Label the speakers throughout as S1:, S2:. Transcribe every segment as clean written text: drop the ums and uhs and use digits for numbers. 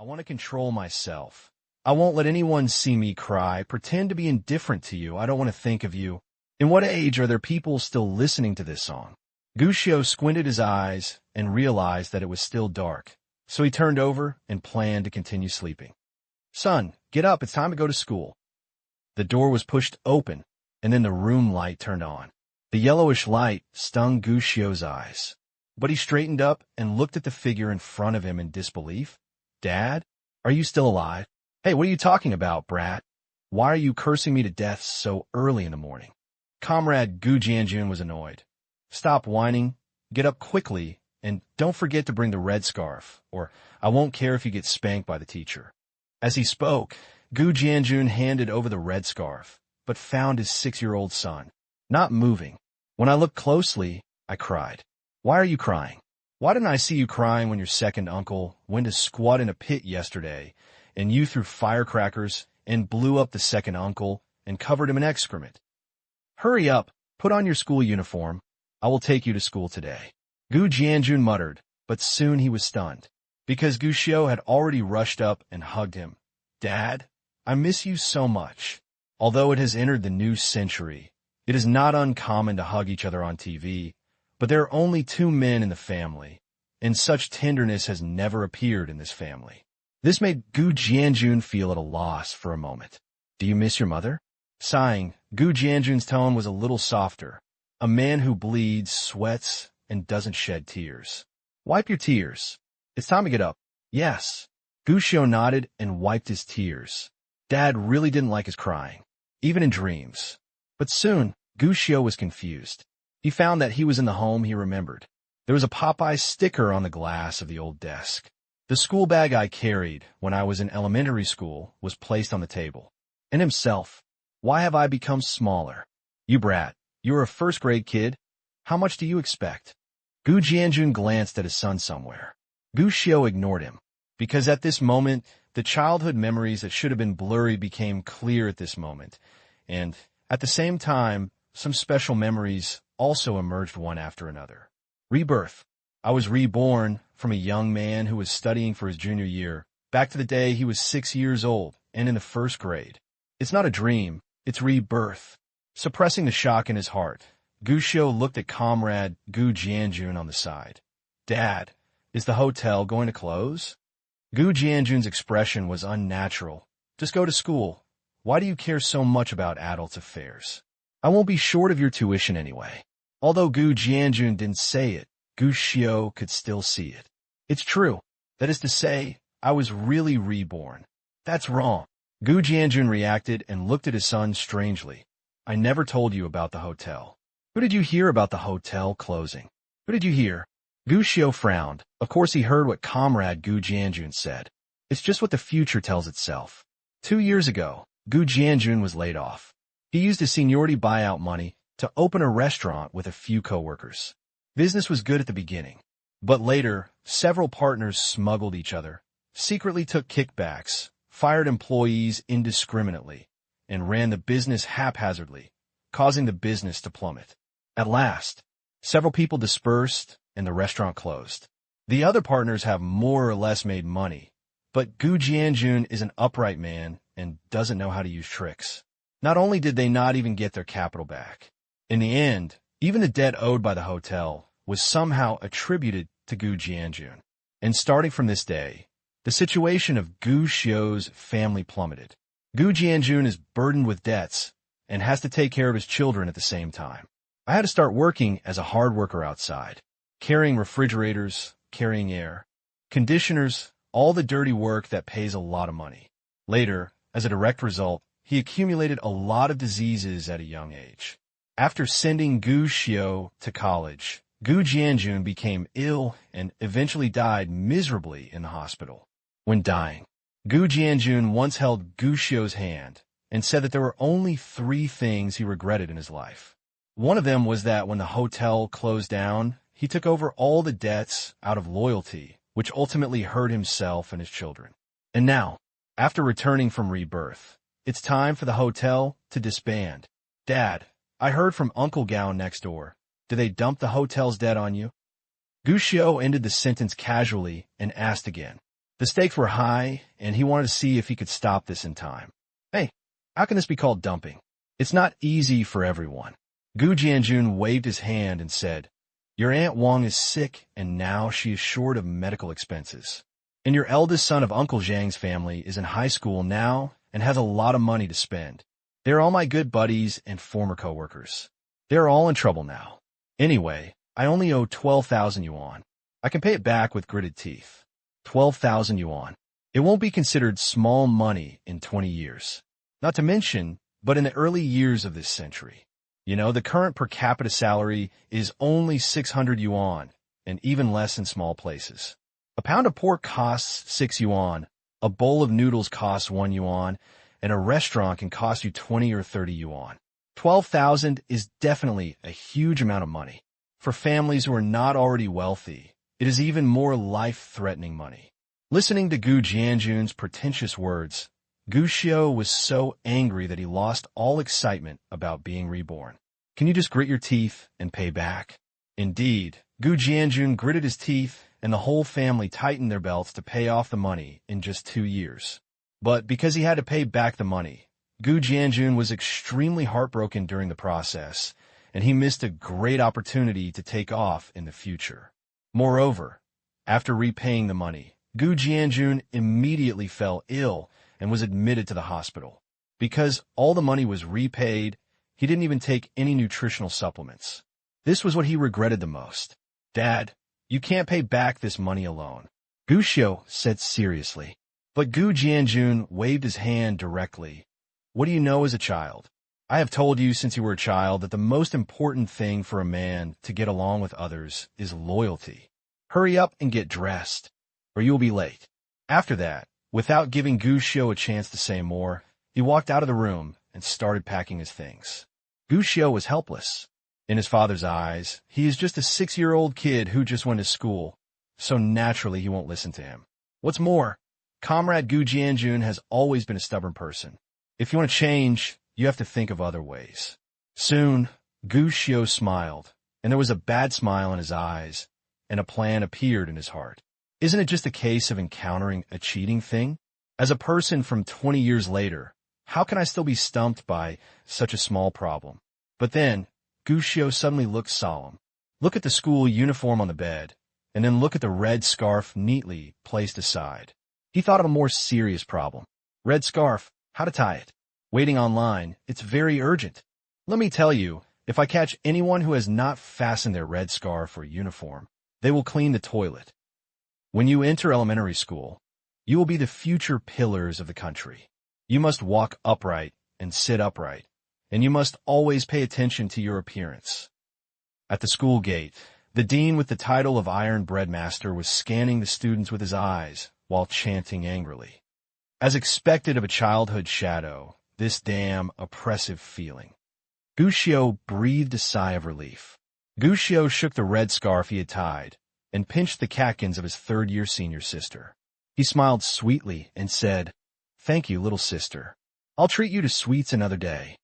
S1: I want to control myself. I won't let anyone see me cry, pretend to be indifferent to you. I don't want to think of you. In what age are there people still listening to this song? Guccio squinted his eyes and realized that it was still dark, so he turned over and planned to continue sleeping. Son, get up, it's time to go to school. The door was pushed open, and then the room light turned on. The yellowish light stung Guccio's eyes, but he straightened up and looked at the figure in front of him in disbelief. Dad, are you still alive? Hey, what are you talking about, brat? Why are you cursing me to death so early in the morning? Comrade Gu Jianjun was annoyed. Stop whining, get up quickly, and don't forget to bring the red scarf, or I won't care if you get spanked by the teacher. As he spoke, Gu Jianjun handed over the red scarf, but found his 6-year-old son, not moving. When I looked closely, I cried. Why are you crying? Why didn't I see you crying when your second uncle went to squat in a pit yesterday, and you threw firecrackers and blew up the second uncle and covered him in excrement? Hurry up, put on your school uniform. I will take you to school today. Gu Jianjun muttered, but soon he was stunned, because Guccio had already rushed up and hugged him. Dad, I miss you so much. Although it has entered the new century, it is not uncommon to hug each other on TV, but there are only 2 men in the family, and such tenderness has never appeared in this family. This made Gu Jianjun feel at a loss for a moment. Do you miss your mother? Sighing, Gu Jianjun's tone was a little softer. A man who bleeds, sweats, and doesn't shed tears. Wipe your tears. It's time to get up. Yes. Guccio nodded and wiped his tears. Dad really didn't like his crying, even in dreams. But soon, Guccio was confused. He found that he was in the home he remembered. There was a Popeye sticker on the glass of the old desk. The school bag I carried when I was in elementary school was placed on the table. And himself. Why have I become smaller? You brat, you're a first-grade kid. How much do you expect? Gu Jianjun glanced at his son somewhere. Guccio ignored him, because at this moment, the childhood memories that should have been blurry became clear at this moment, and, at the same time, some special memories also emerged one after another. Rebirth. I was reborn from a young man who was studying for his junior year, back to the day he was 6 years old and in the first grade. It's not a dream, it's rebirth. Suppressing the shock in his heart, Guccio looked at comrade Gu Jianjun on the side. Dad, is the hotel going to close? Gu Jianjun's expression was unnatural. Just go to school. Why do you care so much about adults' affairs? I won't be short of your tuition anyway. Although Gu Jianjun didn't say it, Guccio could still see it. It's true. That is to say, I was really reborn. That's wrong. Gu Jianjun reacted and looked at his son strangely. I never told you about the hotel. Who did you hear about the hotel closing? Who did you hear? Guccio frowned. Of course he heard what comrade Gu Jianjun said. It's just what the future tells itself. 2 years ago, Gu Jianjun was laid off. He used his seniority buyout money to open a restaurant with a few co-workers. Business was good at the beginning, but later, several partners smuggled each other, secretly took kickbacks, fired employees indiscriminately, and ran the business haphazardly, causing the business to plummet. At last, several people dispersed and the restaurant closed. The other partners have more or less made money, but Gu Jianjun is an upright man and doesn't know how to use tricks. Not only did they not even get their capital back, in the end, even the debt owed by the hotel was somehow attributed to Gu Jianjun. And starting from this day, the situation of Guccio's family plummeted. Gu Jianjun is burdened with debts and has to take care of his children at the same time. I had to start working as a hard worker outside, carrying refrigerators, carrying air, conditioners, all the dirty work that pays a lot of money. Later, as a direct result, he accumulated a lot of diseases at a young age. After sending Guccio to college, Gu Jianjun became ill and eventually died miserably in the hospital. When dying, Gu Jianjun once held Guccio's hand and said that there were only 3 things he regretted in his life. One of them was that when the hotel closed down, he took over all the debts out of loyalty, which ultimately hurt himself and his children. And now, after returning from rebirth, it's time for the hotel to disband. Dad, I heard from Uncle Gao next door. Did they dump the hotel's debt on you? Guccio ended the sentence casually and asked again. The stakes were high, and he wanted to see if he could stop this in time. Hey, how can this be called dumping? It's not easy for everyone. Gu Jianjun waved his hand and said, "Your Aunt Wang is sick, and now she is short of medical expenses. And your eldest son of Uncle Zhang's family is in high school now and has a lot of money to spend. They're all my good buddies and former coworkers. They're all in trouble now. Anyway, I only owe 12,000 yuan. I can pay it back with gritted teeth. 12,000 yuan. It won't be considered small money in 20 years. Not to mention, but in the early years of this century. You know, the current per capita salary is only 600 yuan, and even less in small places. A pound of pork costs 6 yuan, a bowl of noodles costs 1 yuan, and a restaurant can cost you 20 or 30 yuan. 12,000 is definitely a huge amount of money. For families who are not already wealthy, it is even more life-threatening money. Listening to Gu Jianjun's pretentious words, Gu Xiu was so angry that he lost all excitement about being reborn. Can you just grit your teeth and pay back? Indeed, Gu Jianjun gritted his teeth, and the whole family tightened their belts to pay off the money in just 2 years. But because he had to pay back the money, Gu Jianjun was extremely heartbroken during the process, and he missed a great opportunity to take off in the future. Moreover, after repaying the money, Gu Jianjun immediately fell ill and was admitted to the hospital. Because all the money was repaid, he didn't even take any nutritional supplements. This was what he regretted the most. "Dad, you can't pay back this money alone," Gu Xiu said seriously. But Gu Jianjun waved his hand directly. "What do you know as a child? I have told you since you were a child that the most important thing for a man to get along with others is loyalty. Hurry up and get dressed, or you will be late." After that, without giving Gu Xiu a chance to say more, he walked out of the room and started packing his things. Gu Xiu was helpless. In his father's eyes, he is just a 6-year-old kid who just went to school, so naturally he won't listen to him. What's more, Comrade Gu Jianjun has always been a stubborn person. If you want to change, you have to think of other ways. Soon, Gu Xiu smiled, and there was a bad smile in his eyes, and a plan appeared in his heart. Isn't it just a case of encountering a cheating thing? As a person from 20 years later, how can I still be stumped by such a small problem? But then, Gu Xiu suddenly looked solemn. Look at the school uniform on the bed, and then look at the red scarf neatly placed aside. He thought of a more serious problem. Red scarf, how to tie it. Waiting online, it's very urgent. Let me tell you, if I catch anyone who has not fastened their red scarf or uniform, they will clean the toilet. When you enter elementary school, you will be the future pillars of the country. You must walk upright and sit upright, and you must always pay attention to your appearance. At the school gate, the dean with the title of Iron Bread Master was scanning the students with his eyes while chanting angrily. As expected of a childhood shadow, this damn oppressive feeling. Gu Xiu breathed a sigh of relief. Gu Xiu shook the red scarf he had tied and pinched the catkins of his third-year senior sister. He smiled sweetly and said, "Thank you, little sister. I'll treat you to sweets another day."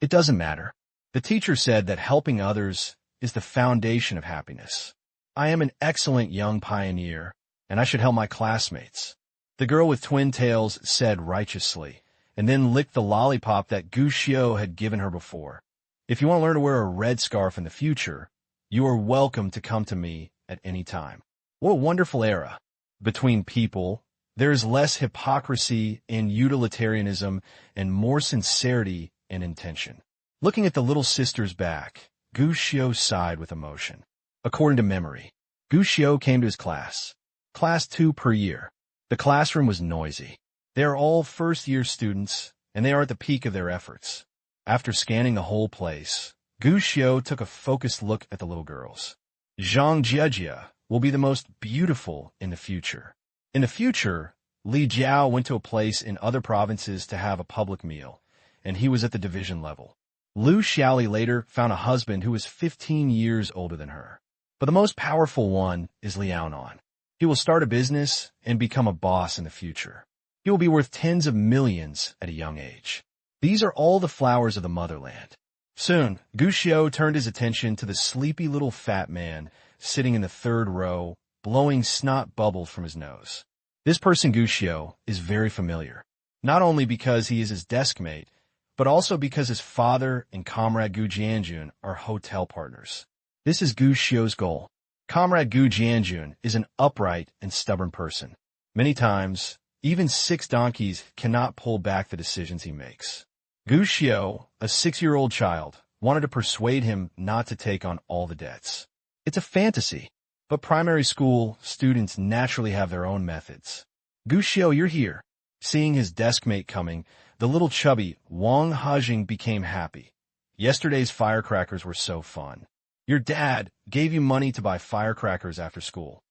S1: It doesn't matter. The teacher said that helping others is the foundation of happiness. I am an excellent young pioneer, and I should help my classmates. The girl with twin tails said righteously, and then licked the lollipop that Gu Xiu had given her before. If you want to learn to wear a red scarf in the future, you are welcome to come to me at any time. What a wonderful era. Between people, there is less hypocrisy and utilitarianism and more sincerity and intention. Looking at the little sister's back, Gu Xiu sighed with emotion. According to memory, Gu Xiu came to his class 2 per year. The classroom was noisy. They are all first-year students, and they are at the peak of their efforts. After scanning the whole place, Gu Xiu took a focused look at the little girls. Zhang Jiejie will be the most beautiful in the future. In the future, Li Jiao went to a place in other provinces to have a public meal, and he was at the division level. Lu Xiaoli later found a husband who was 15 years older than her. But the most powerful one is Liaonan. He will start a business and become a boss in the future. He will be worth tens of millions at a young age. These are all the flowers of the motherland. Soon, Gu Xiu turned his attention to the sleepy little fat man sitting in the third row, blowing snot bubbles from his nose. This person Gushio is very familiar, not only because he is his desk mate, but also because his father and comrade Gu Jianjun are hotel partners. This is Gu Xiu's goal. Comrade Gu Jianjun is an upright and stubborn person. Many times, even 6 donkeys cannot pull back the decisions he makes. Gu Xiu, a 6-year-old child, wanted to persuade him not to take on all the debts. It's a fantasy, but primary school students naturally have their own methods. Gu Xiu, you're here. Seeing his desk mate coming, the little chubby Wang Hajing became happy. Yesterday's firecrackers were so fun. Your dad gave you money to buy firecrackers after school.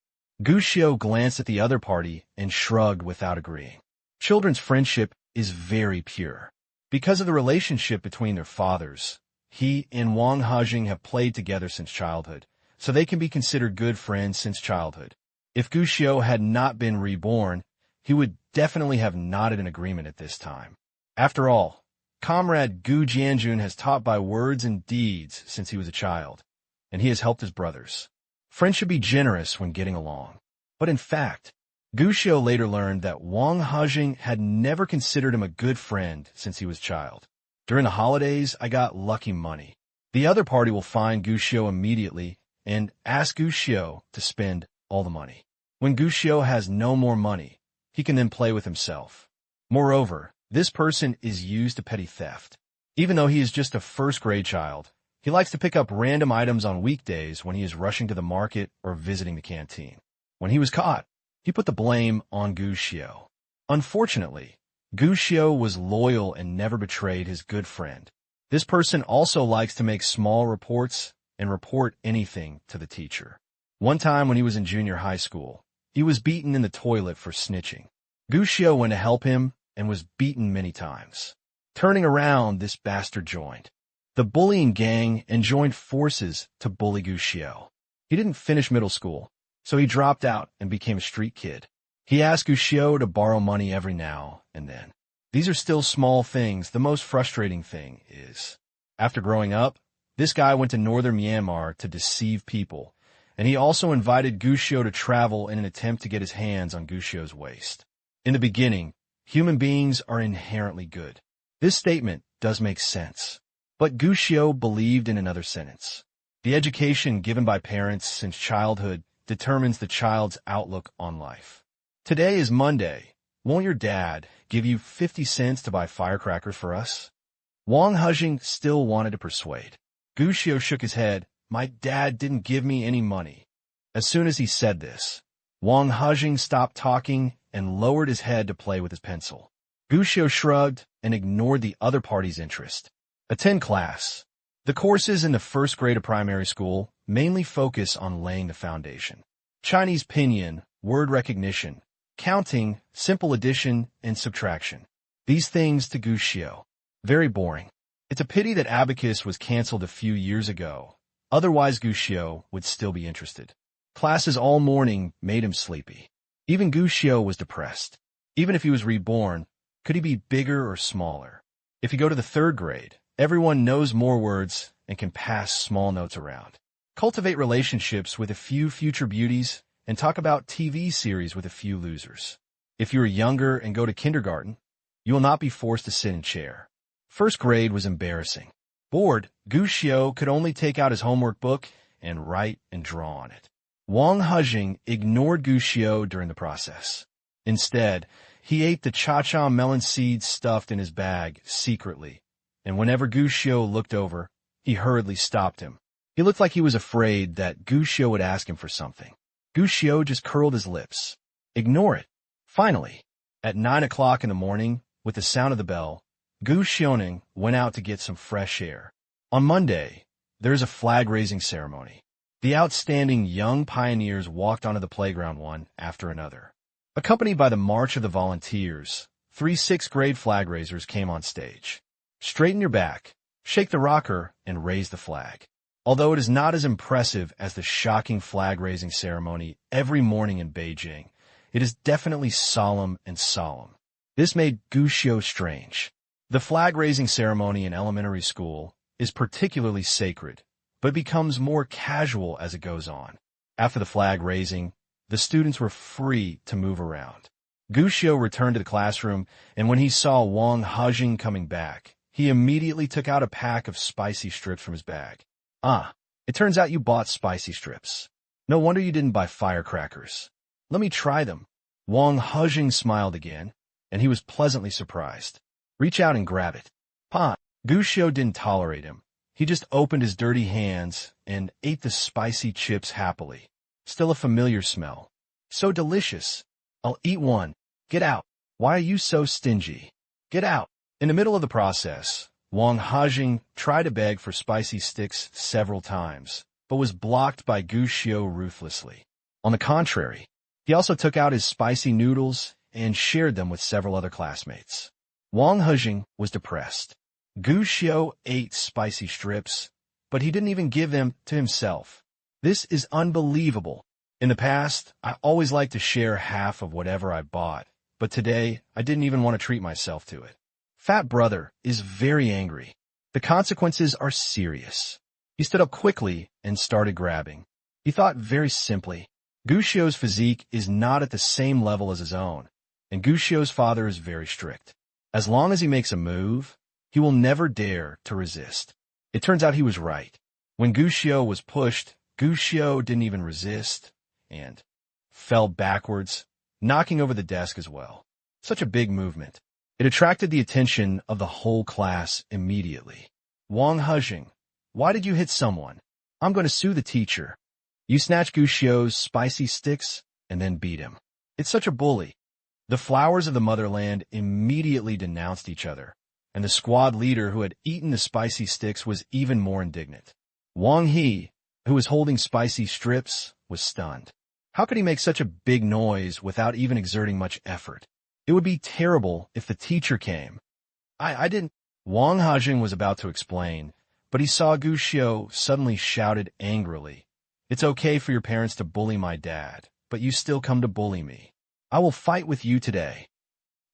S1: Gu Xiu glanced at the other party and shrugged without agreeing. Children's friendship is very pure. Because of the relationship between their fathers, he and Wang Hajing have played together since childhood, so they can be considered good friends since childhood. If Gu Xiu had not been reborn, he would definitely have nodded in agreement at this time. After all, comrade Gu Jianjun has taught by words and deeds since he was a child, and he has helped his brothers. Friends should be generous when getting along. But in fact, Gu Xiu later learned that Wang Hajing had never considered him a good friend since he was a child. During the holidays, I got lucky money. The other party will find Gu Xiu immediately and ask Gu Xiu to spend all the money. When Gu Xiu has no more money, he can then play with himself. Moreover, this person is used to petty theft. Even though he is just a first-grade child, he likes to pick up random items on weekdays when he is rushing to the market or visiting the canteen. When he was caught, he put the blame on Gu Xiu. Unfortunately, Gu Xiu was loyal and never betrayed his good friend. This person also likes to make small reports and report anything to the teacher. One time when he was in junior high school, he was beaten in the toilet for snitching. Gu Xiu went to help him and was beaten many times. Turning around, this bastard joined the bullying gang and joined forces to bully Gu Xiu. He didn't finish middle school, so he dropped out and became a street kid. He asked Gu Xiu to borrow money every now and then. These are still small things. The most frustrating thing is, after growing up, this guy went to northern Myanmar to deceive people, and he also invited Gu Xiu to travel in an attempt to get his hands on Gu Xiu's waist. In the beginning, human beings are inherently good. This statement does make sense. But Gu Xiu believed in another sentence. The education given by parents since childhood determines the child's outlook on life. Today is Monday. Won't your dad give you 50 cents to buy firecrackers for us? Wang Hajing still wanted to persuade. Gu Xiu shook his head. My dad didn't give me any money. As soon as he said this, Wang Hajing stopped talking and lowered his head to play with his pencil. Gu Xiu shrugged and ignored the other party's interest. Attend class. The courses in the first grade of primary school mainly focus on laying the foundation. Chinese pinyin, word recognition, counting, simple addition, and subtraction. These things to Gu Xiu. Very boring. It's a pity that abacus was canceled a few years ago. Otherwise, Gu Xiu would still be interested. Classes all morning made him sleepy. Even Gu Xiu was depressed. Even if he was reborn, could he be bigger or smaller? If you go to the 3rd grade, everyone knows more words and can pass small notes around. Cultivate relationships with a few future beauties and talk about TV series with a few losers. If you are younger and go to kindergarten, you will not be forced to sit in chair. 1st grade was embarrassing. Bored, Gu Xiu could only take out his homework book and write and draw on it. Wang Hajing ignored Gu Xiu during the process. Instead, he ate the cha-cha melon seeds stuffed in his bag secretly, and whenever Gu Xiu looked over, he hurriedly stopped him. He looked like he was afraid that Gu Xiu would ask him for something. Gu Xiu just curled his lips. Ignore it. Finally, at 9 o'clock in the morning, with the sound of the bell, Gu Xiuning went out to get some fresh air. On Monday, there is a flag-raising ceremony. The outstanding young pioneers walked onto the playground one after another. Accompanied by the March of the Volunteers, 3 6th grade flag raisers came on stage. Straighten your back, shake the rocker, and raise the flag. Although it is not as impressive as the shocking flag-raising ceremony every morning in Beijing, it is definitely solemn and solemn. This made Gu Xiu strange. The flag-raising ceremony in elementary school is particularly sacred, but becomes more casual as it goes on. After the flag raising, the students were free to move around. Gu Xiu returned to the classroom, and when he saw Wang Hajing coming back, he immediately took out a pack of spicy strips from his bag. Ah, it turns out you bought spicy strips. No wonder you didn't buy firecrackers. Let me try them. Wang Hajing smiled again, and he was pleasantly surprised. Reach out and grab it. Pa. Gu Xiu didn't tolerate him. He just opened his dirty hands and ate the spicy chips happily. Still a familiar smell. So delicious. I'll eat one. Get out. Why are you so stingy? Get out. In the middle of the process, Wang Hajing tried to beg for spicy sticks several times, but was blocked by Gu Xiu ruthlessly. On the contrary, he also took out his spicy noodles and shared them with several other classmates. Wang Hajing was depressed. Gu Xiu ate spicy strips, but he didn't even give them to himself. This is unbelievable. In the past, I always liked to share half of whatever I bought, but today I didn't even want to treat myself to it. Fat brother is very angry. The consequences are serious. He stood up quickly and started grabbing. He thought very simply. Gu Xiu's physique is not at the same level as his own, and Gu Xiu's father is very strict. As long as he makes a move, he will never dare to resist. It turns out he was right. When Gu Xiu was pushed, Gu Xiu didn't even resist and fell backwards, knocking over the desk as well. Such a big movement. It attracted the attention of the whole class immediately. Wang Hajing, why did you hit someone? I'm going to sue the teacher. You snatched Gu Xiu's spicy sticks and then beat him. It's such a bully. The flowers of the motherland immediately denounced each other, and the squad leader who had eaten the spicy sticks was even more indignant. Wang He, who was holding spicy strips, was stunned. How could he make such a big noise without even exerting much effort? It would be terrible if the teacher came. I didn't. Wang Hajing was about to explain, but he saw Gu Xiu suddenly shouted angrily. It's okay for your parents to bully my dad, but you still come to bully me. I will fight with you today.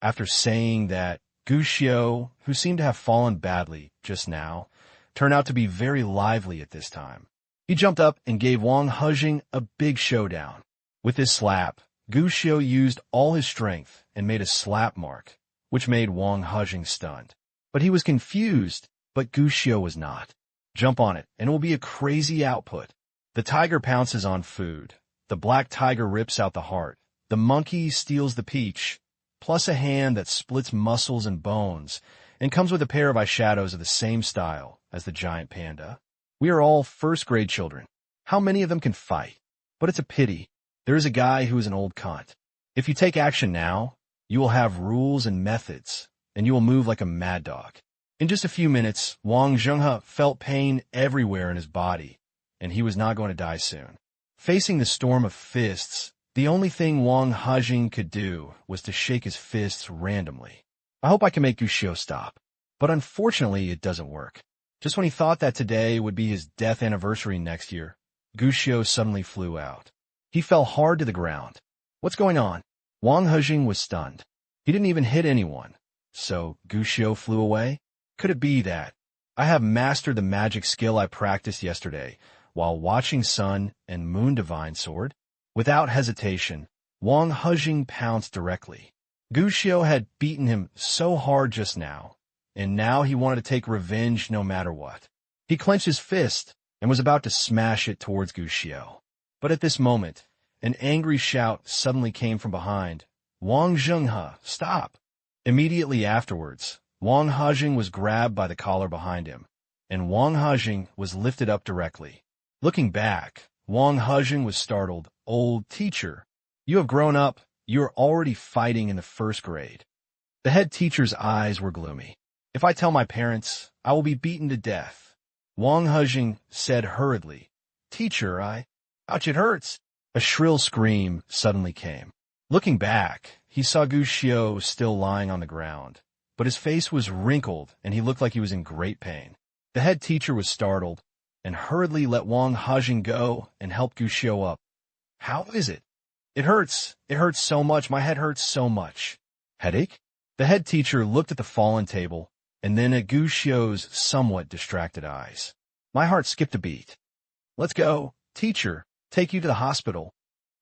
S1: After saying that, Gu Xiu, who seemed to have fallen badly just now, turned out to be very lively at this time. He jumped up and gave Wang Hajing a big showdown. With his slap, Gu Xiu used all his strength and made a slap mark, which made Wang Hajing stunned. But he was confused, but Gu Xiu was not. Jump on it, and it will be a crazy output. The tiger pounces on food. The black tiger rips out the heart. The monkey steals the peach, plus a hand that splits muscles and bones, and comes with a pair of eyeshadows of the same style as the giant panda. We are all first-grade children. How many of them can fight? But it's a pity. There is a guy who is an old cunt. If you take action now, you will have rules and methods, and you will move like a mad dog. In just a few minutes, Wang Zhenghe felt pain everywhere in his body, and he was not going to die soon. Facing the storm of fists, the only thing Wang Hajing could do was to shake his fists randomly. I hope I can make Gu Xiu stop. But unfortunately, it doesn't work. Just when he thought that today would be his death anniversary next year, Gu Xiu suddenly flew out. He fell hard to the ground. What's going on? Wang Hajing was stunned. He didn't even hit anyone. So Gu Xiu flew away? Could it be that? I have mastered the magic skill I practiced yesterday while watching Sun and Moon Divine Sword. Without hesitation, Wang Hajing pounced directly. Gu Xiu had beaten him so hard just now, and now he wanted to take revenge no matter what. He clenched his fist and was about to smash it towards Gu Xiu. But at this moment, an angry shout suddenly came from behind. Wang Zhenghe, stop! Immediately afterwards, Wang Hajing was grabbed by the collar behind him, and Wang Hajing was lifted up directly. Looking back, Wang Hajing was startled. Old teacher, you have grown up. You are already fighting in the first grade. The head teacher's eyes were gloomy. If I tell my parents, I will be beaten to death. Wang Hajing said hurriedly, Teacher, ouch, it hurts. A shrill scream suddenly came. Looking back, he saw Gu Xiu still lying on the ground, but his face was wrinkled and he looked like he was in great pain. The head teacher was startled and hurriedly let Wang Hajing go and help Gu Xiu up. How is it? It hurts. It hurts so much. My head hurts so much. Headache? The head teacher looked at the fallen table and then at Gu Xiu's somewhat distracted eyes. My heart skipped a beat. Let's go. Teacher, take you to the hospital.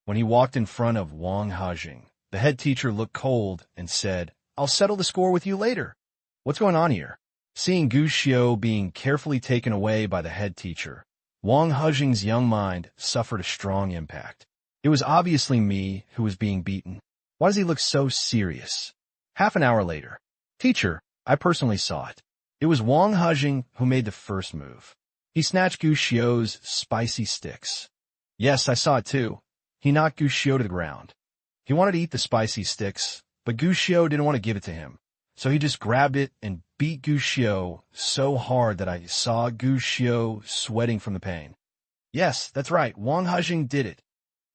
S1: When he walked in front of Wang Hajing, The head teacher looked cold and said, "I'll settle the score with you later." What's going on here? Seeing Gu Xiao being carefully taken away by the head teacher, Wang Hejing's young mind suffered a strong impact. It was obviously me who was being beaten. Why does he look so serious? Half an hour later. Teacher, I personally saw it. It was Wang Hejing who made the first move. He snatched Gu Xiao's spicy sticks. Yes, I saw it too. He knocked Gu Xiao to the ground. He wanted to eat the spicy sticks, but Gu Xiao didn't want to give it to him. So he just grabbed it and beat Gu Xiao so hard that I saw Gu Xiao sweating from the pain. Yes, that's right, Wang Hejing did it.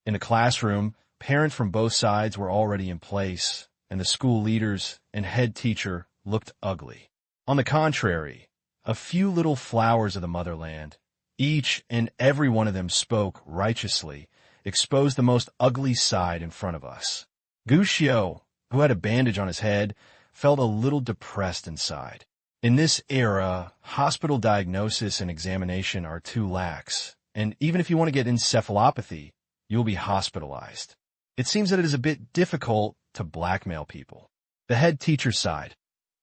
S1: In the classroom, parents from both sides were already in place, and the school leaders and head teacher looked ugly. On the contrary, a few little flowers of the motherland, each and every one of them spoke righteously, exposed the most ugly side in front of us. Gu Xiao, who had a bandage on his head, felt a little depressed inside. In this era, hospital diagnosis and examination are too lax, and even if you want to get encephalopathy, you'll be hospitalized. It seems that it is a bit difficult to blackmail people. The head teacher sighed.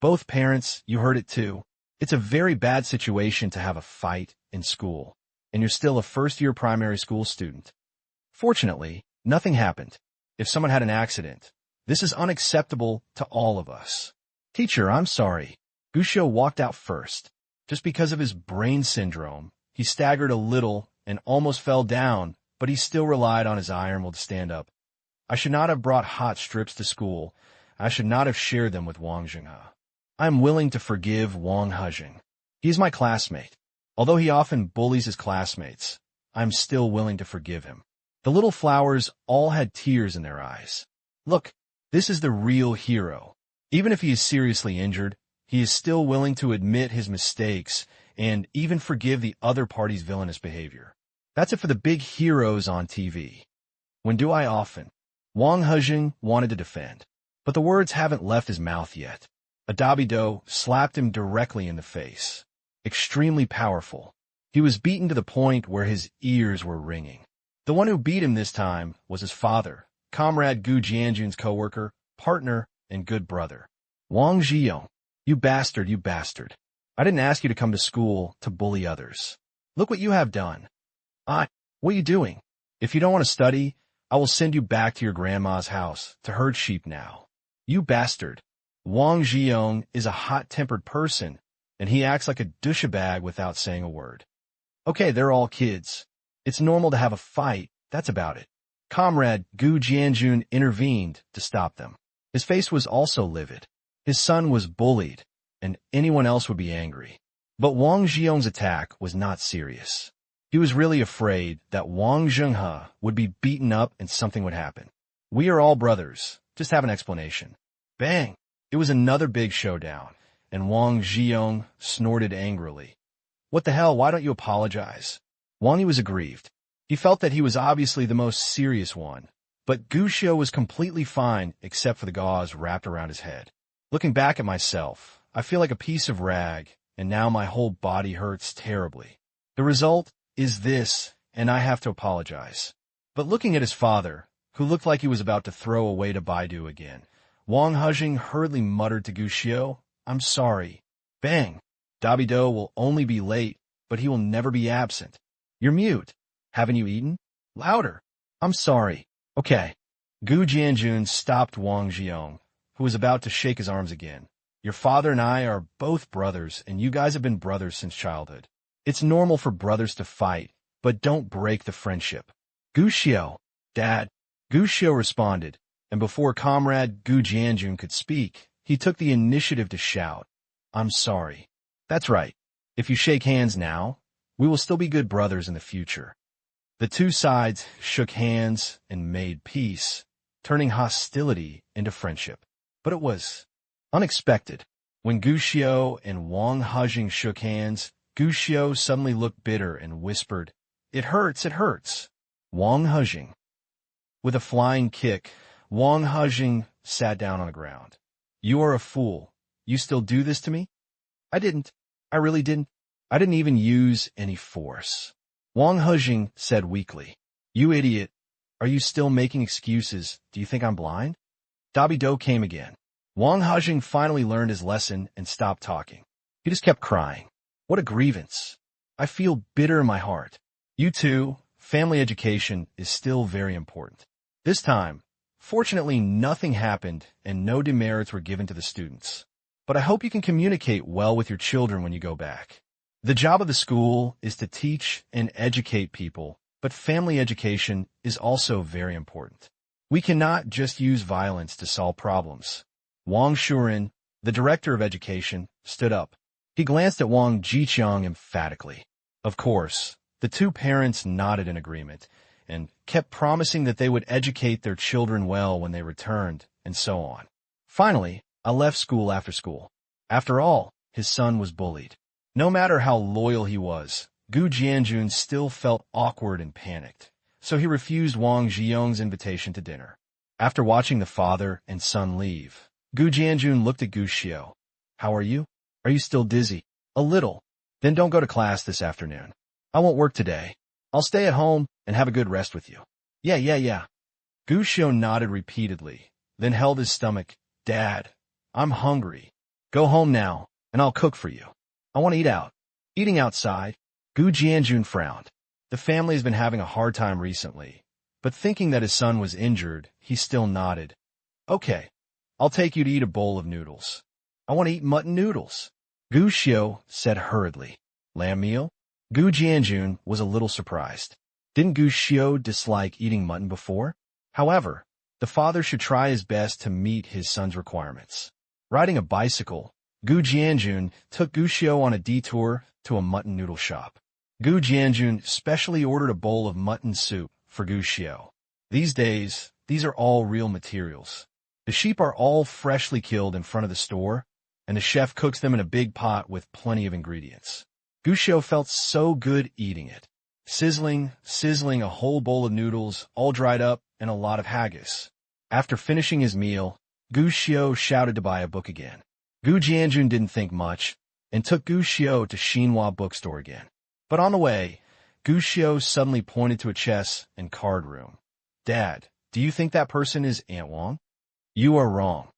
S1: Both parents, you heard it too. It's a very bad situation to have a fight in school, and you're still a first-year primary school student. Fortunately, nothing happened. If someone had an accident, this is unacceptable to all of us. Teacher, I'm sorry. Gu Xiao walked out first. Just because of his brain syndrome, he staggered a little and almost fell down, but he still relied on his iron will to stand up. I should not have brought hot strips to school. I should not have shared them with Wang Zhenghe. I am willing to forgive Wang Hejing. He is my classmate. Although he often bullies his classmates, I am still willing to forgive him. The little flowers all had tears in their eyes. Look, this is the real hero. Even if he is seriously injured, he is still willing to admit his mistakes and even forgive the other party's villainous behavior. That's it for the big heroes on TV. When do I often? Wang Hejing wanted to defend, but the words haven't left his mouth yet. A Dabido slapped him directly in the face. Extremely powerful. He was beaten to the point where his ears were ringing. The one who beat him this time was his father, comrade Gu Jianjun's co-worker, partner, and good brother. Wang Zhiyong, you bastard, you bastard. I didn't ask you to come to school to bully others. Look what you have done. What are you doing? If you don't want to study, I will send you back to your grandma's house to herd sheep now. You bastard. Wang Zhiyong is a hot-tempered person, and he acts like a douchebag without saying a word. Okay, they're all kids. It's normal to have a fight, that's about it. Comrade Gu Jianjun intervened to stop them. His face was also livid. His son was bullied, and anyone else would be angry. But Wang Zhiyong's attack was not serious. He was really afraid that Wang Zhenghe would be beaten up and something would happen. We are all brothers. Just have an explanation. Bang! It was another big showdown, and Wang Zhiyong snorted angrily. What the hell, why don't you apologize? Wang was aggrieved. He felt that he was obviously the most serious one, but Gu Xiao was completely fine except for the gauze wrapped around his head. Looking back at myself, I feel like a piece of rag, and now my whole body hurts terribly. The result is this, and I have to apologize. But looking at his father, who looked like he was about to throw away to Baidu again, Wang Hejing hurriedly muttered to Gu Xiao, I'm sorry. Bang! Dabido will only be late, but he will never be absent. You're mute. Haven't you eaten? Louder. I'm sorry. Okay. Gu Jianjun stopped Wang Zhiyong, who was about to shake his arms again. Your father and I are both brothers, and you guys have been brothers since childhood. It's normal for brothers to fight, but don't break the friendship. Gu Xiao, Dad. Gu Xiao responded, and before comrade Gu Jianjun could speak, he took the initiative to shout, I'm sorry. That's right. If you shake hands now, we will still be good brothers in the future. The two sides shook hands and made peace, turning hostility into friendship. But it was unexpected. When Gu Xiao and Wang Hejing shook hands, Gu Xiao suddenly looked bitter and whispered, It hurts, it hurts. Wang Hejing. With a flying kick, Wang Hejing sat down on the ground. You are a fool. You still do this to me? I didn't. I really didn't. I didn't even use any force. Wang Hejing said weakly, You idiot. Are you still making excuses? Do you think I'm blind? Dabido came again. Wang Hajing finally learned his lesson and stopped talking. He just kept crying. What a grievance. I feel bitter in my heart. You too, family education is still very important. This time, fortunately nothing happened and no demerits were given to the students. But I hope you can communicate well with your children when you go back. The job of the school is to teach and educate people, but family education is also very important. We cannot just use violence to solve problems. Wang Shuren, the director of education, stood up. He glanced at Wang Jiqiang emphatically. Of course, the two parents nodded in agreement and kept promising that they would educate their children well when they returned, and so on. Finally, I left school after school. After all, his son was bullied. No matter how loyal he was, Gu Jianjun still felt awkward and panicked, so he refused Wang Zhiyong's invitation to dinner. After watching the father and son leave, Gu Jianjun looked at Gu Xiao. How are you? Are you still dizzy? A little. Then don't go to class this afternoon. I won't work today. I'll stay at home and have a good rest with you. Yeah. Gu Xiao nodded repeatedly, then held his stomach. Dad, I'm hungry. Go home now, and I'll cook for you. I want to eat out. Eating outside? Gu Jianjun frowned. The family has been having a hard time recently, but thinking that his son was injured, he still nodded. Okay, I'll take you to eat a bowl of noodles. I want to eat mutton noodles. Gu Xiao said hurriedly. Lamb meal? Gu Jianjun was a little surprised. Didn't Gu Xiao dislike eating mutton before? However, the father should try his best to meet his son's requirements. Riding a bicycle, Gu Jianjun took Gu Xiao on a detour to a mutton noodle shop. Gu Jianjun specially ordered a bowl of mutton soup for Gu Xiao. These days, these are all real materials. The sheep are all freshly killed in front of the store, and the chef cooks them in a big pot with plenty of ingredients. Gu Xiao felt so good eating it. Sizzling, a whole bowl of noodles, all dried up, and a lot of haggis. After finishing his meal, Gu Xiao shouted to buy a book again. Gu Jianjun didn't think much, and took Gu Xiao to Xinhua bookstore again. But on the way, Gu Xiao suddenly pointed to a chess and card room. Dad, do you think that person is Aunt Wang? You are wrong.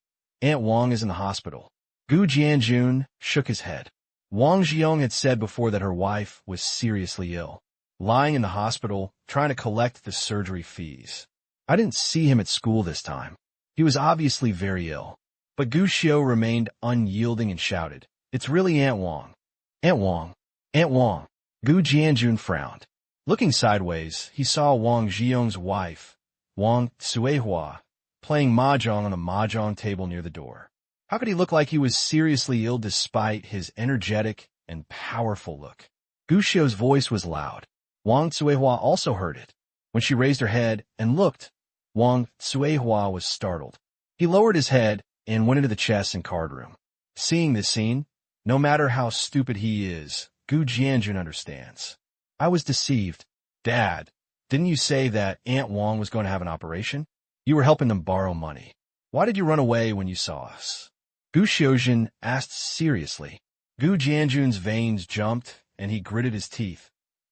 S1: Aunt Wang is in the hospital. Gu Jianjun shook his head. Wang Zhiyong had said before that her wife was seriously ill, lying in the hospital, trying to collect the surgery fees. I didn't see him at school this time. He was obviously very ill. But Gu Xiao remained unyielding and shouted, It's really Aunt Wang. Aunt Wang. Aunt Wang. Gu Jianjun frowned. Looking sideways, he saw Wang Zhiyong's wife, Wang Suihua, playing mahjong on a mahjong table near the door. How could he look like he was seriously ill despite his energetic and powerful look? Gu Xiao's voice was loud. Wang Suihua also heard it. When she raised her head and looked, Wang Suihua was startled. He lowered his head and went into the chess and card room. Seeing this scene, no matter how stupid he is, Gu Jianjun understands. I was deceived. Dad, didn't you say that Aunt Wang was going to have an operation? You were helping them borrow money. Why did you run away when you saw us? Gu Xiaojun asked seriously. Gu Jianjun's veins jumped, and he gritted his teeth.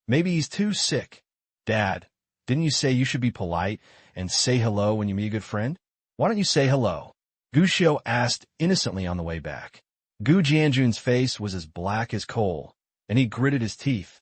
S1: Maybe he's too sick. Dad, didn't you say you should be polite and say hello when you meet a good friend? Why don't you say hello? Gu Xiao asked innocently on the way back. Gu Jianjun's face was as black as coal, and he gritted his teeth.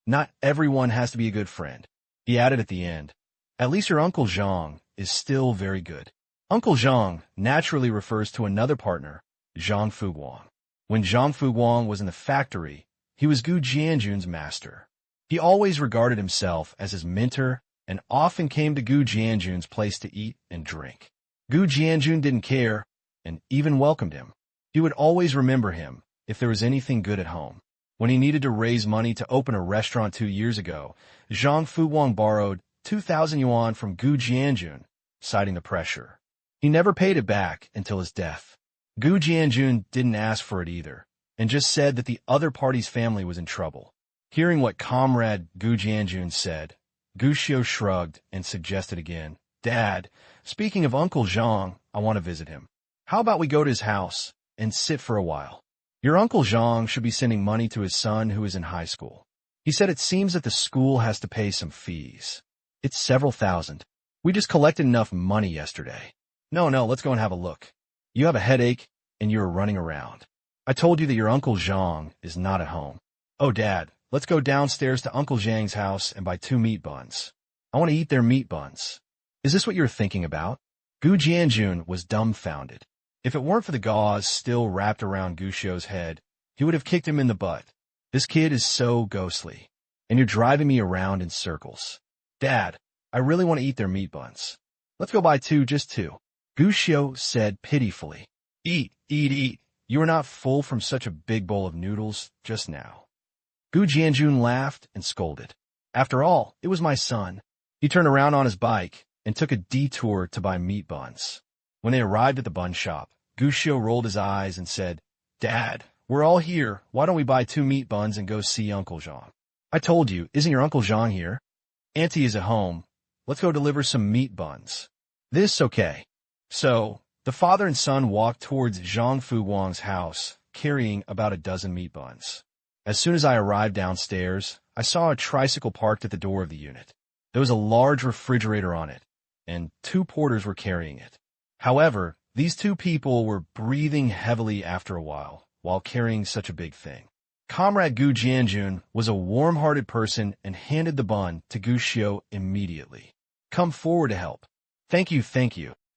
S1: Not everyone has to be a good friend. He added at the end, At least your Uncle Zhang is still very good. Uncle Zhang naturally refers to another partner, Zhang Fuguang. When Zhang Fuguang was in the factory, he was Gu Jianjun's master. He always regarded himself as his mentor and often came to Gu Jianjun's place to eat and drink. Gu Jianjun didn't care and even welcomed him. He would always remember him if there was anything good at home. When he needed to raise money to open a restaurant 2 years ago, Zhang Fuguang borrowed 2,000 yuan from Gu Jianjun, citing the pressure. He never paid it back until his death. Gu Jianjun didn't ask for it either, and just said that the other party's family was in trouble. Hearing what Comrade Gu Jianjun said, Gu Xiao shrugged and suggested again, Dad, speaking of Uncle Zhang, I want to visit him. How about we go to his house and sit for a while? Your Uncle Zhang should be sending money to his son who is in high school. He said it seems that the school has to pay some fees. It's several thousand. We just collected enough money yesterday. No, let's go and have a look. You have a headache, and you are running around. I told you that your Uncle Zhang is not at home. Oh, Dad, let's go downstairs to Uncle Zhang's house and buy 2 meat buns. I want to eat their meat buns. Is this what you're thinking about? Gu Jianjun was dumbfounded. If it weren't for the gauze still wrapped around Gu Xiu's head, he would have kicked him in the butt. This kid is so ghostly, and you're driving me around in circles. Dad, I really want to eat their meat buns. Let's go buy 2, just 2. Gu Xiu said pitifully. Eat. You are not full from such a big bowl of noodles just now. Gu Jianjun laughed and scolded. After all, it was my son. He turned around on his bike and took a detour to buy meat buns. When they arrived at the bun shop, Gu Xiu rolled his eyes and said, Dad, we're all here. Why don't we buy 2 meat buns and go see Uncle Zhang? I told you, isn't your Uncle Zhang here? Auntie is at home. Let's go deliver some meat buns. This okay. So, the father and son walked towards Zhang Fu Wang's house, carrying about a dozen meat buns. As soon as I arrived downstairs, I saw a tricycle parked at the door of the unit. There was a large refrigerator on it, and 2 porters were carrying it. However, these 2 people were breathing heavily after a while carrying such a big thing. Comrade Gu Jianjun was a warm-hearted person and handed the bun to Gu Xiu immediately. Come forward to help. Thank you.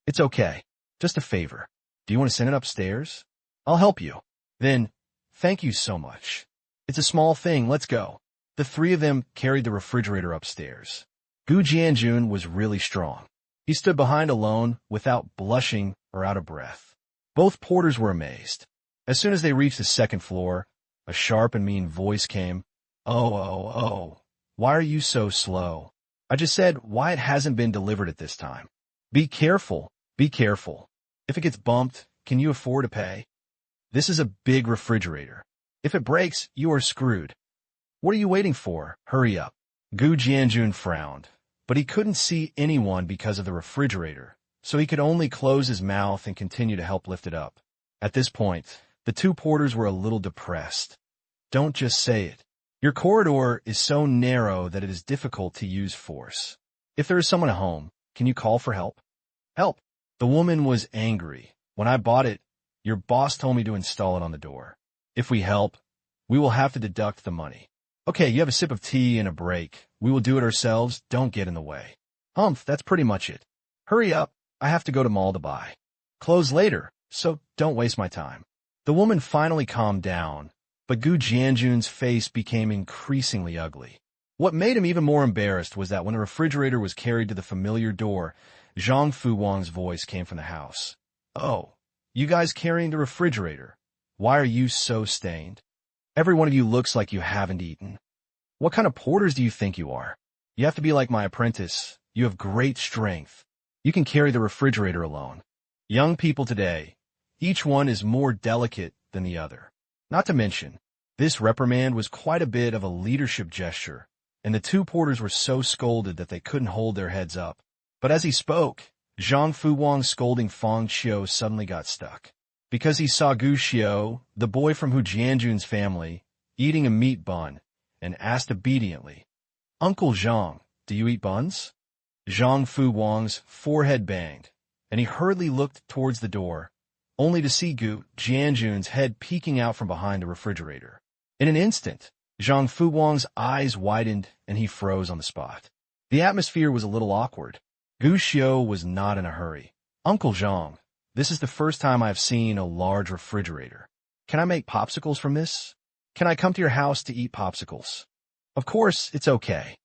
S1: It's okay. Just a favor. Do you want to send it upstairs? I'll help you. Then, thank you so much. It's a small thing, let's go. The 3 of them carried the refrigerator upstairs. Gu Jianjun was really strong. He stood behind alone, without blushing or out of breath. Both porters were amazed. As soon as they reached the 2nd floor, a sharp and mean voice came. Oh, why are you so slow? I just said why it hasn't been delivered at this time. Be careful. If it gets bumped, can you afford to pay? This is a big refrigerator. If it breaks, you are screwed. What are you waiting for? Hurry up. Gu Jianjun frowned, but he couldn't see anyone because of the refrigerator, so he could only close his mouth and continue to help lift it up. At this point, the 2 porters were a little depressed. Don't just say it. Your corridor is so narrow that it is difficult to use force. If there is someone at home, can you call for help? Help. The woman was angry. When I bought it, your boss told me to install it on the door. If we help, we will have to deduct the money. Okay, you have a sip of tea and a break. We will do it ourselves. Don't get in the way. Humph, that's pretty much it. Hurry up. I have to go to mall to buy. Close later, so don't waste my time. The woman finally calmed down, but Gu Jianjun's face became increasingly ugly. What made him even more embarrassed was that when the refrigerator was carried to the familiar door, Zhang Fu Wang's voice came from the house. Oh, you guys carrying the refrigerator. Why are you so stained? Every one of you looks like you haven't eaten. What kind of porters do you think you are? You have to be like my apprentice. You have great strength. You can carry the refrigerator alone. Young people today, each one is more delicate than the other. Not to mention, this reprimand was quite a bit of a leadership gesture, and the 2 porters were so scolded that they couldn't hold their heads up. But as he spoke, Zhang Fu Wang scolding Fang Xiu suddenly got stuck. Because he saw Gu Xiu, the boy from Hu Jianjun's family, eating a meat bun, and asked obediently, Uncle Zhang, do you eat buns? Zhang Fu Wang's forehead banged, and he hurriedly looked towards the door, only to see Gu Jianjun's head peeking out from behind the refrigerator. In an instant, Zhang Fu Wang's eyes widened and he froze on the spot. The atmosphere was a little awkward. Gu Xiu was not in a hurry. Uncle Zhang, this is the first time I've seen a large refrigerator. Can I make popsicles from this? Can I come to your house to eat popsicles? Of course, it's okay.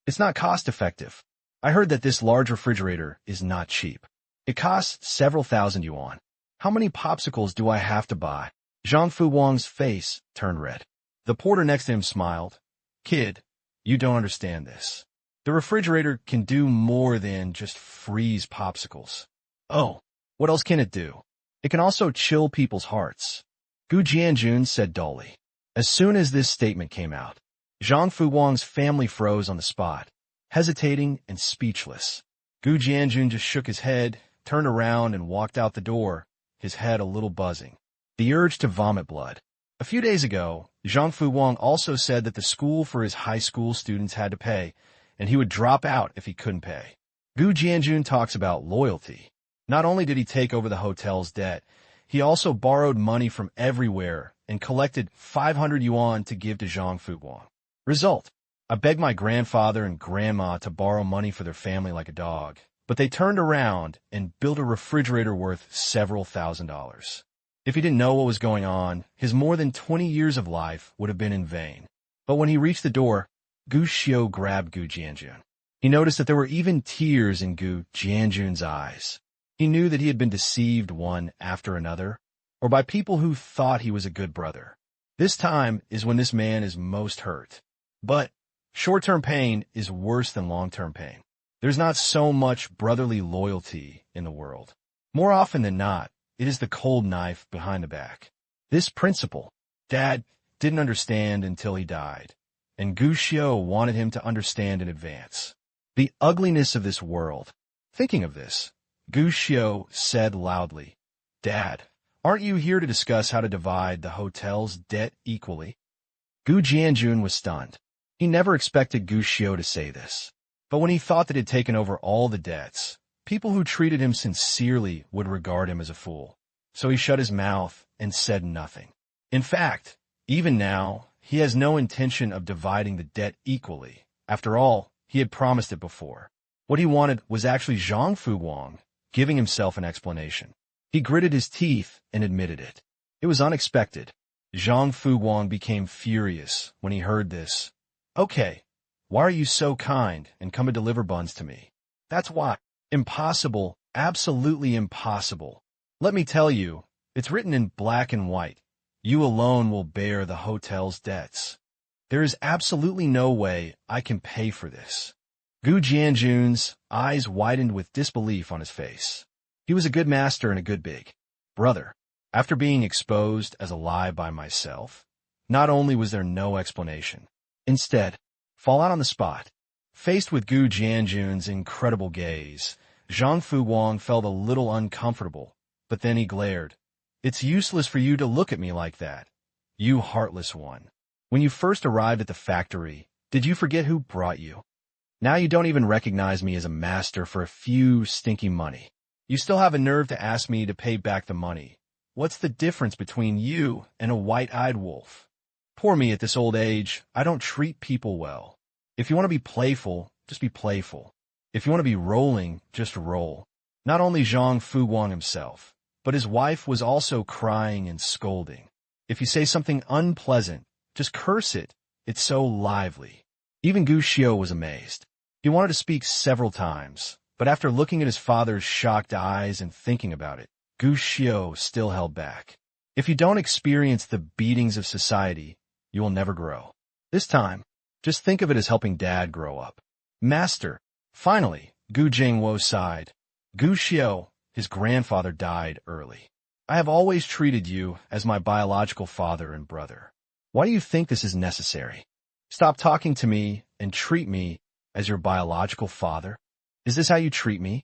S1: It's not cost-effective. I heard that this large refrigerator is not cheap. It costs several thousand yuan. How many popsicles do I have to buy? Zhang Fu Wang's face turned red. The porter next to him smiled. Kid, you don't understand this. The refrigerator can do more than just freeze popsicles. Oh, what else can it do? It can also chill people's hearts. Gu Jianjun said dully. As soon as this statement came out, Zhang Fu Wang's family froze on the spot, hesitating and speechless. Gu Jianjun just shook his head, turned around, and walked out the door, his head a little buzzing. The urge to vomit blood. A few days ago, Zhang Fu Wang also said that the school for his high school students had to pay, and he would drop out if he couldn't pay. Gu Jianjun talks about loyalty. Not only did he take over the hotel's debt, he also borrowed money from everywhere and collected 500 yuan to give to Zhang Fuguang. Result: I begged my grandfather and grandma to borrow money for their family like a dog, but they turned around and built a refrigerator worth several $1,000s. If he didn't know what was going on, his more than 20 years of life would have been in vain. But when he reached the door, Gu Xiu grabbed Gu Jianjun. He noticed that there were even tears in Gu Jianjun's eyes. He knew that he had been deceived one after another, or by people who thought he was a good brother. This time is when this man is most hurt. But short-term pain is worse than long-term pain. There's not so much brotherly loyalty in the world. More often than not, it is the cold knife behind the back. This principle, Dad didn't understand until he died, and Gu Xiu wanted him to understand in advance. The ugliness of this world. Thinking of this, Gu Xiu said loudly, "Dad, aren't you here to discuss how to divide the hotel's debt equally?" Gu Jianjun was stunned. He never expected Gu Xiu to say this. But when he thought that he had taken over all the debts, people who treated him sincerely would regard him as a fool. So he shut his mouth and said nothing. In fact, even now, he has no intention of dividing the debt equally. After all, he had promised it before. What he wanted was actually Zhang Fuguang giving himself an explanation. He gritted his teeth and admitted it. It was unexpected. Zhang Fuguang became furious when he heard this. "Okay, why are you so kind and come and deliver buns to me?" "That's why." "Impossible, absolutely impossible. Let me tell you, it's written in black and white. You alone will bear the hotel's debts. There is absolutely no way I can pay for this." Gu Jianjun's eyes widened with disbelief on his face. He was a good master and a good big brother. After being exposed as a lie by myself, not only was there no explanation, instead, fall out on the spot. Faced with Gu Jianjun's incredible gaze, Zhang Fuguang felt a little uncomfortable, but then he glared. "It's useless for you to look at me like that, you heartless one. When you first arrived at the factory, did you forget who brought you? Now you don't even recognize me as a master for a few stinky money. You still have a nerve to ask me to pay back the money. What's the difference between you and a white-eyed wolf? Poor me at this old age, I don't treat people well. If you want to be playful, just be playful. If you want to be rolling, just roll." Not only Zhang Fuguang himself, but his wife was also crying and scolding. If you say something unpleasant, just curse it. It's so lively. Even Gu Xiu was amazed. He wanted to speak several times, but after looking at his father's shocked eyes and thinking about it, Gu Xiu still held back. If you don't experience the beatings of society, you will never grow. This time, just think of it as helping Dad grow up. "Master." Finally, Gu Jingwo sighed. "Gu Xiu, his grandfather died early. I have always treated you as my biological father and brother. Why do you think this is necessary? Stop talking to me and treat me as your biological father. Is this how you treat me?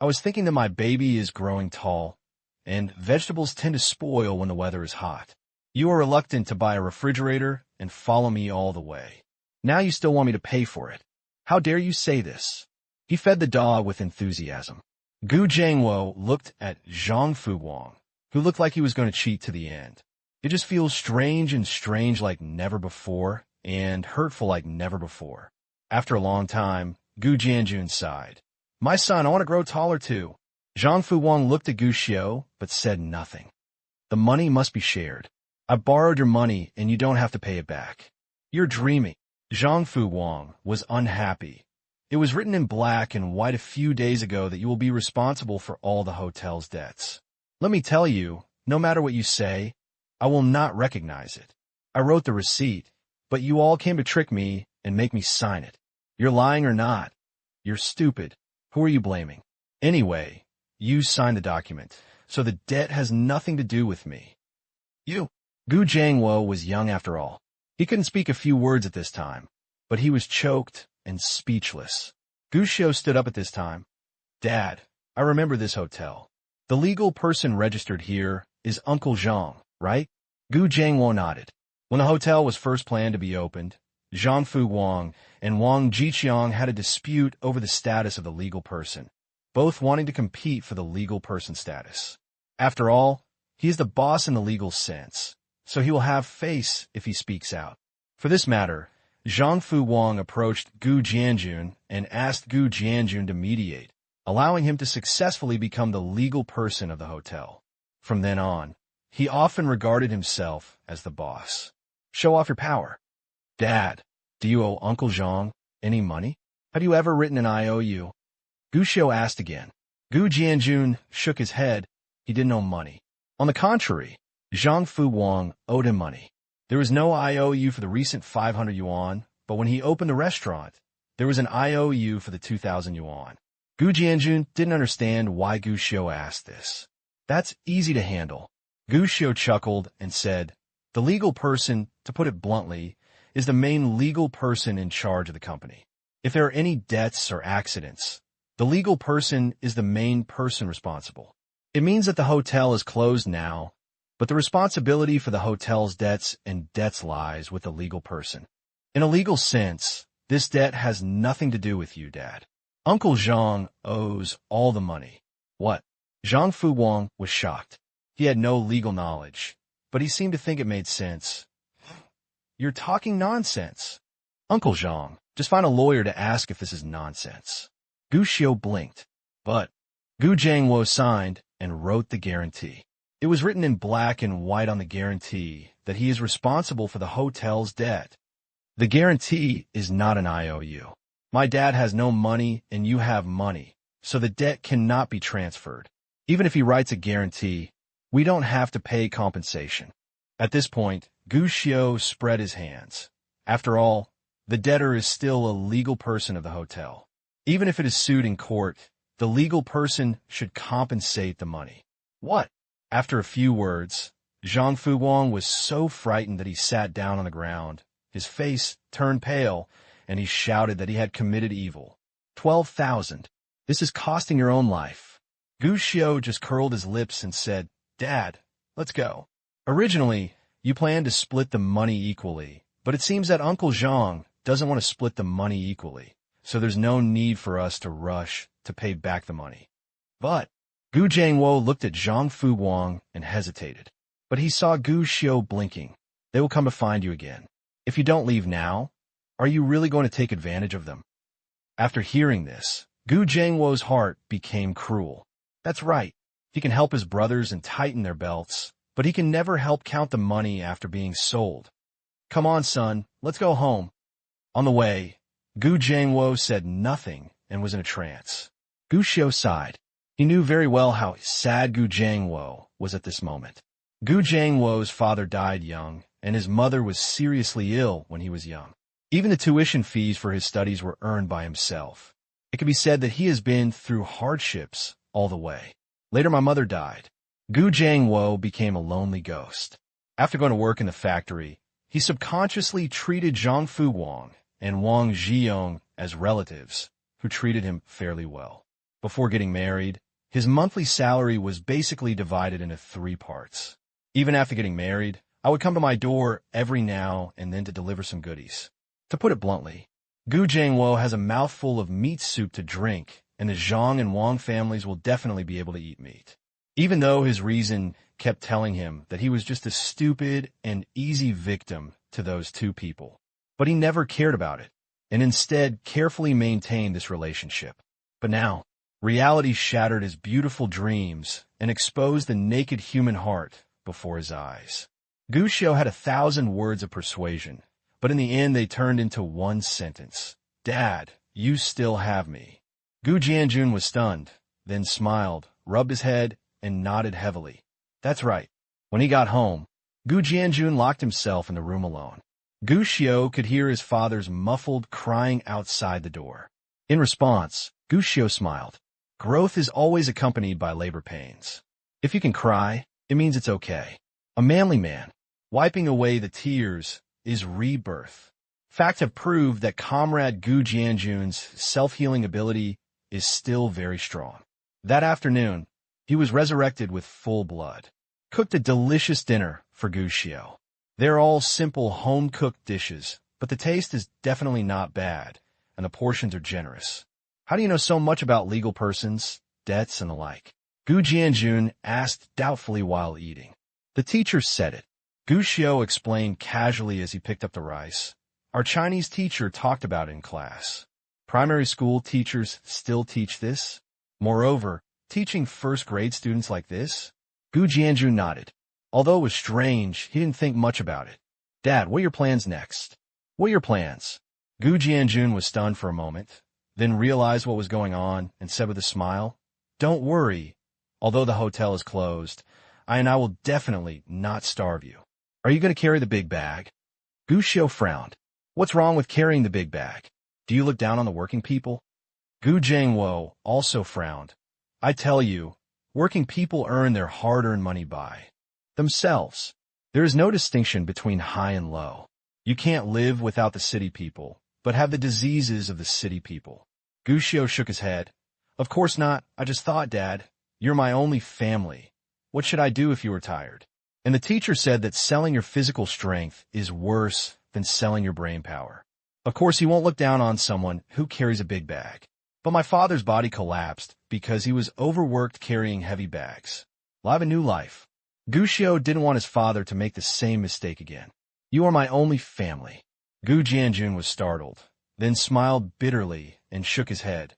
S1: I was thinking that my baby is growing tall, and vegetables tend to spoil when the weather is hot. You are reluctant to buy a refrigerator and follow me all the way. Now you still want me to pay for it. How dare you say this?" He fed the dog with enthusiasm. Gu Jingwo looked at Zhang Fuguang, who looked like he was going to cheat to the end. It just feels strange like never before, and hurtful like never before. After a long time, Gu Jianjun sighed. "My son, I want to grow taller too." Zhang Fuguang looked at Gu Xiu, but said nothing. "The money must be shared. I borrowed your money, and you don't have to pay it back. You're dreaming." Zhang Fuguang was unhappy. "It was written in black and white a few days ago that you will be responsible for all the hotel's debts. Let me tell you, no matter what you say, I will not recognize it. I wrote the receipt, but you all came to trick me and make me sign it. You're lying or not? You're stupid. Who are you blaming? Anyway, you signed the document, so the debt has nothing to do with me." "You." Gu Jingwo was young after all. He couldn't speak a few words at this time, but he was choked and speechless. Gu Xiu stood up at this time. "Dad, I remember this hotel. The legal person registered here is Uncle Zhang, right?" Gu Jingwo nodded. When the hotel was first planned to be opened, Zhang Fuguang and Wang Jiqiang had a dispute over the status of the legal person. both wanting to compete for the legal person status. After all, he is the boss in the legal sense, so he will have face if he speaks out. For this matter, Zhang Fu Wang approached Gu Jianjun and asked Gu Jianjun to mediate, allowing him to successfully become the legal person of the hotel. From then on, he often regarded himself as the boss. Show off your power. Dad, do you owe Uncle Zhang any money? Have you ever written an IOU? Gu Xiu asked again. Gu Jianjun shook his head. He didn't owe money. On the contrary, Zhang Fu Wang owed him money. There was no IOU for the recent 500 yuan, but when he opened the restaurant, there was an IOU for the 2,000 yuan. Gu Jianjun didn't understand why Gu Xiu asked this. That's easy to handle. Gu Xiu chuckled and said, the legal person, to put it bluntly, is the main legal person in charge of the company. If there are any debts or accidents, the legal person is the main person responsible. It means that the hotel is closed now, but the responsibility for the hotel's debts lies with the legal person. In a legal sense, this debt has nothing to do with you, Dad. Uncle Zhang owes all the money. What? Zhang Fu Wang was shocked. He had no legal knowledge, but he seemed to think it made sense. You're talking nonsense. Uncle Zhang, just find a lawyer to ask if this is nonsense. Gu Xiu blinked, but Gu Jiangwo signed and wrote the guarantee. It was written in black and white on the guarantee that he is responsible for the hotel's debt. The guarantee is not an IOU. My dad has no money and you have money, so the debt cannot be transferred. Even if he writes a guarantee, we don't have to pay compensation. At this point, Gu Xiu spread his hands. After all, the debtor is still a legal person of the hotel. Even if it is sued in court, the legal person should compensate the money. What? After a few words, Zhang Fu Wang was so frightened that he sat down on the ground. His face turned pale, and he shouted that he had committed evil. 12,000. This is costing your own life. Gu Xiu just curled his lips and said, Dad, let's go. Originally, you planned to split the money equally, but it seems that Uncle Zhang doesn't want to split the money equally, so there's no need for us to rush to pay back the money. But Gu Jiangwo looked at Zhang Fu Wang and hesitated, but he saw Gu Xiu blinking. They will come to find you again. If you don't leave now, are you really going to take advantage of them? After hearing this, Gu Jiangwo's heart became cruel. That's right. He can help his brothers and tighten their belts, but he can never help count the money after being sold. Come on, son, let's go home. On the way, Gu Jiangwo said nothing and was in a trance. Gu Xiu sighed. He knew very well how sad Gu Jiangwo was at this moment. Gu Jiangwo's father died young, and his mother was seriously ill when he was young. Even the tuition fees for his studies were earned by himself. It can be said that he has been through hardships all the way. Later, my mother died. Gu Jiangwo became a lonely ghost. After going to work in the factory, he subconsciously treated Zhang Fu Wang and Wang Zhiyong as relatives, who treated him fairly well. Before getting married, his monthly salary was basically divided into 3 parts. Even after getting married, I would come to my door every now and then to deliver some goodies. To put it bluntly, Gu Jiangwo has a mouthful of meat soup to drink, and the Zhang and Wang families will definitely be able to eat meat. Even though his reason kept telling him that he was just a stupid and easy victim to those 2 people. But he never cared about it, and instead carefully maintained this relationship. But now, reality shattered his beautiful dreams and exposed the naked human heart before his eyes. Gu Xiu had 1,000 words of persuasion, but in the end they turned into one sentence. Dad, you still have me. Gu Jianjun was stunned, then smiled, rubbed his head, and nodded heavily. That's right. When he got home, Gu Jianjun locked himself in the room alone. Gu Xiu could hear his father's muffled crying outside the door. In response, Gu Xiu smiled. Growth is always accompanied by labor pains. If you can cry, it means it's okay. A manly man, wiping away the tears, is rebirth. Facts have proved that Comrade Gu Jianjun's self-healing ability is still very strong. That afternoon, he was resurrected with full blood. Cooked a delicious dinner for Gu Xiu. They're all simple home-cooked dishes, but the taste is definitely not bad, and the portions are generous. How do you know so much about legal persons? debts, and the like? Gu Jianjun asked doubtfully while eating. The teacher said it. Gu Xiu explained casually as he picked up the rice. Our Chinese teacher talked about it in class. Primary school teachers still teach this? Moreover, teaching first-grade students like this? Gu Jianjun nodded. Although it was strange, he didn't think much about it. Dad, what are your plans next? What are your plans? Gu Jianjun was stunned for a moment, then realized what was going on and said with a smile, Don't worry. Although the hotel is closed, I will definitely not starve you. Are you going to carry the big bag? Gu Xiu frowned. What's wrong with carrying the big bag? Do you look down on the working people? Gu Jiangwo also frowned. I tell you, working people earn their hard-earned money by themselves. There is no distinction between high and low. You can't live without the city people, but have the diseases of the city people. Gu Xiu shook his head. Of course not. I just thought, Dad, you're my only family. What should I do if you were tired? And the teacher said that selling your physical strength is worse than selling your brain power. Of course, he won't look down on someone who carries a big bag. But my father's body collapsed because he was overworked carrying heavy bags. Live a new life. Gu Xiu didn't want his father to make the same mistake again. You are my only family. Gu Jianjun was startled, then smiled bitterly and shook his head.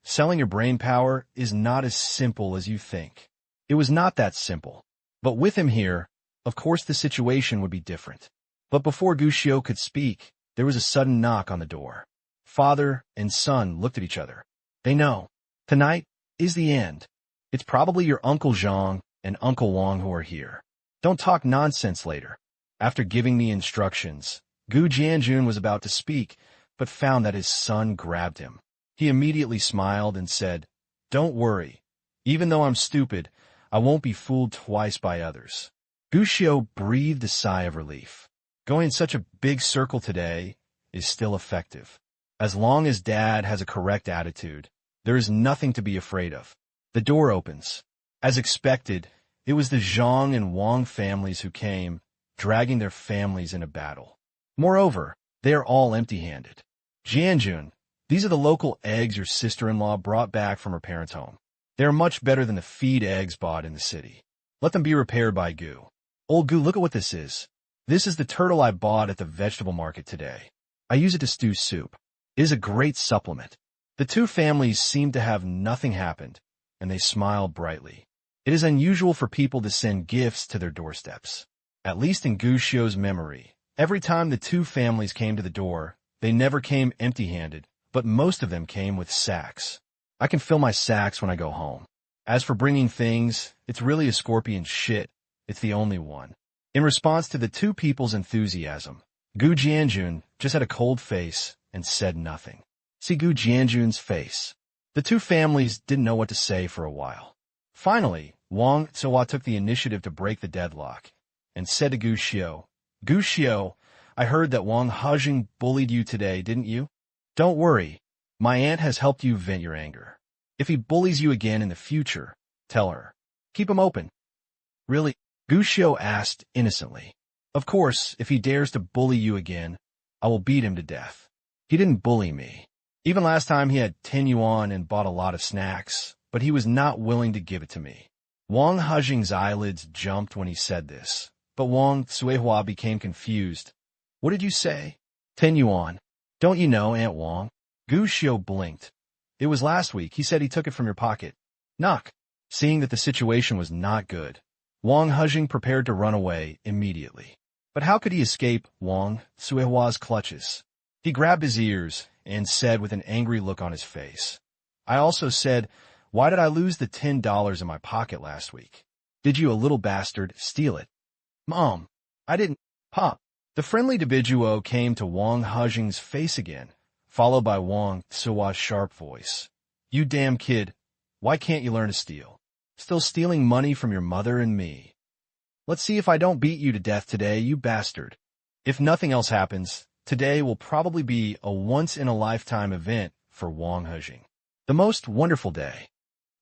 S1: Selling your brain power is not as simple as you think. It was not that simple. But with him here, of course the situation would be different. But before Gu Xiu could speak, there was a sudden knock on the door. Father and son looked at each other. They know. Tonight is the end. It's probably your Uncle Zhang and Uncle Wang who are here. Don't talk nonsense later. After giving the instructions, Gu Jianjun was about to speak, but found that his son grabbed him. He immediately smiled and said, Don't worry. Even though I'm stupid, I won't be fooled twice by others. Gu Xiu breathed a sigh of relief. Going in such a big circle today is still effective. As long as Dad has a correct attitude, there is nothing to be afraid of. The door opens. As expected, it was the Zhang and Wang families who came, dragging their families in a battle. Moreover, they are all empty-handed. Jianjun, these are the local eggs your sister-in-law brought back from her parents' home. They are much better than the feed eggs bought in the city. Let them be repaired by Gu. Old Gu, look at what this is. This is the turtle I bought at the vegetable market today. I use it to stew soup. It is a great supplement. The two families seemed to have nothing happened, and they smiled brightly. It is unusual for people to send gifts to their doorsteps. At least in Gu Xiu's memory, every time the two families came to the door, they never came empty-handed, but most of them came with sacks. I can fill my sacks when I go home. As for bringing things, it's really a scorpion shit. It's the only one. In response to the two people's enthusiasm, Gu Jianjun just had a cold face and said nothing. See Gu Jianjun's face. The two families didn't know what to say for a while. Finally, Wang Zuo took the initiative to break the deadlock and said to Gu Xiu, Gu Xiu, I heard that Wang Hejing bullied you today, didn't you? Don't worry. My aunt has helped you vent your anger. If he bullies you again in the future, tell her. Keep him open. Really? Gu Xiu asked innocently. Of course, if he dares to bully you again, I will beat him to death. He didn't bully me. Even last time he had 10 yuan and bought a lot of snacks, but he was not willing to give it to me. Wang Hejing's eyelids jumped when he said this, but Wang Zuihua became confused. What did you say? 10 yuan. Don't you know, Aunt Wang? Gu Xiu blinked. It was last week. He said he took it from your pocket. Knock. Seeing that the situation was not good, Wang Hejing prepared to run away immediately. But how could he escape Wang Zuihua's clutches? He grabbed his ears and said with an angry look on his face, I also said, why did I lose the $10 in my pocket last week? Did you, a little bastard, steal it? Mom, I didn't. Pop. The friendly individual came to Wang Hejing's face again, followed by Wang Zuo's sharp voice. You damn kid, why can't you learn to steal? Still stealing money from your mother and me. Let's see if I don't beat you to death today, you bastard. If nothing else happens, today will probably be a once-in-a-lifetime event for Wang Hejing. The most wonderful day.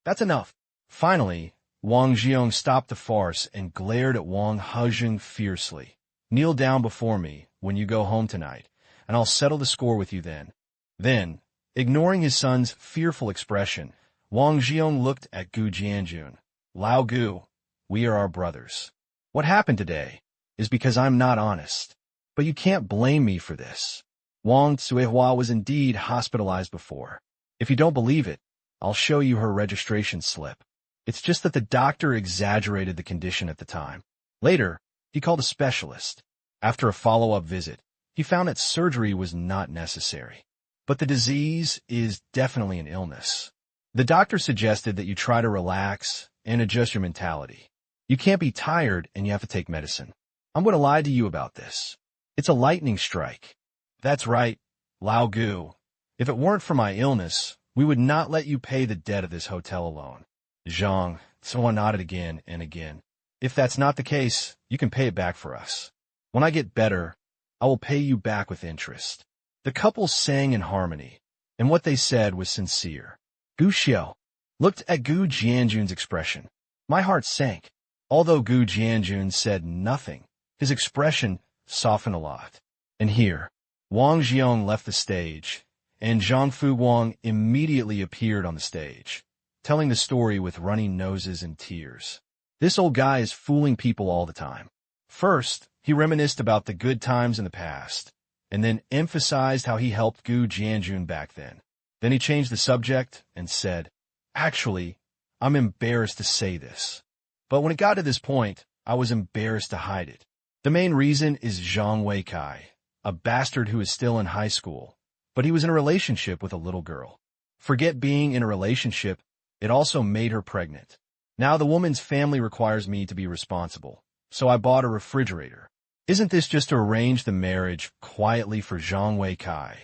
S1: That's enough. Finally, Wang Jiong stopped the farce and glared at Wang Hejing fiercely. Kneel down before me when you go home tonight, and I'll settle the score with you then. Then, ignoring his son's fearful expression, Wang Jiong looked at Gu Jianjun. Lao Gu, we are our brothers. What happened today is because I'm not honest. But you can't blame me for this. Wang Cuihua was indeed hospitalized before. If you don't believe it, I'll show you her registration slip. It's just that the doctor exaggerated the condition at the time. Later, he called a specialist. After a follow-up visit, he found that surgery was not necessary. But the disease is definitely an illness. The doctor suggested that you try to relax and adjust your mentality. You can't be tired and you have to take medicine. I'm going to lie to you about this. It's a lightning strike. That's right, Lao Gu. If it weren't for my illness, we would not let you pay the debt of this hotel alone. Zhang, someone nodded again and again. If that's not the case, you can pay it back for us. When I get better, I will pay you back with interest. The couple sang in harmony, and what they said was sincere. Gu Xiao looked at Gu Jianjun's expression. My heart sank. Although Gu Jianjun said nothing, his expression softened a lot. And here, Wang Jiong left the stage, and Zhang Fuguang immediately appeared on the stage, telling the story with running noses and tears. This old guy is fooling people all the time. First, he reminisced about the good times in the past, and then emphasized how he helped Gu Jianjun back then. Then he changed the subject and said, Actually, I'm embarrassed to say this. But when it got to this point, I was embarrassed to hide it. The main reason is Zhang Weikai, a bastard who is still in high school, but he was in a relationship with a little girl. Forget being in a relationship, it also made her pregnant. Now the woman's family requires me to be responsible, so I bought a refrigerator. Isn't this just to arrange the marriage quietly for Zhang Weikai?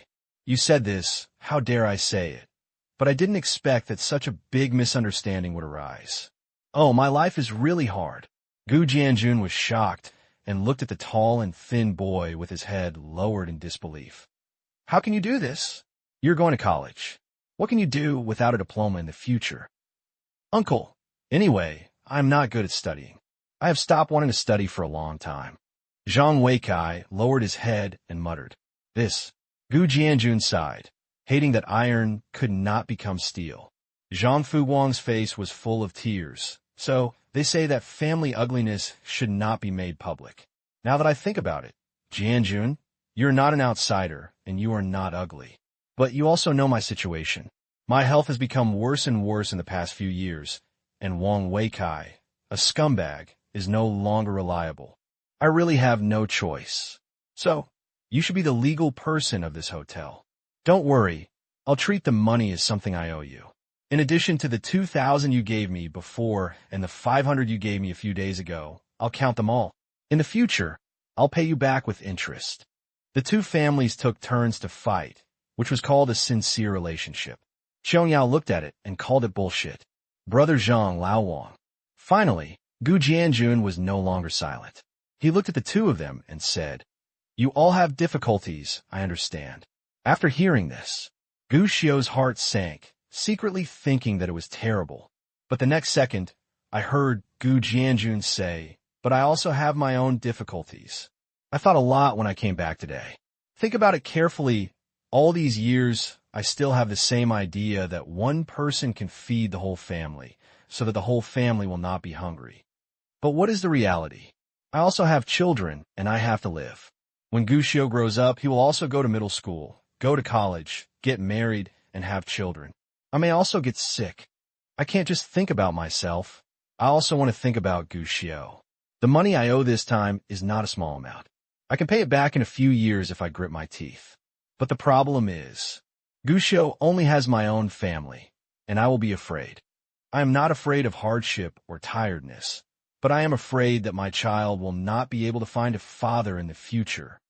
S1: You said this, how dare I say it? But I didn't expect that such a big misunderstanding would arise. Oh, my life is really hard. Gu Jianjun was shocked and looked at the tall and thin boy with his head lowered in disbelief. How can you do this? You're going to college. What can you do without a diploma in the future? Uncle, anyway, I'm not good at studying. I have stopped wanting to study for a long time. Zhang Weikai lowered his head and muttered. This. Gu Jianjun sighed, hating that iron could not become steel. Zhang Fuguang's face was full of tears. So, they say that family ugliness should not be made public. Now that I think about it, Jianjun, you're not an outsider, and you are not ugly. But you also know my situation. My health has become worse and worse in the past few years, and Wang Weikai, a scumbag, is no longer reliable. I really have no choice. So, you should be the legal person of this hotel. Don't worry, I'll treat the money as something I owe you. In addition to the 2,000 you gave me before and the 500 you gave me a few days ago, I'll count them all. In the future, I'll pay you back with interest. The two families took turns to fight, which was called a sincere relationship. Qiong Yao looked at it and called it bullshit. Brother Zhang Lao Wang. Finally, Gu Jianjun was no longer silent. He looked at the two of them and said, You all have difficulties, I understand. After hearing this, Gu Xiao's heart sank, secretly thinking that it was terrible. But the next second, I heard Gu Jianjun say, But I also have my own difficulties. I thought a lot when I came back today. Think about it carefully. All these years, I still have the same idea that one person can feed the whole family, so that the whole family will not be hungry. But what is the reality? I also have children, and I have to live. When Gu Xiao grows up, he will also go to middle school, go to college, get married, and have children. I may also get sick. I can't just think about myself. I also want to think about Gu Xiao. The money I owe this time is not a small amount. I can pay it back in a few years if I grit my teeth. But the problem is, Gu Xiao only has my own family, and I will be afraid. I am not afraid of hardship or tiredness, but I am afraid that my child will not be able to find a father in the future.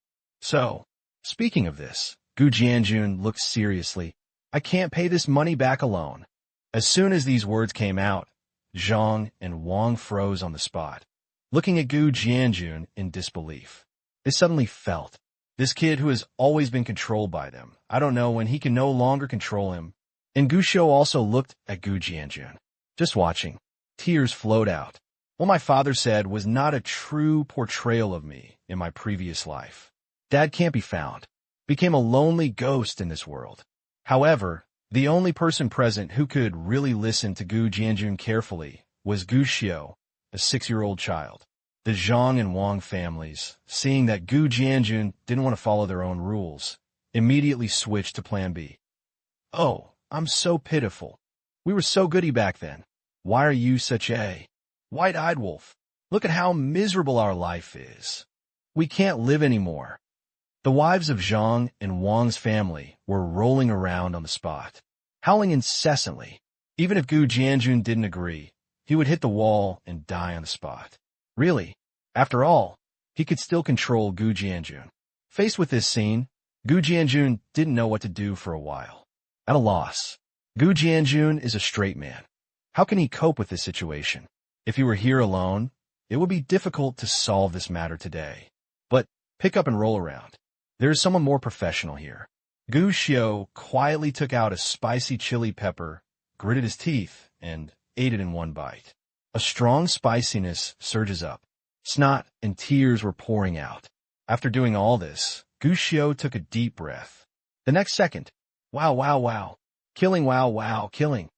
S1: So, speaking of this, Gu Jianjun looked seriously. I can't pay this money back alone. As soon as these words came out, Zhang and Wang froze on the spot, looking at Gu Jianjun in disbelief. They suddenly felt, this kid who has always been controlled by them, I don't know when he can no longer control him. And Gu Xiao also looked at Gu Jianjun, just watching. Tears flowed out. What my father said was not a true portrayal of me in my previous life. Dad can't be found. Became a lonely ghost in this world. However, The only person present who could really listen to Gu Jianjun carefully was Gu Xiu, a 6-year-old child. The Zhang and Wang families, seeing that Gu Jianjun didn't want to follow their own rules, immediately switched to Plan B. "Oh, I'm so pitiful. We were so goody back then. Why are you such a white-eyed wolf? Look at how miserable our life is. We can't live anymore." The wives of Zhang and Wang's family were rolling around on the spot, howling incessantly. Even if Gu Jianjun didn't agree, he would hit the wall and die on the spot. Really, after all, he could still control Gu Jianjun. Faced with this scene, Gu Jianjun didn't know what to do for a while. At a loss, Gu Jianjun is a straight man. How can he cope with this situation? If he were here alone, it would be difficult to solve this matter today. But pick up and roll around. There is someone more professional here. Gu Xiu quietly took out a spicy chili pepper, gritted his teeth, and ate it in one bite. A strong spiciness surges up. Snot and tears were pouring out. After doing all this, Gu Xiu took a deep breath. The next second, wow, wow, wow. Killing, wow, wow, killing.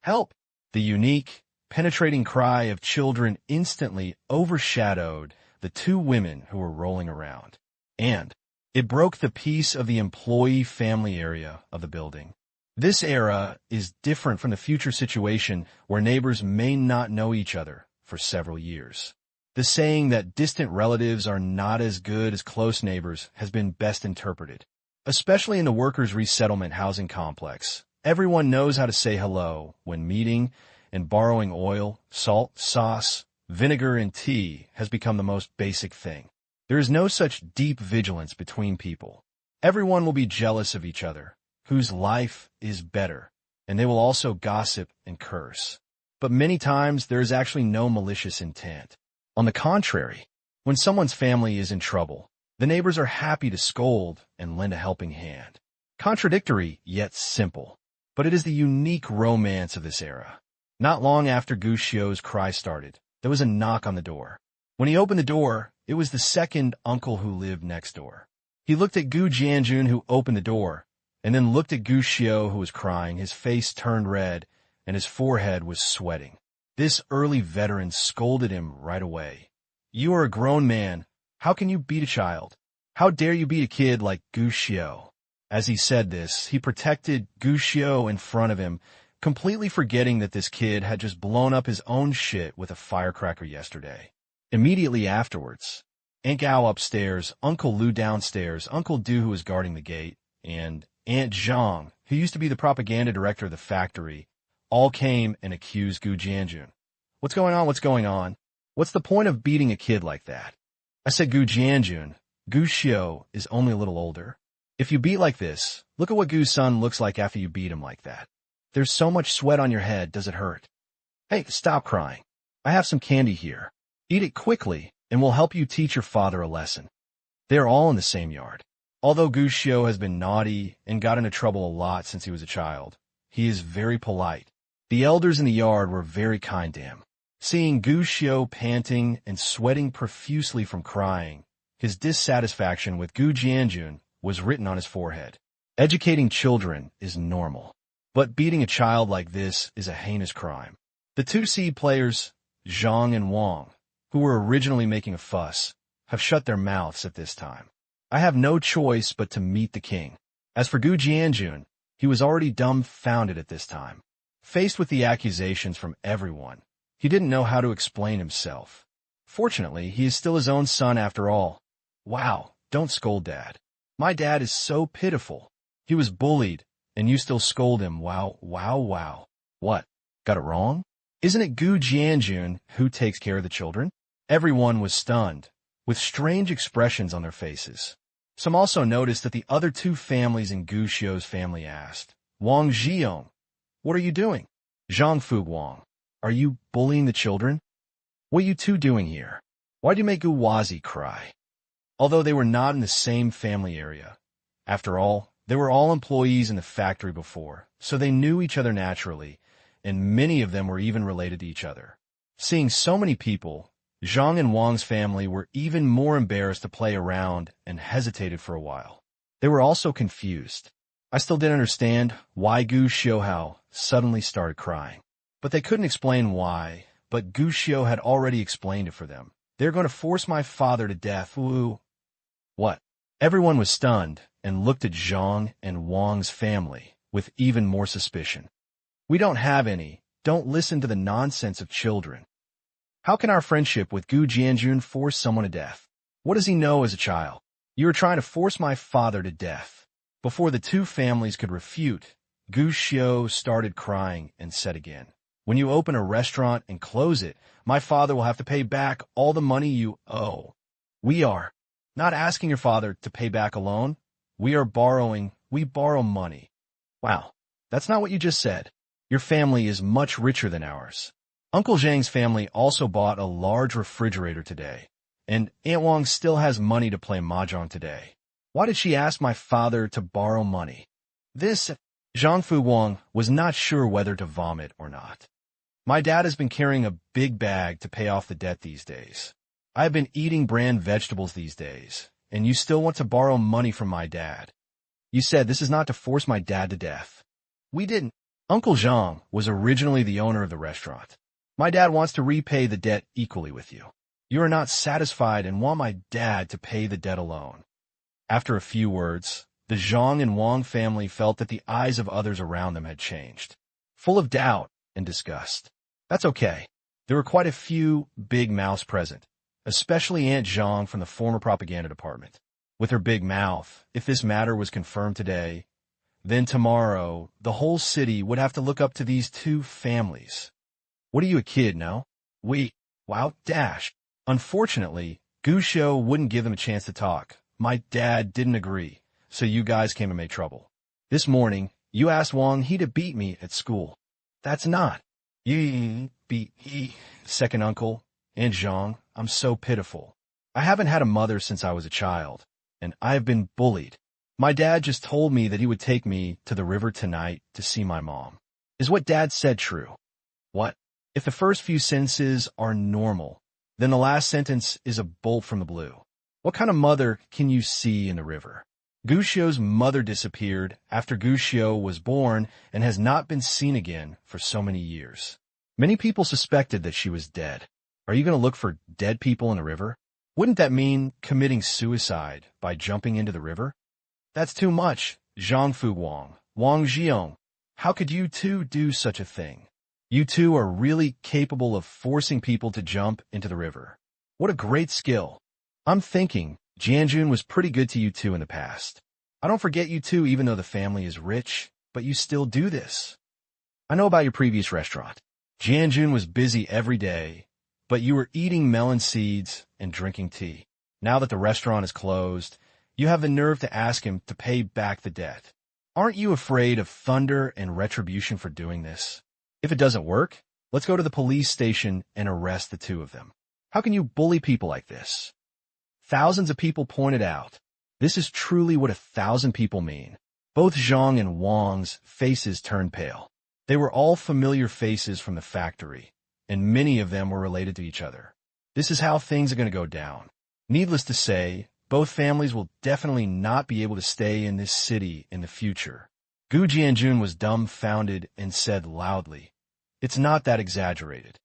S1: Help! The unique, penetrating cry of children instantly overshadowed the two women who were rolling around. And it broke the peace of the employee family area of the building. This era is different from the future situation where neighbors may not know each other for several years. The saying that distant relatives are not as good as close neighbors has been best interpreted. Especially in the workers' resettlement housing complex, everyone knows how to say hello when meeting, and borrowing oil, salt, sauce, vinegar, and tea has become the most basic thing. There is no such deep vigilance between people. Everyone will be jealous of each other, whose life is better, and they will also gossip and curse. But many times there is actually no malicious intent. On the contrary, when someone's family is in trouble, the neighbors are happy to scold and lend a helping hand. Contradictory, yet simple. But it is the unique romance of this era. Not long after Gu Xiu's cry started, there was a knock on the door. When he opened the door, it was the second uncle who lived next door. He looked at Gu Jianjun, who opened the door, and then looked at Gu Xiu, who was crying. His face turned red, and his forehead was sweating. This early veteran scolded him right away. "You are a grown man. How can you beat a child? How dare you beat a kid like Gu Xiu?" As he said this, he protected Gu Xiu in front of him, completely forgetting that this kid had just blown up his own shit with a firecracker yesterday. Immediately afterwards, Aunt Gao upstairs, Uncle Lu downstairs, Uncle Du, who was guarding the gate, and Aunt Zhang, who used to be the propaganda director of the factory, all came and accused Gu Jianjun. "What's going on? What's going on? What's the point of beating a kid like that?" I said, "Gu Jianjun, Gu Xiu is only a little older. If you beat like this, look at what Gu's son looks like after you beat him like that. There's so much sweat on your head, does it hurt? Hey, stop crying. I have some candy here. Eat it quickly, and we'll help you teach your father a lesson." They are all in the same yard. Although Gu Xiu has been naughty and got into trouble a lot since he was a child, he is very polite. The elders in the yard were very kind to him. Seeing Gu Xiu panting and sweating profusely from crying, his dissatisfaction with Gu Jianjun was written on his forehead. Educating children is normal, but beating a child like this is a heinous crime. The two seed players, Zhang and Wang, who were originally making a fuss, have shut their mouths at this time. I have no choice but to meet the king. As for Gu Jianjun, he was already dumbfounded at this time. Faced with the accusations from everyone, he didn't know how to explain himself. Fortunately, he is still his own son after all. "Wow, don't scold Dad. My dad is so pitiful. He was bullied, and you still scold him. Wow, wow, wow." What? Got it wrong? Isn't it Gu Jianjun who takes care of the children? Everyone was stunned, with strange expressions on their faces. Some also noticed that the other two families in Gu Xiu's family asked, "Wang Zhiyong, what are you doing? Zhang Fu Wang, are you bullying the children? What are you two doing here? Why do you make Gu Wazi cry?" Although they were not in the same family area. After all, they were all employees in the factory before, so they knew each other naturally, and many of them were even related to each other. Seeing so many people, Zhang and Wang's family were even more embarrassed to play around and hesitated for a while. They were also confused. I still didn't understand why Gu Xiaohao suddenly started crying. But they couldn't explain why, but Gu Xiao had already explained it for them. They're going to force my father to death. Woo. What? Everyone was stunned and looked at Zhang and Wang's family with even more suspicion. We don't have any. Don't listen to the nonsense of children. How can our friendship with Gu Jianjun force someone to death? What does he know as a child? You are trying to force my father to death. Before the two families could refute, Gu Xiao started crying and said again, when you open a restaurant and close it, my father will have to pay back all the money you owe. We are not asking your father to pay back a loan. We are borrowing. We borrow money. Wow, that's not what you just said. Your family is much richer than ours. Uncle Zhang's family also bought a large refrigerator today, and Aunt Wang still has money to play mahjong today. Why did she ask my father to borrow money? Zhang Fu Wang was not sure whether to vomit or not. My dad has been carrying a big bag to pay off the debt these days. I have been eating brand vegetables these days, and you still want to borrow money from my dad. You said this is not to force my dad to death. We didn't. Uncle Zhang was originally the owner of the restaurant. My dad wants to repay the debt equally with you. You are not satisfied and want my dad to pay the debt alone. After a few words, the Zhang and Wang family felt that the eyes of others around them had changed, full of doubt and disgust. That's okay. There were quite a few big mouths present, especially Aunt Zhang from the former propaganda department. With her big mouth, if this matter was confirmed today, then tomorrow the whole city would have to look up to these two families. What are you, a kid, no? Wow, dash. Unfortunately, Gu Xiao wouldn't give them a chance to talk. My dad didn't agree, so you guys came and made trouble. This morning, you asked Wang He to beat me at school. That's not. You beat he, second uncle, and Zhang, I'm so pitiful. I haven't had a mother since I was a child, and I have been bullied. My dad just told me that he would take me to the river tonight to see my mom. Is what Dad said true? What? If the first few sentences are normal, then the last sentence is a bolt from the blue. What kind of mother can you see in the river? Gu Xiao's mother disappeared after Gu Xiao was born and has not been seen again for so many years. Many people suspected that she was dead. Are you going to look for dead people in the river? Wouldn't that mean committing suicide by jumping into the river? That's too much, Zhang Fu Wang Jiong. How could you two do such a thing? You two are really capable of forcing people to jump into the river. What a great skill. I'm thinking Jianjun was pretty good to you two in the past. I don't forget you two even though the family is rich, but you still do this. I know about your previous restaurant. Jianjun was busy every day, but you were eating melon seeds and drinking tea. Now that the restaurant is closed, you have the nerve to ask him to pay back the debt. Aren't you afraid of thunder and retribution for doing this? If it doesn't work, let's go to the police station and arrest the two of them. How can you bully people like this? Thousands of people pointed out. This is truly what 1,000 people mean. Both Zhang and Wang's faces turned pale. They were all familiar faces from the factory, and many of them were related to each other. This is how things are going to go down. Needless to say, both families will definitely not be able to stay in this city in the future. Gu Jianjun was dumbfounded and said loudly, "It's not that exaggerated."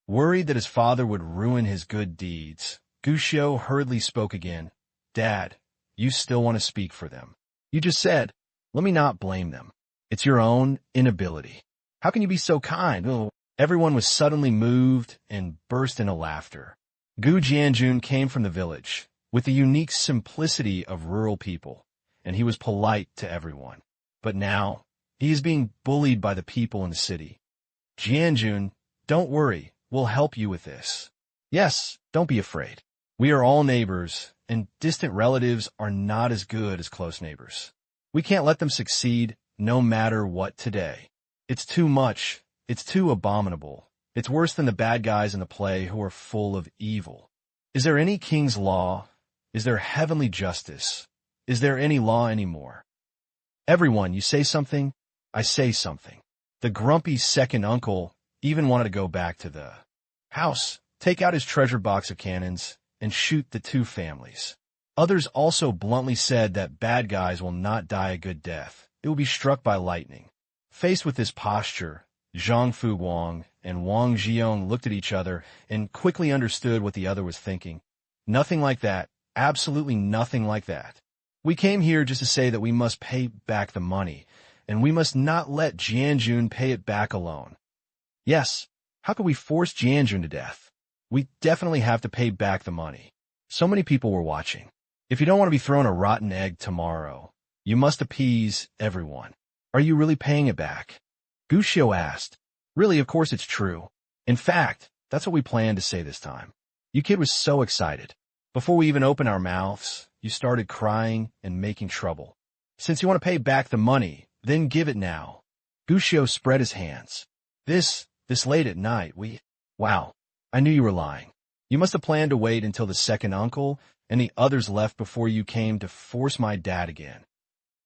S1: Worried that his father would ruin his good deeds, Gu Xiao hurriedly spoke again. "Dad, you still want to speak for them. You just said, let me not blame them. It's your own inability. How can you be so kind?" Oh. Everyone was suddenly moved and burst into laughter. Gu Jianjun came from the village, with the unique simplicity of rural people, and he was polite to everyone. But now, he is being bullied by the people in the city. "Jianjun, don't worry, we'll help you with this. Yes, don't be afraid. We are all neighbors, and distant relatives are not as good as close neighbors. We can't let them succeed no matter what today. It's too much. It's too abominable. It's worse than the bad guys in the play who are full of evil. Is there any king's law? Is there heavenly justice? Is there any law anymore? Everyone, you say something, I say something." The grumpy second uncle even wanted to go back to the house, take out his treasure box of cannons, and shoot the two families. Others also bluntly said that bad guys will not die a good death. It will be struck by lightning. Faced with this posture, Zhang Fu Wang and Wang Jiong looked at each other and quickly understood what the other was thinking. Nothing like that. Absolutely nothing like that. We came here just to say that we must pay back the money, and we must not let Jianjun pay it back alone. Yes, how could we force Jianjun to death? We definitely have to pay back the money. So many people were watching. If you don't want to be thrown a rotten egg tomorrow, you must appease everyone. Are you really paying it back? Gu Xiu asked. Really, of course it's true. In fact, that's what we planned to say this time. You kid was so excited. Before we even opened our mouths, you started crying and making trouble. Since you want to pay back the money, then give it now. Gu Xiu spread his hands. This late at night, Wow, I knew you were lying. You must have planned to wait until the second uncle and the others left before you came to force my dad again.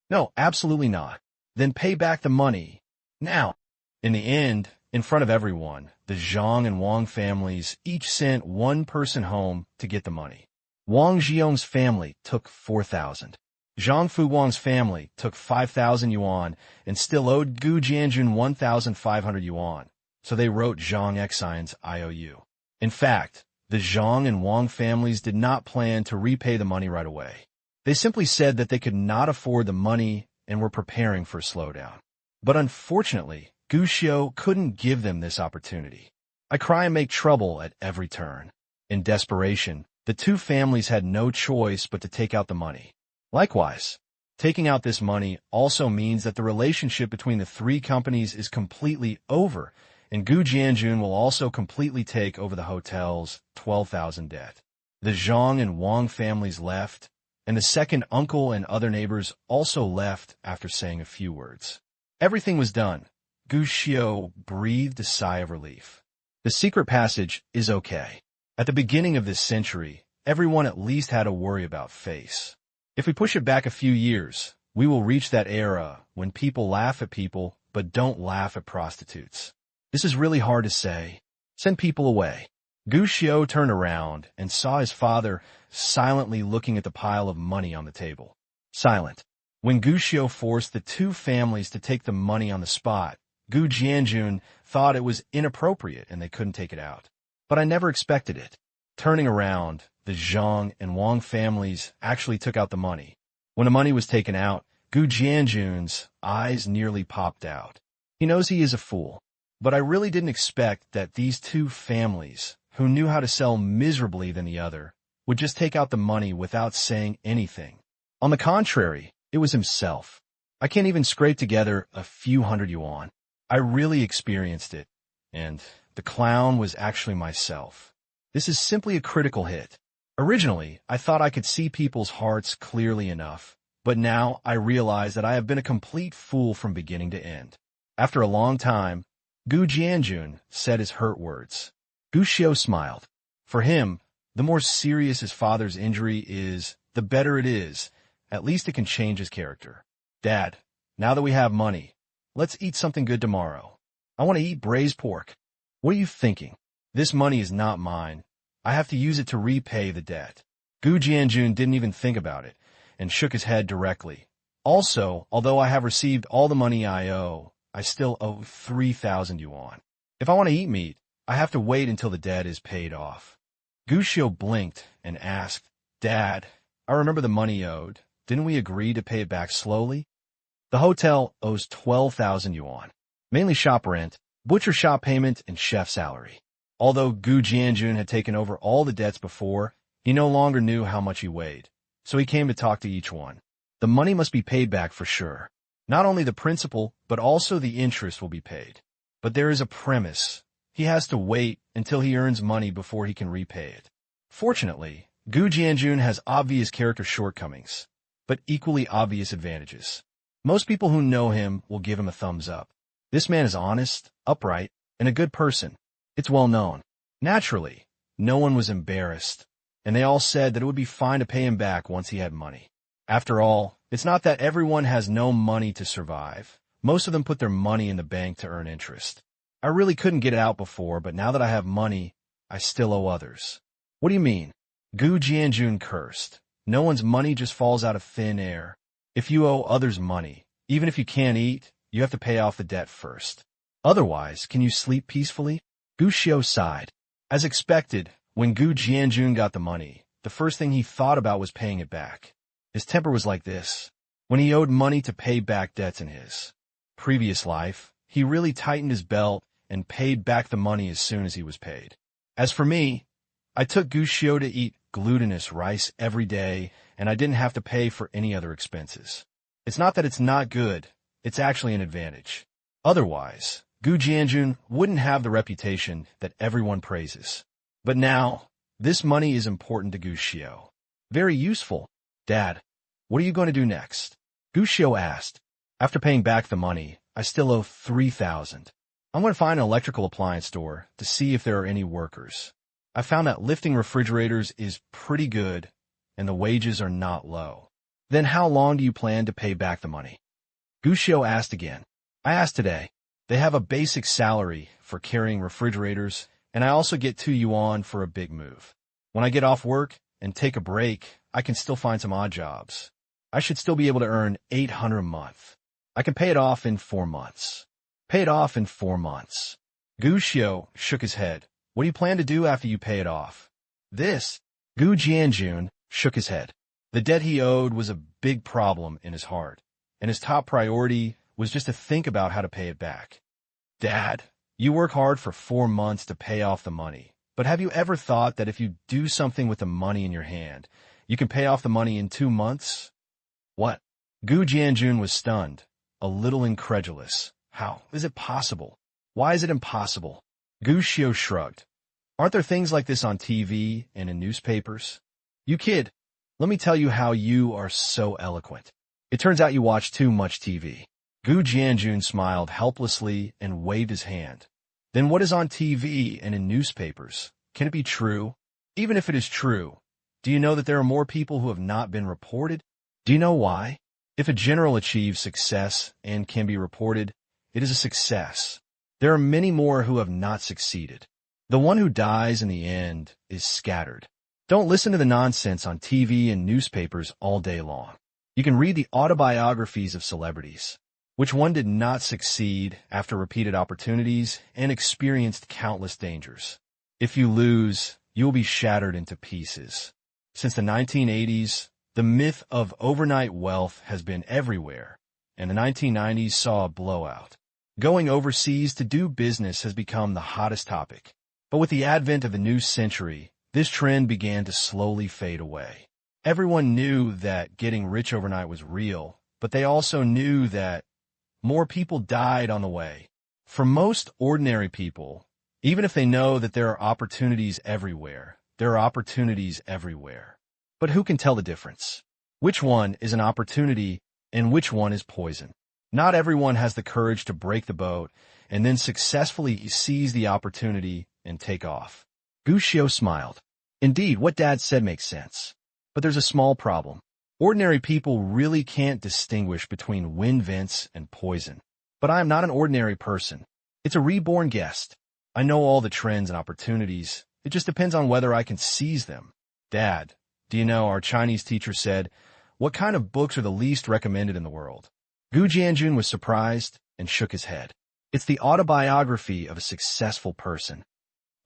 S1: No, absolutely not. Then pay back the money. Now. In the end, in front of everyone, the Zhang and Wang families each sent one person home to get the money. Wang Jiong's family took 4,000. Zhang Fu Wang's family took 5,000 yuan and still owed Gu Jianjun 1,500 yuan, so they wrote Zhang Xin's IOU. In fact, the Zhang and Wang families did not plan to repay the money right away. They simply said that they could not afford the money and were preparing for a slowdown. But unfortunately, Gu Xiu couldn't give them this opportunity. I cry and make trouble at every turn. In desperation, the two families had no choice but to take out the money. Likewise, taking out this money also means that the relationship between the three companies is completely over, and Gu Jianjun will also completely take over the hotel's 12,000 debt. The Zhang and Wang families left, and the second uncle and other neighbors also left after saying a few words. Everything was done. Gu Xiu breathed a sigh of relief. The secret passage is okay. At the beginning of this century, everyone at least had to worry about face. If we push it back a few years, we will reach that era when people laugh at people but don't laugh at prostitutes. This is really hard to say. Send people away. Gu Xiu turned around and saw his father silently looking at the pile of money on the table. Silent. When Gu Xiu forced the two families to take the money on the spot, Gu Jianjun thought it was inappropriate and they couldn't take it out. But I never expected it. Turning around, the Zhang and Wang families actually took out the money. When the money was taken out, Gu Jianjun's eyes nearly popped out. He knows he is a fool. But I really didn't expect that these two families, who knew how to sell miserably than the other, would just take out the money without saying anything. On the contrary, it was himself. I can't even scrape together a few hundred yuan. I really experienced it, and the clown was actually myself. This is simply a critical hit. Originally, I thought I could see people's hearts clearly enough, but now I realize that I have been a complete fool from beginning to end. After a long time, Gu Jianjun said his hurt words. Gu Xiu smiled. For him, the more serious his father's injury is, the better it is. At least it can change his character. Dad, now that we have money, let's eat something good tomorrow. I want to eat braised pork. What are you thinking? This money is not mine. I have to use it to repay the debt. Gu Jianjun didn't even think about it and shook his head directly. Also, although I have received all the money I owe, I still owe 3,000 yuan. If I want to eat meat, I have to wait until the debt is paid off. Gu Xiu blinked and asked, Dad, I remember the money owed. Didn't we agree to pay it back slowly? The hotel owes 12,000 yuan, mainly shop rent, butcher shop payment, and chef salary. Although Gu Jianjun had taken over all the debts before, he no longer knew how much he weighed, so he came to talk to each one. The money must be paid back for sure. Not only the principal, but also the interest will be paid. But there is a premise. He has to wait until he earns money before he can repay it. Fortunately, Gu Jianjun has obvious character shortcomings, but equally obvious advantages. Most people who know him will give him a thumbs up. This man is honest, upright, and a good person. It's well known. Naturally, no one was embarrassed, and they all said that it would be fine to pay him back once he had money. After all, it's not that everyone has no money to survive. Most of them put their money in the bank to earn interest. I really couldn't get it out before, but now that I have money, I still owe others. What do you mean? Gu Jianjun cursed. No one's money just falls out of thin air. If you owe others money, even if you can't eat, you have to pay off the debt first. Otherwise, can you sleep peacefully? Gu Xiao sighed. As expected, when Gu Jianjun got the money, the first thing he thought about was paying it back. His temper was like this. When he owed money to pay back debts in his previous life, he really tightened his belt and paid back the money as soon as he was paid. As for me, I took Gu Xiao to eat glutinous rice every day, and I didn't have to pay for any other expenses. It's not that it's not good, it's actually an advantage. Otherwise, Gu Jianjun wouldn't have the reputation that everyone praises. But now, this money is important to Gu Xiao. Very useful. Dad, what are you going to do next? Gu Xiao asked. After paying back the money, I still owe 3,000. I'm going to find an electrical appliance store to see if there are any workers. I found that lifting refrigerators is pretty good, and the wages are not low. Then how long do you plan to pay back the money? Gu Xiao asked again. I asked today. They have a basic salary for carrying refrigerators, and I also get 2 yuan for a big move. When I get off work and take a break, I can still find some odd jobs. I should still be able to earn 800 a month. I can pay it off in 4 months. Pay it off in 4 months. Gu Xiao shook his head. What do you plan to do after you pay it off? This. Gu Jianjun shook his head. The debt he owed was a big problem in his heart, and his top priority was just to think about how to pay it back. Dad, you work hard for 4 months to pay off the money, but have you ever thought that if you do something with the money in your hand, you can pay off the money in 2 months? What? Gu Jianjun was stunned, a little incredulous. How is it possible? Why is it impossible? Gu Xiao shrugged. Aren't there things like this on TV and in newspapers? You kid, let me tell you how you are so eloquent. It turns out you watch too much TV. Gu Jianjun smiled helplessly and waved his hand. Then what is on TV and in newspapers? Can it be true? Even if it is true, do you know that there are more people who have not been reported? Do you know why? If a general achieves success and can be reported, it is a success. There are many more who have not succeeded. The one who dies in the end is scattered. Don't listen to the nonsense on TV and newspapers all day long. You can read the autobiographies of celebrities. Which one did not succeed after repeated opportunities and experienced countless dangers? If you lose, you will be shattered into pieces. Since the 1980s, the myth of overnight wealth has been everywhere, and the 1990s saw a blowout. Going overseas to do business has become the hottest topic. But with the advent of the new century, this trend began to slowly fade away. Everyone knew that getting rich overnight was real, but they also knew that more people died on the way. For most ordinary people, even if they know that there are opportunities everywhere, there are opportunities everywhere. But who can tell the difference? Which one is an opportunity and which one is poison? Not everyone has the courage to break the boat and then successfully seize the opportunity and take off. Gu Xiao smiled. Indeed, what Dad said makes sense. But there's a small problem. Ordinary people really can't distinguish between wind vents and poison. But I am not an ordinary person. It's a reborn guest. I know all the trends and opportunities. It just depends on whether I can seize them. Dad, do you know our Chinese teacher said, what kind of books are the least recommended in the world? Gu Jianjun was surprised and shook his head. It's the autobiography of a successful person.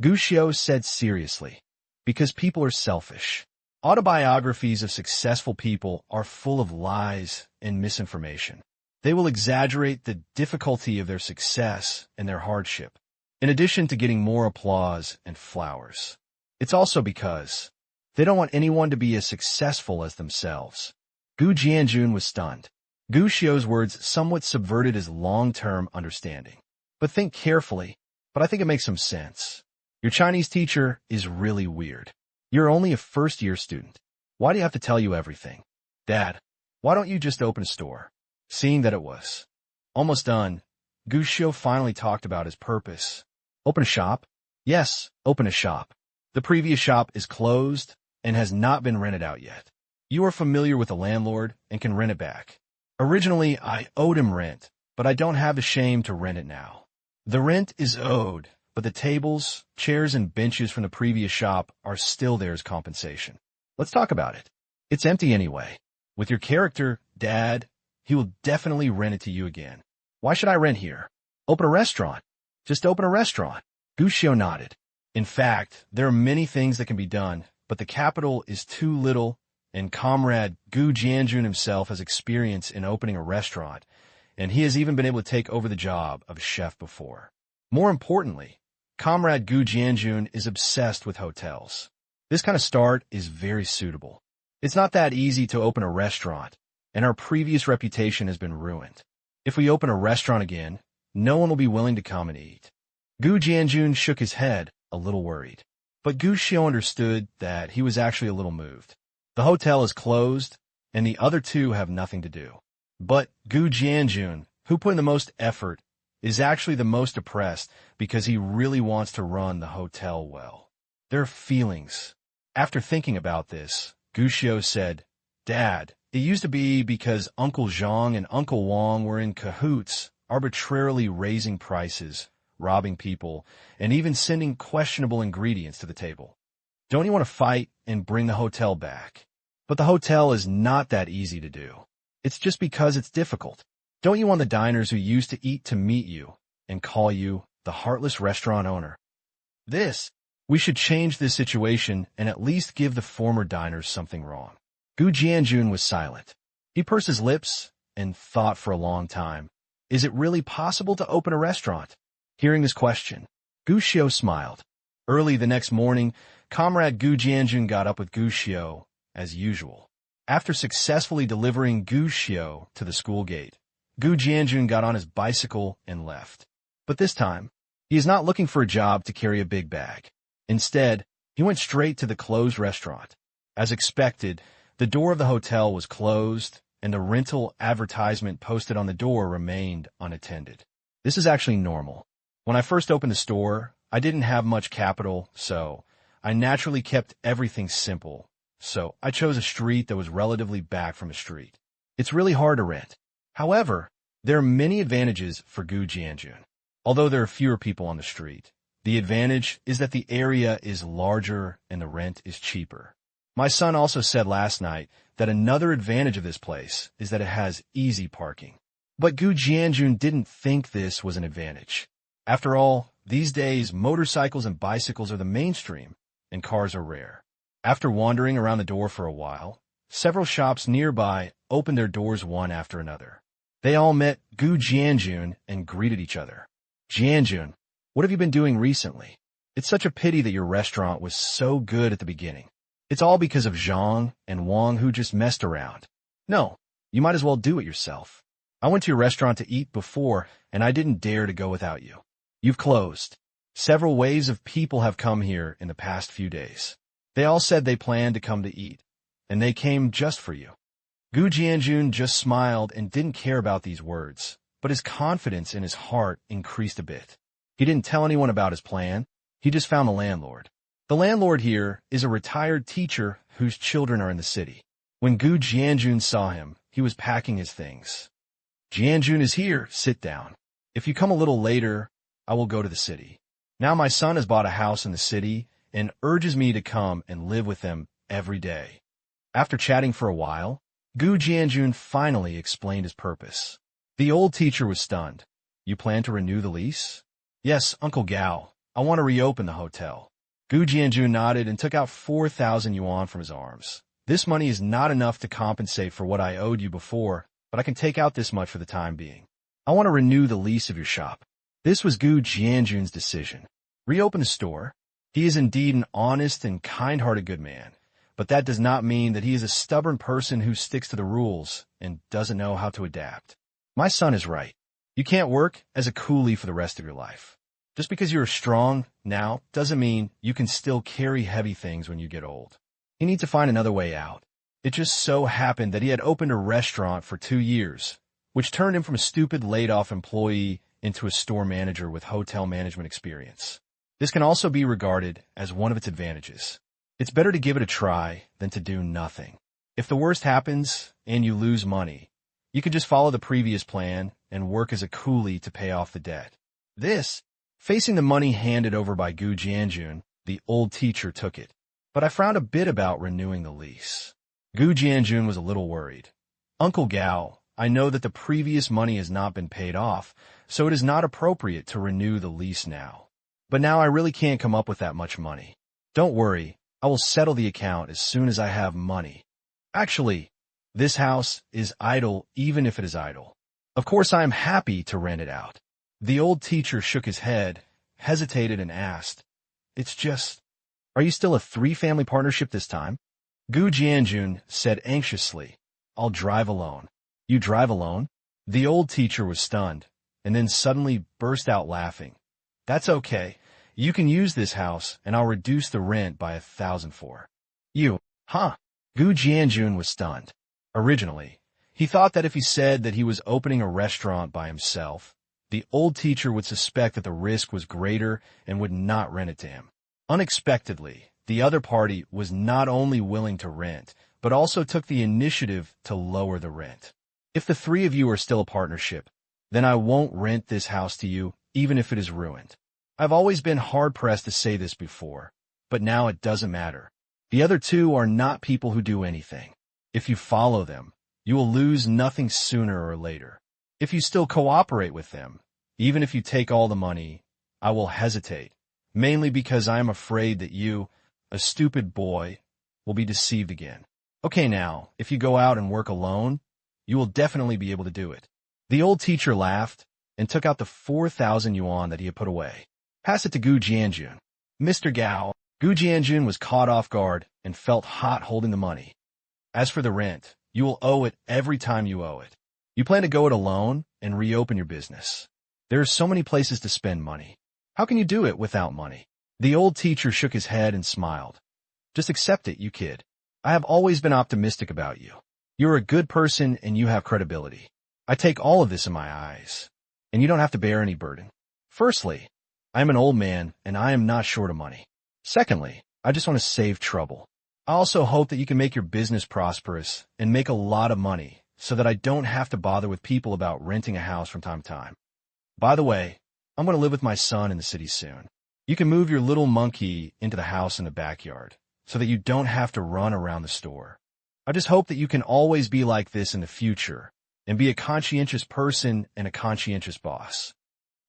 S1: Gu Xiao said seriously, because people are selfish. Autobiographies of successful people are full of lies and misinformation. They will exaggerate the difficulty of their success and their hardship, in addition to getting more applause and flowers. It's also because they don't want anyone to be as successful as themselves. Gu Jianjun was stunned. Gu Xiao's words somewhat subverted his long-term understanding. But think carefully, but I think it makes some sense. Your Chinese teacher is really weird. You're only a first-year student. Why do you have to tell you everything? Dad, why don't you just open a store? Seeing that it was almost done, Gu Xiao finally talked about his purpose. Open a shop? Yes, open a shop. The previous shop is closed and has not been rented out yet. You are familiar with the landlord and can rent it back. Originally, I owed him rent, but I don't have the shame to rent it now. The rent is owed, but the tables, chairs, and benches from the previous shop are still there as compensation. Let's talk about it. It's empty anyway. With your character, Dad, he will definitely rent it to you again. Why should I rent here? Open a restaurant. Just open a restaurant. Gushio nodded. In fact, there are many things that can be done, but the capital is too little, and Comrade Gu Jianjun himself has experience in opening a restaurant, and he has even been able to take over the job of a chef before. More importantly, Comrade Gu Jianjun is obsessed with hotels. This kind of start is very suitable. It's not that easy to open a restaurant, and our previous reputation has been ruined. If we open a restaurant again, no one will be willing to come and eat. Gu Jianjun shook his head, a little worried. But Gu Xiao understood that he was actually a little moved. The hotel is closed, and the other two have nothing to do. But Gu Jianjun, who put in the most effort, is actually the most depressed because he really wants to run the hotel well. There are feelings. After thinking about this, Gu Xiao said, Dad, it used to be because Uncle Zhang and Uncle Wang were in cahoots, arbitrarily raising prices, robbing people, and even sending questionable ingredients to the table. Don't you want to fight and bring the hotel back? But the hotel is not that easy to do. It's just because it's difficult. Don't you want the diners who used to eat to meet you and call you the heartless restaurant owner? We should change this situation and at least give the former diners something wrong. Gu Jianjun was silent. He pursed his lips and thought for a long time. Is it really possible to open a restaurant? Hearing this question, Gu Xiao smiled. Early the next morning, Comrade Gu Jianjun got up with Gu Xiao, as usual. After successfully delivering Gu Xiao to the school gate, Gu Jianjun got on his bicycle and left. But this time, he is not looking for a job to carry a big bag. Instead, he went straight to the closed restaurant. As expected, the door of the hotel was closed, and the rental advertisement posted on the door remained unattended. This is actually normal. When I first opened the store, I didn't have much capital, so I naturally kept everything simple. So I chose a street that was relatively back from a street. It's really hard to rent. However, there are many advantages for Gu Jianjun. Although there are fewer people on the street, the advantage is that the area is larger and the rent is cheaper. My son also said last night that another advantage of this place is that it has easy parking. But Gu Jianjun didn't think this was an advantage. After all, these days, motorcycles and bicycles are the mainstream, and cars are rare. After wandering around the door for a while, several shops nearby opened their doors one after another. They all met Gu Jianjun and greeted each other. Jianjun, what have you been doing recently? It's such a pity that your restaurant was so good at the beginning. It's all because of Zhang and Wang who just messed around. No, you might as well do it yourself. I went to your restaurant to eat before, and I didn't dare to go without you. You've closed. Several waves of people have come here in the past few days. They all said they planned to come to eat, and they came just for you. Gu Jianjun just smiled and didn't care about these words, but his confidence in his heart increased a bit. He didn't tell anyone about his plan. He just found the landlord. The landlord here is a retired teacher whose children are in the city. When Gu Jianjun saw him, he was packing his things. Jianjun is here. Sit down. If you come a little later, I will go to the city. Now my son has bought a house in the city and urges me to come and live with them every day. After chatting for a while, Gu Jianjun finally explained his purpose. The old teacher was stunned. You plan to renew the lease? Yes, Uncle Gao. I want to reopen the hotel. Gu Jianjun nodded and took out 4,000 yuan from his arms. This money is not enough to compensate for what I owed you before, but I can take out this much for the time being. I want to renew the lease of your shop. This was Gu Jianjun's decision. Reopen the store. He is indeed an honest and kind-hearted good man, but that does not mean that he is a stubborn person who sticks to the rules and doesn't know how to adapt. My son is right. You can't work as a coolie for the rest of your life. Just because you are strong now doesn't mean you can still carry heavy things when you get old. You need to find another way out. It just so happened that he had opened a restaurant for 2 years, which turned him from a stupid laid-off employee into a store manager with hotel management experience. This can also be regarded as one of its advantages. It's better to give it a try than to do nothing. If the worst happens and you lose money, you can just follow the previous plan and work as a coolie to pay off the debt. Facing the money handed over by Gu Jianjun, the old teacher took it. But I frowned a bit about renewing the lease. Gu Jianjun was a little worried. Uncle Gao, I know that the previous money has not been paid off, so it is not appropriate to renew the lease now. But now I really can't come up with that much money. Don't worry, I will settle the account as soon as I have money. Actually, this house is idle even if it is idle. Of course I am happy to rent it out. The old teacher shook his head, hesitated and asked, It's just, are you still a three-family partnership this time? Gu Jianjun said anxiously, I'll drive alone. You drive alone? The old teacher was stunned, and then suddenly burst out laughing. That's okay. You can use this house, and I'll reduce the rent by 1,000 for you. Huh? Gu Jianjun was stunned. Originally, he thought that if he said that he was opening a restaurant by himself, the old teacher would suspect that the risk was greater and would not rent it to him. Unexpectedly, the other party was not only willing to rent, but also took the initiative to lower the rent. If the three of you are still a partnership, then I won't rent this house to you, even if it is ruined. I've always been hard-pressed to say this before, but now it doesn't matter. The other two are not people who do anything. If you follow them, you will lose nothing sooner or later. If you still cooperate with them, even if you take all the money, I will hesitate, mainly because I am afraid that you, a stupid boy, will be deceived again. Okay now, if you go out and work alone, you will definitely be able to do it. The old teacher laughed and took out the 4,000 yuan that he had put away. Pass it to Gu Jianjun. Mr. Gao. Gu Jianjun was caught off guard and felt hot holding the money. As for the rent, you will owe it every time you owe it. You plan to go it alone and reopen your business. There are so many places to spend money. How can you do it without money? The old teacher shook his head and smiled. Just accept it, you kid. I have always been optimistic about you. You're a good person and you have credibility. I take all of this in my eyes, and you don't have to bear any burden. Firstly, I am an old man and I am not short of money. Secondly, I just want to save trouble. I also hope that you can make your business prosperous and make a lot of money so that I don't have to bother with people about renting a house from time to time. By the way, I'm going to live with my son in the city soon. You can move your little monkey into the house in the backyard so that you don't have to run around the store. I just hope that you can always be like this in the future and be a conscientious person and a conscientious boss.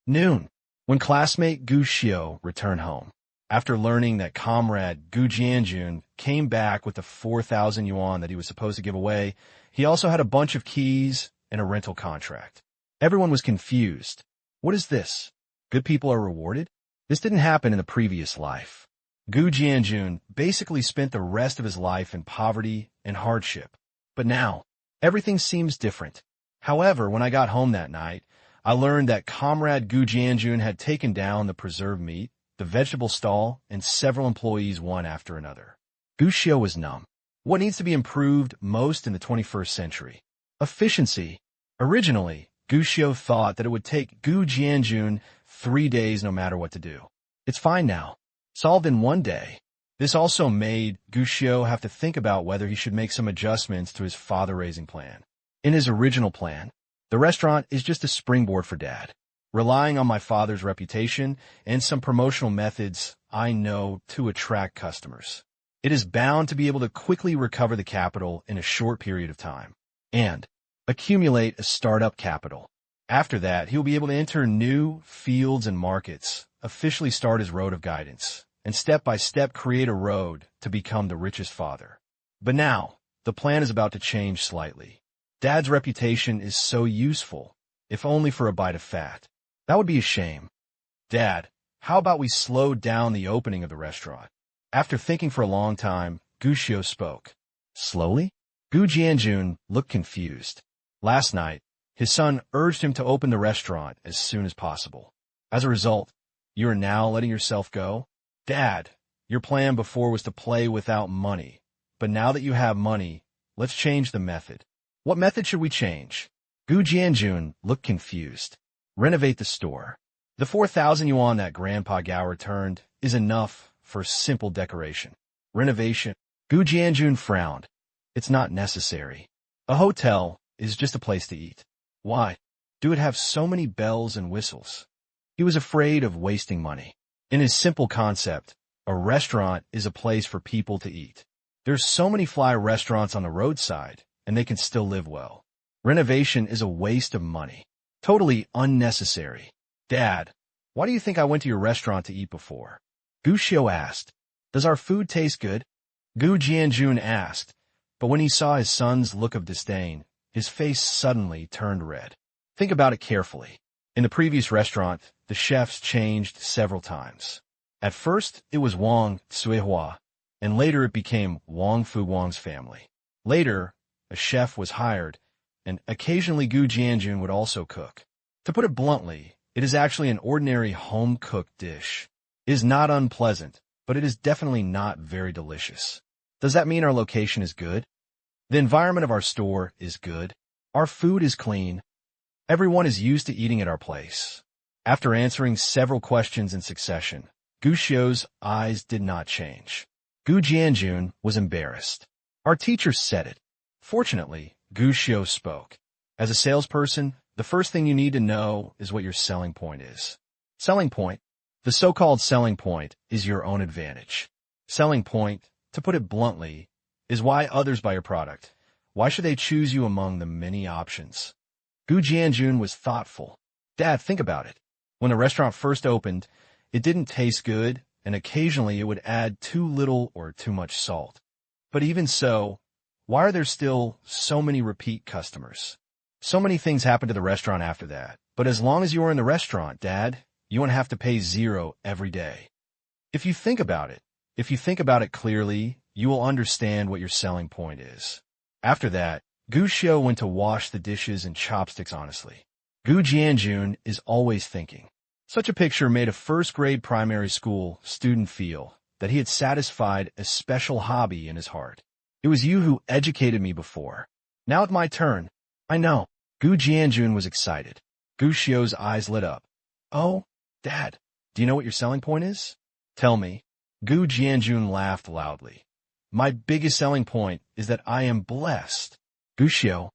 S1: Noon, when classmate Gu Xiao returned home, after learning that comrade Gu Jianjun came back with the 4,000 yuan that he was supposed to give away, he also had a bunch of keys and a rental contract. Everyone was confused. What is this? Good people are rewarded? This didn't happen in the previous life. Gu Jianjun basically spent the rest of his life in poverty and hardship. But now, everything seems different. However, when I got home that night, I learned that comrade Gu Jianjun had taken down the preserved meat, the vegetable stall, and several employees one after another. Gu Xiao was numb. What needs to be improved most in the 21st century? Efficiency. Originally, Gu Xiao thought that it would take Gu Jianjun 3 days no matter what to do. It's fine now. Solved in 1 day. This also made Gu Xiao have to think about whether he should make some adjustments to his father-raising plan. In his original plan, the restaurant is just a springboard for Dad. Relying on my father's reputation and some promotional methods I know to attract customers. It is bound to be able to quickly recover the capital in a short period of time and accumulate a startup capital. After that, he will be able to enter new fields and markets, officially start his road of guidance, and step-by-step create a road to become the richest father. But now, the plan is about to change slightly. Dad's reputation is so useful, if only for a bite of fat. That would be a shame. Dad, how about we slow down the opening of the restaurant? After thinking for a long time, Gu Xiao spoke. Slowly? Gu Jianjun looked confused. Last night, his son urged him to open the restaurant as soon as possible. As a result, you are now letting yourself go? Dad, your plan before was to play without money, but now that you have money, let's change the method. What method should we change? Gu Jianjun looked confused. Renovate the store. The 4,000 yuan that Grandpa Gao returned is enough for simple decoration. Renovation. Gu Jianjun frowned. It's not necessary. A hotel is just a place to eat. Why do it have so many bells and whistles? He was afraid of wasting money. In his simple concept, a restaurant is a place for people to eat. There's so many fly restaurants on the roadside, and they can still live well. Renovation is a waste of money. Totally unnecessary. Dad, why do you think I went to your restaurant to eat before? Gu Xiu asked. Does our food taste good? Gu Jianjun asked, but when he saw his son's look of disdain, his face suddenly turned red. Think about it carefully. In the previous restaurant, the chefs changed several times. At first, it was Wang Cuihua, and later it became Wang Fu Wang's family. Later, a chef was hired, and occasionally Gu Jianjun would also cook. To put it bluntly, it is actually an ordinary home-cooked dish. It is not unpleasant, but it is definitely not very delicious. Does that mean our location is good? The environment of our store is good. Our food is clean. Everyone is used to eating at our place. After answering several questions in succession, Gu Xiu's eyes did not change. Gu Jianjun was embarrassed. Our teacher said it. Fortunately, Gu Xiu spoke. As a salesperson, the first thing you need to know is what your selling point is. Selling point. The so-called selling point is your own advantage. Selling point, to put it bluntly, is why others buy your product. Why should they choose you among the many options? Gu Jianjun was thoughtful. Dad, think about it. When the restaurant first opened, it didn't taste good, and occasionally it would add too little or too much salt. But even so, why are there still so many repeat customers? So many things happened to the restaurant after that. But as long as you are in the restaurant, Dad, you won't have to pay $0 every day. If you think about it clearly, you will understand what your selling point is. After that, Gu Xiu went to wash the dishes and chopsticks honestly. Gu Jianjun is always thinking. Such a picture made a first-grade primary school student feel that he had satisfied a special hobby in his heart. It was you who educated me before. Now it's my turn. I know. Gu Jianjun was excited. Gu Xiu's eyes lit up. Oh, Dad, do you know what your selling point is? Tell me. Gu Jianjun laughed loudly. My biggest selling point is that I am blessed. Gu Xiu,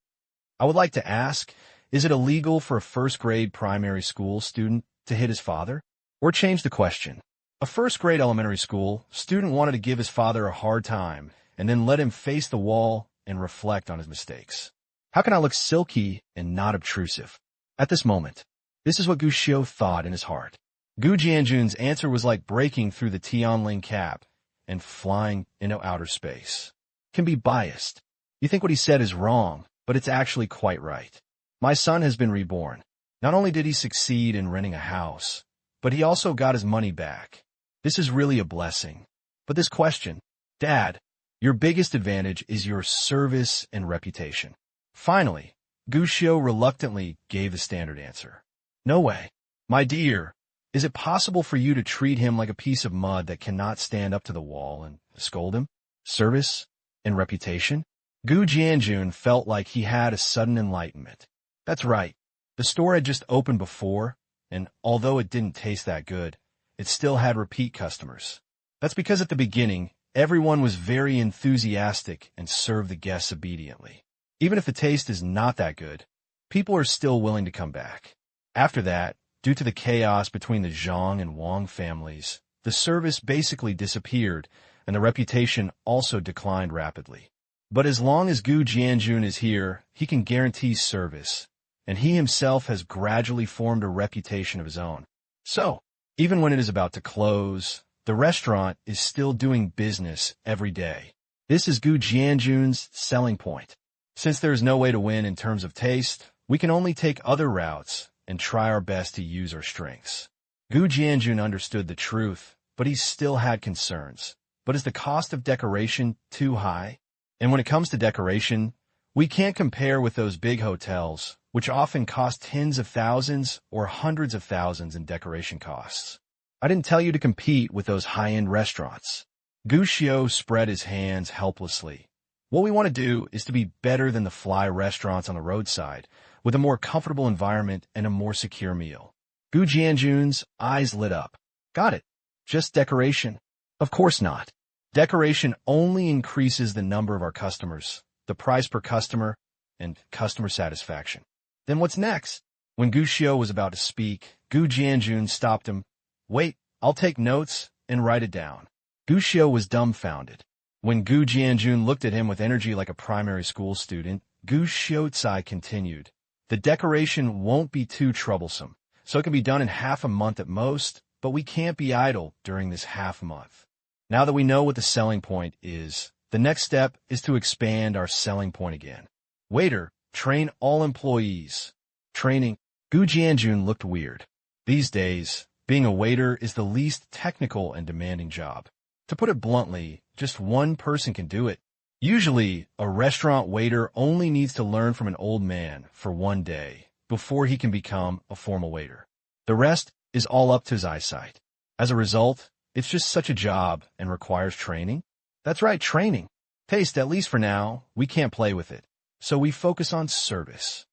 S1: I would like to ask, is it illegal for a first-grade primary school student to hit his father? Or change the question. A first-grade elementary school student wanted to give his father a hard time and then let him face the wall and reflect on his mistakes. How can I look silky and not obtrusive? At this moment, this is what Gu Xiu thought in his heart. Gu Jianjun's answer was like breaking through the Tianling cap and flying into outer space. Can be biased. You think what he said is wrong, but it's actually quite right. My son has been reborn. Not only did he succeed in renting a house, but he also got his money back. This is really a blessing. But this question, Dad, your biggest advantage is your service and reputation. Finally, Gu Xiu reluctantly gave the standard answer. No way. My dear, is it possible for you to treat him like a piece of mud that cannot stand up to the wall and scold him? Service and reputation? Gu Jianjun felt like he had a sudden enlightenment. That's right. The store had just opened before, and although it didn't taste that good, it still had repeat customers. That's because at the beginning, everyone was very enthusiastic and served the guests obediently. Even if the taste is not that good, people are still willing to come back. After that, due to the chaos between the Zhang and Wang families, the service basically disappeared, and the reputation also declined rapidly. But as long as Gu Jianjun is here, he can guarantee service, and he himself has gradually formed a reputation of his own. So, even when it is about to close, the restaurant is still doing business every day. This is Gu Jianjun's selling point. Since there is no way to win in terms of taste, we can only take other routes and try our best to use our strengths. Gu Jianjun understood the truth, but he still had concerns. But is the cost of decoration too high? And when it comes to decoration, we can't compare with those big hotels, which often cost tens of thousands or hundreds of thousands in decoration costs. I didn't tell you to compete with those high-end restaurants. Gu Xiu spread his hands helplessly. What we want to do is to be better than the fly restaurants on the roadside, with a more comfortable environment and a more secure meal. Gu Jianjun's eyes lit up. Got it. Just decoration? Of course not. Decoration only increases the number of our customers, the price per customer, and customer satisfaction. Then what's next? When Gu Xiu was about to speak, Gu Jianjun stopped him. Wait, I'll take notes and write it down. Gu Xiu was dumbfounded. When Gu Jianjun looked at him with energy like a primary school student, Gu Xiaocai continued, "The decoration won't be too troublesome, so it can be done in half a month at most, but we can't be idle during this half month. Now that we know what the selling point is, the next step is to expand our selling point again. Waiter, train all employees." Training. Gu Jianjun looked weird. These days, being a waiter is the least technical and demanding job. To put it bluntly, just one person can do it. Usually, a restaurant waiter only needs to learn from an old man for one day before he can become a formal waiter. The rest is all up to his eyesight. As a result, it's just such a job and requires training. That's right, training. Taste, at least for now, we can't play with it. So we focus on service.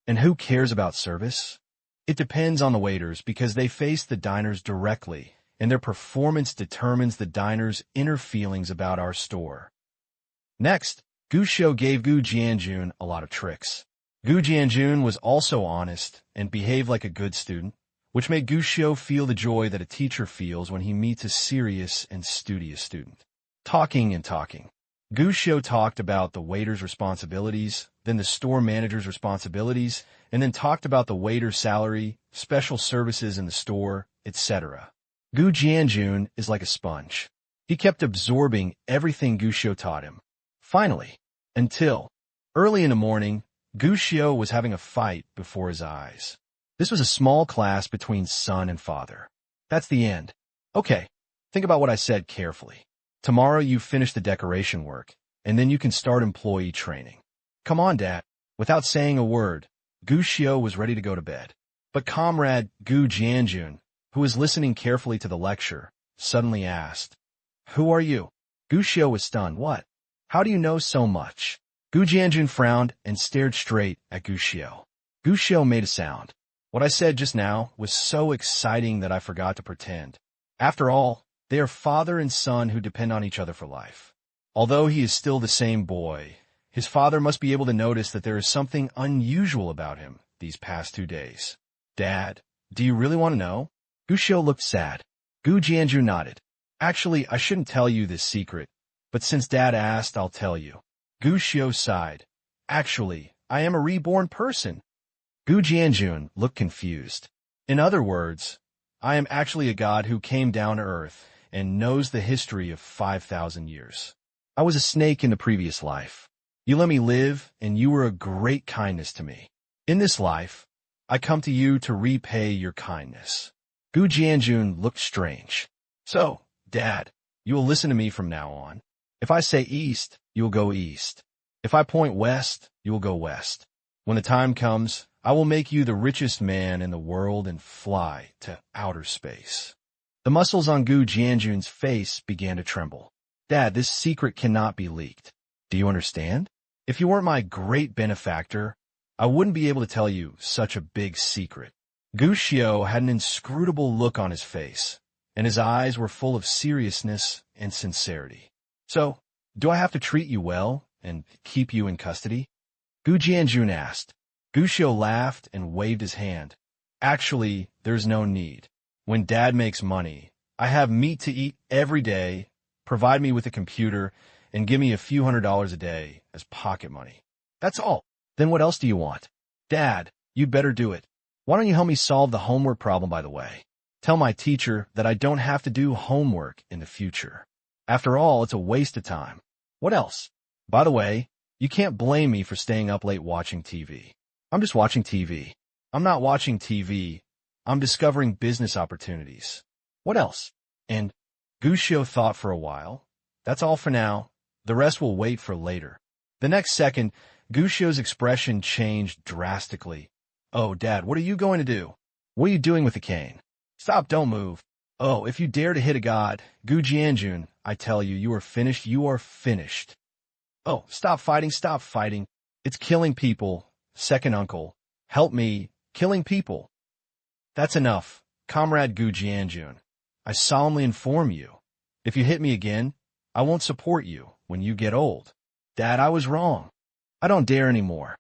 S1: And who cares about service? It depends on the waiters because they face the diners directly, and their performance determines the diner's inner feelings about our store. Next, Gu Xiao gave Gu Jianjun a lot of tricks. Gu Jianjun was also honest and behaved like a good student, which made Gu Xiao feel the joy that a teacher feels when he meets a serious and studious student. Talking and talking. Gu Xiao talked about the waiter's responsibilities, then the store manager's responsibilities, and then talked about the waiter's salary, special services in the store, etc. Gu Jianjun is like a sponge. He kept absorbing everything Gu Xiao taught him. Finally, until early in the morning, Gu Xiao was having a fight before his eyes. This was a small class between son and father. That's the end. Okay, think about what I said carefully. Tomorrow you finish the decoration work, and then you can start employee training. Come on, Dad. Without saying a word, Gu Xiao was ready to go to bed. But comrade Gu Jianjun, who was listening carefully to the lecture, suddenly asked, "Who are you?" Gu Xiao was stunned. "What? How do you know so much?" Gu Jianjun frowned and stared straight at Gu Xiao. Gu Xiao made a sound. "What I said just now was so exciting that I forgot to pretend. After all, they are father and son who depend on each other for life. Although he is still the same boy, his father must be able to notice that there is something unusual about him these past 2 days. Dad, do you really want to know?" Gu Xiao looked sad. Gu Jianjun nodded. "Actually, I shouldn't tell you this secret, but since Dad asked, I'll tell you." Gu Xiao sighed. "Actually, I am a reborn person." Gu Jianjun looked confused. "In other words, I am actually a god who came down to earth and knows the history of 5,000 years. I was a snake in the previous life. You let me live, and you were a great kindness to me. In this life, I come to you to repay your kindness." Gu Jianjun looked strange. "So, Dad, you will listen to me from now on. If I say east, you will go east. If I point west, you will go west. When the time comes, I will make you the richest man in the world and fly to outer space." The muscles on Gu Jianjun's face began to tremble. "Dad, this secret cannot be leaked. Do you understand? If you weren't my great benefactor, I wouldn't be able to tell you such a big secret." Gu Xiao had an inscrutable look on his face, and his eyes were full of seriousness and sincerity. "So, do I have to treat you well and keep you in custody?" Gu Jianjun asked. Gu Xiao laughed and waved his hand. "Actually, there's no need. When Dad makes money, I have meat to eat every day, provide me with a computer, and give me a few $100s a day as pocket money. That's all. Then what else do you want? Dad, you'd better do it. Why don't you help me solve the homework problem, by the way? Tell my teacher that I don't have to do homework in the future. After all, it's a waste of time. What else? By the way, you can't blame me for staying up late watching TV. I'm just watching TV. I'm not watching TV. I'm discovering business opportunities. What else?" And Gu Xiao thought for a while. "That's all for now. The rest will wait for later." The next second, Gu Xiao's expression changed drastically. "Oh, Dad, what are you going to do? What are you doing with the cane? Stop, don't move. Oh, if you dare to hit a god, Gu Jianjun, I tell you, you are finished, you are finished. Oh, stop fighting. It's killing people. Second uncle, help me, killing people." "That's enough, comrade Gu Jianjun. I solemnly inform you, if you hit me again, I won't support you when you get old. Dad, I was wrong. I don't dare anymore."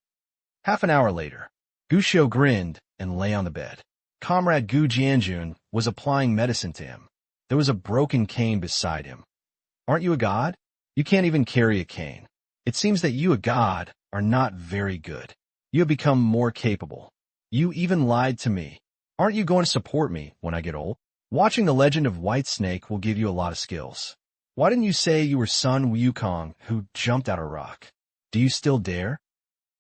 S1: Half an hour later, Gu Xiao grinned and lay on the bed. Comrade Gu Jianjun was applying medicine to him. There was a broken cane beside him. "Aren't you a god? You can't even carry a cane. It seems that you, a god, are not very good. You have become more capable. You even lied to me. Aren't you going to support me when I get old? Watching The Legend of White Snake will give you a lot of skills. Why didn't you say you were Sun Wukong who jumped out a rock? Do you still dare?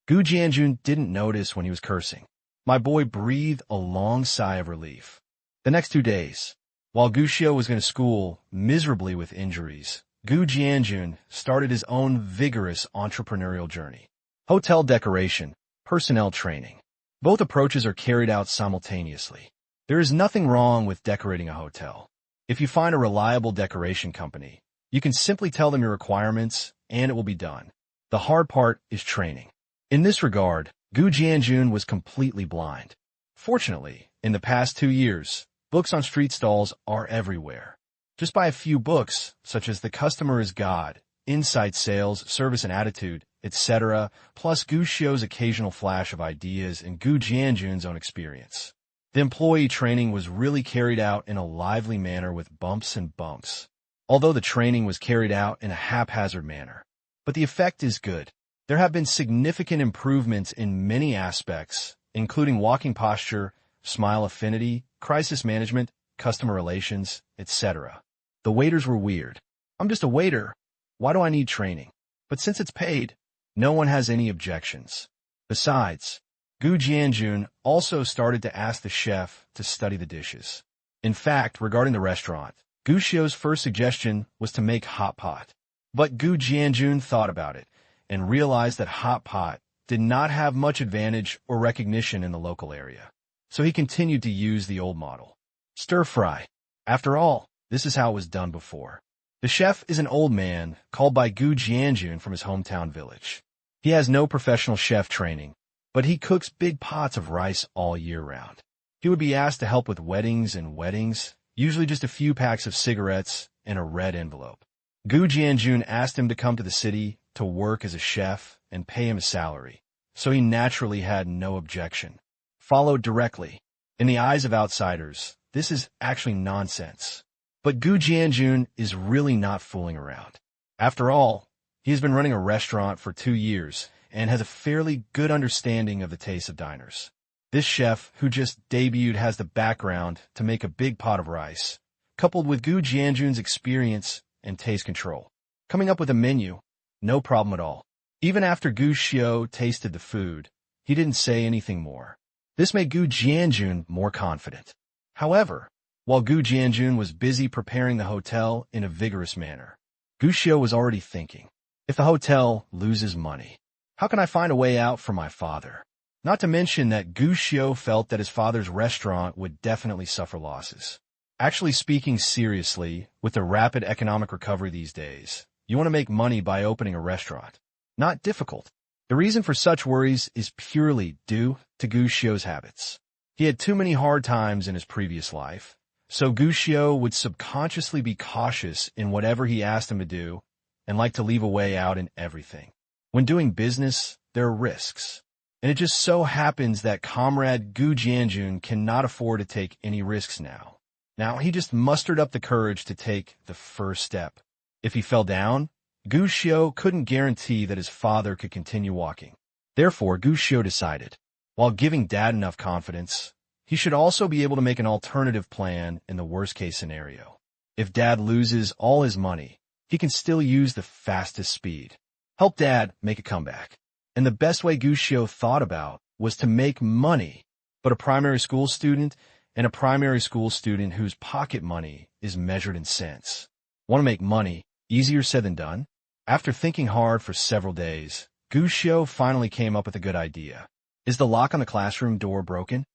S1: Gu Jianjun didn't notice when he was cursing. My boy breathed a long sigh of relief. The next 2 days, while Gu Xiu was going to school miserably with injuries, Gu Jianjun started his own vigorous entrepreneurial journey. Hotel decoration, personnel training. Both approaches are carried out simultaneously. There is nothing wrong with decorating a hotel. If you find a reliable decoration company, you can simply tell them your requirements and it will be done. The hard part is training. In this regard, Gu Jianjun was completely blind. Fortunately, in the past 2 years, books on street stalls are everywhere. Just buy a few books, such as The Customer is God, Inside Sales, Service and Attitude, etc., plus Gu Xiu's occasional flash of ideas and Gu Jianjun's own experience. The employee training was really carried out in a lively manner with bumps and bumps, although the training was carried out in a haphazard manner. But the effect is good. There have been significant improvements in many aspects, including walking posture, smile affinity, crisis management, customer relations, etc. The waiters were weird. I'm just a waiter. Why do I need training? But since it's paid, no one has any objections. Besides, Gu Jianjun also started to ask the chef to study the dishes. In fact, regarding the restaurant, Gu Xiu's first suggestion was to make hot pot. But Gu Jianjun thought about it and realized that hot pot did not have much advantage or recognition in the local area. So he continued to use the old model. Stir fry. After all, this is how it was done before. The chef is an old man called by Gu Jianjun from his hometown village. He has no professional chef training, but he cooks big pots of rice all year round. He would be asked to help with weddings, usually just a few packs of cigarettes and a red envelope. Gu Jianjun asked him to come to the city to work as a chef and pay him a salary, so he naturally had no objection. Followed directly. In the eyes of outsiders, this is actually nonsense. But Gu Jianjun is really not fooling around. After all, he has been running a restaurant for 2 years and has a fairly good understanding of the taste of diners. This chef, who just debuted, has the background to make a big pot of rice, coupled with Gu Jianjun's experience and taste control. Coming up with a menu, no problem at all. Even after Gu Xiu tasted the food, he didn't say anything more. This made Gu Jianjun more confident. However, while Gu Jianjun was busy preparing the hotel in a vigorous manner, Gu Xiu was already thinking, if the hotel loses money, how can I find a way out for my father? Not to mention that Gu Xiu felt that his father's restaurant would definitely suffer losses. Actually speaking seriously, with the rapid economic recovery these days, you want to make money by opening a restaurant. Not difficult. The reason for such worries is purely due to Gu Xiu's habits. He had too many hard times in his previous life, so Gu Xiu would subconsciously be cautious in whatever he asked him to do and like to leave a way out in everything. When doing business, there are risks. And it just so happens that comrade Gu Jianjun cannot afford to take any risks now. Now, he just mustered up the courage to take the first step. If he fell down, Gu Xiu couldn't guarantee that his father could continue walking. Therefore, Gu Xiu decided, while giving Dad enough confidence, he should also be able to make an alternative plan in the worst-case scenario. If Dad loses all his money, he can still use the fastest speed. Help Dad make a comeback. And the best way Gu Xiu thought about was to make money, but a primary school student whose pocket money is measured in cents. Want to make money? Easier said than done? After thinking hard for several days, Gu Xiu finally came up with a good idea. Is the lock on the classroom door broken?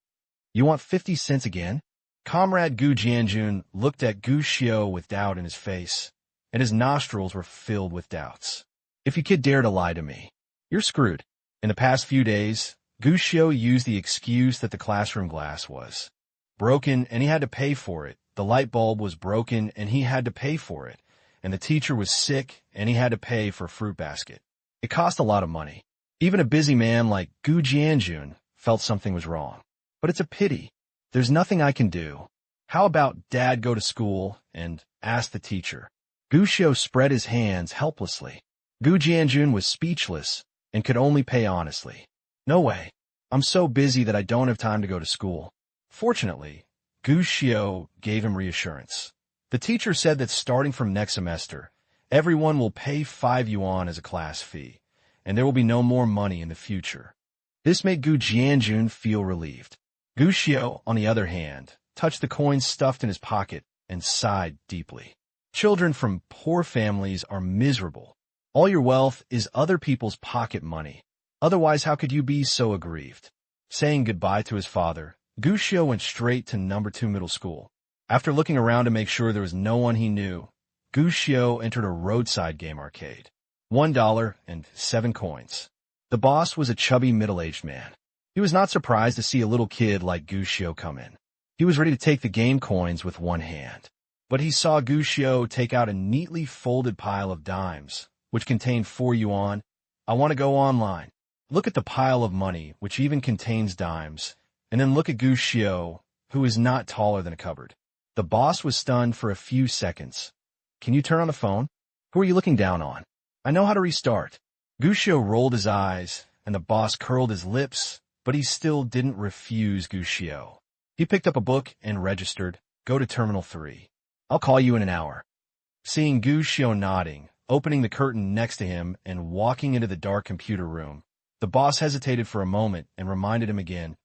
S1: You want 50 cents again? Comrade Gu Jianjun looked at Gu Xiu with doubt in his face, and his nostrils were filled with doubts. If you kid dare to lie to me, you're screwed. In the past few days, Gu Xiu used the excuse that the classroom glass was broken and he had to pay for it. The light bulb was broken and he had to pay for it. And the teacher was sick and he had to pay for a fruit basket. It cost a lot of money. Even a busy man like Gu Jianjun felt something was wrong. But it's a pity. There's nothing I can do. How about Dad go to school and ask the teacher? Gu Xiu spread his hands helplessly. Gu Jianjun was speechless and could only pay honestly. No way. I'm so busy that I don't have time to go to school. Fortunately, Gu Xiu gave him reassurance. The teacher said that starting from next semester, everyone will pay 5 yuan as a class fee, and there will be no more money in the future. This made Gu Jianjun feel relieved. Gu Xiu, on the other hand, touched the coins stuffed in his pocket and sighed deeply. Children from poor families are miserable. All your wealth is other people's pocket money. Otherwise, how could you be so aggrieved? Saying goodbye to his father, Gu Xiu went straight to No. 2 middle school. After looking around to make sure there was no one he knew, Gu Xiu entered a roadside game arcade. $1 and 7 coins. The boss was a chubby middle-aged man. He was not surprised to see a little kid like Gu Xiu come in. He was ready to take the game coins with one hand. But he saw Gu Xiu take out a neatly folded pile of dimes, which contained 4 yuan. I want to go online. Look at the pile of money, which even contains dimes, and then look at Gu Xiu, who is not taller than a cupboard. The boss was stunned for a few seconds. Can you turn on the phone? Who are you looking down on? I know how to restart. Gu Xiu rolled his eyes, and the boss curled his lips, but he still didn't refuse Gu Xiu. He picked up a book and registered, go to Terminal 3. I'll call you in an hour. Seeing Gu Xiu nodding, opening the curtain next to him, and walking into the dark computer room, the boss hesitated for a moment and reminded him again,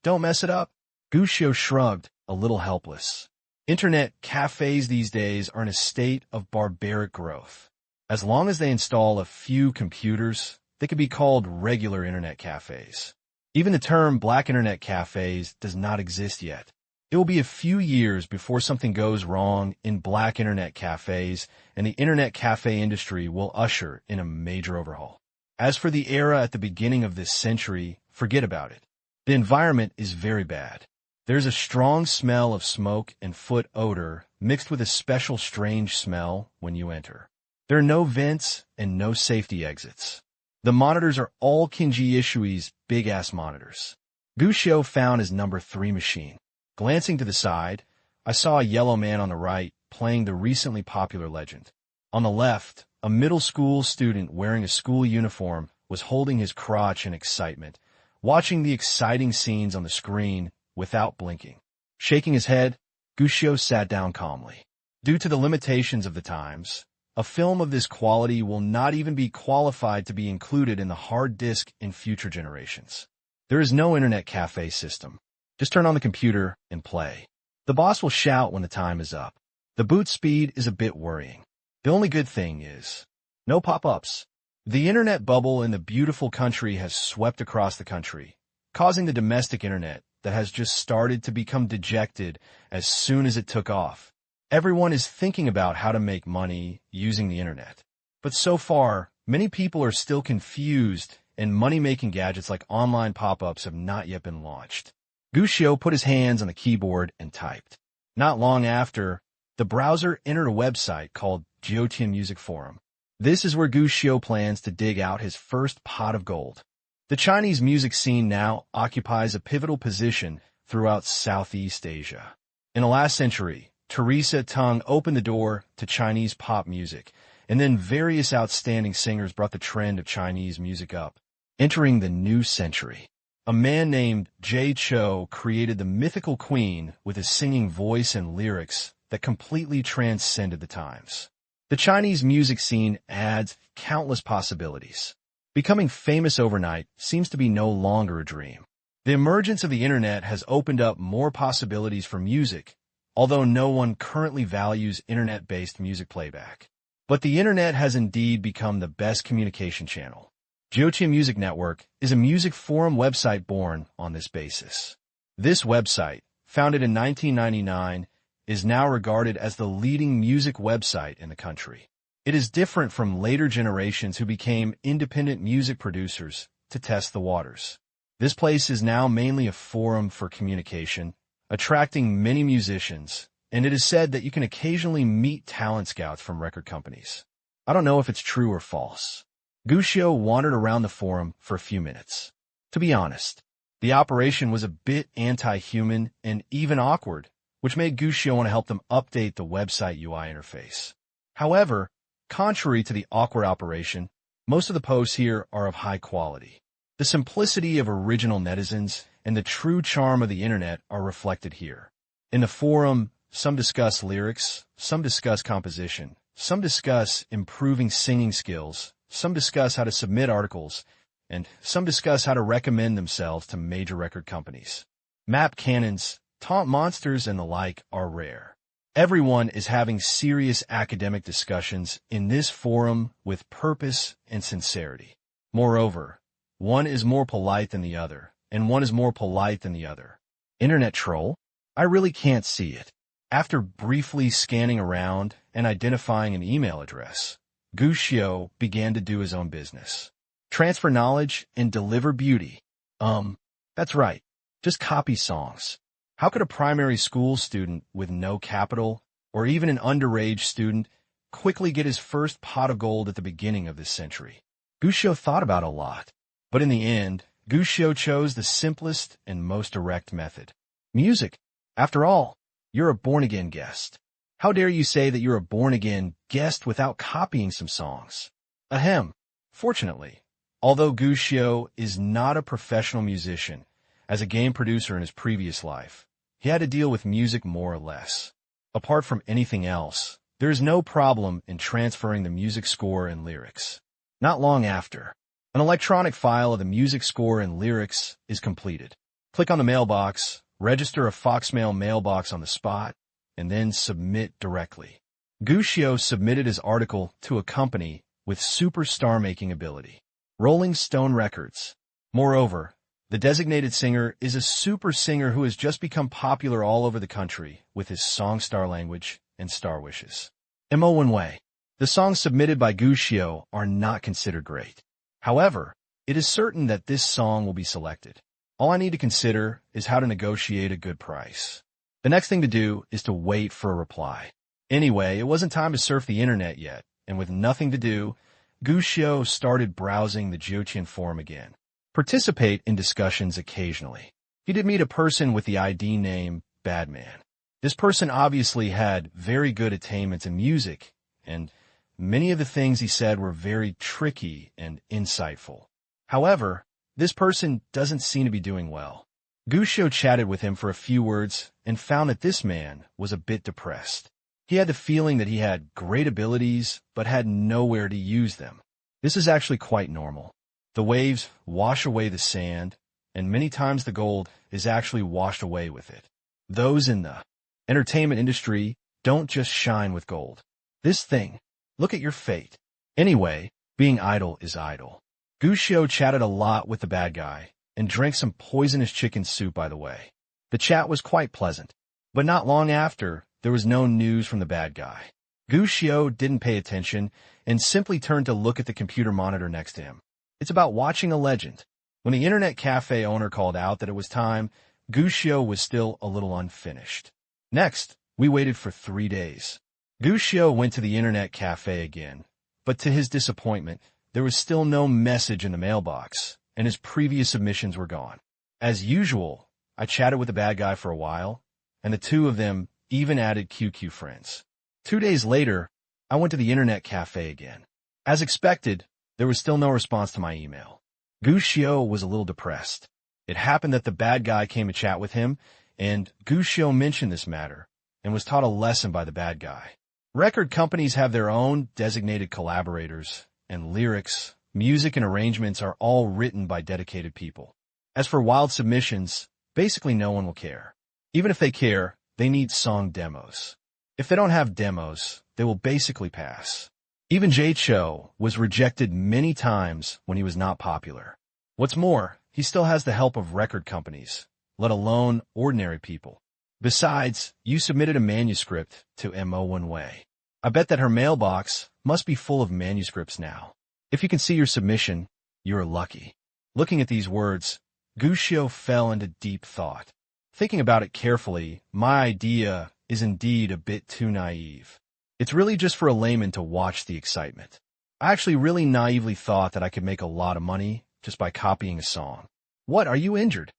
S1: don't mess it up. Gu Xiu shrugged, a little helpless. Internet cafes these days are in a state of barbaric growth. As long as they install a few computers, they could be called regular internet cafes. Even the term black internet cafes does not exist yet. It will be a few years before something goes wrong in black internet cafes, and the internet cafe industry will usher in a major overhaul. As for the era at the beginning of this century, forget about it. The environment is very bad. There's a strong smell of smoke and foot odor mixed with a special strange smell when you enter. There are no vents and no safety exits. The monitors are all Kinji Ishui's big-ass monitors. Gu Xiu found his No. 3 machine. Glancing to the side, I saw a yellow man on the right playing the recently popular Legend. On the left, a middle school student wearing a school uniform was holding his crotch in excitement, watching the exciting scenes on the screen without blinking. Shaking his head, Gu Xiu sat down calmly. Due to the limitations of the times, a film of this quality will not even be qualified to be included in the hard disk in future generations. There is no internet cafe system. Just turn on the computer and play. The boss will shout when the time is up. The boot speed is a bit worrying. The only good thing is, no pop-ups. The internet bubble in the beautiful country has swept across the country, causing the domestic internet that has just started to become dejected as soon as it took off. Everyone is thinking about how to make money using the internet. But so far, many people are still confused, and money-making gadgets like online pop-ups have not yet been launched. Gu Xiu put his hands on the keyboard and typed. Not long after, the browser entered a website called Jiutian Music Forum. This is where Gu Xiu plans to dig out his first pot of gold. The Chinese music scene now occupies a pivotal position throughout Southeast Asia. In the last century, Teresa Tung opened the door to Chinese pop music, and then various outstanding singers brought the trend of Chinese music up. Entering the new century, a man named Jay Chou created the mythical queen with his singing voice and lyrics that completely transcended the times. The Chinese music scene adds countless possibilities. Becoming famous overnight seems to be no longer a dream. The emergence of the internet has opened up more possibilities for music, although no one currently values internet-based music playback. But the internet has indeed become the best communication channel. Jiutian Music Network is a music forum website born on this basis. This website, founded in 1999, is now regarded as the leading music website in the country. It is different from later generations who became independent music producers to test the waters. This place is now mainly a forum for communication, attracting many musicians, and it is said that you can occasionally meet talent scouts from record companies. I don't know if it's true or false. Gu Xiu wandered around the forum for a few minutes. To be honest, the operation was a bit anti-human and even awkward, which made Gu Xiu want to help them update the website UI interface. However, contrary to the awkward operation, most of the posts here are of high quality. The simplicity of original netizens and the true charm of the internet are reflected here. In the forum, some discuss lyrics, some discuss composition, some discuss improving singing skills, some discuss how to submit articles, and some discuss how to recommend themselves to major record companies. Map cannons, taunt monsters, and the like are rare. Everyone is having serious academic discussions in this forum with purpose and sincerity. Moreover, one is more polite than the other, and one is more polite than the other. Internet troll? I really can't see it. After briefly scanning around and identifying an email address, Gushio began to do his own business. Transfer knowledge and deliver beauty. That's right. Just copy songs. How could a primary school student with no capital, or even an underage student, quickly get his first pot of gold at the beginning of this century? Gushio thought about it a lot, but in the end, Gushio chose the simplest and most direct method. Music. After all, you're a born-again guest. How dare you say that you're a born-again guest without copying some songs? Ahem. Fortunately, although Gushio is not a professional musician, as a game producer in his previous life, he had to deal with music more or less. Apart from anything else, there is no problem in transferring the music score and lyrics. Not long after, an electronic file of the music score and lyrics is completed. Click on the mailbox, register a Foxmail mailbox on the spot, and then submit directly. Gushio submitted his article to a company with superstar-making ability, Rolling Stone Records. Moreover, the designated singer is a super singer who has just become popular all over the country with his song Star Language and Star Wishes. Mo1way. The songs submitted by Gushio are not considered great. However, it is certain that this song will be selected. All I need to consider is how to negotiate a good price. The next thing to do is to wait for a reply. Anyway, it wasn't time to surf the internet yet, and with nothing to do, Gushio started browsing the Jochian forum again. Participate in discussions occasionally. He did meet a person with the ID name Badman. This person obviously had very good attainments in music, and many of the things he said were very tricky and insightful. However, this person doesn't seem to be doing well. Gushio chatted with him for a few words and found that this man was a bit depressed. He had the feeling that he had great abilities but had nowhere to use them. This is actually quite normal. The waves wash away the sand, and many times the gold is actually washed away with it. Those in the entertainment industry don't just shine with gold. This thing, look at your fate. Anyway, being idle is idle. Gushio chatted a lot with the bad guy, and drank some poisonous chicken soup by the way. The chat was quite pleasant, but not long after, there was no news from the bad guy. Gushio didn't pay attention, and simply turned to look at the computer monitor next to him. It's about watching a legend. When the internet cafe owner called out that it was time, Gushio was still a little unfinished. Next, we waited for 3 days. Gushio went to the internet cafe again, but to his disappointment, there was still no message in the mailbox, and his previous submissions were gone. As usual, I chatted with the bad guy for a while, and the two of them even added QQ friends. 2 days later, I went to the internet cafe again. As expected, there was still no response to my email. Gushio was a little depressed. It happened that the bad guy came to chat with him, and Gushio mentioned this matter, and was taught a lesson by the bad guy. Record companies have their own designated collaborators, and lyrics, music, and arrangements are all written by dedicated people. As for wild submissions, basically no one will care. Even if they care, they need song demos. If they don't have demos, they will basically pass. Even J-Cho was rejected many times when he was not popular. What's more, he still has the help of record companies, let alone ordinary people. Besides, you submitted a manuscript to Mo1way. I bet that her mailbox must be full of manuscripts now. If you can see your submission, you're lucky. Looking at these words, Gushio fell into deep thought. Thinking about it carefully, my idea is indeed a bit too naive. It's really just for a layman to watch the excitement. I actually really naively thought that I could make a lot of money just by copying a song. What, are you injured?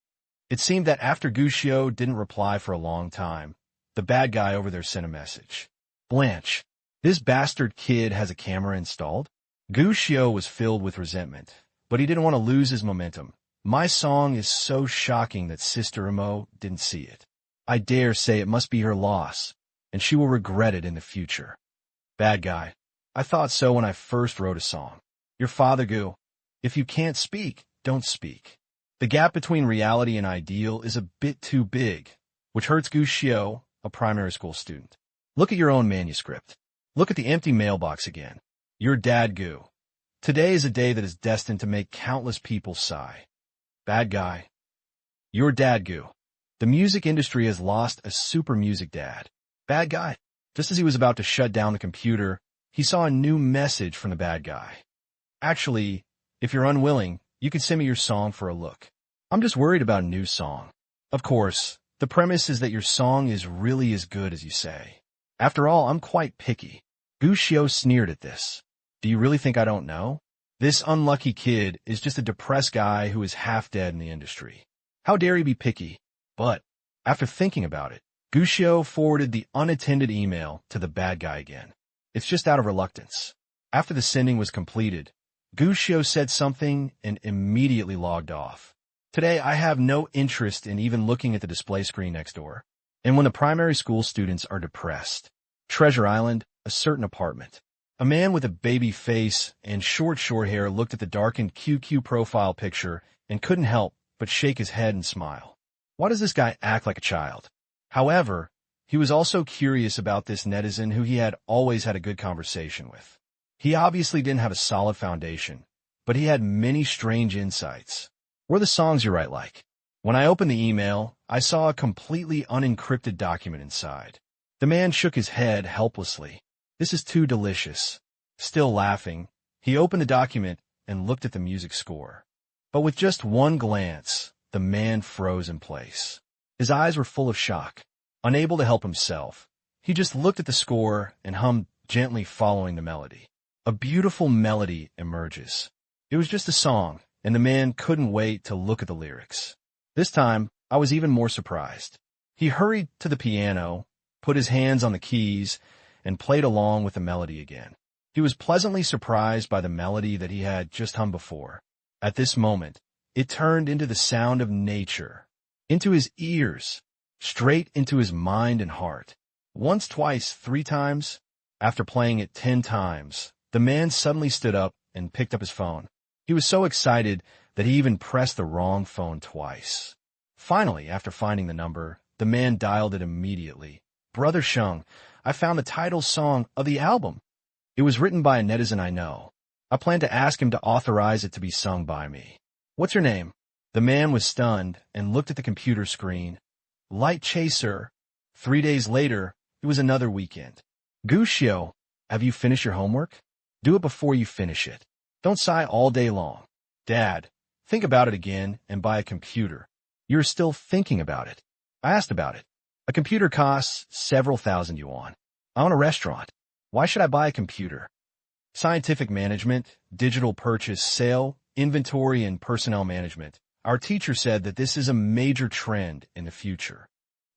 S1: It seemed that after Gushio didn't reply for a long time, the bad guy over there sent a message. Blanche, This bastard kid has a camera installed? Guccio was filled with resentment, but he didn't want to lose his momentum. My song is so shocking that Sister Imo didn't see it. I dare say it must be her loss, and she will regret it in the future. Bad guy. I thought so when I first wrote a song. Your father, Gu. If you can't speak, don't speak. The gap between reality and ideal is a bit too big, which hurts Guccio, a primary school student. Look at your own manuscript. Look at the empty mailbox again. Your dad, Gu. Today is a day that is destined to make countless people sigh. Bad guy. Your dad, Gu. The music industry has lost a super music dad. Bad guy. Just as he was about to shut down the computer, he saw a new message from the bad guy. Actually, if you're unwilling, you can send me your song for a look. I'm just worried about a new song. Of course, the premise is that your song is really as good as you say. After all, I'm quite picky. Guccio sneered at this. Do you really think I don't know? This unlucky kid is just a depressed guy who is half dead in the industry. How dare he be picky? But, after thinking about it, Guccio forwarded the unattended email to the bad guy again. It's just out of reluctance. After the sending was completed, Guccio said something and immediately logged off. Today, I have no interest in even looking at the display screen next door. And when the primary school students are depressed, Treasure Island, a certain apartment. A man with a baby face and short hair looked at the darkened QQ profile picture and couldn't help but shake his head and smile. Why does this guy act like a child? However, he was also curious about this netizen who he had always had a good conversation with. He obviously didn't have a solid foundation, but he had many strange insights. Were the songs you write like? When I opened the email, I saw a completely unencrypted document inside. The man shook his head helplessly. This is too delicious. Still laughing, he opened the document and looked at the music score. But with just one glance, the man froze in place. His eyes were full of shock. Unable to help himself, he just looked at the score and hummed gently following the melody. A beautiful melody emerges. It was just a song, and the man couldn't wait to look at the lyrics. This time, I was even more surprised. He hurried to the piano, put his hands on the keys, and played along with the melody again. He was pleasantly surprised by the melody that he had just hummed before. At this moment, it turned into the sound of nature, into his ears, straight into his mind and heart. Once, twice, 3 times. After playing it 10 times, the man suddenly stood up and picked up his phone. He was so excited that he even pressed the wrong phone twice. Finally, after finding the number, the man dialed it immediately. Brother Sheng, I found the title song of the album. It was written by a netizen I know. I plan to ask him to authorize it to be sung by me. What's your name? The man was stunned and looked at the computer screen. Light Chaser. 3 days later, it was another weekend. Guccio, have you finished your homework? Do it before you finish it. Don't sigh all day long. Dad, think about it again and buy a computer. You're still thinking about it. I asked about it. A computer costs several thousand yuan. I own a restaurant. Why should I buy a computer? Scientific management, digital purchase, sale, inventory, and personnel management. Our teacher said that this is a major trend in the future.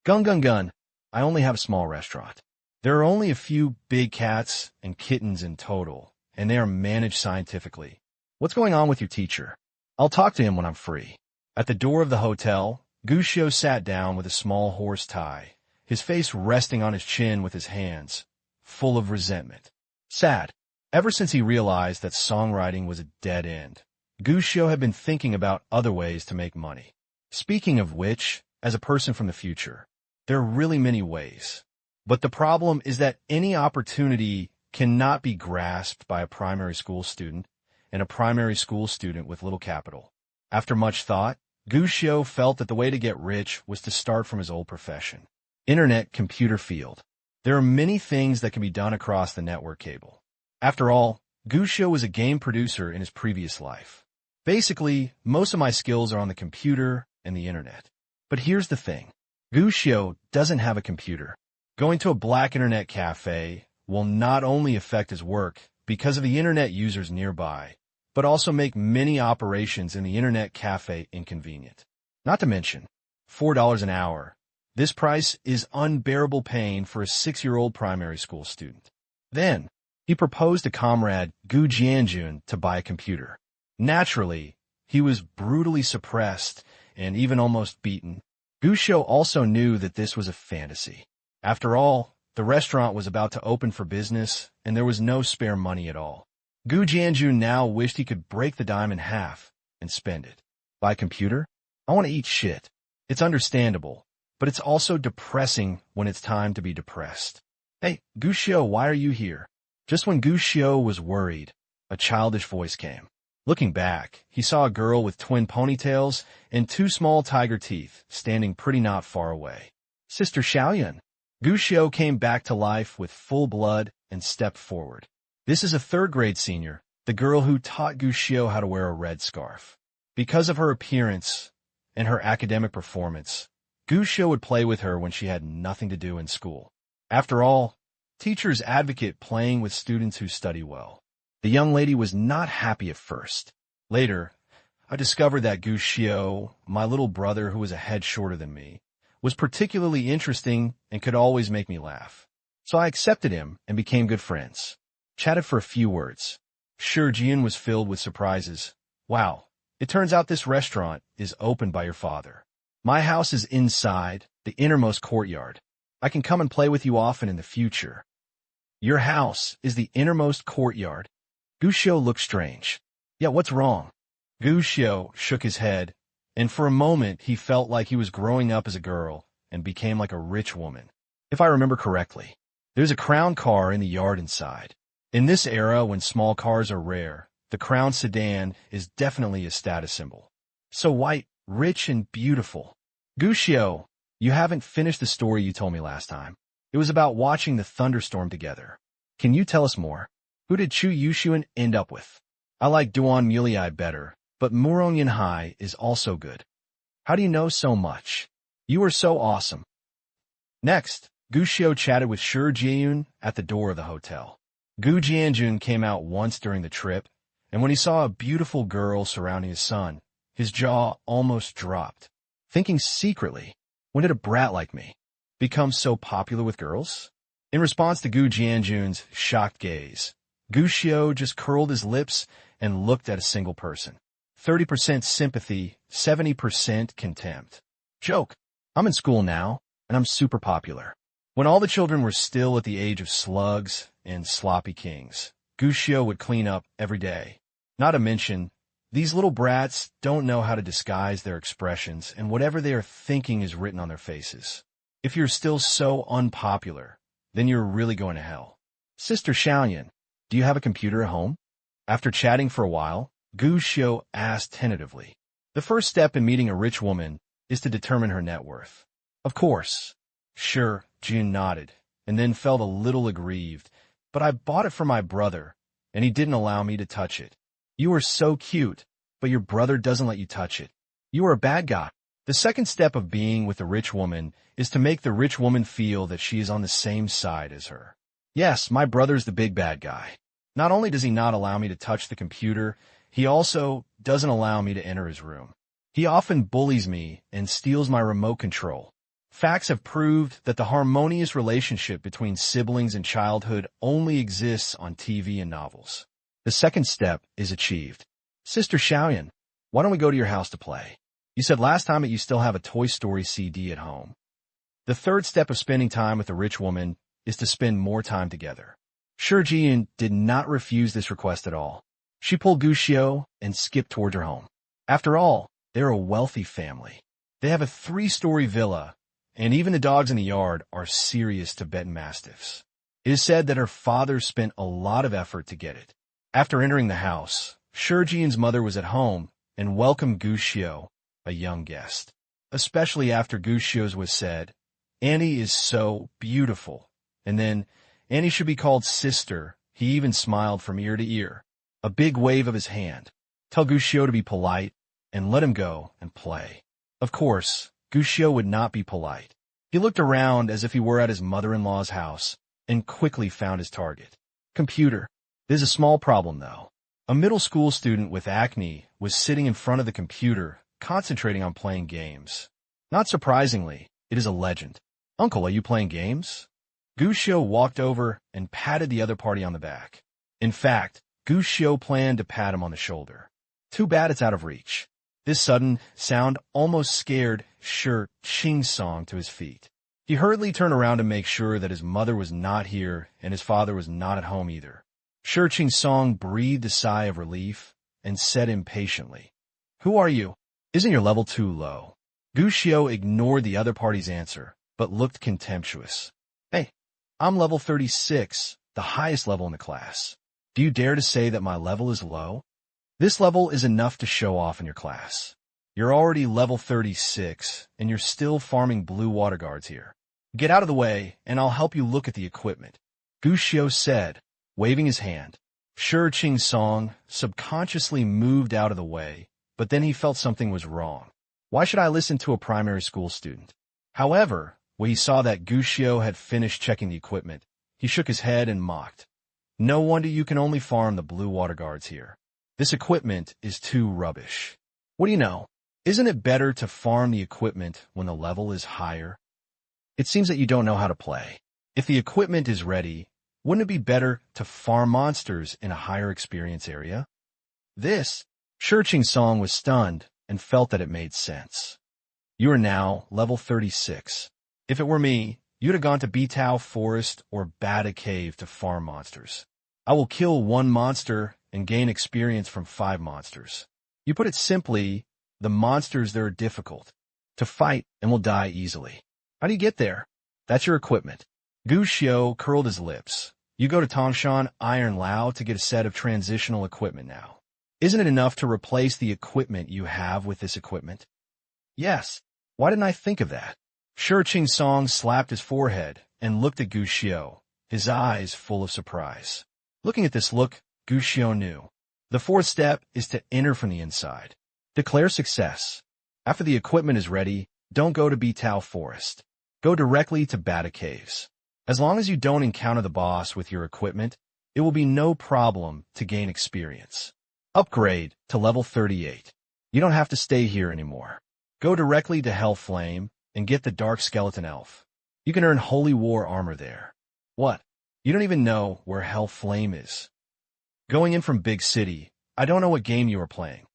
S1: Gun. I only have a small restaurant. There are only a few big cats and kittens in total, and they are managed scientifically. What's going on with your teacher? I'll talk to him when I'm free. At the door of the hotel, Guccio sat down with a small horse tie, his face resting on his chin with his hands, full of resentment. Sad. Ever since he realized that songwriting was a dead end, Guccio had been thinking about other ways to make money. Speaking of which, as a person from the future, there are really many ways. But the problem is that any opportunity cannot be grasped by a primary school student and a primary school student with little capital. After much thought, Guccio felt that the way to get rich was to start from his old profession. Internet computer field. There are many things that can be done across the network cable. After all, Guccio was a game producer in his previous life. Basically, most of my skills are on the computer and the internet. But here's the thing. Guccio doesn't have a computer. Going to a black internet cafe will not only affect his work because of the internet users nearby, but also make many operations in the internet cafe inconvenient. Not to mention, $4 an hour. This price is unbearable pain for a 6-year-old primary school student. Then, he proposed to comrade Gu Jianjun to buy a computer. Naturally, he was brutally suppressed and even almost beaten. Gu Xiu also knew that this was a fantasy. After all, the restaurant was about to open for business, and there was no spare money at all. Gu Jianjun now wished he could break the dime in half and spend it. Buy a computer? I want to eat shit. It's understandable, but it's also depressing when it's time to be depressed. Hey, Gu Xiu, why are you here? Just when Gu Xiu was worried, a childish voice came. Looking back, he saw a girl with twin ponytails and two small tiger teeth standing pretty not far away. Sister Xiaoyan. Gu Xiu came back to life with full blood and stepped forward. This is a third-grade senior, the girl who taught Gu Xiu how to wear a red scarf. Because of her appearance and her academic performance, Gu Xiu would play with her when she had nothing to do in school. After all, teachers advocate playing with students who study well. The young lady was not happy at first. Later, I discovered that Gu Xiu, my little brother who was a head shorter than me, was particularly interesting and could always make me laugh. So I accepted him and became good friends. Chatted for a few words. Sure, Jian was filled with surprises. Wow, it turns out this restaurant is opened by your father. My house is inside, the innermost courtyard. I can come and play with you often in the future. Your house is the innermost courtyard. Gu Xiu looked strange. Yeah, what's wrong? Gu Xiu shook his head, and for a moment he felt like he was growing up as a girl and became like a rich woman. If I remember correctly, there's a crown car in the yard inside. In this era, when small cars are rare, the crown sedan is definitely a status symbol. So white, rich, and beautiful. Gu Xiu, you haven't finished the story you told me last time. It was about watching the thunderstorm together. Can you tell us more? Who did Chu Yuxuan end up with? I like Duan Mulei better, but Murong Yanhai is also good. How do you know so much? You are so awesome. Next, Gu Xiu chatted with Shi Jianyun at the door of the hotel. Gu Jianjun came out once during the trip, and when he saw a beautiful girl surrounding his son, his jaw almost dropped. Thinking secretly, when did a brat like me become so popular with girls? In response to Gu Jianjun's shocked gaze, Gu Xiu just curled his lips and looked at a single person. 30% sympathy, 70% contempt. Joke. I'm in school now, and I'm super popular. When all the children were still at the age of slugs and sloppy kings, Gu Xiu would clean up every day. Not to mention, these little brats don't know how to disguise their expressions, and whatever they are thinking is written on their faces. If you're still so unpopular, then you're really going to hell. Sister Xiaoyan, do you have a computer at home? After chatting for a while, Gu Xiu asked tentatively. The first step in meeting a rich woman is to determine her net worth. Of course. Sure, Jun nodded, and then felt a little aggrieved. But I bought it for my brother, and he didn't allow me to touch it. You are so cute, but your brother doesn't let you touch it. You are a bad guy. The second step of being with a rich woman is to make the rich woman feel that she is on the same side as her. Yes, my brother's the big bad guy. Not only does he not allow me to touch the computer, he also doesn't allow me to enter his room. He often bullies me and steals my remote control. Facts have proved that the harmonious relationship between siblings in childhood only exists on TV and novels. The second step is achieved. Sister Xiaoyan, why don't we go to your house to play? You said last time that you still have a Toy Story CD at home. The third step of spending time with a rich woman is to spend more time together. Shi Jian did not refuse this request at all. She pulled Gu Xiu and skipped toward her home. After all, they're a wealthy family. They have a 3-story villa, and even the dogs in the yard are serious Tibetan Mastiffs. It is said that her father spent a lot of effort to get it. After entering the house, Shi Jian's mother was at home and welcomed Gu Xiu, a young guest. Especially after Gu Xiu's was said, Annie is so beautiful. And then, Annie should be called sister. He even smiled from ear to ear. A big wave of his hand. Tell Gu Xiu to be polite and let him go and play. Of course, Gu Xiu would not be polite. He looked around as if he were at his mother-in-law's house and quickly found his target. Computer. There's a small problem, though. A middle school student with acne was sitting in front of the computer, concentrating on playing games. Not surprisingly, it is a legend. Uncle, are you playing games? Gushio walked over and patted the other party on the back. In fact, Gushio planned to pat him on the shoulder. Too bad it's out of reach. This sudden sound almost scared Shi Qing-song to his feet. He hurriedly turned around to make sure that his mother was not here and his father was not at home either. Shi Qing-song breathed a sigh of relief and said impatiently, "Who are you? Isn't your level too low?" Gushio ignored the other party's answer, but looked contemptuous. "Hey, I'm level 36, the highest level in the class. Do you dare to say that my level is low? This level is enough to show off in your class. You're already level 36, and you're still farming blue water guards here. Get out of the way, and I'll help you look at the equipment," Gushio said, waving his hand. Shi Qing-song subconsciously moved out of the way, but then he felt something was wrong. Why should I listen to a primary school student? However, when he saw that Gushio had finished checking the equipment, he shook his head and mocked. "No wonder you can only farm the blue water guards here. This equipment is too rubbish. What do you know? Isn't it better to farm the equipment when the level is higher? It seems that you don't know how to play. If the equipment is ready, wouldn't it be better to farm monsters in a higher experience area?" This, Shi Qing-song was stunned and felt that it made sense. "You are now level 36. If it were me, you'd have gone to Bitao Forest or Bada Cave to farm monsters. I will kill one monster and gain experience from 5 monsters. You put it simply, the monsters there are difficult to fight and will die easily. How do you get there? That's your equipment." Gushio curled his lips. "You go to Tongshan Iron Lao to get a set of transitional equipment now. Isn't it enough to replace the equipment you have with this equipment?" "Yes. Why didn't I think of that?" Shi Qing-song slapped his forehead and looked at Gushio, his eyes full of surprise. Looking at this look, Gushio knew. The 4th step is to enter from the inside. Declare success. After the equipment is ready, don't go to Bitao Forest. Go directly to Bada Caves. As long as you don't encounter the boss with your equipment, it will be no problem to gain experience. Upgrade to level 38. You don't have to stay here anymore. Go directly to Hellflame and get the Dark Skeleton Elf. You can earn Holy War armor there. What? You don't even know where Hellflame is. Going in from Big City, I don't know what game you are playing.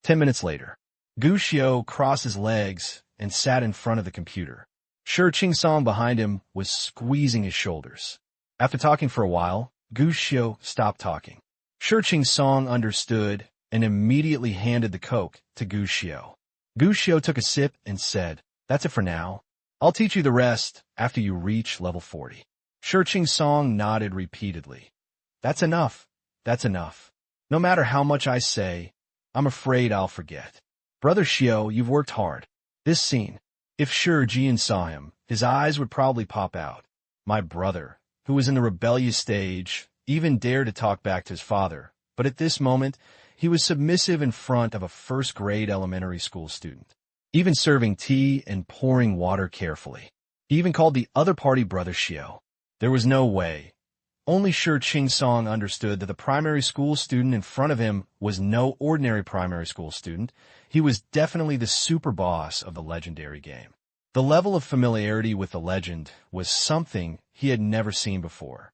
S1: 10 minutes later, Gushio crossed his legs and sat in front of the computer. Shi Qing-song behind him was squeezing his shoulders. After talking for a while, Gushio stopped talking. Shi Qing-song understood and immediately handed the Coke to Gushio. Gushio took a sip and said, "That's it for now. I'll teach you the rest after you reach level 40. Shi Qing-song nodded repeatedly. "That's enough. That's enough. No matter how much I say, I'm afraid I'll forget. Brother Shio, you've worked hard." This scene. If Shi Jian saw him, his eyes would probably pop out. My brother, who was in the rebellious stage, even dared to talk back to his father, but at this moment, he was submissive in front of a first-grade elementary school student, even serving tea and pouring water carefully. He even called the other party Brother Shio. There was no way. Only Shi Qing-song understood that the primary school student in front of him was no ordinary primary school student. He was definitely the super boss of the legendary game. The level of familiarity with the legend was something he had never seen before.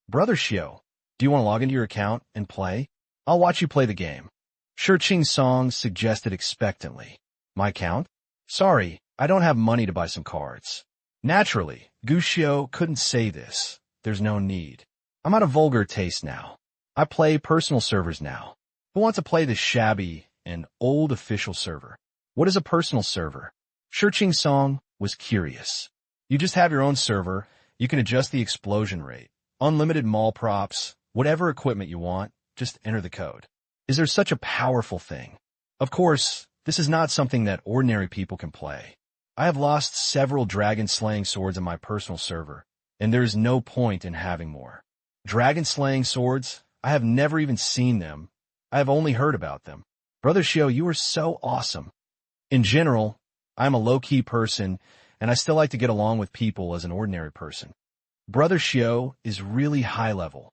S1: "Brother Shio, do you want to log into your account and play? I'll watch you play the game," Shi Qing-song suggested expectantly. "My account? Sorry, I don't have money to buy some cards." Naturally, Gushio couldn't say this. There's no need. I'm out of vulgar taste now. I play personal servers now. Who wants to play this shabby and old official server? What is a personal server? Shi Qing-song was curious. You just have your own server. You can adjust the explosion rate, unlimited mall props, whatever equipment you want, just enter the code. Is there such a powerful thing? Of course, this is not something that ordinary people can play. I have lost several dragon-slaying swords in my personal server, and there is no point in having more. Dragon-slaying swords? I have never even seen them. I have only heard about them. Brother Shio, you are so awesome. In general, I am a low-key person, and I still like to get along with people as an ordinary person. Brother Shio is really high level.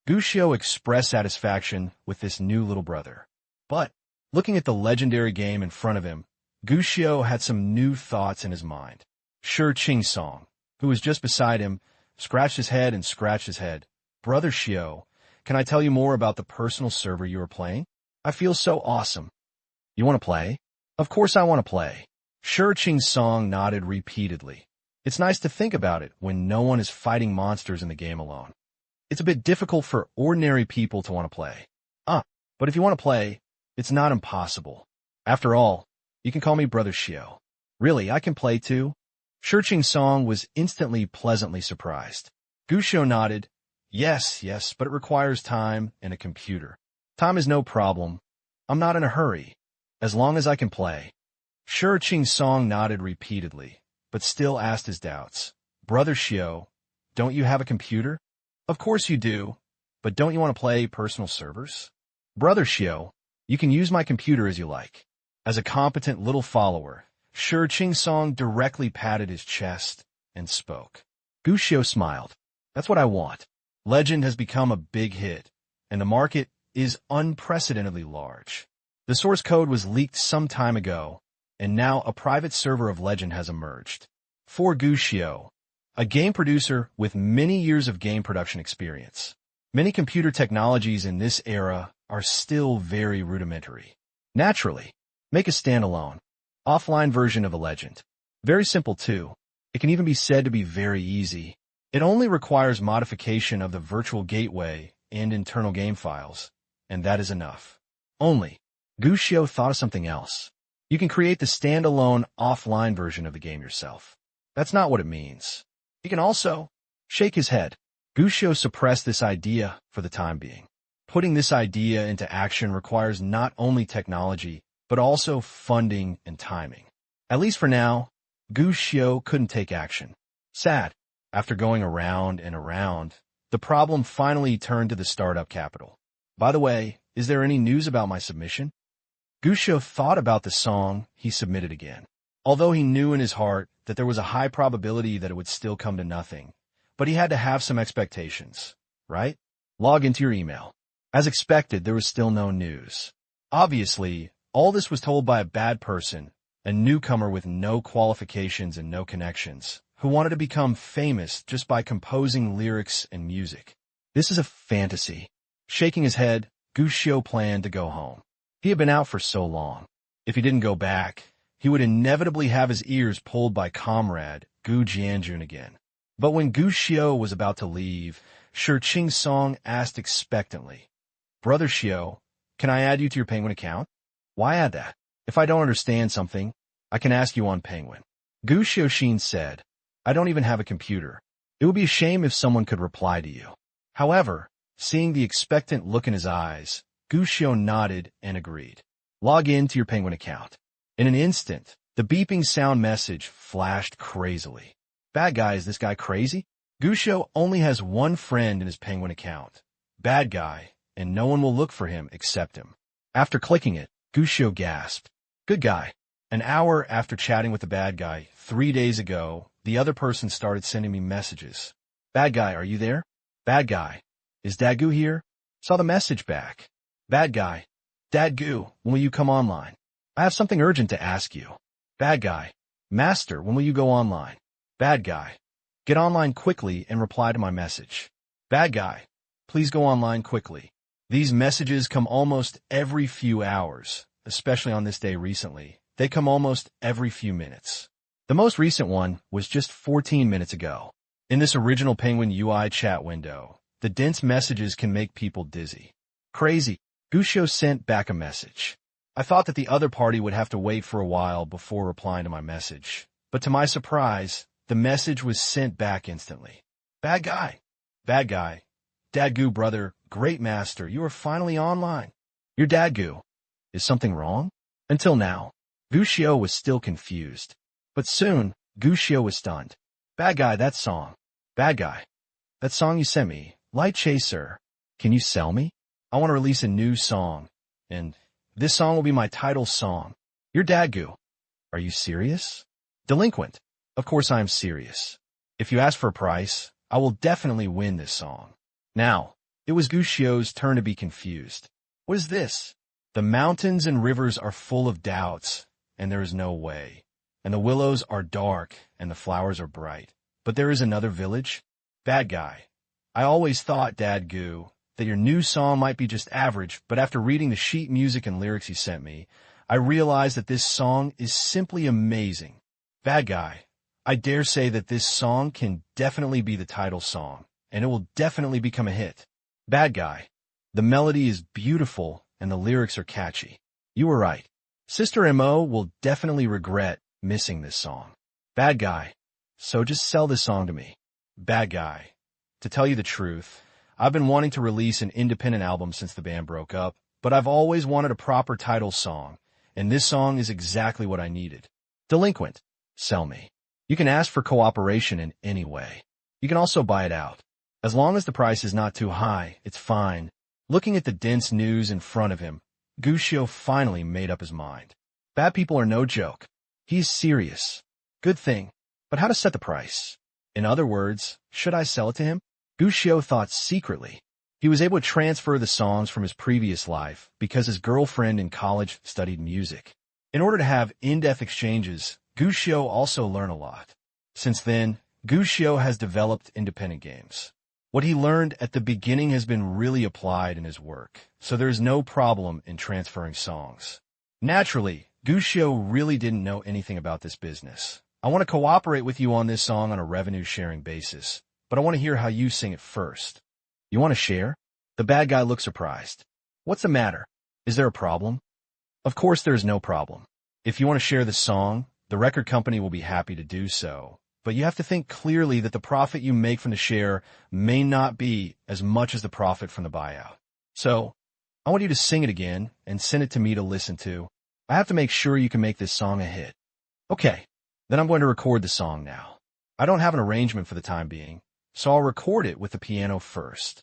S1: Gushio expressed satisfaction with this new little brother. But, looking at the legendary game in front of him, Gushio had some new thoughts in his mind. Shi Qing-song, who was just beside him, scratched his head and scratched his head. Brother Shio, can I tell you more about the personal server you are playing? I feel so awesome. You want to play? Of course I want to play. Shi Song nodded repeatedly. It's nice to think about it when no one is fighting monsters in the game alone. It's a bit difficult for ordinary people to want to play. But if you want to play, it's not impossible. After all, you can call me Brother Shio. Really, I can play too? Shi Song was instantly pleasantly surprised. Gushio nodded. Yes, but it requires time and a computer. Time is no problem. I'm not in a hurry. As long as I can play. Shi Song nodded repeatedly, but still asked his doubts. Brother Shio, don't you have a computer? Of course you do, but don't you want to play personal servers? Brother Shio, you can use my computer as you like. As a competent little follower, Shi Song directly patted his chest and spoke. Gushio smiled. That's what I want. Legend has become a big hit, and the market is unprecedentedly large. The source code was leaked some time ago, and now a private server of Legend has emerged. For Gushio, a game producer with many years of game production experience, many computer technologies in this era are still very rudimentary. Naturally, make a standalone, offline version of a Legend. Very simple too. It can even be said to be very easy. It only requires modification of the virtual gateway and internal game files, and that is enough. Only, Gushio thought of something else. You can create the standalone offline version of the game yourself. That's not what it means. You can also shake his head. Gushio suppressed this idea for the time being. Putting this idea into action requires not only technology, but also funding and timing. At least for now, Gushio couldn't take action. Sad. After going around and around, the problem finally turned to the startup capital. By the way, is there any news about my submission? Gushio thought about the song he submitted again. Although he knew in his heart that there was a high probability that it would still come to nothing, but he had to have some expectations, right? Log into your email. As expected, there was still no news. Obviously, all this was told by a bad person, a newcomer with no qualifications and no connections, who wanted to become famous just by composing lyrics and music. This is a fantasy. Shaking his head, Gushio planned to go home. He had been out for so long. If he didn't go back, he would inevitably have his ears pulled by comrade Gu Jianjun again. But when Gushio was about to leave, Shi Song asked expectantly, Brother Shio, can I add you to your Penguin account? Why add that? If I don't understand something, I can ask you on Penguin. Gushio said, I don't even have a computer. It would be a shame if someone could reply to you. However, seeing the expectant look in his eyes, Gushio nodded and agreed. Log in to your Penguin account. In an instant, the beeping sound message flashed crazily. Bad guy, is this guy crazy? Gushio only has one friend in his Penguin account. Bad guy, and no one will look for him except him. After clicking it, Gushio gasped. Good guy. An hour after chatting with the bad guy 3 days ago, the other person started sending me messages. Bad guy, are you there? Bad guy. Is Dagu here? Saw the message back. Bad guy. Dagu, when will you come online? I have something urgent to ask you. Bad guy. Master, when will you go online? Bad guy. Get online quickly and reply to my message. Bad guy. Please go online quickly. These messages come almost every few hours, especially on this day recently. They come almost every few minutes. The most recent one was just 14 minutes ago. In this original Penguin UI chat window, the dense messages can make people dizzy. Crazy. Gushio sent back a message. I thought that the other party would have to wait for a while before replying to my message, but to my surprise, the message was sent back instantly. Bad guy. Bad guy. Dagu brother, great master, you are finally online. You're Dagu. Is something wrong? Until now, Gushio was still confused. But soon, Gushio was stunned. Bad guy, that song. Bad guy. That song you sent me, Light Chaser. Can you sell me? I want to release a new song, and this song will be my title song. You're Dagu. Are you serious? Delinquent. Of course I am serious. If you ask for a price, I will definitely win this song. Now, it was Gushio's turn to be confused. What is this? The mountains and rivers are full of doubts, and there is no way. And the willows are dark, and the flowers are bright. But there is another village. Bad guy. I always thought, Dad Goo, that your new song might be just average, but after reading the sheet music and lyrics you sent me, I realized that this song is simply amazing. Bad guy. I dare say that this song can definitely be the title song, and it will definitely become a hit. Bad guy. The melody is beautiful, and the lyrics are catchy. You were right. Sister Mo will definitely regret missing this song. Bad guy. So just sell this song to me. Bad guy. To tell you the truth, I've been wanting to release an independent album since the band broke up, but I've always wanted a proper title song, and this song is exactly what I needed. Delinquent. Sell me. You can ask for cooperation in any way. You can also buy it out. As long as the price is not too high, it's fine. Looking at the dense news in front of him, Gushio finally made up his mind. Bad people are no joke. He's serious. Good thing. But how to set the price? In other words, should I sell it to him? Gushio thought secretly. He was able to transfer the songs from his previous life because his girlfriend in college studied music. In order to have in-depth exchanges, Gushio also learned a lot. Since then, Gushio has developed independent games. What he learned at the beginning has been really applied in his work, so there's no problem in transferring songs. Naturally, Gushio really didn't know anything about this business. I want to cooperate with you on this song on a revenue-sharing basis, but I want to hear how you sing it first. You want to share? The bad guy looked surprised. What's the matter? Is there a problem? Of course there's no problem. If you want to share the song, the record company will be happy to do so. But you have to think clearly that the profit you make from the share may not be as much as the profit from the buyout. So, I want you to sing it again and send it to me to listen to. I have to make sure you can make this song a hit. Okay, then I'm going to record the song now. I don't have an arrangement for the time being, so I'll record it with the piano first.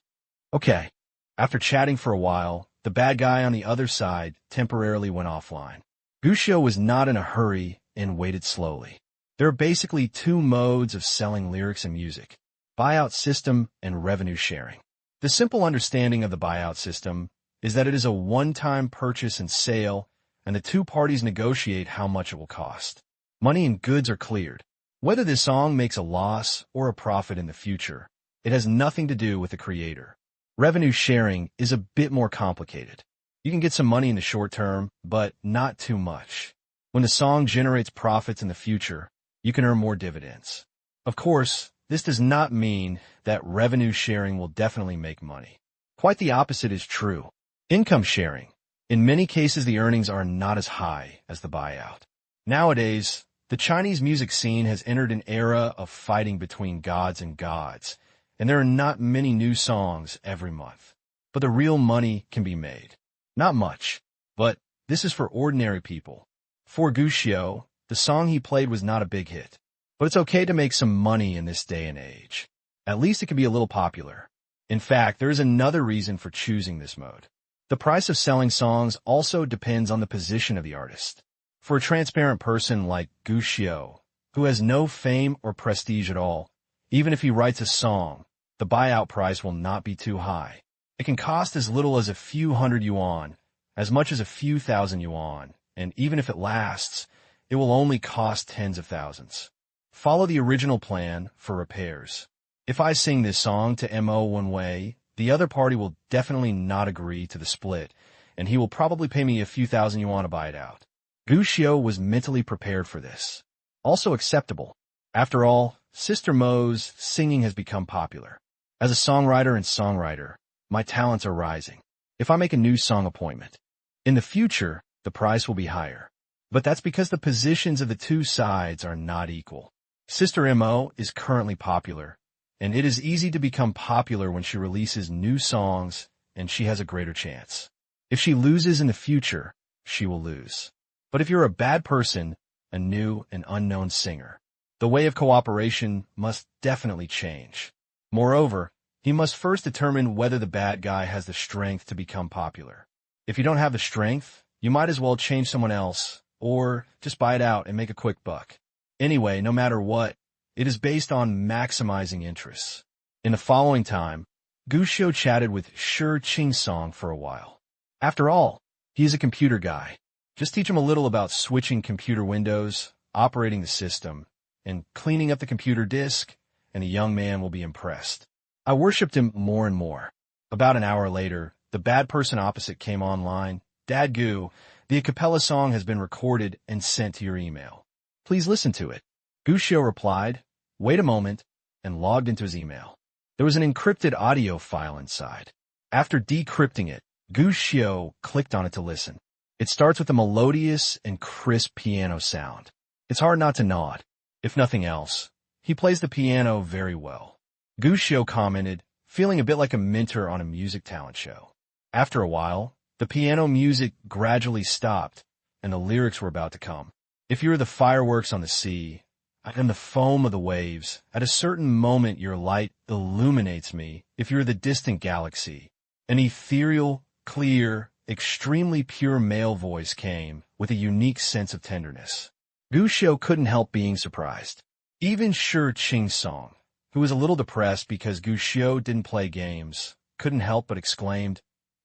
S1: Okay. After chatting for a while, the bad guy on the other side temporarily went offline. Gushio was not in a hurry and waited slowly. There are basically two modes of selling lyrics and music: buyout system and revenue sharing. The simple understanding of the buyout system is that it is a one-time purchase and sale, and the two parties negotiate how much it will cost. Money and goods are cleared. Whether this song makes a loss or a profit in the future, it has nothing to do with the creator. Revenue sharing is a bit more complicated. You can get some money in the short term, but not too much. When the song generates profits in the future, you can earn more dividends. Of course, this does not mean that revenue sharing will definitely make money. Quite the opposite is true. Income sharing. In many cases, the earnings are not as high as the buyout. Nowadays, the Chinese music scene has entered an era of fighting between gods and gods, and there are not many new songs every month. But the real money can be made. Not much, but this is for ordinary people. For Gushio, the song he played was not a big hit. But it's okay to make some money in this day and age. At least it can be a little popular. In fact, there is another reason for choosing this mode. The price of selling songs also depends on the position of the artist. For a transparent person like Gushio, who has no fame or prestige at all, even if he writes a song, the buyout price will not be too high. It can cost as little as a few hundred yuan, as much as a few thousand yuan, and even if it lasts, it will only cost tens of thousands. Follow the original plan for repairs. If I sing this song to Mo one way, the other party will definitely not agree to the split, and he will probably pay me a few thousand yuan to buy it out. Gushio was mentally prepared for this. Also acceptable. After all, Sister Mo's singing has become popular. As a songwriter, my talents are rising. If I make a new song appointment, in the future, the price will be higher. But that's because the positions of the two sides are not equal. Sister Mo is currently popular, and it is easy to become popular when she releases new songs, and she has a greater chance. If she loses in the future, she will lose. But if you're a bad person, a new and unknown singer, the way of cooperation must definitely change. Moreover, he must first determine whether the bad guy has the strength to become popular. If you don't have the strength, you might as well change someone else, or just buy it out and make a quick buck. Anyway, no matter what, it is based on maximizing interests. In the following time, Gushio chatted with Shi Qingsong for a while. After all, he is a computer guy. Just teach him a little about switching computer windows, operating the system, and cleaning up the computer disk, and a young man will be impressed. I worshipped him more and more. About an hour later, the bad person opposite came online. Dad Goo, the a cappella song has been recorded and sent to your email. Please listen to it. Gushio replied, wait a moment, and logged into his email. There was an encrypted audio file inside. After decrypting it, Gushio clicked on it to listen. It starts with a melodious and crisp piano sound. It's hard not to nod. If nothing else, he plays the piano very well. Gushio commented, feeling a bit like a mentor on a music talent show. After a while, the piano music gradually stopped, and the lyrics were about to come. If you are the fireworks on the sea, I am the foam of the waves. At a certain moment your light illuminates me. If you are the distant galaxy. An ethereal, clear, extremely pure male voice came, with a unique sense of tenderness. Gushio couldn't help being surprised. Even Shi Qing's song, who was a little depressed because Gushio didn't play games, couldn't help but exclaimed,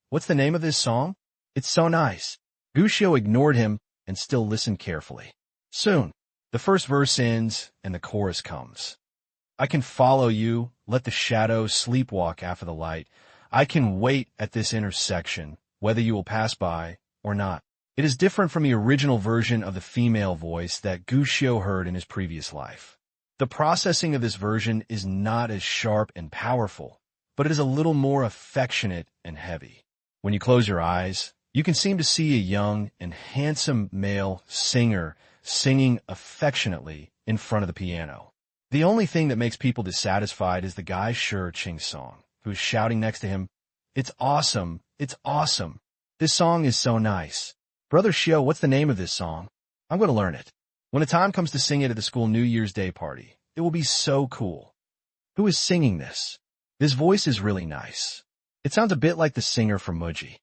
S1: what's the name of this song? It's so nice. Gushio ignored him and still listened carefully. Soon, the first verse ends and the chorus comes. I can follow you, let the shadows sleepwalk after the light. I can wait at this intersection, whether you will pass by or not. It is different from the original version of the female voice that Gushio heard in his previous life. The processing of this version is not as sharp and powerful, but it is a little more affectionate and heavy. When you close your eyes, you can seem to see a young and handsome male singer singing affectionately in front of the piano. The only thing that makes people dissatisfied is the guy Shi Qing's song, who is shouting next to him, it's awesome, it's awesome. This song is so nice. Brother Shio, what's the name of this song? I'm going to learn it. When the time comes to sing it at the school New Year's Day party, it will be so cool. Who is singing this? This voice is really nice. It sounds a bit like the singer from Muji.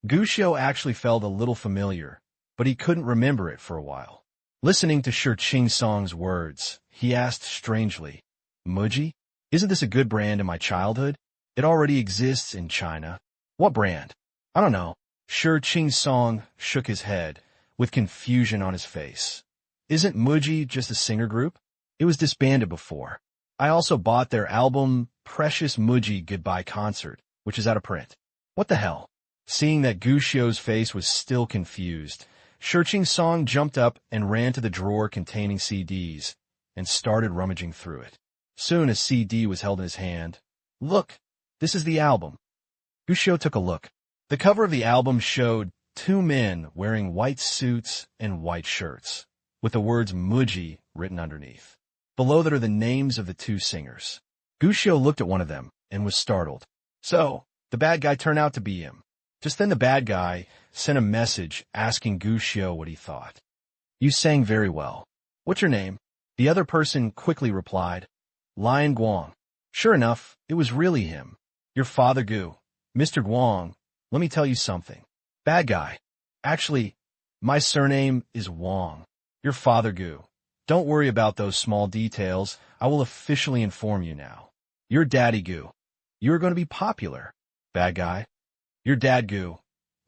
S1: Gushio actually felt a little familiar, but he couldn't remember it for a while. Listening to Shi Qing's song's words, he asked strangely, Muji? Isn't this a good brand in my childhood? It already exists in China. What brand? I don't know. Shi Qing's song shook his head, with confusion on his face. Isn't Muji just a singer group? It was disbanded before. I also bought their album, Precious Muji Goodbye Concert, which is out of print. What the hell? Seeing that Gushio's face was still confused, Shi Qing's song jumped up and ran to the drawer containing CDs and started rummaging through it. Soon a CD was held in his hand. Look, this is the album. Gushio took a look. The cover of the album showed two men wearing white suits and white shirts, with the words Muji written underneath. Below that are the names of the two singers. Gushio looked at one of them and was startled. So, the bad guy turned out to be him. Just then the bad guy sent a message asking Gushio what he thought. You sang very well. What's your name? The other person quickly replied, Lion Guang. Sure enough, it was really him. Your father Gu. Mr. Guang, let me tell you something. Bad guy. Actually, my surname is Wang. Your father Gu. Don't worry about those small details. I will officially inform you now. Your daddy Gu. You're going to be popular. Bad guy. Your dad Gu.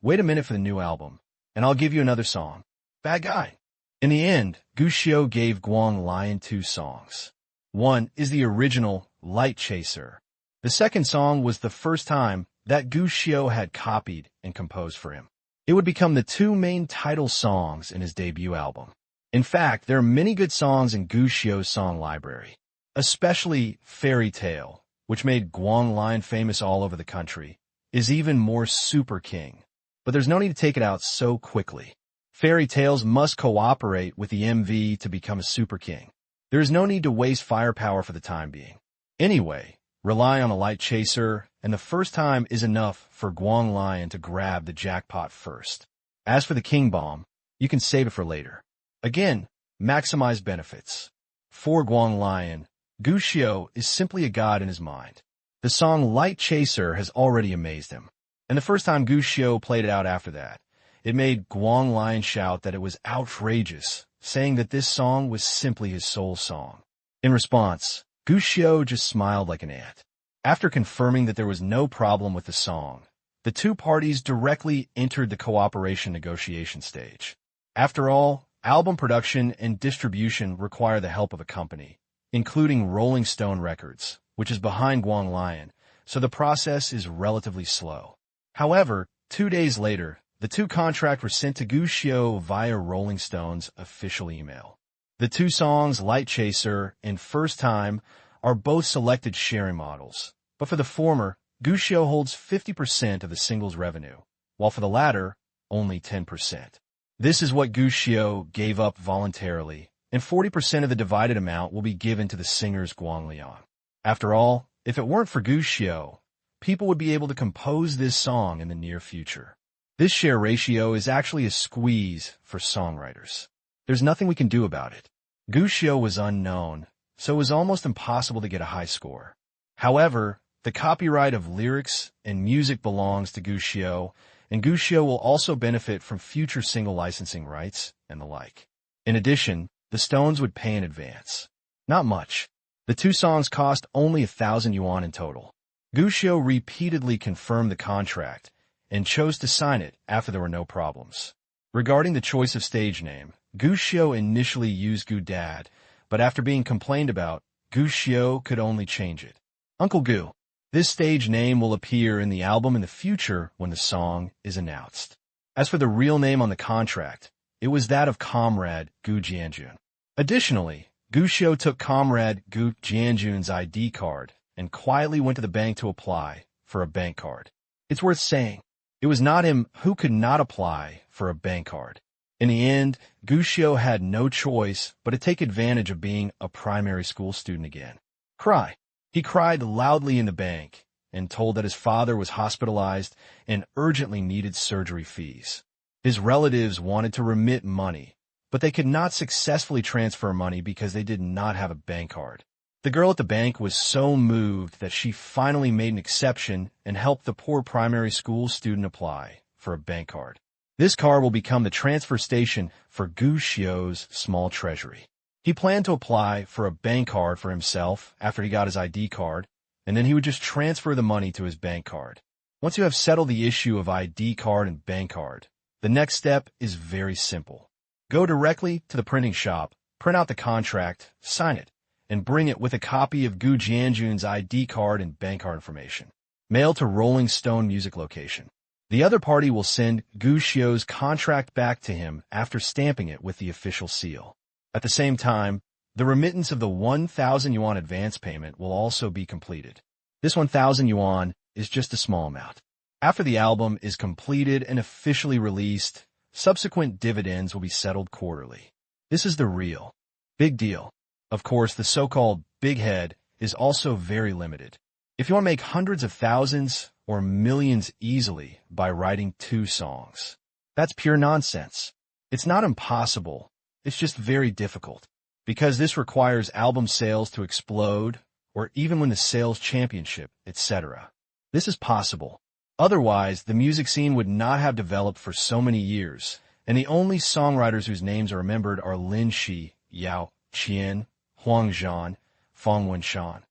S1: Wait a minute for the new album, and I'll give you another song. Bad guy. In the end, Gushio gave Guang Lion two songs. One is the original Light Chaser. The second song was the first time that Gushio had copied and composed for him. It would become the two main title songs in his debut album. In fact, there are many good songs in Gushio's song library, especially Fairy Tale, which made Guang Lion famous all over the country, is even more super king. But there's no need to take it out so quickly. Fairy tales must cooperate with the MV to become a super king. There is no need to waste firepower for the time being. Anyway, rely on a Light Chaser, and the first time is enough for Guang Lion to grab the jackpot first. As for the King Bomb, you can save it for later. Again, maximize benefits. For Guang Lion, Gushio is simply a god in his mind. The song Light Chaser has already amazed him. And the first time Gushio played it out after that, it made Guang Lion shout that it was outrageous, saying that this song was simply his soul song. In response, Gushio just smiled like an ant. After confirming that there was no problem with the song, the two parties directly entered the cooperation negotiation stage. After all, album production and distribution require the help of a company, including Rolling Stone Records, which is behind Guang Lion, so the process is relatively slow. However, 2 days later, the two contracts were sent to Gushio via Rolling Stone's official email. The two songs, Light Chaser and First Time, are both selected sharing models, but for the former, Gushio holds 50% of the single's revenue, while for the latter, only 10%. This is what Gushio gave up voluntarily, and 40% of the divided amount will be given to the singer's Guang Liang. After all, if it weren't for Gushio, people would be able to compose this song in the near future. This share ratio is actually a squeeze for songwriters. There's nothing we can do about it. Gushio was unknown, so it was almost impossible to get a high score. However, the copyright of lyrics and music belongs to Gushio, and Gushio will also benefit from future single licensing rights and the like. In addition, the Stones would pay in advance. Not much. The two songs cost only 1,000 yuan in total. Gushio repeatedly confirmed the contract and chose to sign it after there were no problems. Regarding the choice of stage name, Gushio initially used Gu Dad, but after being complained about, Gushio could only change it. Uncle Gu. This stage name will appear in the album in the future when the song is announced. As for the real name on the contract, it was that of Comrade Gu Jianjun. Additionally, Gushio took Comrade Gu Jianjun's ID card and quietly went to the bank to apply for a bank card. It's worth saying, it was not him who could not apply for a bank card. In the end, Gushio had no choice but to take advantage of being a primary school student again. Cry. He cried loudly in the bank and told that his father was hospitalized and urgently needed surgery fees. His relatives wanted to remit money, but they could not successfully transfer money because they did not have a bank card. The girl at the bank was so moved that she finally made an exception and helped the poor primary school student apply for a bank card. This card will become the transfer station for Gushio's small treasury. He planned to apply for a bank card for himself after he got his ID card, and then he would just transfer the money to his bank card. Once you have settled the issue of ID card and bank card, the next step is very simple. Go directly to the printing shop, print out the contract, sign it, and bring it with a copy of Gu Jianjun's ID card and bank card information. Mail to Rolling Stone Music location. The other party will send Gushio's contract back to him after stamping it with the official seal. At the same time, the remittance of the 1,000 yuan advance payment will also be completed. This 1,000 yuan is just a small amount. After the album is completed and officially released, subsequent dividends will be settled quarterly. This is the real big deal. Of course, the so-called big head is also very limited. If you want to make hundreds of thousands or millions easily by writing 2 songs, that's pure nonsense. It's not impossible, it's just very difficult, because this requires album sales to explode or even win the sales championship, etc. This is possible. Otherwise, the music scene would not have developed for so many years, and the only songwriters whose names are remembered are Lin Shi, Yao Qian, Huang Zhan, Feng Wenshan.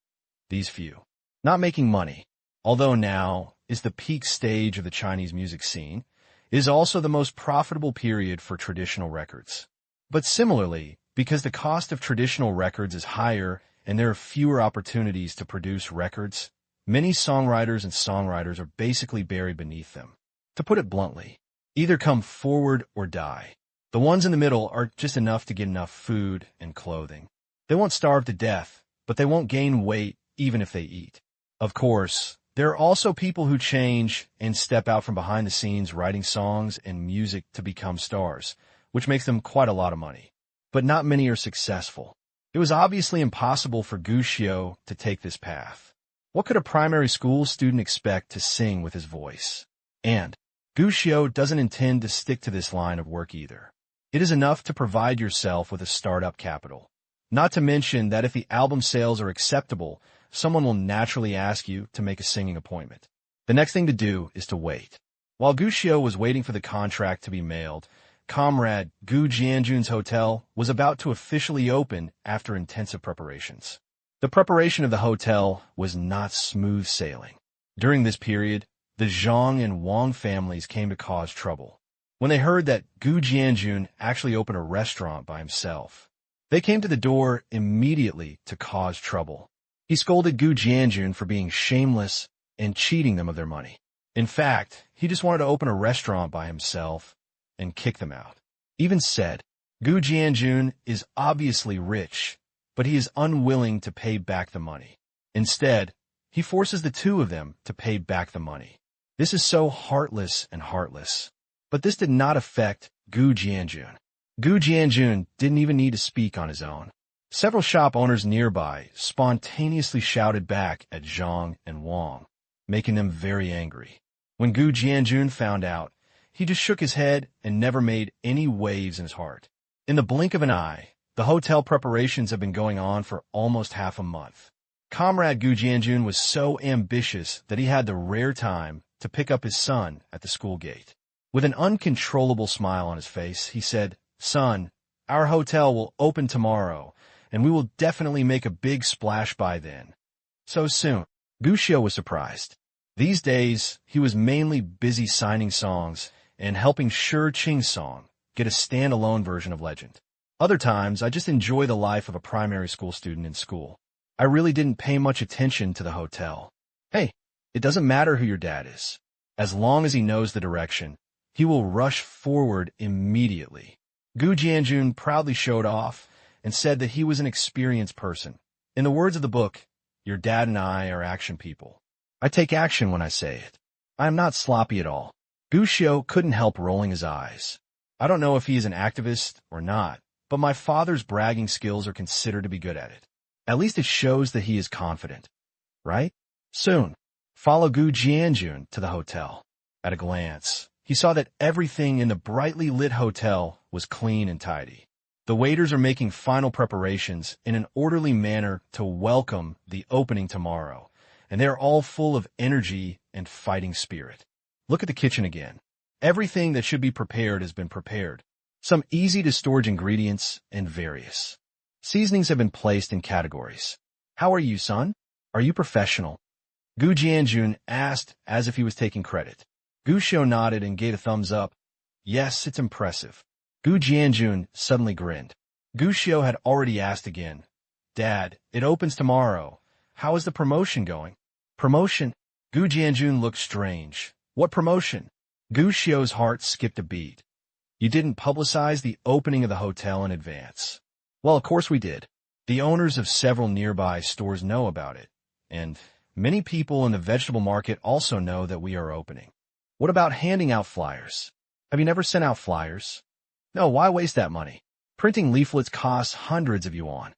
S1: These few. Not making money, although now is the peak stage of the Chinese music scene, is also the most profitable period for traditional records. But similarly, because the cost of traditional records is higher and there are fewer opportunities to produce records, many songwriters and songwriters are basically buried beneath them. To put it bluntly, either come forward or die. The ones in the middle are just enough to get enough food and clothing. They won't starve to death, but they won't gain weight even if they eat. Of course, there are also people who change and step out from behind the scenes writing songs and music to become stars, which makes them quite a lot of money. But not many are successful. It was obviously impossible for Gushio to take this path. What could a primary school student expect to sing with his voice? And Gushio doesn't intend to stick to this line of work either. It is enough to provide yourself with a startup capital. Not to mention that if the album sales are acceptable, someone will naturally ask you to make a singing appointment. The next thing to do is to wait. While Gushio was waiting for the contract to be mailed, Comrade Gu Jianjun's hotel was about to officially open after intensive preparations. The preparation of the hotel was not smooth sailing. During this period, the Zhang and Wang families came to cause trouble. When they heard that Gu Jianjun actually opened a restaurant by himself, They came to the door immediately to cause trouble. He scolded Gu Jianjun for being shameless and cheating them of their money. In fact, he just wanted to open a restaurant by himself and kick them out. Even said, Gu Jianjun is obviously rich, but he is unwilling to pay back the money. Instead, he forces the two of them to pay back the money. This is so heartless and heartless. But this did not affect Gu Jianjun. Gu Jianjun didn't even need to speak on his own. Several shop owners nearby spontaneously shouted back at Zhang and Wang, making them very angry. When Gu Jianjun found out, he just shook his head and never made any waves in his heart. In the blink of an eye, the hotel preparations have been going on for almost half a month. Comrade Gu Jianjun was so ambitious that he had the rare time to pick up his son at the school gate. With an uncontrollable smile on his face, he said, "Son, our hotel will open tomorrow, and we will definitely make a big splash by then." So soon, Gushio was surprised. These days, he was mainly busy signing songs and helping Shi Qing get a standalone version of Legend. Other times, I just enjoy the life of a primary school student in school. I really didn't pay much attention to the hotel. Hey, it doesn't matter who your dad is. As long as he knows the direction, he will rush forward immediately. Gu Jianjun proudly showed off and said that he was an experienced person. In the words of the book, your dad and I are action people. I take action when I say it. I am not sloppy at all. Gushio couldn't help rolling his eyes. I don't know if he is an activist or not, but my father's bragging skills are considered to be good at it. At least it shows that he is confident, right? Soon, follow Gu Jianjun to the hotel. At a glance, he saw that everything in the brightly lit hotel was clean and tidy. The waiters are making final preparations in an orderly manner to welcome the opening tomorrow, and they are all full of energy and fighting spirit. Look at the kitchen again. Everything that should be prepared has been prepared. Some easy-to-storage ingredients and various seasonings have been placed in categories. How are you, son? Are you professional? Gu Jianjun asked as if he was taking credit. Gushio nodded and gave a thumbs up. Yes, it's impressive. Gu Jianjun suddenly grinned. Gushio had already asked again. Dad, it opens tomorrow. How is the promotion going? Promotion? Gu Jianjun looked strange. What promotion? Gushio's heart skipped a beat. You didn't publicize the opening of the hotel in advance. Well, of course we did. The owners of several nearby stores know about it, and many people in the vegetable market also know that we are opening. What about handing out flyers? Have you never sent out flyers? No, why waste that money? Printing leaflets costs hundreds of yuan.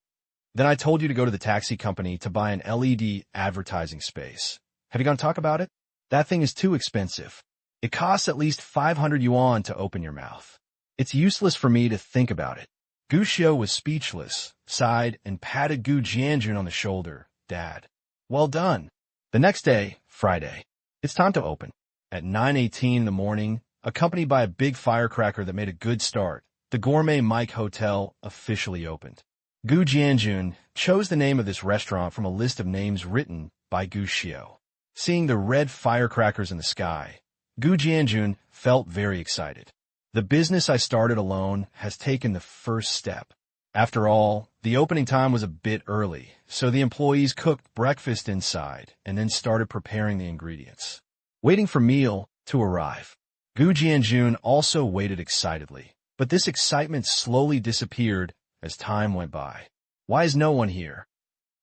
S1: Then I told you to go to the taxi company to buy an LED advertising space. Have you gone to talk about it? That thing is too expensive. It costs at least 500 yuan to open your mouth. It's useless for me to think about it. Gushio was speechless, sighed, and patted Gu Jianjun on the shoulder. Dad. Well done. The next day, Friday. It's time to open. At 9:18 in the morning, accompanied by a big firecracker that made a good start, the Gourmet Mike Hotel officially opened. Gu Jianjun chose the name of this restaurant from a list of names written by Gushio. Seeing the red firecrackers in the sky, Gu Jianjun felt very excited. The business I started alone has taken the first step. After all, the opening time was a bit early, so the employees cooked breakfast inside and then started preparing the ingredients. Waiting for meal to arrive. Gu Jianjun also waited excitedly, but this excitement slowly disappeared as time went by. Why is no one here?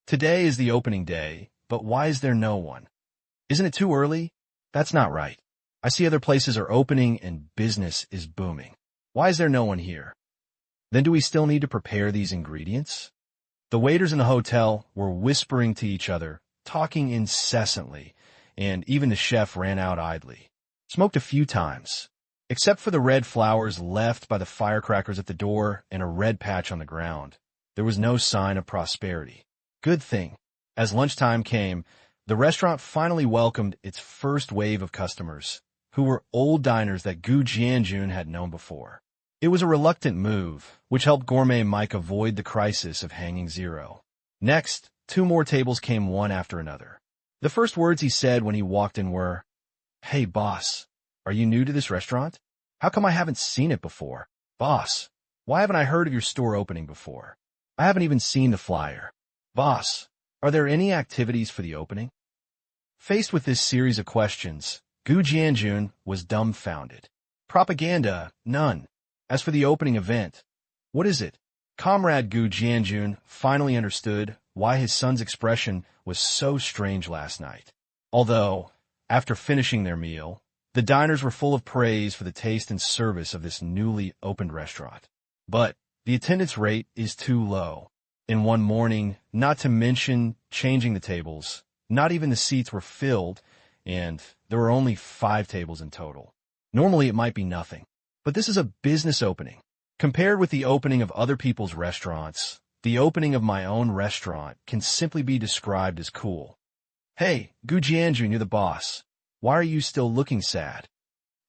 S1: Today is the opening day, but why is there no one? Isn't it too early? That's not right. I see other places are opening and business is booming. Why is there no one here? Then do we still need to prepare these ingredients? The waiters in the hotel were whispering to each other, talking incessantly, and even the chef ran out idly. Smoked a few times. Except for the red flowers left by the firecrackers at the door and a red patch on the ground, there was no sign of prosperity. Good thing. As lunchtime came, the restaurant finally welcomed its first wave of customers, who were old diners that Gu Jianjun had known before. It was a reluctant move, which helped Gourmet Mike avoid the crisis of hanging zero. Next, 2 more tables came one after another. The first words he said when he walked in were, "Hey, boss, are you new to this restaurant? How come I haven't seen it before? Boss, why haven't I heard of your store opening before?" I haven't even seen the flyer. Boss, are there any activities for the opening? Faced with this series of questions, Gu Jianjun was dumbfounded. Propaganda, none. As for the opening event, what is it? Comrade Gu Jianjun finally understood why his son's expression was so strange last night. Although, after finishing their meal, the diners were full of praise for the taste and service of this newly opened restaurant. But the attendance rate is too low. In one morning, not to mention changing the tables, not even the seats were filled, and there were only 5 tables in total. Normally it might be nothing, but this is a business opening. Compared with the opening of other people's restaurants, the opening of my own restaurant can simply be described as cool. Hey, Gu Jianjun, you're the boss. Why are you still looking sad?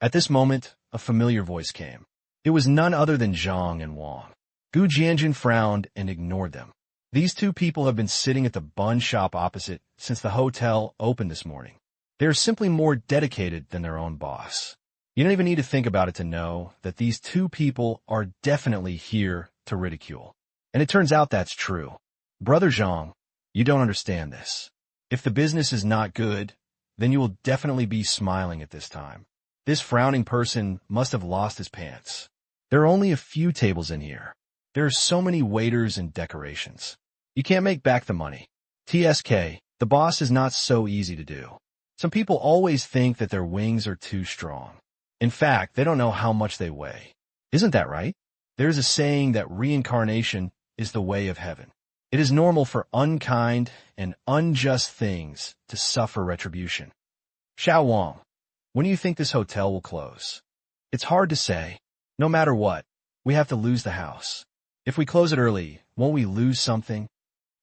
S1: At this moment, a familiar voice came. It was none other than Zhang and Wang. Gu Jianjun frowned and ignored them. These two people have been sitting at the bun shop opposite since the hotel opened this morning. They are simply more dedicated than their own boss. You don't even need to think about it to know that these two people are definitely here to ridicule. And it turns out that's true. Brother Zhang, you don't understand this. If the business is not good, then you will definitely be smiling at this time. This frowning person must have lost his pants. There are only a few tables in here. There are so many waiters and decorations. You can't make back the money. TSK, the boss is not so easy to do. Some people always think that their wings are too strong. In fact, they don't know how much they weigh. Isn't that right? There's a saying that reincarnation is the way of heaven. It is normal for unkind and unjust things to suffer retribution. Xiao Wang, when do you think this hotel will close? It's hard to say. No matter what, we have to lose the house. If we close it early, won't we lose something?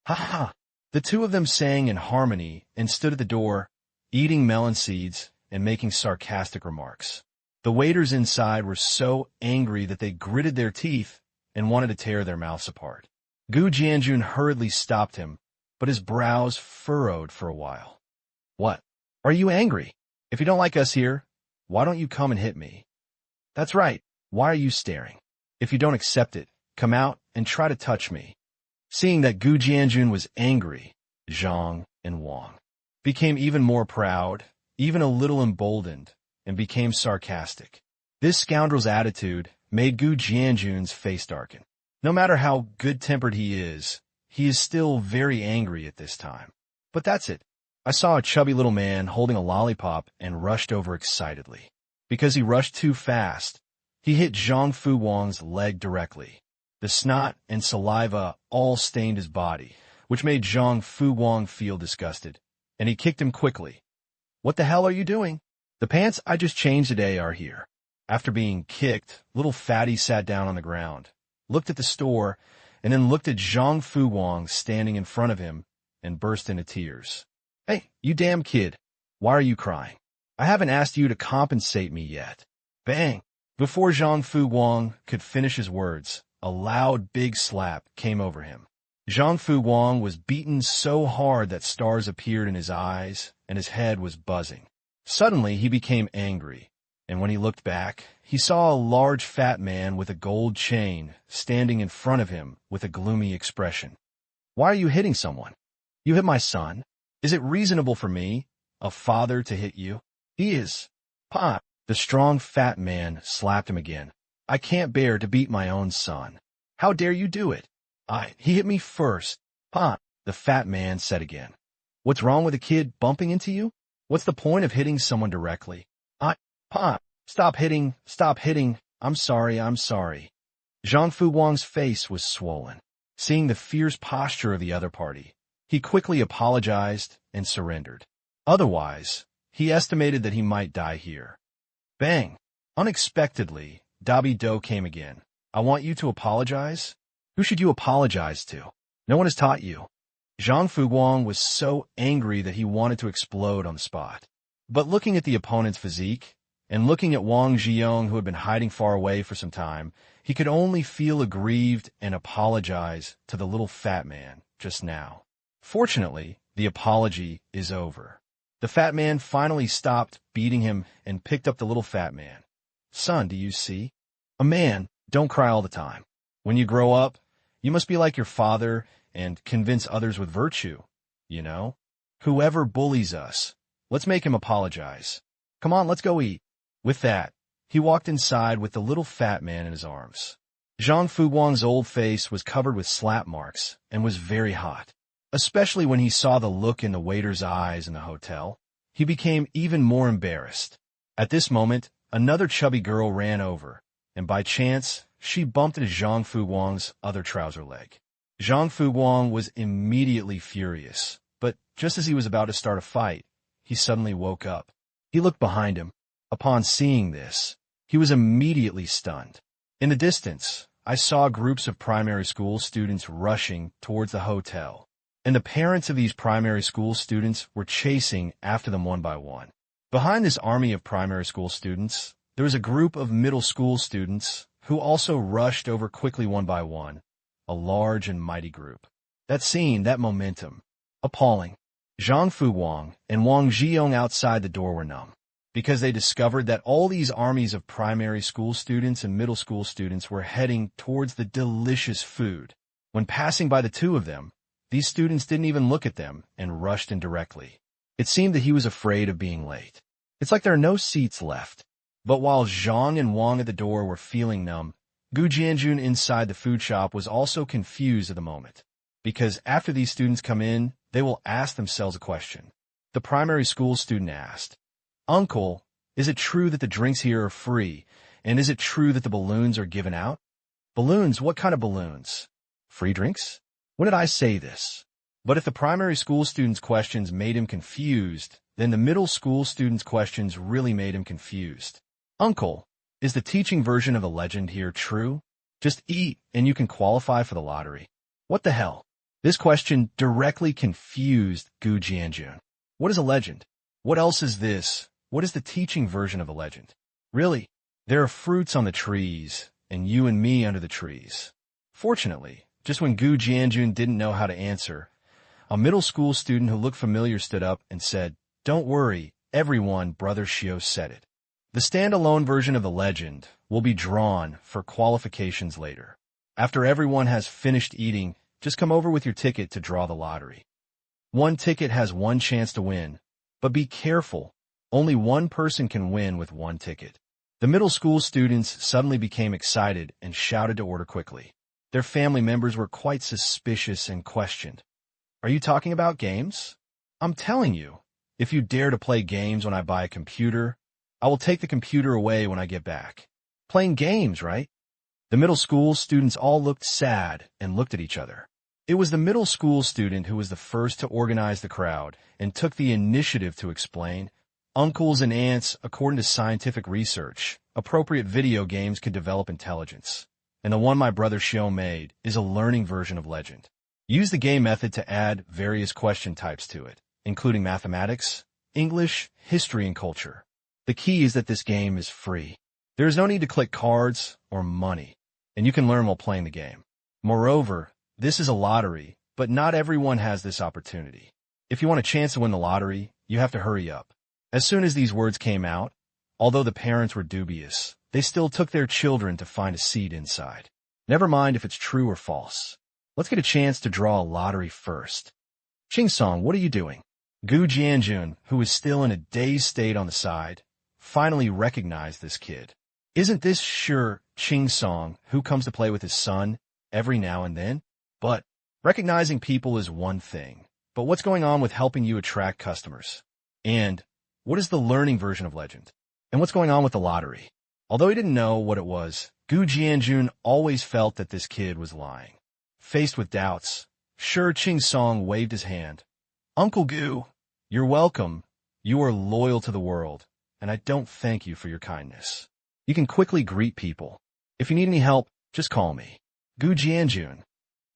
S1: Ha ha! The two of them sang in harmony and stood at the door, eating melon seeds and making sarcastic remarks. The waiters inside were so angry that they gritted their teeth and wanted to tear their mouths apart. Gu Jianjun hurriedly stopped him, but his brows furrowed for a while. What? Are you angry? If you don't like us here, why don't you come and hit me? That's right. Why are you staring? If you don't accept it, come out and try to touch me. Seeing that Gu Jianjun was angry, Zhang and Wang became even more proud, even a little emboldened, and became sarcastic. This scoundrel's attitude made Gu Jianjun's face darken. No matter how good-tempered he is still very angry at this time. But that's it. I saw a chubby little man holding a lollipop and rushed over excitedly. Because he rushed too fast, he hit Zhang Fu Wang's leg directly. The snot and saliva all stained his body, which made Zhang Fu Wang feel disgusted, and he kicked him quickly. What the hell are you doing? The pants I just changed today are here. After being kicked, little fatty sat down on the ground, looked at the store, and then looked at Zhang Fu Wang standing in front of him and burst into tears. Hey, you damn kid. Why are you crying? I haven't asked you to compensate me yet. Bang! Before Zhang Fu Wang could finish his words, a loud big slap came over him. Zhang Fu Wang was beaten so hard that stars appeared in his eyes and his head was buzzing. Suddenly he became angry, and when he looked back, he saw a large fat man with a gold chain standing in front of him with a gloomy expression. Why are you hitting someone? You hit my son. Is it reasonable for me, a father, to hit you? He is. Pa! The strong fat man slapped him again. I can't bear to beat my own son. How dare you do it? He hit me first. Pa! The fat man said again. What's wrong with a kid bumping into you? What's the point of hitting someone directly? Pa! Stop hitting, I'm sorry. Zhang Fu Wang's face was swollen. Seeing the fierce posture of the other party, he quickly apologized and surrendered. Otherwise, he estimated that he might die here. Bang! Unexpectedly, Dabi Do came again. I want you to apologize? Who should you apologize to? No one has taught you. Zhang Fu Wang was so angry that he wanted to explode on the spot. But looking at the opponent's physique, and looking at Wang Zhiyong, who had been hiding far away for some time, he could only feel aggrieved and apologize to the little fat man just now. Fortunately, the apology is over. The fat man finally stopped beating him and picked up the little fat man. Son, do you see? A man, don't cry all the time. When you grow up, You must be like your father and convince others with virtue, you know? Whoever bullies us, let's make him apologize. Come on, let's go eat. With that, he walked inside with the little fat man in his arms. Zhang Fuguang's old face was covered with slap marks and was very hot. Especially when he saw the look in the waiter's eyes in the hotel, he became even more embarrassed. At this moment, another chubby girl ran over, and by chance, she bumped into Zhang Fuguang's other trouser leg. Zhang Fuguang was immediately furious, but just as he was about to start a fight, he suddenly woke up. He looked behind him. Upon seeing this, he was immediately stunned. In the distance, I saw groups of primary school students rushing towards the hotel, and the parents of these primary school students were chasing after them one by one. Behind this army of primary school students, there was a group of middle school students who also rushed over quickly one by one, a large and mighty group. That scene, that momentum, appalling. Zhang Fuguang and Wang Zhiyong outside the door were numb, because they discovered that all these armies of primary school students and middle school students were heading towards the delicious food. When passing by the two of them, these students didn't even look at them and rushed in directly. It seemed that he was afraid of being late. It's like there are no seats left. But while Zhang and Wang at the door were feeling numb, Gu Jianjun inside the food shop was also confused at the moment. Because after these students come in, they will ask themselves a question. The primary school student asked, "Uncle, is it true that the drinks here are free? And is it true that the balloons are given out?" "Balloons? What kind of balloons? Free drinks? When did I say this?" But if the primary school student's questions made him confused, then the middle school student's questions really made him confused. "Uncle, is the teaching version of the legend here true? Just eat and you can qualify for the lottery." What the hell? This question directly confused Gu Jianjun. What is a legend? What else is this? What is the teaching version of a legend? Really? There are fruits on the trees, and you and me under the trees. Fortunately, just when Gu Jianjun didn't know how to answer, a middle school student who looked familiar stood up and said, "Don't worry, everyone, Brother Xiao said it." The standalone version of the legend will be drawn for qualifications later. After everyone has finished eating, just come over with your ticket to draw the lottery. One ticket has one chance to win, but be careful. Only one person can win with one ticket. The middle school students suddenly became excited and shouted to order quickly. Their family members were quite suspicious and questioned. "Are you talking about games? I'm telling you, if you dare to play games when I buy a computer, I will take the computer away when I get back." Playing games, right? The middle school students all looked sad and looked at each other. It was the middle school student who was the first to organize the crowd and took the initiative to explain, "Uncles and aunts, according to scientific research, appropriate video games can develop intelligence. And the one my brother Xiao made is a learning version of legend. Use the game method to add various question types to it, including mathematics, English, history, and culture. The key is that this game is free. There is no need to click cards or money, and you can learn while playing the game. Moreover, this is a lottery, but not everyone has this opportunity. If you want a chance to win the lottery, you have to hurry up." As soon as these words came out, although the parents were dubious, they still took their children to find a seat inside. Never mind if it's true or false. Let's get a chance to draw a lottery first. "Chingsong, what are you doing?" Gu Jianjun, who was still in a dazed state on the side, finally recognized this kid. Isn't this sure Chingsong, who comes to play with his son every now and then? But recognizing people is one thing. But what's going on with helping you attract customers? And what is the learning version of legend? And what's going on with the lottery? Although he didn't know what it was, Gu Jianjun always felt that this kid was lying. Faced with doubts, Sure Chingsong waved his hand. "Uncle Gu, you're welcome. You are loyal to the world, and I don't thank you for your kindness. You can quickly greet people. If you need any help, just call me. Gu Jianjun.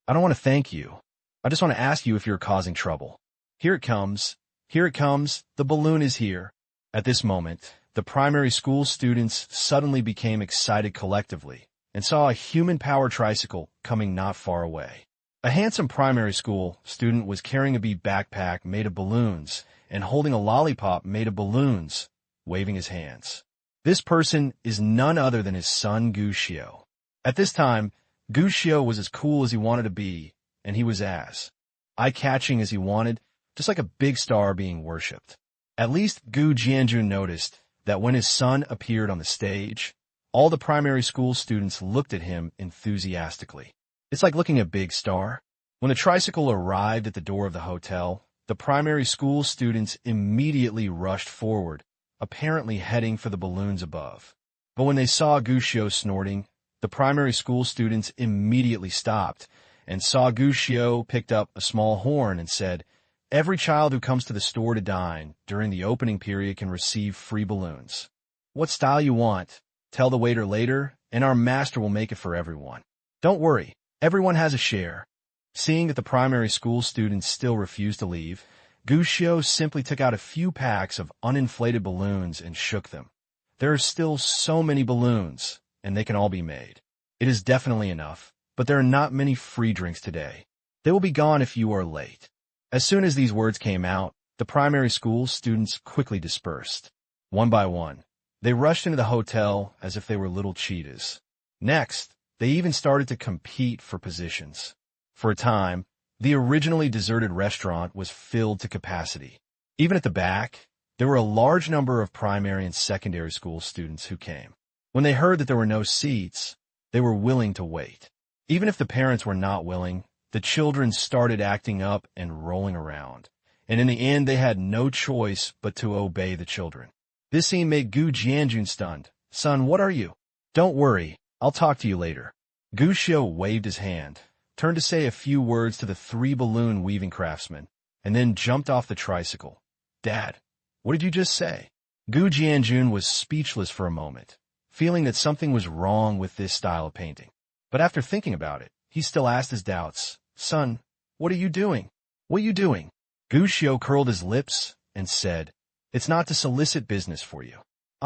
S1: I don't want to thank you. I just want to ask you if you're causing trouble. Here it comes. Here it comes. The balloon is here." At this moment, the primary school students suddenly became excited collectively and saw a human-powered tricycle coming not far away. A handsome primary school student was carrying a bee backpack made of balloons and holding a lollipop made of balloons, waving his hands. This person is none other than his son Gu Xiao. At this time, Gushio was as cool as he wanted to be, and he was as eye-catching as he wanted, just like a big star being worshipped. At least Gu Jianjun noticed that when his son appeared on the stage, all the primary school students looked at him enthusiastically. It's like looking at a big star. When the tricycle arrived at the door of the hotel, the primary school students immediately rushed forward, apparently heading for the balloons above. But when they saw Gushio snorting, the primary school students immediately stopped, and saw Gushio picked up a small horn and said, "Every child who comes to the store to dine during the opening period can receive free balloons. What style you want, tell the waiter later, and our master will make it for everyone. Don't worry, everyone has a share." Seeing that the primary school students still refused to leave, Gushio simply took out a few packs of uninflated balloons and shook them. There are still so many balloons, and they can all be made. It is definitely enough, but there are not many free drinks today. They will be gone if you are late. As soon as these words came out, the primary school students quickly dispersed. One by one, they rushed into the hotel as if they were little cheetahs. Next, they even started to compete for positions. For a time, the originally deserted restaurant was filled to capacity. Even at the back, there were a large number of primary and secondary school students who came. When they heard that there were no seats, they were willing to wait. Even if the parents were not willing, the children started acting up and rolling around. And in the end, they had no choice but to obey the children. This scene made Gu Jianjun stunned. "Son, what are you?" "Don't worry, I'll talk to you later." Gushio waved his hand, turned to say a few words to the 3 balloon weaving craftsmen, and then jumped off the tricycle. "Dad, what did you just say?" Gu Jianjun was speechless for a moment, feeling that something was wrong with this style of painting. But after thinking about it, he still asked his doubts. "Son, what are you doing? What are you doing?" Gushio curled his lips and said, "It's not to solicit business for you.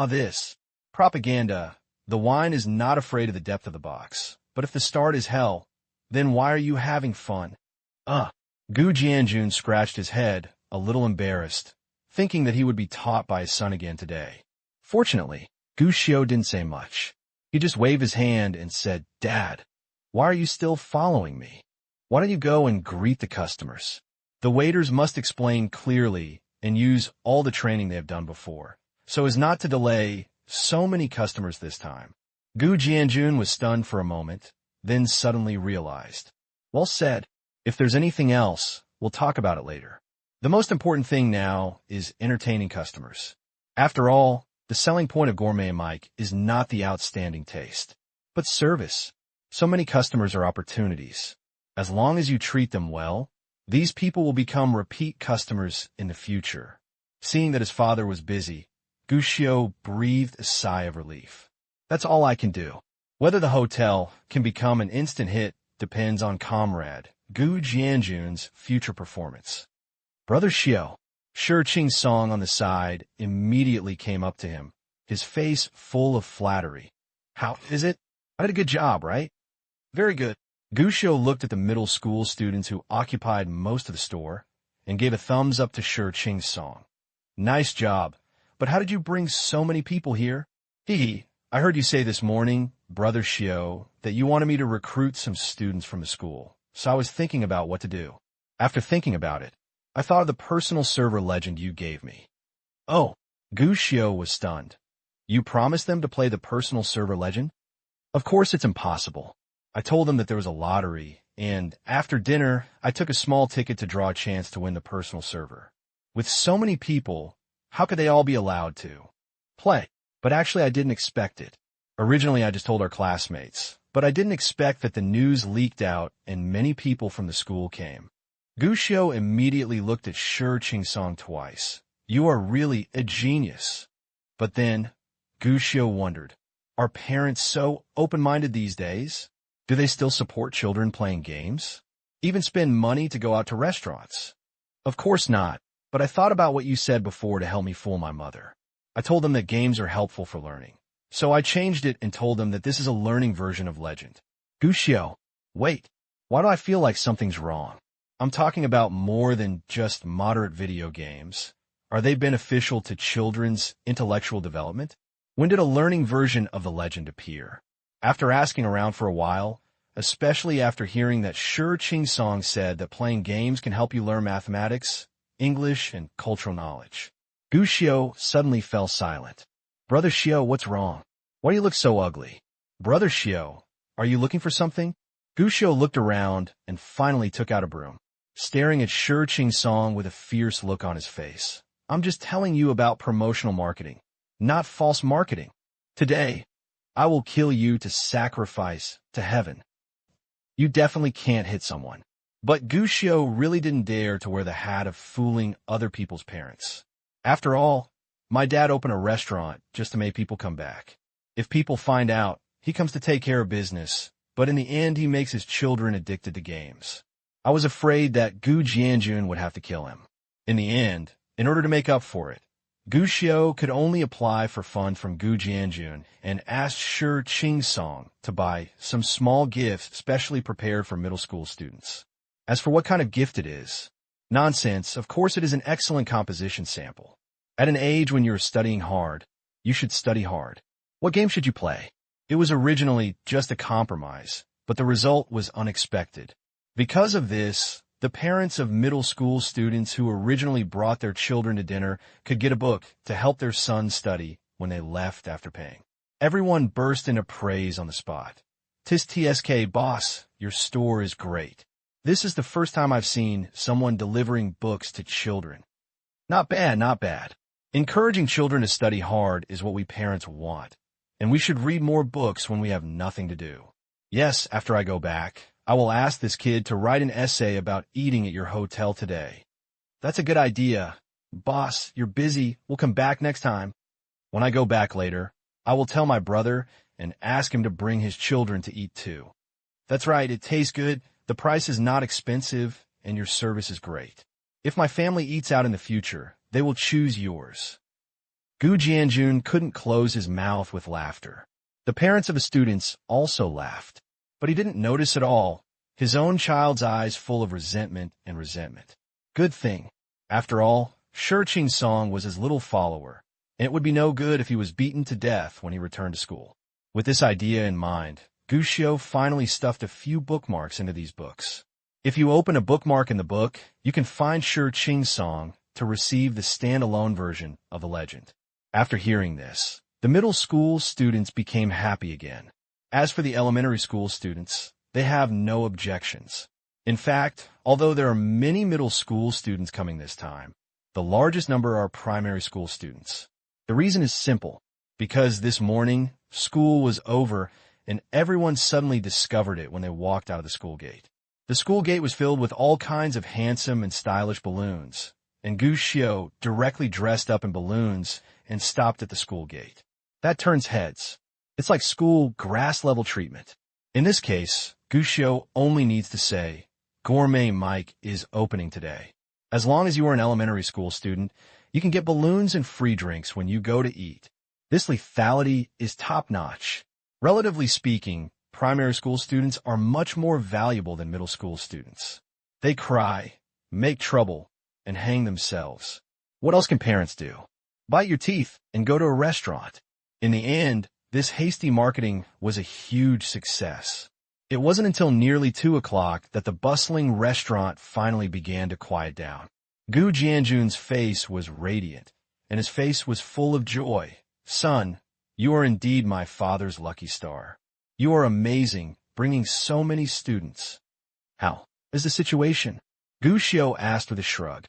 S1: This propaganda. The wine is not afraid of the depth of the box. But if the start is hell, then why are you having fun?" Gu Jianjun scratched his head, a little embarrassed, thinking that he would be taught by his son again today. Fortunately, Gushio didn't say much. He just waved his hand and said, "Dad, why are you still following me? Why don't you go and greet the customers?" The waiters must explain clearly and use all the training they have done before, so as not to delay so many customers this time. Gu Jianjun was stunned for a moment, then suddenly realized. "Well said. If there's anything else, we'll talk about it later. The most important thing now is entertaining customers. After all, the selling point of Gourmet Mike is not the outstanding taste, but service. So many customers are opportunities. As long as you treat them well, these people will become repeat customers in the future." Seeing that his father was busy, Gushio breathed a sigh of relief. "That's all I can do. Whether the hotel can become an instant hit depends on Comrade Gu Jianjun's future performance." Brother Xiao, Shirqing's song on the side, immediately came up to him, his face full of flattery. "How is it? I did a good job, right?" "Very good." Gushio looked at the middle school students who occupied most of the store and gave a thumbs up to Shirqing's song. "Nice job, but how did you bring so many people here?" I heard you say this morning, Brother Xiao, that you wanted me to recruit some students from the school, so I was thinking about what to do. After thinking about it, I thought of the personal server legend you gave me." "Oh." Gushio was stunned. "You promised them to play the personal server legend?" "Of course it's impossible. I told them that there was a lottery, and after dinner, I took a small ticket to draw a chance to win the personal server. With so many people, how could they all be allowed to play? But actually I didn't expect it. Originally I just told our classmates, but I didn't expect that the news leaked out and many people from the school came." Gushio immediately looked at Shirqing's song twice. "You are really a genius." But then, Gushio wondered, are parents so open-minded these days? Do they still support children playing games? Even spend money to go out to restaurants? Of course not, but I thought about what you said before to help me fool my mother. I told them that games are helpful for learning. So I changed it and told them that this is a learning version of legend. Gushio, wait, why do I feel like something's wrong? I'm talking about more than just moderate video games. Are they beneficial to children's intellectual development? When did a learning version of the legend appear? After asking around for a while, especially after hearing that Ching Song said that playing games can help you learn mathematics, English, and cultural knowledge. Gu Xiao suddenly fell silent. Brother Xiao, what's wrong? Why do you look so ugly? Brother Xiao, are you looking for something? Gu Xiao looked around and finally took out a broom, staring at Ching Song with a fierce look on his face. I'm just telling you about promotional marketing, not false marketing. Today, I will kill you to sacrifice to heaven. You definitely can't hit someone. But Gu Xiao really didn't dare to wear the hat of fooling other people's parents. After all, my dad opened a restaurant just to make people come back. If people find out, he comes to take care of business, but in the end he makes his children addicted to games. I was afraid that Gu Jianjun would have to kill him. In the end, in order to make up for it, Gu Xiao could only apply for funds from Gu Jianjun and asked Ching Song to buy some small gifts specially prepared for middle school students. As for what kind of gift it is, nonsense, of course it is an excellent composition sample. At an age when you're studying hard, you should study hard. What game should you play? It was originally just a compromise, but the result was unexpected. Because of this, the parents of middle school students who originally brought their children to dinner could get a book to help their sons study when they left after paying. Everyone burst into praise on the spot. TSK, boss, your store is great. This is the first time I've seen someone delivering books to children. Not bad, not bad. Encouraging children to study hard is what we parents want, and we should read more books when we have nothing to do. Yes, after I go back, I will ask this kid to write an essay about eating at your hotel today. That's a good idea. Boss, you're busy. We'll come back next time. When I go back later, I will tell my brother and ask him to bring his children to eat too. That's right, it tastes good, the price is not expensive, and your service is great. If my family eats out in the future, they will choose yours. Gu Jianjun couldn't close his mouth with laughter. The parents of the students also laughed. But he didn't notice at all, his own child's eyes full of resentment and resentment. Good thing. After all, Ching Song was his little follower, and it would be no good if he was beaten to death when he returned to school. With this idea in mind, Gu Xiao finally stuffed a few bookmarks into these books. If you open a bookmark in the book, you can find Ching Song to receive the standalone version of the legend. After hearing this, the middle school students became happy again. As for the elementary school students, they have no objections. In fact, although there are many middle school students coming this time, the largest number are primary school students. The reason is simple, because this morning, school was over and everyone suddenly discovered it when they walked out of the school gate. The school gate was filled with all kinds of handsome and stylish balloons, and Gu Xiao directly dressed up in balloons and stopped at the school gate. That turns heads. It's like school grass-level treatment. In this case, Gu Xiao only needs to say, Gourmet Mike is opening today. As long as you are an elementary school student, you can get balloons and free drinks when you go to eat. This lethality is top-notch. Relatively speaking, primary school students are much more valuable than middle school students. They cry, make trouble, and hang themselves. What else can parents do? Bite your teeth and go to a restaurant. In the end, this hasty marketing was a huge success. It wasn't until nearly 2 o'clock that the bustling restaurant finally began to quiet down. Gu Jianjun's face was radiant, and his face was full of joy. Son, you are indeed my father's lucky star. You are amazing, bringing so many students. How is the situation? Gu Xiao asked with a shrug.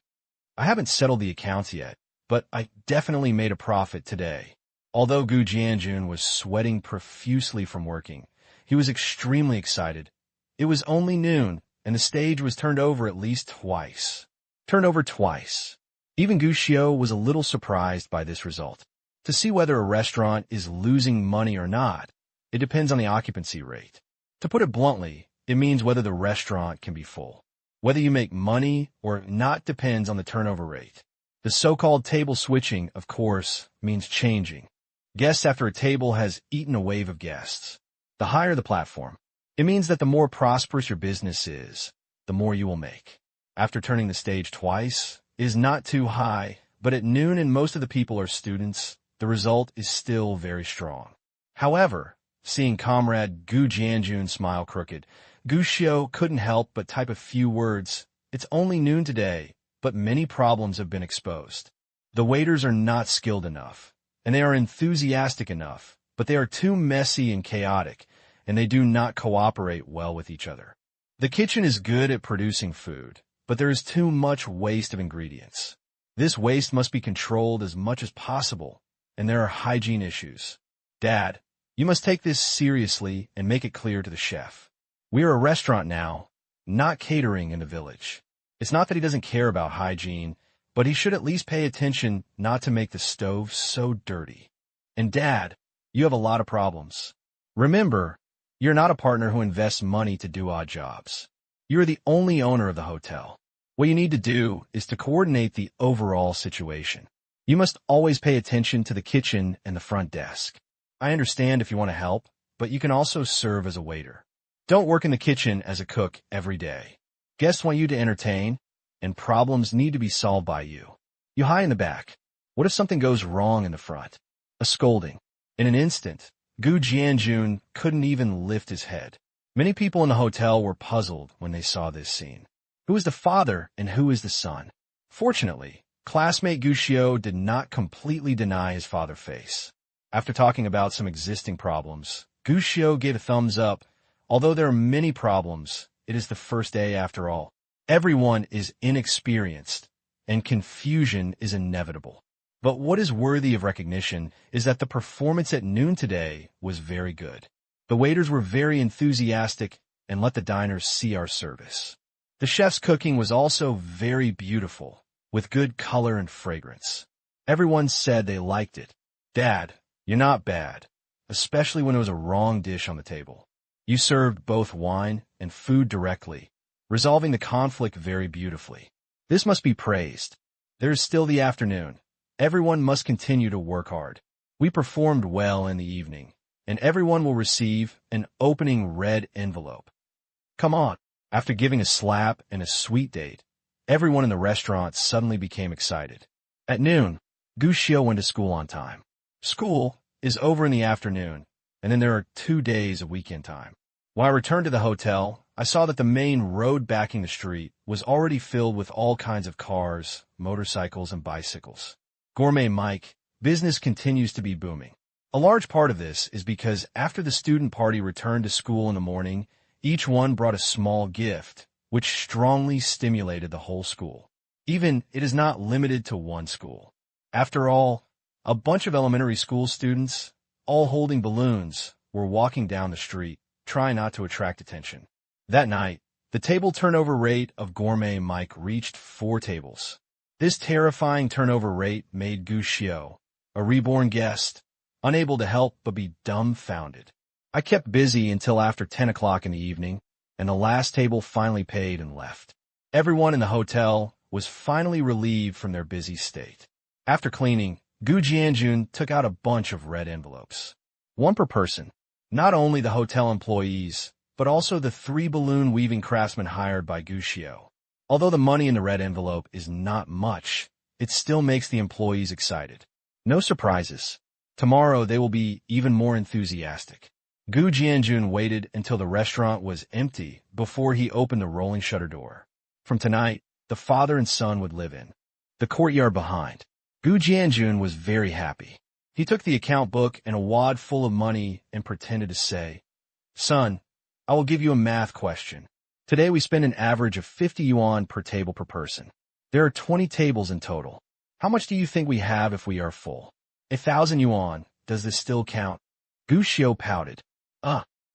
S1: I haven't settled the accounts yet, but I definitely made a profit today. Although Gu Jianjun was sweating profusely from working, he was extremely excited. It was only noon, and the stage was turned over at least twice. Turned over twice. Even Gu Xiao was a little surprised by this result. To see whether a restaurant is losing money or not, it depends on the occupancy rate. To put it bluntly, it means whether the restaurant can be full. Whether you make money or not depends on the turnover rate. The so-called table switching, of course, means changing. Guests after a table has eaten a wave of guests. The higher the platform, it means that the more prosperous your business is, the more you will make. After turning the stage twice is not too high, but at noon and most of the people are students, the result is still very strong. However, Seeing comrade Gu Jianjun smile crooked, Gu Xiu couldn't help but type a few words. It's only noon today, but many problems have been exposed. The waiters are not skilled enough, and they are enthusiastic enough, but they are too messy and chaotic, and they do not cooperate well with each other. The kitchen is good at producing food, but there is too much waste of ingredients. This waste must be controlled as much as possible, and there are hygiene issues. Dad, you must take this seriously and make it clear to the chef. We are a restaurant now, not catering in the village. It's not that he doesn't care about hygiene, but he should at least pay attention not to make the stove so dirty. And Dad, you have a lot of problems. Remember, you're not a partner who invests money to do odd jobs. You're the only owner of the hotel. What you need to do is to coordinate the overall situation. You must always pay attention to the kitchen and the front desk. I understand if you want to help, but you can also serve as a waiter. Don't work in the kitchen as a cook every day. Guests want you to entertain, and problems need to be solved by you. You hide in the back. What if something goes wrong in the front? A scolding. In an instant, Gu Jianjun couldn't even lift his head. Many people in the hotel were puzzled when they saw this scene. Who is the father and who is the son? Fortunately, classmate Gu Xiu did not completely deny his father's face. After talking about some existing problems, Gu Xiu gave a thumbs up. Although there are many problems, it is the first day after all. Everyone is inexperienced, and confusion is inevitable. But what is worthy of recognition is that the performance at noon today was very good. The waiters were very enthusiastic and let the diners see our service. The chef's cooking was also very beautiful, with good color and fragrance. Everyone said they liked it. Dad, you're not bad, especially when it was a wrong dish on the table. You served both wine and food directly, resolving the conflict very beautifully. This must be praised. There is still the afternoon. Everyone must continue to work hard. We performed well in the evening, and everyone will receive an opening red envelope. Come on. After giving a slap and a sweet date, everyone in the restaurant suddenly became excited. At noon, Gu Xiu went to school on time. School is over in the afternoon, and then there are 2 days of weekend time. When I returned to the hotel, I saw that the main road backing the street was already filled with all kinds of cars, motorcycles, and bicycles. Gourmet Mike, business continues to be booming. A large part of this is because after the student party returned to school in the morning, each one brought a small gift, which strongly stimulated the whole school. Even it is not limited to one school. After all, a bunch of elementary school students, all holding balloons, were walking down the street, trying not to attract attention. That night, the table turnover rate of Gourmet Mike reached 4 tables. This terrifying turnover rate made Gu Xiu, a reborn guest, unable to help but be dumbfounded. I kept busy until after 10 o'clock in the evening, and the last table finally paid and left. Everyone in the hotel was finally relieved from their busy state. After cleaning, Gu Jianjun took out a bunch of red envelopes. One per person. Not only the hotel employees, but also the 3 balloon weaving craftsmen hired by Gu Xiu. Although the money in the red envelope is not much, it still makes the employees excited. No surprises. Tomorrow they will be even more enthusiastic. Gu Jianjun waited until the restaurant was empty before he opened the rolling shutter door. From tonight, the father and son would live in the courtyard behind. Gu Jianjun was very happy. He took the account book and a wad full of money and pretended to say, "Son, I will give you a math question. Today we spend an average of 50 yuan per table per person. There are 20 tables in total. How much do you think we have if we are full? 1,000 yuan. Does this still count?" Gu Xiu pouted.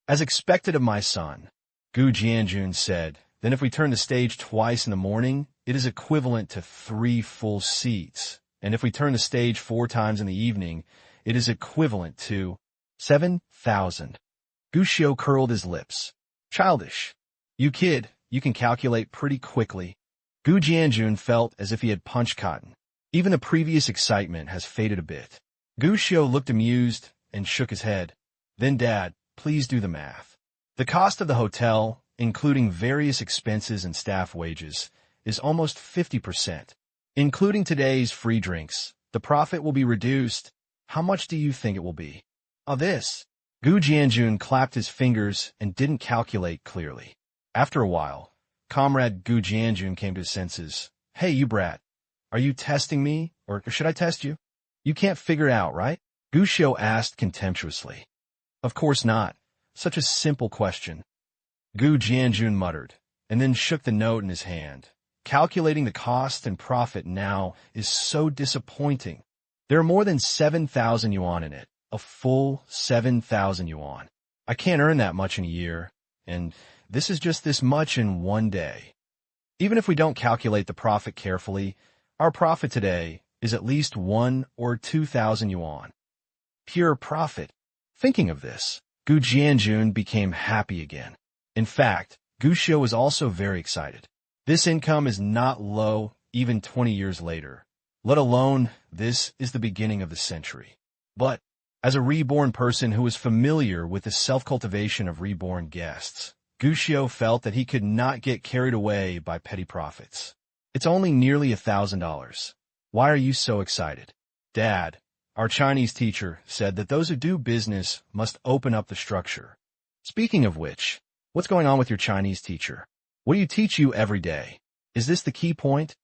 S1: As expected of my son. Gu Jianjun said, "Then if we turn the stage twice in the morning, it is equivalent to 3 full seats. And if we turn the stage 4 times in the evening, it is equivalent to 7,000. Gu Xiu curled his lips. "Childish. You kid, you can calculate pretty quickly." Gu Jianjun felt as if he had punched cotton. Even the previous excitement has faded a bit. Gu Xiu looked amused and shook his head. "Then Dad, please do the math. The cost of the hotel, including various expenses and staff wages, is almost 50%. Including today's free drinks, the profit will be reduced. How much do you think it will be?" This Gu Jianjun clapped his fingers and didn't calculate clearly. After a while, Comrade Gu Jianjun came to his senses. Hey, you brat. Are you testing me, or should I test you? You can't figure it out, right? Gu Xiu asked contemptuously. Of course not. Such a simple question. Gu Jianjun muttered, and then shook the note in his hand. Calculating the cost and profit now is so disappointing. There are more than 7,000 yuan in it. A full 7,000 yuan. I can't earn that much in a year, and this is just this much in one day. Even if we don't calculate the profit carefully, our profit today is at least 1 or 2,000 yuan. Pure profit. Thinking of this, Gu Jianjun became happy again. In fact, Gu Xiu was also very excited. This income is not low even 20 years later, let alone this is the beginning of the century. But as a reborn person who was familiar with the self-cultivation of reborn guests, Gu Xiu felt that he could not get carried away by petty profits. It's only nearly $1,000. Why are you so excited? Dad, our Chinese teacher, said that those who do business must open up the structure. Speaking of which, what's going on with your Chinese teacher? What do you teach you every day? Is this the key point?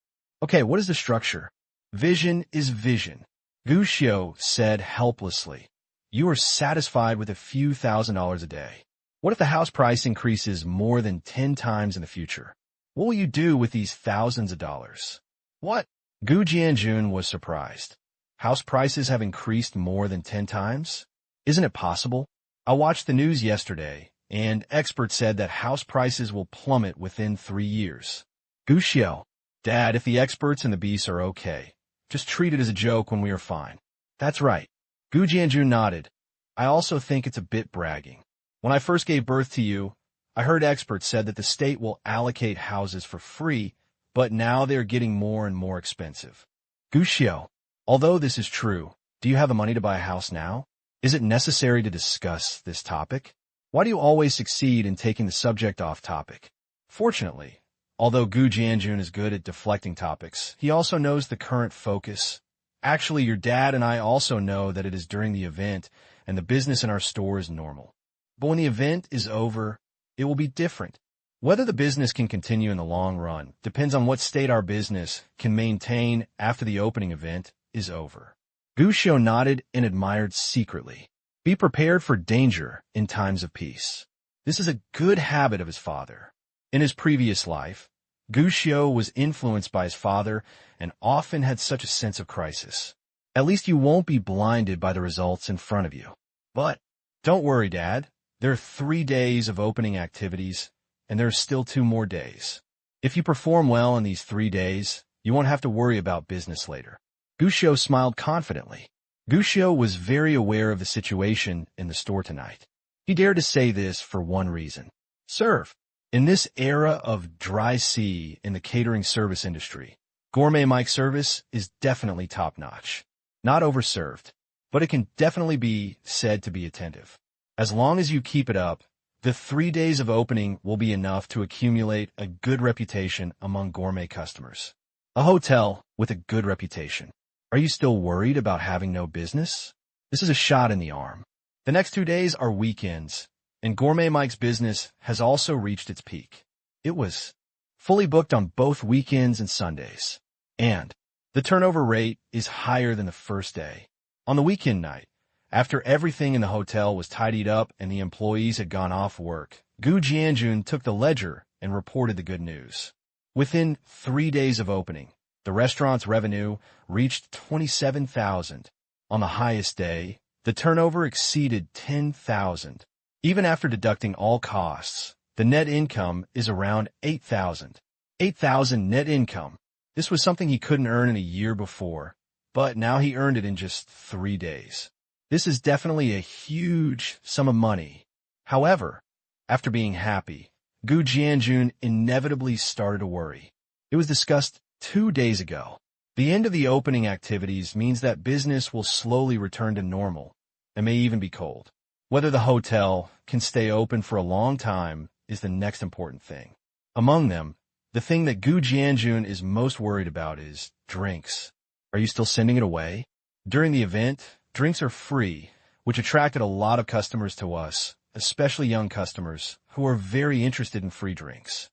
S1: Okay, what is the structure? Vision is vision. Gu Xiu said helplessly. You are satisfied with a few $1,000s a day. What if the house price increases more than 10 times in the future? What will you do with these thousands of dollars? What? Gu Jianjun was surprised. House prices have increased more than 10 times? Isn't it possible? I watched the news yesterday, and experts said that house prices will plummet within 3 years. Gu Xiu, Dad, if the experts and the beasts are okay, just treat it as a joke when we are fine. That's right. Gu Jianjun nodded. I also think it's a bit bragging. When I first gave birth to you, I heard experts said that the state will allocate houses for free, but now they're getting more and more expensive. Gu Xiu, although this is true, do you have the money to buy a house now? Is it necessary to discuss this topic? Why do you always succeed in taking the subject off topic? Fortunately, although Gu Jianjun is good at deflecting topics, he also knows the current focus. Actually, your dad and I also know that it is during the event, and the business in our store is normal. But when the event is over, it will be different. Whether the business can continue in the long run depends on what state our business can maintain after the opening event is over. Gu Xiu nodded and admired secretly. Be prepared for danger in times of peace. This is a good habit of his father. In his previous life, Gu Xiu was influenced by his father and often had such a sense of crisis. At least you won't be blinded by the results in front of you. But don't worry, Dad. There are 3 days of opening activities, and there are still 2 more days. If you perform well in these 3 days, you won't have to worry about business later. Gu Xiu smiled confidently. Gu Xiu was very aware of the situation in the store tonight. He dared to say this for one reason. Serve. In this era of dry sea in the catering service industry, gourmet mic service is definitely top-notch. Not overserved, but it can definitely be said to be attentive. As long as you keep it up, the 3 days of opening will be enough to accumulate a good reputation among gourmet customers. A hotel with a good reputation. Are you still worried about having no business? This is a shot in the arm. The next 2 days are weekends, and Gourmet Mike's business has also reached its peak. It was fully booked on both weekends and Sundays, and the turnover rate is higher than the first day. On the weekend night, after everything in the hotel was tidied up and the employees had gone off work, Gu Jianjun took the ledger and reported the good news. Within 3 days of opening, the restaurant's revenue reached 27,000. On the highest day, the turnover exceeded 10,000. Even after deducting all costs, the net income is around 8,000. 8,000 net income. This was something he couldn't earn in a year before, but now he earned it in just 3 days. This is definitely a huge sum of money. However, after being happy, Gu Jianjun inevitably started to worry. It was discussed 2 days ago. The end of the opening activities means that business will slowly return to normal and may even be cold. Whether the hotel can stay open for a long time is the next important thing. Among them, the thing that Gu Jianjun is most worried about is drinks. Are you still sending it away? During the event, drinks are free, which attracted a lot of customers to us, especially young customers who are very interested in free drinks.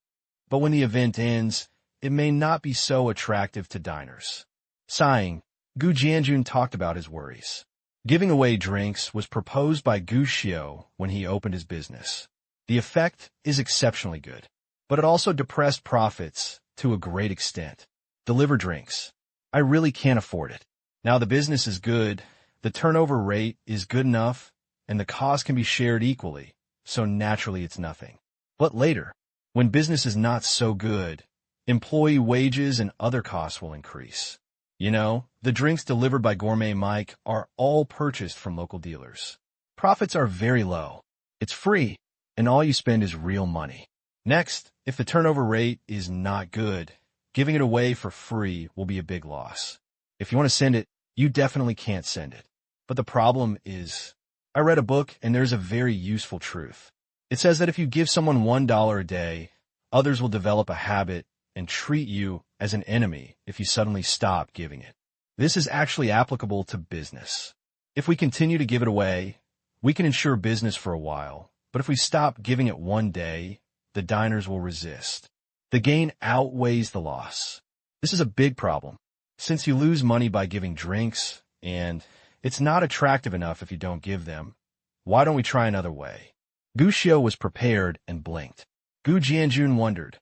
S1: But when the event ends, it may not be so attractive to diners. Sighing, Gu Jianjun talked about his worries. Giving away drinks was proposed by Gu Xiu when he opened his business. The effect is exceptionally good, but it also depressed profits to a great extent. Deliver drinks. I really can't afford it. Now the business is good, the turnover rate is good enough, and the cost can be shared equally, so naturally it's nothing. But later, when business is not so good, employee wages and other costs will increase. You know, the drinks delivered by Gourmet Mike are all purchased from local dealers. Profits are very low. It's free, and all you spend is real money. Next, if the turnover rate is not good, giving it away for free will be a big loss. If you want to send it, you definitely can't send it. But the problem is, I read a book and there's a very useful truth. It says that if you give someone $1 a day, others will develop a habit and treat you as an enemy if you suddenly stop giving it. This is actually applicable to business. If we continue to give it away, we can ensure business for a while. But if we stop giving it one day, the diners will resist. The gain outweighs the loss. This is a big problem, since you lose money by giving drinks, and it's not attractive enough if you don't give them. Why don't we try another way? Gu Xiu was prepared and blinked. Gu Jianjun wondered,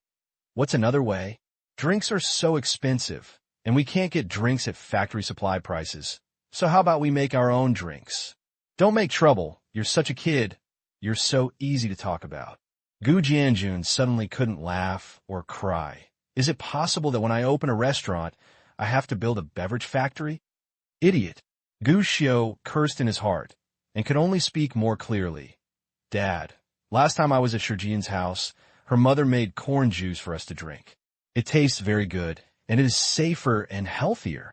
S1: what's another way? Drinks are so expensive, and we can't get drinks at factory supply prices. So how about we make our own drinks? Don't make trouble. You're such a kid. You're so easy to talk about. Gu Jianjun suddenly couldn't laugh or cry. Is it possible that when I open a restaurant, I have to build a beverage factory? Idiot. Gu Xiu cursed in his heart and could only speak more clearly. Dad, last time I was at Shijian's house, her mother made corn juice for us to drink. It tastes very good, and it is safer and healthier.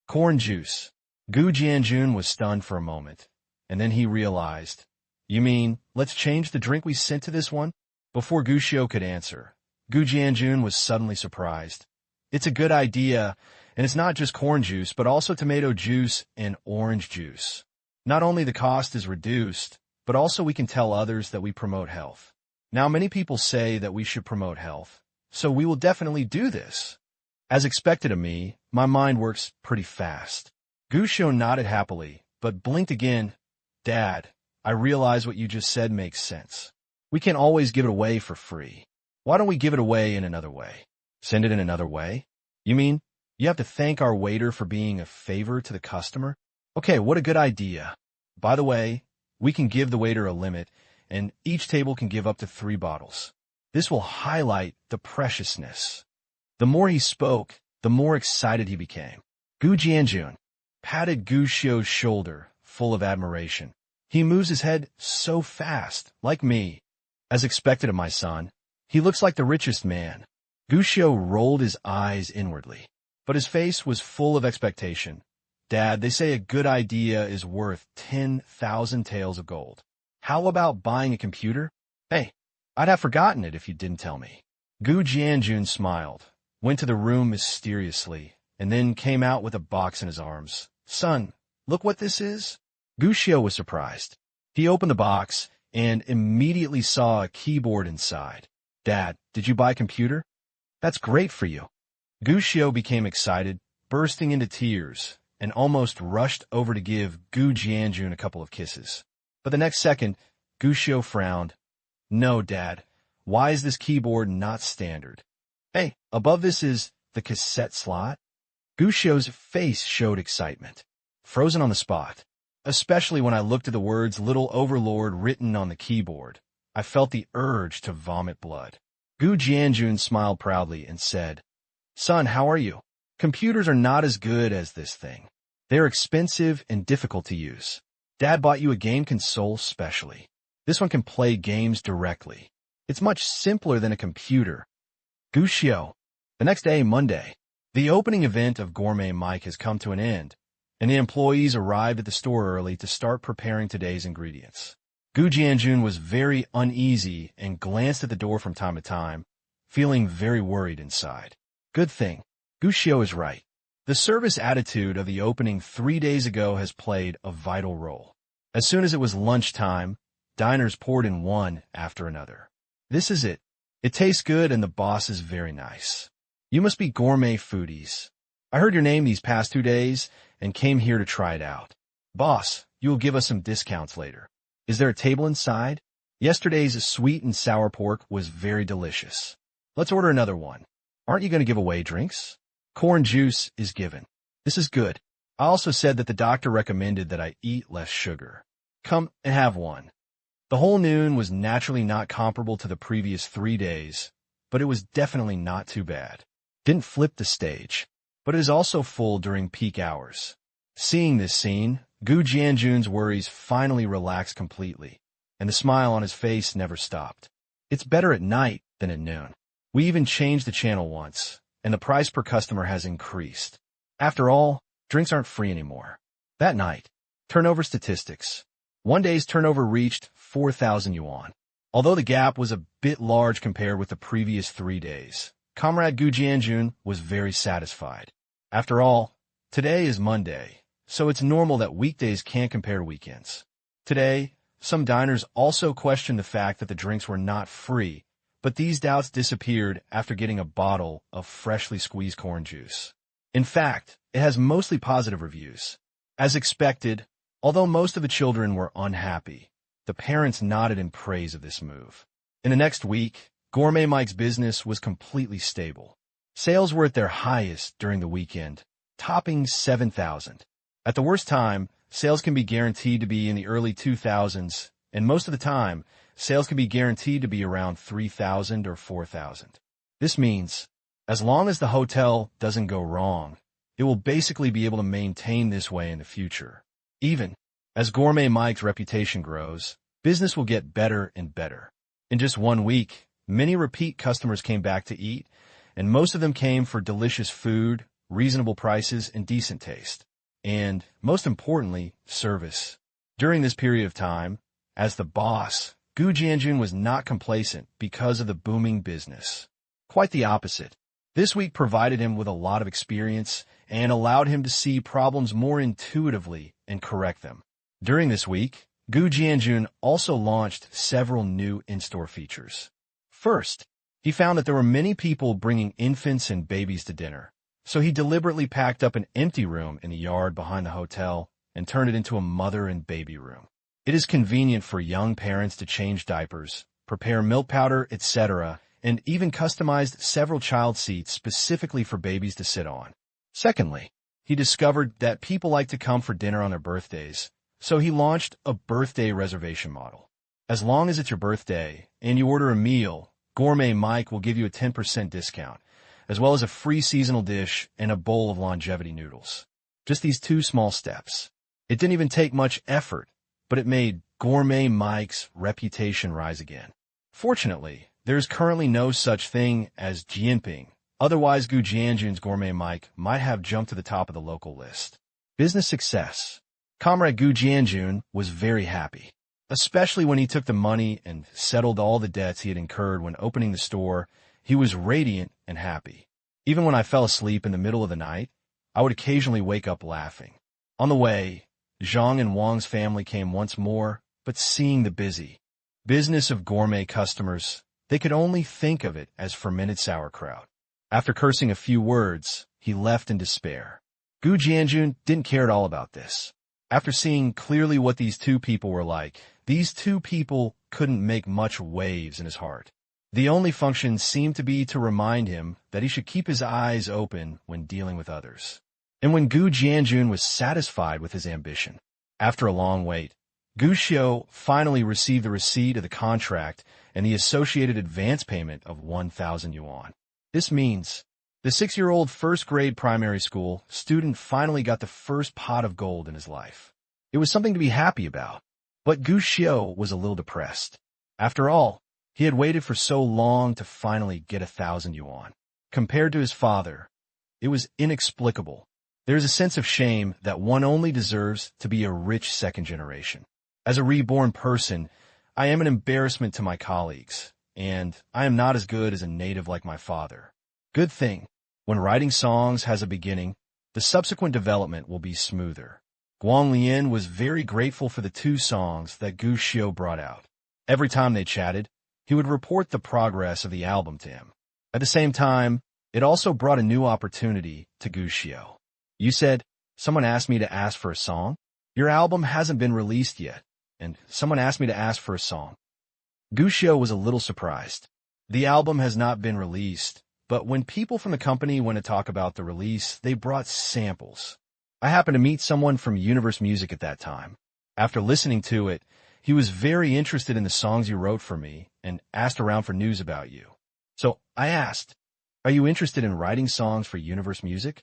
S1: Corn juice. Gu Jianjun was stunned for a moment, and then he realized, you mean, let's change the drink we sent to this one? Before Gu Xiu could answer, Gu Jianjun was suddenly surprised. It's a good idea, and it's not just corn juice, but also tomato juice and orange juice. Not only the cost is reduced, but also we can tell others that we promote health. Now many people say that we should promote health, so we will definitely do this. As expected of me, my mind works pretty fast. Gu Xiu nodded happily, but blinked again. Dad, I realize what you just said makes sense. We can't always give it away for free. Why don't we give it away in another way? Send it in another way? You mean, you have to thank our waiter for being a favor to the customer? Okay, what a good idea. By the way, we can give the waiter a limit, and each table can give up to 3 bottles. This will highlight the preciousness. The more he spoke, the more excited he became. Gu Jianjun patted Gu Xiu's shoulder, full of admiration. He moves his head so fast, like me. As expected of my son, he looks like the richest man. Gu Xiu rolled his eyes inwardly, but his face was full of expectation. Dad, they say a good idea is worth 10,000 taels of gold. How about buying a computer? Hey, I'd have forgotten it if you didn't tell me. Gu Jianjun smiled, went to the room mysteriously, and then came out with a box in his arms. Son, look what this is. Gu Xiu was surprised. He opened the box and immediately saw a keyboard inside. Dad, did you buy a computer? That's great for you. Gu Xiu became excited, bursting into tears, and almost rushed over to give Gu Jianjun a couple of kisses. But the next second, Gu Xiu frowned. No, Dad. Why is this keyboard not standard? Hey, above this is the cassette slot. Gu Xiu's face showed excitement, frozen on the spot. Especially when I looked at the words Little Overlord written on the keyboard. I felt the urge to vomit blood. Gu Jianjun smiled proudly and said, Son, how are you? Computers are not as good as this thing. They're expensive and difficult to use. Dad bought you a game console specially. This one can play games directly. It's much simpler than a computer. Gu Xiu. The next day, Monday, the opening event of Gourmet Mike has come to an end, and the employees arrived at the store early to start preparing today's ingredients. Gu Jianjun was very uneasy and glanced at the door from time to time, feeling very worried inside. Good thing. Gu Xiu is right. The service attitude of the opening 3 days ago has played a vital role. As soon as it was lunchtime, diners poured in one after another. This is it. It tastes good and the boss is very nice. You must be gourmet foodies. I heard your name these past 2 days and came here to try it out. Boss, you will give us some discounts later. Is there a table inside? Yesterday's sweet and sour pork was very delicious. Let's order another one. Aren't you going to give away drinks? Corn juice is given. This is good. I also said that the doctor recommended that I eat less sugar. Come and have one. The whole noon was naturally not comparable to the previous 3 days, but it was definitely not too bad. Didn't flip the stage, but it is also full during peak hours. Seeing this scene, Gu Jianjun's worries finally relaxed completely, and the smile on his face never stopped. It's better at night than at noon. We even changed the channel once, and the price per customer has increased. After all, drinks aren't free anymore. That night, turnover statistics. One day's turnover reached 4,000 yuan. Although the gap was a bit large compared with the previous 3 days, Comrade Gu Jianjun was very satisfied. After all, today is Monday, so it's normal that weekdays can't compare to weekends. Today, some diners also questioned the fact that the drinks were not free, but these doubts disappeared after getting a bottle of freshly squeezed corn juice. In fact, it has mostly positive reviews. As expected, although most of the children were unhappy, the parents nodded in praise of this move. In the next week, Gourmet Mike's business was completely stable. Sales were at their highest during the weekend, topping 7,000. At the worst time, sales can be guaranteed to be in the early 2000s, and most of the time, sales can be guaranteed to be around 3,000 or 4,000. This means, as long as the hotel doesn't go wrong, it will basically be able to maintain this way in the future. Even as Gourmet Mike's reputation grows, business will get better and better. In just 1 week, many repeat customers came back to eat, and most of them came for delicious food, reasonable prices, and decent taste. And, most importantly, service. During this period of time, as the boss, Gu Jianjun was not complacent because of the booming business. Quite the opposite. This week provided him with a lot of experience and allowed him to see problems more intuitively and correct them. During this week, Gu Jianjun also launched several new in-store features. First, he found that there were many people bringing infants and babies to dinner, so he deliberately packed up an empty room in the yard behind the hotel and turned it into a mother and baby room. It is convenient for young parents to change diapers, prepare milk powder, etc., and even customized several child seats specifically for babies to sit on. Secondly, he discovered that people like to come for dinner on their birthdays, so he launched a birthday reservation model. As long as it's your birthday and you order a meal, Gourmet Mike will give you a 10% discount, as well as a free seasonal dish and a bowl of longevity noodles. Just these 2 small steps. It didn't even take much effort, but it made Gourmet Mike's reputation rise again. Fortunately, there is currently no such thing as Jianping. Otherwise, Gu Jianjun's Gourmet Mike might have jumped to the top of the local list. Business success. Comrade Gu Jianjun was very happy, especially when he took the money and settled all the debts he had incurred when opening the store. He was radiant and happy. Even when I fell asleep in the middle of the night, I would occasionally wake up laughing. On the way, Zhang and Wang's family came once more, but seeing the busy business of gourmet customers, they could only think of it as fermented sauerkraut. After cursing a few words, he left in despair. Gu Jianjun didn't care at all about this. After seeing clearly what these 2 people were like, these 2 people couldn't make much waves in his heart. The only function seemed to be to remind him that he should keep his eyes open when dealing with others. And when Gu Jianjun was satisfied with his ambition, after a long wait, Gu Xiu finally received the receipt of the contract and the associated advance payment of 1,000 yuan. This means the 6-year-old first-grade primary school student finally got the first pot of gold in his life. It was something to be happy about, but Gu Xiu was a little depressed. After all, he had waited for so long to finally get 1,000 yuan. Compared to his father, it was inexplicable. There is a sense of shame that one only deserves to be a rich second generation. As a reborn person, I am an embarrassment to my colleagues, and I am not as good as a native like my father. Good thing, when writing songs has a beginning, the subsequent development will be smoother. Guang Lian was very grateful for the 2 songs that Gu Xiu brought out. Every time they chatted, he would report the progress of the album to him. At the same time, it also brought a new opportunity to Gu Xiu. You said, someone asked me to ask for a song? Your album hasn't been released yet, and someone asked me to ask for a song. Gu Xiu was a little surprised. The album has not been released, but when people from the company went to talk about the release, they brought samples. I happened to meet someone from Universe Music at that time. After listening to it, he was very interested in the songs you wrote for me and asked around for news about you. So I asked, are you interested in writing songs for Universe Music?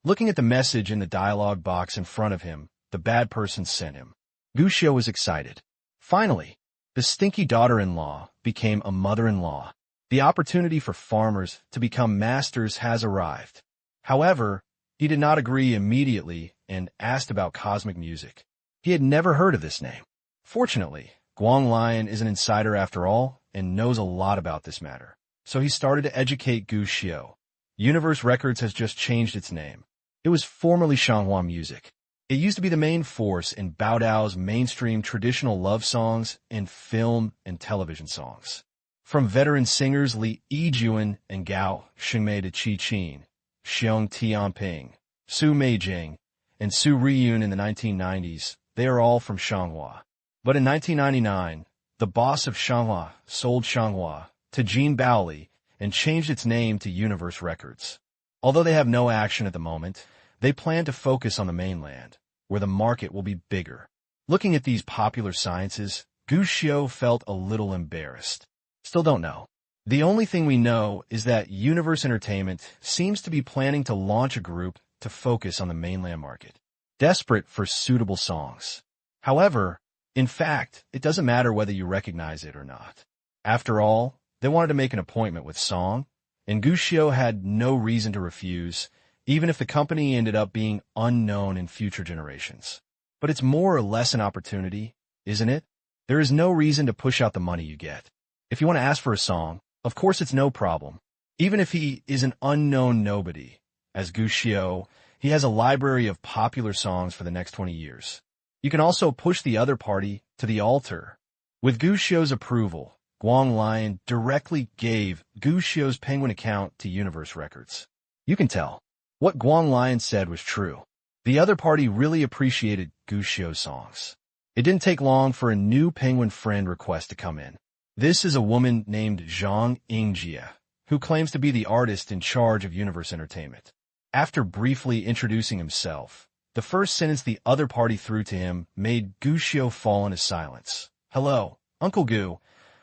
S1: Looking at the message in the dialogue box in front of him, the bad person sent him. Gu Xiu was excited. Finally, the stinky daughter-in-law became a mother-in-law. The opportunity for farmers to become masters has arrived. However, he did not agree immediately and asked about cosmic music. He had never heard of this name. Fortunately, Guang Lian is an insider after all and knows a lot about this matter. So he started to educate Gu Xiu. Universe Records has just changed its name. It was formerly Shanghua Music. It used to be the main force in Baodao's mainstream traditional love songs and film and television songs. From veteran singers Li Yijuan and Gao Xingmei to Qi Qin, Xiong Tianping, Su Meijing, and Su Riyun in the 1990s, they are all from Shanghua. But in 1999, the boss of Shanghua sold Shanghua to Jean Baoli and changed its name to Universe Records. Although they have no action at the moment, they plan to focus on the mainland, where the market will be bigger. Looking at these popular sciences, Gu Xiu felt a little embarrassed. Still don't know. The only thing we know is that Universe Entertainment seems to be planning to launch a group to focus on the mainland market, desperate for suitable songs. However, in fact, it doesn't matter whether you recognize it or not. After all, they wanted to make an appointment with Song, and Gu Xiu had no reason to refuse, even if the company ended up being unknown in future generations. But it's more or less an opportunity, isn't it? There is no reason to push out the money you get. If you want to ask for a song, of course it's no problem. Even if he is an unknown nobody, as Gu Xiu, he has a library of popular songs for the next 20 years. You can also push the other party to the altar. With Gu Xiu's approval, Guang Lian directly gave Gu Xiu's Penguin account to Universe Records. You can tell. What Guang Lian said was true. The other party really appreciated Gu Xiu's songs. It didn't take long for a new Penguin friend request to come in. This is a woman named Zhang Yingjie, who claims to be the artist in charge of Universe Entertainment. After briefly introducing himself, the first sentence the other party threw to him made Gu Xiu fall into silence. Hello, Uncle Gu.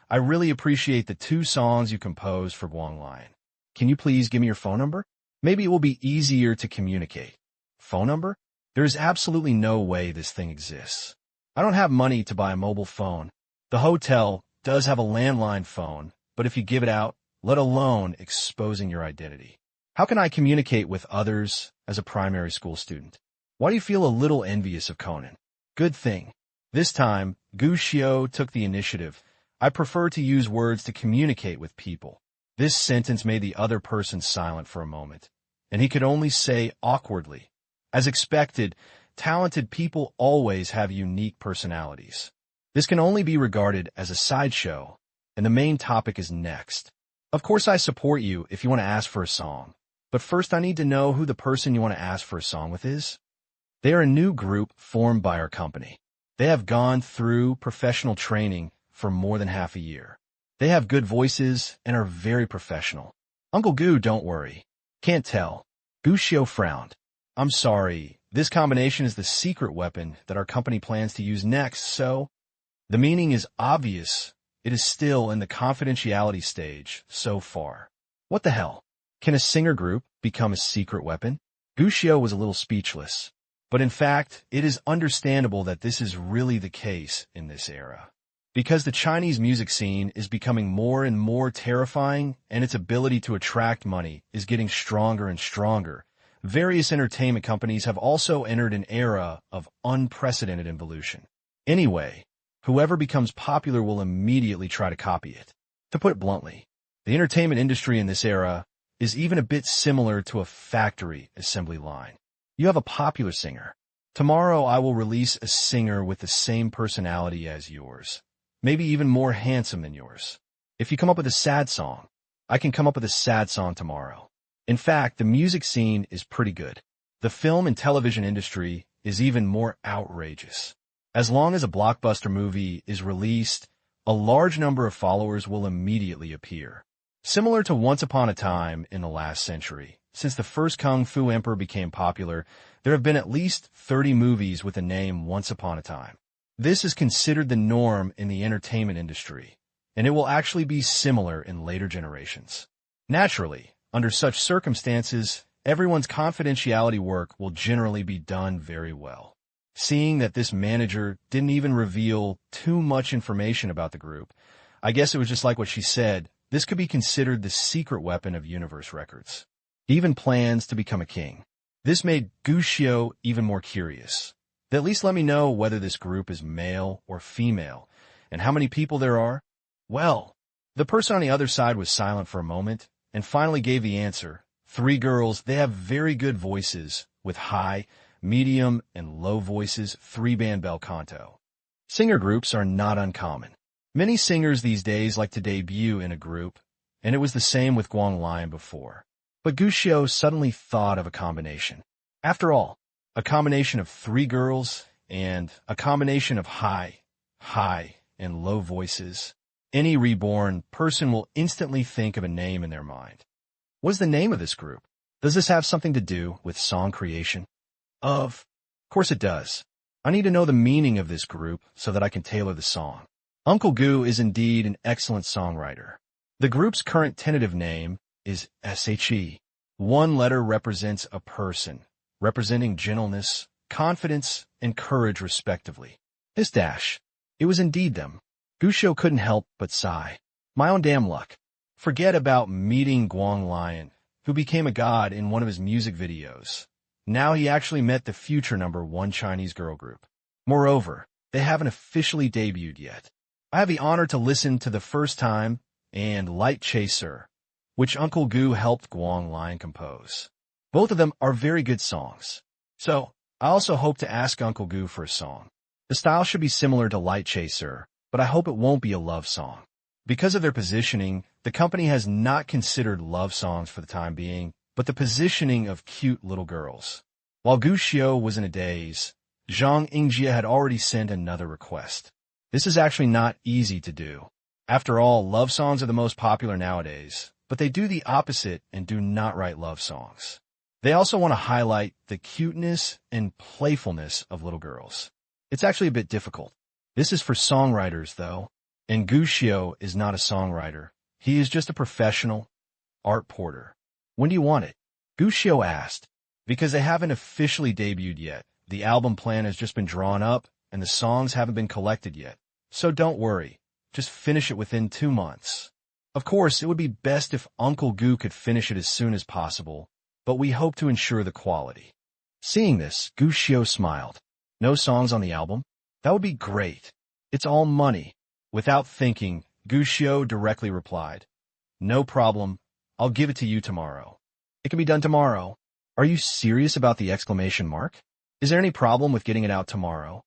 S1: I really appreciate the 2 songs you composed for Guang Lian. Can you please give me your phone number? Maybe it will be easier to communicate. Phone number? There is absolutely no way this thing exists. I don't have money to buy a mobile phone. The hotel does have a landline phone, but if you give it out, let alone exposing your identity. How can I communicate with others as a primary school student? Why do you feel a little envious of Conan? Good thing. This time, Gu Xiu took the initiative. I prefer to use words to communicate with people. This sentence made the other person silent for a moment, and he could only say awkwardly. As expected, talented people always have unique personalities. This can only be regarded as a sideshow, and the main topic is next. Of course, I support you if you want to ask for a song, but first I need to know who the person you want to ask for a song with is. They are a new group formed by our company. They have gone through professional training for more than half a year. They have good voices and are very professional. Uncle Gu, don't worry. Can't tell. Gu Xiu frowned. I'm sorry, this combination is the secret weapon that our company plans to use next, so... The meaning is obvious. It is still in the confidentiality stage so far. What the hell? Can a singer group become a secret weapon? Gu Xiu was a little speechless. But in fact, it is understandable that this is really the case in this era. Because the Chinese music scene is becoming more and more terrifying and its ability to attract money is getting stronger and stronger, various entertainment companies have also entered an era of unprecedented evolution. Anyway, whoever becomes popular will immediately try to copy it. To put it bluntly, the entertainment industry in this era is even a bit similar to a factory assembly line. You have a popular singer. Tomorrow I will release a singer with the same personality as yours, maybe even more handsome than yours. If you come up with a sad song, I can come up with a sad song tomorrow. In fact, the music scene is pretty good. The film and television industry is even more outrageous. As long as a blockbuster movie is released, a large number of followers will immediately appear. Similar to Once Upon a Time in the last century, since the first Kung Fu Emperor became popular, there have been at least 30 movies with the name Once Upon a Time. This is considered the norm in the entertainment industry, and it will actually be similar in later generations. Naturally, under such circumstances, everyone's confidentiality work will generally be done very well. Seeing that this manager didn't even reveal too much information about the group, I guess it was just like what she said, this could be considered the secret weapon of Universe Records. He even plans to become a king. This made Gushio even more curious. At least let me know whether this group is male or female, and how many people there are. Well, the person on the other side was silent for a moment, and finally gave the answer. 3 girls, they have very good voices, with high, medium, and low voices, 3-band bel canto. Singer groups are not uncommon. Many singers these days like to debut in a group, and it was the same with Guang Lion before. But Gushio suddenly thought of a combination. After all, a combination of 3 girls and a combination of high, and low voices. Any reborn person will instantly think of a name in their mind. What is the name of this group? Does this have something to do with song creation? Of course it does. I need to know the meaning of this group so that I can tailor the song. Uncle Gu is indeed an excellent songwriter. The group's current tentative name is SHE. 1 letter represents a person, representing gentleness, confidence, and courage respectively. This dash. It was indeed them. Gushio couldn't help but sigh. My own damn luck. Forget about meeting Guang Lion, who became a god in one of his music videos. Now he actually met the future #1 Chinese girl group. Moreover, they haven't officially debuted yet. I have the honor to listen to The First Time and Light Chaser, which Uncle Gu helped Guang Lion compose. Both of them are very good songs. So, I also hope to ask Uncle Gu for a song. The style should be similar to Light Chaser, but I hope it won't be a love song. Because of their positioning, the company has not considered love songs for the time being, but the positioning of cute little girls. While Gushio was in a daze, Zhang Yingjie had already sent another request. This is actually not easy to do. After all, love songs are the most popular nowadays, but they do the opposite and do not write love songs. They also want to highlight the cuteness and playfulness of little girls. It's actually a bit difficult. This is for songwriters, though, and Gushio is not a songwriter. He is just a professional art porter. When do you want it? Gushio asked. Because they haven't officially debuted yet. The album plan has just been drawn up, and the songs haven't been collected yet. So don't worry. Just finish it within 2 months. Of course, it would be best if Uncle Gu could finish it as soon as possible, but we hope to ensure the quality. Seeing this, Gushio smiled. No songs on the album? That would be great. It's all money. Without thinking, Gushio directly replied, No problem. I'll give it to you tomorrow. It can be done tomorrow. Are you serious about the exclamation mark? Is there any problem with getting it out tomorrow?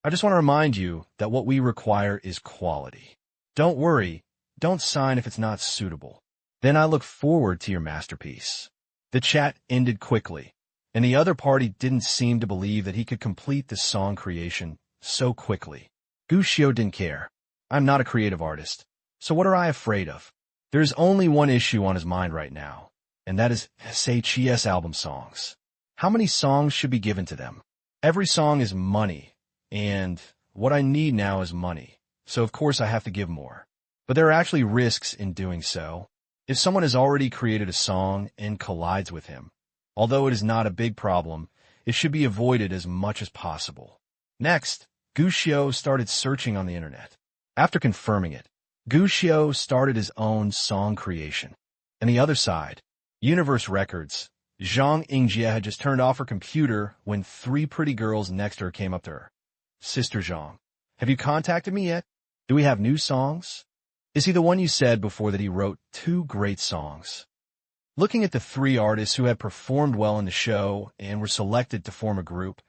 S1: I just want to remind you that what we require is quality. Don't worry. Don't sign if it's not suitable. Then I look forward to your masterpiece. The chat ended quickly, and the other party didn't seem to believe that he could complete the song creation so quickly. Gushio didn't care. I'm not a creative artist, so what are I afraid of? There's only one issue on his mind right now, and that is SHES album songs. How many songs should be given to them? Every song is money, and what I need now is money, so of course I have to give more. But there are actually risks in doing so. If someone has already created a song and collides with him, although it is not a big problem, it should be avoided as much as possible. Next, Gushio started searching on the internet. After confirming it, Gushio started his own song creation. On the other side, Universe Records, Zhang Yingjie had just turned off her computer when 3 pretty girls next to her came up to her. Sister Zhang, have you contacted me yet? Do we have new songs? Is he the one you said before that he wrote 2 great songs? Looking at the 3 artists who had performed well in the show and were selected to form a group,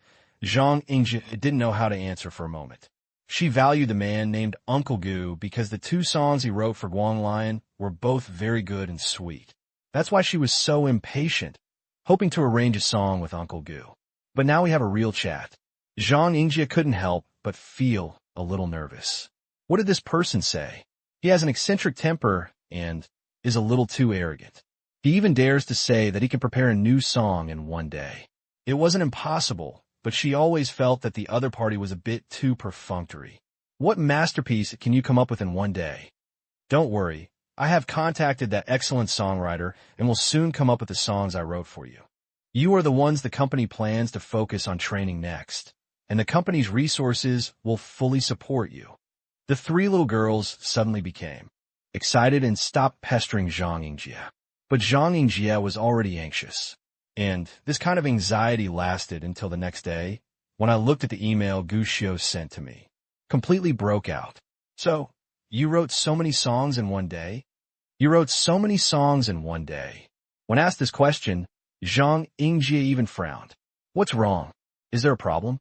S1: Zhang Yingjie didn't know how to answer for a moment. She valued the man named Uncle Gu because the two songs he wrote for Guang Lion were both very good and sweet. That's why she was so impatient, hoping to arrange a song with Uncle Gu. But now we have a real chat. Zhang Yingjie couldn't help but feel a little nervous. What did this person say? He has an eccentric temper and is a little too arrogant. He even dares to say that he can prepare a new song in one day. It wasn't impossible, but she always felt that the other party was a bit too perfunctory. What masterpiece can you come up with in one day? Don't worry, I have contacted that excellent songwriter and will soon come up with the songs I wrote for you. You are the ones the company plans to focus on training next, and the company's resources will fully support you. The three little girls suddenly became excited and stopped pestering Zhang Yingjie. But Zhang Yingjie was already anxious. And this kind of anxiety lasted until the next day, when I looked at the email Gu Xiao sent to me. Completely broke out. So, you wrote so many songs in one day? You wrote so many songs in one day. When asked this question, Zhang Yingjie even frowned. What's wrong? Is there a problem?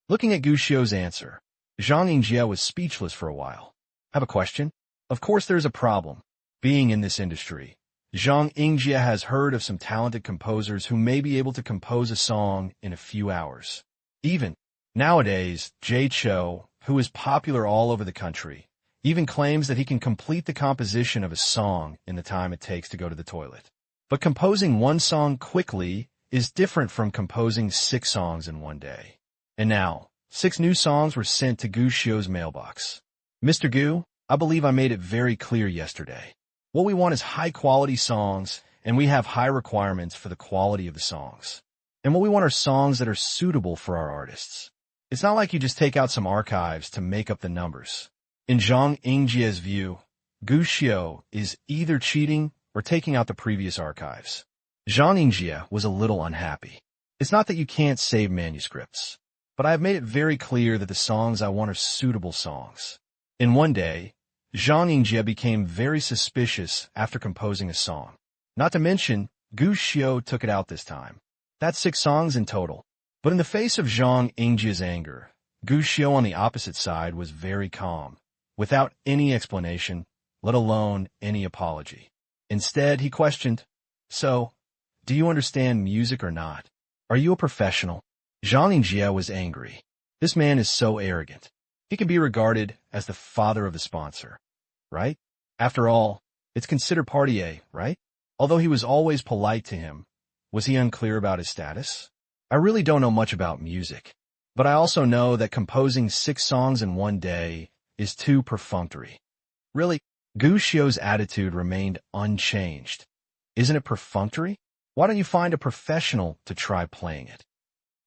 S1: Looking at Gu Xiao's answer, Zhang Yingjie was speechless for a while. Have a question? Of course there's a problem. Being in this industry, Zhang Yingjie has heard of some talented composers who may be able to compose a song in a few hours. Even nowadays, Jay Cho, who is popular all over the country, even claims that he can complete the composition of a song in the time it takes to go to the toilet. But composing one song quickly is different from composing 6 songs in one day. And now, 6 new songs were sent to Gu Xiao's mailbox. Mr. Gu, I believe I made it very clear yesterday. What we want is high-quality songs, and we have high requirements for the quality of the songs. And what we want are songs that are suitable for our artists. It's not like you just take out some archives to make up the numbers. In Zhang Yingjie's view, Gu Xiao is either cheating or taking out the previous archives. Zhang Yingjie was a little unhappy. It's not that you can't save manuscripts, but I have made it very clear that the songs I want are suitable songs. In one day, Zhang Yingjie became very suspicious after composing a song. Not to mention, Gu Xiao took it out this time. That's 6 songs in total. But in the face of Zhang Yingjie's anger, Gu Xiao on the opposite side was very calm, without any explanation, let alone any apology. Instead, he questioned, "So, do you understand music or not? Are you a professional?" Zhang Yingjie was angry. This man is so arrogant. He can be regarded as the father of the sponsor, right? After all, it's considered party A, right? Although he was always polite to him, was he unclear about his status? I really don't know much about music, but I also know that composing 6 songs in one day is too perfunctory. Really, Gu Xiao's attitude remained unchanged. Isn't it perfunctory? Why don't you find a professional to try playing it?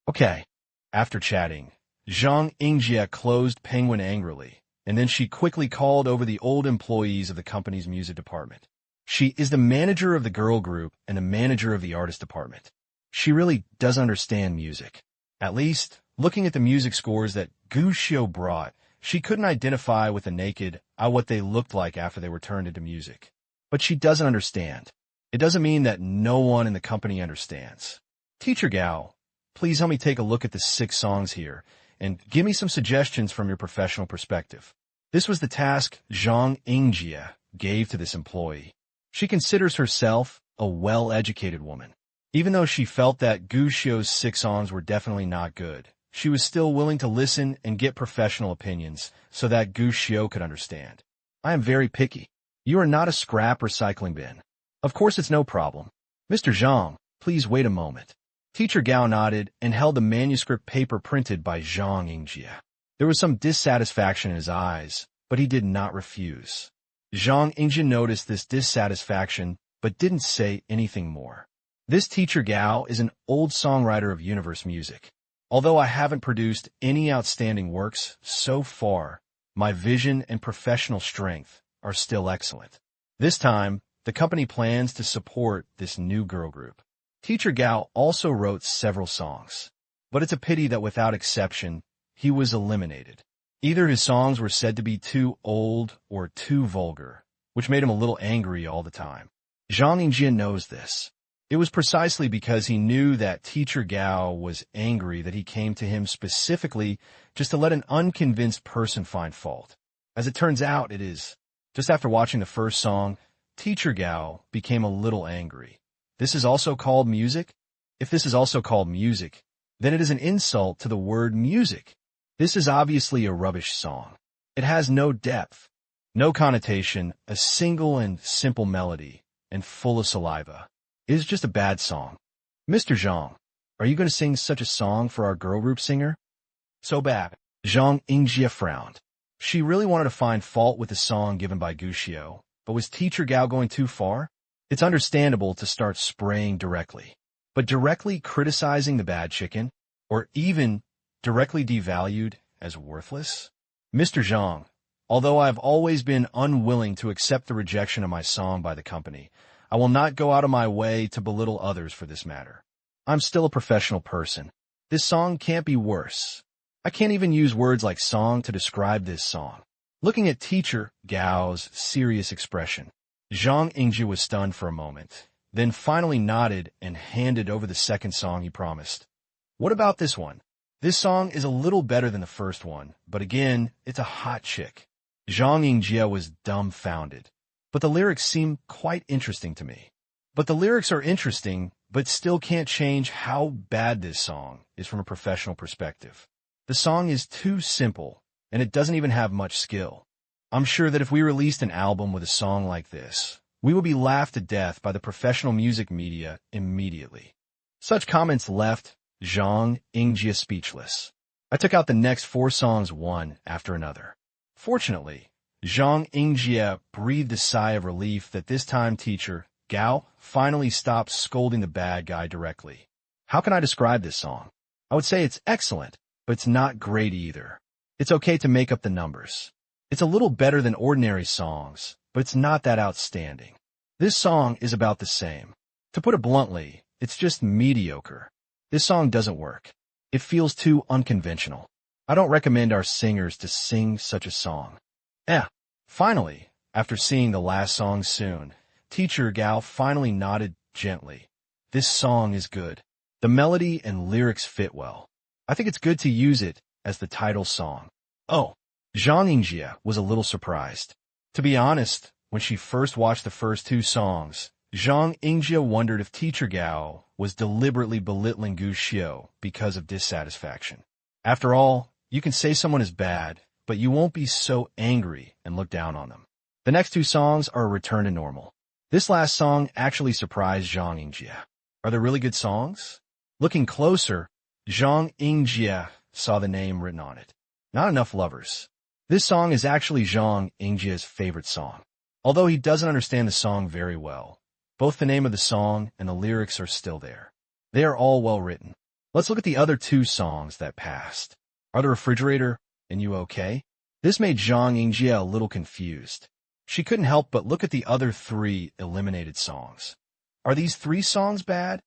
S1: Okay. After chatting, Zhang Yingjie closed Penguin angrily, and then she quickly called over the old employees of the company's music department. She is the manager of the girl group and the manager of the artist department. She really does understand music. At least, looking at the music scores that Gu Xiao brought, she couldn't identify with the naked eye what they looked like after they were turned into music. But she doesn't understand. It doesn't mean that no one in the company understands. Teacher Gao, please help me take a look at the 6 songs here, and give me some suggestions from your professional perspective. This was the task Zhang Yingjie gave to this employee. She considers herself a well-educated woman. Even though she felt that Gu Xiao's 6 songs were definitely not good, she was still willing to listen and get professional opinions so that Gu Xiao could understand. I am very picky. You are not a scrap recycling bin. Of course it's no problem. Mr. Zhang, please wait a moment. Teacher Gao nodded and held the manuscript paper printed by Zhang Yingjie. There was some dissatisfaction in his eyes, but he did not refuse. Zhang Yingjie noticed this dissatisfaction, but didn't say anything more. This teacher Gao is an old songwriter of universe music. Although I haven't produced any outstanding works so far, my vision and professional strength are still excellent. This time, the company plans to support this new girl group. Teacher Gao also wrote several songs, but it's a pity that without exception, he was eliminated. Either his songs were said to be too old or too vulgar, which made him a little angry all the time. Zhang Yingjie knows this. It was precisely because he knew that Teacher Gao was angry that he came to him specifically just to let an unconvinced person find fault. As it turns out, it is. Just after watching the first song, Teacher Gao became a little angry. This is also called music? If this is also called music, then it is an insult to the word music. This is obviously a rubbish song. It has no depth, no connotation, a single and simple melody, and full of saliva. It is just a bad song. Mr. Zhang, are you going to sing such a song for our girl group singer? So bad. Zhang Yingjie frowned. She really wanted to find fault with the song given by Gushio, but was Teacher Gao going too far? It's understandable to start spraying directly. But directly criticizing the bad chicken, or even directly devalued as worthless? Mr. Zhang, although I have always been unwilling to accept the rejection of my song by the company, I will not go out of my way to belittle others for this matter. I'm still a professional person. This song can't be worse. I can't even use words like song to describe this song. Looking at Teacher Gao's serious expression, Zhang Yingjie was stunned for a moment, then finally nodded and handed over the second song he promised. What about this one? This song is a little better than the first one, but again, it's a hot chick. Zhang Yingjie was dumbfounded, but the lyrics seem quite interesting to me. But the lyrics are interesting, but still can't change how bad this song is from a professional perspective. The song is too simple, and it doesn't even have much skill. I'm sure that if we released an album with a song like this, we would be laughed to death by the professional music media immediately. Such comments left Zhang Yingjie speechless. I took out the next 4 songs one after another. Fortunately, Zhang Yingjie breathed a sigh of relief that this time Teacher Gao finally stopped scolding the bad guy directly. How can I describe this song? I would say it's excellent, but it's not great either. It's okay to make up the numbers. It's a little better than ordinary songs, but it's not that outstanding. This song is about the same. To put it bluntly, it's just mediocre. This song doesn't work. It feels too unconventional. I don't recommend our singers to sing such a song. Finally, after seeing the last song soon, Teacher Gao finally nodded gently. This song is good. The melody and lyrics fit well. I think it's good to use it as the title song. Oh, Zhang Yingjie was a little surprised. To be honest, when she first watched the first 2 songs, Zhang Yingjie wondered if Teacher Gao was deliberately belittling Gushio because of dissatisfaction. After all, you can say someone is bad, but you won't be so angry and look down on them. The next 2 songs are a return to normal. This last song actually surprised Zhang Yingjie. Are they really good songs? Looking closer, Zhang Yingjie saw the name written on it. Not Enough Lovers. This song is actually Zhang Yingjie's favorite song. Although he doesn't understand the song very well, both the name of the song and the lyrics are still there. They are all well written. Let's look at the other 2 songs that passed. Are the Refrigerator and You Okay? This made Zhang Yingjie a little confused. She couldn't help but look at the other 3 eliminated songs. Are these 3 songs bad?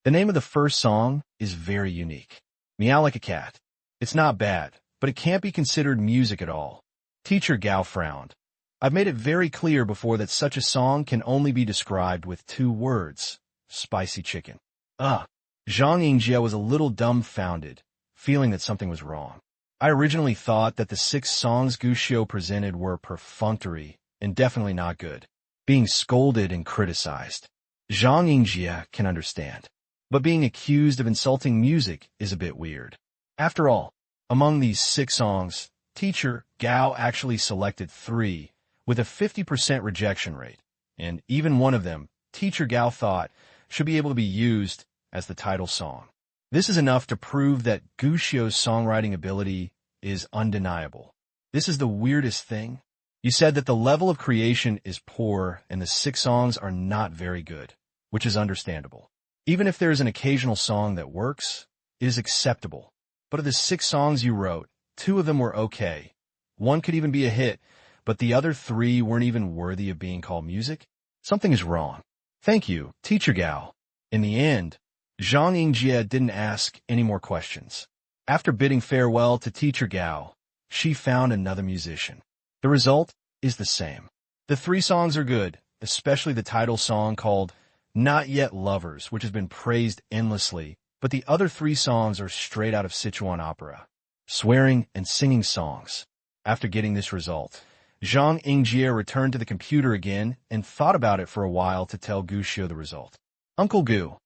S1: The name of the first song is very unique. Meow Like a Cat. It's not bad, but it can't be considered music at all. Teacher Gao frowned. I've made it very clear before that such a song can only be described with 2 words. Spicy chicken. Zhang Yingjie was a little dumbfounded, feeling that something was wrong. I originally thought that the 6 songs Gushio presented were perfunctory and definitely not good. Being scolded and criticized, Zhang Yingjie can understand. But being accused of insulting music is a bit weird. After all, among these 6 songs, Teacher Gao actually selected 3 with a 50% rejection rate, and even one of them, Teacher Gao thought, should be able to be used as the title song. This is enough to prove that Gushio's songwriting ability is undeniable. This is the weirdest thing. You said that the level of creation is poor and the 6 songs are not very good, which is understandable. Even if there is an occasional song that works, it is acceptable. But of the 6 songs you wrote, 2 of them were okay. One could even be a hit, but the other 3 weren't even worthy of being called music? Something is wrong. Thank you, Teacher Gao. In the end, Zhang Yingjie didn't ask any more questions. After bidding farewell to Teacher Gao, she found another musician. The result is the same. The 3 songs are good, especially the title song called Not Yet Lovers, which has been praised endlessly, but the other three songs are straight out of Sichuan opera. Swearing and singing songs. After getting this result, Zhang Yingjie returned to the computer again and thought about it for a while to tell Gu Xiu the result. Uncle Gu,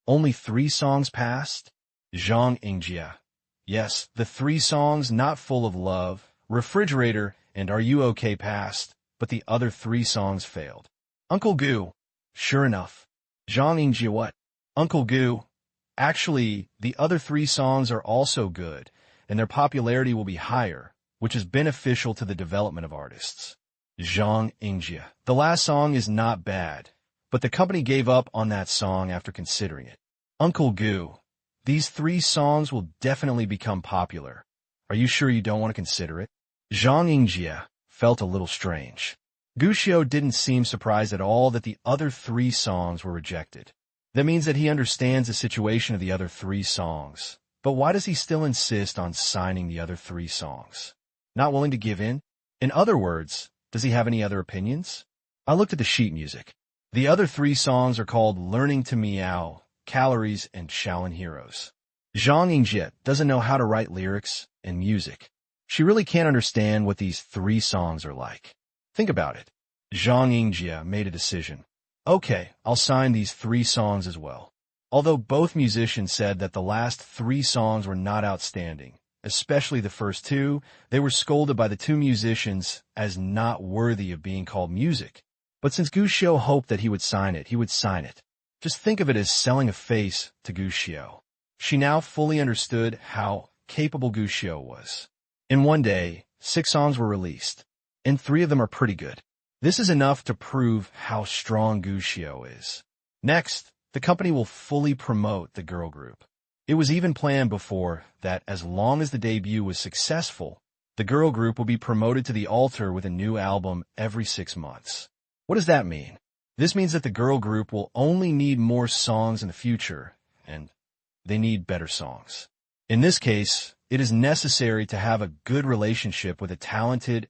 S1: only 3 songs passed? Zhang Yingjie. Yes, the 3 songs Not Full of Love, Refrigerator, and Are You Okay passed, but the other 3 songs failed. Uncle Gu. Sure enough. Zhang Yingjie, what? Uncle Gu. Actually, the other 3 songs are also good, and their popularity will be higher, which is beneficial to the development of artists. Zhang Yingjie. The last song is not bad, but the company gave up on that song after considering it. Uncle Gu. These 3 songs will definitely become popular. Are you sure you don't want to consider it? Zhang Yingjie felt a little strange. Gu Xiu didn't seem surprised at all that the other 3 songs were rejected. That means that he understands the situation of the other 3 songs. But why does he still insist on signing the other 3 songs? Not willing to give in? In other words, does he have any other opinions? I looked at the sheet music. The other 3 songs are called Learning to Meow, Calories, and Shaolin Heroes. Zhang Yingjie doesn't know how to write lyrics and music. She really can't understand what these 3 songs are like. Think about it. Zhang Yingjie made a decision. Okay, I'll sign these 3 songs as well. Although both musicians said that the last 3 songs were not outstanding, especially the first 2, they were scolded by the 2 musicians as not worthy of being called music. But since Gu Xiu hoped that he would sign it, he would sign it. Just think of it as selling a face to Gu Xiu. She now fully understood how capable Gu Xiu was. In one day, 6 songs were released, and 3 of them are pretty good. This is enough to prove how strong Gu Xiu is. Next, the company will fully promote the girl group. It was even planned before that as long as the debut was successful, the girl group will be promoted to the altar with a new album every 6 months. What does that mean? This means that the girl group will only need more songs in the future, and they need better songs. In this case, it is necessary to have a good relationship with a talented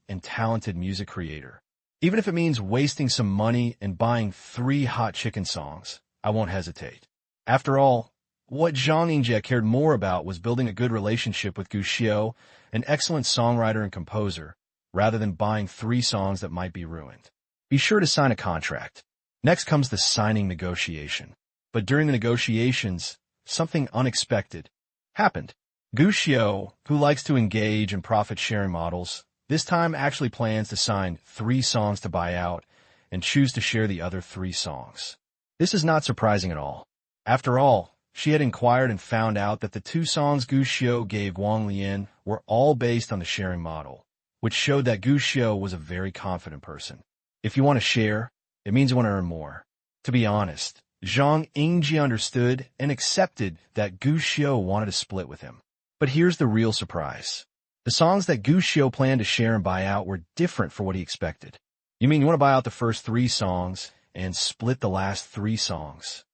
S1: music creator. Even if it means wasting some money and buying 3 hot chicken songs, I won't hesitate. After all, what Zhang Yingjie cared more about was building a good relationship with Gu Xiu, an excellent songwriter and composer, rather than buying 3 songs that might be ruined. Be sure to sign a contract. Next comes the signing negotiation. But during the negotiations, something unexpected happened. Gu Xiu, who likes to engage in profit-sharing models, this time actually plans to sign 3 songs to buy out and choose to share the other 3 songs. This is not surprising at all. After all, she had inquired and found out that the 2 songs Gu Xiu gave Wang Lian were all based on the sharing model, which showed that Gu Xiu was a very confident person. If you want to share, it means you want to earn more. To be honest, Zhang Yingjie understood and accepted that Gu Xiu wanted to split with him. But here's the real surprise. The songs that Gu Xiu planned to share and buy out were different from what he expected. You mean you want to buy out the first 3 songs and split the last 3 songs?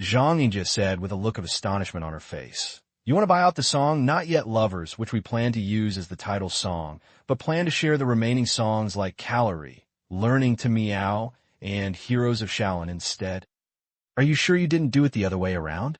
S1: Zhang Yingjie said with a look of astonishment on her face. You want to buy out the song Not Yet Lovers, which we plan to use as the title song, but plan to share the remaining songs like Calorie, Learning to Meow, and Heroes of Shaolin instead? Are you sure you didn't do it the other way around?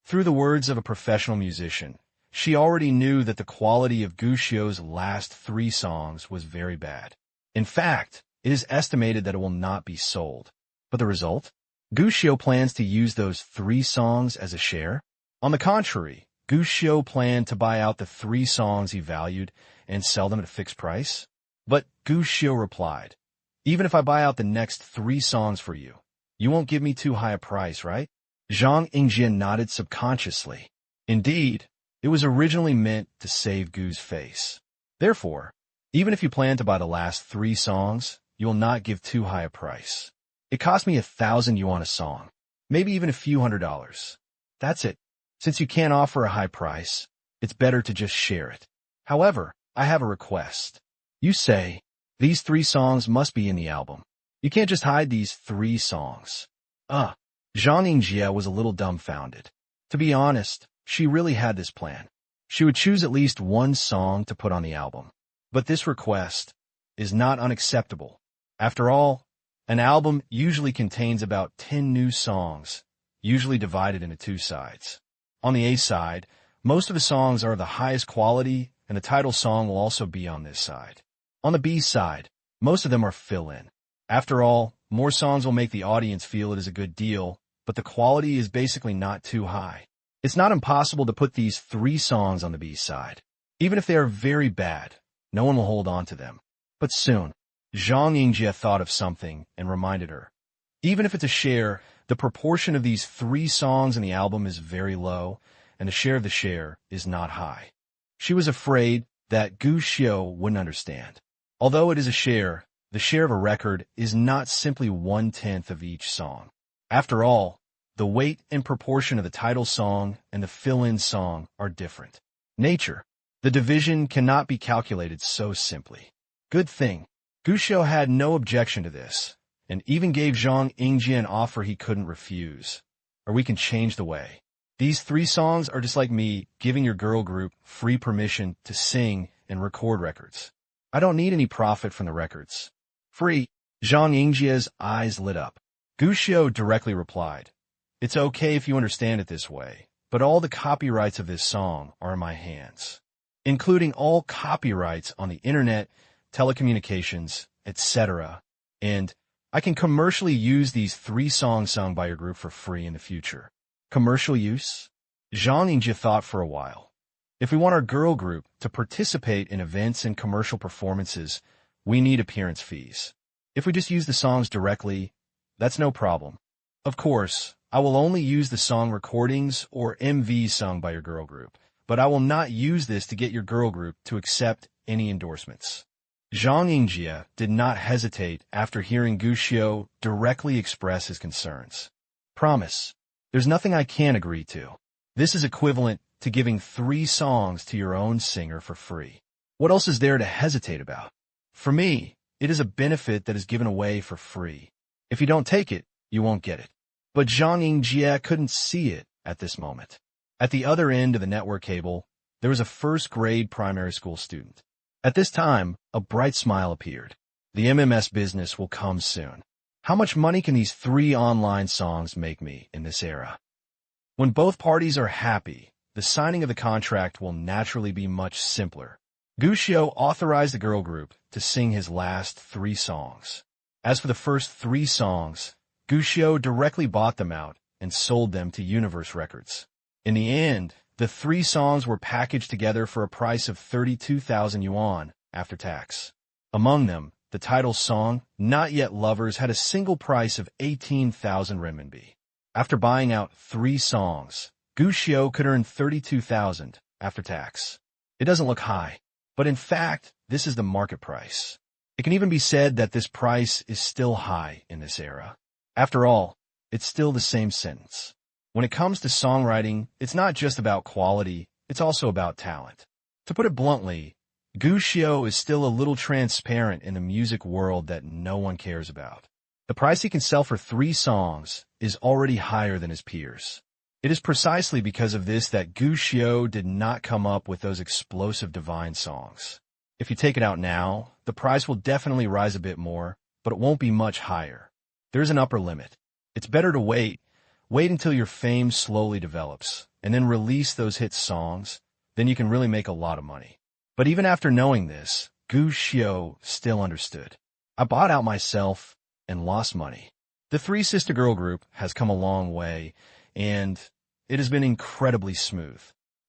S1: Through the words of a professional musician, she already knew that the quality of Gu Xiu's last 3 songs was very bad. In fact, it is estimated that it will not be sold. But the result? Gu Xiu plans to use those 3 songs as a share? On the contrary, Gu Xiu planned to buy out the 3 songs he valued and sell them at a fixed price. But Gu Xiu replied, even if I buy out the next 3 songs for you, you won't give me too high a price, right? Zhang Yingjie nodded subconsciously. Indeed, it was originally meant to save Gu's face. Therefore, even if you plan to buy the last 3 songs, you will not give too high a price. It cost me 1,000 yuan a song, maybe even a few $100s. That's it. Since you can't offer a high price, it's better to just share it. However, I have a request. You say, these 3 songs must be in the album. You can't just hide these 3 songs. Zhang Yingjie was a little dumbfounded. To be honest, she really had this plan. She would choose at least 1 song to put on the album. But this request is not unacceptable. After all, An album usually contains about 10 new songs, usually divided into two sides. On the A side, most of the songs are of the highest quality, and the title song will also be on this side. On the B side, most of them are fill-in. After all, more songs will make the audience feel it is a good deal, but the quality is basically not too high. It's not impossible to put these 3 songs on the B side. Even if they are very bad, no one will hold on to them. But soon, Zhang Yingjie thought of something and reminded her. Even if it's a share, the proportion of these 3 songs in the album is very low, and the share of the share is not high. She was afraid that Gu Xiu wouldn't understand. Although it is a share, the share of a record is not simply 1/10 of each song. After all, the weight and proportion of the title song and the fill-in song are different. Nature. The division cannot be calculated so simply. Good thing. Gu Xiu had no objection to this, and even gave Zhang Yingjie an offer he couldn't refuse. Or we can change the way. These 3 songs are just like me giving your girl group free permission to sing and record records. I don't need any profit from the records. Free. Zhang Yingjie's eyes lit up. Gu Xiu directly replied, "It's okay if you understand it this way, but all the copyrights of this song are in my hands, including all copyrights on the internet, telecommunications, etc. And I can commercially use these 3 songs sung by your group for free in the future." Commercial use? Zhang Yingjie thought for a while. If we want our girl group to participate in events and commercial performances, we need appearance fees. If we just use the songs directly, that's no problem. Of course, I will only use the song recordings or MVs sung by your girl group, but I will not use this to get your girl group to accept any endorsements. Zhang Yingjie did not hesitate after hearing Gu Xiu directly express his concerns. Promise, there's nothing I can't agree to. This is equivalent to giving 3 songs to your own singer for free. What else is there to hesitate about? For me, it is a benefit that is given away for free. If you don't take it, you won't get it. But Zhang Yingjie couldn't see it at this moment. At the other end of the network cable, there was a first-grade primary school student. At this time, a bright smile appeared. The MMS business will come soon. How much money can these 3 online songs make me in this era? When both parties are happy, the signing of the contract will naturally be much simpler. Gu Xiu authorized the girl group to sing his last 3 songs. As for the first 3 songs, Gu Xiu directly bought them out and sold them to Universe Records. In the end, the 3 songs were packaged together for a price of 32,000 yuan after tax. Among them, the title song, Not Yet Lovers, had a single price of 18,000 renminbi. After buying out 3 songs, Gu Xiu could earn 32,000 after tax. It doesn't look high, but in fact, this is the market price. It can even be said that this price is still high in this era. After all, it's still the same sentence. When it comes to songwriting, it's not just about quality, it's also about talent. To put it bluntly, Gu Xiu is still a little transparent in the music world that no one cares about. The price he can sell for 3 songs is already higher than his peers. It is precisely because of this that Gu Xiu did not come up with those explosive divine songs. If you take it out now, the price will definitely rise a bit more, but it won't be much higher. There's an upper limit. It's better to wait until your fame slowly develops, and then release those hit songs, then you can really make a lot of money. But even after knowing this, Gu Xiu still understood. I bought out myself and lost money. The 3 sister girl group has come a long way, and it has been incredibly smooth.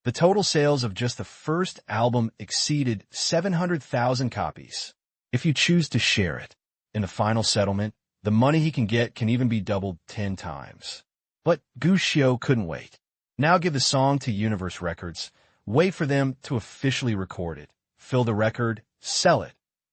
S1: The total sales of just the first album exceeded 700,000 copies. If you choose to share it, in the final settlement, the money he can get can even be doubled 10 times. But Gu Xiu couldn't wait. Now give the song to Universe Records, wait for them to officially record it, fill the record, sell it,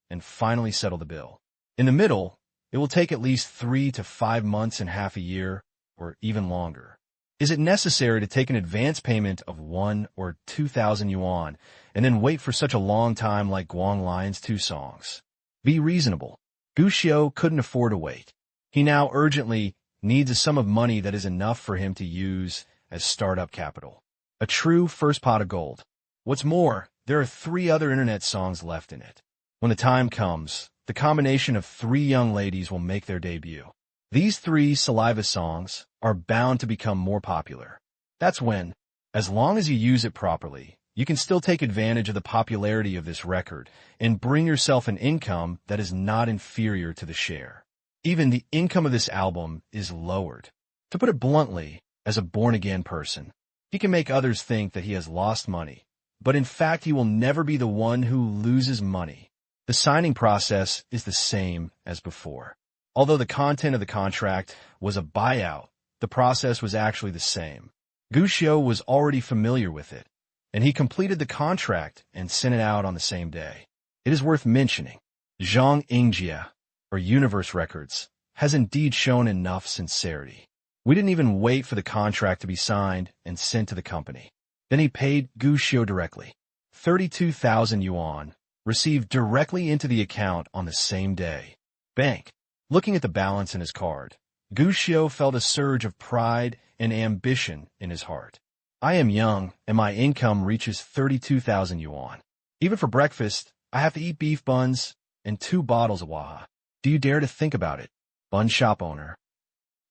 S1: and finally settle the bill. In the middle, it will take at least 3 to 5 months and half a year, or even longer. Is it necessary to take an advance payment of 1 or 2,000 yuan and then wait for such a long time like Guang Lion's 2 songs? Be reasonable. Gu Xiu couldn't afford to wait. He now urgently needs a sum of money that is enough for him to use as startup capital. A true first pot of gold. What's more, there are 3 other internet songs left in it. When the time comes, the combination of three young ladies will make their debut. These three saliva songs are bound to become more popular. That's when, as long as you use it properly, you can still take advantage of the popularity of this record and bring yourself an income that is not inferior to the share. Even the income of this album is lowered. To put it bluntly, as a born-again person, he can make others think that he has lost money, but in fact he will never be the one who loses money. The signing process is the same as before. Although the content of the contract was a buyout, the process was actually the same. Gushio was already familiar with it, and he completed the contract and sent it out on the same day. It is worth mentioning, Zhang Ingjia, or Universe Records, has indeed shown enough sincerity. We didn't even wait for the contract to be signed and sent to the company. Then he paid Gushio directly. 32,000 yuan, received directly into the account on the same day. Bank. Looking at the balance in his card, Gushio felt a surge of pride and ambition in his heart. I am young, and my income reaches 32,000 yuan. Even for breakfast, I have to eat beef buns and 2 bottles of waha. Do you dare to think about it? Bun shop owner.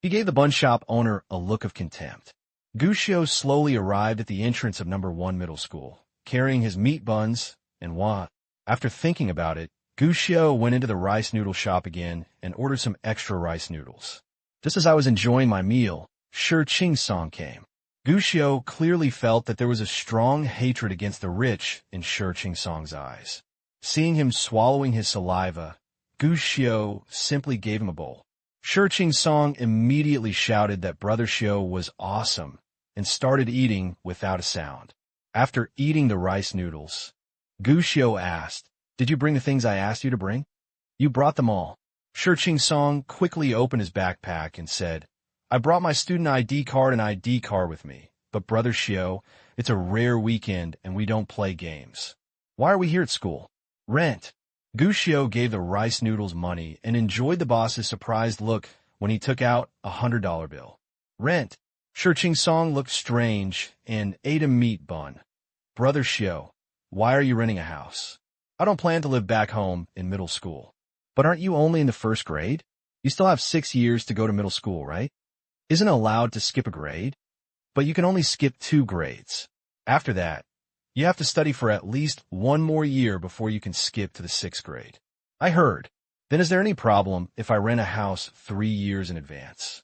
S1: He gave the bun shop owner a look of contempt. Gushio slowly arrived at the entrance of number 1 middle school, carrying his meat buns and waha. After thinking about it, Gushio went into the rice noodle shop again and ordered some extra rice noodles. Just as I was enjoying my meal, Shi Qing-song came. Gushio clearly felt that there was a strong hatred against the rich in Shi Qing-song's eyes. Seeing him swallowing his saliva, Gushio simply gave him a bowl. Shi Qing-song immediately shouted that Brother Shio was awesome and started eating without a sound. After eating the rice noodles, Gushio asked, "Did you bring the things I asked you to bring?" "You brought them all." Shi Qing-song quickly opened his backpack and said, "I brought my student ID card and ID card with me, but Brother Shio, it's a rare weekend and we don't play games." "Why are we here at school?" "Rent." Gushio gave the rice noodles money and enjoyed the boss's surprised look when he took out a $100 bill. "Rent." Shi Qing-song looked strange and ate a meat bun. "Brother Shio, why are you renting a house?" "I don't plan to live back home in middle school." "But aren't you only in the 1st grade? You still have 6 years to go to middle school, right? Isn't it allowed to skip a grade?" "But you can only skip 2 grades. After that, you have to study for at least 1 more year before you can skip to the 6th grade. "I heard. Then is there any problem if I rent a house 3 years in advance?"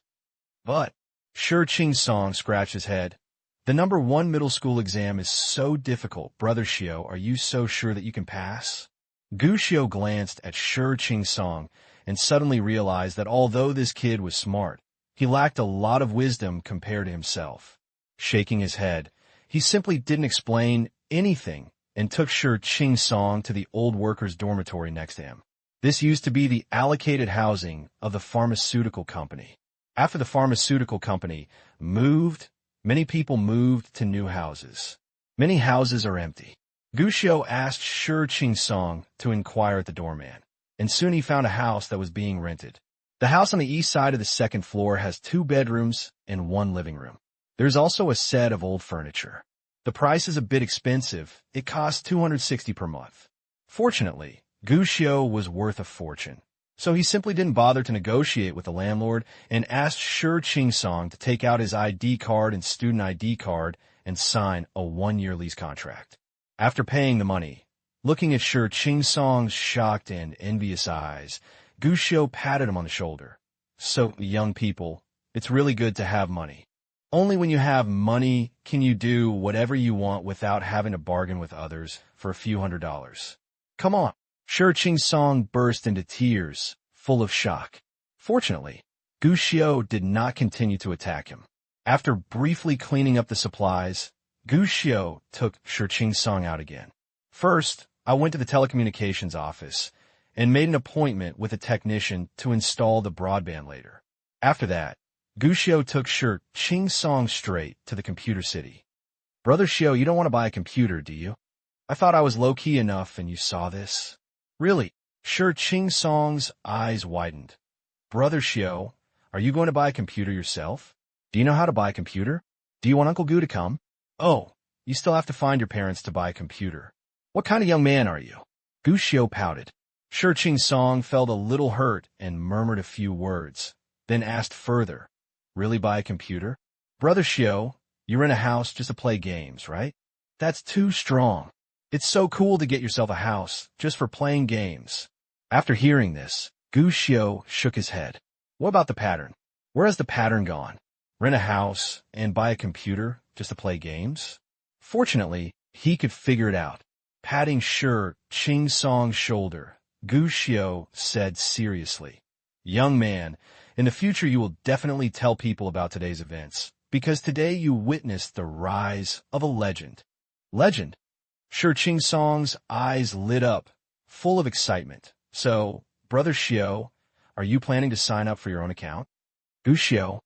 S1: "But," Shi Qing-song scratched his head, "the number 1 middle school exam is so difficult. Brother Shio, are you so sure that you can pass?" Gushio glanced at Shi Qing-song and suddenly realized that although this kid was smart, he lacked a lot of wisdom compared to himself. Shaking his head, he simply didn't explain anything and took Shi Qing-song to the old workers' dormitory next to him. This used to be the allocated housing of the pharmaceutical company. After the pharmaceutical company moved, many people moved to new houses. Many houses are empty. Gushio asked Shi Qing-song to inquire at the doorman, and soon he found a house that was being rented. The house on the east side of the 2nd floor has 2 bedrooms and 1 living room. There's also a set of old furniture. The price is a bit expensive. It costs 260 per month. Fortunately, Gushio was worth a fortune, so he simply didn't bother to negotiate with the landlord and asked Shi Qing-song to take out his ID card and student ID card and sign a 1-year lease contract. After paying the money, looking at Shi Qing-song's shocked and envious eyes, Gushio patted him on the shoulder. "So, young people, it's really good to have money. Only when you have money can you do whatever you want without having to bargain with others for a few $100s. Come on." Shi Qing-song burst into tears, full of shock. Fortunately, Gushio did not continue to attack him. After briefly cleaning up the supplies, Gushio took Shi Qing-song out again. "First, I went to the telecommunications office and made an appointment with a technician to install the broadband later. After that, Gushio took Shi Qing-song straight to the computer city. "Brother Shio, you don't want to buy a computer, do you? I thought I was low-key enough and you saw this." "Really?" Shi Qing-song's eyes widened. "Brother Shio, are you going to buy a computer yourself? Do you know how to buy a computer? Do you want Uncle Gu to come?" "Oh, you still have to find your parents to buy a computer. What kind of young man are you?" Gushio pouted. Shi Song felt a little hurt and murmured a few words, then asked further, "Really buy a computer? Brother Xiao, you're in a house just to play games, right? That's too strong. It's so cool to get yourself a house just for playing games." After hearing this, Gu Xiao shook his head. What about the pattern? Where has the pattern gone? Rent a house and buy a computer just to play games? Fortunately, he could figure it out. Patting Shi Song's shoulder, Gu Xiao said seriously, "Young man, in the future you will definitely tell people about today's events, because today you witnessed the rise of a legend." Legend? Shi Song's eyes lit up, full of excitement. "So, Brother Xiao, are you planning to sign up for your own account?" Gu Xiao.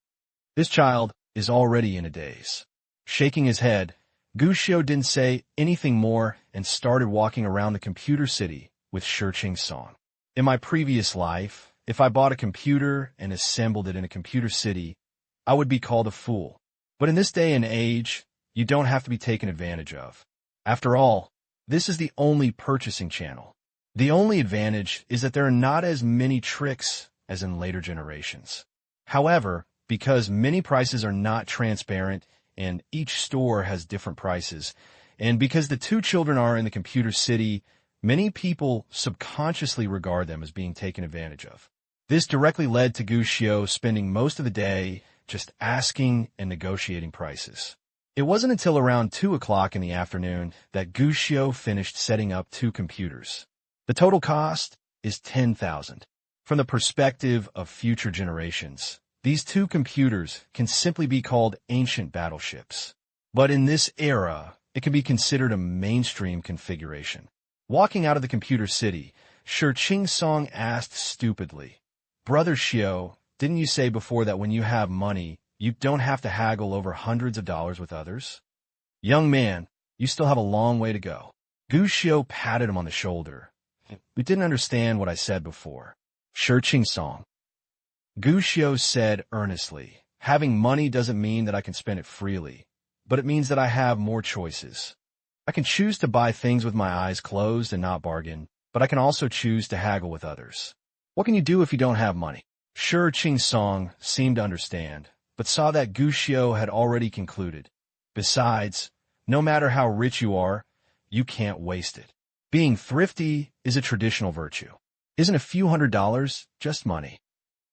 S1: This child is already in a daze. Shaking his head, Gu Xiao didn't say anything more and started walking around the computer city with Shi Song. In my previous life, if I bought a computer and assembled it in a computer city, I would be called a fool. But in this day and age, you don't have to be taken advantage of. After all, this is the only purchasing channel. The only advantage is that there are not as many tricks as in later generations. However, because many prices are not transparent and each store has different prices, and because the two children are in the computer city, many people subconsciously regard them as being taken advantage of. This directly led to Gu Xiao spending most of the day just asking and negotiating prices. It wasn't until around 2 o'clock in the afternoon that Gu Xiao finished setting up 2 computers. The total cost is 10,000. From the perspective of future generations, these 2 computers can simply be called ancient battleships. But in this era, it can be considered a mainstream configuration. Walking out of the computer city, Shi Song asked stupidly, "Brother Xiao, didn't you say before that when you have money, you don't have to haggle over hundreds of dollars with others?" "Young man, you still have a long way to go." Gu Xiao patted him on the shoulder. "You didn't understand what I said before." Shi Song. Gu Xiao said earnestly, "Having money doesn't mean that I can spend it freely, but it means that I have more choices. I can choose to buy things with my eyes closed and not bargain, but I can also choose to haggle with others. What can you do if you don't have money?" Shi Song seemed to understand, but saw that Gu Xiao had already concluded. Besides, no matter how rich you are, you can't waste it. Being thrifty is a traditional virtue. Isn't a few $100s just money?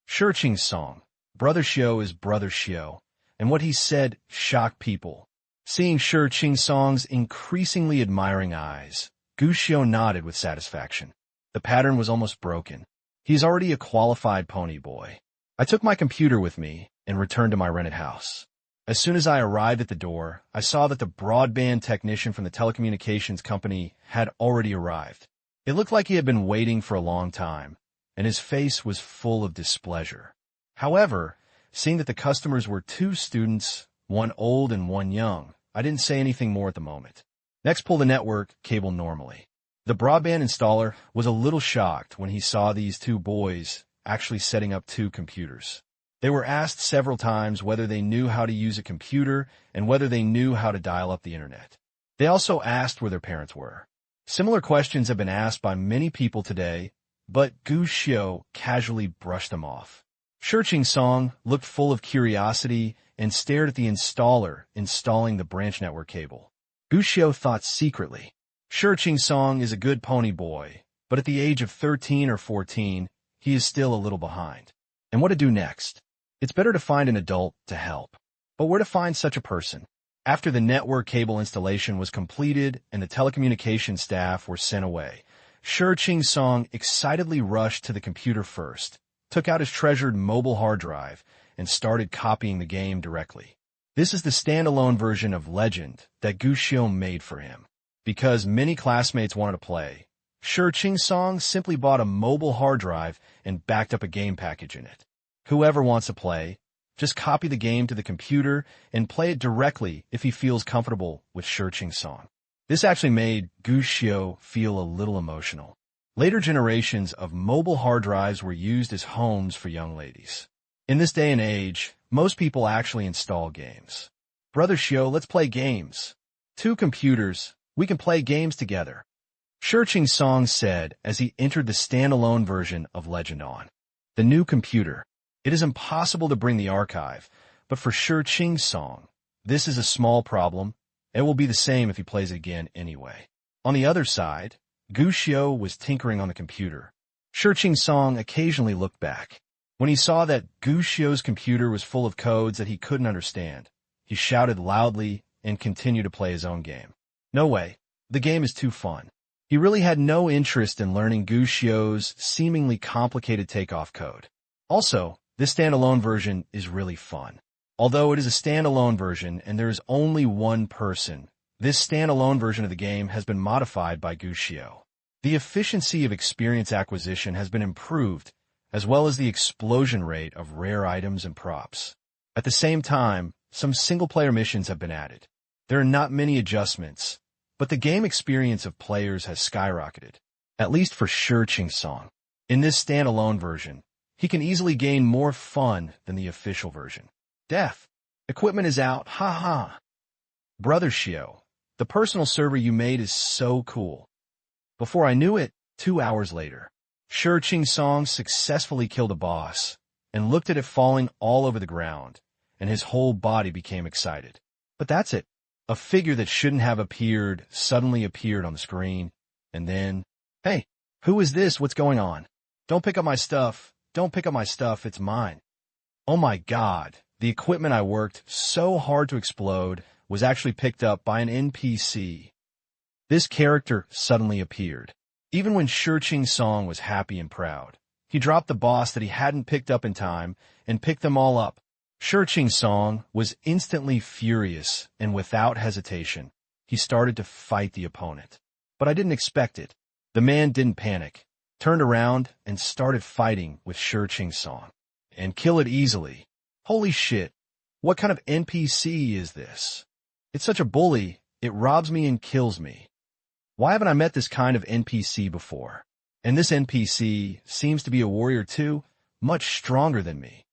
S1: Shi Song, Brother Xiao is Brother Xiao, and what he said shocked people. Seeing Shi Song's increasingly admiring eyes, Gu Xiao nodded with satisfaction. The pattern was almost broken. He's already a qualified pony boy. I took my computer with me and returned to my rented house. As soon as I arrived at the door, I saw that the broadband technician from the telecommunications company had already arrived. It looked like he had been waiting for a long time, and his face was full of displeasure. However, seeing that the customers were 2 students, one old and one young, I didn't say anything more at the moment. Next, pull the network cable normally. The broadband installer was a little shocked when he saw these 2 boys actually setting up 2 computers. They were asked several times whether they knew how to use a computer and whether they knew how to dial up the internet. They also asked where their parents were. Similar questions have been asked by many people today, but Gu Xiao casually brushed them off. Shi Song looked full of curiosity and stared at the installer installing the branch network cable. Gu Xiao thought secretly, Shi Song is a good pony boy, but at the age of 13 or 14, he is still a little behind. And what to do next? It's better to find an adult to help. But where to find such a person? After the network cable installation was completed and the telecommunications staff were sent away, Shi Song excitedly rushed to the computer first, took out his treasured mobile hard drive, and started copying the game directly. This is the standalone version of Legend that Gu Xiao made for him. Because many classmates wanted to play, Shi Song simply bought a mobile hard drive and backed up a game package in it. Whoever wants to play, just copy the game to the computer and play it directly if he feels comfortable with Shi Song. This actually made Gu Xiao feel a little emotional. Later generations of mobile hard drives were used as homes for young ladies. In this day and age, most people actually install games. Brother Xiao, let's play games. 2 computers, we can play games together. Shirching Song said as he entered the standalone version of Legend On. The new computer. It is impossible to bring the archive, but for Shirching Song, this is a small problem. It will be the same if he plays it again anyway. On the other side, Gushio was tinkering on the computer. Shirching Song occasionally looked back. When he saw that Gushio's computer was full of codes that he couldn't understand, he shouted loudly and continued to play his own game. No way. The game is too fun. He really had no interest in learning Gushio's seemingly complicated takeoff code. Also, this standalone version is really fun. Although it is a standalone version and there is only one person, this standalone version of the game has been modified by Gushio. The efficiency of experience acquisition has been improved, as well as the explosion rate of rare items and props. At the same time, some single-player missions have been added. There are not many adjustments, but the game experience of players has skyrocketed, at least for Shirching Song. In this standalone version, he can easily gain more fun than the official version. Death. Equipment is out, haha. Brother Shio, the personal server you made is so cool. Before I knew it, 2 hours later, Shirching Song successfully killed a boss and looked at it falling all over the ground, and his whole body became excited. But that's it. A figure that shouldn't have appeared suddenly appeared on the screen, and then, hey, who is this? What's going on? Don't pick up my stuff. Don't pick up my stuff. It's mine. Oh my God. The equipment I worked so hard to explode was actually picked up by an NPC. This character suddenly appeared. Even when Shirching Song was happy and proud, he dropped the boss that he hadn't picked up in time and picked them all up. Shirching Song was instantly furious, and without hesitation, he started to fight the opponent. But I didn't expect it. The man didn't panic, turned around, and started fighting with Shirching Song. And kill it easily. Holy shit, what kind of NPC is this? It's such a bully, it robs me and kills me. Why haven't I met this kind of NPC before? And this NPC seems to be a warrior too, much stronger than me.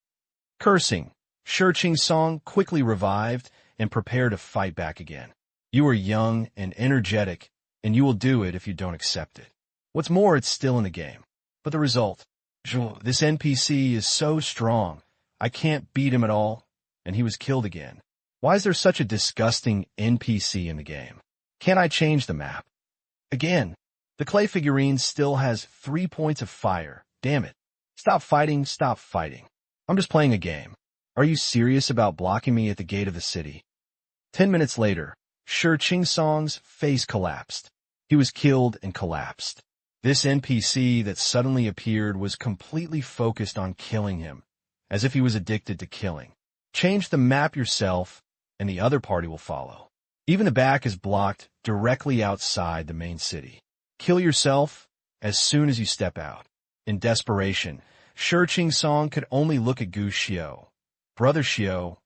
S1: Cursing. Shirching Song quickly revived and prepared to fight back again. You are young and energetic, and you will do it if you don't accept it. What's more, it's still in the game. But the result, this NPC is so strong, I can't beat him at all, and he was killed again. Why is there such a disgusting NPC in the game? Can't I change the map? Again, the clay figurine still has 3 points of fire. Damn it. Stop fighting, stop fighting. I'm just playing a game. Are you serious about blocking me at the gate of the city? 10 minutes later, Shirching Song's face collapsed. He was killed and collapsed. This NPC that suddenly appeared was completely focused on killing him, as if he was addicted to killing. Change the map yourself, and the other party will follow. Even the back is blocked directly outside the main city. Kill yourself as soon as you step out. In desperation, Shirching Song could only look at Gushio. Brother Shio,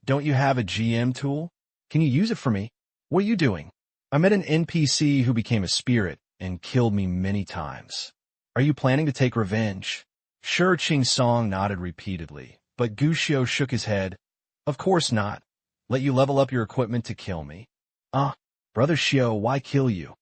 S1: don't you have a GM tool? Can you use it for me? What are you doing? I met an NPC who became a spirit and killed me many times. Are you planning to take revenge? Shirching Song nodded repeatedly, but Gushio shook his head. Of course not. Let you level up your equipment to kill me. Brother Shio, why kill you?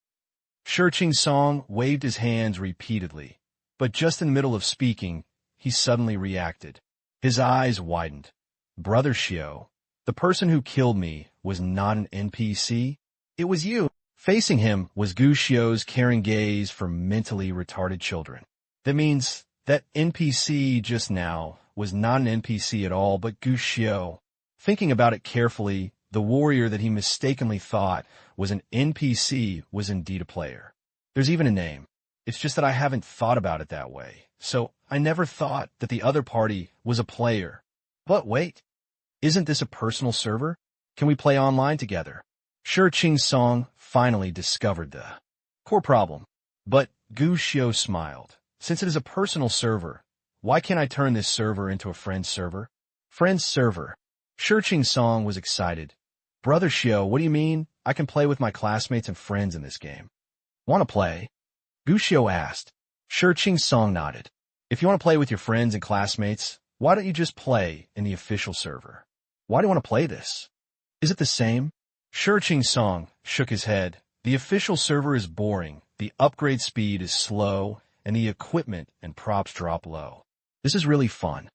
S1: Shirching Song waved his hands repeatedly, but just in the middle of speaking, he suddenly reacted. His eyes widened. Brother Shio, the person who killed me was not an NPC. It was you. Facing him was Gushio's caring gaze for mentally retarded children. That means that NPC just now was not an NPC at all, but Gushio. Thinking about it carefully, the warrior that he mistakenly thought was an NPC was indeed a player. There's even a name. It's just that I haven't thought about it that way. So I never thought that the other party was a player. But wait, isn't this a personal server? Can we play online together? Shirching Song finally discovered the core problem. But Gushio smiled. Since it is a personal server, why can't I turn this server into a friend's server? Friend's server. Shirching Song was excited. Brother Shio, what do you mean? I can play with my classmates and friends in this game. Want to play? Gushio asked. Shirching Song nodded. If you want to play with your friends and classmates, why don't you just play in the official server? Why do you want to play this? Is it the same? Shirching Song shook his head. The official server is boring. the upgrade speed is slow, and the equipment and props drop low. This is really fun.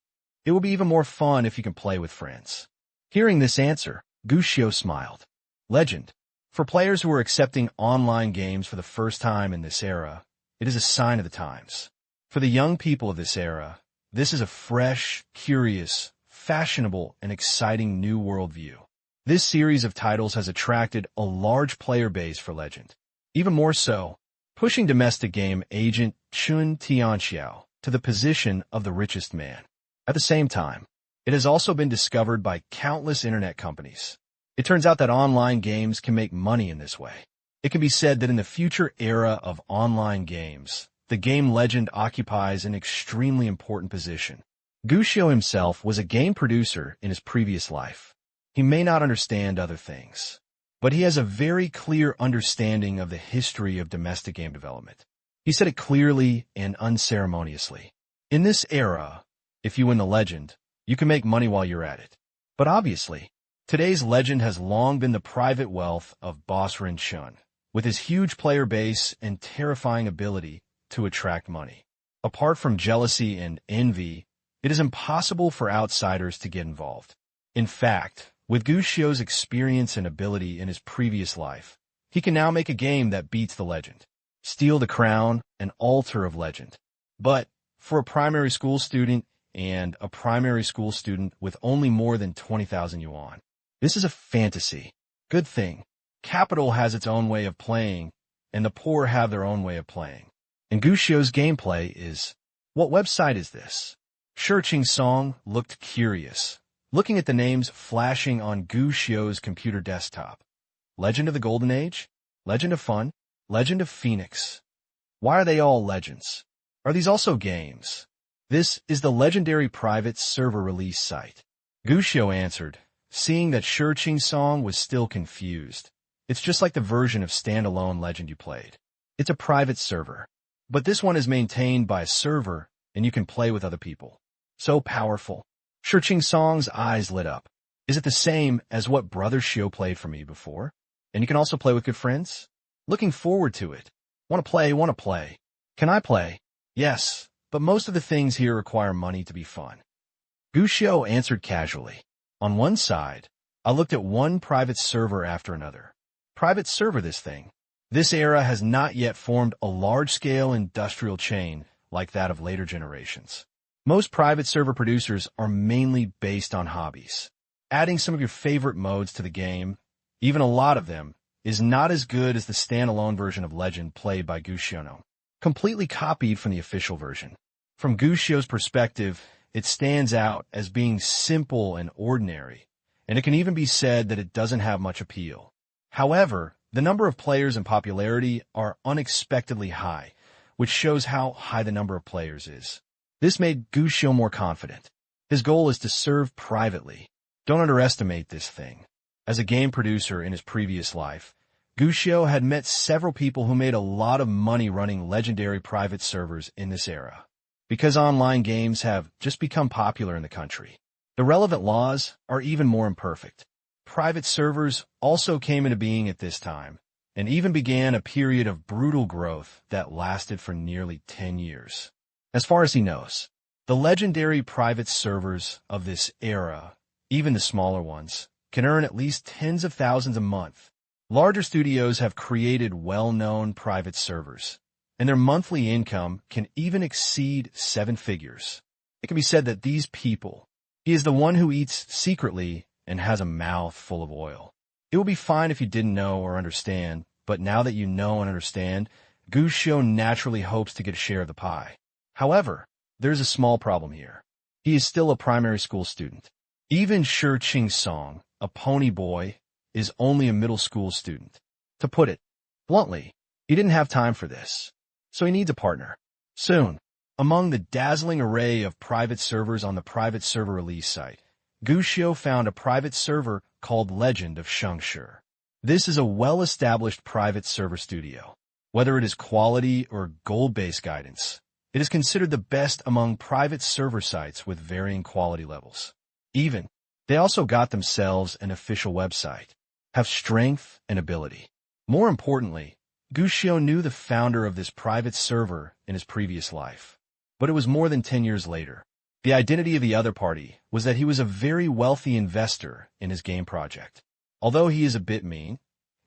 S1: It will be even more fun if you can play with friends. Hearing this answer, Gushio smiled. Legend. For players who are accepting online games for the first time in this era, it is a sign of the times. For the young people of this era, this is a fresh, curious, fashionable, and exciting new worldview. This series of titles has attracted a large player base for Legend. Even more so, pushing domestic game agent Chun Tianxiao to the position of the richest man. At the same time, it has also been discovered by countless internet companies. It turns out that online games can make money in this way. It can be said that in the future era of online games, the game Legend occupies an extremely important position. Gushio himself was a game producer in his previous life. He may not understand other things, but he has a very clear understanding of the history of domestic game development. He said it clearly and unceremoniously. In this era, if you win the Legend, you can make money while you're at it. But obviously, today's Legend has long been the private wealth of boss Rin Chun, with his huge player base and terrifying ability to attract money. Apart from jealousy and envy, it is impossible for outsiders to get involved. In fact, with Gushio's experience and ability in his previous life, he can now make a game that beats the Legend, steal the crown and altar of Legend. But for a primary school student and a primary school student with only more than 20,000 yuan, this is a fantasy. Good thing, capital has its own way of playing, and the poor have their own way of playing. And Gushio's gameplay is... What website is this? Shirching Song looked curious, looking at the names flashing on Gushio's computer desktop. Legend of the Golden Age? Legend of Fun? Legend of Phoenix? Why are they all legends? Are these also games? This is the legendary private server release site. Gushio answered, seeing that Shirching Song was still confused. It's just like the version of standalone Legend you played. It's a private server. But this one is maintained by a server, and you can play with other people. So powerful. Shirching Song's eyes lit up. Is it the same as what Brother Shio played for me before? And you can also play with good friends? Looking forward to it. Want to play. Can I play? Yes, but most of the things here require money to be fun. Gushio answered casually. On one side, I looked at one private server after another. Private server this thing. This era has not yet formed a large-scale industrial chain like that of later generations. Most private server producers are mainly based on hobbies. Adding some of your favorite modes to the game, even a lot of them, is not as good as the standalone version of Legend played by Gushio, completely copied from the official version. From Gushio's perspective, it stands out as being simple and ordinary, and it can even be said that it doesn't have much appeal. However, the number of players and popularity are unexpectedly high, which shows how high the number of players is. This made Gushio more confident. His goal is to serve privately. Don't underestimate this thing. As a game producer in his previous life, Gushio had met several people who made a lot of money running legendary private servers in this era. Because online games have just become popular in the country, the relevant laws are even more imperfect. Private servers also came into being at this time, and even began a period of brutal growth that lasted for nearly 10 years. As far as he knows, the legendary private servers of this era, even the smaller ones, can earn at least tens of thousands a month. Larger studios have created well-known private servers, and their monthly income can even exceed 7 figures. It can be said that these people, he is the one who eats secretly and has a mouth full of oil. It would be fine if you didn't know or understand, but now that you know and understand, Gushio naturally hopes to get a share of the pie. However, there's a small problem here. He is still a primary school student. Even Shirching Song, a pony boy, is only a middle school student. To put it bluntly, he didn't have time for this, so he needs a partner. Soon, among the dazzling array of private servers on the private server release site, Gushio found a private server called Legend of Shengshi. This is a well-established private server studio. Whether it is quality or goal-based guidance, it is considered the best among private server sites with varying quality levels. Even, they also got themselves an official website, have strength and ability. More importantly, Gushio knew the founder of this private server in his previous life. But it was more than 10 years later. The identity of the other party was that he was a very wealthy investor in his game project. Although he is a bit mean,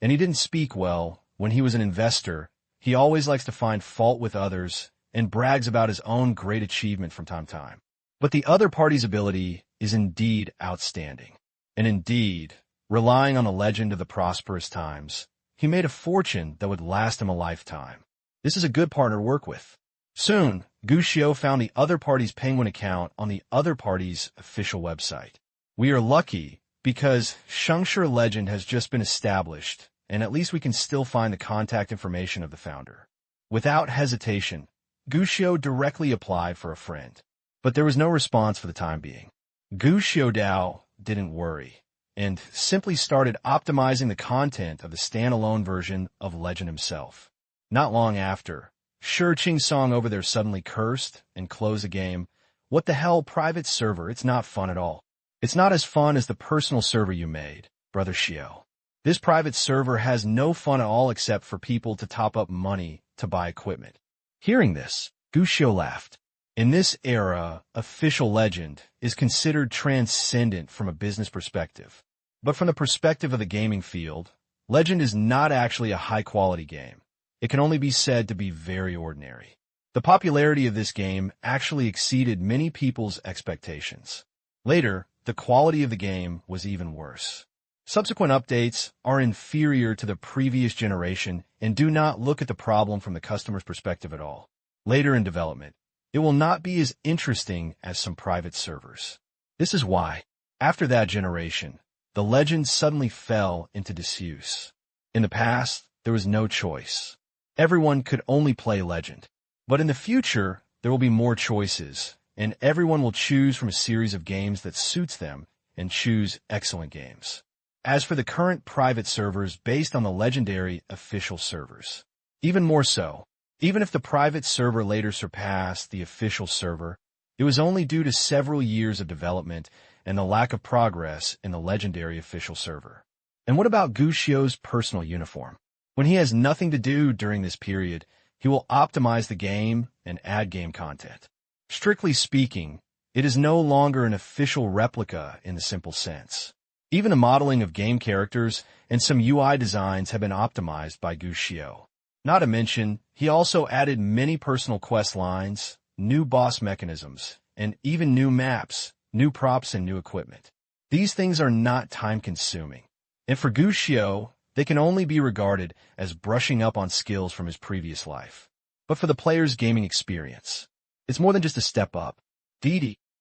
S1: and he didn't speak well when he was an investor, he always likes to find fault with others and brags about his own great achievement from time to time. But the other party's ability is indeed outstanding. And indeed, relying on the legend of the prosperous times, he made a fortune that would last him a lifetime. This is a good partner to work with. Soon, Gushio found the other party's Penguin account on the other party's official website. We are lucky because Shengshi Legend has just been established, and at least we can still find the contact information of the founder. Without hesitation, Gushio directly applied for a friend. But there was no response for the time being. Gushio Dao didn't worry, and simply started optimizing the content of the standalone version of Legend himself. Not long after, Shiqing Song over there suddenly cursed and closed the game. What the hell, private server? It's not fun at all. It's not as fun as the personal server you made, Brother Shio. This private server has no fun at all except for people to top up money to buy equipment. Hearing this, Gushio laughed. In this era, official Legend is considered transcendent from a business perspective. But from the perspective of the gaming field, Legend is not actually a high-quality game. It can only be said to be very ordinary. The popularity of this game actually exceeded many people's expectations. Later, the quality of the game was even worse. Subsequent updates are inferior to the previous generation and do not look at the problem from the customer's perspective at all. Later in development, it will not be as interesting as some private servers. This is why, after that generation, the Legend suddenly fell into disuse. In the past, there was no choice. Everyone could only play Legend. But in the future, there will be more choices, and everyone will choose from a series of games that suits them and choose excellent games. As for the current private servers based on the legendary official servers, even more so, even if the private server later surpassed the official server, it was only due to several years of development and the lack of progress in the legendary official server. And what about Gushio's personal uniform? When he has nothing to do during this period, he will optimize the game and add game content. Strictly speaking, it is no longer an official replica in the simple sense. Even the modeling of game characters and some UI designs have been optimized by Gushio. Not to mention, he also added many personal quest lines, new boss mechanisms, and even new maps, new props, and new equipment. These things are not time-consuming, and for Gushio, they can only be regarded as brushing up on skills from his previous life. But for the player's gaming experience, it's more than just a step up.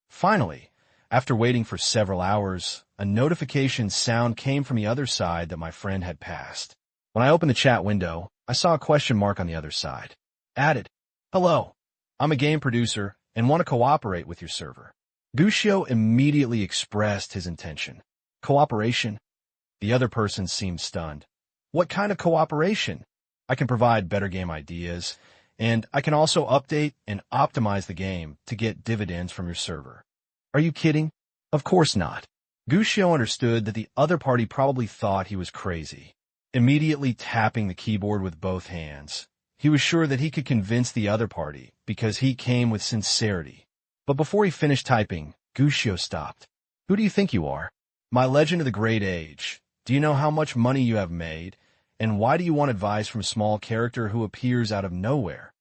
S1: Finally, after waiting for several hours, a notification sound came from the other side that my friend had passed. When I opened the chat window, I saw a question mark on the other side. Added, "Hello, I'm a game producer and want to cooperate with your server." Gushio immediately expressed his intention. Cooperation? The other person seemed stunned. What kind of cooperation? I can provide better game ideas, and I can also update and optimize the game to get dividends from your server. Are you kidding? Of course not. Gushio understood that the other party probably thought he was crazy. Immediately tapping the keyboard with both hands, he was sure that he could convince the other party because he came with sincerity. But before he finished typing, Gushio stopped. Who do you think you are? My Legend of the Great Age. Do you know how much money you have made? And why do you want advice from a small character who appears out of nowhere?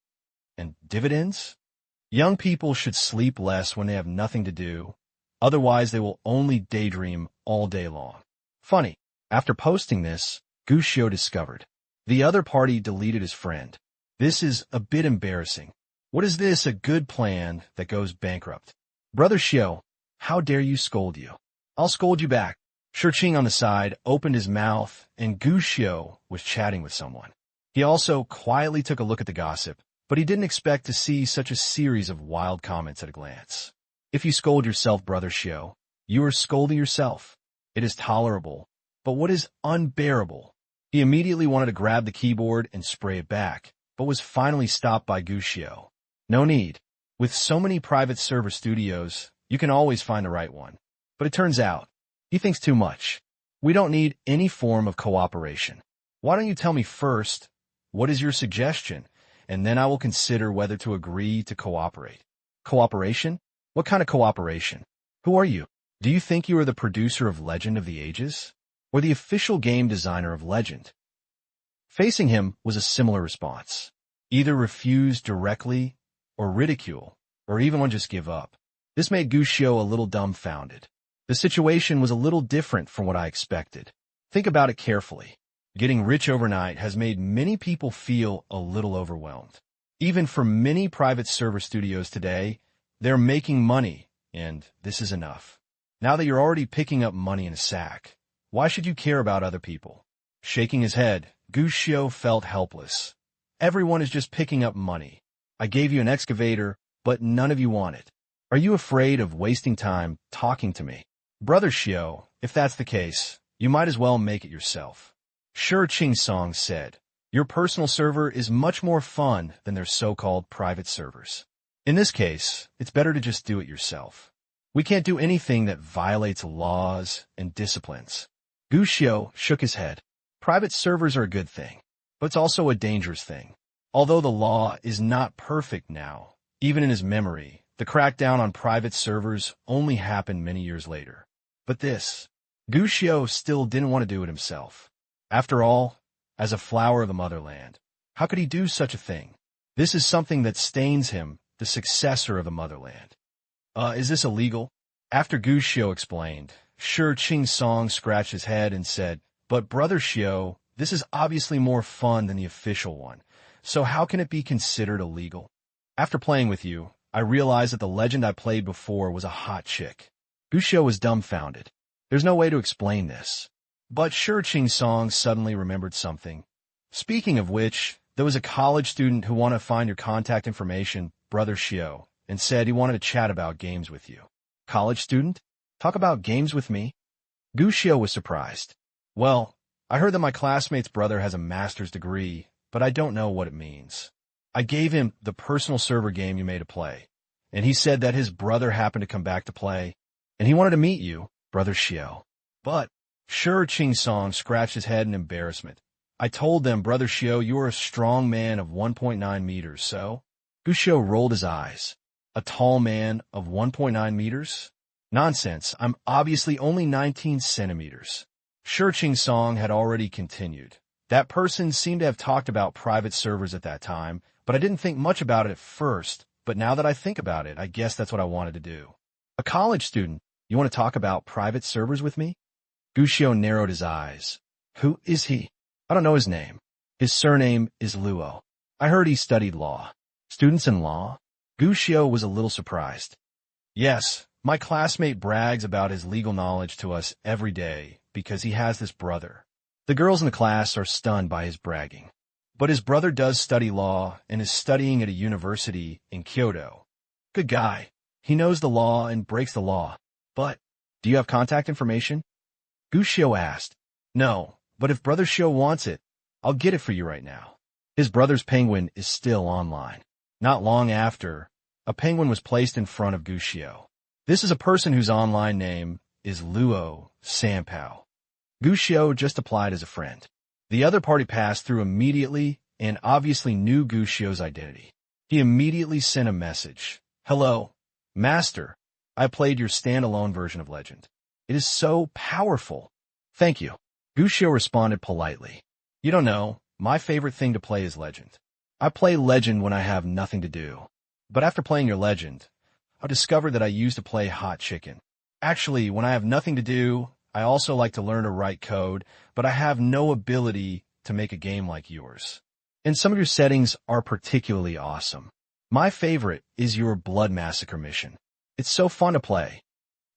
S1: And dividends? Young people should sleep less when they have nothing to do. Otherwise, they will only daydream all day long. Funny, after posting this, Gushio discovered the other party deleted his friend. This is a bit embarrassing. What is this, a good plan that goes bankrupt? Brother Shio, how dare you scold you? I'll scold you back. Shiqing on the side opened his mouth, and Gushio was chatting with someone. He also quietly took a look at the gossip, but he didn't expect to see such a series of wild comments at a glance. If you scold yourself, Brother Shio, you are scolding yourself. It is tolerable, but what is unbearable? He immediately wanted to grab the keyboard and spray it back, but was finally stopped by Gushio. No need. With so many private server studios, you can always find the right one. But it turns out, he thinks too much. We don't need any form of cooperation. Why don't you tell me first What is your suggestion? And then I will consider whether to agree to cooperate. Cooperation? What kind of cooperation? Who are you? Do you think you are the producer of Legend of the Ages? Or the official game designer of Legend? Facing him was a similar response. Either refuse directly, or ridicule, or even just give up. This made Gushio a little dumbfounded. The situation was a little different from what I expected. Think about it carefully. Getting rich overnight has made many people feel a little overwhelmed. Even for many private server studios today, they're making money, and this is enough. Now that you're already picking up money in a sack, why should you care about other people? Shaking his head, Gushio felt helpless. Everyone is just picking up money. I gave you an excavator, but none of you want it. Are you afraid of wasting time talking to me? Brother Shio, if that's the case, you might as well make it yourself. Sure, Ching Song said. Your personal server is much more fun than their so-called private servers. In this case, it's better to just do it yourself. We can't do anything that violates laws and disciplines. Gushio shook his head. Private servers are a good thing, but it's also a dangerous thing. Although the law is not perfect now, even in his memory, the crackdown on private servers only happened many years later. But Gushio still didn't want to do it himself. After all, as a flower of the motherland, how could he do such a thing? This is something that stains him, the successor of the motherland. Is this illegal? After Gushio explained, Sure Ching Song scratched his head and said, But Brother Shio, this is obviously more fun than the official one, so how can it be considered illegal? After playing with you, I realized that the legend I played before was a hot chick. Gushio was dumbfounded. There's no way to explain this. But Sure Ching Song suddenly remembered something. Speaking of which, there was a college student who wanted to find your contact information, Brother Shio, and said he wanted to chat about games with you. College student? Talk about games with me? Gushio was surprised. Well, I heard that my classmate's brother has a master's degree, but I don't know what it means. I gave him the personal server game you made to play, and he said that his brother happened to come back to play, and he wanted to meet you, Brother Shio. But Sure Ching Song scratched his head in embarrassment. I told them, Brother Shio, you are a strong man of 1.9 meters, so? Gushio rolled his eyes. A tall man of 1.9 meters? Nonsense, I'm obviously only 19 centimeters. Sure Ching Song had already continued. That person seemed to have talked about private servers at that time, but I didn't think much about it at first, but now that I think about it, I guess that's what I wanted to do. A college student, you want to talk about private servers with me? Gushio narrowed his eyes. Who is he? I don't know his name. His surname is Luo. I heard he studied law. Students in law? Gushio was a little surprised. Yes, my classmate brags about his legal knowledge to us every day because he has this brother. The girls in the class are stunned by his bragging. But his brother does study law and is studying at a university in Kyoto. Good guy. He knows the law and breaks the law. But, do you have contact information? Gushio asked. No, but if Brother Shio wants it, I'll get it for you right now. His brother's penguin is still online. Not long after, a penguin was placed in front of Gushio. This is a person whose online name is Luo Sanpao. Gushio just applied as a friend. The other party passed through immediately and obviously knew Gushio's identity. He immediately sent a message. Hello, Master. I played your standalone version of Legend. It is so powerful. Thank you. Gushio responded politely. You don't know, my favorite thing to play is Legend. I play Legend when I have nothing to do. But after playing your Legend, I discovered that I used to play Hot Chicken. Actually, when I have nothing to do, I also like to learn to write code, but I have no ability to make a game like yours. And some of your settings are particularly awesome. My favorite is your Blood Massacre mission. It's so fun to play.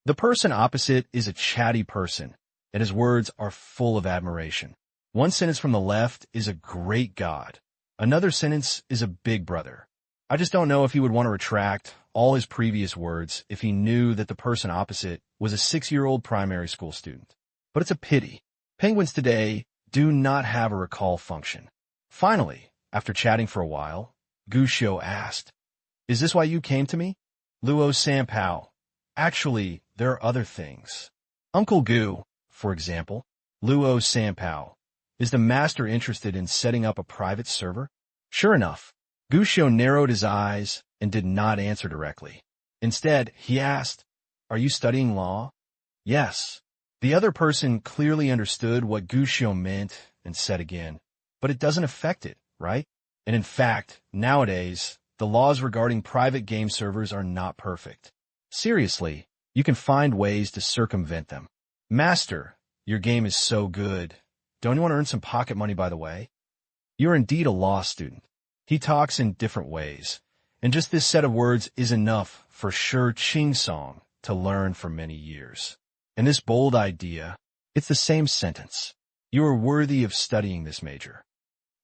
S1: The person opposite is a chatty person, and his words are full of admiration. One sentence from the left is a great God. Another sentence is a big brother. I just don't know if he would want to retract all his previous words if he knew that the person opposite was a 6-year-old primary school student. But it's a pity. Penguins today do not have a recall function. Finally, after chatting for a while, Gushio asked, Is this why you came to me? Luo Sanpao. Actually, there are other things. Uncle Gu, for example. Luo Sanpao. Is the master interested in setting up a private server? Sure enough, Gushio narrowed his eyes and did not answer directly. Instead, he asked, "Are you studying law?" "Yes." The other person clearly understood what Gushio meant and said again, "But it doesn't affect it, right?" And in fact, nowadays, the laws regarding private game servers are not perfect. Seriously, you can find ways to circumvent them. "Master, your game is so good. Don't you want to earn some pocket money by the way?" You're indeed a law student. He talks in different ways, and just this set of words is enough for Shi Qing to learn for many years. And this bold idea, it's the same sentence. You are worthy of studying this major.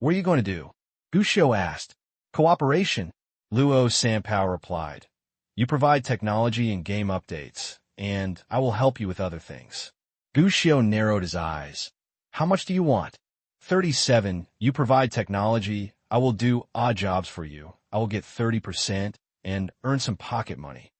S1: "What are you going to do?" Gushio asked. "Cooperation," Luo Sanpao replied. "You provide technology and game updates, and I will help you with other things." Gushio narrowed his eyes. "How much do you want?" 37. You provide technology. I will do odd jobs for you. I will get 30% and earn some pocket money.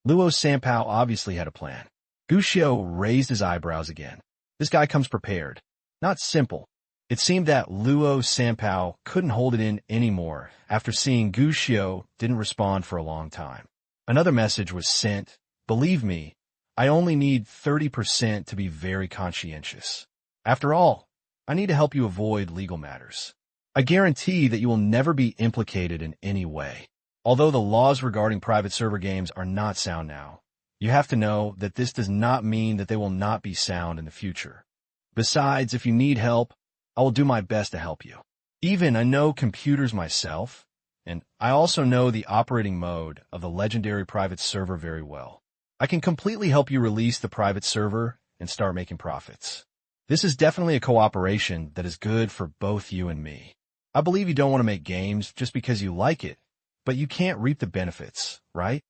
S1: Luo Sanpao obviously had a plan. Gushio raised his eyebrows again. This guy comes prepared. Not simple. It seemed that Luo Sanpao couldn't hold it in anymore after seeing Gushio didn't respond for a long time. Another message was sent. "Believe me, I only need 30% to be very conscientious. After all, I need to help you avoid legal matters. I guarantee that you will never be implicated in any way. Although the laws regarding private server games are not sound now, you have to know that this does not mean that they will not be sound in the future. Besides, if you need help, I will do my best to help you. Even I know computers myself, and I also know the operating mode of the legendary private server very well. I can completely help you release the private server and start making profits. This is definitely a cooperation that is good for both you and me. I believe you don't want to make games just because you like it, but you can't reap the benefits, right?"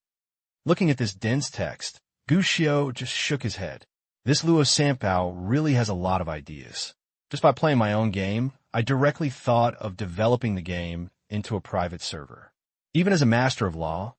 S1: Looking at this dense text, Gushio just shook his head. This Luo Sanpao really has a lot of ideas. Just by playing my own game, I directly thought of developing the game into a private server. Even as a master of law,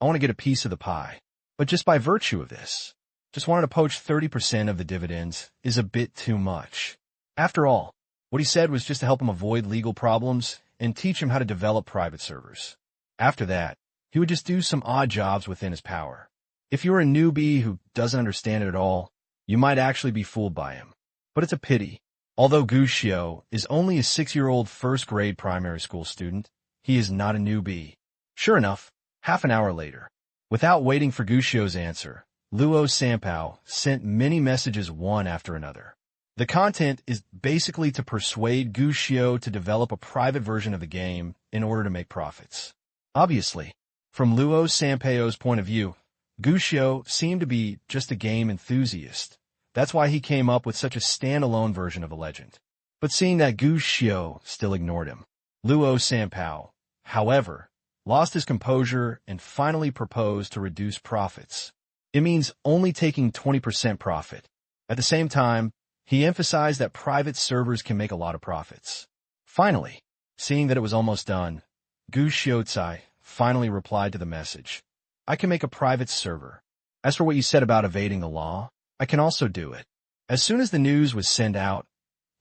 S1: I want to get a piece of the pie. But just by virtue of this, just wanting to poach 30% of the dividends is a bit too much. After all, what he said was just to help him avoid legal problems and teach him how to develop private servers. After that, he would just do some odd jobs within his power. If you're a newbie who doesn't understand it at all, you might actually be fooled by him. But it's a pity. Although Gushio is only a 6-year-old first-grade primary school student, he is not a newbie. Sure enough, half an hour later, without waiting for Gushio's answer, Luo Sanpao sent many messages one after another. The content is basically to persuade Gushio to develop a private version of the game in order to make profits. Obviously, from Luo Sanpao's point of view, Gushio seemed to be just a game enthusiast. That's why he came up with such a standalone version of a legend. But seeing that Gushio still ignored him, Luo Sanpao, however, lost his composure and finally proposed to reduce profits. It means only taking 20% profit. At the same time, he emphasized that private servers can make a lot of profits. Finally, seeing that it was almost done, Gushio finally replied to the message. "I can make a private server. As for what you said about evading the law, I can also do it." As soon as the news was sent out,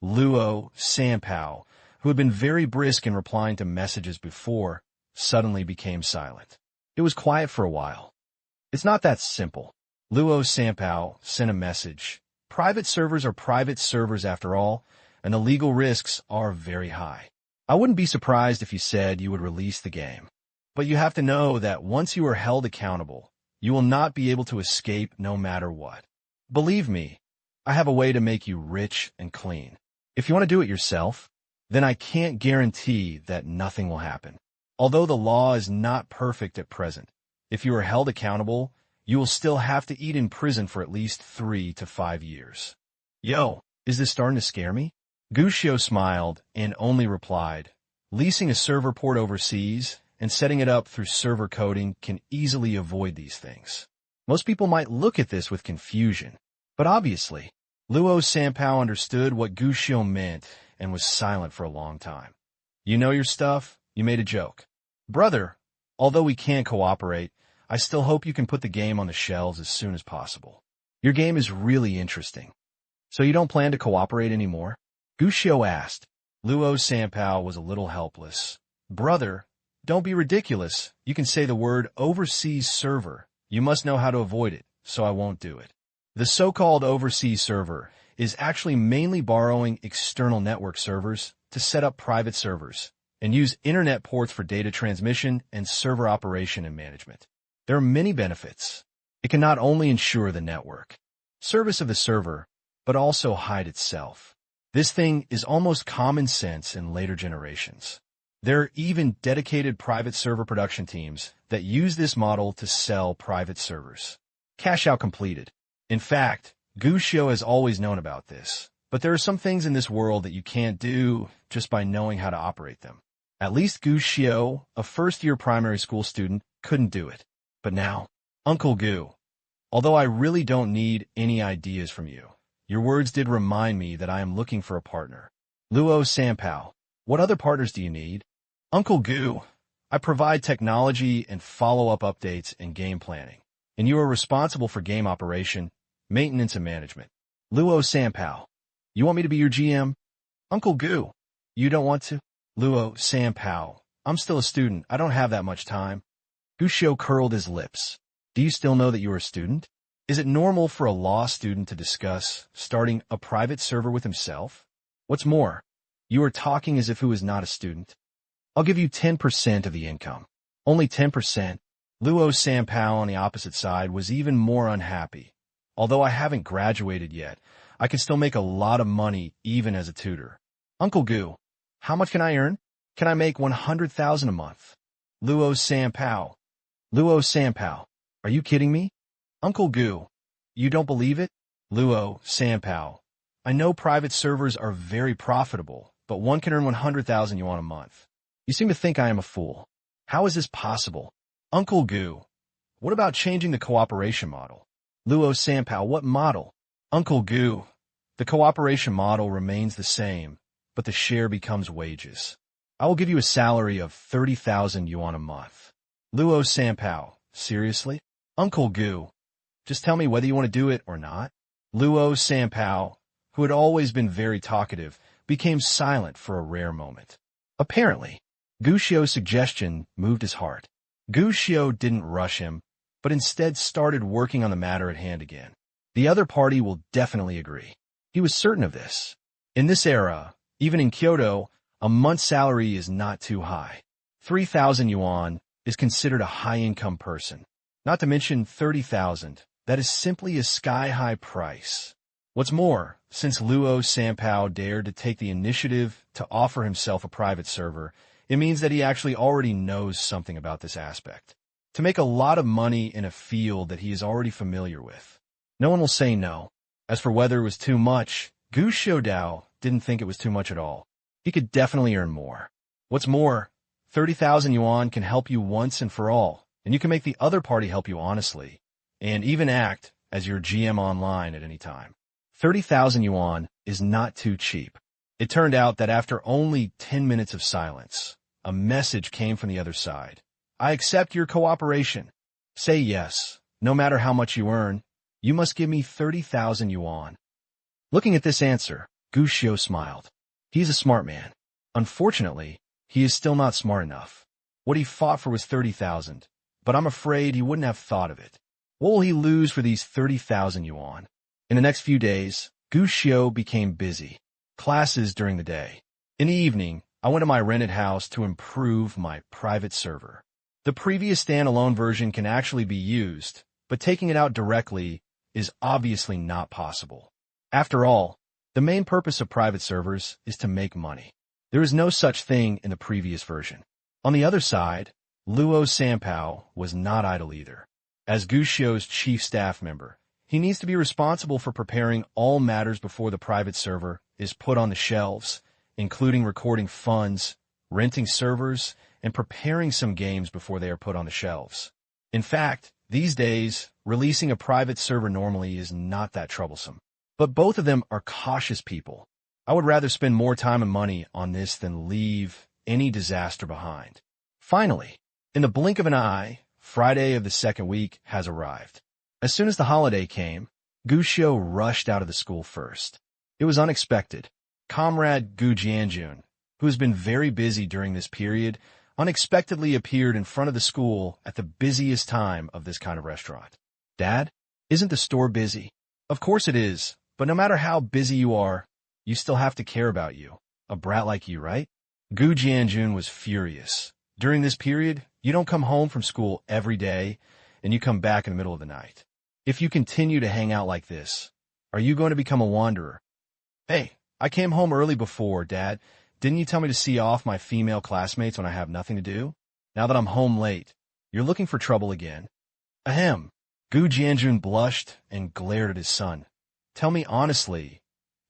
S1: Luo Sanpao, who had been very brisk in replying to messages before, suddenly became silent. It was quiet for a while. "It's not that simple." Luo Sanpao sent a message. "Private servers are private servers after all, and the legal risks are very high. I wouldn't be surprised if you said you would release the game. But you have to know that once you are held accountable, you will not be able to escape no matter what. Believe me, I have a way to make you rich and clean. If you want to do it yourself, then I can't guarantee that nothing will happen. Although the law is not perfect at present, if you are held accountable, you will still have to eat in prison for at least 3 to 5 years. Yo, is this starting to scare me?" Gushio smiled and only replied, "Leasing a server port overseas and setting it up through server coding can easily avoid these things." Most people might look at this with confusion, but obviously, Luo Sanpao understood what Gushio meant and was silent for a long time. "You know your stuff, you made a joke. Brother, although we can't cooperate, I still hope you can put the game on the shelves as soon as possible. Your game is really interesting. So you don't plan to cooperate anymore?" Gushio asked. Luo Sanpao was a little helpless. Brother, don't be ridiculous. You can say the word overseas server. You must know how to avoid it, so I won't do it. The so-called overseas server is actually mainly borrowing external network servers to set up private servers and use internet ports for data transmission and server operation and management. There are many benefits. It can not only ensure the network service of the server, but also hide itself. This thing is almost common sense in later generations. There are even dedicated private server production teams that use this model to sell private servers. Cash out completed. In fact, Gushio has always known about this, but there are some things in this world that you can't do just by knowing how to operate them. At least Gushio, a first-year primary school student, couldn't do it. But now, Uncle Gu, although I really don't need any ideas from you, your words did remind me that I am looking for a partner. Luo Sanpao, what other partners do you need? Uncle Gu, I provide technology and follow-up updates and game planning, and you are responsible for game operation, maintenance, and management. Luo Sanpao, you want me to be your GM? Uncle Gu, you don't want to? Luo Sanpao, I'm still a student. I don't have that much time. Gushio curled his lips. Do you still know that you are a student? Is it normal for a law student to discuss starting a private server with himself? What's more, you are talking as if he was not a student. I'll give you 10% of the income. Only 10%. Luo Sanpao on the opposite side was even more unhappy. Although I haven't graduated yet, I can still make a lot of money even as a tutor. Uncle Gu, how much can I earn? Can I make 100,000 a month? Luo Sanpao. Luo Sanpao, are you kidding me? Uncle Gu, you don't believe it? Luo Sanpao, I know private servers are very profitable, but one can earn 100,000 yuan a month. You seem to think I am a fool. How is this possible? Uncle Gu, what about changing the cooperation model? Luo Sanpao, what model? Uncle Gu, the cooperation model remains the same, but the share becomes wages. I will give you a salary of 30,000 yuan a month. Luo Sanpao, seriously? Uncle Gu, just tell me whether you want to do it or not. Luo Sanpao, who had always been very talkative, became silent for a rare moment. Apparently, Gushio's suggestion moved his heart. Gushio didn't rush him, but instead started working on the matter at hand again. The other party will definitely agree. He was certain of this. In this era, even in Kyoto, a month's salary is not too high. 3,000 yuan is considered a high-income person. Not to mention 30,000. That is simply a sky-high price. What's more, since Luo Sanpao dared to take the initiative to offer himself a private server, it means that he actually already knows something about this aspect. To make a lot of money in a field that he is already familiar with. No one will say no. As for whether it was too much, Gu Xiaodao didn't think it was too much at all. He could definitely earn more. What's more, 30,000 yuan can help you once and for all, and you can make the other party help you honestly, and even act as your GM online at any time. 30,000 yuan is not too cheap. It turned out that after only 10 minutes of silence, a message came from the other side. I accept your cooperation. Say yes. No matter how much you earn, you must give me 30,000 yuan. Looking at this answer, Gushio smiled. He's a smart man. Unfortunately, he is still not smart enough. What he fought for was 30,000, but I'm afraid he wouldn't have thought of it. What will he lose for these 30,000 yuan? In the next few days, Gushio became busy. Classes during the day. In the evening, I went to my rented house to improve my private server. The previous standalone version can actually be used, but taking it out directly is obviously not possible. After all, the main purpose of private servers is to make money. There is no such thing in the previous version. On the other side, Luo Sanpao was not idle either. As Gushio's chief staff member, he needs to be responsible for preparing all matters before the private server is put on the shelves, including recording funds, renting servers, and preparing some games before they are put on the shelves. In fact, these days, releasing a private server normally is not that troublesome. But both of them are cautious people. I would rather spend more time and money on this than leave any disaster behind. Finally, in the blink of an eye, Friday of the second week has arrived. As soon as the holiday came, Gushio rushed out of the school first. It was unexpected. Comrade Gu Jianjun, who has been very busy during this period, unexpectedly appeared in front of the school at the busiest time of this kind of restaurant. Dad, isn't the store busy? Of course it is, but no matter how busy you are, you still have to care about you. A brat like you, right? Gu Jianjun was furious. During this period, you don't come home from school every day, and you come back in the middle of the night. If you continue to hang out like this, are you going to become a wanderer? Hey, I came home early before, Dad. Didn't you tell me to see off my female classmates when I have nothing to do? Now that I'm home late, you're looking for trouble again. Ahem. Gu Jianjun blushed and glared at his son. Tell me honestly,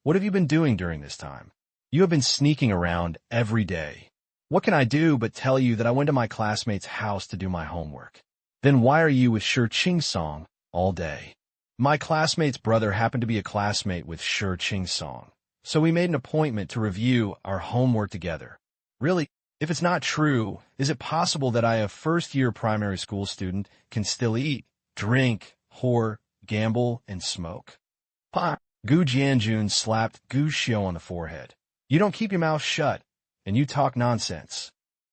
S1: what have you been doing during this time? You have been sneaking around every day. What can I do but tell you that I went to my classmate's house to do my homework? Then why are you with Shi Qingsong all day? My classmate's brother happened to be a classmate with Shi Qingsong, so we made an appointment to review our homework together. Really, if it's not true, is it possible that a first-year primary school student can still eat, drink, whore, gamble, and smoke? Pa! Gu Jianjun slapped Gu Xiu on the forehead. You don't keep your mouth shut, and you talk nonsense.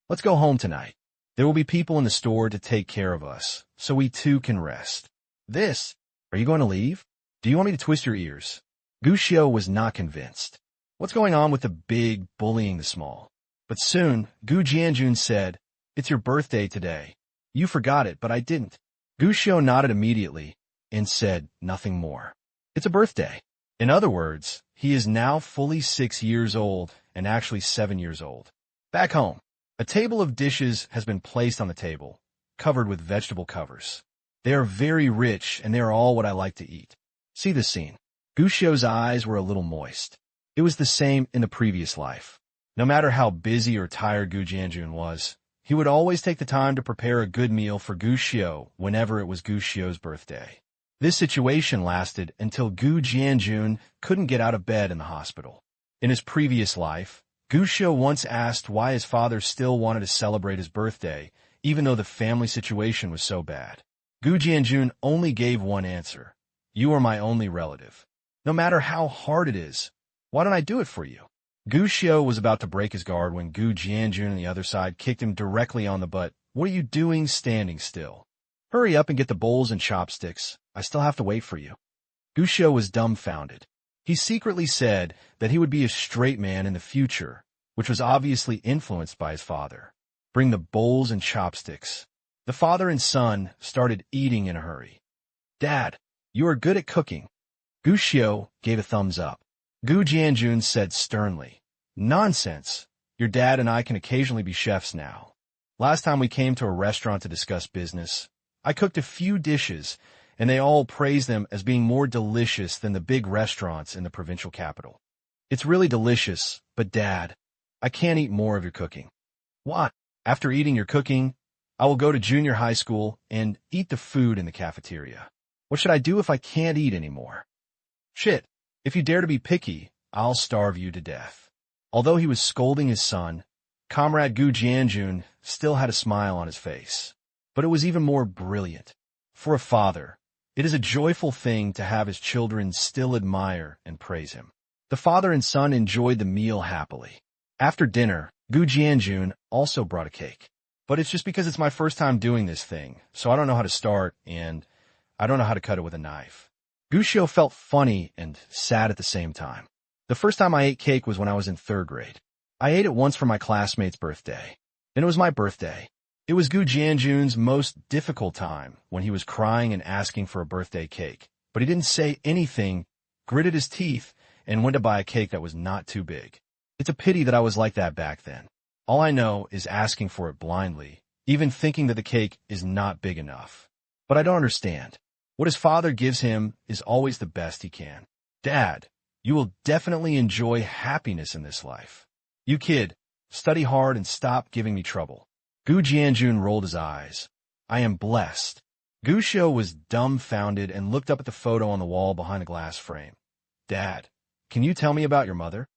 S1: Let's go home tonight. There will be people in the store to take care of us, so we too can rest. Are you going to leave? Do you want me to twist your ears? Gu Xiu was not convinced. What's going on with the big bullying the small? But soon, Gu Jianjun said, It's your birthday today. You forgot it, but I didn't. Gu Xiu nodded immediately and said nothing more. It's a birthday. In other words, he is now fully 6 years old and actually 7 years old. Back home, a table of dishes has been placed on the table, covered with vegetable covers. They are very rich, and they are all what I like to eat. See this scene. Gu Xiu's eyes were a little moist. It was the same in the previous life. No matter how busy or tired Gu Jianjun was, he would always take the time to prepare a good meal for Gu Xiu whenever it was Gu Xiu's birthday. This situation lasted until Gu Jianjun couldn't get out of bed in the hospital. In his previous life, Gu Xiu once asked why his father still wanted to celebrate his birthday, even though the family situation was so bad. Gu Jianjun only gave one answer. You are my only relative. No matter how hard it is, why don't I do it for you? Gu Xiu was about to break his guard when Gu Jianjun on the other side kicked him directly on the butt. What are you doing standing still? Hurry up and get the bowls and chopsticks. I still have to wait for you. Gu Xiu was dumbfounded. He secretly said that he would be a straight man in the future, which was obviously influenced by his father. Bring the bowls and chopsticks. The father and son started eating in a hurry. Dad, you are good at cooking. Gu Xiu gave a thumbs up. Gu Jianjun said sternly, Nonsense. Your dad and I can occasionally be chefs now. Last time we came to a restaurant to discuss business, I cooked a few dishes, and they all praised them as being more delicious than the big restaurants in the provincial capital. It's really delicious, but Dad, I can't eat more of your cooking. What? After eating your cooking, I will go to junior high school and eat the food in the cafeteria. What should I do if I can't eat anymore? Shit, if you dare to be picky, I'll starve you to death. Although he was scolding his son, Comrade Gu Jianjun still had a smile on his face. But it was even more brilliant. For a father, it is a joyful thing to have his children still admire and praise him. The father and son enjoyed the meal happily. After dinner, Gu Jianjun also brought a cake. But it's just because it's my first time doing this thing, so I don't know how to start, and I don't know how to cut it with a knife. Gu Xiu felt funny and sad at the same time. The first time I ate cake was when I was in 3rd grade. I ate it once for my classmate's birthday. Then it was my birthday. It was Gu Jianjun's most difficult time when he was crying and asking for a birthday cake. But he didn't say anything, gritted his teeth, and went to buy a cake that was not too big. It's a pity that I was like that back then. All I know is asking for it blindly, even thinking that the cake is not big enough. But I don't understand. What his father gives him is always the best he can. Dad, you will definitely enjoy happiness in this life. You kid, study hard and stop giving me trouble. Gu Jianjun rolled his eyes. I am blessed. Gu Xiu was dumbfounded and looked up at the photo on the wall behind the glass frame. Dad, can you tell me about your mother?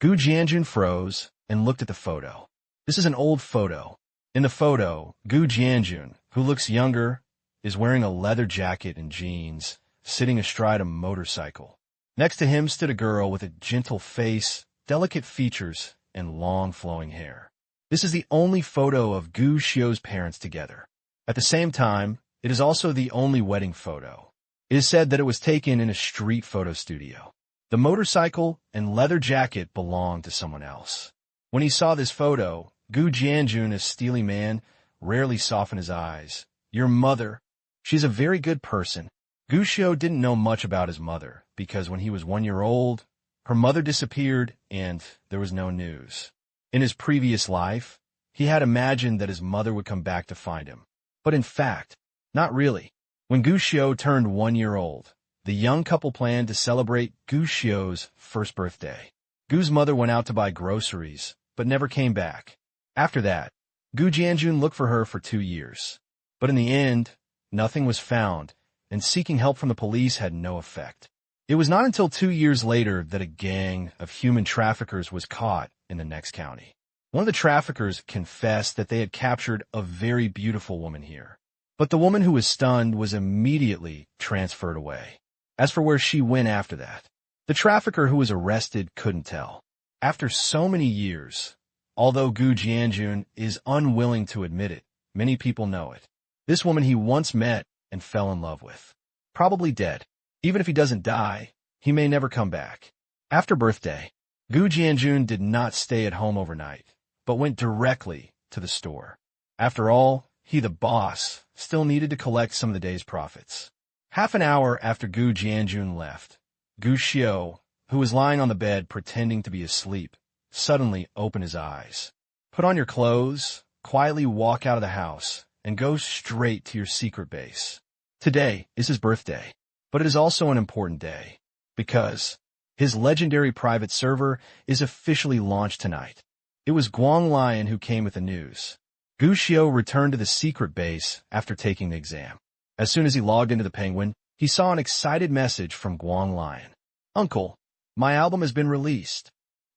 S1: Gu Jianjun froze and looked at the photo. This is an old photo. In the photo, Gu Jianjun, who looks younger, is wearing a leather jacket and jeans, sitting astride a motorcycle. Next to him stood a girl with a gentle face, delicate features and long flowing hair. This is the only photo of Gu Xiao's parents together. At the same time, it is also the only wedding photo. It is said that it was taken in a street photo studio. The motorcycle and leather jacket belonged to someone else. When he saw this photo, Gu Jianjun, a steely man, rarely softened his eyes. Your mother, she's a very good person. Gu Xiao didn't know much about his mother, because when he was 1 year old, her mother disappeared and there was no news. In his previous life, he had imagined that his mother would come back to find him. But in fact, not really. When Gu Xiao turned 1 year old, the young couple planned to celebrate Gu Xiao's first birthday. Gu's mother went out to buy groceries, but never came back. After that, Gu Jianjun looked for her for 2 years. But in the end, nothing was found, and seeking help from the police had no effect. It was not until 2 years later that a gang of human traffickers was caught in the next county. One of the traffickers confessed that they had captured a very beautiful woman here. But the woman who was stunned was immediately transferred away. As for where she went after that, the trafficker who was arrested couldn't tell. After so many years, although Gu Jianjun is unwilling to admit it, many people know it. This woman he once met and fell in love with. Probably dead. Even if he doesn't die, he may never come back. After birthday, Gu Jianjun did not stay at home overnight, but went directly to the store. After all, he, the boss, still needed to collect some of the day's profits. Half an hour after Gu Jianjun left, Gu Xiao, who was lying on the bed pretending to be asleep, suddenly opened his eyes. Put on your clothes, quietly walk out of the house, and go straight to your secret base. Today is his birthday, but it is also an important day, because his legendary private server is officially launched tonight. It was Guang Lion who came with the news. Gu Xiao returned to the secret base after taking the exam. As soon as he logged into the Penguin, he saw an excited message from Guang Lion. Uncle, my album has been released.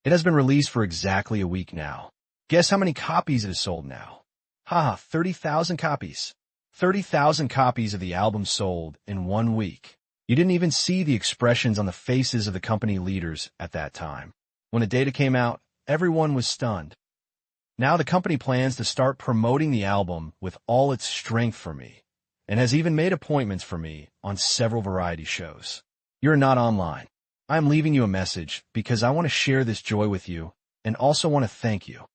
S1: It has been released for exactly a week now. Guess how many copies it has sold now? Haha, 30,000 copies. 30,000 copies of the album sold in 1 week. You didn't even see the expressions on the faces of the company leaders at that time. When the data came out, everyone was stunned. Now the company plans to start promoting the album with all its strength for me, and has even made appointments for me on several variety shows. You're not online. I'm leaving you a message because I want to share this joy with you and also want to thank you.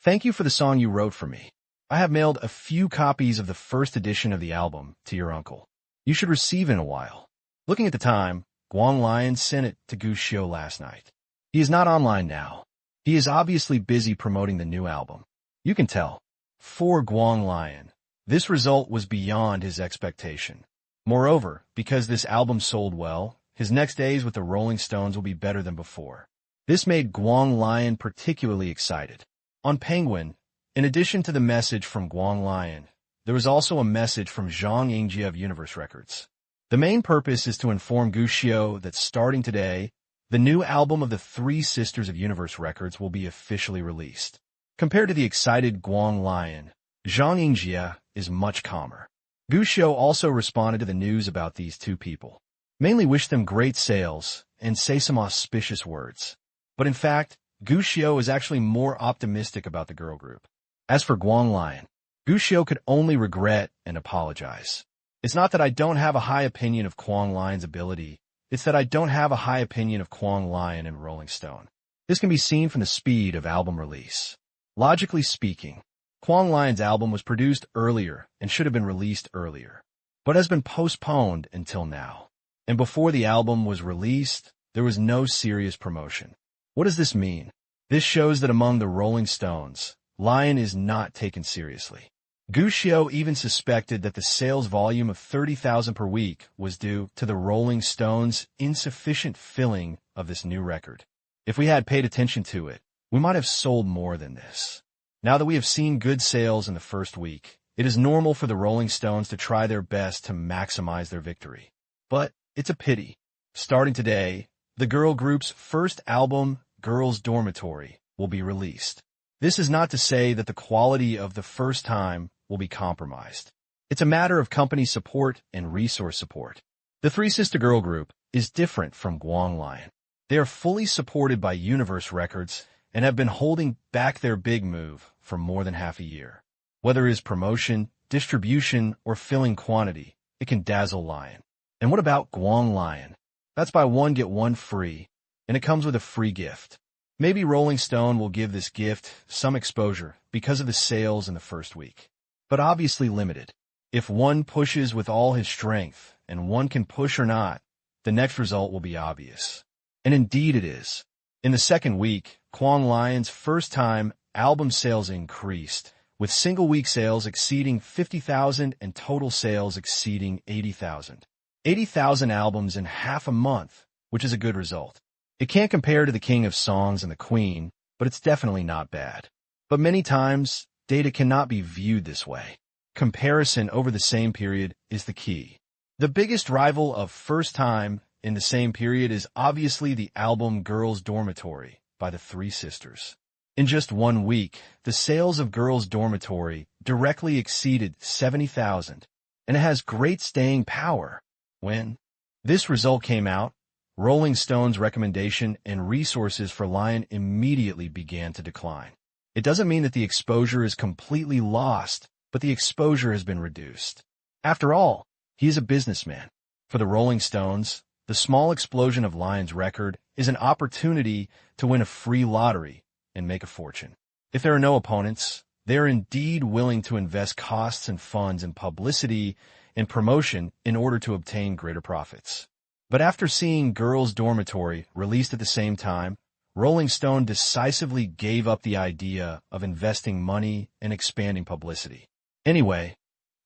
S1: Thank you for the song you wrote for me. I have mailed a few copies of the first edition of the album to your uncle. You should receive it in a while. Looking at the time, Guang Lion sent it to Gu Xiao last night. He is not online now. He is obviously busy promoting the new album. You can tell. For Guang Lion, this result was beyond his expectation. Moreover, because this album sold well, his next days with the Rolling Stones will be better than before. This made Guang Lion particularly excited. On Penguin, in addition to the message from Guang Lion, there was also a message from Zhang Yingjie of Universe Records. The main purpose is to inform Gu Xiao that starting today, the new album of the Three Sisters of Universe Records will be officially released. Compared to the excited Guang Lion, Zhang Yingjie is much calmer. Gu Xiao also responded to the news about these two people, mainly wished them great sales and say some auspicious words. But in fact, Gu Xiao is actually more optimistic about the girl group. As for Guang Lion, Gu Xiao could only regret and apologize. It's not that I don't have a high opinion of Guang Lion's ability, it's that I don't have a high opinion of Guang Lion and Rolling Stone. This can be seen from the speed of album release. Logically speaking, Guang Lion's album was produced earlier and should have been released earlier, but has been postponed until now. And before the album was released, there was no serious promotion. What does this mean? This shows that among the Rolling Stones, Lion is not taken seriously. Gu Xiao even suspected that the sales volume of 30,000 per week was due to the Rolling Stones' insufficient filling of this new record. If we had paid attention to it, we might have sold more than this. Now that we have seen good sales in the first week, it is normal for the Rolling Stones to try their best to maximize their victory. But it's a pity. Starting today, the girl group's first album, Girls' Dormitory, will be released. This is not to say that the quality of the first time will be compromised. It's a matter of company support and resource support. The Three Sister Girl Group is different from Guang Lion. They are fully supported by Universe Records and have been holding back their big move for more than half a year. Whether it is promotion, distribution, or filling quantity, it can dazzle Lion. And what about Guang Lion? That's buy one get one free, and it comes with a free gift. Maybe Rolling Stone will give this gift some exposure because of the sales in the first week, but obviously limited. If one pushes with all his strength, and one can push or not, the next result will be obvious. And indeed it is. In the second week, Guang Lion's first-time album sales increased, with single-week sales exceeding 50,000 and total sales exceeding 80,000. 80,000 albums in half a month, which is a good result. It can't compare to the King of Songs and the Queen, but it's definitely not bad. But many times, data cannot be viewed this way. Comparison over the same period is the key. The biggest rival of first time in the same period is obviously the album Girls' Dormitory by the Three Sisters. In just 1 week, the sales of Girls' Dormitory directly exceeded 70,000, and it has great staying power. When this result came out, Rolling Stone's recommendation and resources for Lion immediately began to decline. It doesn't mean that the exposure is completely lost, but the exposure has been reduced. After all, he is a businessman. For the Rolling Stones, the small explosion of Lion's record is an opportunity to win a free lottery and make a fortune. If there are no opponents, they are indeed willing to invest costs and funds in publicity and promotion in order to obtain greater profits. But after seeing Girls' Dormitory released at the same time, Rolling Stone decisively gave up the idea of investing money and expanding publicity. Anyway,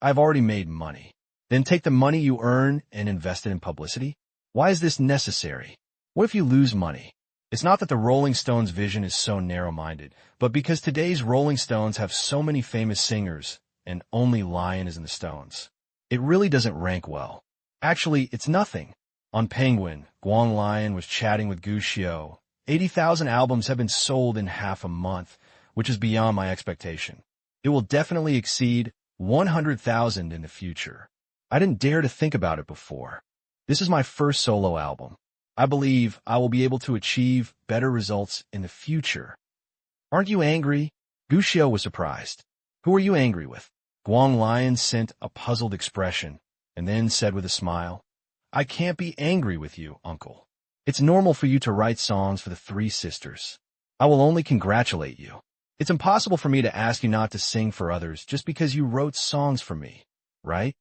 S1: I've already made money. Then take the money you earn and invest it in publicity? Why is this necessary? What if you lose money? It's not that the Rolling Stones' vision is so narrow-minded, but because today's Rolling Stones have so many famous singers, and only Lion is in the Stones. It really doesn't rank well. Actually, it's nothing. On Penguin, Guang Lion was chatting with Gushio. 80,000 albums have been sold in half a month, which is beyond my expectation. It will definitely exceed 100,000 in the future. I didn't dare to think about it before. This is my first solo album. I believe I will be able to achieve better results in the future. Aren't you angry? Gushio was surprised. Who are you angry with? Guang Lion sent a puzzled expression, and then said with a smile, I can't be angry with you, uncle. It's normal for you to write songs for the Three Sisters. I will only congratulate you. It's impossible for me to ask you not to sing for others just because you wrote songs for me, right?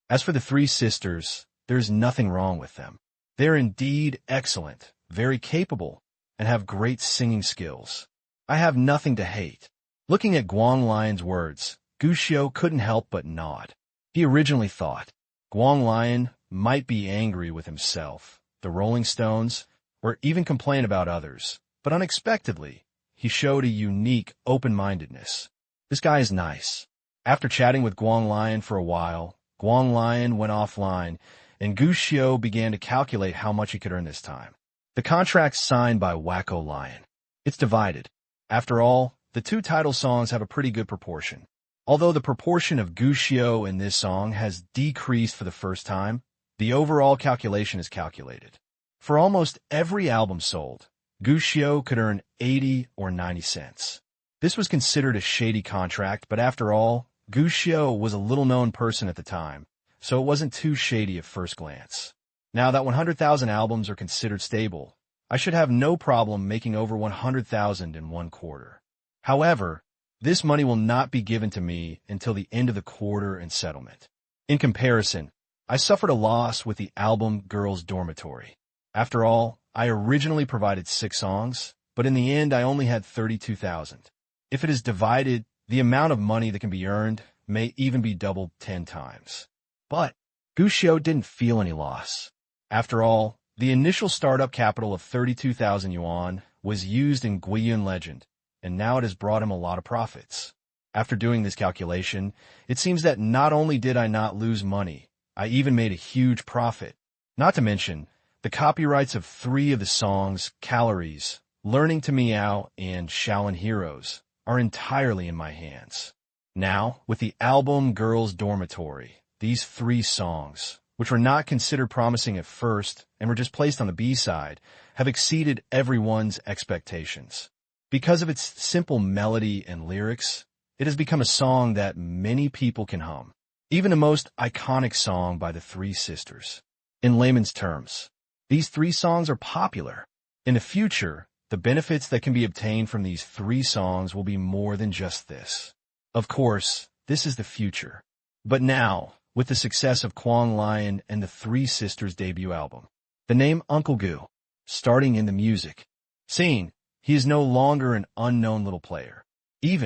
S1: As for the Three Sisters, there's nothing wrong with them. They're indeed excellent, very capable, and have great singing skills. I have nothing to hate. Looking at Guang Lion's words, Gushio couldn't help but nod. He originally thought Guang Lion might be angry with himself, the Rolling Stones, or even complain about others, but unexpectedly, he showed a unique open-mindedness. This guy is nice. After chatting with Guang Lion for a while, Guang Lion went offline, and Gushio began to calculate how much he could earn this time. The contract's signed by Wacko Lion. It's divided. After all, the two title songs have a pretty good proportion. Although the proportion of Gushio in this song has decreased for the first time, the overall calculation is calculated. For almost every album sold, Gushio could earn 80 or 90 cents. This was considered a shady contract, but after all, Gushio was a little-known person at the time, so it wasn't too shady at first glance. Now that 100,000 albums are considered stable, I should have no problem making over 100,000 in 1 quarter. However, this money will not be given to me until the end of the quarter and settlement. In comparison, I suffered a loss with the album Girls' Dormitory. After all, I originally provided 6 songs, but in the end I only had 32,000. If it is divided, the amount of money that can be earned may even be doubled 10 times. But Gushio didn't feel any loss. After all, the initial startup capital of 32,000 yuan was used in Guiyun Legend, and now it has brought him a lot of profits. After doing this calculation, it seems that not only did I not lose money, I even made a huge profit. Not to mention, the copyrights of 3 of the songs, Calories, Learning to Meow, and Shaolin Heroes, are entirely in my hands. Now, with the album Girls' Dormitory, these 3 songs, which were not considered promising at first and were just placed on the B-side, have exceeded everyone's expectations. Because of its simple melody and lyrics, it has become a song that many people can hum, even the most iconic song by the Three Sisters. In layman's terms, these three songs are popular. In the future, the benefits that can be obtained from these three songs will be more than just this. Of course, this is the future. But now, with the success of Kwang Lion and the Three Sisters' debut album, the name Uncle Gu, starting in the music scene, he is no longer an unknown little player. He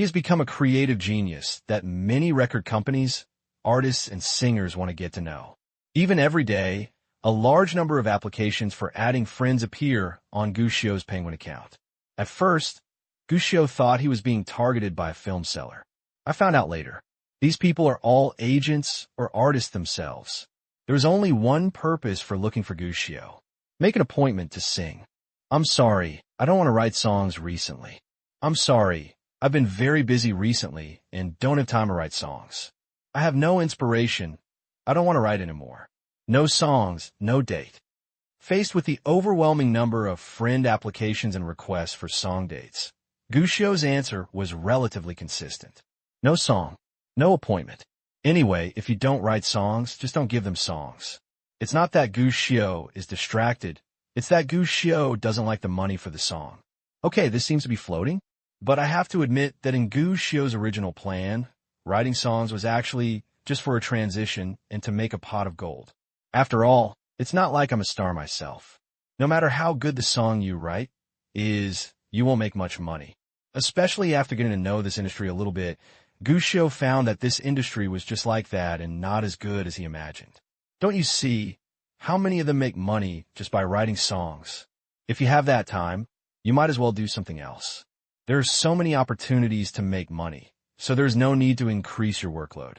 S1: has become a creative genius that many record companies, artists, and singers want to get to know. Even every day, a large number of applications for adding friends appear on Gushio's Penguin account. At first, Gushio thought he was being targeted by a film seller. I found out later. These people are all agents or artists themselves. There is only one purpose for looking for Gushio. Make an appointment to sing. I'm sorry, I don't want to write songs recently. I'm sorry, I've been very busy recently and don't have time to write songs. I have no inspiration. I don't want to write anymore. No songs, no date. Faced with the overwhelming number of friend applications and requests for song dates, Gushio's answer was relatively consistent. No song, no appointment. Anyway, if you don't write songs, just don't give them songs. It's not that Gushio is distracted. It's that Gushio doesn't like the money for the song. Okay, this seems to be floating, but I have to admit that in Gushio's original plan, writing songs was actually just for a transition and to make a pot of gold. After all, it's not like I'm a star myself. No matter how good the song you write is, you won't make much money. Especially after getting to know this industry a little bit, Gushio found that this industry was just like that and not as good as he imagined. Don't you see how many of them make money just by writing songs? If you have that time, you might as well do something else. There are so many opportunities to make money, so there's no need to increase your workload.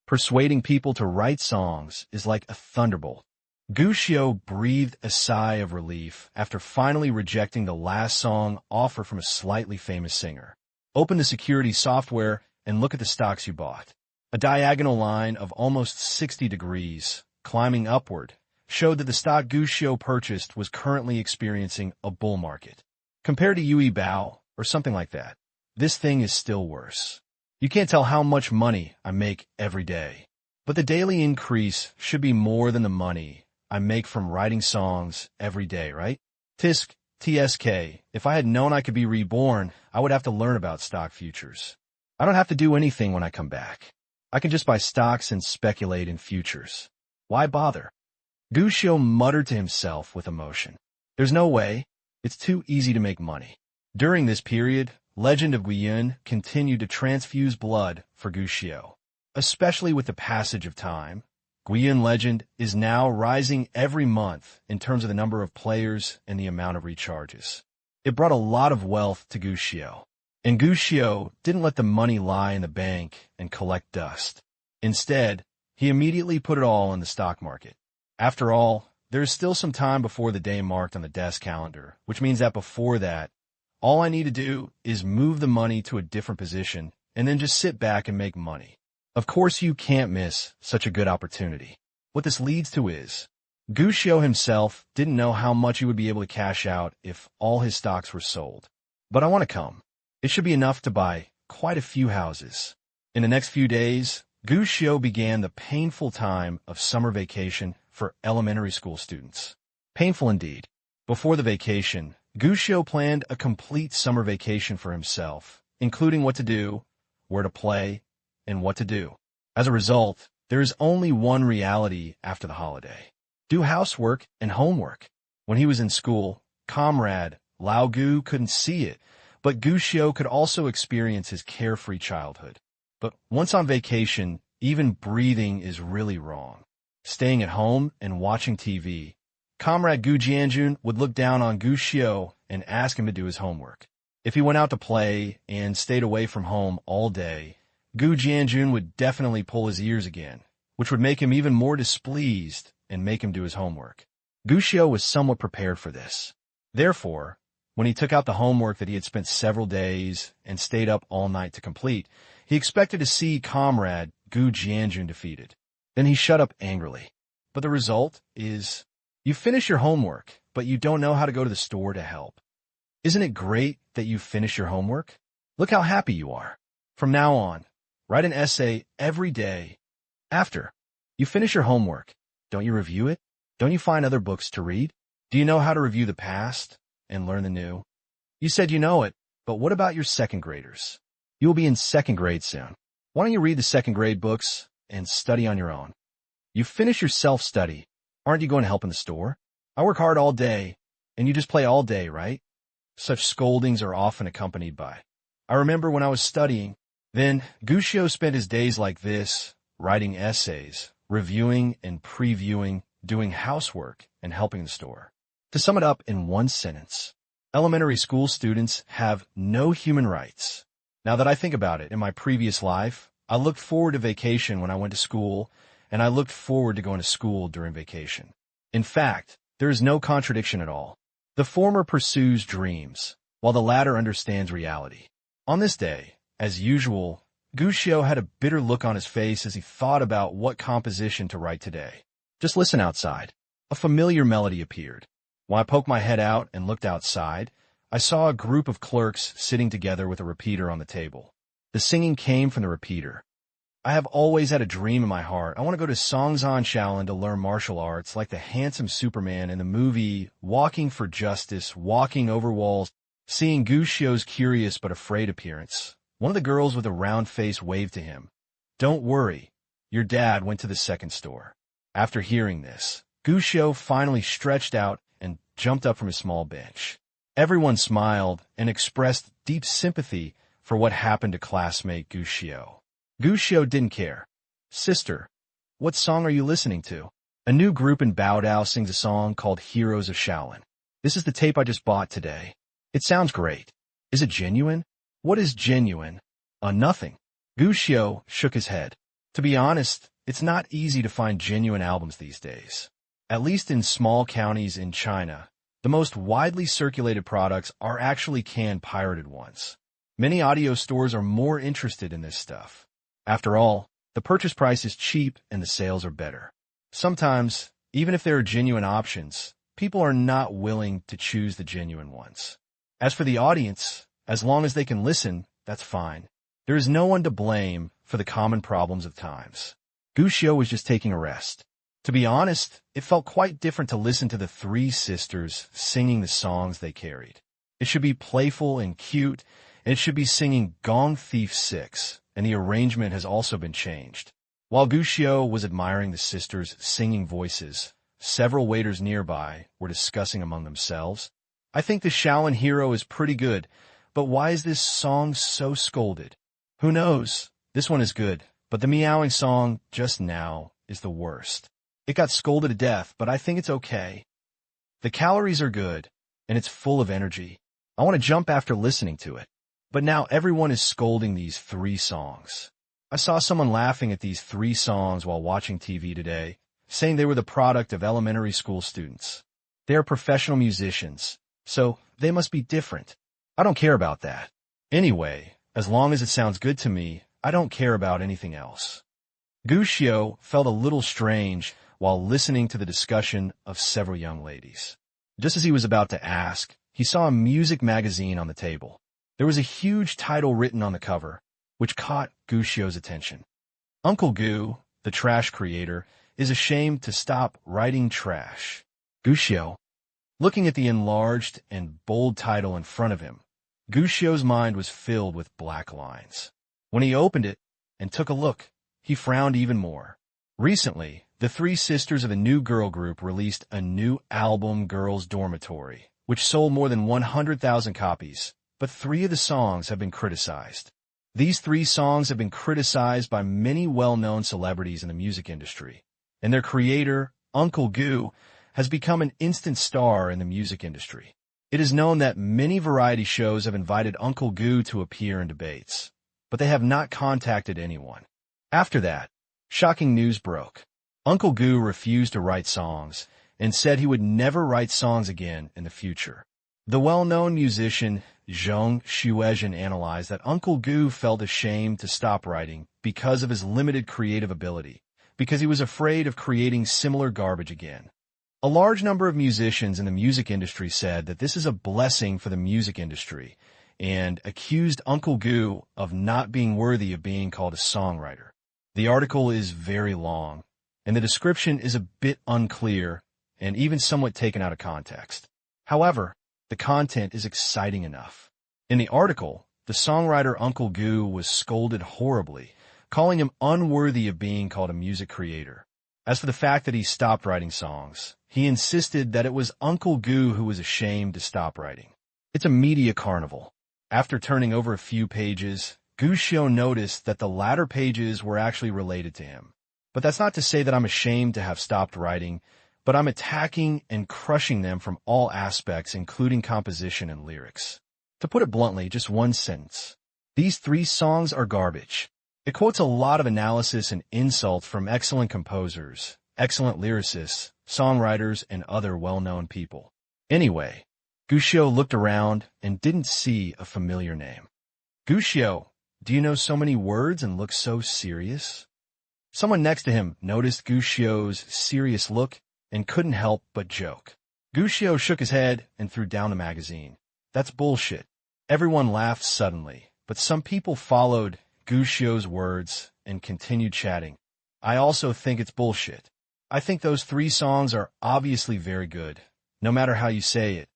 S1: Persuading people to write songs is like a thunderbolt. Gushio breathed a sigh of relief after finally rejecting the last song offer from a slightly famous singer. Open the security software and look at the stocks you bought. A diagonal line of almost 60 degrees, climbing upward, showed that the stock Gushio purchased was currently experiencing a bull market. Compared to Yui Bao, or something like that, this thing is still worse. You can't tell how much money I make every day. But the daily increase should be more than the money I make from writing songs every day, right? TSK, if I had known I could be reborn, I would have to learn about stock futures. I don't have to do anything when I come back. I can just buy stocks and speculate in futures. Why bother? Gushio muttered to himself with emotion. There's no way. It's too easy to make money. During this period, Legend of Guiyun continued to transfuse blood for Gushio. Especially with the passage of time, Guiyun Legend is now rising every month in terms of the number of players and the amount of recharges. It brought a lot of wealth to Gushio. And Gushio didn't let the money lie in the bank and collect dust. Instead, he immediately put it all in the stock market. After all, there is still some time before the day marked on the desk calendar, which means that before that, all I need to do is move the money to a different position and then just sit back and make money. Of course, you can't miss such a good opportunity. What this leads to is, Gushio himself didn't know how much he would be able to cash out if all his stocks were sold. But I want to come. It should be enough to buy quite a few houses. In the next few days, Gushio began the painful time of summer vacation for elementary school students. Painful indeed. Before the vacation, Gushio planned a complete summer vacation for himself, including what to do, where to play, and what to do. As a result, there is only one reality after the holiday. Do housework and homework. When he was in school, comrade Lao Gu couldn't see it, but Gushio could also experience his carefree childhood. But once on vacation, even breathing is really wrong. Staying at home and watching TV, Comrade Gu Jianjun would look down on Gushio and ask him to do his homework. If he went out to play and stayed away from home all day, Gu Jianjun would definitely pull his ears again, which would make him even more displeased and make him do his homework. Gushio was somewhat prepared for this. Therefore, when he took out the homework that he had spent several days and stayed up all night to complete, he expected to see Comrade Gu Jianjun defeated. Then he shut up angrily. But the result is, you finish your homework, but you don't know how to go to the store to help. Isn't it great that you finish your homework? Look how happy you are. From now on, write an essay every day. After you finish your homework, don't you review it? Don't you find other books to read? Do you know how to review the past and learn the new? You said you know it, but what about your second graders? You will be in second grade soon. Why don't you read the second grade books and study on your own? You finish your self-study. Aren't you going to help in the store? I work hard all day, and you just play all day, right? Such scoldings are often accompanied by, I remember when I was studying, then Guccio spent his days like this, writing essays, reviewing and previewing, doing housework, and helping the store. To sum it up in one sentence, elementary school students have no human rights. Now that I think about it, in my previous life, I looked forward to vacation when I went to school, and I looked forward to going to school during vacation. In fact, there is no contradiction at all. The former pursues dreams, while the latter understands reality. On this day, as usual, Guccio had a bitter look on his face as he thought about what composition to write today. Just listen outside. A familiar melody appeared. When I poked my head out and looked outside, I saw a group of clerks sitting together with a repeater on the table. The singing came from the repeater. I have always had a dream in my heart. I want to go to Songsan Shaolin to learn martial arts like the handsome Superman in the movie Walking for Justice, walking over walls. Seeing Guccio's curious but afraid appearance, one of the girls with a round face waved to him. Don't worry, your dad went to the second store. After hearing this, Guccio finally stretched out and jumped up from his small bench. Everyone smiled and expressed deep sympathy for what happened to classmate Guccio. Guccio didn't care. Sister, what song are you listening to? A new group in Baodao sings a song called Heroes of Shaolin. This is the tape I just bought today. It sounds great. Is it genuine? What is genuine? Nothing. Guccio shook his head. To be honest, it's not easy to find genuine albums these days. At least in small counties in China, the most widely circulated products are actually canned pirated ones. Many audio stores are more interested in this stuff. After all, the purchase price is cheap and the sales are better. Sometimes, even if there are genuine options, people are not willing to choose the genuine ones. As for the audience, as long as they can listen, that's fine. There is no one to blame for the common problems of times. Guccio was just taking a rest. To be honest, it felt quite different to listen to the three sisters singing the songs they carried. It should be playful and cute, and it should be singing Gong Thief 6, and the arrangement has also been changed. While Guccio was admiring the sisters' singing voices, several waiters nearby were discussing among themselves, I think the Shaolin hero is pretty good, but why is this song so scolded? Who knows? This one is good, but the meowing song just now is the worst. It got scolded to death, but I think it's okay. The calories are good, and it's full of energy. I want to jump after listening to it. But now everyone is scolding these three songs. I saw someone laughing at these three songs while watching TV today, saying they were the product of elementary school students. They are professional musicians, so they must be different. I don't care about that. Anyway, as long as it sounds good to me, I don't care about anything else. Guccio felt a little strange while listening to the discussion of several young ladies. Just as he was about to ask, he saw a music magazine on the table. There was a huge title written on the cover, which caught Guccio's attention. Uncle Gu, the trash creator, is ashamed to stop writing trash. Guccio, looking at the enlarged and bold title in front of him, Guccio's mind was filled with black lines. When he opened it and took a look, he frowned even more. Recently, the three sisters of a new girl group released a new album, Girls' Dormitory, which sold more than 100,000 copies, but three of the songs have been criticized. These three songs have been criticized by many well-known celebrities in the music industry, and their creator, Uncle Gu, has become an instant star in the music industry. It is known that many variety shows have invited Uncle Gu to appear in debates, but they have not contacted anyone. After that, shocking news broke. Uncle Gu refused to write songs and said he would never write songs again in the future. The well-known musician Zheng Shuezhen analyzed that Uncle Gu felt ashamed to stop writing because of his limited creative ability, because he was afraid of creating similar garbage again. A large number of musicians in the music industry said that this is a blessing for the music industry and accused Uncle Goo of not being worthy of being called a songwriter. The article is very long, and the description is a bit unclear and even somewhat taken out of context. However, the content is exciting enough. In the article, the songwriter Uncle Goo was scolded horribly, calling him unworthy of being called a music creator. As for the fact that he stopped writing songs, he insisted that it was Uncle Goo who was ashamed to stop writing. It's a media carnival. After turning over a few pages, Gushio noticed that the latter pages were actually related to him. But that's not to say that I'm ashamed to have stopped writing, but I'm attacking and crushing them from all aspects, including composition and lyrics. To put it bluntly, just one sentence. These 3 songs are garbage. It quotes a lot of analysis and insults from excellent composers, excellent lyricists, songwriters, and other well-known people. Anyway, Gushio looked around and didn't see a familiar name. Gushio, do you know so many words and look so serious? Someone next to him noticed Gushio's serious look and couldn't help but joke. Gushio shook his head and threw down the magazine. That's bullshit. Everyone laughed suddenly, but some people followed Gushio's words and continued chatting. I also think it's bullshit. I think those 3 songs are obviously very good. No matter how you say it,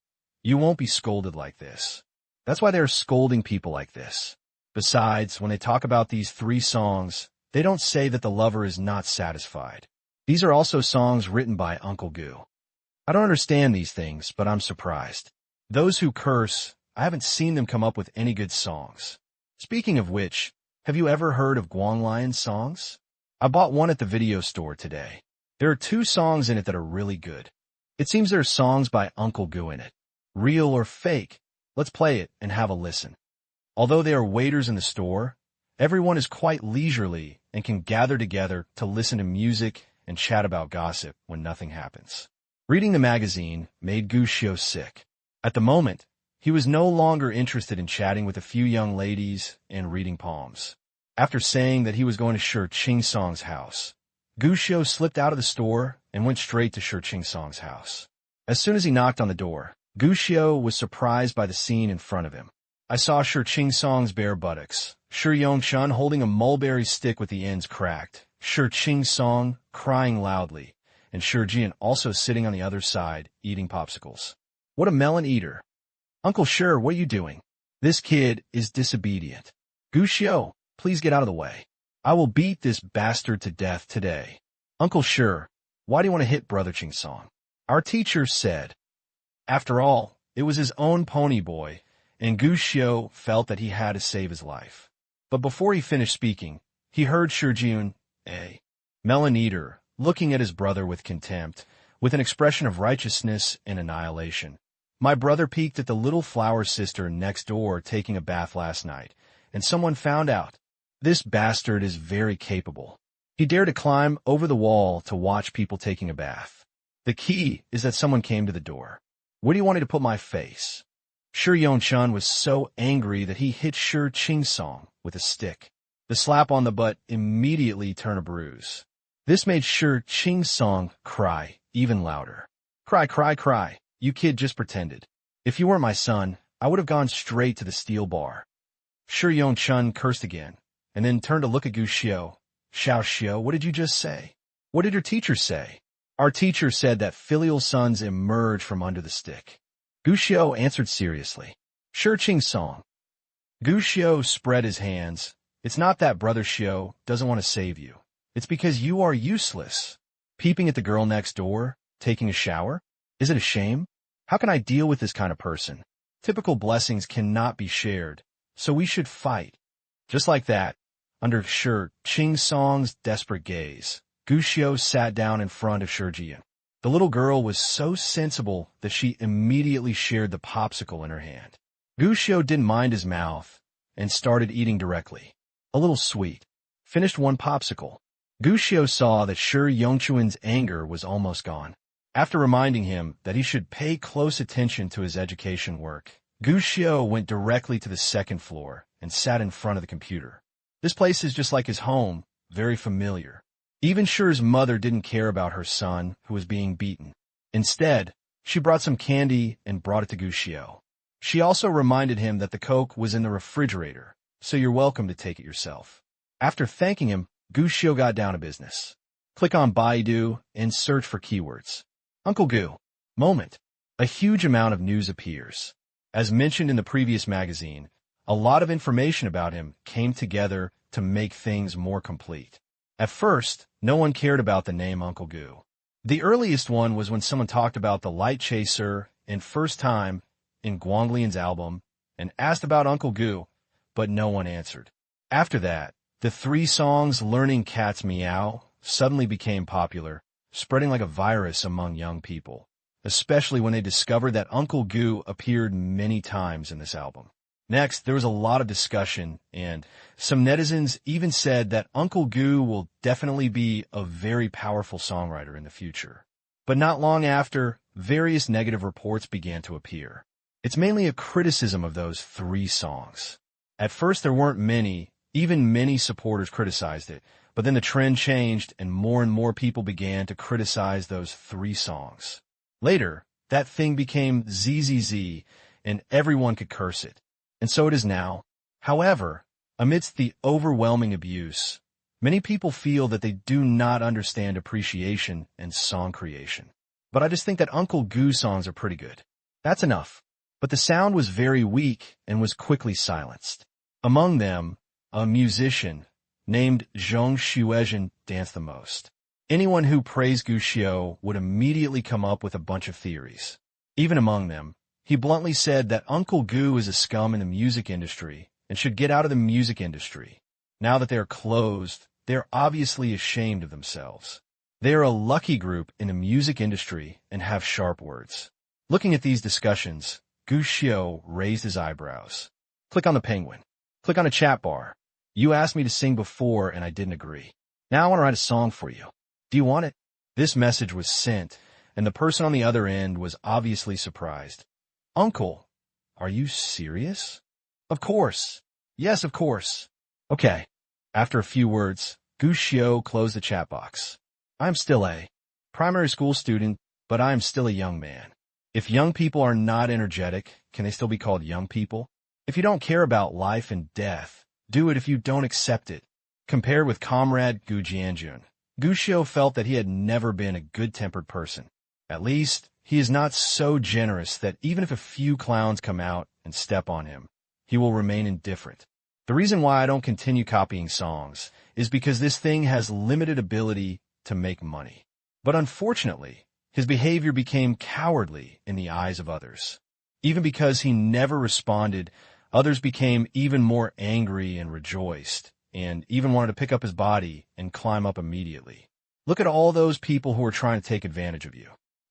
S1: you won't be scolded like this. That's why they're scolding people like this. Besides, when they talk about these 3 songs, they don't say that the lover is not satisfied. These are also songs written by Uncle Goo. I don't understand these things, but I'm surprised. Those who curse, I haven't seen them come up with any good songs. Speaking of which, have you ever heard of Guanglian songs? I bought one at the video store today. There are 2 songs in it that are really good. It seems there are songs by Uncle Goo in it. Real or fake? Let's play it and have a listen. Although they are waiters in the store, everyone is quite leisurely and can gather together to listen to music and chat about gossip when nothing happens. Reading the magazine made Gushio sick. At the moment, he was no longer interested in chatting with a few young ladies and reading palms. After saying that he was going to Shi Qingsong's house, Gushio slipped out of the store and went straight to Shi Qingsong's house. As soon as he knocked on the door, Gushio was surprised by the scene in front of him. I saw Shi Qingsong's bare buttocks, Shi Yongchun holding a mulberry stick with the ends cracked, Shi Qingsong crying loudly, and Shi Jian also sitting on the other side, eating popsicles. What a melon eater. Uncle Shi, what are you doing? This kid is disobedient. Gushio, please get out of the way. I will beat this bastard to death today. Uncle Shi, why do you want to hit Brother Qingsong? Our teacher said. After all, it was his own pony boy, and Gushio felt that he had to save his life. But before he finished speaking, he heard Shi Jian, a melon eater, looking at his brother with contempt, with an expression of righteousness and annihilation. My brother peeked at the little flower sister next door taking a bath last night, and someone found out. This bastard is very capable. He dared to climb over the wall to watch people taking a bath. The key is that someone came to the door. Where do you want me to put my face? Shi Yongchun was so angry that he hit Shi Qingsong with a stick. The slap on the butt immediately turned a bruise. This made Shi Qingsong cry even louder. Cry, cry, cry. You kid just pretended. If you weren't my son, I would have gone straight to the steel bar. Shi Yongchun cursed again, and then turned to look at Gushio. Xiao Xiao, what did you just say? What did your teacher say? Our teacher said that filial sons emerge from under the stick. Gushio answered seriously. Shi Qingsong. Gushio spread his hands. It's not that Brother Xiao doesn't want to save you. It's because you are useless. Peeping at the girl next door, taking a shower? Is it a shame? How can I deal with this kind of person? Typical blessings cannot be shared, so we should fight. Just like that, under Shi Qingsong's desperate gaze, Gushio sat down in front of Shi Jian. The little girl was so sensible that she immediately shared the popsicle in her hand. Gushio didn't mind his mouth and started eating directly. A little sweet. Finished one popsicle. Gushio saw that Shi Yongchun's anger was almost gone. After reminding him that he should pay close attention to his education work, Gushio went directly to the second floor and sat in front of the computer. This place is just like his home, very familiar. Even Shi's mother didn't care about her son, who was being beaten. Instead, she brought some candy and brought it to Gushio. She also reminded him that the Coke was in the refrigerator, so you're welcome to take it yourself. After thanking him, Gushio got down to business. Click on Baidu and search for keywords. Uncle Gu. Moment. A huge amount of news appears. As mentioned in the previous magazine, a lot of information about him came together to make things more complete. At first, no one cared about the name Uncle Gu. The earliest one was when someone talked about the light chaser and first time in Guanglian's album and asked about Uncle Gu, but no one answered. After that, the 3 songs Learning Cat's Meow suddenly became popular, spreading like a virus among young people, especially when they discovered that Uncle Gu appeared many times in this album. Next, there was a lot of discussion, and some netizens even said that Uncle Gu will definitely be a very powerful songwriter in the future. But not long after, various negative reports began to appear. It's mainly a criticism of those 3 songs. At first, there weren't many, even many supporters criticized it, but then the trend changed and more people began to criticize those 3 songs. Later, that thing became ZZZ, and everyone could curse it. And so it is now. However, amidst the overwhelming abuse, many people feel that they do not understand appreciation and song creation. But I just think that Uncle Gu songs are pretty good. That's enough. But the sound was very weak and was quickly silenced. Among them, a musician named Zhong Xuezhen danced the most. Anyone who praised Gushio would immediately come up with a bunch of theories. Even among them, he bluntly said that Uncle Gu is a scum in the music industry and should get out of the music industry. Now that they are closed, they are obviously ashamed of themselves. They are a lucky group in the music industry and have sharp words. Looking at these discussions, Gushio raised his eyebrows. Click on the penguin. Click on a chat bar. You asked me to sing before and I didn't agree. Now I want to write a song for you. Do you want it? This message was sent, and the person on the other end was obviously surprised. Uncle, are you serious? Of course. Yes, of course. Okay. After a few words, Gushio closed the chat box. I'm still a primary school student, but I am still a young man. If young people are not energetic, can they still be called young people? If you don't care about life and death, do it if you don't accept it. Compared with comrade Gu Jianjun, Gushio felt that he had never been a good-tempered person. At least, he is not so generous that even if a few clowns come out and step on him, he will remain indifferent. The reason why I don't continue copying songs is because this thing has limited ability to make money. But unfortunately, his behavior became cowardly in the eyes of others. Even because he never responded, others became even more angry and rejoiced, and even wanted to pick up his body and climb up immediately. Look at all those people who are trying to take advantage of you.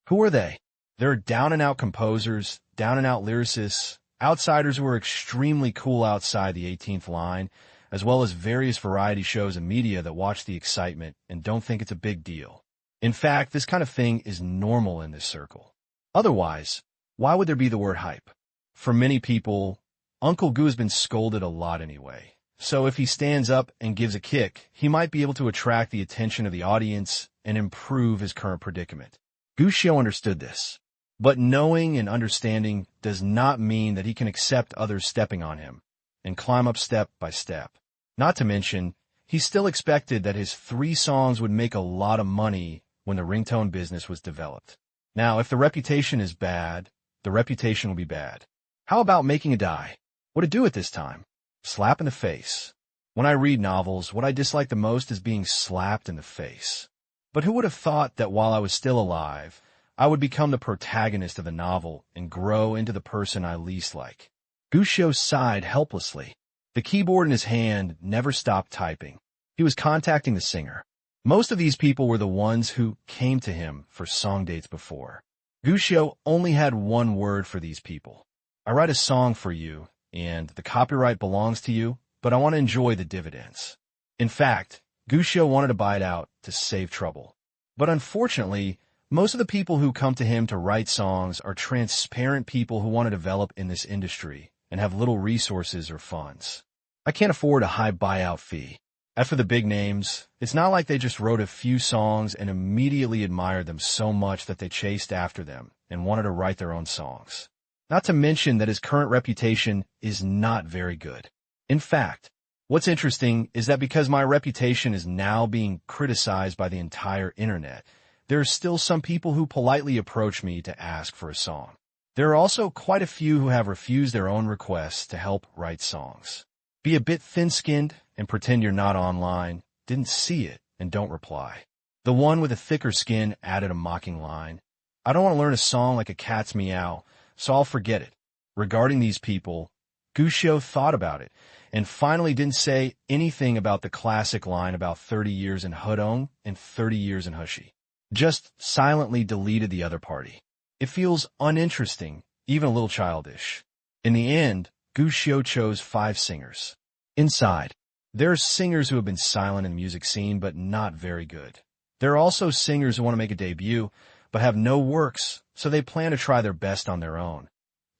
S1: Who are they? They're down-and-out composers, down-and-out lyricists, outsiders who are extremely cool outside the 18th line, as well as various variety shows and media that watch the excitement and don't think it's a big deal. In fact, this kind of thing is normal in this circle. Otherwise, why would there be the word hype? For many people, Uncle Gu has been scolded a lot anyway. So if he stands up and gives a kick, he might be able to attract the attention of the audience and improve his current predicament. Gushio understood this. But knowing and understanding does not mean that he can accept others stepping on him and climb up step by step. Not to mention, he still expected that his 3 songs would make a lot of money when the ringtone business was developed. Now, if the reputation is bad, the reputation will be bad. How about making a die? What to do at this time? Slap in the face. When I read novels, what I dislike the most is being slapped in the face. But who would have thought that while I was still alive, I would become the protagonist of the novel and grow into the person I least like? Gushio sighed helplessly. The keyboard in his hand never stopped typing. He was contacting the singer. Most of these people were the ones who came to him for song dates before. Gushio only had one word for these people. I write a song for you, and the copyright belongs to you, but I want to enjoy the dividends. In fact, Gushio wanted to buy it out to save trouble. But unfortunately, most of the people who come to him to write songs are transparent people who want to develop in this industry and have little resources or funds. I can't afford a high buyout fee. As for the big names, it's not like they just wrote a few songs and immediately admired them so much that they chased after them and wanted to write their own songs. Not to mention that his current reputation is not very good. In fact, what's interesting is that because my reputation is now being criticized by the entire internet, there are still some people who politely approach me to ask for a song. There are also quite a few who have refused their own requests to help write songs. Be a bit thin-skinned and pretend you're not online, didn't see it, and don't reply. The one with a thicker skin added a mocking line. I don't want to learn a song like a cat's meow, so I'll forget it. Regarding these people, Gushio thought about it, and finally didn't say anything about the classic line about 30 years in Hudong and 30 years in Hushi. Just silently deleted the other party. It feels uninteresting, even a little childish. In the end, Gushio chose 5 singers. Inside, there are singers who have been silent in the music scene but not very good. There are also singers who want to make a debut but have no works, so they plan to try their best on their own.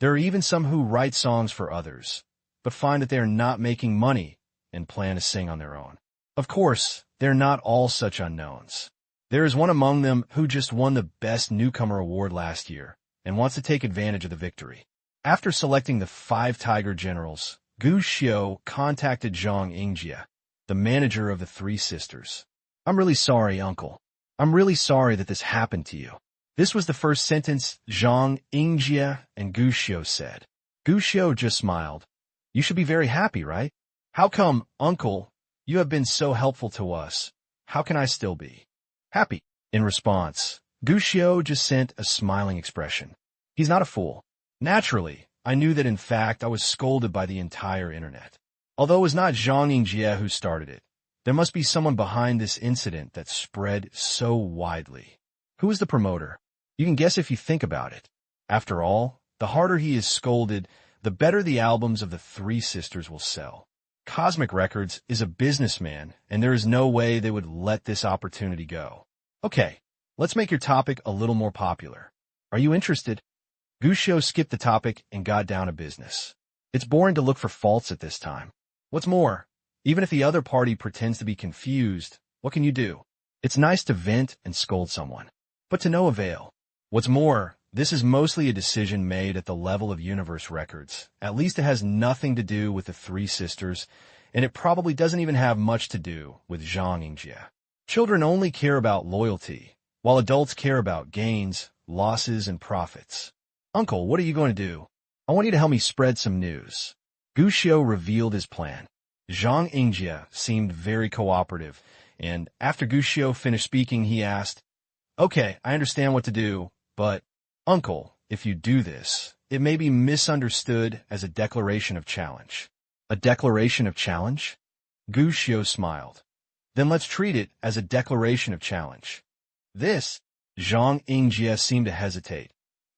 S1: There are even some who write songs for others, but find that they are not making money and plan to sing on their own. Of course, they're not all such unknowns. There is one among them who just won the Best Newcomer Award last year and wants to take advantage of the victory. After selecting the 5 Tiger Generals, Gu Xiu contacted Zhang Yingjie, the manager of the 3 sisters. I'm really sorry, uncle. I'm really sorry that this happened to you. This was the first sentence Zhang Yingjie and Gu Xiu said. Gu Xiu just smiled. You should be very happy, right? How come, uncle, you have been so helpful to us? How can I still be happy? In response, Gu Xiu just sent a smiling expression. He's not a fool. Naturally, I knew that in fact I was scolded by the entire internet. Although it was not Zhang Yingjie who started it, there must be someone behind this incident that spread so widely. Who is the promoter? You can guess if you think about it. After all, the harder he is scolded, the better the albums of the 3 sisters will sell. Cosmic Records is a businessman, and there is no way they would let this opportunity go. Okay, let's make your topic a little more popular. Are you interested? Gu Xiu skipped the topic and got down to business. It's boring to look for faults at this time. What's more, even if the other party pretends to be confused, what can you do? It's nice to vent and scold someone, but to no avail. What's more, this is mostly a decision made at the level of Universe Records. At least it has nothing to do with the 3 sisters, and it probably doesn't even have much to do with Zhang Yingjie. Children only care about loyalty, while adults care about gains, losses, and profits. Uncle, what are you going to do? I want you to help me spread some news. Gu Xiu revealed his plan. Zhang Yingjie seemed very cooperative, and after Gu Xiu finished speaking, he asked, Okay, I understand what to do, but, Uncle, if you do this, it may be misunderstood as a declaration of challenge. A declaration of challenge? Gu Xiu smiled. Then let's treat it as a declaration of challenge. This? Zhang Yingjie seemed to hesitate.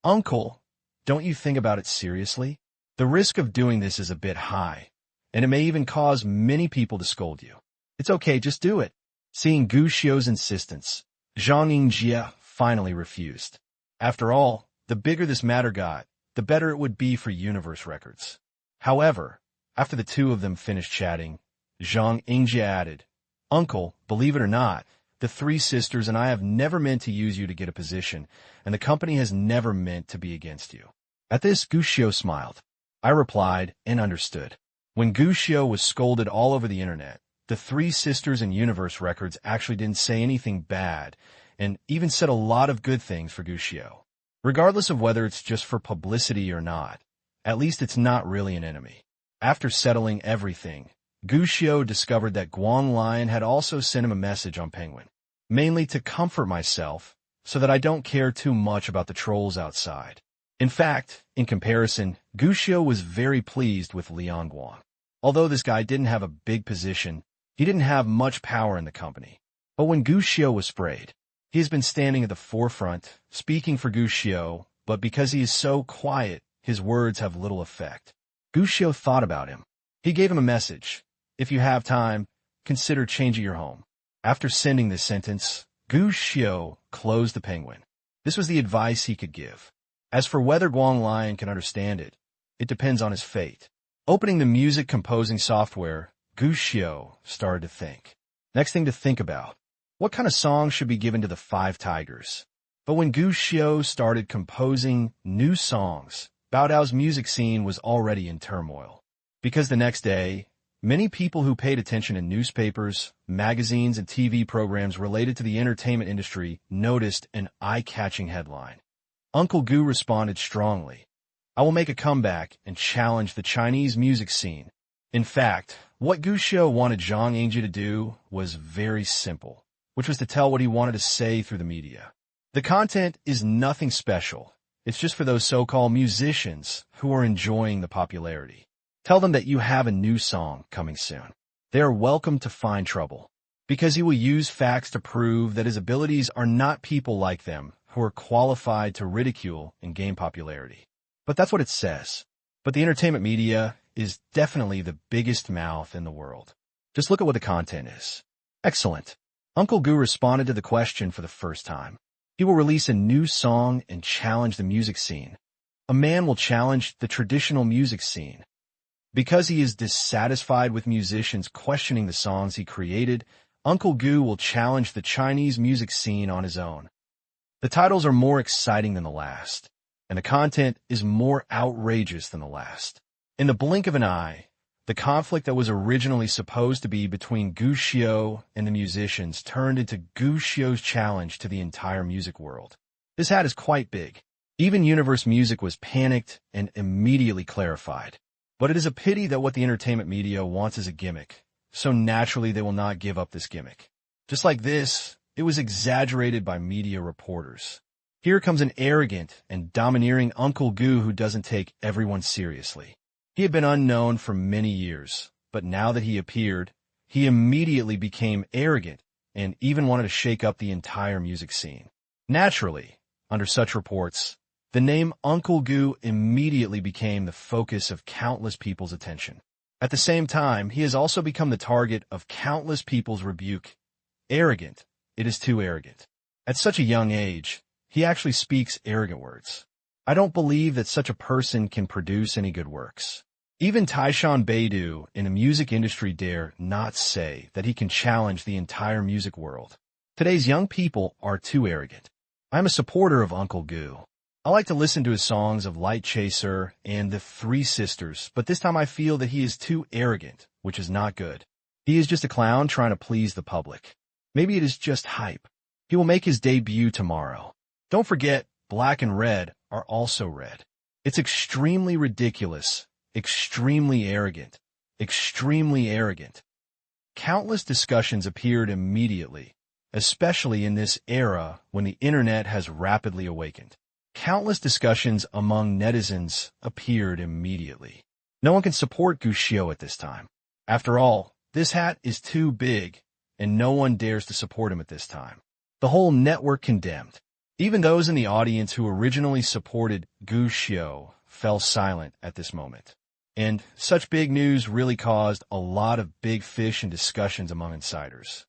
S1: Uncle, don't you think about it seriously? The risk of doing this is a bit high, and it may even cause many people to scold you. It's okay, just do it. Seeing Gu Xiu's insistence, Zhang Yingjie finally refused. After all, the bigger this matter got, the better it would be for Universe Records. However, after the 2 of them finished chatting, Zhang Yingjie added, Uncle, believe it or not, the 3 sisters and I have never meant to use you to get a position, and the company has never meant to be against you. At this, Gu Xiu smiled. I replied and understood. When Gu Xiu was scolded all over the internet, the 3 sisters and Universe Records actually didn't say anything bad, and even said a lot of good things for Gu Xiu. Regardless of whether it's just for publicity or not, at least it's not really an enemy. After settling everything, Gu Xiu discovered that Guang Lion had also sent him a message on Penguin, mainly to comfort myself, so that I don't care too much about the trolls outside. In fact, in comparison, Gu Xiu was very pleased with Liang Guang. Although this guy didn't have a big position, he didn't have much power in the company. But when Gu Xiu was sprayed, he has been standing at the forefront, speaking for Gu Xiu, but because he is so quiet, his words have little effect. Gu Xiu thought about him. He gave him a message. If you have time, consider changing your home. After sending this sentence, Gu Xiu closed the Penguin. This was the advice he could give. As for whether Guang Lion can understand it, it depends on his fate. Opening the music composing software, Gushio started to think. Next thing to think about, what kind of song should be given to the five tigers? But when Gushio started composing new songs, Baodao's music scene was already in turmoil. Because the next day, many people who paid attention in newspapers, magazines, and TV programs related to the entertainment industry noticed an eye-catching headline. Uncle Gu responded strongly. I will make a comeback and challenge the Chinese music scene. In fact, what Gushio wanted Zhang Yingji to do was very simple, which was to tell what he wanted to say through the media. The content is nothing special. It's just for those so-called musicians who are enjoying the popularity. Tell them that you have a new song coming soon. They are welcome to find trouble, because he will use facts to prove that his abilities are not people like them who are qualified to ridicule and gain popularity. But that's what it says. But the entertainment media is definitely the biggest mouth in the world. Just look at what the content is. Excellent. Uncle Gu responded to the question for the first time. He will release a new song and challenge the music scene. A man will challenge the traditional music scene. Because he is dissatisfied with musicians questioning the songs he created, Uncle Gu will challenge the Chinese music scene on his own. The titles are more exciting than the last, and the content is more outrageous than the last. In the blink of an eye, the conflict that was originally supposed to be between Gushio and the musicians turned into Gushio's challenge to the entire music world. This hat is quite big. Even Universe Music was panicked and immediately clarified. But it is a pity that what the entertainment media wants is a gimmick, so naturally they will not give up this gimmick. Just like this, it was exaggerated by media reporters. Here comes an arrogant and domineering Uncle Gu who doesn't take everyone seriously. He had been unknown for many years, but now that he appeared, he immediately became arrogant and even wanted to shake up the entire music scene. Naturally, under such reports, the name Uncle Gu immediately became the focus of countless people's attention. At the same time, he has also become the target of countless people's rebuke. Arrogant. It is too arrogant. At such a young age, he actually speaks arrogant words. I don't believe that such a person can produce any good works. Even Taishan Beidou in the music industry dare not say that he can challenge the entire music world. Today's young people are too arrogant. I'm a supporter of Uncle Gu. I like to listen to his songs of Light Chaser and The Three Sisters, but this time I feel that he is too arrogant, which is not good. He is just a clown trying to please the public. Maybe it is just hype. He will make his debut tomorrow. Don't forget, black and red are also red. It's extremely ridiculous, extremely arrogant, extremely arrogant. Countless discussions appeared immediately, especially in this era when the internet has rapidly awakened. Countless discussions among netizens appeared immediately. No one can support Gushio at this time. After all, this hat is too big, and no one dares to support him at this time. The whole network condemned. Even those in the audience who originally supported Gushio fell silent at this moment. And such big news really caused a lot of big fish and discussions among insiders.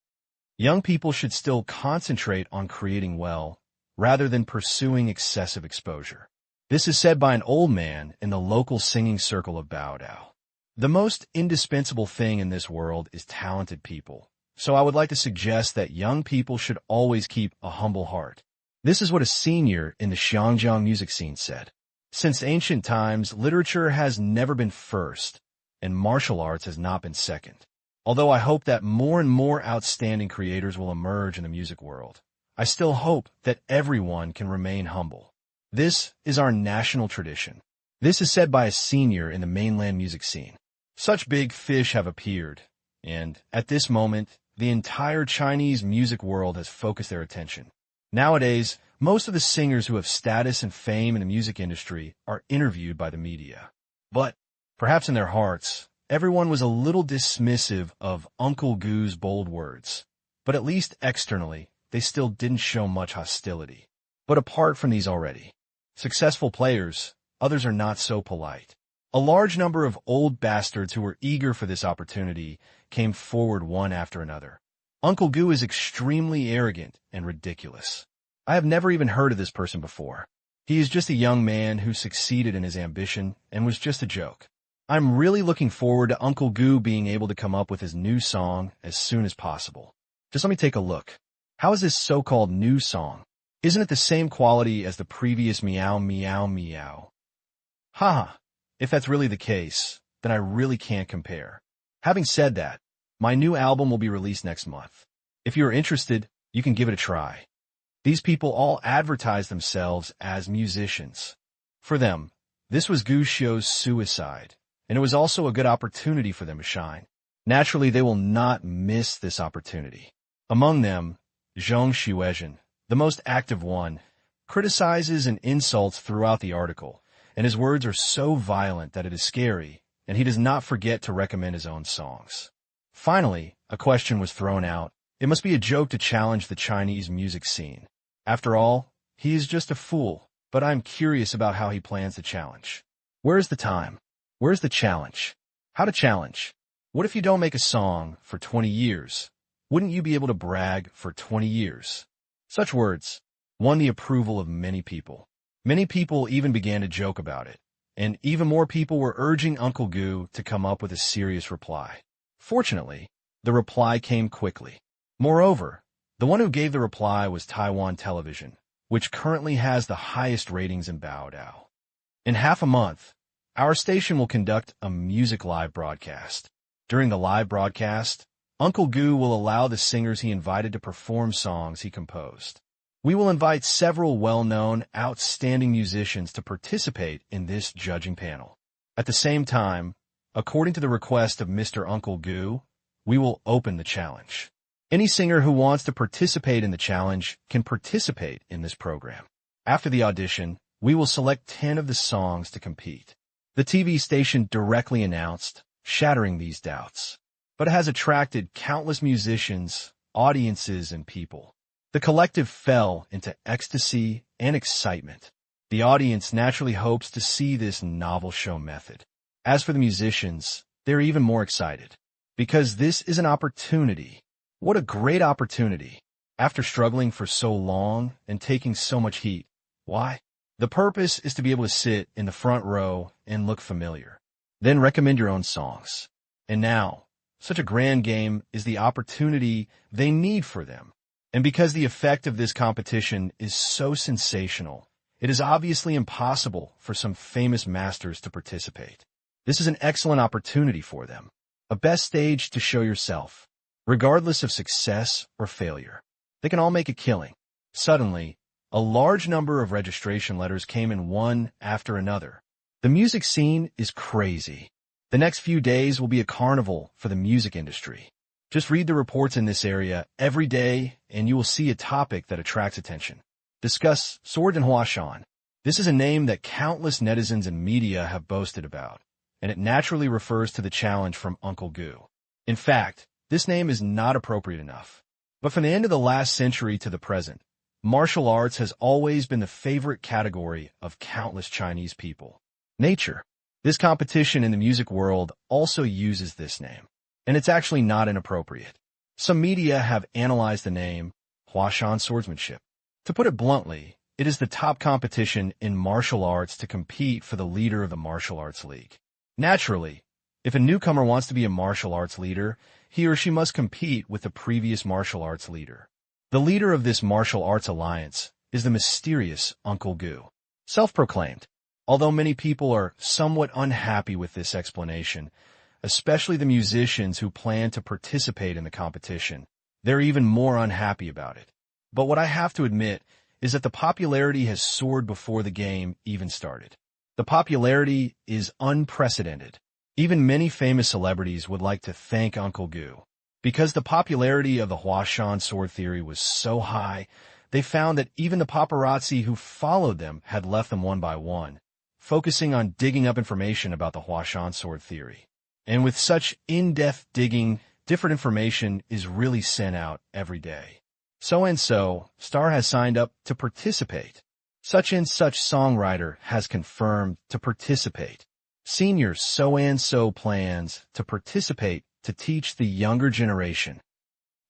S1: Young people should still concentrate on creating well, rather than pursuing excessive exposure. This is said by an old man in the local singing circle of Baodao. The most indispensable thing in this world is talented people, so I would like to suggest that young people should always keep a humble heart. This is what a senior in the Xiangjiang music scene said. Since ancient times, literature has never been first, and martial arts has not been second. Although I hope that more and more outstanding creators will emerge in the music world, I still hope that everyone can remain humble. This is our national tradition. This is said by a senior in the mainland music scene. Such big fish have appeared, and at this moment, the entire Chinese music world has focused their attention. Nowadays, most of the singers who have status and fame in the music industry are interviewed by the media. But, perhaps in their hearts, everyone was a little dismissive of Uncle Gu's bold words. But at least externally, they still didn't show much hostility. But apart from these already successful players, others are not so polite. A large number of old bastards who were eager for this opportunity came forward one after another. Uncle Gu is extremely arrogant and ridiculous. I have never even heard of this person before. He is just a young man who succeeded in his ambition and was just a joke. I'm really looking forward to Uncle Goo being able to come up with his new song as soon as possible. Just let me take a look. How is this so-called new song? Isn't it the same quality as the previous meow meow meow? Haha, if that's really the case, then I really can't compare. Having said that, my new album will be released next month. If you're interested, you can give it a try. These people all advertise themselves as musicians. For them, this was Gushio's suicide, and it was also a good opportunity for them to shine. Naturally, they will not miss this opportunity. Among them, Zhang Xuezhen, the most active one, criticizes and insults throughout the article, and his words are so violent that it is scary, and he does not forget to recommend his own songs. Finally, a question was thrown out. It must be a joke to challenge the Chinese music scene. After all, he is just a fool, but I'm curious about how he plans to challenge. Where's the time? Where's the challenge? How to challenge? What if you don't make a song for 20 years? Wouldn't you be able to brag for 20 years? Such words won the approval of many people. Many people even began to joke about it, and even more people were urging Uncle Goo to come up with a serious reply. Fortunately, the reply came quickly. Moreover, the one who gave the reply was Taiwan Television, which currently has the highest ratings in Baodao. In half a month, our station will conduct a music live broadcast. During the live broadcast, Uncle Goo will allow the singers he invited to perform songs he composed. We will invite several well-known, outstanding musicians to participate in this judging panel. At the same time, according to the request of Mr. Uncle Goo, we will open the challenge. Any singer who wants to participate in the challenge can participate in this program. After the audition, we will select 10 of the songs to compete. The TV station directly announced, shattering these doubts. But it has attracted countless musicians, audiences, and people. The collective fell into ecstasy and excitement. The audience naturally hopes to see this novel show method. As for the musicians, they're even more excited. Because this is an opportunity. What a great opportunity. After struggling for so long and taking so much heat. Why? The purpose is to be able to sit in the front row and look familiar. Then recommend your own songs. And now, such a grand game is the opportunity they need for them. And because the effect of this competition is so sensational, it is obviously impossible for some famous masters to participate. This is an excellent opportunity for them. A best stage to show yourself, regardless of success or failure. They can all make a killing. Suddenly, a large number of registration letters came in one after another. The music scene is crazy. The next few days will be a carnival for the music industry. Just read the reports in this area every day, and you will see a topic that attracts attention. Discuss Sword and Huashan. This is a name that countless netizens and media have boasted about, and it naturally refers to the challenge from Uncle Goo. In fact, this name is not appropriate enough. But from the end of the last century to the present, martial arts has always been the favorite category of countless Chinese people. Nature. This competition in the music world also uses this name. And it's actually not inappropriate. Some media have analyzed the name Huashan swordsmanship. To put it bluntly, it is the top competition in martial arts to compete for the leader of the martial arts league. Naturally, if a newcomer wants to be a martial arts leader, he or she must compete with the previous martial arts leader. The leader of this martial arts alliance is the mysterious Uncle Goo. Self-proclaimed. Although many people are somewhat unhappy with this explanation, especially the musicians who plan to participate in the competition, they're even more unhappy about it. But what I have to admit is that the popularity has soared before the game even started. The popularity is unprecedented. Even many famous celebrities would like to thank Uncle Goo. Because the popularity of the Huashan sword theory was so high, they found that even the paparazzi who followed them had left them one by one, focusing on digging up information about the Huashan sword theory. And with such in-depth digging, different information is really sent out every day. So-and-so star has signed up to participate. Such-and-such songwriter has confirmed to participate. Senior so-and-so plans to participate to teach the younger generation.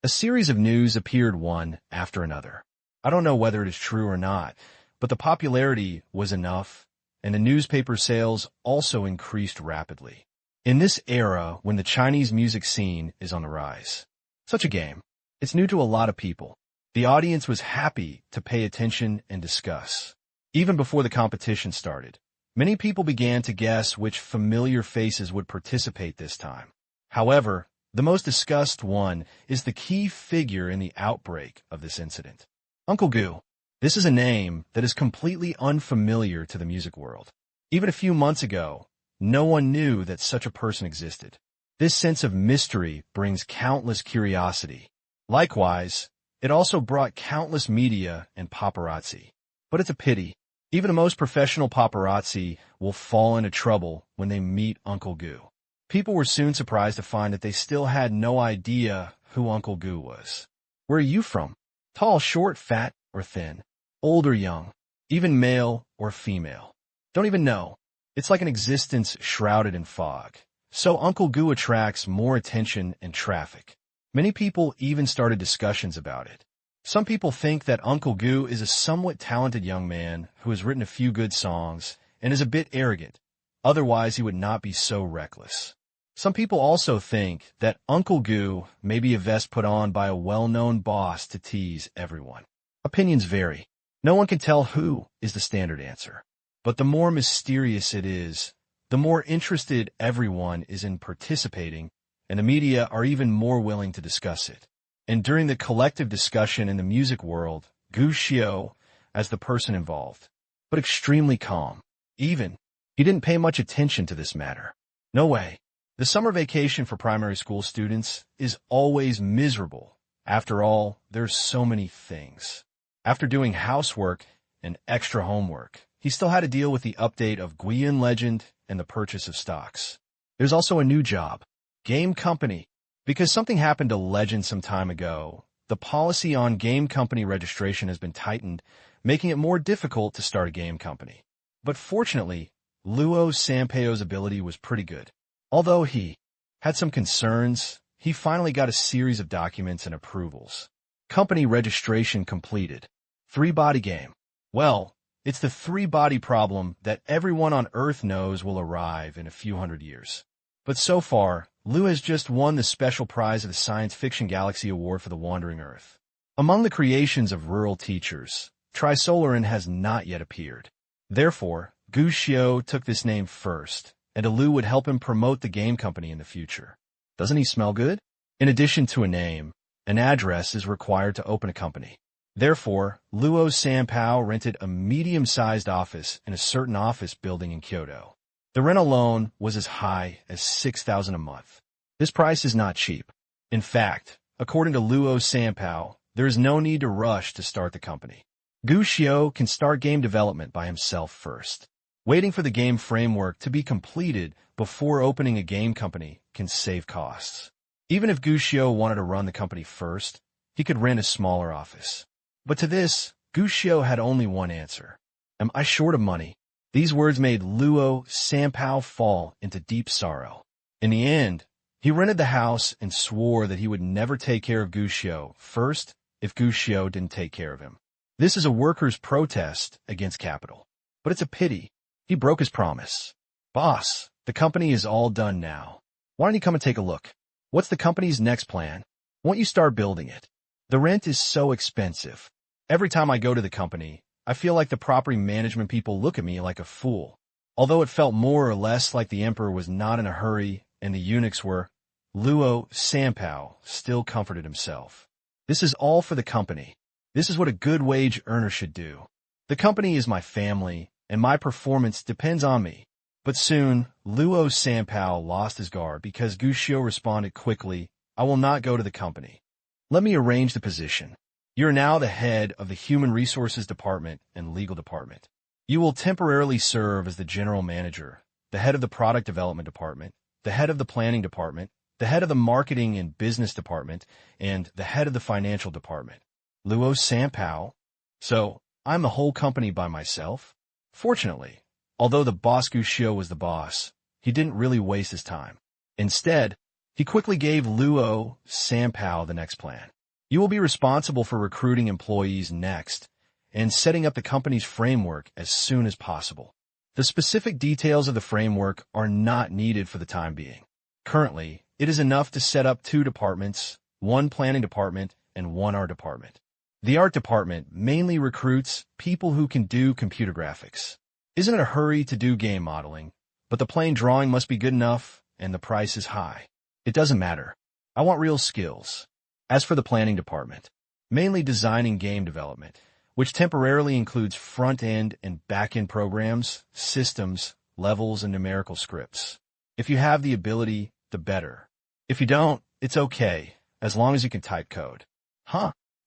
S1: A series of news appeared one after another. I don't know whether it is true or not, but the popularity was enough, and the newspaper sales also increased rapidly. In this era when the Chinese music scene is on the rise. Such a game. It's new to a lot of people. The audience was happy to pay attention and discuss. Even before the competition started, many people began to guess which familiar faces would participate this time. However, the most discussed one is the key figure in the outbreak of this incident. Uncle Gu. This is a name that is completely unfamiliar to the music world. Even a few months ago, no one knew that such a person existed. This sense of mystery brings countless curiosity. Likewise, it also brought countless media and paparazzi. But it's a pity. Even the most professional paparazzi will fall into trouble when they meet Uncle Gu. People were soon surprised to find that they still had no idea who Uncle Gu was. Where are you from? Tall, short, fat, or thin? Old or young? Even male or female? Don't even know. It's like an existence shrouded in fog. So Uncle Gu attracts more attention and traffic. Many people even started discussions about it. Some people think that Uncle Gu is a somewhat talented young man who has written a few good songs and is a bit arrogant. Otherwise, he would not be so reckless. Some people also think that Uncle Gu may be a vest put on by a well-known boss to tease everyone. Opinions vary. No one can tell who is the standard answer. But the more mysterious it is, the more interested everyone is in participating, and the media are even more willing to discuss it. And during the collective discussion in the music world, Gu Xiao as the person involved, but extremely calm. Even, he didn't pay much attention to this matter. No way. The summer vacation for primary school students is always miserable. After all, there's so many things. After doing housework and extra homework, he still had to deal with the update of Guian Legend and the purchase of stocks. There's also a new job, game company. Because something happened to Legend some time ago, the policy on game company registration has been tightened, making it more difficult to start a game company. But fortunately, Luo Sanpao's ability was pretty good. Although he had some concerns, he finally got a series of documents and approvals. Company registration completed. Three-body game. Well, it's the three-body problem that everyone on Earth knows will arrive in a few hundred years. But so far, Lu has just won the special prize of the Science Fiction Galaxy Award for the Wandering Earth. Among the creations of rural teachers, Trisolaran has not yet appeared. Therefore, Gu Xiao took this name first, and Lu would help him promote the game company in the future. Doesn't he smell good? In addition to a name, an address is required to open a company. Therefore, Luo Sanpao rented a medium-sized office in a certain office building in Kyoto. The rent alone was as high as 6,000 a month. This price is not cheap. In fact, according to Luo Sanpao, there is no need to rush to start the company. Gu Xiao can start game development by himself first. Waiting for the game framework to be completed before opening a game company can save costs. Even if Gu Xiao wanted to run the company first, he could rent a smaller office. But to this, Gu Xiao had only one answer. Am I short of money? These words made Luo Sanpao fall into deep sorrow. In the end, he rented the house and swore that he would never take care of Gu Xiao first if Gu Xiao didn't take care of him. This is a workers' protest against capital. But it's a pity. He broke his promise. Boss, the company is all done now. Why don't you come and take a look? What's the company's next plan? Won't you start building it? The rent is so expensive. Every time I go to the company, I feel like the property management people look at me like a fool. Although it felt more or less like the emperor was not in a hurry and the eunuchs were, Luo Sanpao still comforted himself. This is all for the company. This is what a good wage earner should do. The company is my family, and my performance depends on me. But soon, Luo Sanpao lost his guard because Gu Xiao responded quickly, I will not go to the company. Let me arrange the position. You are now the head of the Human Resources Department and Legal Department. You will temporarily serve as the general manager, the head of the Product Development Department, the head of the Planning Department, the head of the Marketing and Business Department, and the head of the Financial Department. Luo Sanpao. So, I'm the whole company by myself? Fortunately, although the boss Gu Xiao was the boss, he didn't really waste his time. Instead, he quickly gave Luo Sanpao the next plan. You will be responsible for recruiting employees next and setting up the company's framework as soon as possible. The specific details of the framework are not needed for the time being. Currently, it is enough to set up 2 departments, 1 planning department and 1 art department. The art department mainly recruits people who can do computer graphics. Isn't in a hurry to do game modeling, but the plain drawing must be good enough and the price is high. It doesn't matter. I want real skills. As for the planning department, mainly designing game development, which temporarily includes front-end and back-end programs, systems, levels, and numerical scripts. If you have the ability, the better. If you don't, it's okay, as long as you can type code.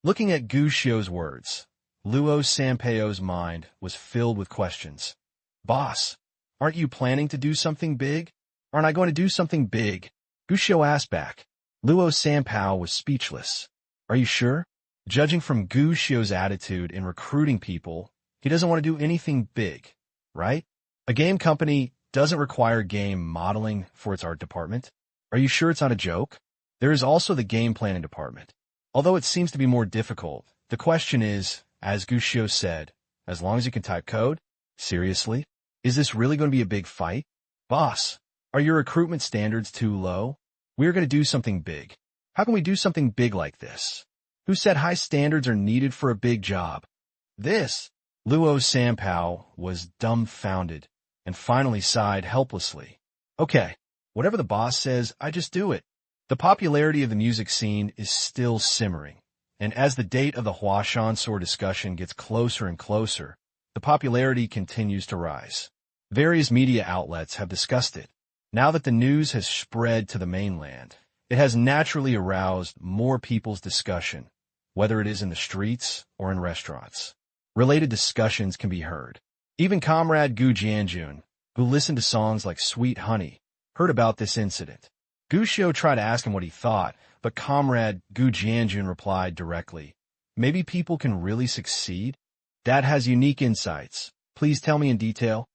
S1: Looking at Gushio's words, Luo Sampaio's mind was filled with questions. Boss, aren't you planning to do something big? Aren't I going to do something big? Gushio asked back. Luo Sampaio was speechless. Are you sure? Judging from Gushio's attitude in recruiting people, he doesn't want to do anything big, right? A game company doesn't require game modeling for its art department. Are you sure it's not a joke? There is also the game planning department. Although it seems to be more difficult, the question is, as Gushio said, as long as you can type code? Seriously? Is this really going to be a big fight? Boss, are your recruitment standards too low? We are going to do something big. How can we do something big like this? Who said high standards are needed for a big job? This. Luo Sampaio was dumbfounded and finally sighed helplessly. Okay, whatever the boss says, I just do it. The popularity of the music scene is still simmering, and as the date of the Huashansor discussion gets closer and closer, the popularity continues to rise. Various media outlets have discussed it. Now that the news has spread to the mainland, it has naturally aroused more people's discussion, whether it is in the streets or in restaurants. Related discussions can be heard. Even Comrade Gu Jianjun, who listened to songs like Sweet Honey, heard about this incident. Gushio tried to ask him what he thought, but Comrade Gu Jianjun replied directly, maybe people can really succeed? Dad has unique insights. Please tell me in detail.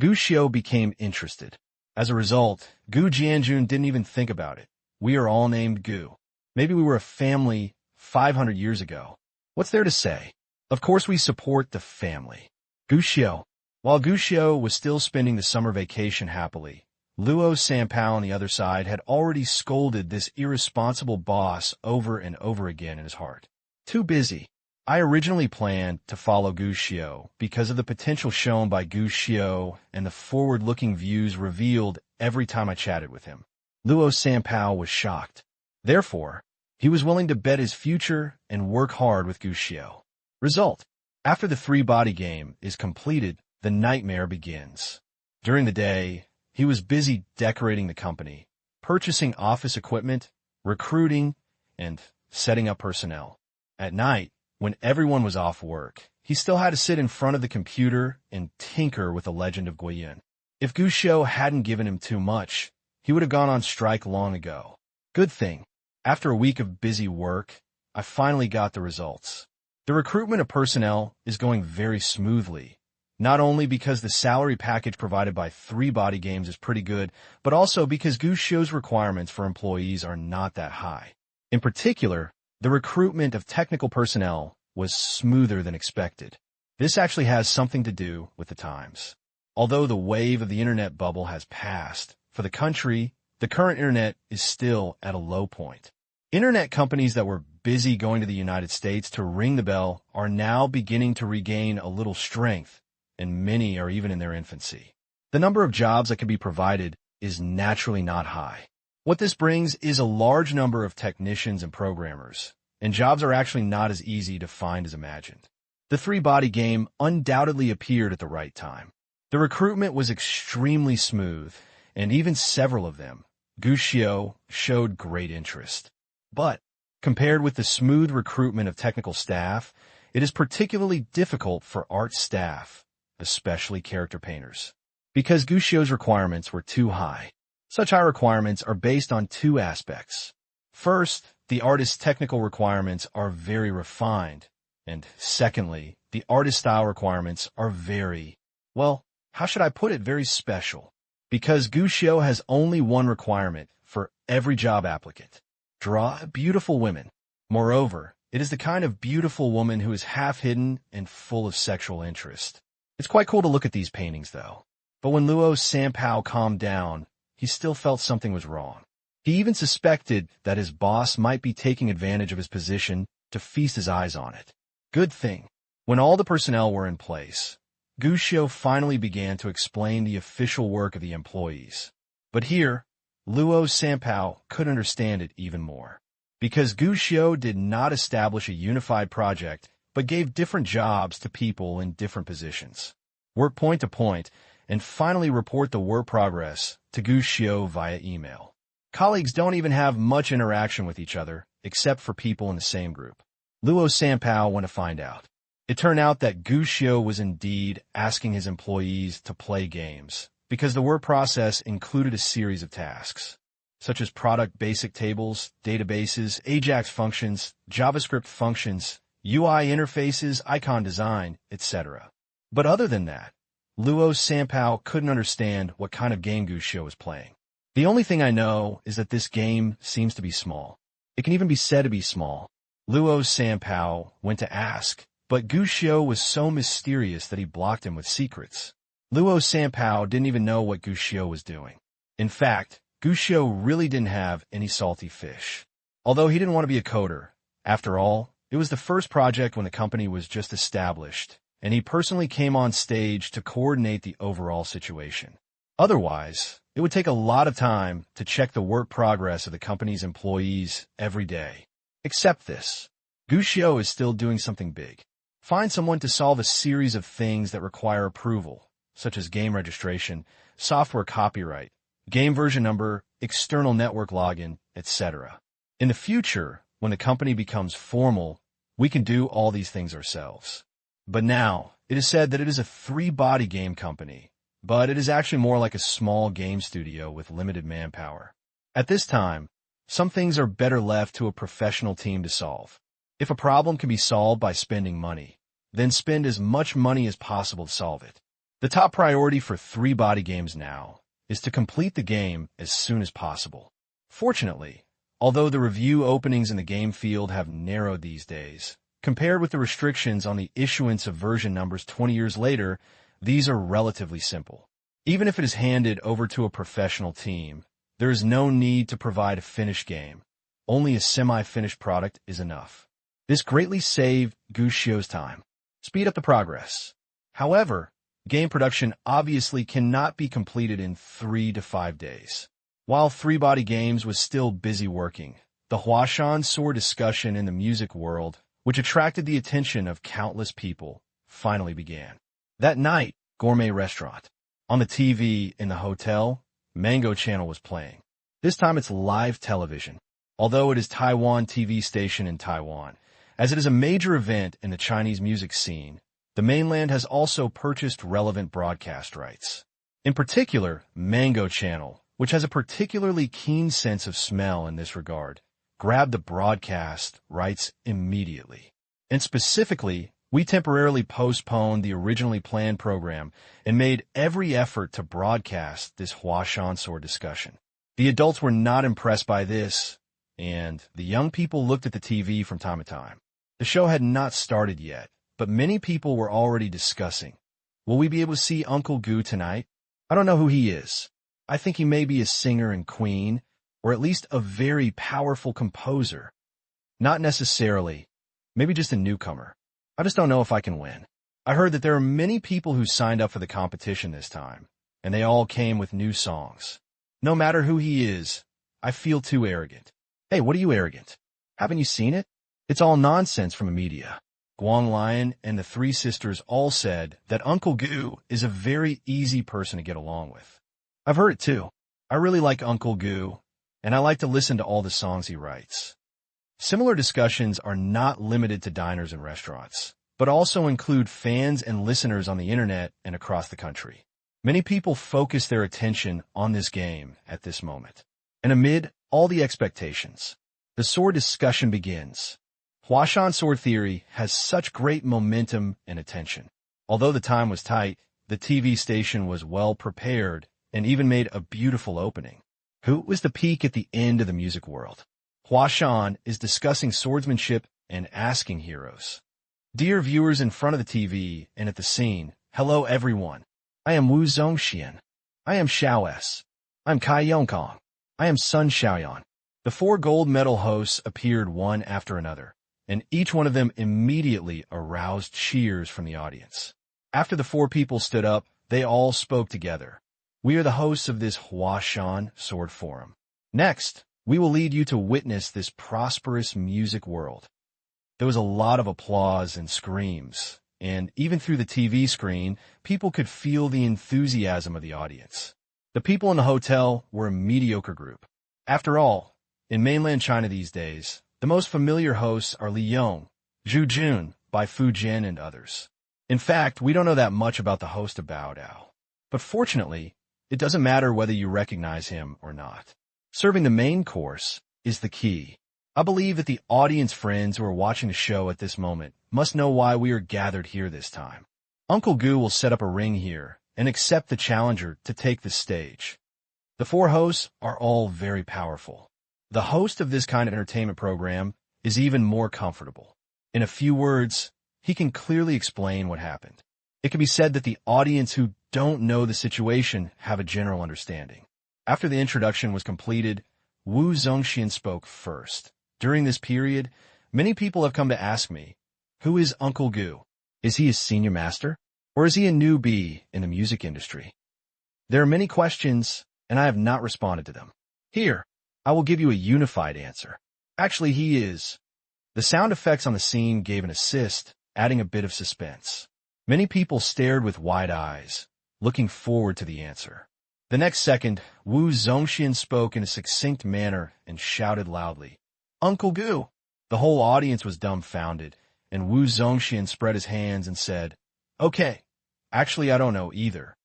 S1: Gushio became interested. As a result, Gu Jianjun didn't even think about it. We are all named Gu. Maybe we were a family 500 years ago. What's there to say? Of course we support the family. Gushio. While Gushio was still spending the summer vacation happily, Luo Sampaio on the other side had already scolded this irresponsible boss over and over again in his heart. Too busy. I originally planned to follow Gushio because of the potential shown by Gushio and the forward-looking views revealed every time I chatted with him. Luo Sampaio was shocked. Therefore, he was willing to bet his future and work hard with Gushio. Result. After the 3-body game is completed, the nightmare begins. During the day, he was busy decorating the company, purchasing office equipment, recruiting, and setting up personnel. At night, when everyone was off work, he still had to sit in front of the computer and tinker with the legend of Guiyun. If Gushio hadn't given him too much, he would have gone on strike long ago. Good thing. After a week of busy work, I finally got the results. The recruitment of personnel is going very smoothly, not only because the salary package provided by 3-body games is pretty good, but also because Gushio's requirements for employees are not that high. In particular, the recruitment of technical personnel was smoother than expected. This actually has something to do with the times. Although the wave of the internet bubble has passed, for the country, the current internet is still at a low point. Internet companies that were busy going to the United States to ring the bell are now beginning to regain a little strength, and many are even in their infancy. The number of jobs that can be provided is naturally not high. What this brings is a large number of technicians and programmers, and jobs are actually not as easy to find as imagined. The 3-body game undoubtedly appeared at the right time. The recruitment was extremely smooth, and even several of them, Gushio, showed great interest. But, compared with the smooth recruitment of technical staff, it is particularly difficult for art staff, especially character painters, because Gushio's requirements were too high. Such high requirements are based on 2 aspects. First, the artist's technical requirements are very refined, and secondly, the artist's style requirements are very, well, how should I put it, very special. Because Gushio has only one requirement for every job applicant. Draw beautiful women. Moreover, it is the kind of beautiful woman who is half-hidden and full of sexual interest. It's quite cool to look at these paintings, though. But when Luo Sanpao calmed down, he still felt something was wrong. He even suspected that his boss might be taking advantage of his position to feast his eyes on it. Good thing. When all the personnel were in place, Gu Xiu finally began to explain the official work of the employees. But here, Luo Sanpao could understand it even more. Because Gu Xiu did not establish a unified project, but gave different jobs to people in different positions. Work point to point, and finally report the work progress to Gu Xiu via email. Colleagues don't even have much interaction with each other, except for people in the same group. Luo Sanpao went to find out. It turned out that Gu Xiu was indeed asking his employees to play games, because the work process included a series of tasks, such as product basic tables, databases, AJAX functions, JavaScript functions, UI interfaces, icon design, etc. But other than that, Luo Sanpao couldn't understand what kind of game Gu Xiu was playing. The only thing I know is that this game seems to be small. It can even be said to be small. Luo Sanpao went to ask, but Gu Xiu was so mysterious that he blocked him with secrets. Luo Sanpao didn't even know what Gu Xiu was doing. In fact, Gu Xiu really didn't have any salty fish. Although he didn't want to be a coder. After all, it was the first project when the company was just established, and he personally came on stage to coordinate the overall situation. Otherwise, it would take a lot of time to check the work progress of the company's employees every day. Except this. Gu Xiu is still doing something big. Find someone to solve a series of things that require approval, such as game registration, software copyright, game version number, external network login, etc. In the future, when the company becomes formal, we can do all these things ourselves. But now, it is said that it is a three-body game company, but it is actually more like a small game studio with limited manpower. At this time, some things are better left to a professional team to solve. If a problem can be solved by spending money, then spend as much money as possible to solve it. The top priority for three-body games now is to complete the game as soon as possible. Fortunately, although the review openings in the game field have narrowed these days, compared with the restrictions on the issuance of version numbers 20 years later, these are relatively simple. Even if it is handed over to a professional team, there is no need to provide a finished game. Only a semi-finished product is enough. This greatly saved Gu Xiu's time. Speed up the progress. However, game production obviously cannot be completed in 3 to 5 days. While Three-Body Games was still busy working, the Huashan sword discussion in the music world, which attracted the attention of countless people, finally began. That night, gourmet restaurant. On the TV in the hotel, Mango Channel was playing. This time it's live television, although it is Taiwan TV station in Taiwan. As it is a major event in the Chinese music scene, the mainland has also purchased relevant broadcast rights. In particular, Mango Channel, which has a particularly keen sense of smell in this regard, grabbed the broadcast rights immediately. And specifically, we temporarily postponed the originally planned program and made every effort to broadcast this Huashan sword discussion. The adults were not impressed by this, and the young people looked at the TV from time to time. The show had not started yet, but many people were already discussing, will we be able to see Uncle Gu tonight? I don't know who he is. I think he may be a singer in Queen, or at least a very powerful composer. Not necessarily. Maybe just a newcomer. I just don't know if I can win. I heard that there are many people who signed up for the competition this time, and they all came with new songs. No matter who he is, I feel too arrogant. Hey, what are you arrogant? Haven't you seen it? It's all nonsense from the media. Guang Lion and the three sisters all said that Uncle Gu is a very easy person to get along with. I've heard it too. I really like Uncle Gu, and I like to listen to all the songs he writes. Similar discussions are not limited to diners and restaurants, but also include fans and listeners on the internet and across the country. Many people focus their attention on this game at this moment. And amid all the expectations, the sword discussion begins. Huashan sword theory has such great momentum and attention. Although the time was tight, the TV station was well prepared and even made a beautiful opening. Who was the peak at the end of the music world? Huashan is discussing swordsmanship and asking heroes. Dear viewers in front of the TV and at the scene, hello everyone. I am Wu Zongxian. I am Xiao S. I am Kai Yongkong. I am Sun Xiaoyan. The 4 gold medal hosts appeared one after another, and each one of them immediately aroused cheers from the audience. After the 4 people stood up, they all spoke together. We are the hosts of this Huashan Sword Forum. Next, we will lead you to witness this prosperous music world. There was a lot of applause and screams, and even through the TV screen, people could feel the enthusiasm of the audience. The people in the hotel were a mediocre group. After all, in mainland China these days, the most familiar hosts are Li Yong, Zhu Jun, Bai Fu Jin, and others. In fact, we don't know that much about the host of Bao Dao. But fortunately, it doesn't matter whether you recognize him or not. Serving the main course is the key. I believe that the audience friends who are watching the show at this moment must know why we are gathered here this time. Uncle Gu will set up a ring here and accept the challenger to take the stage. The 4 hosts are all very powerful. The host of this kind of entertainment program is even more comfortable. In a few words, he can clearly explain what happened. It can be said that the audience who don't know the situation have a general understanding. After the introduction was completed, Wu Zongxian spoke first. During this period, many people have come to ask me, who is Uncle Gu? Is he a senior master? Or is he a newbie in the music industry? There are many questions, and I have not responded to them. Here, I will give you a unified answer. Actually, he is. The sound effects on the scene gave an assist, adding a bit of suspense. Many people stared with wide eyes, looking forward to the answer. The next second, Wu Zongxian spoke in a succinct manner and shouted loudly, Uncle Gu! The whole audience was dumbfounded, and Wu Zongxian spread his hands and said, Okay, actually I don't know either.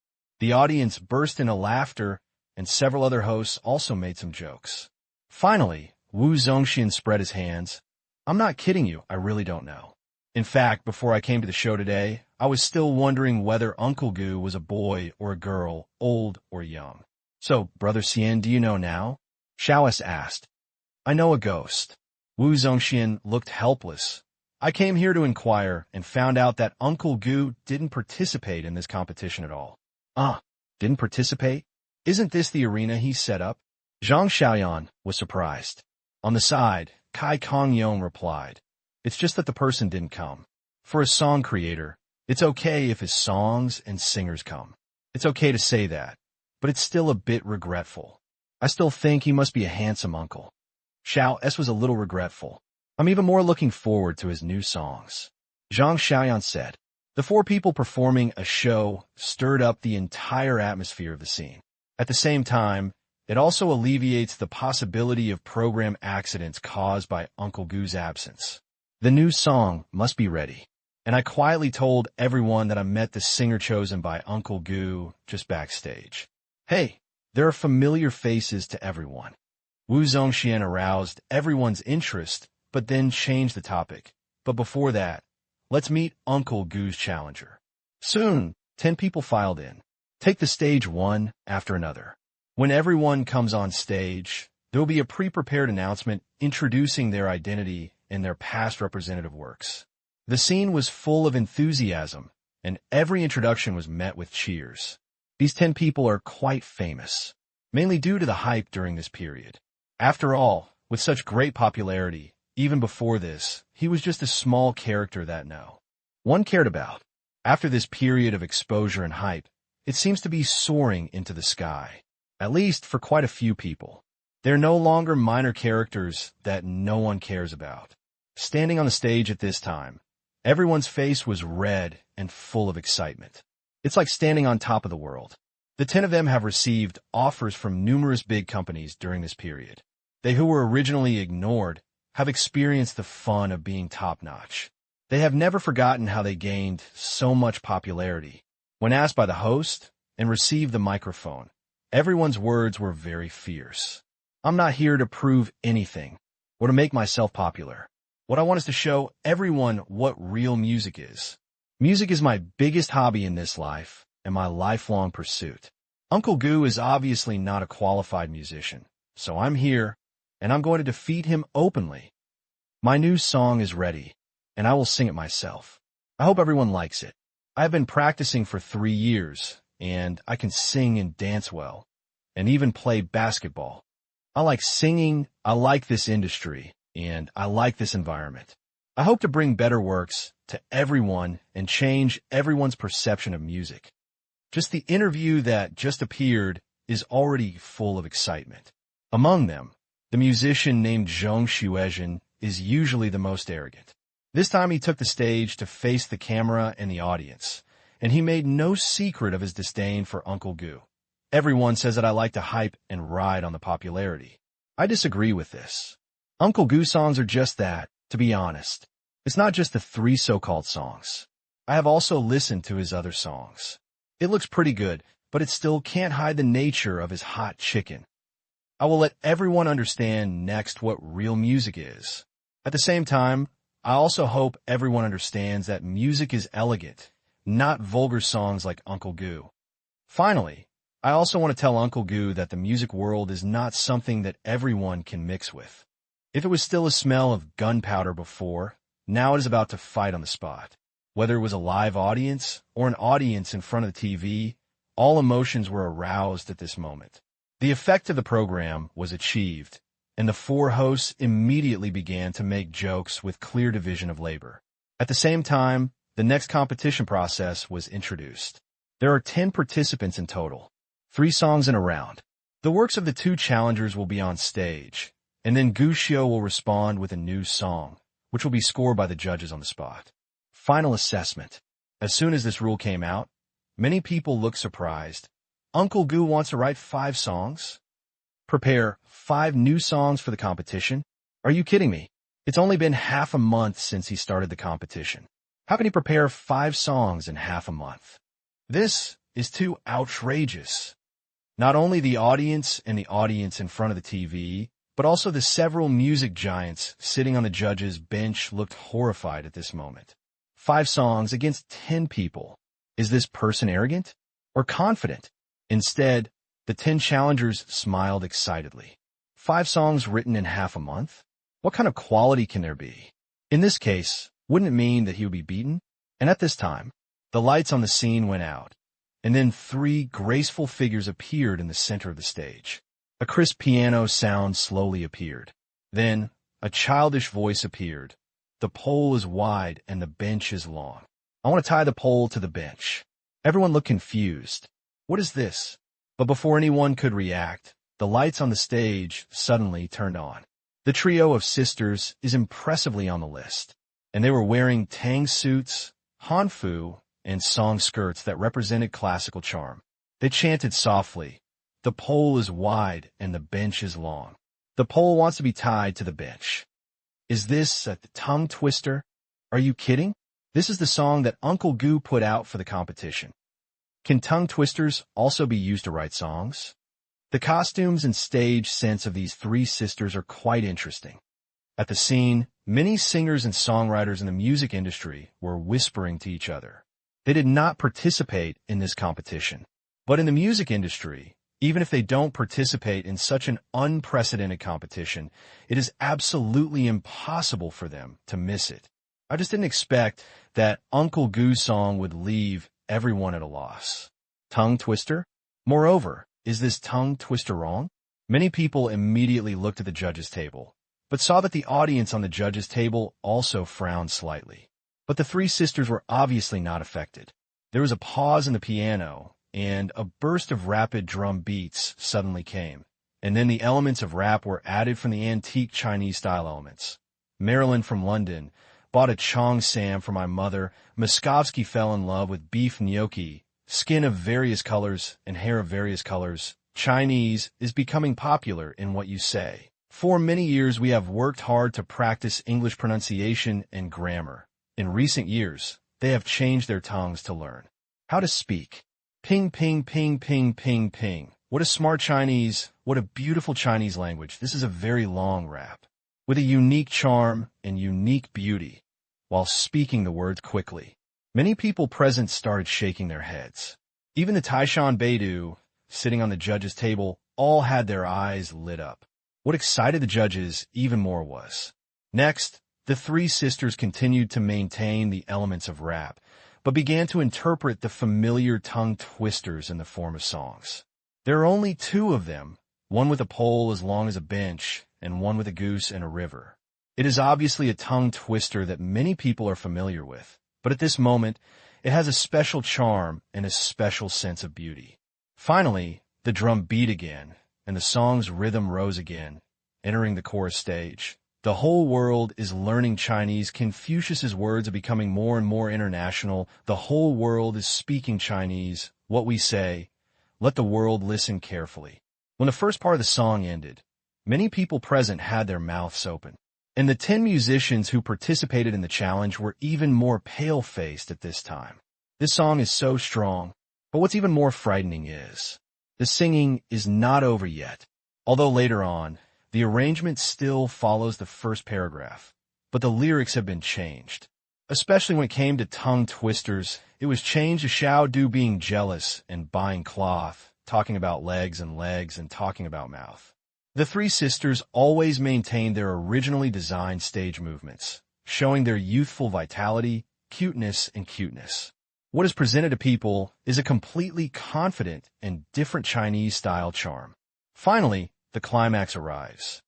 S1: The audience burst into laughter, and several other hosts also made some jokes. Finally, Wu Zongxian spread his hands. I'm not kidding you, I really don't know. In fact, before I came to the show today, I was still wondering whether Uncle Gu was a boy or a girl, old or young. So, Brother Xian, do you know now? Xiaois asked. I know a ghost. Wu Zongxian looked helpless. I came here to inquire and found out that Uncle Gu didn't participate in this competition at all. Didn't participate? Isn't this the arena he set up? Zhang Xiaoyan was surprised. On the side, Kai Kongyong replied, It's just that the person didn't come. For a song creator, it's okay if his songs and singers come. It's okay to say that, but it's still a bit regretful. I still think he must be a handsome uncle. Xiao S was a little regretful. I'm even more looking forward to his new songs. Zhang Xiaoyan said. The 4 people performing a show stirred up the entire atmosphere of the scene. At the same time, it also alleviates the possibility of program accidents caused by Uncle Gu's absence. The new song must be ready. And I quietly told everyone that I met the singer chosen by Uncle Gu just backstage. Hey, there are familiar faces to everyone. Wu Zongxian aroused everyone's interest, but then changed the topic. But before that, let's meet Uncle Gu's challenger. Soon, 10 people filed in. Take the stage one after another. When everyone comes on stage, there will be a pre-prepared announcement introducing their identity and their past representative works. The scene was full of enthusiasm, and every introduction was met with cheers. These 10 people are quite famous, mainly due to the hype during this period. After all, with such great popularity, even before this, he was just a small character that no one cared about. After this period of exposure and hype, it seems to be soaring into the sky, at least for quite a few people. They're no longer minor characters that no one cares about. Standing on the stage at this time, everyone's face was red and full of excitement. It's like standing on top of the world. The 10 of them have received offers from numerous big companies during this period. They who were originally ignored have experienced the fun of being top-notch. They have never forgotten how they gained so much popularity. When asked by the host and received the microphone, everyone's words were very fierce. I'm not here to prove anything or to make myself popular. What I want is to show everyone what real music is. Music is my biggest hobby in this life and my lifelong pursuit. Uncle Gu is obviously not a qualified musician, so I'm here, and I'm going to defeat him openly. My new song is ready, and I will sing it myself. I hope everyone likes it. I have been practicing for 3 years, and I can sing and dance well, and even play basketball. I like singing, I like this industry, and I like this environment. I hope to bring better works to everyone and change everyone's perception of music. Just the interview that just appeared is already full of excitement. Among them, the musician named Zhong Xuezhen is usually the most arrogant. This time he took the stage to face the camera and the audience, and he made no secret of his disdain for Uncle Gu. Everyone says that I like to hype and ride on the popularity. I disagree with this. Uncle Gu songs are just that, to be honest. It's not just the 3 so-called songs. I have also listened to his other songs. It looks pretty good, but it still can't hide the nature of his hot chicken. I will let everyone understand next what real music is. At the same time, I also hope everyone understands that music is elegant, not vulgar songs like Uncle Gu. Finally, I also want to tell Uncle Gu that the music world is not something that everyone can mix with. If it was still a smell of gunpowder before, now it is about to fight on the spot. Whether it was a live audience or an audience in front of the TV, all emotions were aroused at this moment. The effect of the program was achieved, and the 4 hosts immediately began to make jokes with clear division of labor. At the same time, the next competition process was introduced. There are 10 participants in total, 3 songs in a round. The works of the 2 challengers will be on stage, and then Gushio will respond with a new song, which will be scored by the judges on the spot. Final assessment. As soon as this rule came out, many people looked surprised. Uncle Gu wants to write 5 songs? Prepare 5 new songs for the competition? Are you kidding me? It's only been half a month since he started the competition. How can he prepare 5 songs in half a month? This is too outrageous. Not only the audience and the audience in front of the TV, but also the several music giants sitting on the judges' bench looked horrified at this moment. 5 songs against 10 people. Is this person arrogant or confident? Instead, the 10 challengers smiled excitedly. 5 songs written in half a month? What kind of quality can there be? In this case, wouldn't it mean that he would be beaten? And at this time, the lights on the scene went out, and then 3 graceful figures appeared in the center of the stage. A crisp piano sound slowly appeared. Then, a childish voice appeared. The pole is wide and the bench is long. I want to tie the pole to the bench. Everyone looked confused. What is this? But before anyone could react, the lights on the stage suddenly turned on. The trio of sisters is impressively on the list, and they were wearing tang suits, hanfu, and song skirts that represented classical charm. They chanted softly, "The pole is wide and the bench is long." The pole wants to be tied to the bench. Is this a tongue twister? Are you kidding? This is the song that Uncle Gu put out for the competition. Can tongue twisters also be used to write songs? The costumes and stage sense of these 3 sisters are quite interesting. At the scene, many singers and songwriters in the music industry were whispering to each other. They did not participate in this competition. But in the music industry, even if they don't participate in such an unprecedented competition, it is absolutely impossible for them to miss it. I just didn't expect that Uncle Gu's song would leave everyone at a loss. Tongue twister? Moreover, is this tongue twister wrong? Many people immediately looked at the judges' table, but saw that the audience on the judges' table also frowned slightly. But the 3 sisters were obviously not affected. There was a pause in the piano, and a burst of rapid drum beats suddenly came. And then the elements of rap were added from the antique Chinese-style elements. Marilyn from London bought a chong sam for my mother. Moskovsky fell in love with beef gnocchi, skin of various colors and hair of various colors. Chinese is becoming popular in what you say. For many years, we have worked hard to practice English pronunciation and grammar. In recent years, they have changed their tongues to learn how to speak. Ping, ping, ping, ping, ping, ping. What a smart Chinese. What a beautiful Chinese language. This is a very long rap, with a unique charm and unique beauty, while speaking the words quickly. Many people present started shaking their heads. Even the Taishan Beidou, sitting on the judges' table, all had their eyes lit up. What excited the judges even more was, next, the 3 sisters continued to maintain the elements of rap, but began to interpret the familiar tongue twisters in the form of songs. There are only two of them, one with a pole as long as a bench and one with a goose and a river. It is obviously a tongue twister that many people are familiar with, but at this moment, it has a special charm and a special sense of beauty. Finally, the drum beat again, and the song's rhythm rose again, entering the chorus stage. The whole world is learning Chinese. Confucius's words are becoming more and more international. The whole world is speaking Chinese. What we say, let the world listen carefully. When the first part of the song ended, many people present had their mouths open. And the 10 musicians who participated in the challenge were even more pale-faced at this time. This song is so strong, but what's even more frightening is, the singing is not over yet. Although later on, the arrangement still follows the first paragraph, but the lyrics have been changed. Especially when it came to tongue twisters, it was changed to Xiao Du being jealous and buying cloth, talking about legs and talking about mouth. The three sisters always maintained their originally designed stage movements, showing their youthful vitality, cuteness. What is presented to people is a completely confident and different Chinese-style charm. Finally, the climax arrives.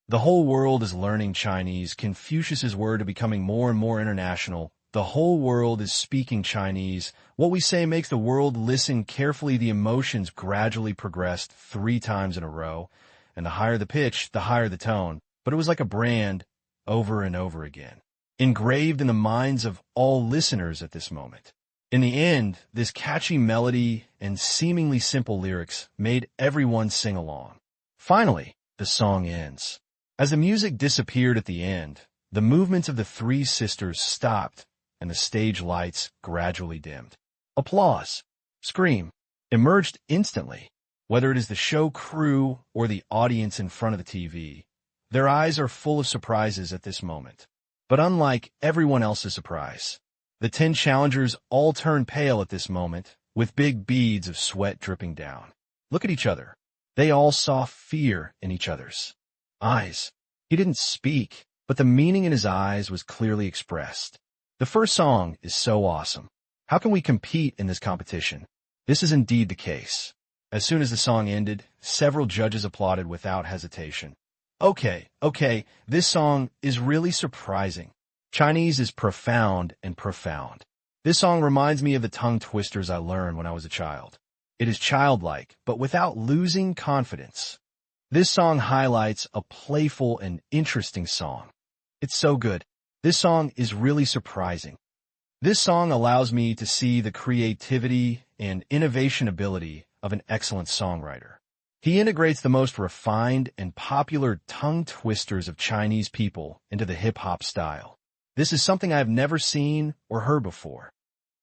S1: The whole world is learning Chinese. Confucius's word are becoming more and more international. The whole world is speaking Chinese. What we say makes the world listen carefully. The emotions gradually progressed 3 times in a row. And the higher the pitch, the higher the tone. But it was like a brand, over and over again, engraved in the minds of all listeners at this moment. In the end, this catchy melody and seemingly simple lyrics made everyone sing along. Finally, the song ends. As the music disappeared at the end, the movements of the three sisters stopped and the stage lights gradually dimmed. Applause, scream, emerged instantly. Whether it is the show crew or the audience in front of the TV, their eyes are full of surprises at this moment. But unlike everyone else's surprise, the 10 challengers all turn pale at this moment, with big beads of sweat dripping down. Look at each other. They all saw fear in each other's eyes. He didn't speak, but the meaning in his eyes was clearly expressed. The first song is so awesome. How can we compete in this competition? This is indeed the case. As soon as the song ended, several judges applauded without hesitation. Okay, this song is really surprising. Chinese is profound and profound. This song reminds me of the tongue twisters I learned when I was a child. It is childlike, but without losing confidence. This song highlights a playful and interesting song. It's so good. This song is really surprising. This song allows me to see the creativity and innovation ability of an excellent songwriter. He integrates the most refined and popular tongue twisters of Chinese people into the hip-hop style. This is something I have never seen or heard before.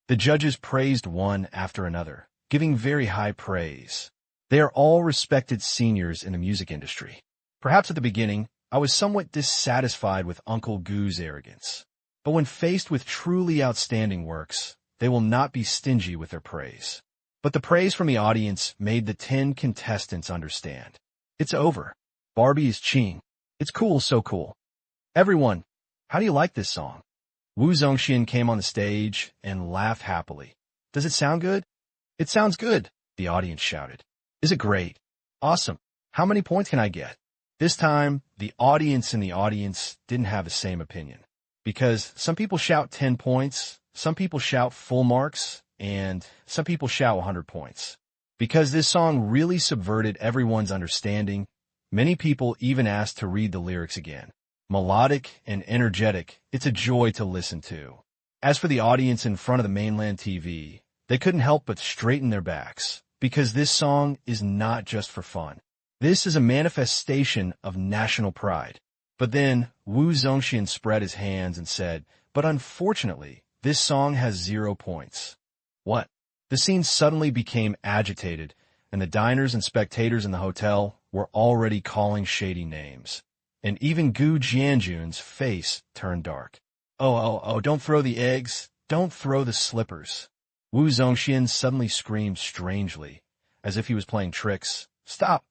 S1: The judges praised one after another, giving very high praise. They are all respected seniors in the music industry. Perhaps at the beginning, I was somewhat dissatisfied with Uncle Goo's arrogance. But when faced with truly outstanding works, they will not be stingy with their praise. But the praise from the audience made the 10 contestants understand. It's over. Barbie is Ching. It's cool, so cool. Everyone, how do you like this song? Wu Zongxian came on the stage and laughed happily. Does it sound good? It sounds good, the audience shouted. Is it great? Awesome. How many points can I get? This time, the audience didn't have the same opinion. Because some people shout 10 points, some people shout full marks, and some people shout 100 points. Because this song really subverted everyone's understanding, many people even asked to read the lyrics again. Melodic and energetic, it's a joy to listen to. As for the audience in front of the mainland TV, they couldn't help but straighten their backs, because this song is not just for fun. This is a manifestation of national pride. But then, Wu Zongxian spread his hands and said, but unfortunately, this song has 0 points. What? The scene suddenly became agitated, and the diners and spectators in the hotel were already calling shady names. And even Gu Jianjun's face turned dark. Oh, don't throw the eggs. Don't throw the slippers. Wu Zongxian suddenly screamed strangely, as if he was playing tricks. Stop!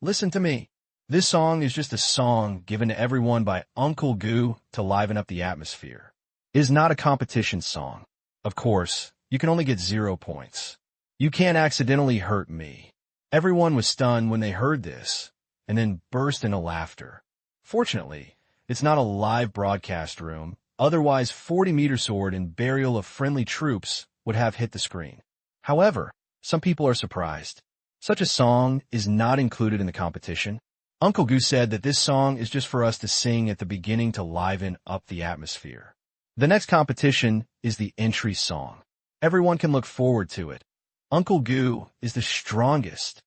S1: Listen to me. This song is just a song given to everyone by Uncle Gu to liven up the atmosphere. It is not a competition song. Of course, you can only get 0 points. You can't accidentally hurt me. Everyone was stunned when they heard this, and then burst into laughter. Fortunately, it's not a live broadcast room, otherwise 40-meter sword and burial of friendly troops would have hit the screen. However, some people are surprised. Such a song is not included in the competition. Uncle Goose said that this song is just for us to sing at the beginning to liven up the atmosphere. The next competition is the entry song. Everyone can look forward to it. Uncle Goo is the strongest.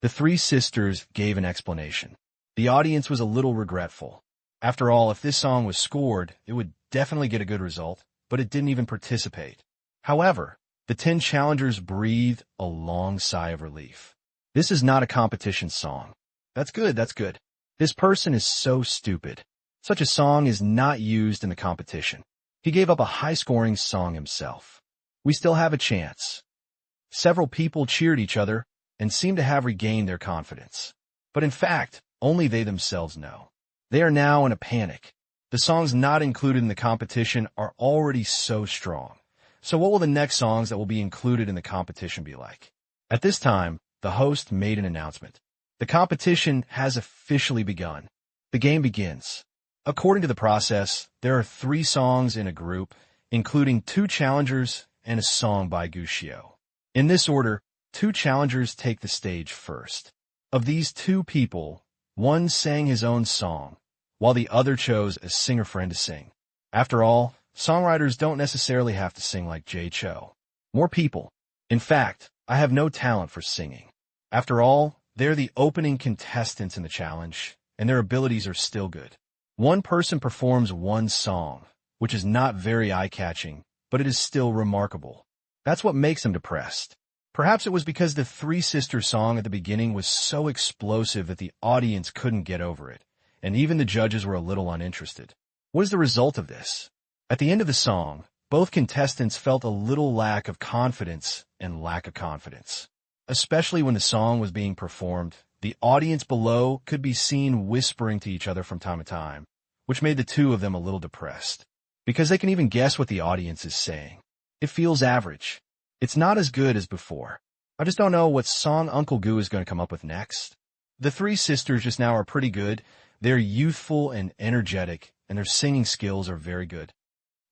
S1: The three sisters gave an explanation. The audience was a little regretful. After all, if this song was scored, it would definitely get a good result, but it didn't even participate. However, the 10 challengers breathed a long sigh of relief. This is not a competition song. That's good, that's good. This person is so stupid. Such a song is not used in the competition. He gave up a high-scoring song himself. We still have a chance. Several people cheered each other and seemed to have regained their confidence. But in fact, only they themselves know. They are now in a panic. The songs not included in the competition are already so strong. So what will the next songs that will be included in the competition be like? At this time, the host made an announcement. The competition has officially begun. The game begins. According to the process, there are 3 songs in a group, including 2 challengers and a song by Gushio. In this order, 2 challengers take the stage first. Of these 2 people, one sang his own song, while the other chose a singer friend to sing. After all, songwriters don't necessarily have to sing like Jay Cho. More people. In fact, I have no talent for singing. After all, they're the opening contestants in the challenge, and their abilities are still good. One person performs one song, which is not very eye-catching, but it is still remarkable. That's what makes them depressed. Perhaps it was because the Three Sisters song at the beginning was so explosive that the audience couldn't get over it, and even the judges were a little uninterested. What is the result of this? At the end of the song, both contestants felt a little lack of confidence and lack of confidence. Especially when the song was being performed, the audience below could be seen whispering to each other from time to time, which made the 2 of them a little depressed. Because they can even guess what the audience is saying. It feels average. It's not as good as before. I just don't know what song Uncle Goo is going to come up with next. The 3 sisters just now are pretty good. They're youthful and energetic, and their singing skills are very good.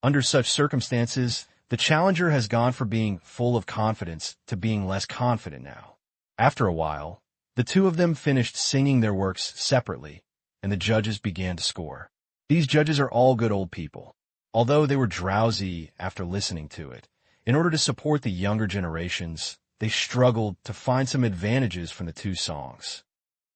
S1: Under such circumstances, the challenger has gone from being full of confidence to being less confident now. After a while, the 2 of them finished singing their works separately, and the judges began to score. These judges are all good old people. Although they were drowsy after listening to it, in order to support the younger generations, they struggled to find some advantages from the 2 songs.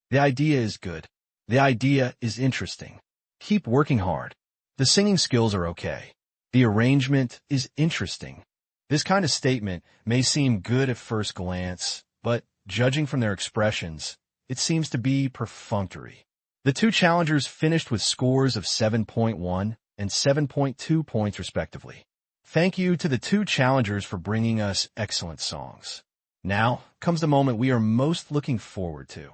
S1: The idea is good. The idea is interesting. Keep working hard. The singing skills are okay. The arrangement is interesting. This kind of statement may seem good at first glance, but judging from their expressions, it seems to be perfunctory. The 2 challengers finished with scores of 7.1 and 7.2 points respectively. Thank you to the 2 challengers for bringing us excellent songs. Now comes the moment we are most looking forward to.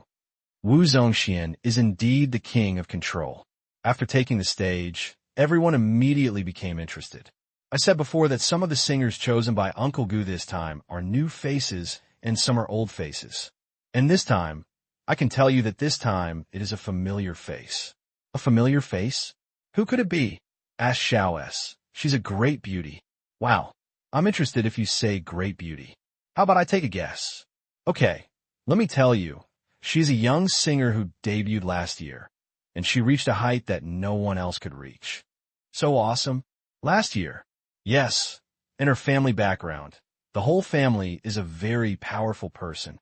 S1: Wu Zongxian is indeed the king of control. After taking the stage, everyone immediately became interested. I said before that some of the singers chosen by Uncle Goo this time are new faces and some are old faces. And this time, I can tell you that this time it is a familiar face. A familiar face? Who could it be? Asked Xiao S. She's a great beauty. Wow, I'm interested if you say great beauty. How about I take a guess? Okay, let me tell you, she's a young singer who debuted last year, and she reached a height that no one else could reach. So awesome. Last year. Yes, and her family background. The whole family is a very powerful person.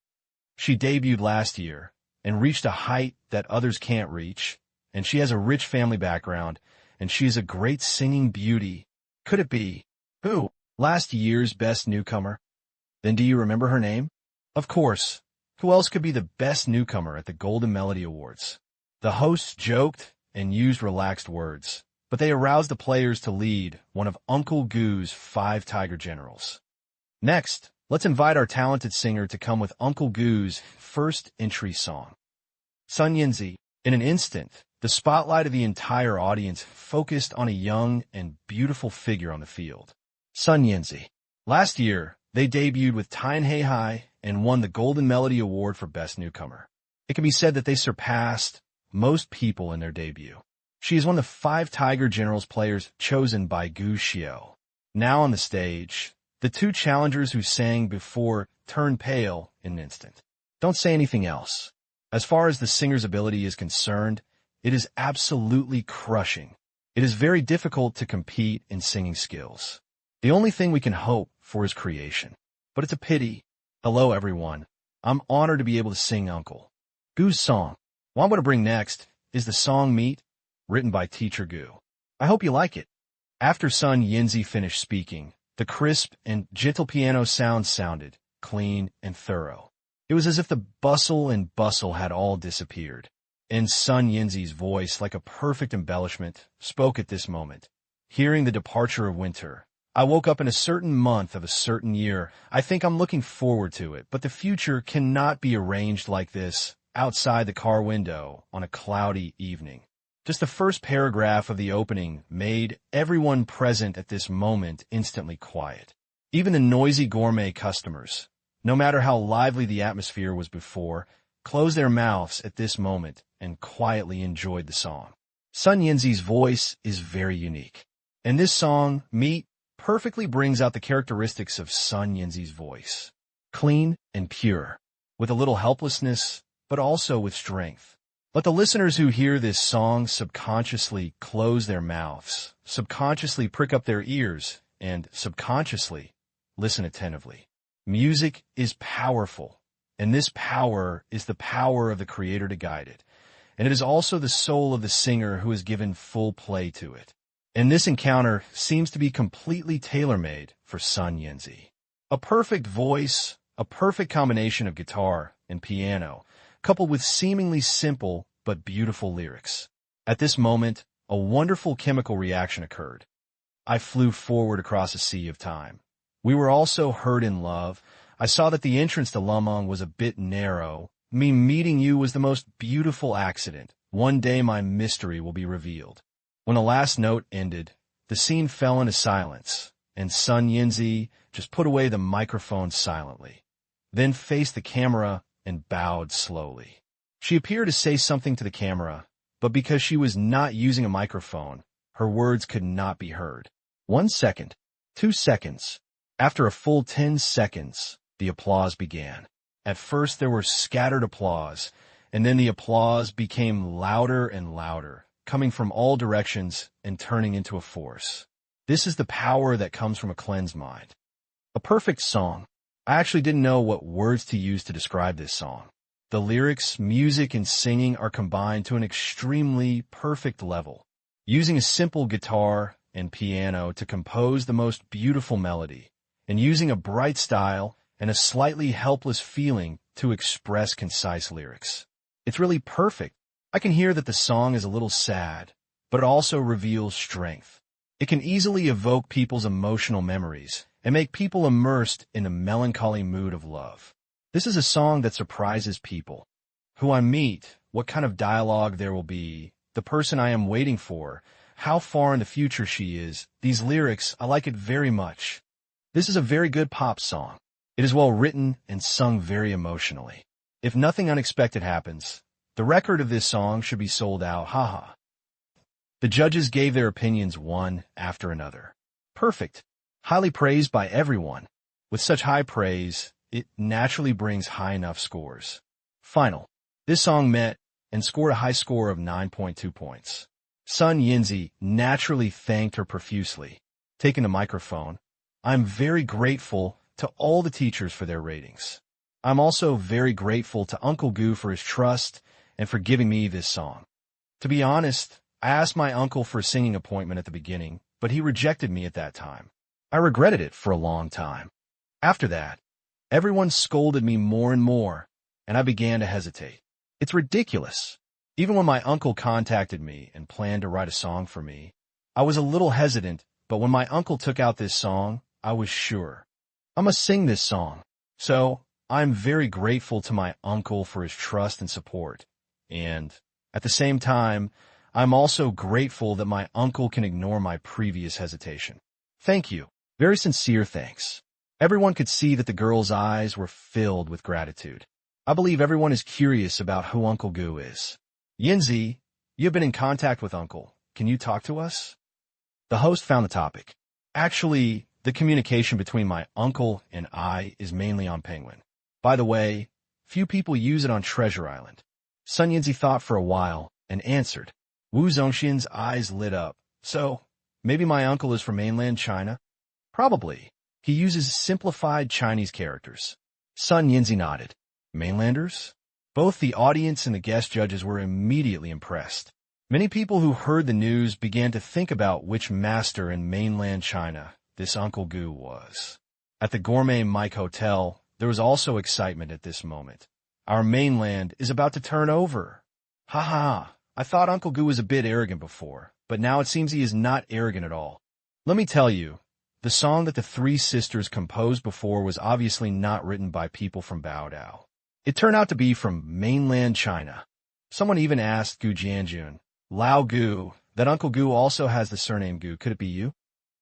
S1: She debuted last year and reached a height that others can't reach, and she has a rich family background, and she is a great singing beauty. Could it be? Who? Last year's best newcomer? Then do you remember her name? Of course. Who else could be the best newcomer at the Golden Melody Awards? The hosts joked and used relaxed words, but they aroused the players to lead one of Uncle Goo's 5 Tiger Generals. Next, let's invite our talented singer to come with Uncle Goo's first entry song. Sun Yinzi. In an instant, the spotlight of the entire audience focused on a young and beautiful figure on the field. Sun Yinzi. Last year, they debuted with Tyne Hey Hi and won the Golden Melody Award for Best Newcomer. It can be said that they surpassed most people in their debut. She is one of the 5 Tiger Generals players chosen by Gushio. Now on the stage, the 2 challengers who sang before turned pale in an instant. Don't say anything else. As far as the singer's ability is concerned, it is absolutely crushing. It is very difficult to compete in singing skills. The only thing we can hope for is creation. But it's a pity. Hello, everyone. I'm honored to be able to sing Uncle. Gu's song. What I'm going to bring next is the song Meet, written by Teacher Gu. I hope you like it. After Sun Yinzi finished speaking, the crisp and gentle piano sound sounded clean and thorough. It was as if the bustle and bustle had all disappeared. And Sun Yinzi's voice, like a perfect embellishment, spoke at this moment. Hearing the departure of winter, I woke up in a certain month of a certain year. I think I'm looking forward to it, but the future cannot be arranged like this, outside the car window on a cloudy evening. Just the first paragraph of the opening made everyone present at this moment instantly quiet. Even the noisy gourmet customers, no matter how lively the atmosphere was before, closed their mouths at this moment and quietly enjoyed the song. Sun Yinzi's voice is very unique. And this song, Meet, perfectly brings out the characteristics of Sun Yinzi's voice. Clean and pure, with a little helplessness, but also with strength. Let the listeners who hear this song subconsciously close their mouths, subconsciously prick up their ears, and subconsciously listen attentively. Music is powerful, and this power is the power of the Creator to guide it. And it is also the soul of the singer who has given full play to it. And this encounter seems to be completely tailor-made for Sun Yinzi. A perfect voice, a perfect combination of guitar and piano, coupled with seemingly simple but beautiful lyrics. At this moment, a wonderful chemical reaction occurred. I flew forward across a sea of time. We were also hurt in love. I saw that the entrance to Lumong was a bit narrow. Me meeting you was the most beautiful accident. One day my mystery will be revealed. When the last note ended, the scene fell into silence, and Sun Yinzi just put away the microphone silently, then faced the camera and bowed slowly. She appeared to say something to the camera, but because she was not using a microphone, her words could not be heard. 1 second, 2 seconds. After a full 10 seconds, the applause began. At first there was scattered applause, and then the applause became louder and louder, coming from all directions and turning into a force. This is the power that comes from a cleansed mind. A perfect song. I actually didn't know what words to use to describe this song. The lyrics, music, and singing are combined to an extremely perfect level. Using a simple guitar and piano to compose the most beautiful melody, and using a bright style and a slightly helpless feeling to express concise lyrics. It's really perfect. I can hear that the song is a little sad, but it also reveals strength. It can easily evoke people's emotional memories and make people immersed in a melancholy mood of love. This is a song that surprises people. Who I meet, what kind of dialogue there will be, the person I am waiting for, how far in the future she is. These lyrics, I like it very much. This is a very good pop song. It is well written and sung very emotionally. If nothing unexpected happens, the record of this song should be sold out, haha. The judges gave their opinions one after another. Perfect. Highly praised by everyone. With such high praise, it naturally brings high enough scores. Final. This song met and scored a high score of 9.2 points. Sun Yinzi naturally thanked her profusely. Taking the microphone, I'm very grateful to all the teachers for their ratings. I'm also very grateful to Uncle Gu for his trust and for giving me this song. To be honest, I asked my uncle for a singing appointment at the beginning, but he rejected me at that time. I regretted it for a long time. After that, everyone scolded me more and more, and I began to hesitate. It's ridiculous. Even when my uncle contacted me and planned to write a song for me, I was a little hesitant, but when my uncle took out this song, I was sure. I must sing this song. So, I'm very grateful to my uncle for his trust and support. And, at the same time, I'm also grateful that my uncle can ignore my previous hesitation. Thank you. Very sincere thanks. Everyone could see that the girl's eyes were filled with gratitude. I believe everyone is curious about who Uncle Gu is. Yinzi, you've been in contact with Uncle. Can you talk to us? The host found the topic. Actually, the communication between my uncle and I is mainly on Penguin. By the way, few people use it on Treasure Island. Sun Yinzi thought for a while and answered. Wu Zongxian's eyes lit up. So, maybe my uncle is from mainland China? Probably. He uses simplified Chinese characters. Sun Yinzi nodded. Mainlanders? Both the audience and the guest judges were immediately impressed. Many people who heard the news began to think about which master in mainland China this Uncle Gu was. At the Gourmet Mike Hotel, there was also excitement at this moment. Our mainland is about to turn over. Ha ha, I thought Uncle Gu was a bit arrogant before, but now it seems he is not arrogant at all. Let me tell you, the song that the three sisters composed before was obviously not written by people from Baodao. It turned out to be from mainland China. Someone even asked Gu Jianjun, Lao Gu, that Uncle Gu also has the surname Gu. Could it be you?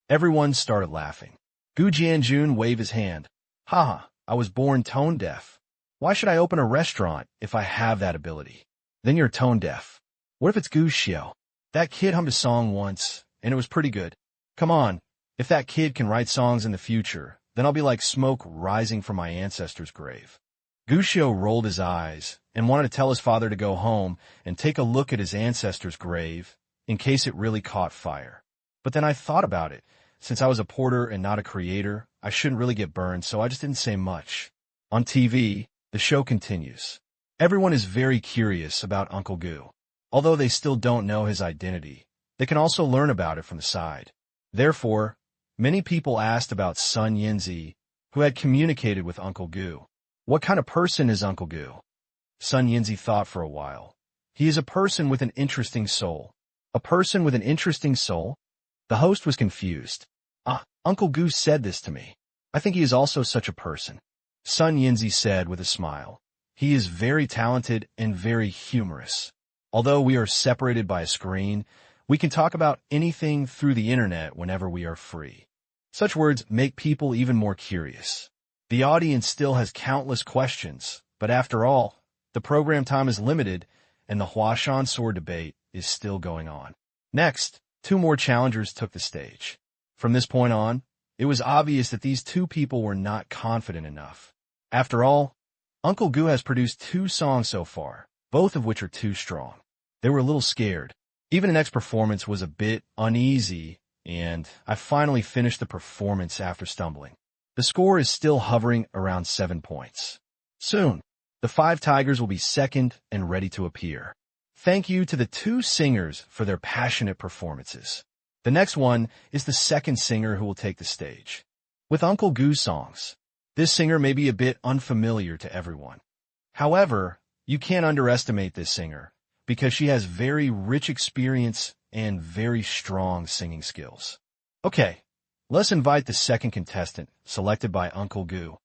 S1: Everyone started laughing. Gu Jianjun waved his hand. Haha, I was born tone deaf. Why should I open a restaurant if I have that ability? Then you're tone deaf. What if it's Gu Xiao? That kid hummed a song once, and it was pretty good. Come on, if that kid can write songs in the future, then I'll be like smoke rising from my ancestor's grave. Gu Xiao rolled his eyes and wanted to tell his father to go home and take a look at his ancestor's grave in case it really caught fire. But then I thought about it. Since I was a porter and not a creator, I shouldn't really get burned, so I just didn't say much. On TV, the show continues. Everyone is very curious about Uncle Gu. Although they still don't know his identity, they can also learn about it from the side. Therefore, many people asked about Sun Yinzi, who had communicated with Uncle Gu. What kind of person is Uncle Gu? Sun Yinzi thought for a while. He is a person with an interesting soul. A person with an interesting soul? The host was confused. Uncle Gu said this to me. I think he is also such a person. Sun Yinzi said with a smile. He is very talented and very humorous. Although we are separated by a screen, we can talk about anything through the internet whenever we are free. Such words make people even more curious. The audience still has countless questions, but after all, the program time is limited and the Huashan sword debate is still going on. Next, two more challengers took the stage. From this point on, it was obvious that these two people were not confident enough. After all, Uncle Gu has produced 2 songs so far, both of which are too strong. They were a little scared. Even the next performance was a bit uneasy, and I finally finished the performance after stumbling. The score is still hovering around 7 points. Soon, the 5 tigers will be second and ready to appear. Thank you to the 2 singers for their passionate performances. The next one is the second singer who will take the stage. With Uncle Gu's songs, this singer may be a bit unfamiliar to everyone. However, you can't underestimate this singer because she has very rich experience and very strong singing skills. Okay, let's invite the second contestant selected by Uncle Gu.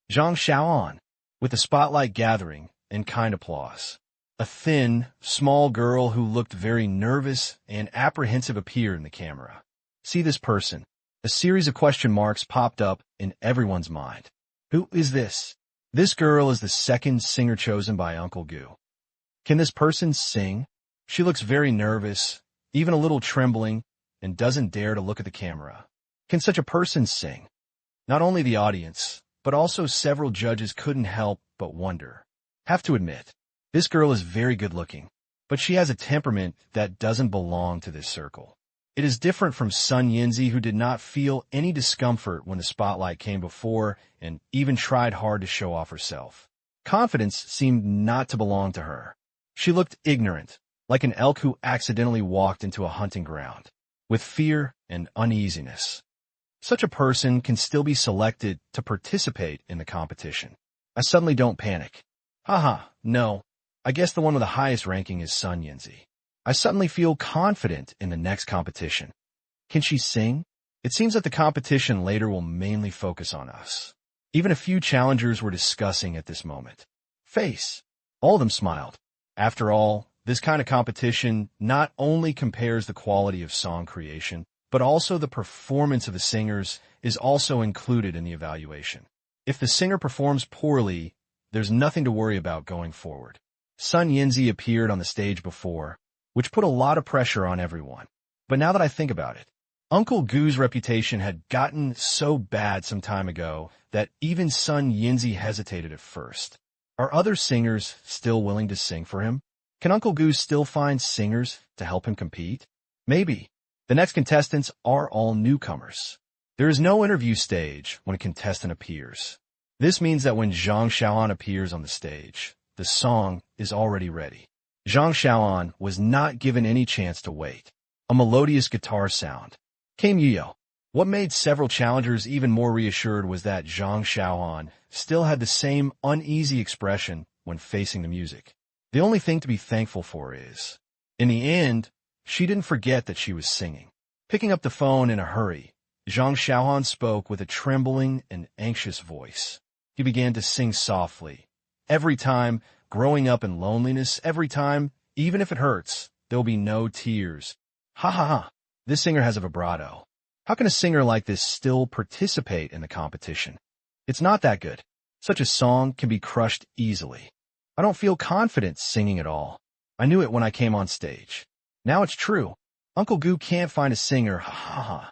S1: Zhang Xiaoan, with the spotlight gathering and kind applause. A thin, small girl who looked very nervous and apprehensive appeared in the camera. See this person. A series of question marks popped up in everyone's mind. Who is this? This girl is the second singer chosen by Uncle Gu. Can this person sing? She looks very nervous, even a little trembling, and doesn't dare to look at the camera. Can such a person sing? Not only the audience, but also several judges couldn't help but wonder. Have to admit, this girl is very good looking, but she has a temperament that doesn't belong to this circle. It is different from Sun Yinzi, who did not feel any discomfort when the spotlight came before and even tried hard to show off herself. Confidence seemed not to belong to her. She looked ignorant, like an elk who accidentally walked into a hunting ground, with fear and uneasiness. Such a person can still be selected to participate in the competition. I suddenly don't panic. Haha, no. I guess the one with the highest ranking is Sun Yinzi. I suddenly feel confident in the next competition. Can she sing? It seems that the competition later will mainly focus on us. Even a few challengers were discussing at this moment. Face. All of them smiled. After all, this kind of competition not only compares the quality of song creation, but also the performance of the singers is also included in the evaluation. If the singer performs poorly, there's nothing to worry about going forward. Sun Yinzi appeared on the stage before, which put a lot of pressure on everyone. But now that I think about it, Uncle Gu's reputation had gotten so bad some time ago that even Sun Yinzi hesitated at first. Are other singers still willing to sing for him? Can Uncle Gu still find singers to help him compete? Maybe. The next contestants are all newcomers. There is no interview stage when a contestant appears. This means that when Zhang Xiaoan appears on the stage, the song is already ready. Zhang Xiaoan was not given any chance to wait. A melodious guitar sound came Yuyo. What made several challengers even more reassured was that Zhang Xiaoan still had the same uneasy expression when facing the music. The only thing to be thankful for is, in the end, she didn't forget that she was singing. Picking up the phone in a hurry, Zhang Xiaoan spoke with a trembling and anxious voice. He began to sing softly. Every time, growing up in loneliness, every time, even if it hurts, there'll be no tears. Ha ha ha. This singer has a vibrato. How can a singer like this still participate in the competition? It's not that good. Such a song can be crushed easily. I don't feel confident singing at all. I knew it when I came on stage. Now it's true. Uncle Gu can't find a singer. Ha ha ha.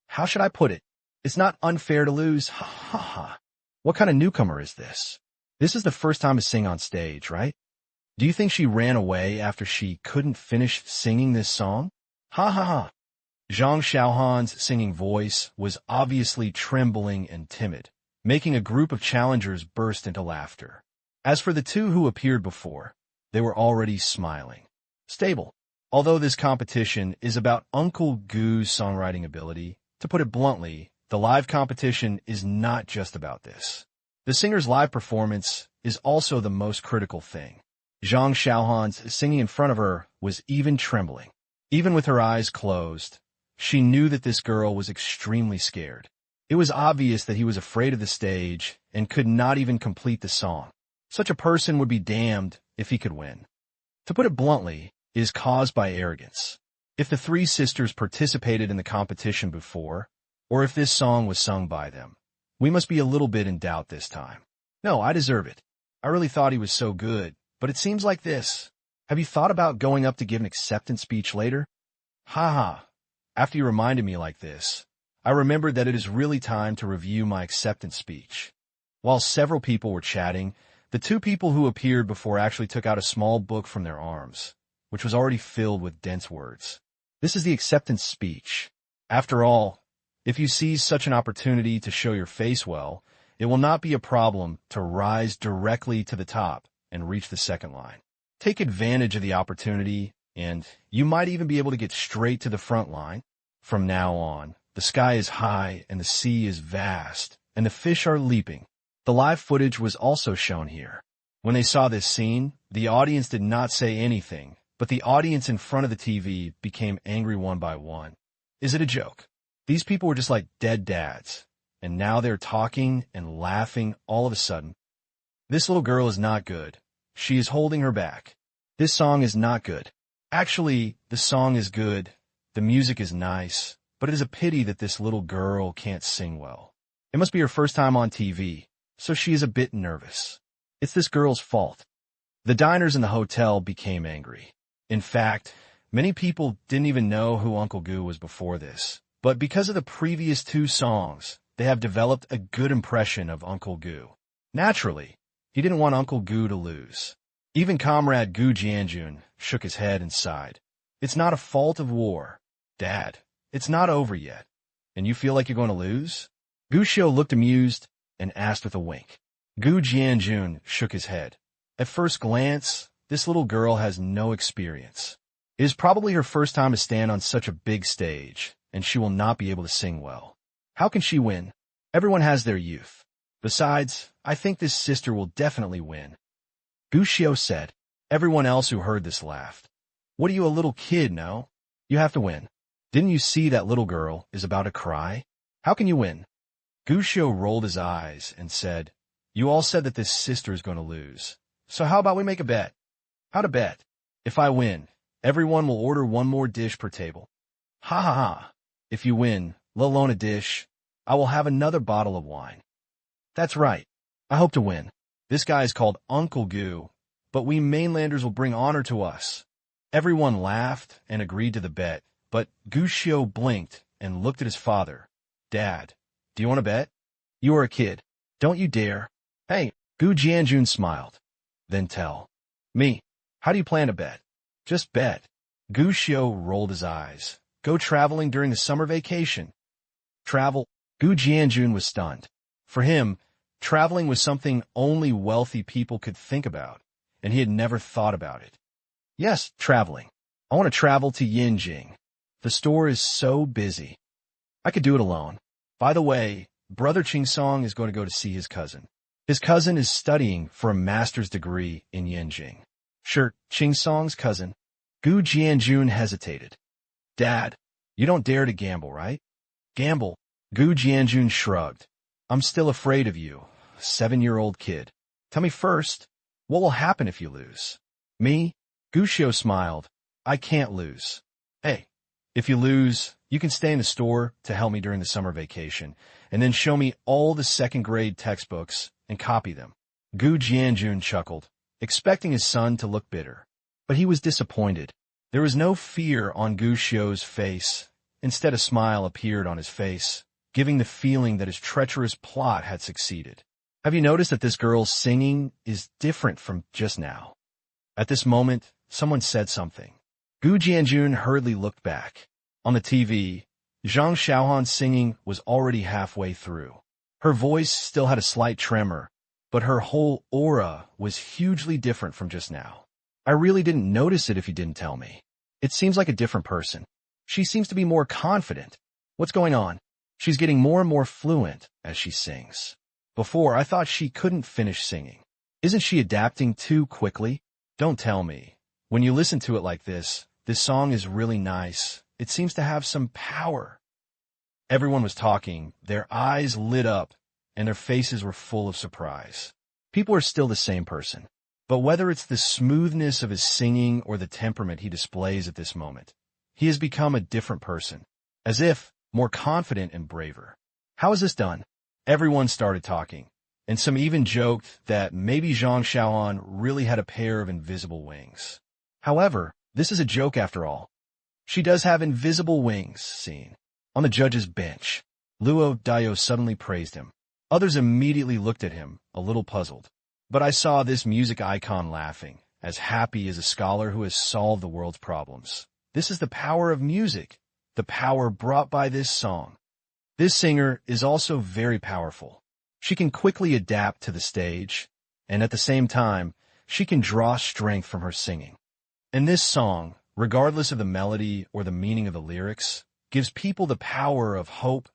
S1: How should I put it? It's not unfair to lose. Ha ha ha. What kind of newcomer is this? This is the first time to sing on stage, right? Do you think she ran away after she couldn't finish singing this song? Ha ha ha. Zhang Xiaohan's singing voice was obviously trembling and timid, making a group of challengers burst into laughter. As for the two who appeared before, they were already smiling. Stable. Although this competition is about Uncle Gu's songwriting ability, to put it bluntly, the live competition is not just about this. The singer's live performance is also the most critical thing. Zhang Xiaohan's singing in front of her was even trembling. Even with her eyes closed, she knew that this girl was extremely scared. It was obvious that he was afraid of the stage and could not even complete the song. Such a person would be damned if he could win. To put it bluntly, it is caused by arrogance. If the three sisters participated in the competition before, or if this song was sung by them, we must be a little bit in doubt this time. No, I deserve it. I really thought he was so good, but it seems like this. Have you thought about going up to give an acceptance speech later? Ha ha. After you reminded me like this, I remembered that it is really time to review my acceptance speech. While several people were chatting, the two people who appeared before actually took out a small book from their arms, which was already filled with dense words. This is the acceptance speech. After all, if you seize such an opportunity to show your face well, it will not be a problem to rise directly to the top and reach the second line. Take advantage of the opportunity, and you might even be able to get straight to the front line. From now on, the sky is high and the sea is vast, and the fish are leaping. The live footage was also shown here. When they saw this scene, the audience did not say anything, but the audience in front of the TV became angry one by one. Is it a joke? These people were just like dead dads, and now they're talking and laughing all of a sudden. This little girl is not good. She is holding her back. This song is not good. Actually, the song is good. The music is nice, but it is a pity that this little girl can't sing well. It must be her first time on TV, so she is a bit nervous. It's this girl's fault. The diners in the hotel became angry. In fact, many people didn't even know who Uncle Gu was before this, but because of the previous two songs, they have developed a good impression of Uncle Gu. Naturally, he didn't want Uncle Gu to lose. Even Comrade Gu Jianjun shook his head and sighed. It's not a fault of war. Dad, it's not over yet. And you feel like you're going to lose? Gu Xiu looked amused and asked with a wink. Gu Jianjun shook his head. At first glance, this little girl has no experience. It is probably her first time to stand on such a big stage, and she will not be able to sing well. How can she win? Everyone has their youth. Besides, I think this sister will definitely win. Gu Xiu said. Everyone else who heard this laughed. What are you, a little kid, no? You have to win. Didn't you see that little girl is about to cry? How can you win? Gu Xiu rolled his eyes and said, You all said that this sister is going to lose. So how about we make a bet? How to bet? If I win, everyone will order one more dish per table. Ha ha ha. If you win, let alone a dish, I will have another bottle of wine. That's right. I hope to win. This guy is called Uncle Goo, but we mainlanders will bring honor to us. Everyone laughed and agreed to the bet, but Gushio blinked and looked at his father. Dad, do you want to bet? You are a kid. Don't you dare. Hey, Gu Jianjun smiled. Then tell me, how do you plan to bet? Just bet. Gushio rolled his eyes. Go traveling during the summer vacation. Travel? Gu Jianjun was stunned. For him, traveling was something only wealthy people could think about, and he had never thought about it. Yes, traveling. I want to travel to Yinjing. The store is so busy. I could do it alone. By the way, Brother Chingsong is going to go to see his cousin. His cousin is studying for a master's degree in Yinjing. Sure, Chingsong's cousin. Gu Jianjun hesitated. Dad, you don't dare to gamble, right? Gamble? Gu Jianjun shrugged. I'm still afraid of you, 7-year-old kid. Tell me first, what will happen if you lose? Me? Gushio smiled. I can't lose. Hey, if you lose, you can stay in the store to help me during the summer vacation, and then show me all the second-grade textbooks and copy them. Gu Jianjun chuckled, expecting his son to look bitter. But he was disappointed. There was no fear on Gushio's face. Instead, a smile appeared on his face, giving the feeling that his treacherous plot had succeeded. Have you noticed that this girl's singing is different from just now? At this moment, someone said something. Gu Jianjun hurriedly looked back. On the TV, Zhang Xiaohan's singing was already halfway through. Her voice still had a slight tremor, but her whole aura was hugely different from just now. I really didn't notice it if you didn't tell me. It seems like a different person. She seems to be more confident. What's going on? She's getting more and more fluent as she sings. Before, I thought she couldn't finish singing. Isn't she adapting too quickly? Don't tell me. When you listen to it like this song is really nice. It seems to have some power. Everyone was talking. Their eyes lit up, and their faces were full of surprise. People are still the same person. But whether it's the smoothness of his singing or the temperament he displays at this moment, he has become a different person, as if more confident and braver. How is this done? Everyone started talking, and some even joked that maybe Zhang Xiaohan really had a pair of invisible wings. However, this is a joke after all. She does have invisible wings, seen. On the judge's bench, Luo Dayo suddenly praised him. Others immediately looked at him, a little puzzled. But I saw this music icon laughing, as happy as a scholar who has solved the world's problems. This is the power of music, the power brought by this song. This singer is also very powerful. She can quickly adapt to the stage, and at the same time, she can draw strength from her singing. And this song, regardless of the melody or the meaning of the lyrics, gives people the power of hope,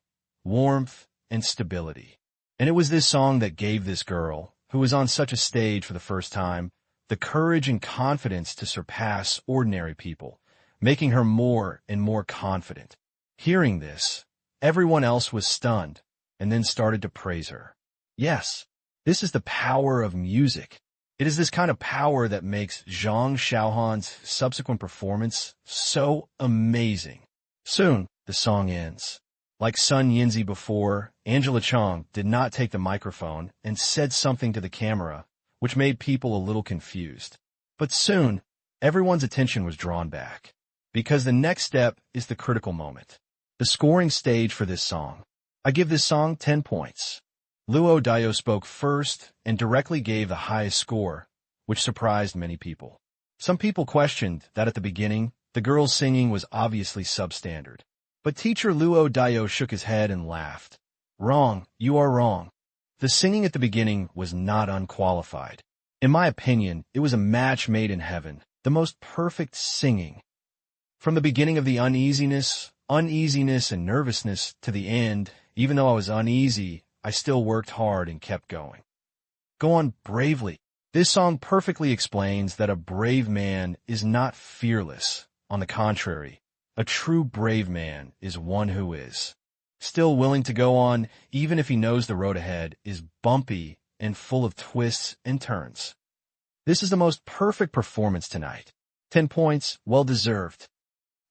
S1: warmth, and stability. And it was this song that gave this girl, who was on such a stage for the first time, the courage and confidence to surpass ordinary people, making her more and more confident. Hearing this, everyone else was stunned, and then started to praise her. Yes, this is the power of music. It is this kind of power that makes Zhang Xiaohan's subsequent performance so amazing. Soon, the song ends. Like Sun Yinzi before, Angela Chong did not take the microphone and said something to the camera, which made people a little confused. But soon, everyone's attention was drawn back, because the next step is the critical moment, the scoring stage for this song. I give this song 10 points. Luo Dayo spoke first and directly gave the highest score, which surprised many people. Some people questioned that at the beginning, the girl's singing was obviously substandard. But teacher Luo Dayo shook his head and laughed. Wrong, you are wrong. The singing at the beginning was not unqualified. In my opinion, it was a match made in heaven, the most perfect singing. From the beginning of the uneasiness and nervousness to the end, even though I was uneasy, I still worked hard and kept going. Go on bravely. This song perfectly explains that a brave man is not fearless. On the contrary, a true brave man is one who is still willing to go on even if he knows the road ahead is bumpy and full of twists and turns. This is the most perfect performance tonight. 10 points, well deserved.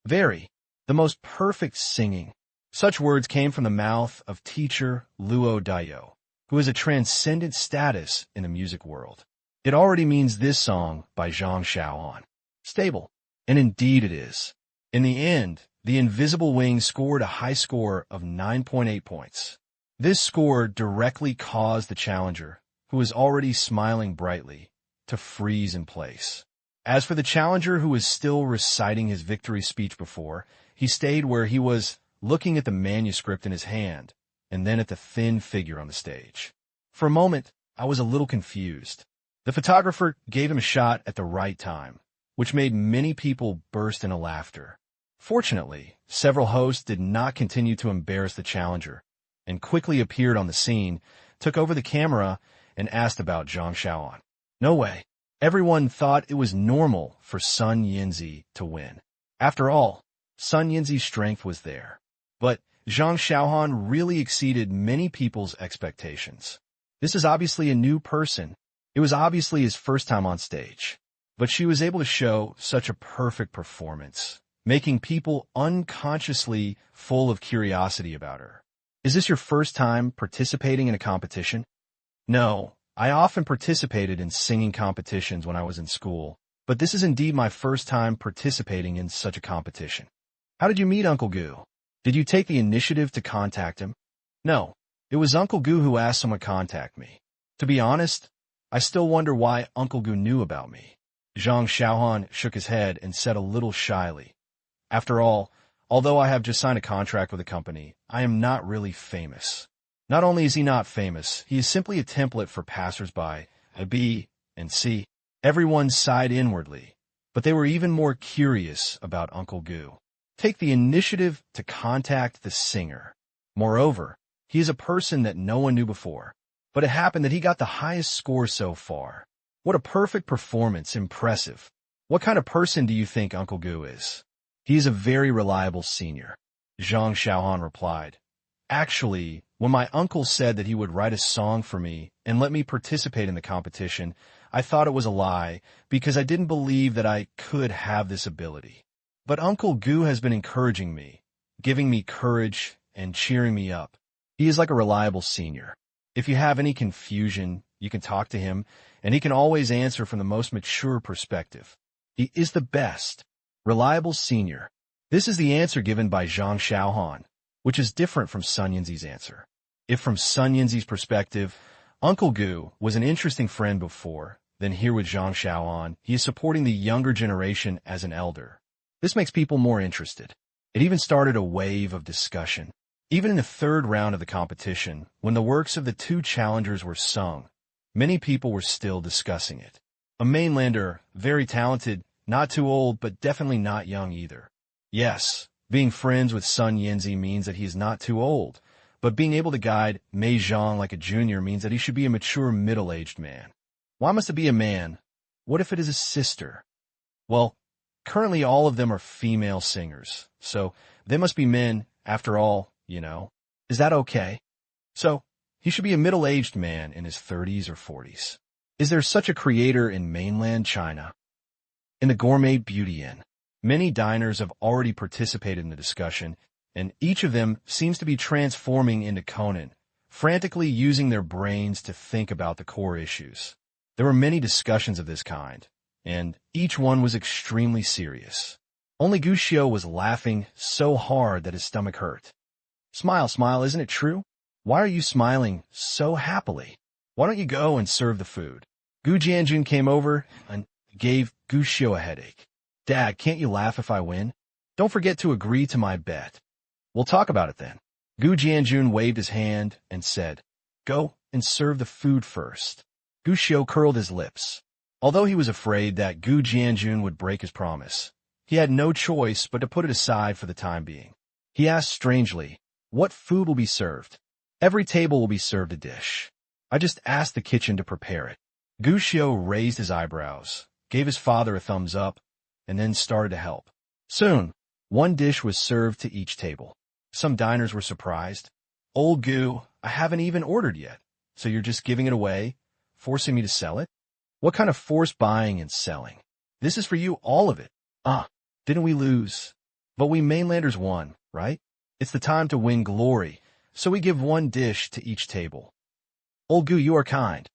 S1: Very. The most perfect singing. Such words came from the mouth of teacher Luo Dayo, who has a transcendent status in the music world. It already means this song by Zhang Xiaoan. Stable. And indeed it is. In the end, the Invisible Wing scored a high score of 9.8 points. This score directly caused the challenger, who was already smiling brightly, to freeze in place. As for the challenger who was still reciting his victory speech before, he stayed where he was, looking at the manuscript in his hand, and then at the thin figure on the stage. For a moment, I was a little confused. The photographer gave him a shot at the right time, which made many people burst into laughter. Fortunately, several hosts did not continue to embarrass the challenger, and quickly appeared on the scene, took over the camera, and asked about Zhang Xiaoan. No way. Everyone thought it was normal for Sun Yinzi to win. After all, Sun Yinzi's strength was there. But Zhang Xiaohan really exceeded many people's expectations. This is obviously a new person. It was obviously his first time on stage. But she was able to show such a perfect performance, making people unconsciously full of curiosity about her. Is this your first time participating in a competition? No, I often participated in singing competitions when I was in school, but this is indeed my first time participating in such a competition. How did you meet Uncle Gu? Did you take the initiative to contact him? No, it was Uncle Gu who asked someone to contact me. To be honest, I still wonder why Uncle Gu knew about me. Zhang Xiaohan shook his head and said a little shyly, "After all, although I have just signed a contract with a company, I am not really famous." Not only is he not famous, he is simply a template for passers-by, a B and C. Everyone sighed inwardly, but they were even more curious about Uncle Gu. Take the initiative to contact the singer. Moreover, he is a person that no one knew before, but it happened that he got the highest score so far. What a perfect performance, impressive. What kind of person do you think Uncle Gu is? He is a very reliable senior. Zhang Xiaohan replied. Actually, when my uncle said that he would write a song for me and let me participate in the competition, I thought it was a lie because I didn't believe that I could have this ability. But Uncle Gu has been encouraging me, giving me courage and cheering me up. He is like a reliable senior. If you have any confusion, you can talk to him, and he can always answer from the most mature perspective. He is the best. Reliable senior. This is the answer given by Zhang Xiaohan, which is different from Sun Yinzi's answer. If from Sun Yinzi's perspective, Uncle Gu was an interesting friend before, then here with Zhang Xiaohan, he is supporting the younger generation as an elder. This makes people more interested. It even started a wave of discussion. Even in the third round of the competition, when the works of the two challengers were sung, many people were still discussing it. A mainlander, very talented, not too old, but definitely not young either. Yes, being friends with Sun Yinzi means that he is not too old, but being able to guide Mei Zhang like a junior means that he should be a mature middle-aged man. Why must it be a man? What if it is a sister? Well, currently all of them are female singers, so they must be men, after all, you know. Is that okay? So, he should be a middle-aged man in his 30s or 40s. Is there such a creator in mainland China? In the Gourmet Beauty Inn, many diners have already participated in the discussion, and each of them seems to be transforming into Conan, frantically using their brains to think about the core issues. There were many discussions of this kind, and each one was extremely serious. Only Gushio was laughing so hard that his stomach hurt. Smile, smile, isn't it true? Why are you smiling so happily? Why don't you go and serve the food? Gu Jianjun came over and gave Gushio a headache. Dad, can't you laugh if I win? Don't forget to agree to my bet. We'll talk about it then. Gu Jianjun waved his hand and said, "Go and serve the food first." Gushio curled his lips. Although he was afraid that Gu Jianjun would break his promise, he had no choice but to put it aside for the time being. He asked strangely, "What food will be served?" "Every table will be served a dish. I just asked the kitchen to prepare it." Gushio raised his eyebrows, gave his father a thumbs up, and then started to help. Soon, one dish was served to each table. Some diners were surprised. "Old Gu, I haven't even ordered yet, so you're just giving it away, forcing me to sell it? What kind of forced buying and selling? This is for you, all of it." Didn't we lose? But we mainlanders won, right? It's the time to win glory, so we give one dish to each table. Old Gu, you are kind.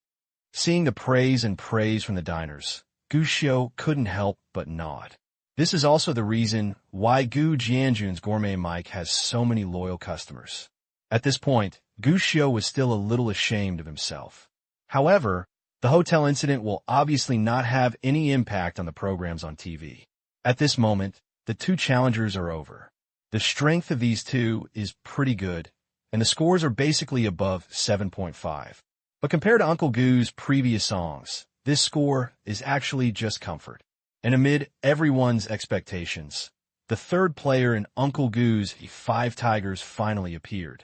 S1: Seeing the praise and praise from the diners, Gu Xiu couldn't help but nod. This is also the reason why Gu Jianjun's gourmet mic has so many loyal customers. At this point, Gu Xiu was still a little ashamed of himself. However, the hotel incident will obviously not have any impact on the programs on TV. At this moment, the two challengers are over. The strength of these two is pretty good, and the scores are basically above 7.5. But compared to Uncle Gu's previous songs, this score is actually just comfort. And amid everyone's expectations, the third player in Uncle Gu's Five Tigers finally appeared.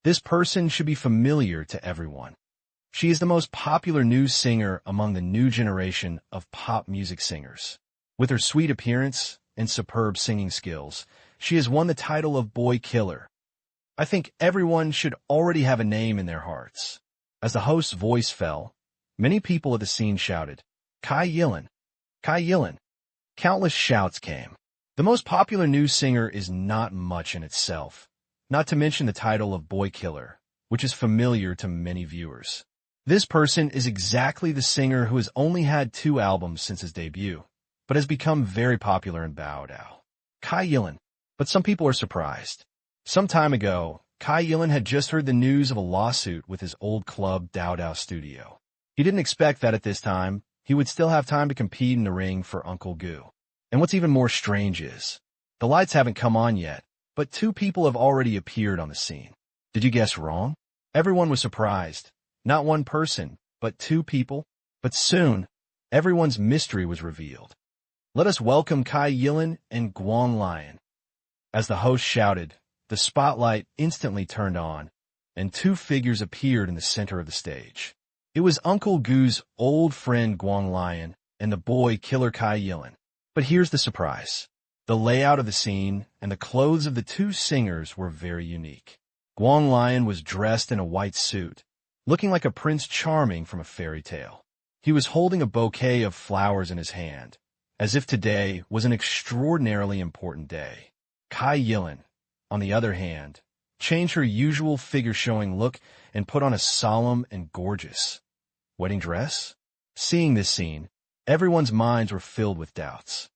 S1: This person should be familiar to everyone. She is the most popular new singer among the new generation of pop music singers. With her sweet appearance and superb singing skills, she has won the title of Boy Killer. I think everyone should already have a name in their hearts. As the host's voice fell, many people at the scene shouted, "Kai Yilin! Kai Yilin!" Countless shouts came. The most popular new singer is not much in itself, not to mention the title of Boy Killer, which is familiar to many viewers. This person is exactly the singer who has only had 2 albums since his debut, but has become very popular in Baodao. Kai Yilin. But some people are surprised. Some time ago, Kai Yilin had just heard the news of a lawsuit with his old club Dao studio. He didn't expect that at this time, he would still have time to compete in the ring for Uncle Gu. And what's even more strange is, the lights haven't come on yet, but 2 people have already appeared on the scene. Did you guess wrong? Everyone was surprised. Not 1 person, but 2 people. But soon, everyone's mystery was revealed. Let us welcome Kai Yilin and Guang Lion. As the host shouted, the spotlight instantly turned on, and 2 figures appeared in the center of the stage. It was Uncle Gu's old friend Guang Lion and the boy Killer Kai Yilin. But here's the surprise. The layout of the scene and the clothes of the 2 singers were very unique. Guang Lion was dressed in a white suit, looking like a Prince Charming from a fairy tale. He was holding a bouquet of flowers in his hand, as if today was an extraordinarily important day. Kai Yilin, on the other hand, changed her usual figure-showing look and put on a solemn and gorgeous wedding dress. Seeing this scene, everyone's minds were filled with doubts.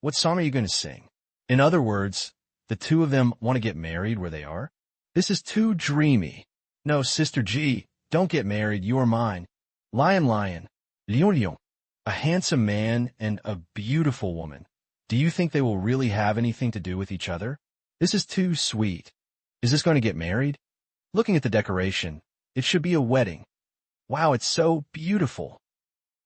S1: What song are you going to sing? In other words, the 2 of them want to get married where they are? This is too dreamy. No, Sister G, don't get married, you are mine. Lion Lion, Lion Lion, a handsome man and a beautiful woman. Do you think they will really have anything to do with each other? This is too sweet. Is this going to get married? Looking at the decoration, it should be a wedding. Wow, it's so beautiful.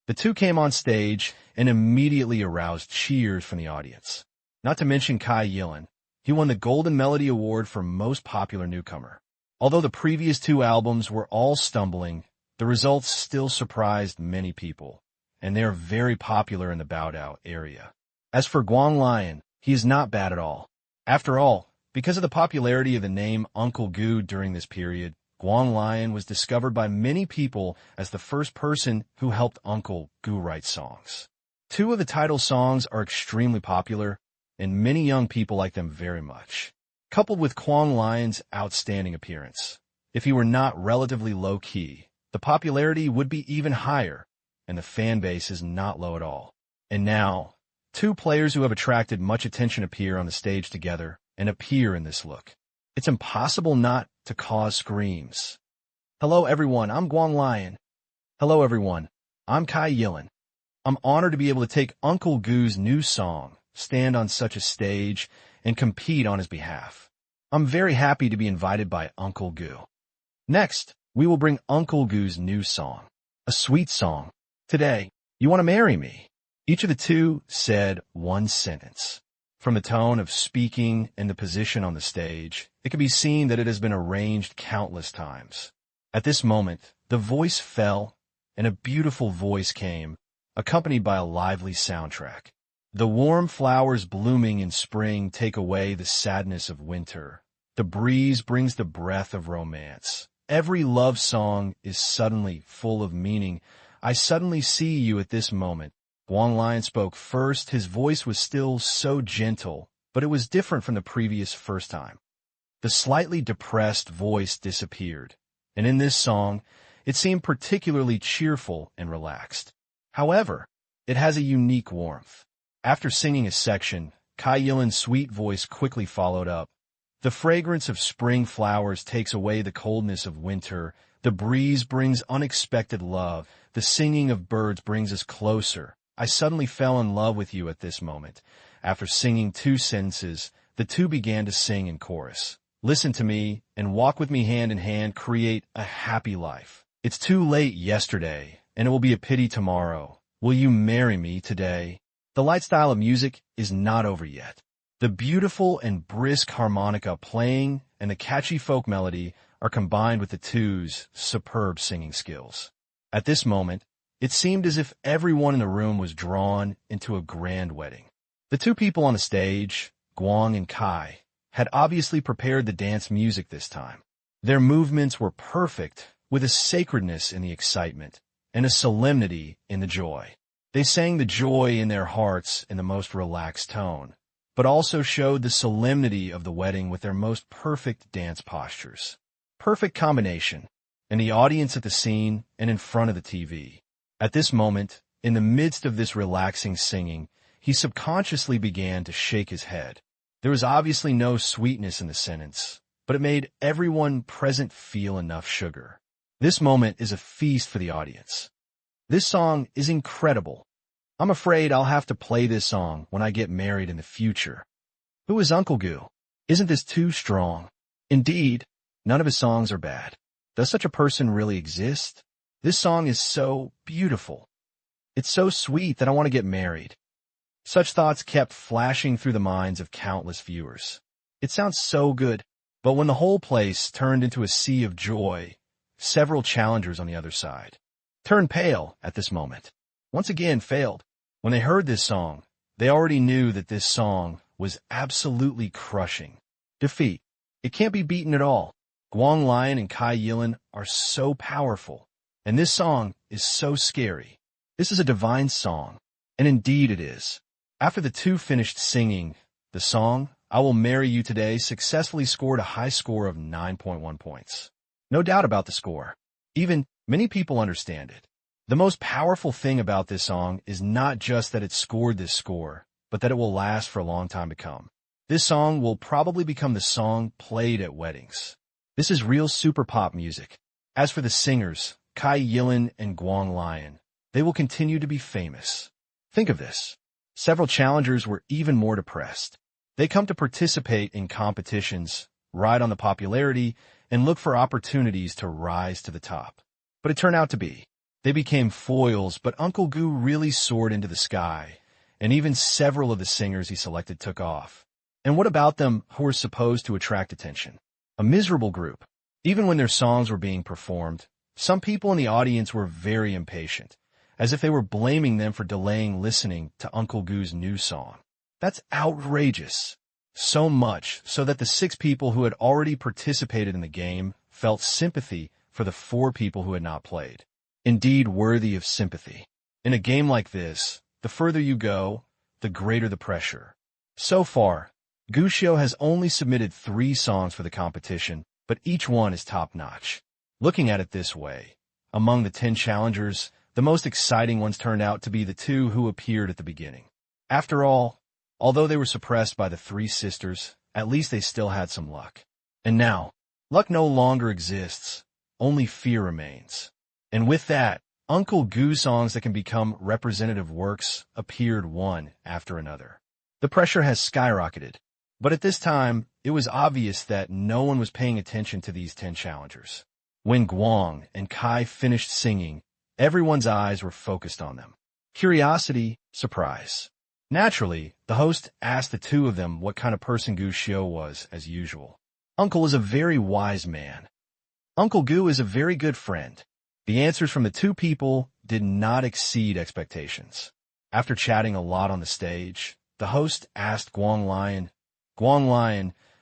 S1: The 2 came on stage and immediately aroused cheers from the audience. Not to mention Kai Yilin. He won the Golden Melody Award for Most Popular Newcomer. Although the previous 2 albums were all stumbling, the results still surprised many people, and they are very popular in the Baodao area. As for Guang Lion, he is not bad at all. After all, because of the popularity of the name Uncle Gu during this period, Guang Lion was discovered by many people as the first person who helped Uncle Gu write songs. 2 of the title songs are extremely popular, and many young people like them very much. Coupled with Guang Lion's outstanding appearance, if he were not relatively low-key, the popularity would be even higher, and the fan base is not low at all. And now, 2 players who have attracted much attention appear on the stage together and appear in this look. It's impossible not to cause screams. Hello everyone, I'm Guang Lion. Hello everyone, I'm Kai Yilin. I'm honored to be able to take Uncle Gu's new song, stand on such a stage, and compete on his behalf. I'm very happy to be invited by Uncle Gu. Next, we will bring Uncle Gu's new song, a sweet song. Today, you want to marry me? Each of the 2 said one sentence. From the tone of speaking and the position on the stage, it can be seen that it has been arranged countless times. At this moment, the voice fell, and a beautiful voice came, accompanied by a lively soundtrack. The warm flowers blooming in spring take away the sadness of winter. The breeze brings the breath of romance. Every love song is suddenly full of meaning. I suddenly see you at this moment. Guang Lion spoke first. His voice was still so gentle, but it was different from the previous first time. The slightly depressed voice disappeared, and in this song, it seemed particularly cheerful and relaxed. However, it has a unique warmth. After singing a section, Kai Yilan's sweet voice quickly followed up. The fragrance of spring flowers takes away the coldness of winter. The breeze brings unexpected love. The singing of birds brings us closer. I suddenly fell in love with you at this moment. After singing 2 sentences, the two began to sing in chorus. Listen to me and walk with me hand in hand, create a happy life. It's too late yesterday, and it will be a pity tomorrow. Will you marry me today? The light style of music is not over yet. The beautiful and brisk harmonica playing and the catchy folk melody are combined with the two's superb singing skills. At this moment, it seemed as if everyone in the room was drawn into a grand wedding. The 2 people on the stage, Guang and Kai, had obviously prepared the dance music this time. Their movements were perfect, with a sacredness in the excitement and a solemnity in the joy. They sang the joy in their hearts in the most relaxed tone, but also showed the solemnity of the wedding with their most perfect dance postures. Perfect combination, in the audience at the scene and in front of the TV. At this moment, in the midst of this relaxing singing, he subconsciously began to shake his head. There was obviously no sweetness in the sentence, but it made everyone present feel enough sugar. This moment is a feast for the audience. This song is incredible. I'm afraid I'll have to play this song when I get married in the future. Who is Uncle Gu? Isn't this too strong? Indeed, none of his songs are bad. Does such a person really exist? This song is so beautiful. It's so sweet that I want to get married. Such thoughts kept flashing through the minds of countless viewers. It sounds so good, but when the whole place turned into a sea of joy, several challengers on the other side turned pale at this moment. Once again failed. When they heard this song, they already knew that this song was absolutely crushing. Defeat. It can't be beaten at all. Guang Lion and Kai Yilan are so powerful, and this song is so scary. This is a divine song, and indeed it is. After the 2 finished singing, the song, I Will Marry You Today, successfully scored a high score of 9.1 points. No doubt about the score. Even many people understand it. The most powerful thing about this song is not just that it scored this score, but that it will last for a long time to come. This song will probably become the song played at weddings. This is real super pop music. As for the singers, Kai Yilan and Guang Lion, they will continue to be famous. Think of this. Several challengers were even more depressed. They come to participate in competitions, ride on the popularity, and look for opportunities to rise to the top. But it turned out to be. They became foils, but Uncle Gu really soared into the sky, and even several of the singers he selected took off. And what about them who were supposed to attract attention? A miserable group. Even when their songs were being performed, some people in the audience were very impatient, as if they were blaming them for delaying listening to Uncle Gu's new song. That's outrageous. So much so that the 6 people who had already participated in the game felt sympathy for the 4 people who had not played. Indeed worthy of sympathy. In a game like this, the further you go, the greater the pressure. So far, Gushio has only submitted 3 songs for the competition, but each one is top-notch. Looking at it this way, among the 10 challengers, the most exciting ones turned out to be the 2 who appeared at the beginning. After all, although they were suppressed by the 3 sisters, at least they still had some luck. And now, luck no longer exists, only fear remains. And with that, Uncle Gu songs that can become representative works appeared one after another. The pressure has skyrocketed, but at this time, it was obvious that no one was paying attention to these 10 challengers. When Guang and Kai finished singing, everyone's eyes were focused on them. Curiosity, surprise. Naturally, the host asked the 2 of them what kind of person Gu Shio was, as usual. Uncle is a very wise man. Uncle Gu is a very good friend. The answers from the 2 people did not exceed expectations. After chatting a lot on the stage, the host asked Guang Lion,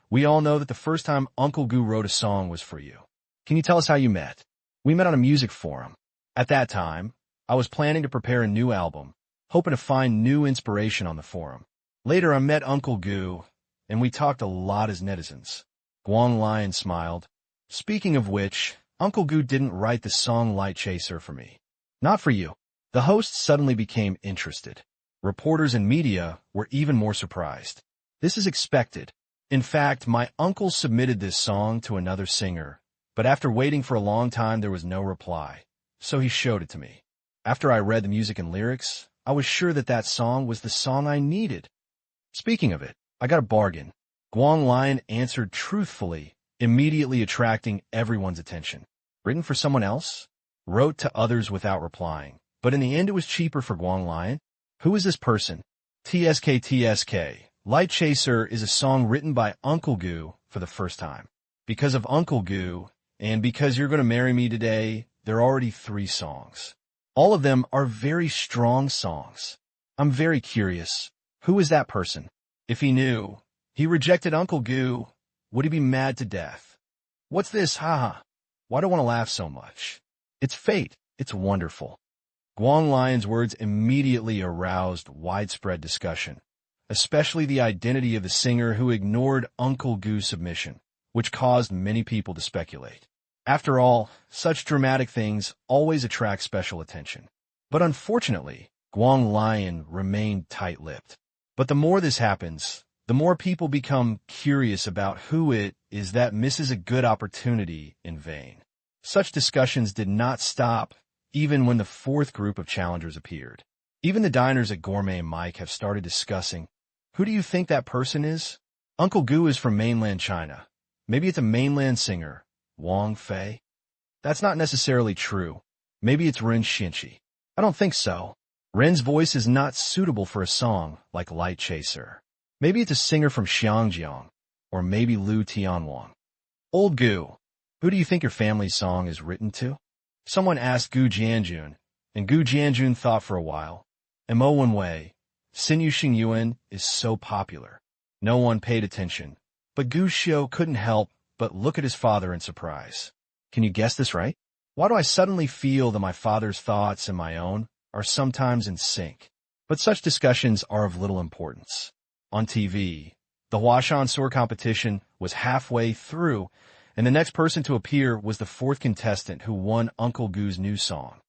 S1: we all know that the first time Uncle Gu wrote a song was for you. Can you tell us how you met? We met on a music forum. At that time, I was planning to prepare a new album, hoping to find new inspiration on the forum. Later, I met Uncle Gu, and we talked a lot as netizens. Guang Lion smiled. Speaking of which, Uncle Gu didn't write the song Light Chaser for me. Not for you. The host suddenly became interested. Reporters and media were even more surprised. This is expected. In fact, my uncle submitted this song to another singer, but after waiting for a long time there was no reply, so he showed it to me. After I read the music and lyrics, I was sure that that song was the song I needed. Speaking of it, I got a bargain. Guang Lion answered truthfully, immediately attracting everyone's attention. Written for someone else? Wrote to others without replying. But in the end it was cheaper for Guang Lion. Who is this person? TSK. Light Chaser is a song written by Uncle Gu for the first time. Because of Uncle Gu, and because you're going to marry me today, there are already 3 songs. All of them are very strong songs. I'm very curious. Who is that person? If he knew he rejected Uncle Gu, would he be mad to death? What's this? Haha. Why do I want to laugh so much? It's fate. It's wonderful. Guang Lion's words immediately aroused widespread discussion, especially the identity of the singer who ignored Uncle Gu's submission, which caused many people to speculate. After all, such dramatic things always attract special attention. But unfortunately, Guang Lion remained tight-lipped. But the more this happens, the more people become curious about who it is that misses a good opportunity in vain. Such discussions did not stop even when the 4th group of challengers appeared. Even the diners at Gourmet Mike have started discussing, who do you think that person is? Uncle Gu is from mainland China. Maybe it's a mainland singer, Wang Fei? That's not necessarily true. Maybe it's Ren Xinqi. I don't think so. Ren's voice is not suitable for a song like Light Chaser. Maybe it's a singer from Xiangjiang, or maybe Lu Tianwang. Old Gu, who do you think your family's song is written to? Someone asked Gu Jianjun, and Gu Jianjun thought for a while. And Mo Wenwei, Xinyu Xingyuan is so popular. No one paid attention, but Gu Xiu couldn't help but look at his father in surprise. Can you guess this right? Why do I suddenly feel that my father's thoughts and my own are sometimes in sync? But such discussions are of little importance. On TV, the Huashan Soar competition was halfway through, and the next person to appear was the 4th contestant who won Uncle Gu's new song.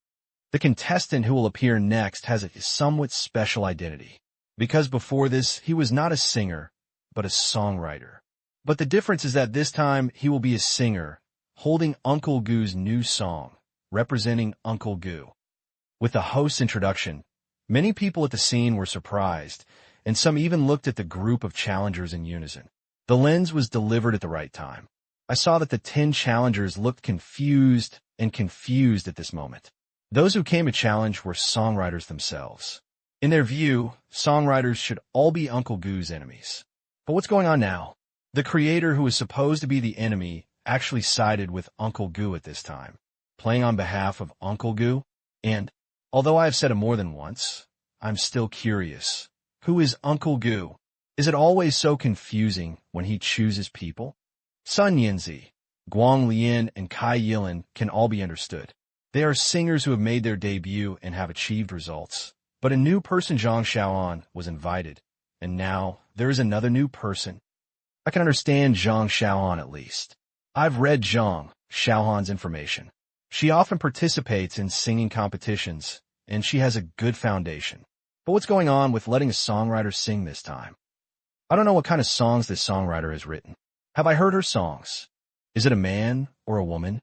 S1: The contestant who will appear next has a somewhat special identity, because before this he was not a singer, but a songwriter. But the difference is that this time he will be a singer, holding Uncle Gu's new song, representing Uncle Gu. With the host's introduction, many people at the scene were surprised, and some even looked at the group of challengers in unison. The lens was delivered at the right time. I saw that the 10 challengers looked confused at this moment. Those who came to challenge were songwriters themselves. In their view, songwriters should all be Uncle Gu's enemies. But what's going on now? The creator who is supposed to be the enemy actually sided with Uncle Gu at this time, playing on behalf of Uncle Gu. And, although I have said it more than once, I'm still curious. Who is Uncle Gu? Is it always so confusing when he chooses people? Sun Yinzi, Guang Lian, and Kai Yilin can all be understood. They are singers who have made their debut and have achieved results. But a new person, Zhang Xiaoan, was invited. And now, there is another new person. I can understand Zhang Xiaoan at least. I've read Zhang Xiaoan's information. She often participates in singing competitions, and she has a good foundation. But what's going on with letting a songwriter sing this time? I don't know what kind of songs this songwriter has written. Have I heard her songs? Is it a man or a woman?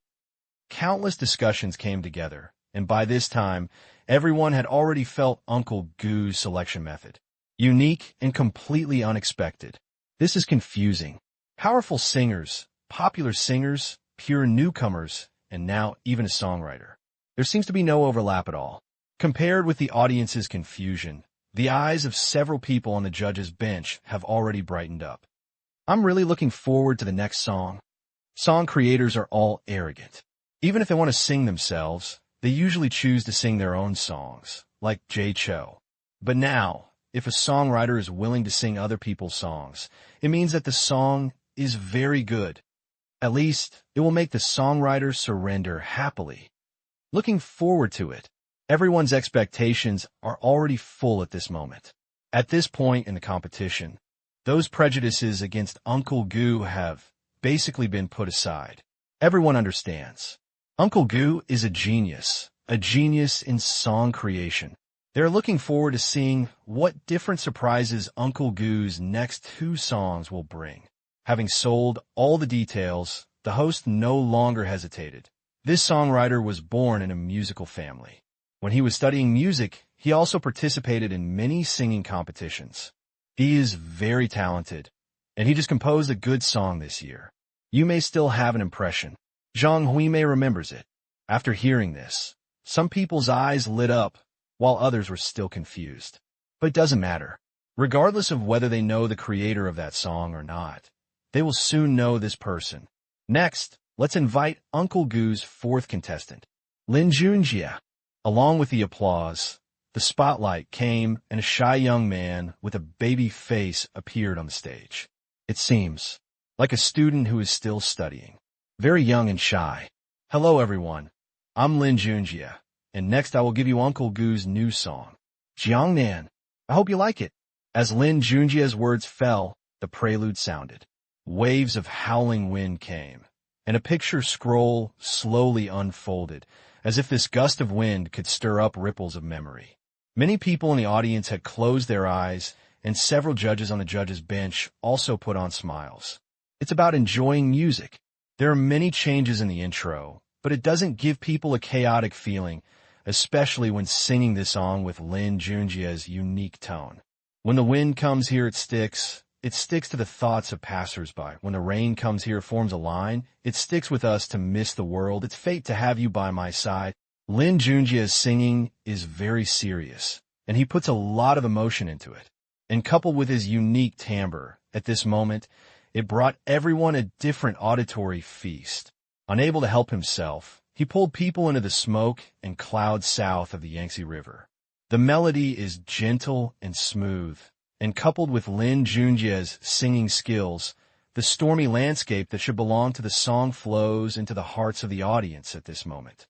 S1: Countless discussions came together, and by this time, everyone had already felt Uncle Gu's selection method. Unique and completely unexpected. This is confusing. Powerful singers, popular singers, pure newcomers, and now even a songwriter. There seems to be no overlap at all. Compared with the audience's confusion, the eyes of several people on the judges' bench have already brightened up. I'm really looking forward to the next song. Song creators are all arrogant. Even if they want to sing themselves, they usually choose to sing their own songs, like Jay Cho. But now, if a songwriter is willing to sing other people's songs, it means that the song is very good. At least, it will make the songwriter surrender happily. Looking forward to it. Everyone's expectations are already full at this moment. At this point in the competition, those prejudices against Uncle Gu have basically been put aside. Everyone understands. Uncle Goo is a genius in song creation. They're looking forward to seeing what different surprises Uncle Goo's next 2 songs will bring. Having sold all the details, the host no longer hesitated. This songwriter was born in a musical family. When he was studying music, he also participated in many singing competitions. He is very talented, and he just composed a good song this year. You may still have an impression. Zhang Huimei remembers it. After hearing this, some people's eyes lit up, while others were still confused. But it doesn't matter. Regardless of whether they know the creator of that song or not, they will soon know this person. Next, let's invite Uncle Goo's 4th contestant, Lin Junjie. Along with the applause, the spotlight came and a shy young man with a baby face appeared on the stage. It seems like a student who is still studying. Very young and shy. Hello everyone, I'm Lin Junjie, and next I will give you Uncle Goo's new song, Jiangnan. I hope you like it. As Lin Junjie's words fell, the prelude sounded. Waves of howling wind came, and a picture scroll slowly unfolded, as if this gust of wind could stir up ripples of memory. Many people in the audience had closed their eyes, and several judges on the judges' bench also put on smiles. It's about enjoying music. There are many changes in the intro, but it doesn't give people a chaotic feeling, especially when singing this song with Lin Junjie's unique tone. When the wind comes here, it sticks to the thoughts of passersby. When the rain comes here, it forms a line. It sticks with us to miss the world. It's fate to have you by my side. Lin Junjie's singing is very serious, and he puts a lot of emotion into it. And coupled with his unique timbre, at this moment, it brought everyone a different auditory feast. Unable to help himself, he pulled people into the smoke and clouds south of the Yangtze River. The melody is gentle and smooth, and coupled with Lin Junjie's singing skills, the stormy landscape that should belong to the song flows into the hearts of the audience at this moment.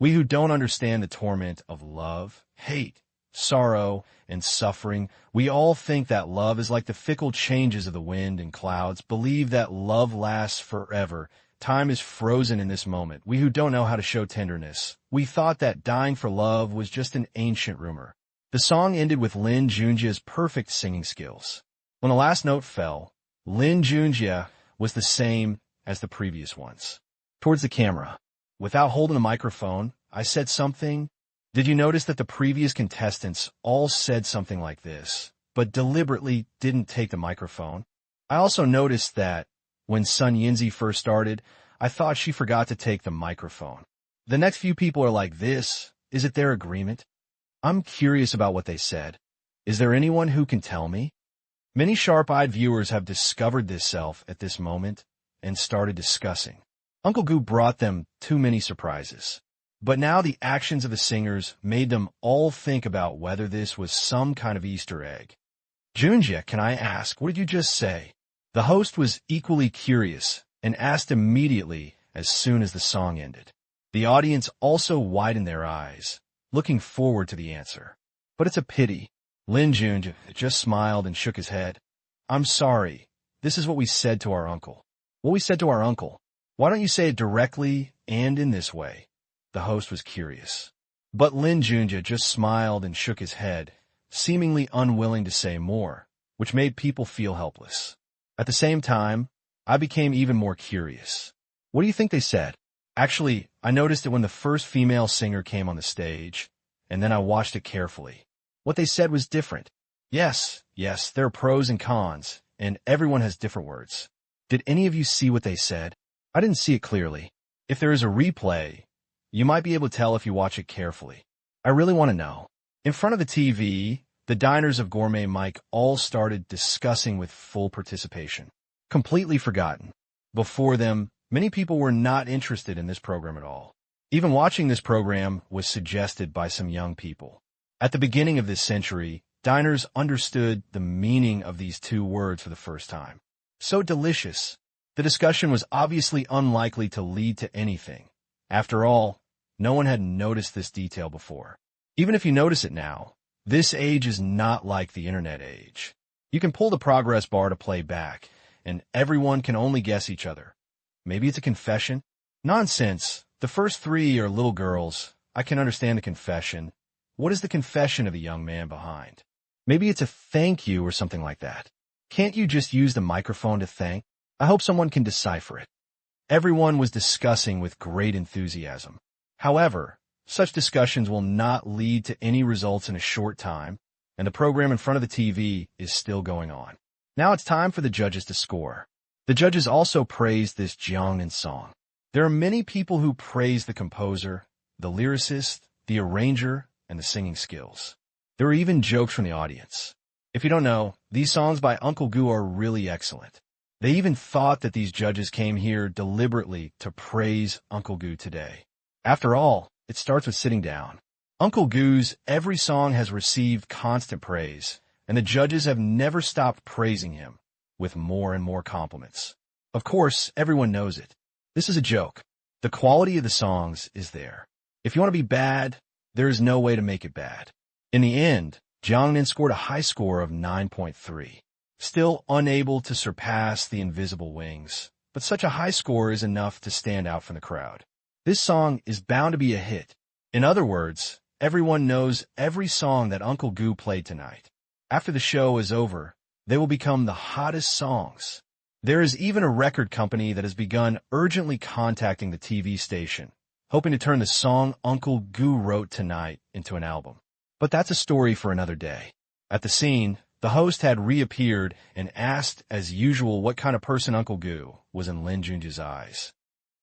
S1: We who don't understand the torment of love, hate, sorrow, and suffering, we all think that love is like the fickle changes of the wind and clouds, believe that love lasts forever. Time is frozen in this moment. We who don't know how to show tenderness, we thought that dying for love was just an ancient rumor. The song ended with Lin Junjie's perfect singing skills. When the last note fell, Lin Junjie was the same as the previous ones. Towards the camera, without holding the microphone, I said something. Did you notice that the previous contestants all said something like this, but deliberately didn't take the microphone? I also noticed that when Sun Yinzi first started, I thought she forgot to take the microphone. The next few people are like this. Is it their agreement? I'm curious about what they said. Is there anyone who can tell me? Many sharp-eyed viewers have discovered this self at this moment and started discussing. Uncle Goo brought them too many surprises. But now the actions of the singers made them all think about whether this was some kind of Easter egg. Junjie, can I ask, what did you just say? The host was equally curious and asked immediately as soon as the song ended. The audience also widened their eyes, looking forward to the answer. But it's a pity. Lin Junjie just smiled and shook his head. I'm sorry. This is what we said to our uncle. What we said to our uncle. Why don't you say it directly and in this way? The host was curious. But Lin Junjie just smiled and shook his head, seemingly unwilling to say more, which made people feel helpless. At the same time, I became even more curious. What do you think they said? Actually, I noticed it when the first female singer came on the stage, and then I watched it carefully. What they said was different. Yes, there are pros and cons, and everyone has different words. Did any of you see what they said? I didn't see it clearly. If there is a replay, you might be able to tell if you watch it carefully. I really want to know. In front of the TV, the diners of Gourmet Mike all started discussing with full participation. Completely forgotten. Before them, many people were not interested in this program at all. Even watching this program was suggested by some young people. At the beginning of this century, diners understood the meaning of these 2 words for the first time. So delicious. The discussion was obviously unlikely to lead to anything. After all, no one had noticed this detail before. Even if you notice it now, this age is not like the internet age. You can pull the progress bar to play back, and everyone can only guess each other. Maybe it's a confession? Nonsense. The first three are little girls. I can understand a confession. What is the confession of a young man behind? Maybe it's a thank you or something like that. Can't you just use the microphone to thank? I hope someone can decipher it. Everyone was discussing with great enthusiasm. However, such discussions will not lead to any results in a short time, and the program in front of the TV is still going on. Now it's time for the judges to score. The judges also praised this Jiangnan song. There are many people who praise the composer, the lyricist, the arranger, and the singing skills. There were even jokes from the audience. If you don't know, these songs by Uncle Gu are really excellent. They even thought that these judges came here deliberately to praise Uncle Gu today. After all, it starts with sitting down. Uncle Gu's every song has received constant praise, and the judges have never stopped praising him, with more and more compliments. Of course, everyone knows it. This is a joke. The quality of the songs is there. If you want to be bad, there is no way to make it bad. In the end, Jiangnan scored a high score of 9.3. Still unable to surpass the Invisible Wings, but such a high score is enough to stand out from the crowd. This song is bound to be a hit. In other words, everyone knows every song that Uncle Gu played tonight. After the show is over, they will become the hottest songs. There is even a record company that has begun urgently contacting the TV station, hoping to turn the song Uncle Gu wrote tonight into an album. But that's a story for another day. At the scene, the host had reappeared and asked, as usual, what kind of person Uncle Gu was in Lin Junja's eyes.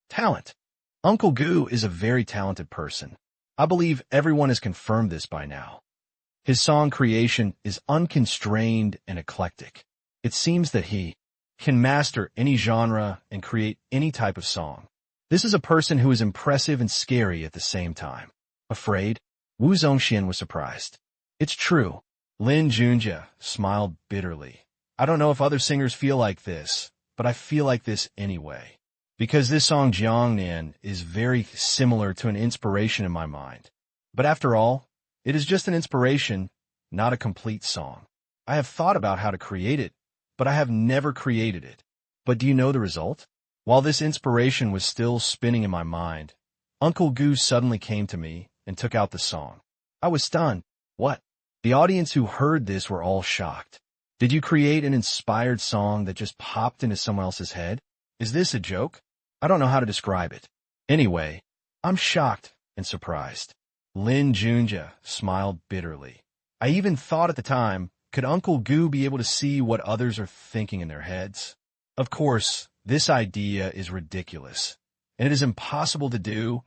S1: Talent. Uncle Gu is a very talented person. I believe everyone has confirmed this by now. His song creation is unconstrained and eclectic. It seems that he can master any genre and create any type of song. This is a person who is impressive and scary at the same time. Afraid? Wu Zongxian was surprised. It's true. Lin Junja smiled bitterly. I don't know if other singers feel like this, but I feel like this anyway. Because this song Jiangnan is very similar to an inspiration in my mind. But after all, it is just an inspiration, not a complete song. I have thought about how to create it, but I have never created it. But do you know the result? While this inspiration was still spinning in my mind, Uncle Gu suddenly came to me and took out the song. I was stunned. What? The audience who heard this were all shocked. Did you create an inspired song that just popped into someone else's head? Is this a joke? I don't know how to describe it. Anyway, I'm shocked and surprised. Lin Junja smiled bitterly. I even thought at the time, could Uncle Gu be able to see what others are thinking in their heads? Of course, this idea is ridiculous, and it is impossible to do,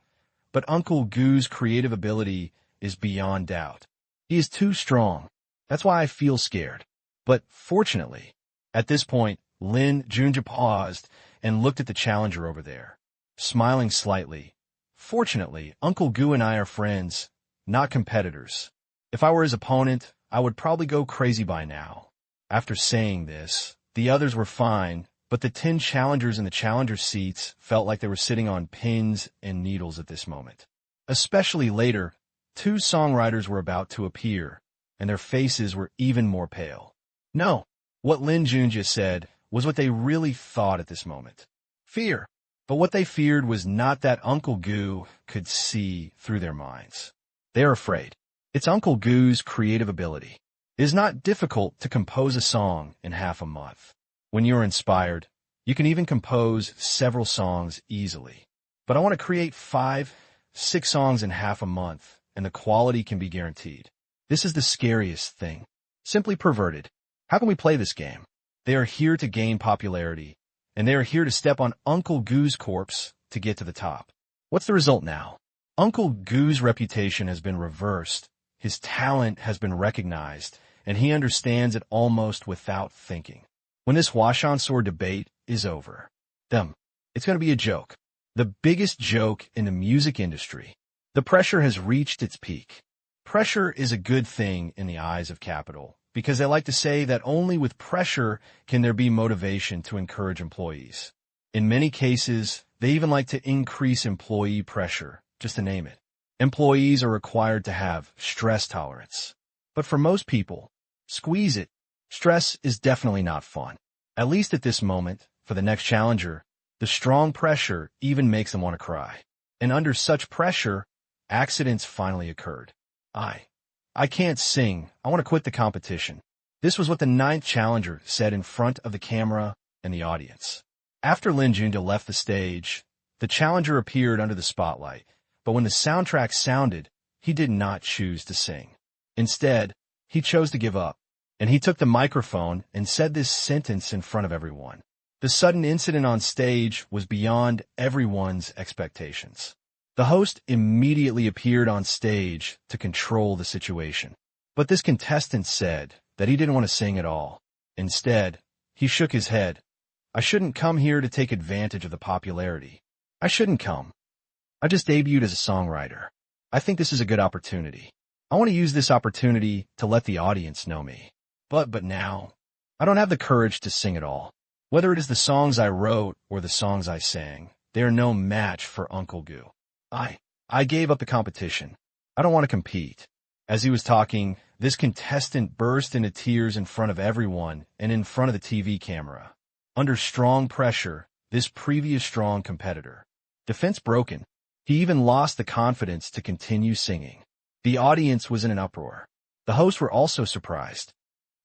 S1: but Uncle Gu's creative ability is beyond doubt. He is too strong. That's why I feel scared. But fortunately, at this point, Lin Junja paused and looked at the challenger over there, smiling slightly. Fortunately, Uncle Gu and I are friends, not competitors. If I were his opponent, I would probably go crazy by now. After saying this, the others were fine, but the 10 challengers in the challenger seats felt like they were sitting on pins and needles at this moment. Especially later, 2 songwriters were about to appear, and their faces were even more pale. No, what Lin Junja said was what they really thought at this moment. Fear. But what they feared was not that Uncle Gu could see through their minds. They are afraid. It's Uncle Gu's creative ability. It is not difficult to compose a song in half a month. When you're inspired, you can even compose several songs easily. But I want to create 5, 6 songs in half a month, and the quality can be guaranteed. This is the scariest thing. Simply perverted. How can we play this game? They are here to gain popularity, and they are here to step on Uncle Gu's corpse to get to the top. What's the result now? Uncle Gu's reputation has been reversed, his talent has been recognized, and he understands it almost without thinking. When this Huashansor debate is over, it's going to be a joke. The biggest joke in the music industry. The pressure has reached its peak. Pressure is a good thing in the eyes of capital, because they like to say that only with pressure can there be motivation to encourage employees. In many cases, they even like to increase employee pressure, just to name it. Employees are required to have stress tolerance. But for most people, squeeze it. Stress is definitely not fun. At least at this moment, for the next challenger, the strong pressure even makes them want to cry. And under such pressure, accidents finally occurred. I can't sing. I want to quit the competition. This was what the ninth challenger said in front of the camera and the audience. After Lin Junde left the stage, the challenger appeared under the spotlight, but when the soundtrack sounded, he did not choose to sing. Instead, he chose to give up, and he took the microphone and said this sentence in front of everyone. The sudden incident on stage was beyond everyone's expectations. The host immediately appeared on stage to control the situation. But this contestant said that he didn't want to sing at all. Instead, he shook his head. I shouldn't come here to take advantage of the popularity. I shouldn't come. I just debuted as a songwriter. I think this is a good opportunity. I want to use this opportunity to let the audience know me. But now, I don't have the courage to sing at all. Whether it is the songs I wrote or the songs I sang, they are no match for Uncle Gu. I gave up the competition. I don't want to compete. As he was talking, this contestant burst into tears in front of everyone and in front of the TV camera. Under strong pressure, this previous strong competitor. Defense broken. He even lost the confidence to continue singing. The audience was in an uproar. The hosts were also surprised.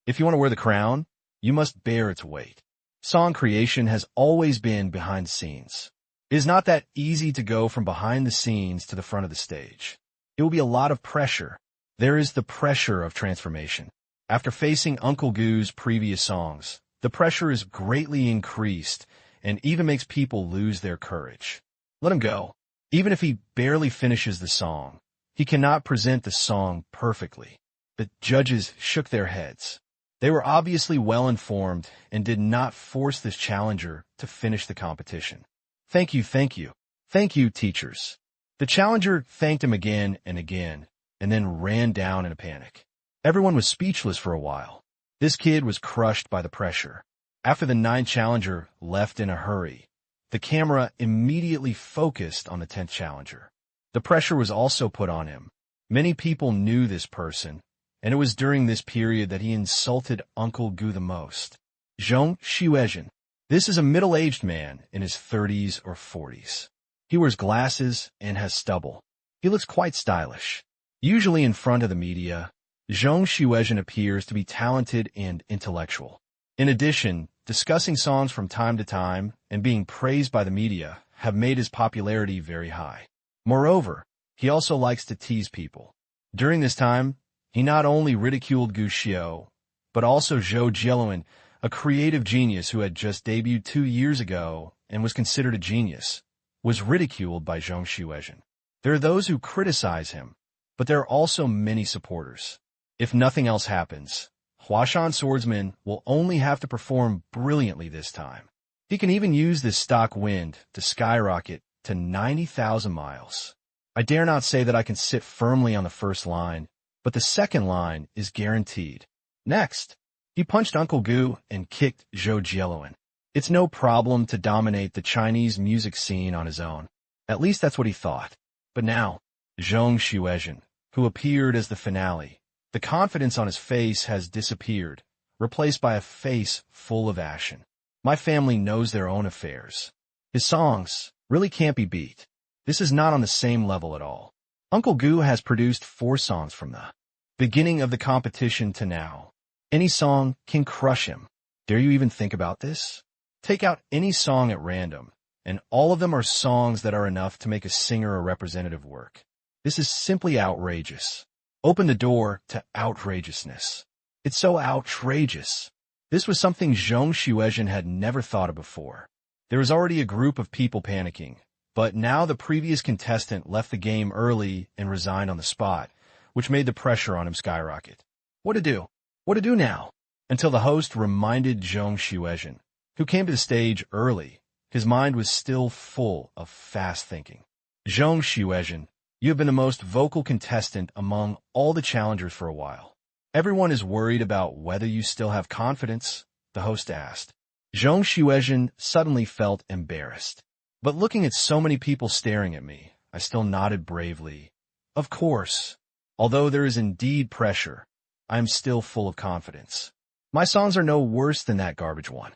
S1: If you want to wear the crown, you must bear its weight. Song creation has always been behind the scenes. It is not that easy to go from behind the scenes to the front of the stage. It will be a lot of pressure. There is the pressure of transformation. After facing Uncle Gu's previous songs, the pressure is greatly increased and even makes people lose their courage. Let him go. Even if he barely finishes the song, he cannot present the song perfectly. The judges shook their heads. They were obviously well informed and did not force this challenger to finish the competition. Thank you, thank you. Thank you, teachers. The challenger thanked him again and then ran down in a panic. Everyone was speechless for a while. This kid was crushed by the pressure. After the ninth challenger left in a hurry, the camera immediately focused on the 10th challenger. The pressure was also put on him. Many people knew this person, and it was during this period that he insulted Uncle Gu the most. Zhong Xiuezhen. This is a middle-aged man in his 30s or 40s. He wears glasses and has stubble. He looks quite stylish. Usually in front of the media, Zhong Xiuezhen appears to be talented and intellectual. In addition, discussing songs from time to time and being praised by the media have made his popularity very high. Moreover, he also likes to tease people. During this time, he not only ridiculed Gu Xiu, but also Zhou Jieluan, a creative genius who had just debuted 2 years ago and was considered a genius, was ridiculed by Zhong Xiuezhen. There are those who criticize him, but there are also many supporters. If nothing else happens, Huashan Swordsman will only have to perform brilliantly this time. He can even use this stock wind to skyrocket to 90,000 miles. I dare not say that I can sit firmly on the first line, but the second line is guaranteed. Next, he punched Uncle Gu and kicked Zhou Jieluan. It's no problem to dominate the Chinese music scene on his own. At least that's what he thought. But now, Zhong Xiuezhen, who appeared as the finale, the confidence on his face has disappeared, replaced by a face full of ashen. My family knows their own affairs. His songs really can't be beat. This is not on the same level at all. Uncle Gu has produced 4 songs from the beginning of the competition to now. Any song can crush him. Dare you even think about this? Take out any song at random, and all of them are songs that are enough to make a singer a representative work. This is simply outrageous. Open the door to outrageousness. It's so outrageous. This was something Zhong Xiuezhen had never thought of before. There was already a group of people panicking, but now the previous contestant left the game early and resigned on the spot, which made the pressure on him skyrocket. What to do? What to do now? Until the host reminded Zhong Xiuezhen, who came to the stage early. His mind was still full of fast thinking. Zhong Xiuezhen, you have been the most vocal contestant among all the challengers for a while. Everyone is worried about whether you still have confidence, the host asked. Zhong Xiuezhen suddenly felt embarrassed. But looking at so many people staring at me, I still nodded bravely. Of course. Although there is indeed pressure, I am still full of confidence. My songs are no worse than that garbage one.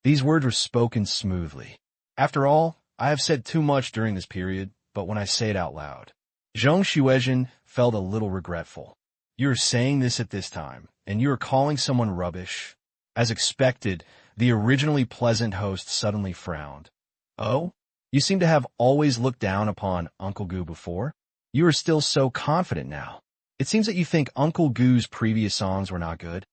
S1: These words were spoken smoothly. After all, I have said too much during this period, but when I say it out loud. Zhang Xuezhen felt a little regretful. You are saying this at this time, and you are calling someone rubbish. As expected, the originally pleasant host suddenly frowned. Oh? You seem to have always looked down upon Uncle Gu before. You are still so confident now. It seems that you think Uncle Gu's previous songs were not good.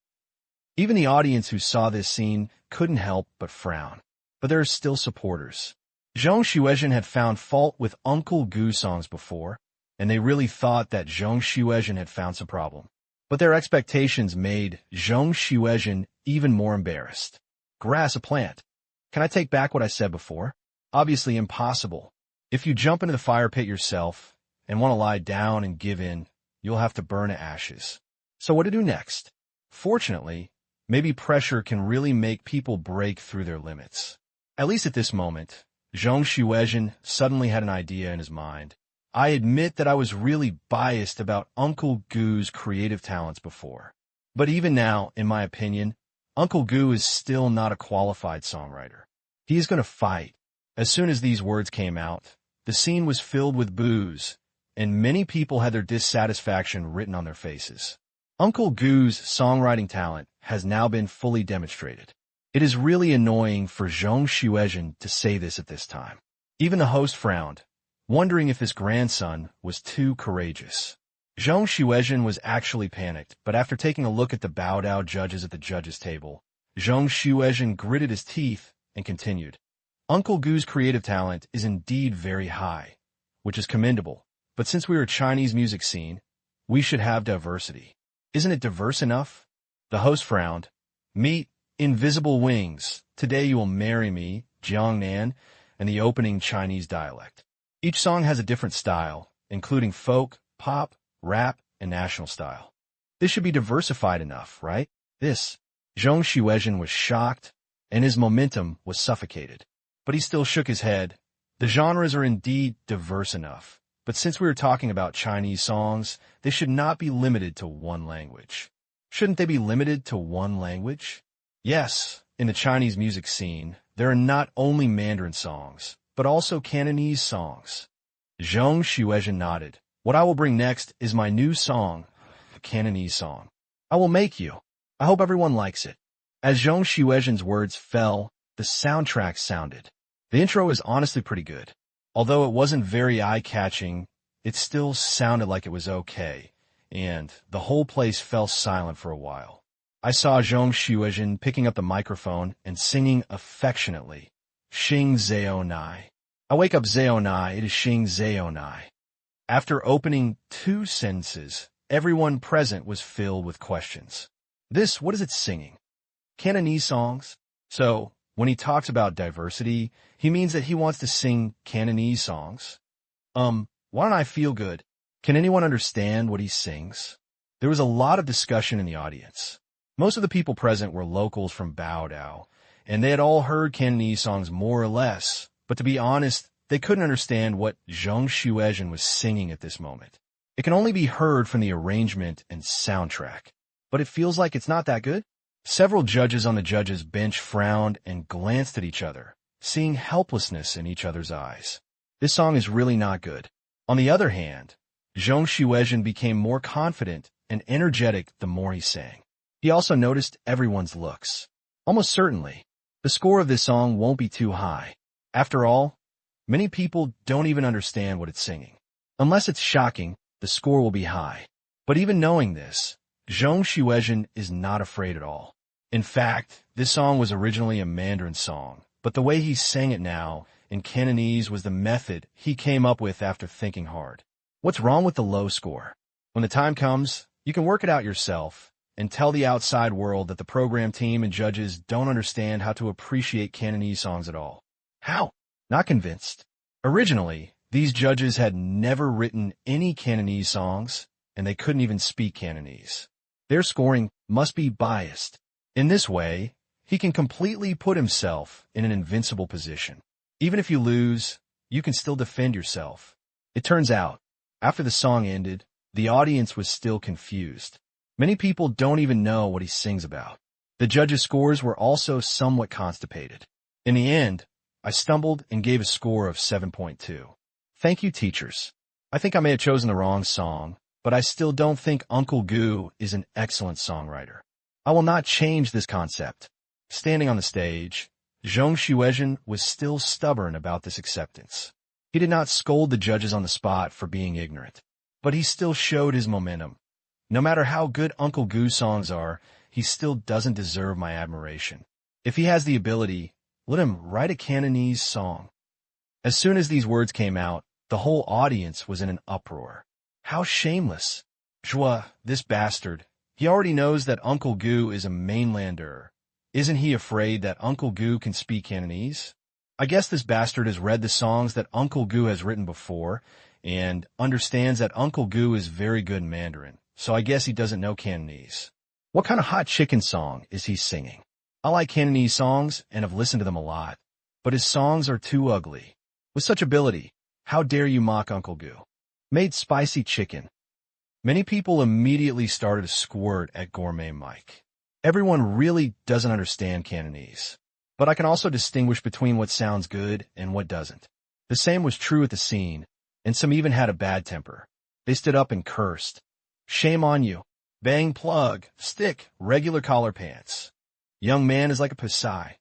S1: Even the audience who saw this scene couldn't help but frown. But there are still supporters. Zhang Xuezhen had found fault with Uncle Gu songs before, and they really thought that Zhang Xuezhen had found some problem. But their expectations made Zhang Xuezhen even more embarrassed. Grass a plant. Can I take back what I said before? Obviously impossible. If you jump into the fire pit yourself and want to lie down and give in, you'll have to burn to ashes. So what to do next? Fortunately, maybe pressure can really make people break through their limits. At least at this moment, Zhang Xuezhen suddenly had an idea in his mind. I admit that I was really biased about Uncle Gu's creative talents before. But even now, in my opinion, Uncle Gu is still not a qualified songwriter. He is going to fight. As soon as these words came out, the scene was filled with boos, and many people had their dissatisfaction written on their faces. Uncle Gu's songwriting talent has now been fully demonstrated. It is really annoying for Zhang Xuezhen to say this at this time. Even the host frowned, wondering if his grandson was too courageous. Zhang Xuezhen was actually panicked, but after taking a look at the Baodao judges at the judges' table, Zhang Xuezhen gritted his teeth and continued. Uncle Gu's creative talent is indeed very high, which is commendable, but since we are a Chinese music scene, we should have diversity. Isn't it diverse enough? The host frowned. Meet Invisible Wings. Today you will marry me, Jiangnan, and the opening Chinese dialect. Each song has a different style, including folk, pop, rap, and national style. This should be diversified enough, right? Zhang Xuezhen was shocked, and his momentum was suffocated. But he still shook his head. The genres are indeed diverse enough, but since we are talking about Chinese songs, they should not be limited to one language. Shouldn't they be limited to one language? Yes, in the Chinese music scene, there are not only Mandarin songs, but also Cantonese songs. Zhang Xuezhen nodded. What I will bring next is my new song, a Cantonese song. I will make you. I hope everyone likes it. As Zhang Xuezhen's words fell, the soundtrack sounded. The intro is honestly pretty good. Although it wasn't very eye-catching, it still sounded like it was okay, and the whole place fell silent for a while. I saw Zhang Xuezhen picking up the microphone and singing affectionately, Xing Zhao Nai. I wake up Zhao Nai, it is Xing Zhao Nai. After opening 2 sentences, everyone present was filled with questions. What is it singing? Cantonese songs? So, when he talks about diversity, he means that he wants to sing Cantonese songs. Why don't I feel good? Can anyone understand what he sings? There was a lot of discussion in the audience. Most of the people present were locals from Baodao, and they had all heard Cantonese songs more or less, but to be honest, they couldn't understand what Zhang Xuezhen was singing at this moment. It can only be heard from the arrangement and soundtrack. But it feels like it's not that good? Several judges on the judges' bench frowned and glanced at each other, seeing helplessness in each other's eyes. This song is really not good. On the other hand, Zhang Xuezhen became more confident and energetic the more he sang. He also noticed everyone's looks. Almost certainly, the score of this song won't be too high. After all, many people don't even understand what it's singing. Unless it's shocking, the score will be high. But even knowing this, Zhang Xuezhen is not afraid at all. In fact, this song was originally a Mandarin song, but the way he sang it now, in Cantonese, was the method he came up with after thinking hard. What's wrong with the low score? When the time comes, you can work it out yourself and tell the outside world that the program team and judges don't understand how to appreciate Cantonese songs at all. How? Not convinced. Originally, these judges had never written any Cantonese songs, and they couldn't even speak Cantonese. Their scoring must be biased. In this way, he can completely put himself in an invincible position. Even if you lose, you can still defend yourself. It turns out, after the song ended, the audience was still confused. Many people don't even know what he sings about. The judges' scores were also somewhat constipated. In the end, I stumbled and gave a score of 7.2. Thank you, teachers. I think I may have chosen the wrong song, but I still don't think Uncle Goo is an excellent songwriter. I will not change this concept. Standing on the stage, Zhong Xuezhen was still stubborn about this acceptance. He did not scold the judges on the spot for being ignorant, but he still showed his momentum. No matter how good Uncle Goo songs are, he still doesn't deserve my admiration. If he has the ability, let him write a Cantonese song. As soon as these words came out, the whole audience was in an uproar. How shameless. Zhua, this bastard. He already knows that Uncle Goo is a mainlander. Isn't he afraid that Uncle Goo can speak Cantonese? I guess this bastard has read the songs that Uncle Goo has written before and understands that Uncle Goo is very good in Mandarin, so I guess he doesn't know Cantonese. What kind of hot chicken song is he singing? I like Cantonese songs and have listened to them a lot, but his songs are too ugly. With such ability, how dare you mock Uncle Goo? Made spicy chicken. Many people immediately started to squirt at Gourmet Mike. Everyone really doesn't understand Cantonese, but I can also distinguish between what sounds good and what doesn't. The same was true at the scene, and some even had a bad temper. They stood up and cursed. Shame on you. Bang plug, stick, regular collar pants. Young man is like a Pasai.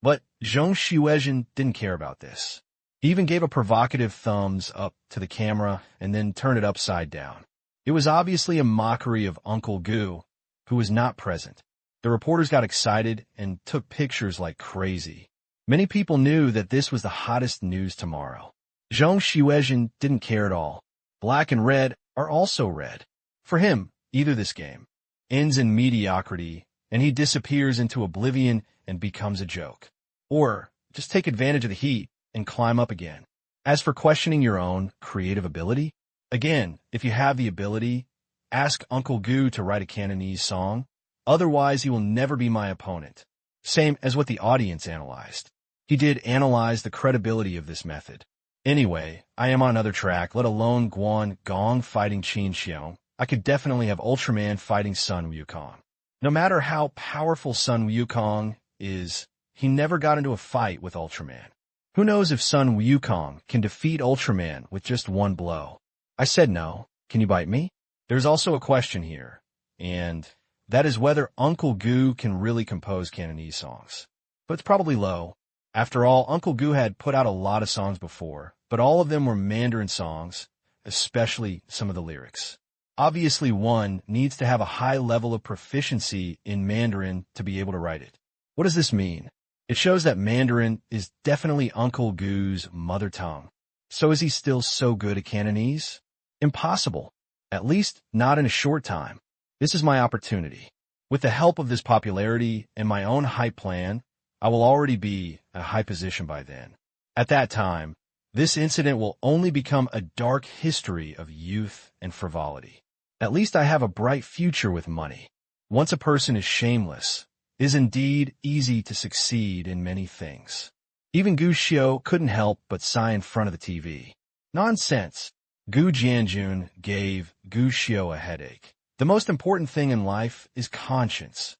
S1: But Zhong Xuezhen didn't care about this. He even gave a provocative thumbs up to the camera and then turned it upside down. It was obviously a mockery of Uncle Goo, who was not present. The reporters got excited and took pictures like crazy. Many people knew that this was the hottest news tomorrow. Zhong Xuezhen didn't care at all. Black and red are also red. For him, either this game ends in mediocrity and he disappears into oblivion and becomes a joke, or just take advantage of the heat and climb up again. As for questioning your own creative ability, again, if you have the ability, ask Uncle Goo to write a Cantonese song. Otherwise, he will never be my opponent. Same as what the audience analyzed. He did analyze the credibility of this method. Anyway, I am on another track, let alone Guan Gong fighting Qin Xiong. I could definitely have Ultraman fighting Sun Wukong. No matter how powerful Sun Wukong is, he never got into a fight with Ultraman. Who knows if Sun Wukong can defeat Ultraman with just one blow? I said no. Can you bite me? There's also a question here, and that is whether Uncle Goo can really compose Cantonese songs. But it's probably low. After all, Uncle Goo had put out a lot of songs before, but all of them were Mandarin songs, especially some of the lyrics. Obviously, one needs to have a high level of proficiency in Mandarin to be able to write it. What does this mean? It shows that Mandarin is definitely Uncle Goo's mother tongue. So is he still so good at Cantonese? Impossible. At least not in a short time. This is my opportunity. With the help of this popularity and my own hype plan, I will already be at a high position by then. At that time, this incident will only become a dark history of youth and frivolity. At least I have a bright future with money. Once a person is shameless, it is indeed easy to succeed in many things. Even Gu Xiao couldn't help but sigh in front of the TV. Nonsense. Gu Jianjun gave Gu Xiao a headache. The most important thing in life is conscience.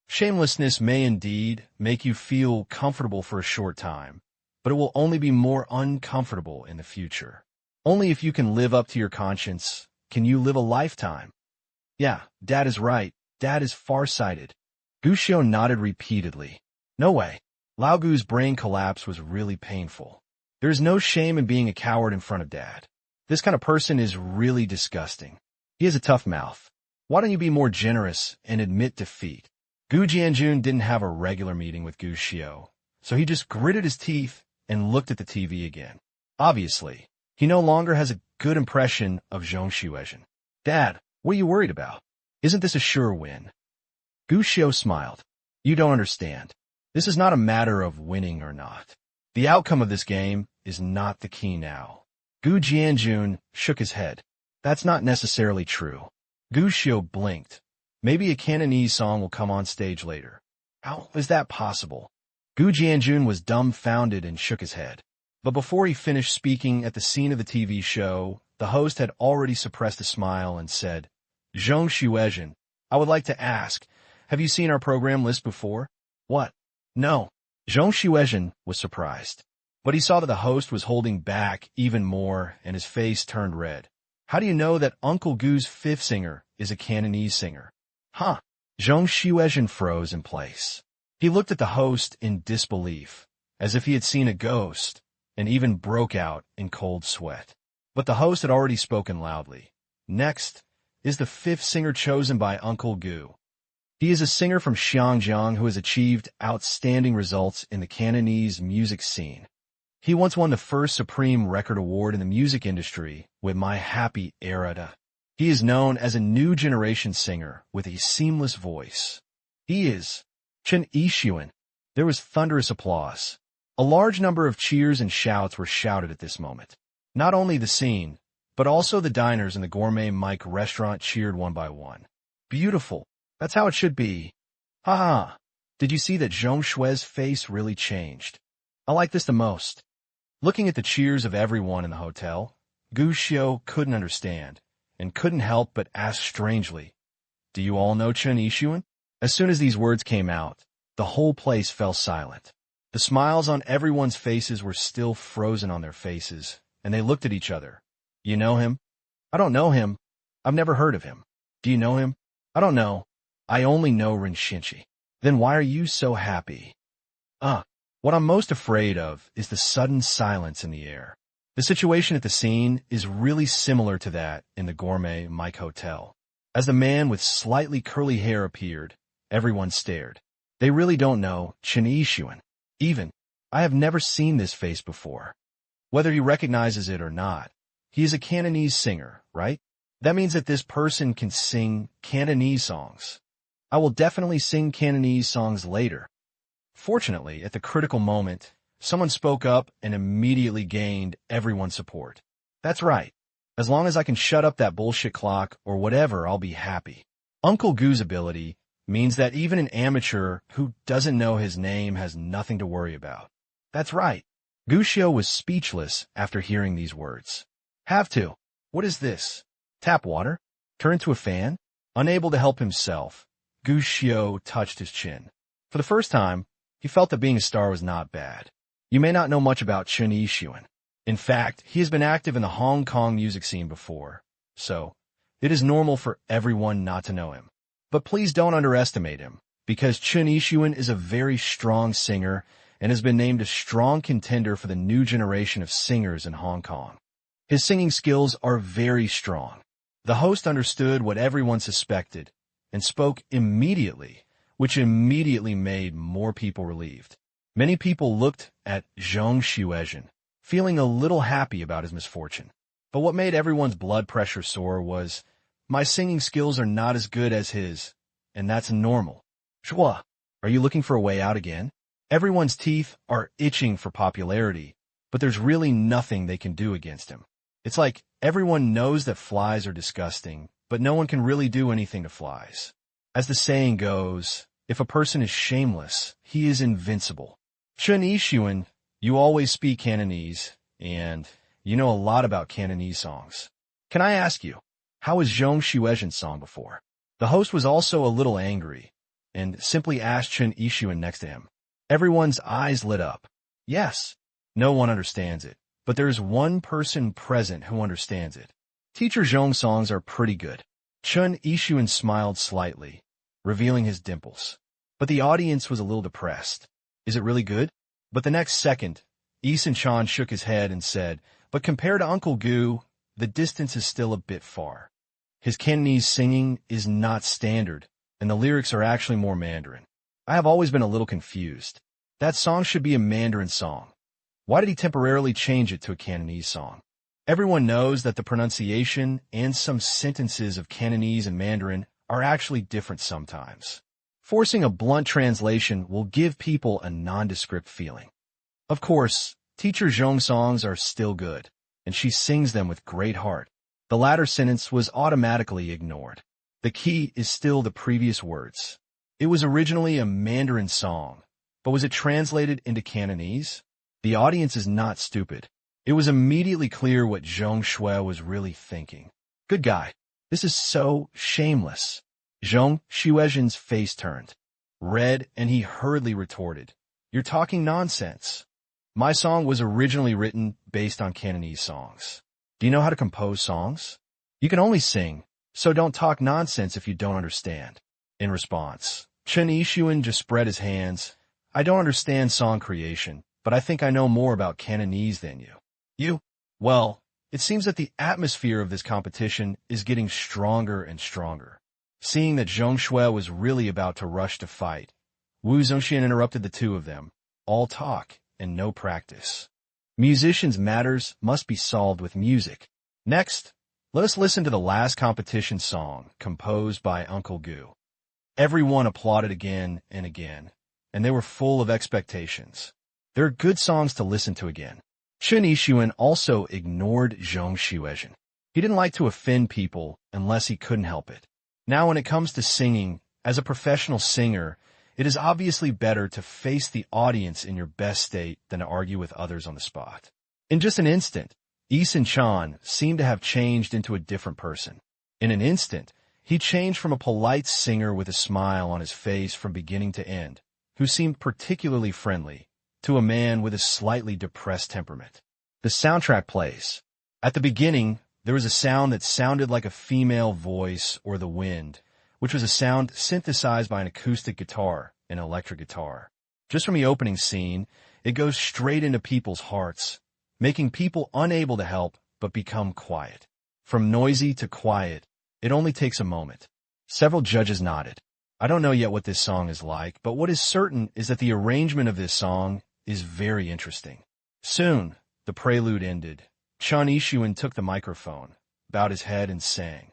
S1: Shamelessness may indeed make you feel comfortable for a short time, but it will only be more uncomfortable in the future. Only if you can live up to your conscience can you live a lifetime. Yeah, Dad is right. Dad is farsighted. Gu Xiao nodded repeatedly. No way. Lao Gu's brain collapse was really painful. There is no shame in being a coward in front of Dad. This kind of person is really disgusting. He has a tough mouth. Why don't you be more generous and admit defeat? Gu Jianjun didn't have a regular meeting with Gu Xiao, so he just gritted his teeth and looked at the TV again. Obviously, he no longer has a good impression of Zhong Xuezhen. Dad, what are you worried about? Isn't this a sure win? Gu Xiao smiled. You don't understand. This is not a matter of winning or not. The outcome of this game is not the key now. Gu Jianjun shook his head. That's not necessarily true. Gu Xiao blinked. Maybe a Cantonese song will come on stage later. How is that possible? Gu Jianjun was dumbfounded and shook his head. But before he finished speaking at the scene of the TV show, the host had already suppressed a smile and said, Zhong Xuezhen, I would like to ask, Have you seen our program list before? What? No. Zhong Shuezhen was surprised. But he saw that the host was holding back even more, and his face turned red. How do you know that Uncle Gu's fifth singer is a Cantonese singer? Huh. Zhong Shuezhen froze in place. He looked at the host in disbelief, as if he had seen a ghost, and even broke out in cold sweat. But the host had already spoken loudly. Next is the fifth singer chosen by Uncle Gu. He is a singer from Xiangjiang who has achieved outstanding results in the Cantonese music scene. He once won the first Supreme Record Award in the music industry with My Happy Erada. He is known as a new generation singer with a seamless voice. He is Chen Yixuan. There was thunderous applause. A large number of cheers and shouts were shouted at this moment. Not only the scene, but also the diners in the Gourmet Mike restaurant cheered one by one. Beautiful. That's how it should be. Ha ha. Did you see that Zhong Shue's face really changed? I like this the most. Looking at the cheers of everyone in the hotel, Gu Xiu couldn't understand, and couldn't help but ask strangely, "Do you all know Chen Yixuan?" As soon as these words came out, the whole place fell silent. The smiles on everyone's faces were still frozen on their faces, and they looked at each other. "You know him?" "I don't know him. I've never heard of him." "Do you know him?" "I don't know. I only know Ren Xinqi." "Then why are you so happy?" What I'm most afraid of is the sudden silence in the air. The situation at the scene is really similar to that in the Gourmet Mike Hotel. As the man with slightly curly hair appeared, everyone stared. They really don't know Chen Yixuan. I have never seen this face before. Whether he recognizes it or not, he is a Cantonese singer, right? That means that this person can sing Cantonese songs. I will definitely sing Cantonese songs later. Fortunately, at the critical moment, someone spoke up and immediately gained everyone's support. "That's right. As long as I can shut up that bullshit clock or whatever, I'll be happy." Uncle Gu's ability means that even an amateur who doesn't know his name has nothing to worry about. That's right. Gu Xiu was speechless after hearing these words. "Have to. What is this? Tap water? Turn into a fan?" Unable to help himself, Gu Xiu touched his chin. For the first time, he felt that being a star was not bad. You may not know much about Chen Yixuan. In fact, he has been active in the Hong Kong music scene before, so it is normal for everyone not to know him. But please don't underestimate him, because Chen Yixuan is a very strong singer and has been named a strong contender for the new generation of singers in Hong Kong. His singing skills are very strong. The host understood what everyone suspected and spoke immediately, which immediately made more people relieved. Many people looked at Zhong Shuezhen, feeling a little happy about his misfortune. But what made everyone's blood pressure soar was, "My singing skills are not as good as his, and that's normal." Shua, are you looking for a way out again? Everyone's teeth are itching for popularity, but there's really nothing they can do against him. It's like everyone knows that flies are disgusting, but no one can really do anything to flies. As the saying goes, if a person is shameless, he is invincible. Chen Yixuan, you always speak Cantonese, and you know a lot about Cantonese songs. Can I ask you, how was Zhong Shuezhen's song before? The host was also a little angry, and simply asked Chen Yixuan next to him. Everyone's eyes lit up. Yes, no one understands it, but there is one person present who understands it. Teacher Zhong's songs are pretty good. Chen Yixuan smiled slightly, revealing his dimples. But the audience was a little depressed. Is it really good? But the next second, Eason Chan shook his head and said, but compared to Uncle Gu, the distance is still a bit far. His Cantonese singing is not standard, and the lyrics are actually more Mandarin. I have always been a little confused. That song should be a Mandarin song. Why did he temporarily change it to a Cantonese song? Everyone knows that the pronunciation and some sentences of Cantonese and Mandarin are actually different sometimes. Forcing a blunt translation will give people a nondescript feeling. Of course, Teacher Zhong's songs are still good, and she sings them with great heart. The latter sentence was automatically ignored. The key is still the previous words. It was originally a Mandarin song, but was it translated into Cantonese? The audience is not stupid. It was immediately clear what Zhong Shui was really thinking. Good guy. This is so shameless. Zhong Shuezhen's face turned red, and he hurriedly retorted, "You're talking nonsense. My song was originally written based on Cantonese songs. Do you know how to compose songs? You can only sing, so don't talk nonsense if you don't understand." In response, Chen Yixuan just spread his hands. "I don't understand song creation, but I think I know more about Cantonese than you." "You? Well, it seems that the atmosphere of this competition is getting stronger and stronger." Seeing that Zhong Shui was really about to rush to fight, Wu Zongxian interrupted the two of them. "All talk and no practice. Musicians' matters must be solved with music. Next, let us listen to the last competition song composed by Uncle Gu." Everyone applauded again and again, and they were full of expectations. There are good songs to listen to again. Chen Yixuan also ignored Zhong Shuezhen. He didn't like to offend people unless he couldn't help it. Now when it comes to singing, as a professional singer, it is obviously better to face the audience in your best state than to argue with others on the spot. In just an instant, Yi Sin-chan seemed to have changed into a different person. In an instant, he changed from a polite singer with a smile on his face from beginning to end, who seemed particularly friendly, to a man with a slightly depressed temperament. The soundtrack plays. At the beginning, there was a sound that sounded like a female voice or the wind, which was a sound synthesized by an acoustic guitar and electric guitar. Just from the opening scene, it goes straight into people's hearts, making people unable to help but become quiet. From noisy to quiet, it only takes a moment. Several judges nodded. I don't know yet what this song is like, but what is certain is that the arrangement of this song is very interesting. Soon, the prelude ended. Chen Yixuan took the microphone, bowed his head, and sang.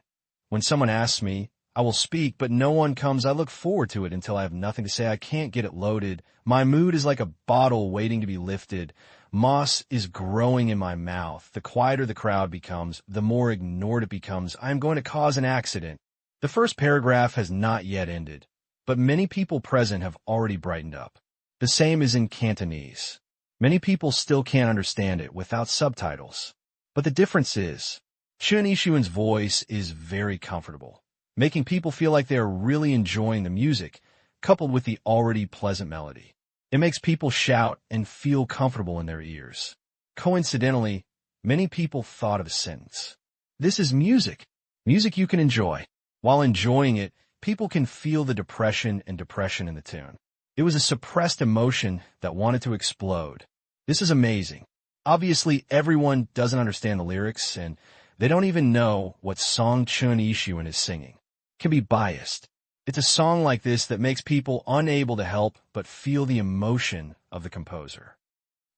S1: "When someone asks me, I will speak, but no one comes. I look forward to it until I have nothing to say. I can't get it loaded. My mood is like a bottle waiting to be lifted. Moss is growing in my mouth. The quieter the crowd becomes, the more ignored it becomes. I am going to cause an accident." The first paragraph has not yet ended, but many people present have already brightened up. The same is in Cantonese. Many people still can't understand it without subtitles. But the difference is, Chen Yixuan's voice is very comfortable, making people feel like they are really enjoying the music, coupled with the already pleasant melody. It makes people shout and feel comfortable in their ears. Coincidentally, many people thought of a sentence. This is music. Music you can enjoy. While enjoying it, people can feel the depression in the tune. It was a suppressed emotion that wanted to explode. This is amazing. Obviously, everyone doesn't understand the lyrics, and they don't even know what song Chen Yixuan is singing. It can be biased. It's a song like this that makes people unable to help but feel the emotion of the composer.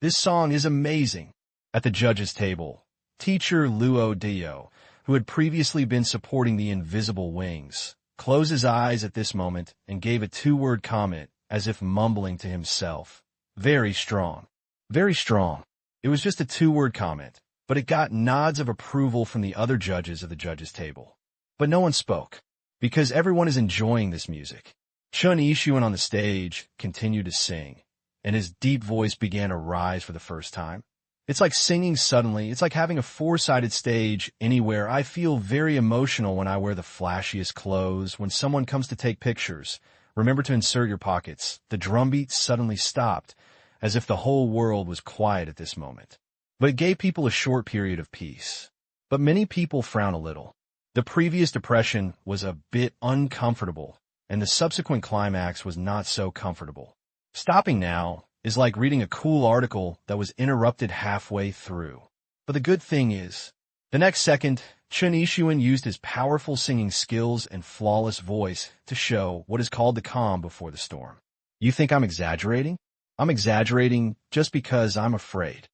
S1: This song is amazing. At the judges' table, teacher Luo Dio, who had previously been supporting the invisible wings, closed his eyes at this moment and gave a two-word comment as if mumbling to himself. Very strong. Very strong. It was just a two-word comment, but it got nods of approval from the other judges of the judges' table. But no one spoke, because everyone is enjoying this music. Chen Yixuan on the stage continued to sing, and his deep voice began to rise for the first time. It's like singing suddenly. It's like having a four-sided stage anywhere. I feel very emotional when I wear the flashiest clothes. When someone comes to take pictures, remember to insert your pockets. The drumbeat suddenly stopped, as if the whole world was quiet at this moment. But it gave people a short period of peace. But many people frown a little. The previous depression was a bit uncomfortable, and the subsequent climax was not so comfortable. Stopping now is like reading a cool article that was interrupted halfway through. But the good thing is, the next second, Chen Yixuan used his powerful singing skills and flawless voice to show what is called the calm before the storm. You think I'm exaggerating? I'm exaggerating just because I'm afraid.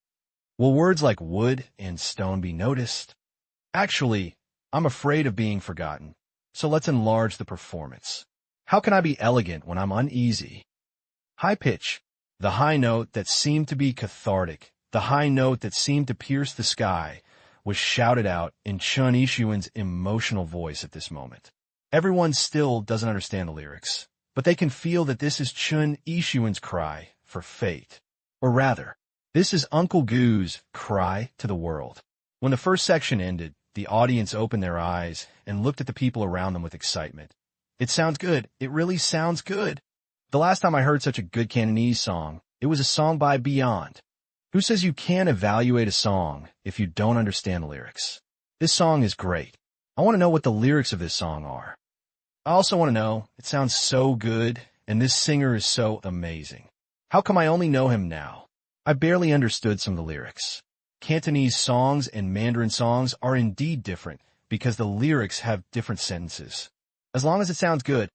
S1: Will words like wood and stone be noticed? Actually, I'm afraid of being forgotten, so let's enlarge the performance. How can I be elegant when I'm uneasy? High pitch, the high note that seemed to be cathartic, the high note that seemed to pierce the sky, was shouted out in Chen Yixuan's emotional voice at this moment. Everyone still doesn't understand the lyrics, but they can feel that this is Chen Yixuan's cry for fate. Or rather, this is Uncle Gu's cry to the world. When the first section ended, the audience opened their eyes and looked at the people around them with excitement. It sounds good. It really sounds good. The last time I heard such a good Cantonese song, it was a song by Beyond. Who says you can't evaluate a song if you don't understand the lyrics? This song is great. I want to know what the lyrics of this song are. I also want to know, it sounds so good, and this singer is so amazing. How come I only know him now? I barely understood some of the lyrics. Cantonese songs and Mandarin songs are indeed different because the lyrics have different sentences. As long as it sounds good,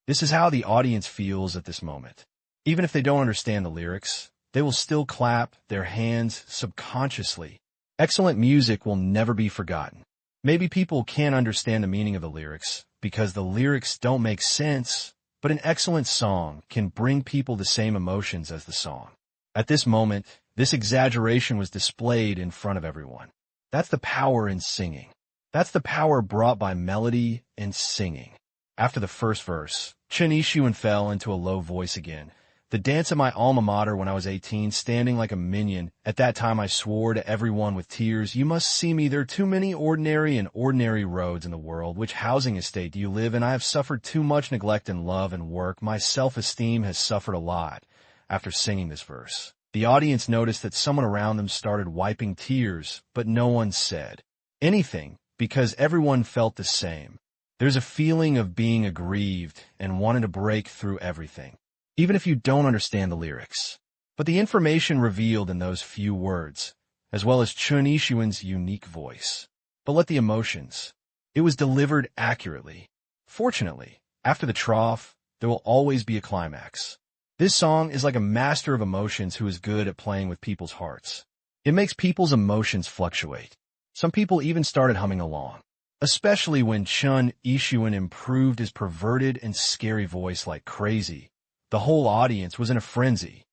S1: this is how the audience feels at this moment. Even if they don't understand the lyrics, they will still clap their hands subconsciously. Excellent music will never be forgotten. Maybe people can't understand the meaning of the lyrics because the lyrics don't make sense, but an excellent song can bring people the same emotions as the song. At this moment, this exaggeration was displayed in front of everyone. That's the power in singing. That's the power brought by melody and singing. After the first verse, Chen Yixuan fell into a low voice again. The dance at my alma mater when I was 18, standing like a minion. At that time I swore to everyone with tears, you must see me, there are too many ordinary roads in the world. Which housing estate do you live in? I have suffered too much neglect in love and work. My self-esteem has suffered a lot. After singing this verse, the audience noticed that someone around them started wiping tears, but no one said anything because everyone felt the same. There's a feeling of being aggrieved and wanting to break through everything, even if you don't understand the lyrics. But the information revealed in those few words, as well as Chen Yixuan's unique voice. But let the emotions. It was delivered accurately. Fortunately, after the trough, there will always be a climax. This song is like a master of emotions who is good at playing with people's hearts. It makes people's emotions fluctuate. Some people even started humming along. Especially when Chen Yixuan improved his perverted and scary voice like crazy. The whole audience was in a frenzy.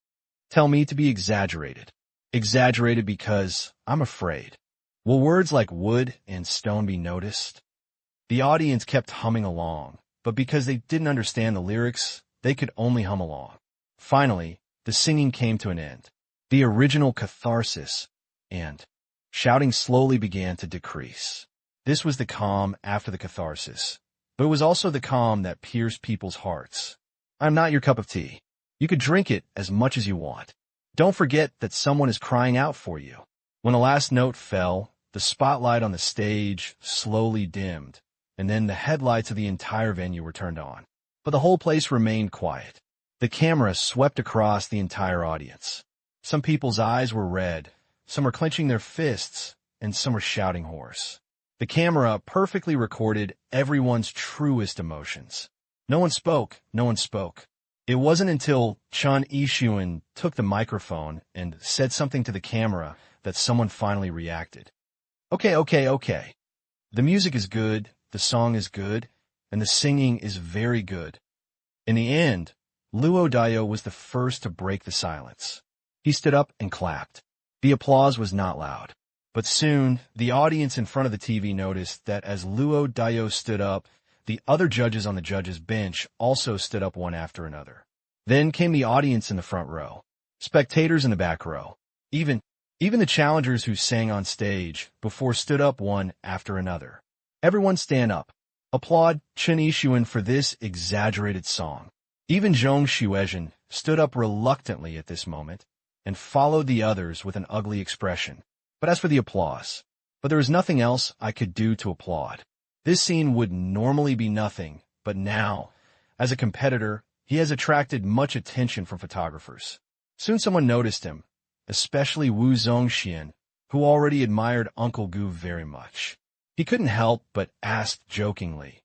S1: Tell me to be exaggerated. Exaggerated because I'm afraid. Will words like wood and stone be noticed? The audience kept humming along, but because they didn't understand the lyrics, they could only hum along. Finally, the singing came to an end. The original catharsis and shouting slowly began to decrease. This was the calm after the catharsis, but it was also the calm that pierced people's hearts. I'm not your cup of tea. You could drink it as much as you want. Don't forget that someone is crying out for you. When the last note fell, the spotlight on the stage slowly dimmed, and then the headlights of the entire venue were turned on. But the whole place remained quiet. The camera swept across the entire audience. Some people's eyes were red, some were clenching their fists, and some were shouting hoarse. The camera perfectly recorded everyone's truest emotions. No one spoke. It wasn't until Chen Yixuan took the microphone and said something to the camera that someone finally reacted. Okay. The music is good, the song is good, and the singing is very good. In the end, Luo Dayo was the first to break the silence. He stood up and clapped. The applause was not loud. But soon, the audience in front of the TV noticed that as Luo Dayo stood up, the other judges on the judges' bench also stood up one after another. Then came the audience in the front row, spectators in the back row. Even the challengers who sang on stage before stood up one after another. Everyone stand up. Applaud Chen Yixuan for this exaggerated song. Even Zhong Xuezhen stood up reluctantly at this moment and followed the others with an ugly expression. But as for the applause, there was nothing else I could do to applaud. This scene would normally be nothing, but now, as a competitor, he has attracted much attention from photographers. Soon someone noticed him, especially Wu Zongxian, who already admired Uncle Gu very much. He couldn't help but ask jokingly,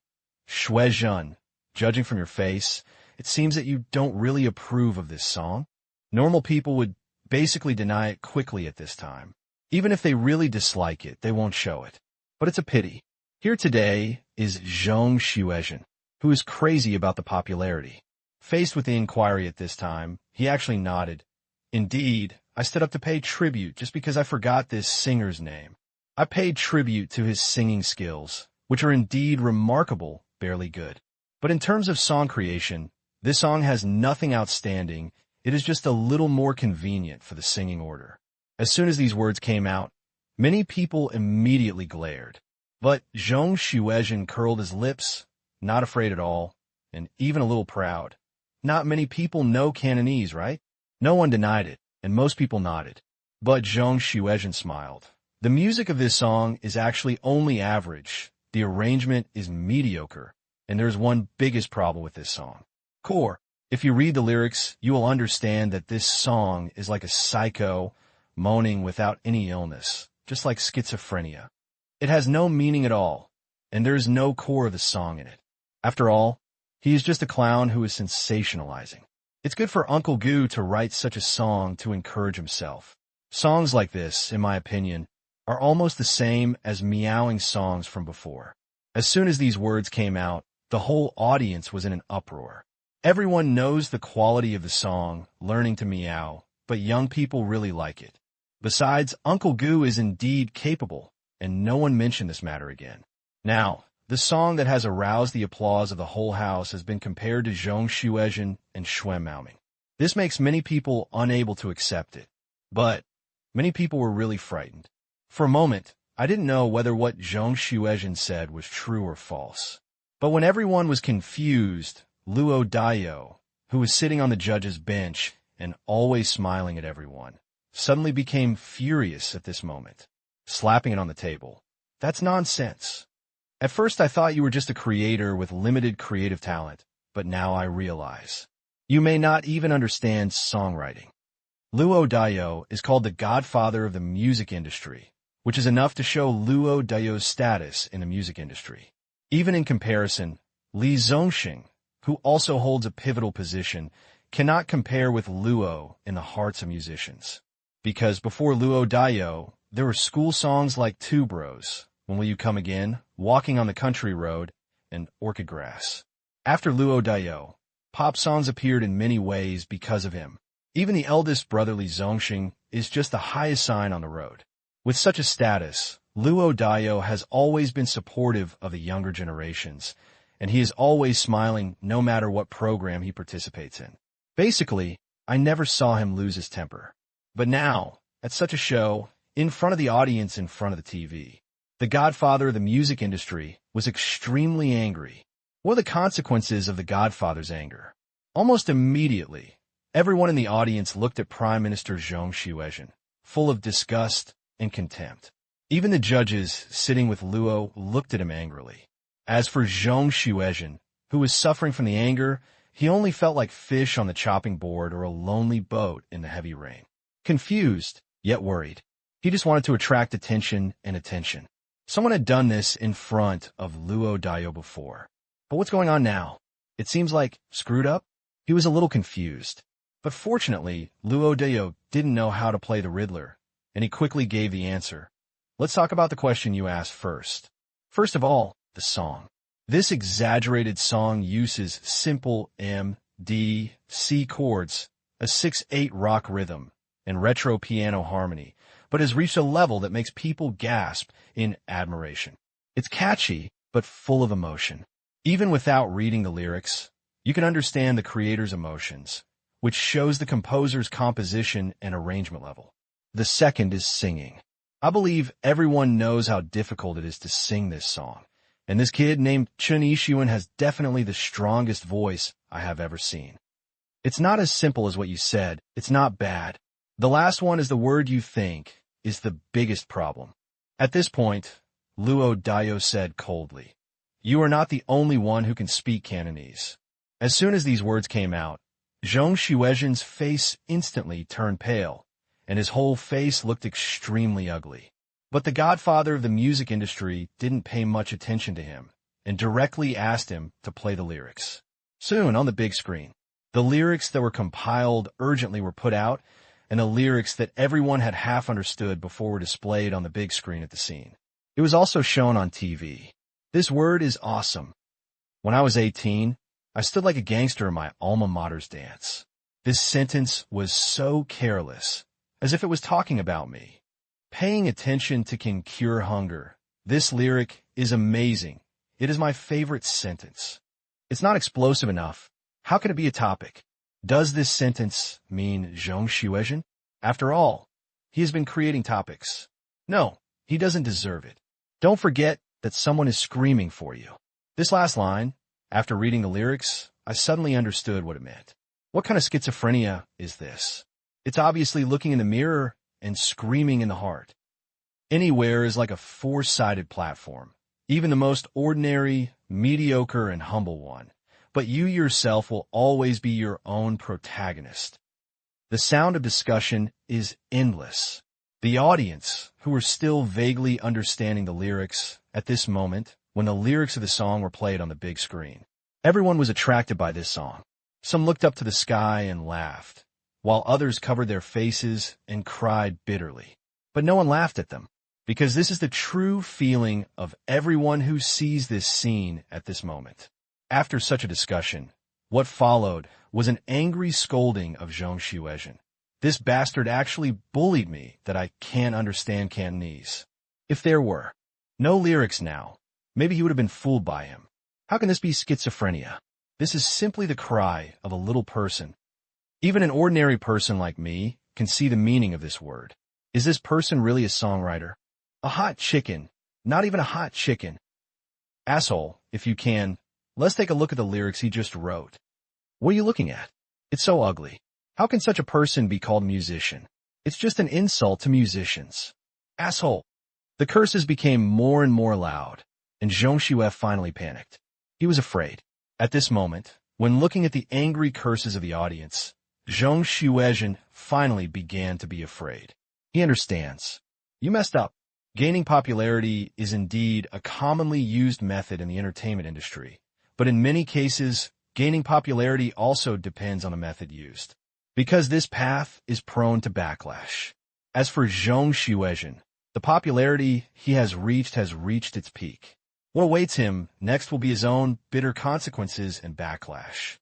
S1: Xuezhen, judging from your face, it seems that you don't really approve of this song. Normal people would basically deny it quickly at this time. Even if they really dislike it, they won't show it. But it's a pity. Here today is Zhong Xuezhen, who is crazy about the popularity. Faced with the inquiry at this time, he actually nodded. Indeed, I stood up to pay tribute just because I forgot this singer's name. I paid tribute to his singing skills, which are indeed remarkable, barely good. But in terms of song creation, this song has nothing outstanding. It is just a little more convenient for the singing order. As soon as these words came out, many people immediately glared. But Zhong Xuezhen curled his lips, not afraid at all, and even a little proud. Not many people know Cantonese, right? No one denied it, and most people nodded. But Zhong Xuezhen smiled. The music of this song is actually only average. The arrangement is mediocre, and there's one biggest problem with this song. Core. If you read the lyrics, you will understand that this song is like a psycho moaning without any illness, just like schizophrenia. It has no meaning at all, and there is no core of the song in it. After all, he is just a clown who is sensationalizing. It's good for Uncle Goo to write such a song to encourage himself. Songs like this, in my opinion, are almost the same as meowing songs from before. As soon as these words came out, the whole audience was in an uproar. Everyone knows the quality of the song, learning to meow, but young people really like it. Besides, Uncle Goo is indeed capable, and no one mentioned this matter again. Now, the song that has aroused the applause of the whole house has been compared to Zhong Xuezhen and Xuan Maoming. This makes many people unable to accept it. But many people were really frightened. For a moment, I didn't know whether what Zhong Xuezhen said was true or false. But when everyone was confused, Luo Dayo, who was sitting on the judge's bench and always smiling at everyone, suddenly became furious at this moment, slapping it on the table. That's nonsense. At first I thought you were just a creator with limited creative talent, but now I realize. You may not even understand songwriting. Luo Dayo is called the godfather of the music industry, which is enough to show Luo Dayo's status in the music industry. Even in comparison, Li Zongxing, who also holds a pivotal position, cannot compare with Luo in the hearts of musicians. Because before Luo Dayo, there were school songs like Two Bros, When Will You Come Again, Walking on the Country Road, and Orchid Grass. After Luo Dayo, pop songs appeared in many ways because of him. Even the eldest brother Li Zongxing is just the highest sign on the road. With such a status, Luo Dayo has always been supportive of the younger generations, and he is always smiling no matter what program he participates in. Basically, I never saw him lose his temper. But now, at such a show, in front of the audience in front of the TV, the godfather of the music industry was extremely angry. What are the consequences of the godfather's anger? Almost immediately, everyone in the audience looked at Prime Minister Zhong Xuezhen, full of disgust and contempt. Even the judges sitting with Luo looked at him angrily. As for Zhong Xuezhen, who was suffering from the anger, he only felt like fish on the chopping board or a lonely boat in the heavy rain. Confused, yet worried. He just wanted to attract attention and attention. Someone had done this in front of Luo Dayo before. But what's going on now? It seems like screwed up? He was a little confused. But fortunately, Luo Dayo didn't know how to play the Riddler, and he quickly gave the answer. Let's talk about the question you asked first. First of all, the song. This exaggerated song uses simple M, D, C chords, a 6/8 rock rhythm, and retro piano harmony, but has reached a level that makes people gasp in admiration. It's catchy, but full of emotion. Even without reading the lyrics, you can understand the creator's emotions, which shows the composer's composition and arrangement level. The second is singing. I believe everyone knows how difficult it is to sing this song. And this kid named Chen Yixuan has definitely the strongest voice I have ever seen. It's not as simple as what you said. It's not bad. The last one is the word you think is the biggest problem. At this point, Luo Dayo said coldly, "You are not the only one who can speak Cantonese." As soon as these words came out, Zhong Xuezhen's face instantly turned pale, and his whole face looked extremely ugly. But the godfather of the music industry didn't pay much attention to him, and directly asked him to play the lyrics. Soon, on the big screen, the lyrics that were compiled urgently were put out, and the lyrics that everyone had half understood before were displayed on the big screen at the scene. It was also shown on TV. This word is awesome. When I was 18, I stood like a gangster in my alma mater's dance. This sentence was so careless, as if it was talking about me. Paying attention can cure hunger. This lyric is amazing. It is my favorite sentence. It's not explosive enough. How can it be a topic? Does this sentence mean Zhong Xuezhen? After all, he has been creating topics. No, he doesn't deserve it. Don't forget that someone is screaming for you. This last line, After reading the lyrics, I suddenly understood what it meant. What kind of schizophrenia is this? It's obviously looking in the mirror and screaming in the heart. Anywhere is like a four-sided platform, even the most ordinary, mediocre, and humble one. But you yourself will always be your own protagonist. The sound of discussion is endless. The audience, who were still vaguely understanding the lyrics at this moment, when the lyrics of the song were played on the big screen. Everyone was attracted by this song. Some looked up to the sky and laughed, while others covered their faces and cried bitterly. But no one laughed at them, because this is the true feeling of everyone who sees this scene at this moment. After such a discussion, what followed was an angry scolding of Zhong Xuezhen. This bastard actually bullied me that I can't understand Cantonese. If there were no lyrics now, maybe he would have been fooled by him. How can this be schizophrenia? This is simply the cry of a little person. Even an ordinary person like me can see the meaning of this word. Is this person really a songwriter? A hot chicken, not even a hot chicken. Asshole, if you can, let's take a look at the lyrics he just wrote. What are you looking at? It's so ugly. How can such a person be called musician? It's just an insult to musicians. Asshole. The curses became more and more loud, and Zhong Xue finally panicked. He was afraid. At this moment, when looking at the angry curses of the audience, Zhong Xuezhen finally began to be afraid. He understands. You messed up. Gaining popularity is indeed a commonly used method in the entertainment industry, but in many cases, gaining popularity also depends on the method used, because this path is prone to backlash. As for Zhong Xuezhen, the popularity he has reached its peak. What awaits him next will be his own bitter consequences and backlash.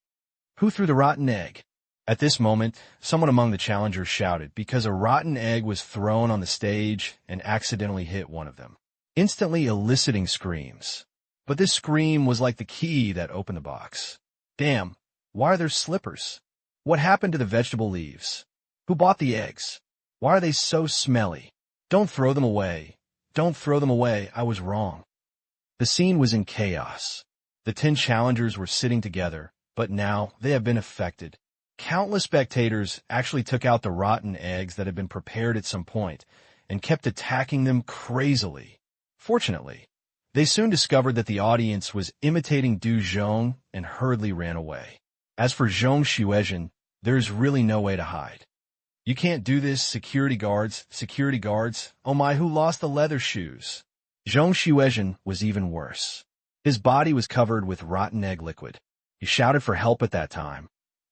S1: Who threw the rotten egg? At this moment, someone among the challengers shouted because a rotten egg was thrown on the stage and accidentally hit one of them, instantly eliciting screams. But this scream was like the key that opened the box. Damn, why are there slippers? What happened to the vegetable leaves? Who bought the eggs? Why are they so smelly? Don't throw them away. Don't throw them away. I was wrong. The scene was in chaos. The 10 challengers were sitting together, but now they have been affected. Countless spectators actually took out the rotten eggs that had been prepared at some point and kept attacking them crazily. Fortunately, they soon discovered that the audience was imitating Du Zhong and hurriedly ran away. As for Zhong Xuezhen, there's really no way to hide. You can't do this, security guards. Oh my, who lost the leather shoes? Zhong Xuezhen was even worse. His body was covered with rotten egg liquid. He shouted for help at that time,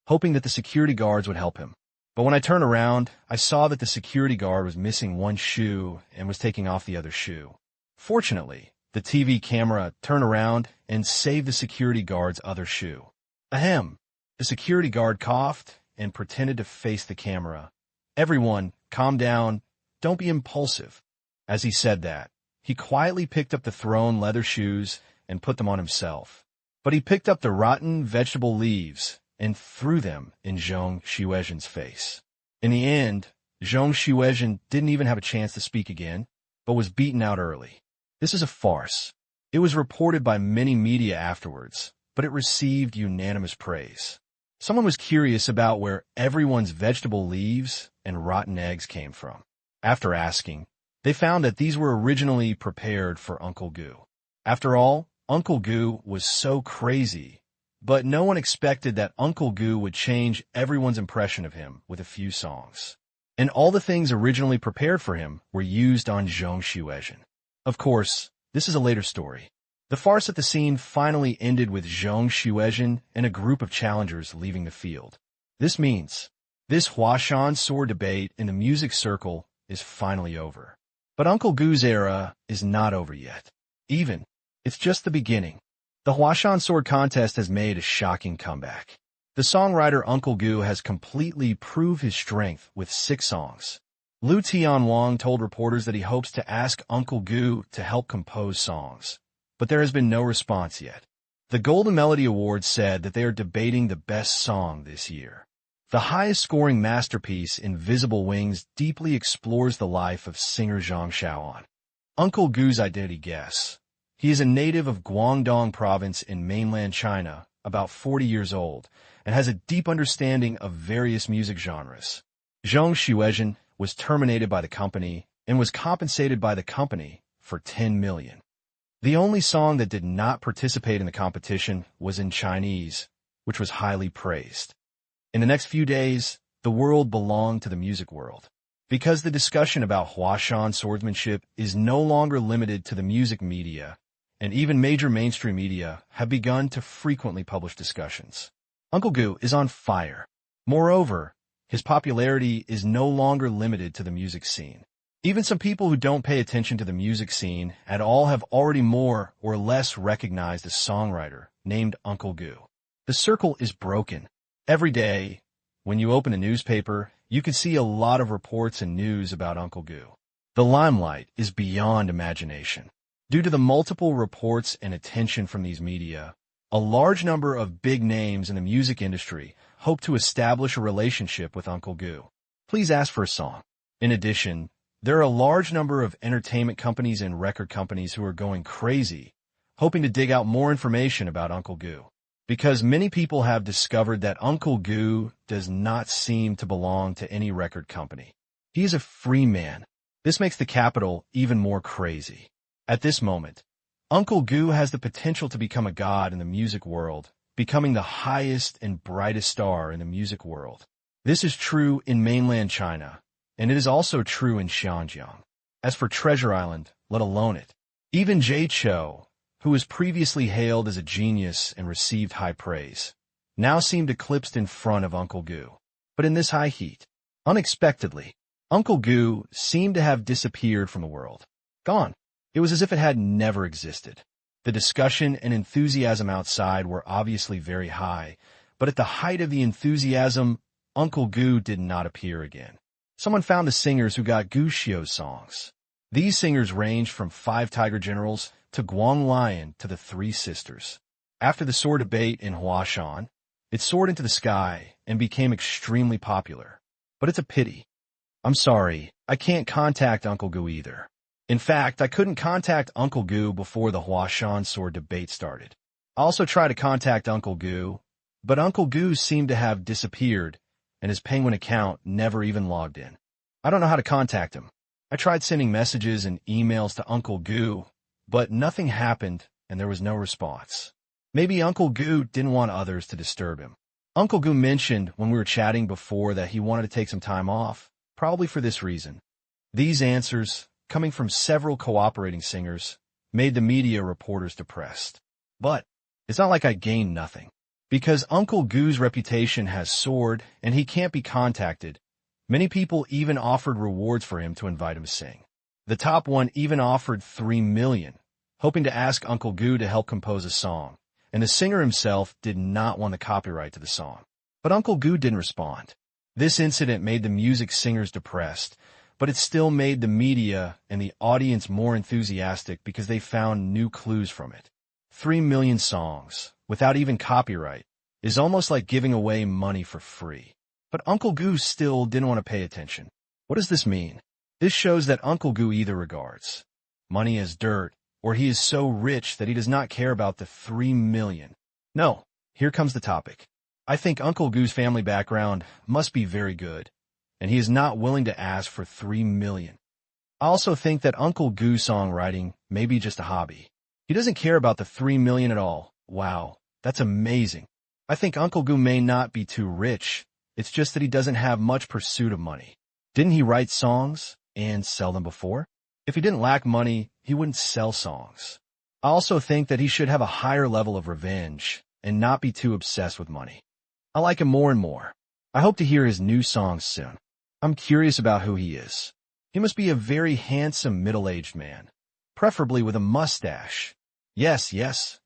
S1: hoping that the security guards would help him. But when I turned around, I saw that the security guard was missing one shoe and was taking off the other shoe. Fortunately, the TV camera turned around and saved the security guard's other shoe. Ahem. The security guard coughed and pretended to face the camera. Everyone, calm down. Don't be impulsive. As he said that, he quietly picked up the thrown leather shoes and put them on himself. But he picked up the rotten vegetable leaves and threw them in Zhong Xuezhen's face. In the end, Zhong Xuezhen didn't even have a chance to speak again, but was beaten out early. This is a farce. It was reported by many media afterwards, but it received unanimous praise. Someone was curious about where everyone's vegetable leaves and rotten eggs came from. After asking, they found that these were originally prepared for Uncle Gu. After all, Uncle Gu was so crazy, but no one expected that Uncle Gu would change everyone's impression of him with a few songs. And all the things originally prepared for him were used on Zhong Xuezhen. Of course, this is a later story. The farce at the scene finally ended with Zhong Xuezhen and a group of challengers leaving the field. This means this Huashan sword debate in the music circle is finally over. But Uncle Gu's era is not over yet. It's just the beginning. The Huashan sword contest has made a shocking comeback. The songwriter Uncle Gu has completely proved his strength with 6 songs. Lu Tianwang told reporters that he hopes to ask Uncle Gu to help compose songs, but there has been no response yet. The Golden Melody Awards said that they are debating the best song this year. The highest-scoring masterpiece, Invisible Wings, deeply explores the life of singer Zhang Shaoan. Uncle Gu's identity guess He is a native of Guangdong province in mainland China, about 40 years old, and has a deep understanding of various music genres. Zhang Xuezhen was terminated by the company and was compensated by the company for 10 million. The only song that did not participate in the competition was in Chinese, which was highly praised. In the next few days, the world belonged to the music world. Because the discussion about Huashan swordsmanship is no longer limited to the music media, and even major mainstream media have begun to frequently publish discussions. Uncle Gu is on fire. Moreover, his popularity is no longer limited to the music scene. Even some people who don't pay attention to the music scene at all have already more or less recognized a songwriter named Uncle Gu. The circle is broken. Every day, when you open a newspaper, you can see a lot of reports and news about Uncle Gu. The limelight is beyond imagination. Due to the multiple reports and attention from these media, a large number of big names in the music industry hope to establish a relationship with Uncle Gu. Please ask for a song. In addition, there are a large number of entertainment companies and record companies who are going crazy, hoping to dig out more information about Uncle Gu. Because many people have discovered that Uncle Gu does not seem to belong to any record company. He is a free man. This makes the capital even more crazy. At this moment, Uncle Gu has the potential to become a god in the music world, becoming the highest and brightest star in the music world. This is true in mainland China, and it is also true in Xinjiang. As for Treasure Island, let alone it. Even Jay Chou, who was previously hailed as a genius and received high praise, now seemed eclipsed in front of Uncle Gu. But in this high heat, unexpectedly, Uncle Gu seemed to have disappeared from the world. Gone. It was as if it had never existed. The discussion and enthusiasm outside were obviously very high, but at the height of the enthusiasm, Uncle Gu did not appear again. Someone found the singers who got Gushio's songs. These singers ranged from 5 Tiger Generals to Guang Lion to the 3 Sisters. After the sword debate in Huashan, it soared into the sky and became extremely popular. But it's a pity. I'm sorry, I can't contact Uncle Gu either. In fact, I couldn't contact Uncle Gu before the Huashan sword debate started. I also tried to contact Uncle Gu, but Uncle Gu seemed to have disappeared, and his Penguin account never even logged in. I don't know how to contact him. I tried sending messages and emails to Uncle Gu, but nothing happened and there was no response. Maybe Uncle Gu didn't want others to disturb him. Uncle Gu mentioned when we were chatting before that he wanted to take some time off, probably for this reason. These answers, coming from several cooperating singers, made the media reporters depressed. But it's not like I gained nothing. Because Uncle Gu's reputation has soared and he can't be contacted, many people even offered rewards for him to invite him to sing. The top one even offered 3 million, hoping to ask Uncle Gu to help compose a song, and the singer himself did not want the copyright to the song. But Uncle Gu didn't respond. This incident made the music singers depressed, but it still made the media and the audience more enthusiastic because they found new clues from it. 3 million songs, without even copyright, is almost like giving away money for free. But Uncle Gu still didn't want to pay attention. What does this mean? This shows that Uncle Gu either regards money as dirt, or he is so rich that he does not care about the 3 million. No, here comes the topic. I think Uncle Gu's family background must be very good, and he is not willing to ask for 3 million. I also think that Uncle Gu's songwriting may be just a hobby. He doesn't care about the 3 million at all. Wow, that's amazing. I think Uncle Gu may not be too rich. It's just that he doesn't have much pursuit of money. Didn't he write songs and sell them before? If he didn't lack money, he wouldn't sell songs. I also think that he should have a higher level of revenge and not be too obsessed with money. I like him more and more. I hope to hear his new songs soon. I'm curious about who he is. He must be a very handsome middle-aged man, preferably with a mustache. Yes,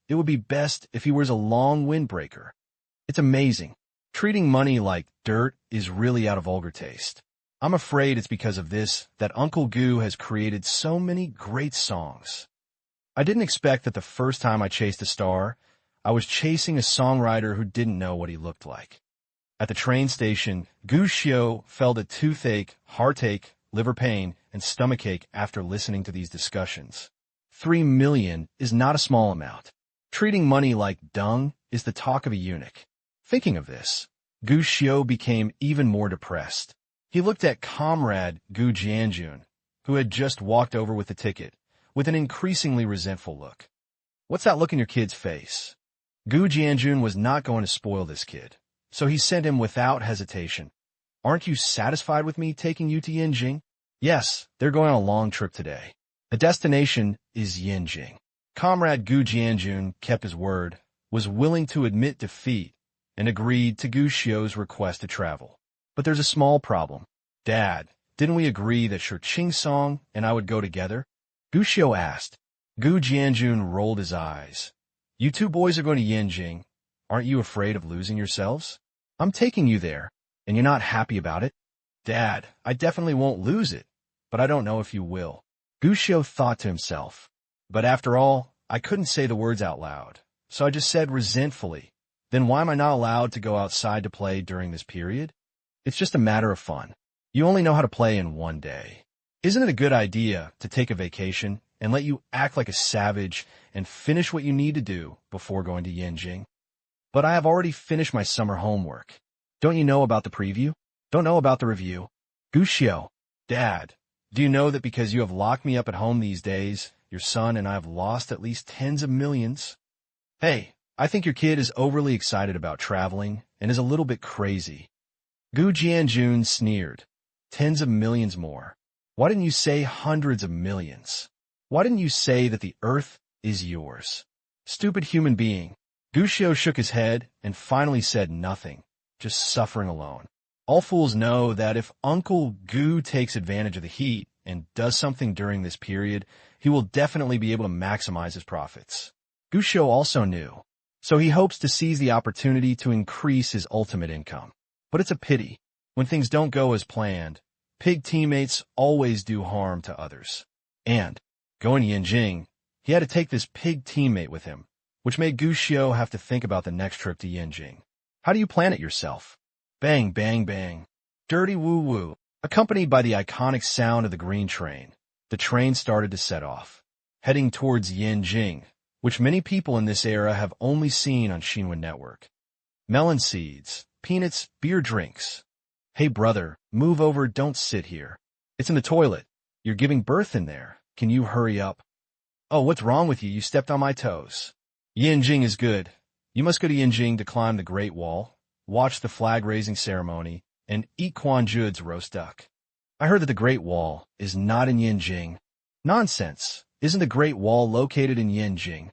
S1: it would be best if he wears a long windbreaker. It's amazing. Treating money like dirt is really out of vulgar taste. I'm afraid it's because of this that Uncle Gu has created so many great songs. I didn't expect that the first time I chased a star, I was chasing a songwriter who didn't know what he looked like. At the train station, Gu Xiu felt a toothache, heartache, liver pain, and stomachache after listening to these discussions. 3 million is not a small amount. Treating money like dung is the talk of a eunuch. Thinking of this, Gu Xiu became even more depressed. He looked at comrade Gu Jianjun, who had just walked over with the ticket, with an increasingly resentful look. "What's that look in your kid's face?" Gu Jianjun was not going to spoil this kid, so he sent him without hesitation. "Aren't you satisfied with me taking you to Yinjing?" "Yes, they're going on a long trip today. The destination is Yinjing." Comrade Gu Jianjun kept his word, was willing to admit defeat, and agreed to Gu Xiu's request to travel. "But there's a small problem. Dad, didn't we agree that Shi Song and I would go together?" Gu Xiu asked. Gu Jianjun rolled his eyes. "You two boys are going to Yinjing. Aren't you afraid of losing yourselves? I'm taking you there, and you're not happy about it?" "Dad, I definitely won't lose it, but I don't know if you will." Gu Xiu thought to himself. But after all, I couldn't say the words out loud, so I just said resentfully, "Then why am I not allowed to go outside to play during this period? It's just a matter of fun. You only know how to play in one day. Isn't it a good idea to take a vacation and let you act like a savage and finish what you need to do before going to Yinjing?" "But I have already finished my summer homework. Don't you know about the preview? Don't know about the review?" Gu Xiu, "Dad, do you know that because you have locked me up at home these days, your son and I have lost at least tens of millions?" "Hey, I think your kid is overly excited about traveling and is a little bit crazy." Gu Jianjun sneered. "Tens of millions more. Why didn't you say hundreds of millions? Why didn't you say that the earth is yours? Stupid human being." Gu Xiu shook his head and finally said nothing, just suffering alone. All fools know that if Uncle Gu takes advantage of the heat and does something during this period, he will definitely be able to maximize his profits. Gu Xiu also knew, so he hopes to seize the opportunity to increase his ultimate income. But it's a pity. When things don't go as planned, pig teammates always do harm to others. And, going to Yinjing, he had to take this pig teammate with him, which made Gu Xiu have to think about the next trip to Yinjing. How do you plan it yourself? Bang, bang, bang. Dirty woo-woo. Accompanied by the iconic sound of the green train, the train started to set off, heading towards Yinjing, which many people in this era have only seen on Xinhua Network. Melon seeds, peanuts, beer drinks. "Hey brother, move over, don't sit here. It's in the toilet. You're giving birth in there. Can you hurry up?" "Oh, what's wrong with you? You stepped on my toes." "Yinjing is good. You must go to Yinjing to climb the Great Wall, watch the flag-raising ceremony, and eat Quan Zhu's roast duck." "I heard that the Great Wall is not in Yinjing." "Nonsense. Isn't the Great Wall located in Yinjing?"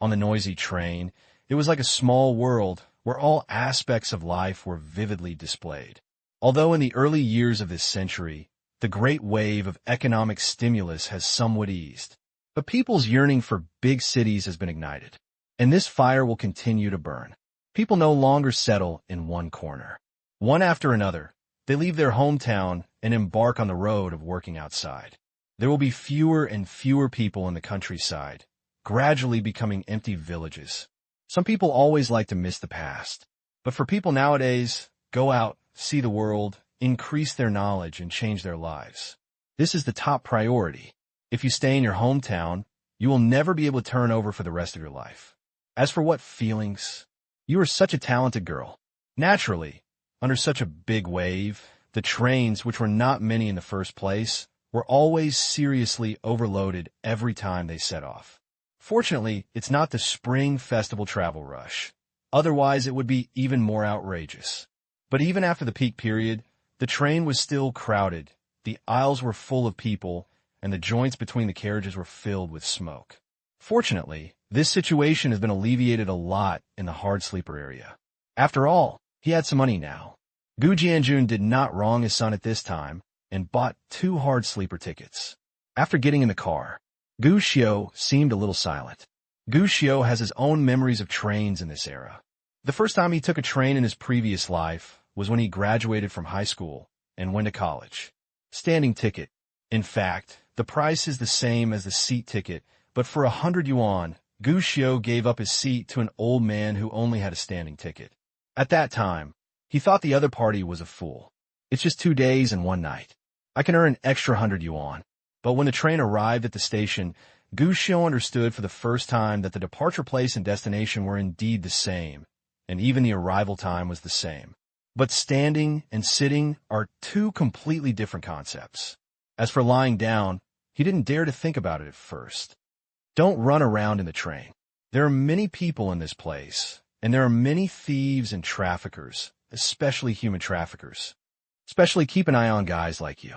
S1: On the noisy train, it was like a small world where all aspects of life were vividly displayed. Although in the early years of this century, the great wave of economic stimulus has somewhat eased, but people's yearning for big cities has been ignited, and this fire will continue to burn. People no longer settle in one corner. One after another, they leave their hometown and embark on the road of working outside. There will be fewer and fewer people in the countryside, gradually becoming empty villages. Some people always like to miss the past, but for people nowadays, go out, see the world, increase their knowledge, and change their lives. This is the top priority. If you stay in your hometown, you will never be able to turn over for the rest of your life. As for what feelings? You are such a talented girl. Naturally, under such a big wave, the trains, which were not many in the first place, were always seriously overloaded every time they set off. Fortunately, it's not the spring festival travel rush. Otherwise, it would be even more outrageous. But even after the peak period, the train was still crowded, the aisles were full of people, and the joints between the carriages were filled with smoke. Fortunately, this situation has been alleviated a lot in the hard sleeper area. After all, he had some money now. Gu Jianjun did not wrong his son at this time and bought 2 hard sleeper tickets. After getting in the car, Gu Xiu seemed a little silent. Gu Xiu has his own memories of trains in this era. The first time he took a train in his previous life was when he graduated from high school and went to college. Standing ticket. In fact, the price is the same as the seat ticket, but for 100 yuan, Gu Xiu gave up his seat to an old man who only had a standing ticket. At that time, he thought the other party was a fool. It's just 2 days and 1 night. I can earn an extra 100 yuan. But when the train arrived at the station, Gu Xiu understood for the first time that the departure place and destination were indeed the same, and even the arrival time was the same. But standing and sitting are two completely different concepts. As for lying down, he didn't dare to think about it at first. Don't run around in the train. There are many people in this place, and there are many thieves and traffickers, especially human traffickers. Especially keep an eye on guys like you.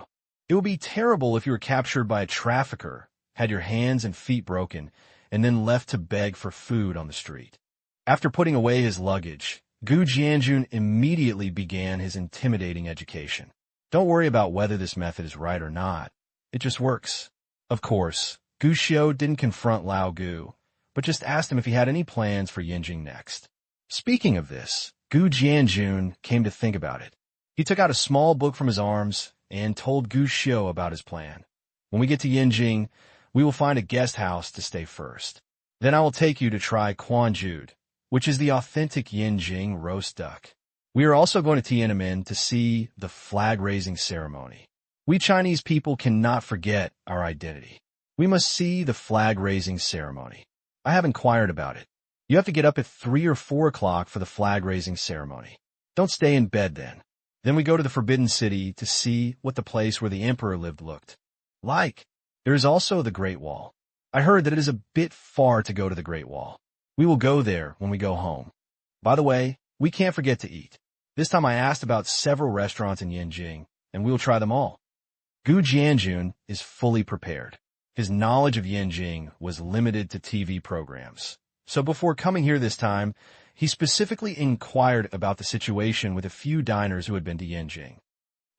S1: It would be terrible if you were captured by a trafficker, had your hands and feet broken, and then left to beg for food on the street. After putting away his luggage, Gu Jianjun immediately began his intimidating education. Don't worry about whether this method is right or not. It just works. Of course, Gu Xiu didn't confront Lao Gu, but just asked him if he had any plans for Yinjing next. Speaking of this, Gu Jianjun came to think about it. He took out a small book from his arms and told Gu Xiu about his plan. When we get to Yinjing, we will find a guest house to stay first. Then I will take you to try Quanjude, which is the authentic Yinjing roast duck. We are also going to Tiananmen to see the flag-raising ceremony. We Chinese people cannot forget our identity. We must see the flag-raising ceremony. I have inquired about it. You have to get up at 3 or 4 o'clock for the flag-raising ceremony. Don't stay in bed then. Then we go to the Forbidden City to see what the place where the emperor lived looked like. There is also the Great Wall. I heard that it is a bit far to go to the Great Wall. We will go there when we go home. By the way, we can't forget to eat. This time I asked about several restaurants in Yinjing, and we will try them all. Gu Jianjun is fully prepared. His knowledge of Yinjing was limited to TV programs. So before coming here this time, he specifically inquired about the situation with a few diners who had been to Yinjing.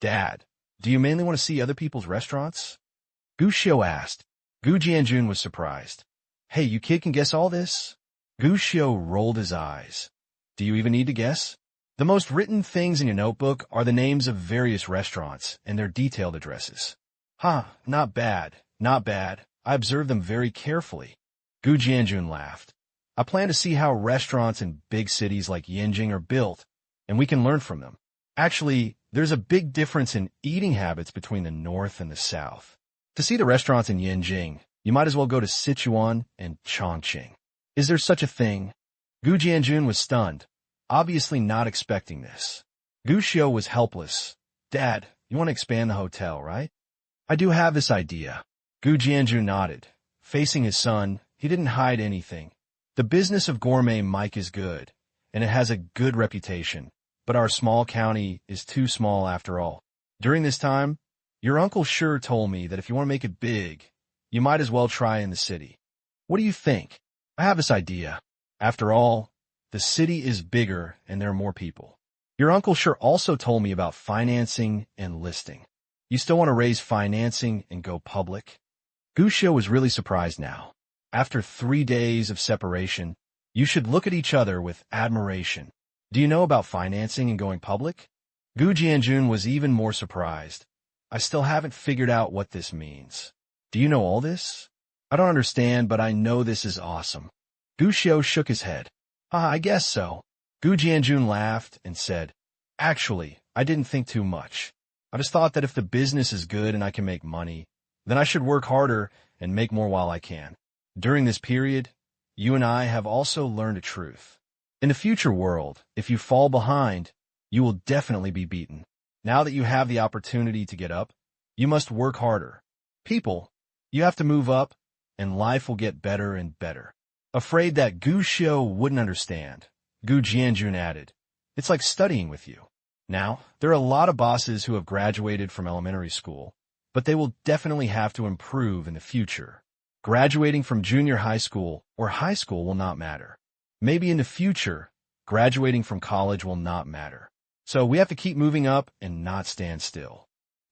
S1: Dad, do you mainly want to see other people's restaurants? Gu Xiu asked. Gu Jianjun was surprised. Hey, you kid can guess all this? Gu Xiu rolled his eyes. Do you even need to guess? The most written things in your notebook are the names of various restaurants and their detailed addresses. Not bad, not bad. I observed them very carefully. Gu Jianjun laughed. I plan to see how restaurants in big cities like Yinjing are built, and we can learn from them. Actually, there's a big difference in eating habits between the north and the south. To see the restaurants in Yinjing, you might as well go to Sichuan and Chongqing. Is there such a thing? Gu Jianjun was stunned, obviously not expecting this. Gu Xiu was helpless. Dad, you want to expand the hotel, right? I do have this idea. Gu Jianjun nodded. Facing his son, he didn't hide anything. The business of gourmet Mike is good, and it has a good reputation, but our small county is too small after all. During this time, your uncle sure told me that if you want to make it big, you might as well try in the city. What do you think? I have this idea. After all, the city is bigger and there are more people. Your uncle sure also told me about financing and listing. You still want to raise financing and go public? Gu Xiu was really surprised now. After 3 days of separation, you should look at each other with admiration. Do you know about financing and going public? Gu Jianjun was even more surprised. I still haven't figured out what this means. Do you know all this? I don't understand, but I know this is awesome. Gu Xiu shook his head. I guess so. Gu Jianjun laughed and said, Actually, I didn't think too much. I just thought that if the business is good and I can make money, then I should work harder and make more while I can. During this period, you and I have also learned a truth. In the future world, if you fall behind, you will definitely be beaten. Now that you have the opportunity to get up, you must work harder. People, you have to move up, and life will get better and better. Afraid that Gu Xiu wouldn't understand, Gu Jianjun added, It's like studying with you. Now, there are a lot of bosses who have graduated from elementary school, but they will definitely have to improve in the future. Graduating from junior high school or high school will not matter. Maybe in the future, graduating from college will not matter. So we have to keep moving up and not stand still.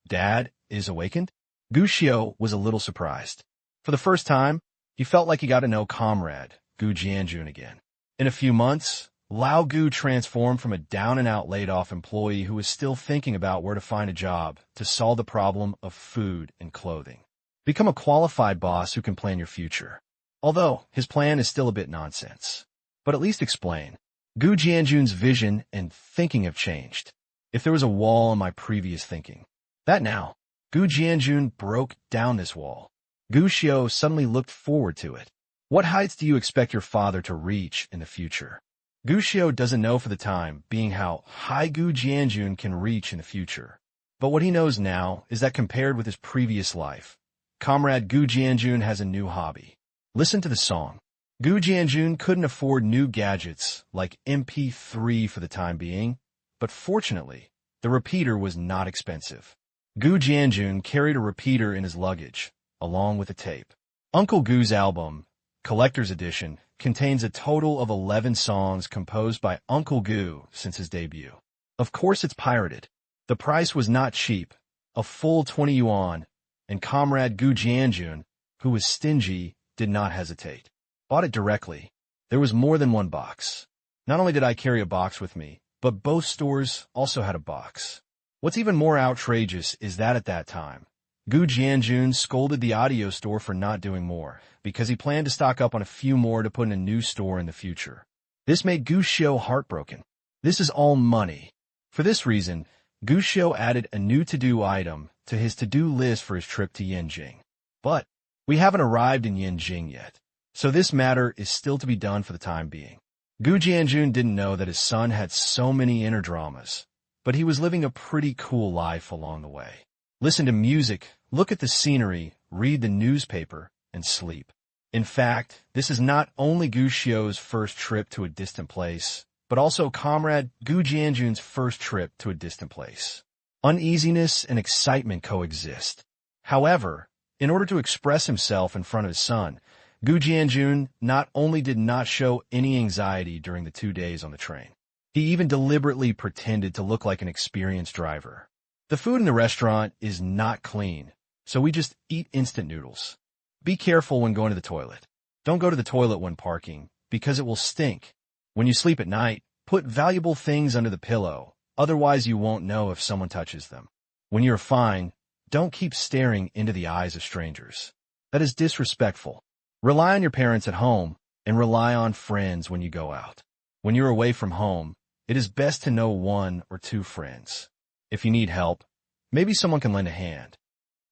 S1: Dad is awakened? Gu Xiu was a little surprised. For the first time, he felt like he got to know comrade Gu Jianjun again. In a few months, Lao Gu transformed from a down-and-out laid-off employee who was still thinking about where to find a job to solve the problem of food and clothing. Become a qualified boss who can plan your future. Although, his plan is still a bit nonsense. But at least explain. Gu Jianjun's vision and thinking have changed. If there was a wall in my previous thinking. That now, Gu Jianjun broke down this wall. Gushio suddenly looked forward to it. What heights do you expect your father to reach in the future? Gushio doesn't know for the time being how high Gu Jianjun can reach in the future. But what he knows now is that compared with his previous life, Comrade Gu Jianjun has a new hobby. Listen to the song. Gu Jianjun couldn't afford new gadgets like MP3 for the time being, but fortunately, the repeater was not expensive. Gu Jianjun carried a repeater in his luggage, along with a tape. Uncle Gu's album, Collector's Edition, contains a total of 11 songs composed by Uncle Gu since his debut. Of course it's pirated. The price was not cheap, a full 20 yuan, and Comrade Gu Jianjun, who was stingy, did not hesitate. Bought it directly. There was more than one box. Not only did I carry a box with me, but both stores also had a box. What's even more outrageous is that at that time, Gu Jianjun scolded the audio store for not doing more, because he planned to stock up on a few more to put in a new store in the future. This made Gu Shio heartbroken. This is all money. For this reason, Gu Shio added a new to-do item to his to-do list for his trip to Yanjing. But we haven't arrived in Yanjing yet, so this matter is still to be done for the time being. Gu Jianjun didn't know that his son had so many inner dramas, but he was living a pretty cool life along the way. Listen to music, look at the scenery, read the newspaper, and sleep. In fact, this is not only Gu Shio's first trip to a distant place, but also Comrade Gu Jianjun's first trip to a distant place. Uneasiness and excitement coexist. However, in order to express himself in front of his son, Gu Jianjun not only did not show any anxiety during the 2 days on the train, he even deliberately pretended to look like an experienced driver. The food in the restaurant is not clean, so we just eat instant noodles. Be careful when going to the toilet. Don't go to the toilet when parking, because it will stink. When you sleep at night, put valuable things under the pillow, otherwise you won't know if someone touches them. When you're fine, don't keep staring into the eyes of strangers. That is disrespectful. Rely on your parents at home, and rely on friends when you go out. When you're away from home, it is best to know 1 or 2 friends. If you need help, maybe someone can lend a hand.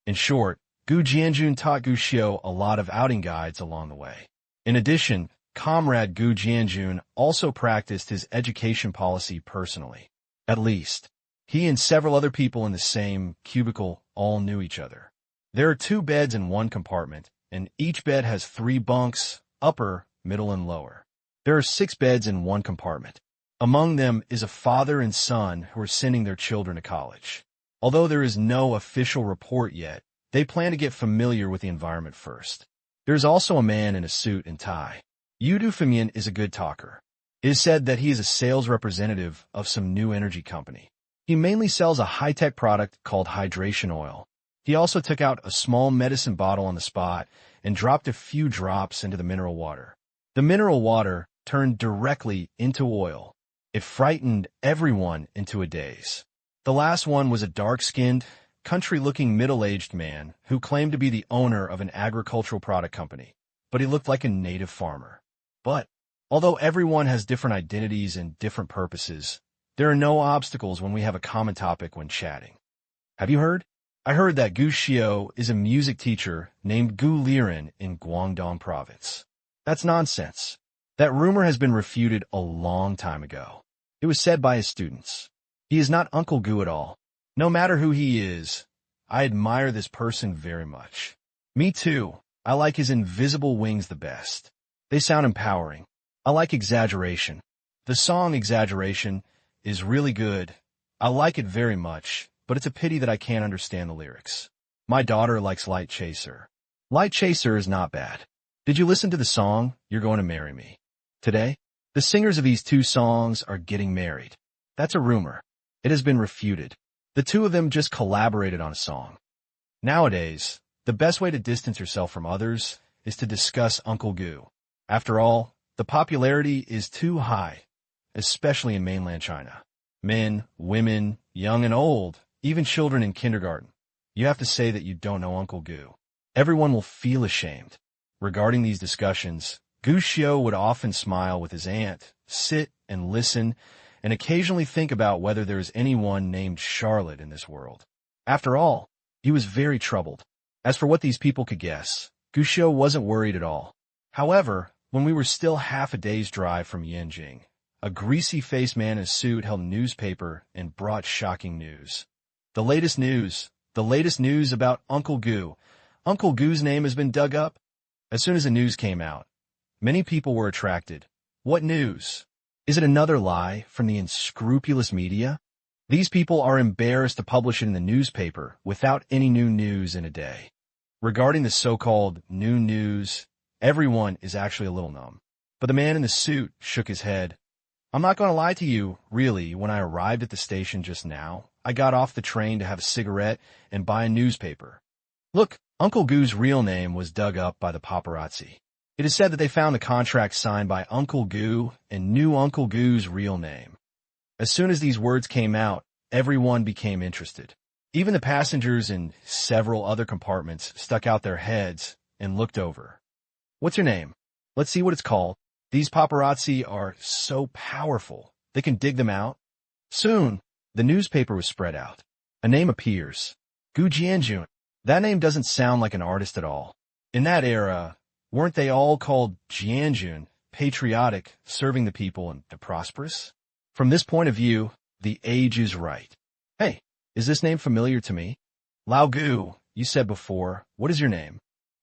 S1: In short, Gu Jianjun taught Gu Shio a lot of outing guides along the way. In addition, Comrade Gu Jianjun also practiced his education policy personally. At least, he and several other people in the same cubicle all knew each other. There are 2 beds in one compartment, and each bed has 3 bunks, upper, middle, and lower. There are 6 beds in one compartment. Among them is a father and son who are sending their children to college. Although there is no official report yet, they plan to get familiar with the environment first. There is also a man in a suit and tie. Yudu Femian is a good talker. It is said that he is a sales representative of some new energy company. He mainly sells a high-tech product called hydration oil. He also took out a small medicine bottle on the spot and dropped a few drops into the mineral water. The mineral water turned directly into oil. It frightened everyone into a daze. The last one was a dark-skinned, country-looking middle-aged man who claimed to be the owner of an agricultural product company, but he looked like a native farmer. But, although everyone has different identities and different purposes, there are no obstacles when we have a common topic when chatting. Have you heard? I heard that Gu Shio is a music teacher named Gu Liren in Guangdong province. That's nonsense. That rumor has been refuted a long time ago. It was said by his students. He is not Uncle Gu at all. No matter who he is, I admire this person very much. Me too. I like his invisible wings the best. They sound empowering. I like exaggeration. The song Exaggeration is really good. I like it very much, but it's a pity that I can't understand the lyrics. My daughter likes Light Chaser. Light Chaser is not bad. Did you listen to the song, You're Going to Marry Me? Today, the singers of these 2 songs are getting married. That's a rumor. It has been refuted. The 2 of them just collaborated on a song. Nowadays, the best way to distance yourself from others is to discuss Uncle Gu. After all, the popularity is too high, especially in mainland China. Men, women, young and old, even children in kindergarten. You have to say that you don't know Uncle Gu. Everyone will feel ashamed. Regarding these discussions, Gu Shio would often smile with his aunt, sit and listen, and occasionally think about whether there is anyone named Charlotte in this world. After all, he was very troubled. As for what these people could guess, Gushio wasn't worried at all. However, when we were still half a day's drive from Yanjing, a greasy-faced man in a suit held a newspaper and brought shocking news. The latest news about Uncle Gu. Uncle Gu's name has been dug up. As soon as the news came out, many people were attracted. What news? Is it another lie from the unscrupulous media? These people are embarrassed to publish it in the newspaper without any new news in a day. Regarding the so-called new news, everyone is actually a little numb. But the man in the suit shook his head. I'm not going to lie to you, really, when I arrived at the station just now, I got off the train to have a cigarette and buy a newspaper. Look, Uncle Gu's real name was dug up by the paparazzi. It is said that they found the contract signed by Uncle Gu and knew Uncle Gu's real name. As soon as these words came out, everyone became interested. Even the passengers in several other compartments stuck out their heads and looked over. What's your name? Let's see what it's called. These paparazzi are so powerful, they can dig them out. Soon, the newspaper was spread out. A name appears. Gu Jianjun. That name doesn't sound like an artist at all. In that era, weren't they all called Jianjun, patriotic, serving the people, and the prosperous? From this point of view, the age is right. Hey, is this name familiar to me? Lao Gu, you said before, what is your name?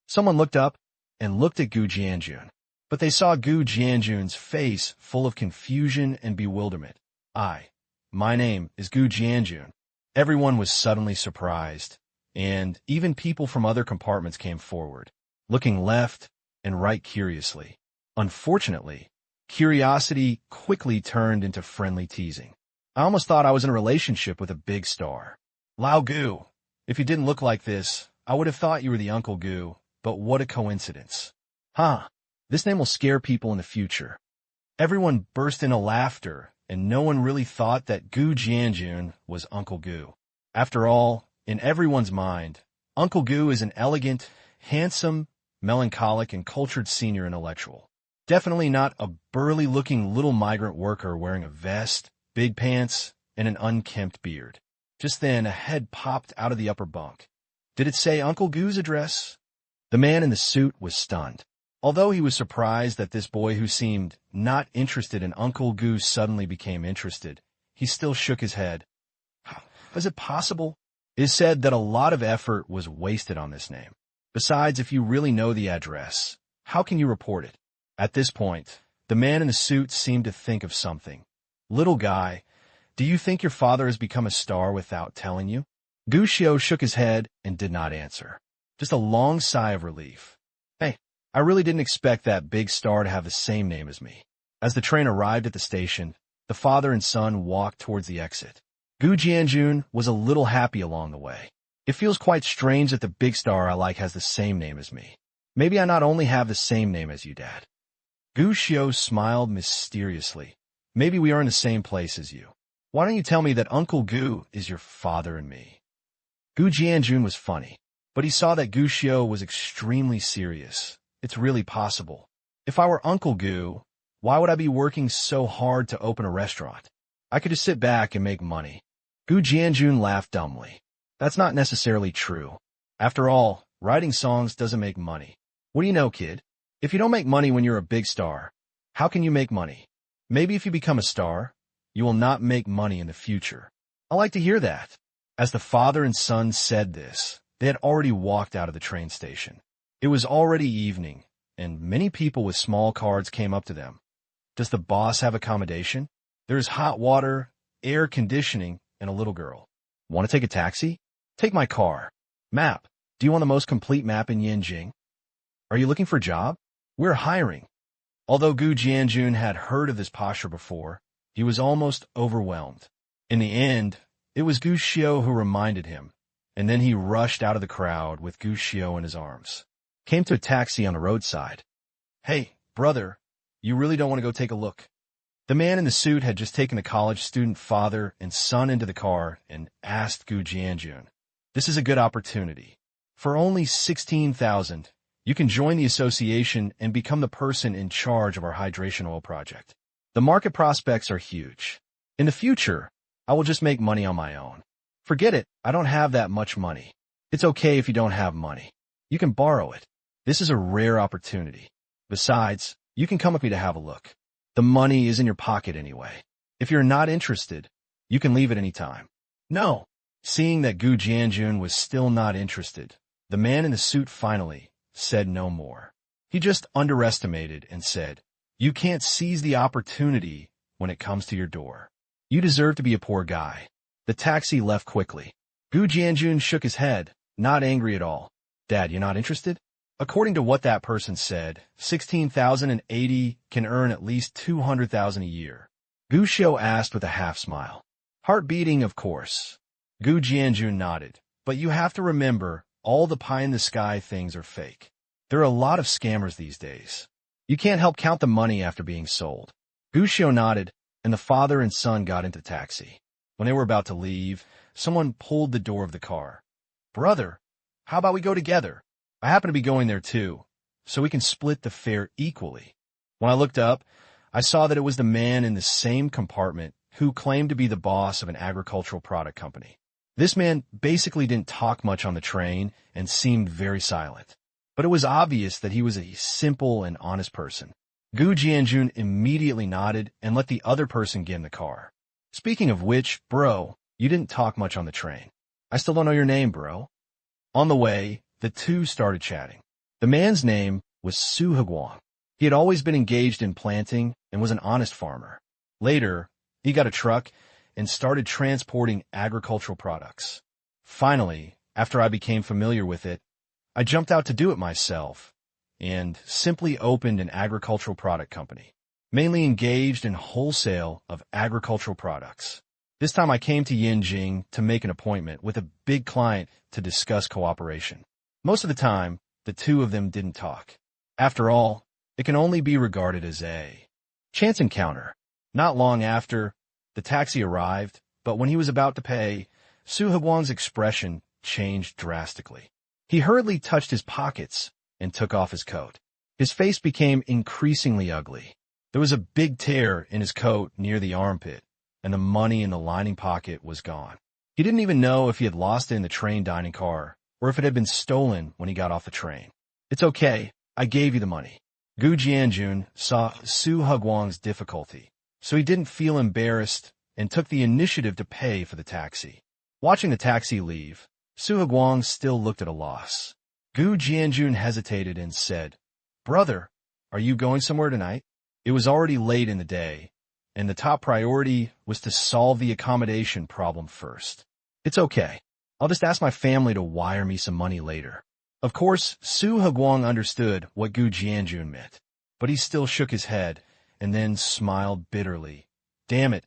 S1: Someone looked up and looked at Gu Jianjun, but they saw Gu Jianjun's face full of confusion and bewilderment. My name is Gu Jianjun. Everyone was suddenly surprised, and even people from other compartments came forward, looking left and right curiously. Unfortunately, curiosity quickly turned into friendly teasing. I almost thought I was in a relationship with a big star. Lao Gu, if you didn't look like this, I would have thought you were the Uncle Gu, but what a coincidence. This name will scare people in the future. Everyone burst into laughter, and no one really thought that Gu Jianjun was Uncle Gu. After all, in everyone's mind, Uncle Gu is an elegant, handsome, melancholic, and cultured senior intellectual. Definitely not a burly-looking little migrant worker wearing a vest, big pants, and an unkempt beard. Just then, a head popped out of the upper bunk. Did it say Uncle Gu's address? The man in the suit was stunned. Although he was surprised that this boy who seemed not interested in Uncle Gu suddenly became interested, he still shook his head. How is it possible? It is said that a lot of effort was wasted on this name. Besides, if you really know the address, how can you report it? At this point, the man in the suit seemed to think of something. Little guy, do you think your father has become a star without telling you? Gu Xiao shook his head and did not answer. Just a long sigh of relief. Hey, I really didn't expect that big star to have the same name as me. As the train arrived at the station, the father and son walked towards the exit. Gu Jianjun was a little happy along the way. It feels quite strange that the big star I like has the same name as me. Maybe I not only have the same name as you, Dad. Gu Xiao smiled mysteriously. Maybe we are in the same place as you. Why don't you tell me that Uncle Gu is your father and me? Gu Jianjun was funny, but he saw that Gu Xiao was extremely serious. It's really possible. If I were Uncle Gu, why would I be working so hard to open a restaurant? I could just sit back and make money. Gu Jianjun laughed dumbly. That's not necessarily true. After all, writing songs doesn't make money. What do you know, kid? If you don't make money when you're a big star, how can you make money? Maybe if you become a star, you will not make money in the future. I like to hear that. As the father and son said this, they had already walked out of the train station. It was already evening, and many people with small cards came up to them. Does the boss have accommodation? There is hot water, air conditioning, and a little girl. Want to take a taxi? Take my car. Map. Do you want the most complete map in Yanjing? Are you looking for a job? We're hiring. Although Gu Jianjun had heard of this posture before, he was almost overwhelmed. In the end, it was Gu Xiao who reminded him, and then he rushed out of the crowd with Gu Xiao in his arms. Came to a taxi on the roadside. Hey, brother, you really don't want to go take a look? The man in the suit had just taken the college student father and son into the car and asked Gu Jianjun, "This is a good opportunity. For only 16,000, you can join the association and become the person in charge of our hydration oil project. The market prospects are huge. In the future, I will just make money on my own. Forget it, I don't have that much money. It's okay if you don't have money. You can borrow it. This is a rare opportunity. Besides, you can come with me to have a look. The money is in your pocket anyway. If you're not interested, you can leave at any time. No. Seeing that Gu Jianjun was still not interested, the man in the suit finally said no more. He just underestimated and said, "You can't seize the opportunity when it comes to your door. You deserve to be a poor guy." The taxi left quickly. Gu Jianjun shook his head, not angry at all. "Dad, you're not interested?" According to what that person said, 16,080 can earn at least 200,000 a year. Gu Xiu asked with a half smile. Heart beating, of course. Gu Jianjun nodded. But you have to remember, all the pie-in-the-sky things are fake. There are a lot of scammers these days. You can't help count the money after being sold. Gu Xiu nodded, and the father and son got into the taxi. When they were about to leave, someone pulled the door of the car. "Brother, how about we go together? I happen to be going there too, so we can split the fare equally." When I looked up, I saw that it was the man in the same compartment who claimed to be the boss of an agricultural product company. This man basically didn't talk much on the train and seemed very silent. But it was obvious that he was a simple and honest person. Gu Jianjun immediately nodded and let the other person get in the car. "Speaking of which, bro, you didn't talk much on the train. I still don't know your name, bro." On the way, the two started chatting. The man's name was Su Heguang. He had always been engaged in planting and was an honest farmer. Later, he got a truck and started transporting agricultural products. Finally, after I became familiar with it, I jumped out to do it myself and simply opened an agricultural product company, mainly engaged in wholesale of agricultural products. This time I came to Yinjing to make an appointment with a big client to discuss cooperation. Most of the time, the two of them didn't talk. After all, it can only be regarded as a chance encounter. Not long after, the taxi arrived, but when he was about to pay, Su Heguang's expression changed drastically. He hurriedly touched his pockets and took off his coat. His face became increasingly ugly. There was a big tear in his coat near the armpit, and the money in the lining pocket was gone. He didn't even know if he had lost it in the train dining car or if it had been stolen when he got off the train. "It's okay, I gave you the money." Gu Jianjun saw Su Heguang's difficulty, so he didn't feel embarrassed and took the initiative to pay for the taxi. Watching the taxi leave, Su Heguang still looked at a loss. Gu Jianjun hesitated and said, "Brother, are you going somewhere tonight?" It was already late in the day, and the top priority was to solve the accommodation problem first. "It's okay. I'll just ask my family to wire me some money later." Of course, Su Heguang understood what Gu Jianjun meant, but he still shook his head and then smiled bitterly. "Damn it.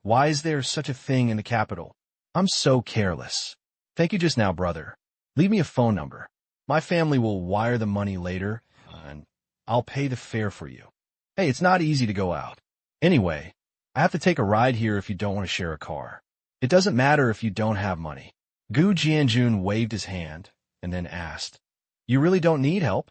S1: Why is there such a thing in the capital? I'm so careless. Thank you just now, brother. Leave me a phone number. My family will wire the money later, and I'll pay the fare for you. Hey, it's not easy to go out. Anyway, I have to take a ride here if you don't want to share a car. It doesn't matter if you don't have money." Gu Jianjun waved his hand and then asked, "You really don't need help?"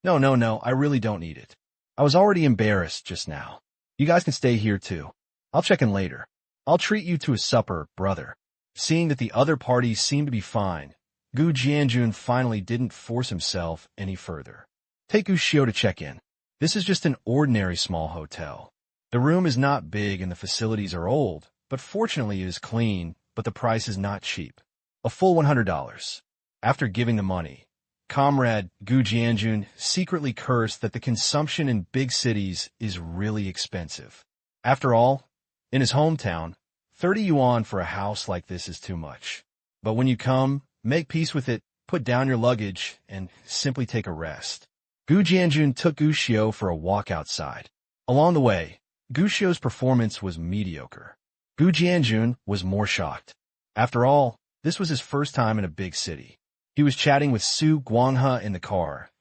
S1: No, I really don't need it. I was already embarrassed just now. You guys can stay here too. I'll check in later. I'll treat you to a supper, brother." Seeing that the other parties seemed to be fine, Gu Jianjun finally didn't force himself any further. "Take Gu Xiu to check in. This is just an ordinary small hotel. The room is not big and the facilities are old, but fortunately it is clean, but the price is not cheap. A full $100. After giving the money, Comrade Gu Jianjun secretly cursed that the consumption in big cities is really expensive. After all, in his hometown, 30 yuan for a house like this is too much. But when you come, make peace with it, put down your luggage, and simply take a rest. Gu Jianjun took Gu Xiu for a walk outside. Along the way, Gu Xiu's performance was mediocre. Gu Jianjun was more shocked. After all, this was his first time in a big city. He was chatting with Su Guanghe in the car.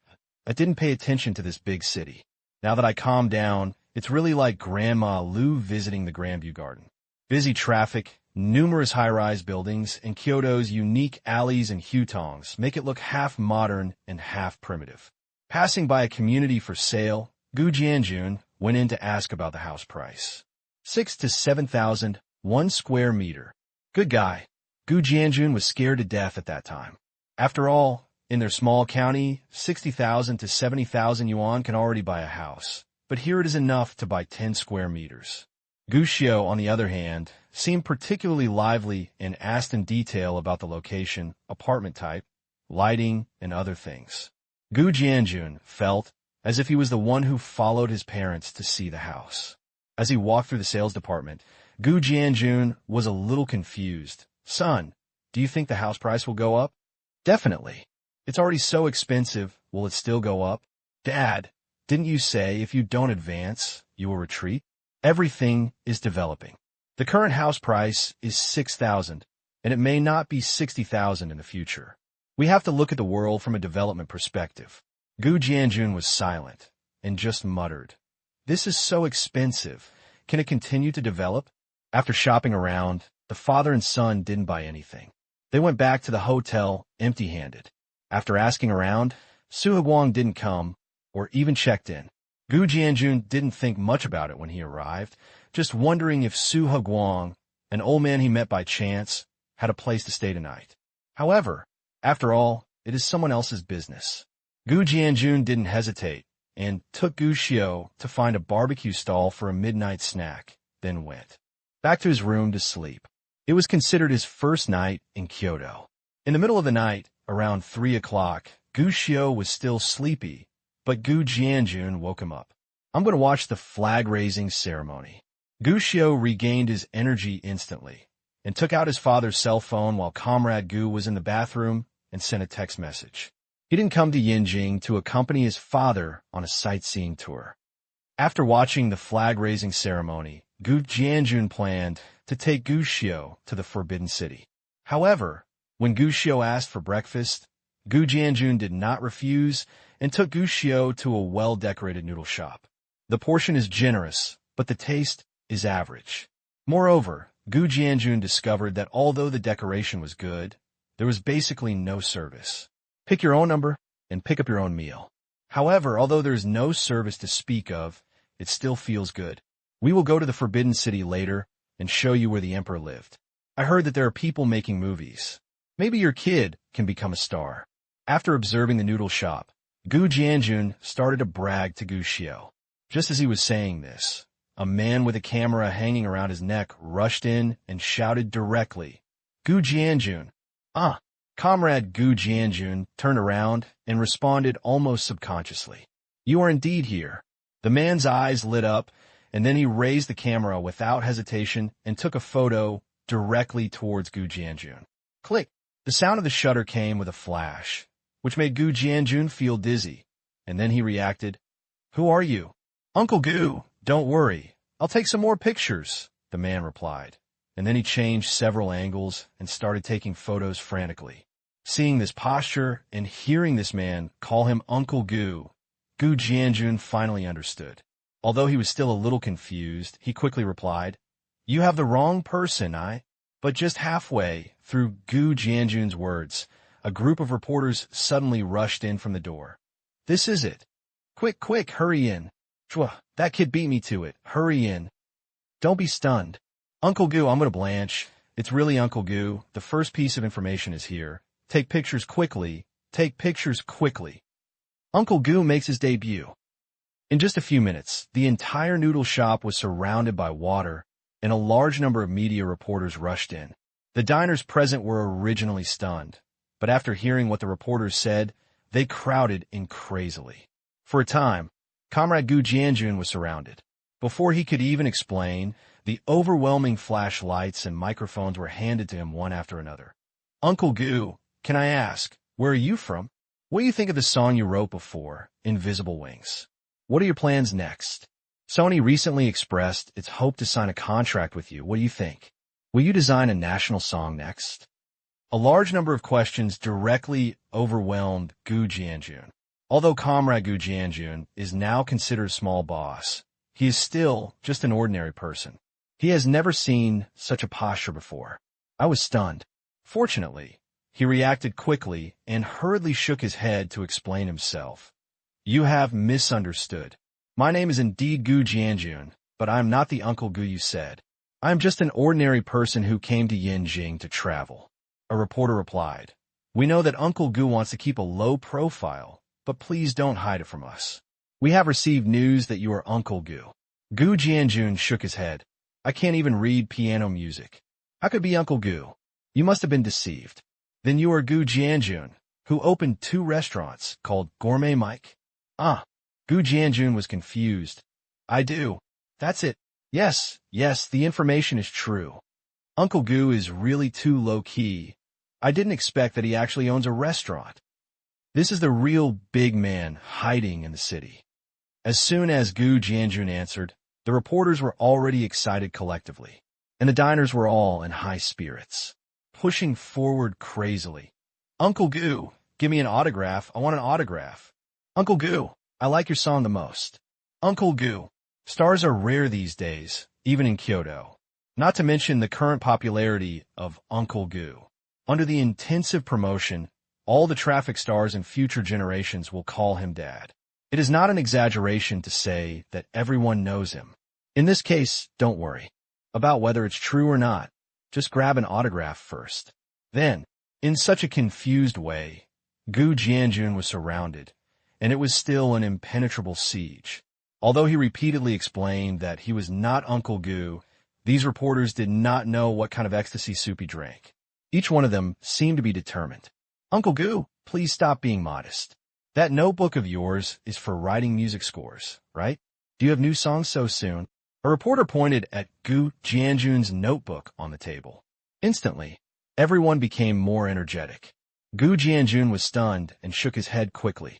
S1: "I didn't pay attention to this big city. Now that I calmed down, it's really like Grandma Lu visiting the Grandview Garden. Busy traffic, numerous high-rise buildings, and Kyoto's unique alleys and hutongs make it look half modern and half primitive." Passing by a community for sale, Gu Jianjun went in to ask about the house price. 6 to 7,000, 1 square meter. Good guy. Gu Jianjun was scared to death at that time. After all, in their small county, 60,000 to 70,000 yuan can already buy a house, but here it is enough to buy 10 square meters. Gu Xiao, on the other hand, seemed particularly lively and asked in detail about the location, apartment type, lighting, and other things. Gu Jianjun felt as if he was the one who followed his parents to see the house. As he walked through the sales department, Gu Jianjun was a little confused. Son, do you think the house price will go up? Definitely. It's already so expensive. Will it still go up? Dad, didn't you say if you don't advance, you will retreat? Everything is developing. The current house price is 6,000, and it may not be 60,000 in the future. We have to look at the world from a development perspective. Gu Jianjun was silent and just muttered, "This is so expensive. Can it continue to develop?" After shopping around, the father and son didn't buy anything. They went back to the hotel empty-handed. After asking around, Su Heguang didn't come or even checked in. Gu Jianjun didn't think much about it when he arrived, just wondering if Su Heguang, an old man he met by chance, had a place to stay tonight. However, after all, it is someone else's business. Gu Jianjun didn't hesitate and took Gu Xiao to find a barbecue stall for a midnight snack, then went back to his room to sleep. It was considered his first night in Kyoto. In the middle of the night, around 3 o'clock, Gu Xiao was still sleepy, but Gu Jianjun woke him up. "I'm going to watch the flag-raising ceremony." Gu Xiao regained his energy instantly and took out his father's cell phone while Comrade Gu was in the bathroom and sent a text message. He didn't come to Yinjing to accompany his father on a sightseeing tour. After watching the flag-raising ceremony, Gu Jianjun planned to take Gu Xiao to the Forbidden City. However, when Gu Xiao asked for breakfast, Gu Jianjun did not refuse and took Gu Xiao to a well-decorated noodle shop. The portion is generous, but the taste is average. Moreover, Gu Jianjun discovered that although the decoration was good, there was basically no service. Pick your own number and pick up your own meal. However, although there is no service to speak of, it still feels good. We will go to the Forbidden City later and show you where the emperor lived. I heard that there are people making movies. Maybe your kid can become a star. After observing the noodle shop, Gu Jianjun started to brag to Gu Xiao. Just as he was saying this, a man with a camera hanging around his neck rushed in and shouted directly, "Gu Jianjun!" "Ah!" Comrade Gu Jianjun turned around and responded almost subconsciously, "You are indeed here." The man's eyes lit up, and then he raised the camera without hesitation and took a photo directly towards Gu Jianjun. Click! The sound of the shutter came with a flash, which made Gu Jianjun feel dizzy, and then he reacted, "Who are you?" "Uncle Gu, don't worry. I'll take some more pictures," the man replied. And then he changed several angles and started taking photos frantically. Seeing this posture and hearing this man call him Uncle Gu, Gu Jianjun finally understood. Although he was still a little confused, he quickly replied, "You have the wrong person, But just halfway through Gu Jianjun's words, a group of reporters suddenly rushed in from the door. "This is it. Quick, quick, hurry in. Chua, that kid beat me to it. Hurry in. Don't be stunned. Uncle Gu, I'm going to blanch. It's really Uncle Gu. The first piece of information is here. Take pictures quickly. Take pictures quickly." Uncle Gu makes his debut. In just a few minutes, the entire noodle shop was surrounded by water, and a large number of media reporters rushed in. The diners present were originally stunned, but after hearing what the reporters said, they crowded in crazily. For a time, Comrade Gu Jianjun was surrounded. Before he could even explain, the overwhelming flashlights and microphones were handed to him one after another. "Uncle Gu, can I ask, where are you from? What do you think of the song you wrote before, Invisible Wings? What are your plans next? Sony recently expressed its hope to sign a contract with you. What do you think? Will you design a national song next?" A large number of questions directly overwhelmed Gu Jianjun. Although Comrade Gu Jianjun is now considered a small boss, he is still just an ordinary person. He has never seen such a posture before. I was stunned. Fortunately, he reacted quickly and hurriedly shook his head to explain himself. "You have misunderstood. My name is indeed Gu Jianjun, but I am not the Uncle Gu you said. I am just an ordinary person who came to Yinjing to travel." A reporter replied. We know that Uncle Gu wants to keep a low profile, but please don't hide it from us. We have received news that you are Uncle Gu. Gu Jianjun shook his head. I can't even read piano music. How could be Uncle Gu? You must have been deceived. Then you are Gu Jianjun, who opened 2 restaurants called Gourmet Mike? Ah, Gu Jianjun was confused. I do. That's it. Yes, the information is true. Uncle Gu is really too low-key. I didn't expect that he actually owns a restaurant. This is the real big man hiding in the city. As soon as Gu Jianjun answered, the reporters were already excited collectively, and the diners were all in high spirits, pushing forward crazily. Uncle Gu, give me an autograph. I want an autograph. Uncle Gu, I like your song the most. Uncle Gu. Stars are rare these days, even in Kyoto. Not to mention the current popularity of Uncle Gu. Under the intensive promotion, all the traffic stars in future generations will call him Dad. It is not an exaggeration to say that everyone knows him. In this case, don't worry about whether it's true or not. Just grab an autograph first. Then, in such a confused way, Gu Jianjun was surrounded, and it was still an impenetrable siege. Although he repeatedly explained that he was not Uncle Gu, these reporters did not know what kind of ecstasy soup he drank. Each one of them seemed to be determined. Uncle Gu, please stop being modest. That notebook of yours is for writing music scores, right? Do you have new songs so soon? A reporter pointed at Gu Jianjun's notebook on the table. Instantly, everyone became more energetic. Gu Jianjun was stunned and shook his head quickly.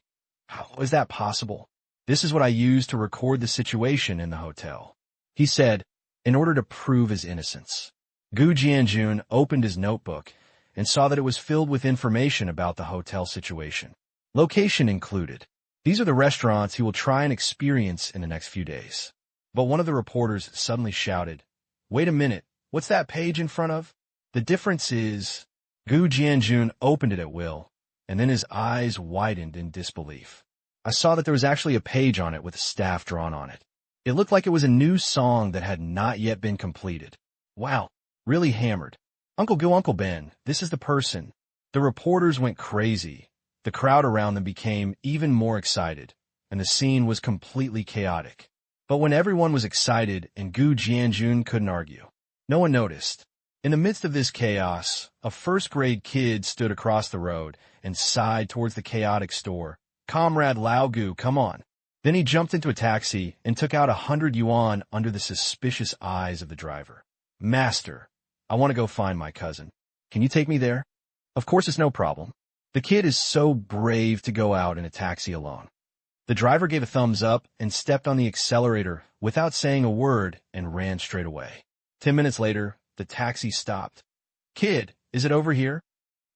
S1: How is that possible? This is what I used to record the situation in the hotel, he said, in order to prove his innocence. Gu Jianjun opened his notebook and saw that it was filled with information about the hotel situation. Location included. These are the restaurants he will try and experience in the next few days. But one of the reporters suddenly shouted, "Wait a minute, what's that page in front of?" The difference is... Gu Jianjun opened it at will, and then his eyes widened in disbelief. I saw that there was actually a page on it with a staff drawn on it. It looked like it was a new song that had not yet been completed. Wow, really hammered. Uncle Gu, Uncle Ben, this is the person. The reporters went crazy. The crowd around them became even more excited, and the scene was completely chaotic. But when everyone was excited and Gu Jianjun couldn't argue, no one noticed. In the midst of this chaos, a first-grade kid stood across the road and sighed towards the chaotic store. "Comrade Lao Gu, come on." Then he jumped into a taxi and took out 100 yuan under the suspicious eyes of the driver. "Master, I want to go find my cousin. Can you take me there?" "Of course, it's no problem." The kid is so brave to go out in a taxi alone. The driver gave a thumbs up and stepped on the accelerator without saying a word and ran straight away. 10 minutes later, the taxi stopped. "Kid, is it over here?"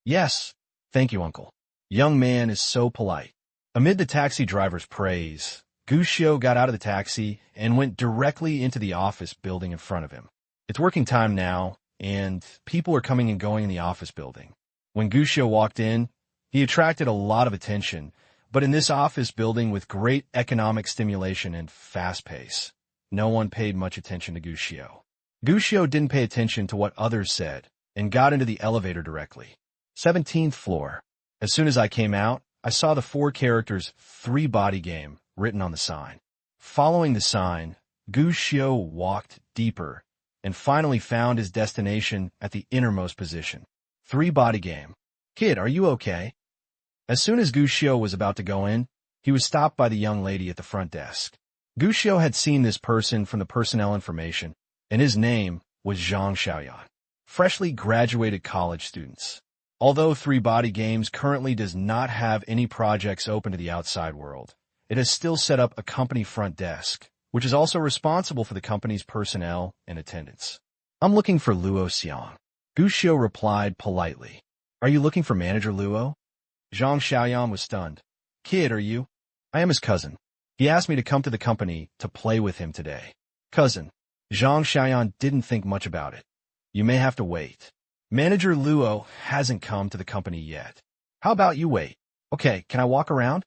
S1: "Yes. Thank you, uncle." Young man is so polite. Amid the taxi driver's praise, Gu Xiu got out of the taxi and went directly into the office building in front of him. It's working time now, and people are coming and going in the office building. When Gu Xiu walked in, he attracted a lot of attention, but in this office building with great economic stimulation and fast pace, no one paid much attention to Gu Xiu. Gu Xiu didn't pay attention to what others said and got into the elevator directly. 17th floor. As soon as I came out, I saw the 4 characters 3 body game written on the sign. Following the sign, Gu Xiu walked deeper and finally found his destination at the innermost position. 3 body game. "Kid, are you okay?" As soon as Gu Xiu was about to go in, he was stopped by the young lady at the front desk. Gu Xiu had seen this person from the personnel information, and his name was Zhang Xiaoyan. Freshly graduated college students. Although 3 Body Games currently does not have any projects open to the outside world, it has still set up a company front desk, which is also responsible for the company's personnel and attendance. "I'm looking for Luo Xiang." Gu Xiu replied politely. "Are you looking for Manager Luo?" Zhang Xiaoyan was stunned. "Kid, are you?" "I am his cousin. He asked me to come to the company to play with him today." "Cousin." Zhang Xiaoyan didn't think much about it. "You may have to wait. Manager Luo hasn't come to the company yet. How about you wait?" "Okay, can I walk around?"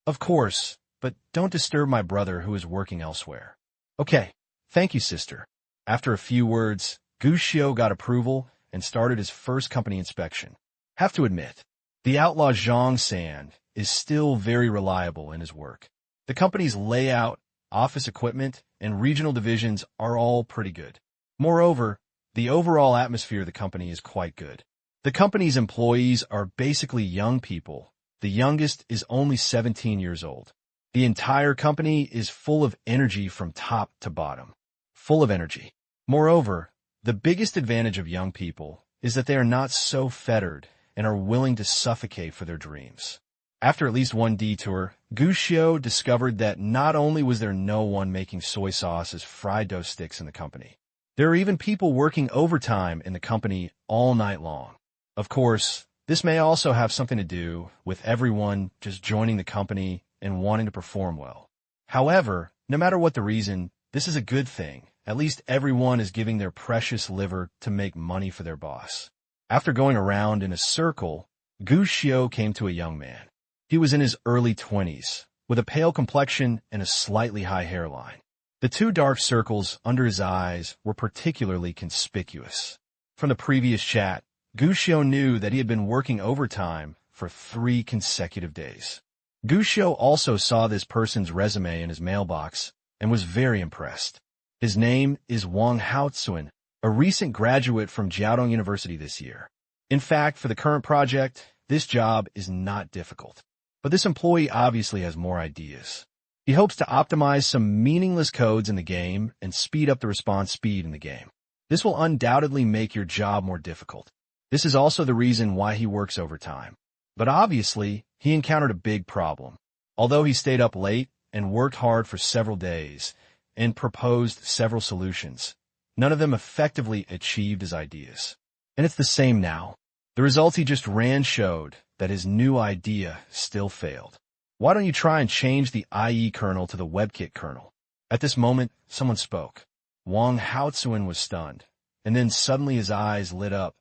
S1: "Of course, but don't disturb my brother who is working elsewhere." "Okay, thank you, sister." After a few words, Gu Xiu got approval and started his first company inspection. Have to admit, The outlaw Zhang San is still very reliable in his work. The company's layout, office equipment, and regional divisions are all pretty good. Moreover, the overall atmosphere of the company is quite good. The company's employees are basically young people. The youngest is only 17 years old. The entire company is full of energy from top to bottom. Full of energy. Moreover, the biggest advantage of young people is that they are not so fettered and are willing to suffocate for their dreams. After at least one detour, Gushio discovered that not only was there no one making soy sauce as fried dough sticks in the company, there are even people working overtime in the company all night long. Of course, this may also have something to do with everyone just joining the company and wanting to perform well. However, no matter what the reason, this is a good thing. At least everyone is giving their precious liver to make money for their boss. After going around in a circle, Gushio came to a young man. He was in his early 20s, with a pale complexion and a slightly high hairline. The two dark circles under his eyes were particularly conspicuous. From the previous chat, Gushio knew that he had been working overtime for 3 consecutive days. Gushio also saw this person's resume in his mailbox and was very impressed. His name is Wang Haotsuen, a recent graduate from Jiaodong University this year. In fact, for the current project, this job is not difficult. But this employee obviously has more ideas. He hopes to optimize some meaningless codes in the game and speed up the response speed in the game. This will undoubtedly make your job more difficult. This is also the reason why he works overtime. But obviously, he encountered a big problem. Although he stayed up late and worked hard for several days and proposed several solutions, none of them effectively achieved his ideas. And it's the same now. The results he just ran showed that his new idea still failed. Why don't you try and change the IE kernel to the WebKit kernel? At this moment, someone spoke. Wang Haotsuen was stunned, and then suddenly his eyes lit up.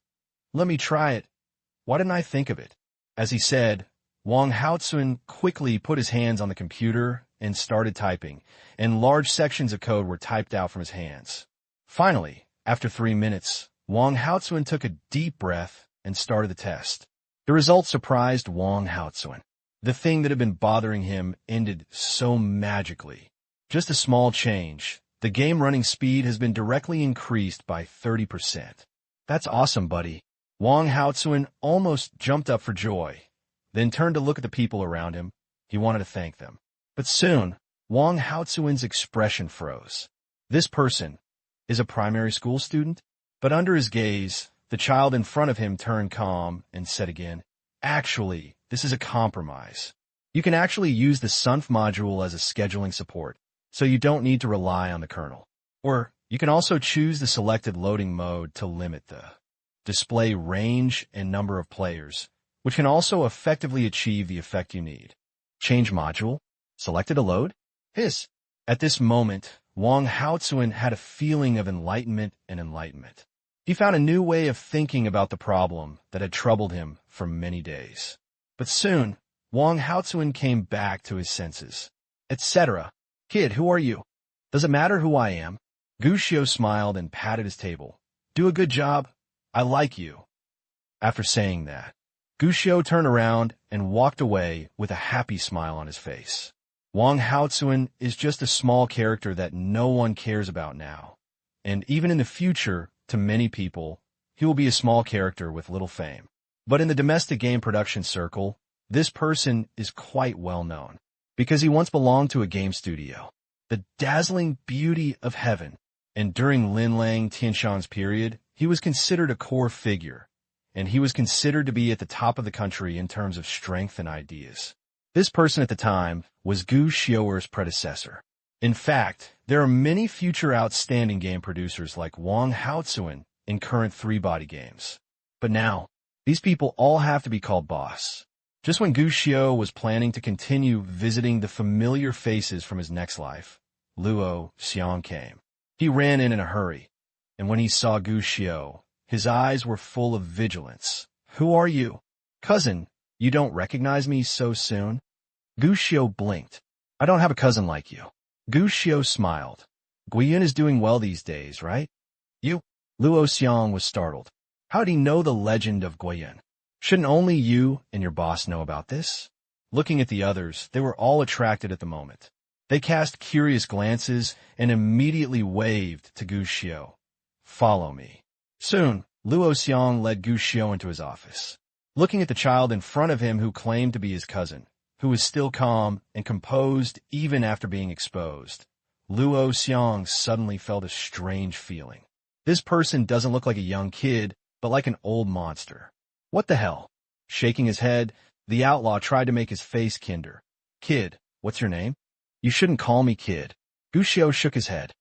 S1: Let me try it. Why didn't I think of it? As he said, Wang Haotsuen quickly put his hands on the computer and started typing, and large sections of code were typed out from his hands. Finally, after 3 minutes, Wang Haotsuen took a deep breath and started the test. The results surprised Wang Haotsuen. The thing that had been bothering him ended so magically. Just a small change. The game running speed has been directly increased by 30%. That's awesome, buddy. Wang Haotsuen almost jumped up for joy, then turned to look at the people around him. He wanted to thank them. But soon, Wang Haotsuen's expression froze. This person is a primary school student? But under his gaze, the child in front of him turned calm and said again, actually, this is a compromise. You can actually use the sunf module as a scheduling support, so you don't need to rely on the kernel. Or you can also choose the selected loading mode to limit the display range and number of players, which can also effectively achieve the effect you need. Change module. Selected a load? Hiss. At this moment, Wang Haotsuen had a feeling of enlightenment and enlightenment. He found a new way of thinking about the problem that had troubled him for many days. But soon, Wang Haotsuen came back to his senses. Etc. Kid, who are you? Does it matter who I am? Gushio smiled and patted his table. Do a good job. I like you. After saying that, Gushio turned around and walked away with a happy smile on his face. Wang Haotsuen is just a small character that no one cares about now. And even in the future, to many people, he will be a small character with little fame. But in the domestic game production circle, this person is quite well known, because he once belonged to a game studio, the dazzling beauty of heaven. And during Lin Lang Tianshan's period, he was considered a core figure, and he was considered to be at the top of the country in terms of strength and ideas. This person at the time was Gu Xiaoer's predecessor. In fact, there are many future outstanding game producers like Wang Haotsuen in current 3-body games. But now, these people all have to be called boss. Just when Gu Xiao was planning to continue visiting the familiar faces from his next life, Luo Xiang came. He ran in a hurry, and when he saw Gu Xiao, his eyes were full of vigilance. Who are you? Cousin, you don't recognize me so soon? Gu Xiao blinked. I don't have a cousin like you. Gu Xiao smiled. Guiyun is doing well these days, right? You? Luo Xiang was startled. How did he know the legend of Guiyun? Shouldn't only you and your boss know about this? Looking at the others, they were all attracted at the moment. They cast curious glances and immediately waved to Gu Xiao. Follow me. Soon, Luo Xiang led Gu Xiao into his office. Looking at the child in front of him who claimed to be his cousin, who was still calm and composed even after being exposed, Luo Xiang suddenly felt a strange feeling. This person doesn't look like a young kid, but like an old monster. What the hell? Shaking his head, the outlaw tried to make his face kinder. Kid, what's your name? You shouldn't call me kid. Gu Xiao shook his head.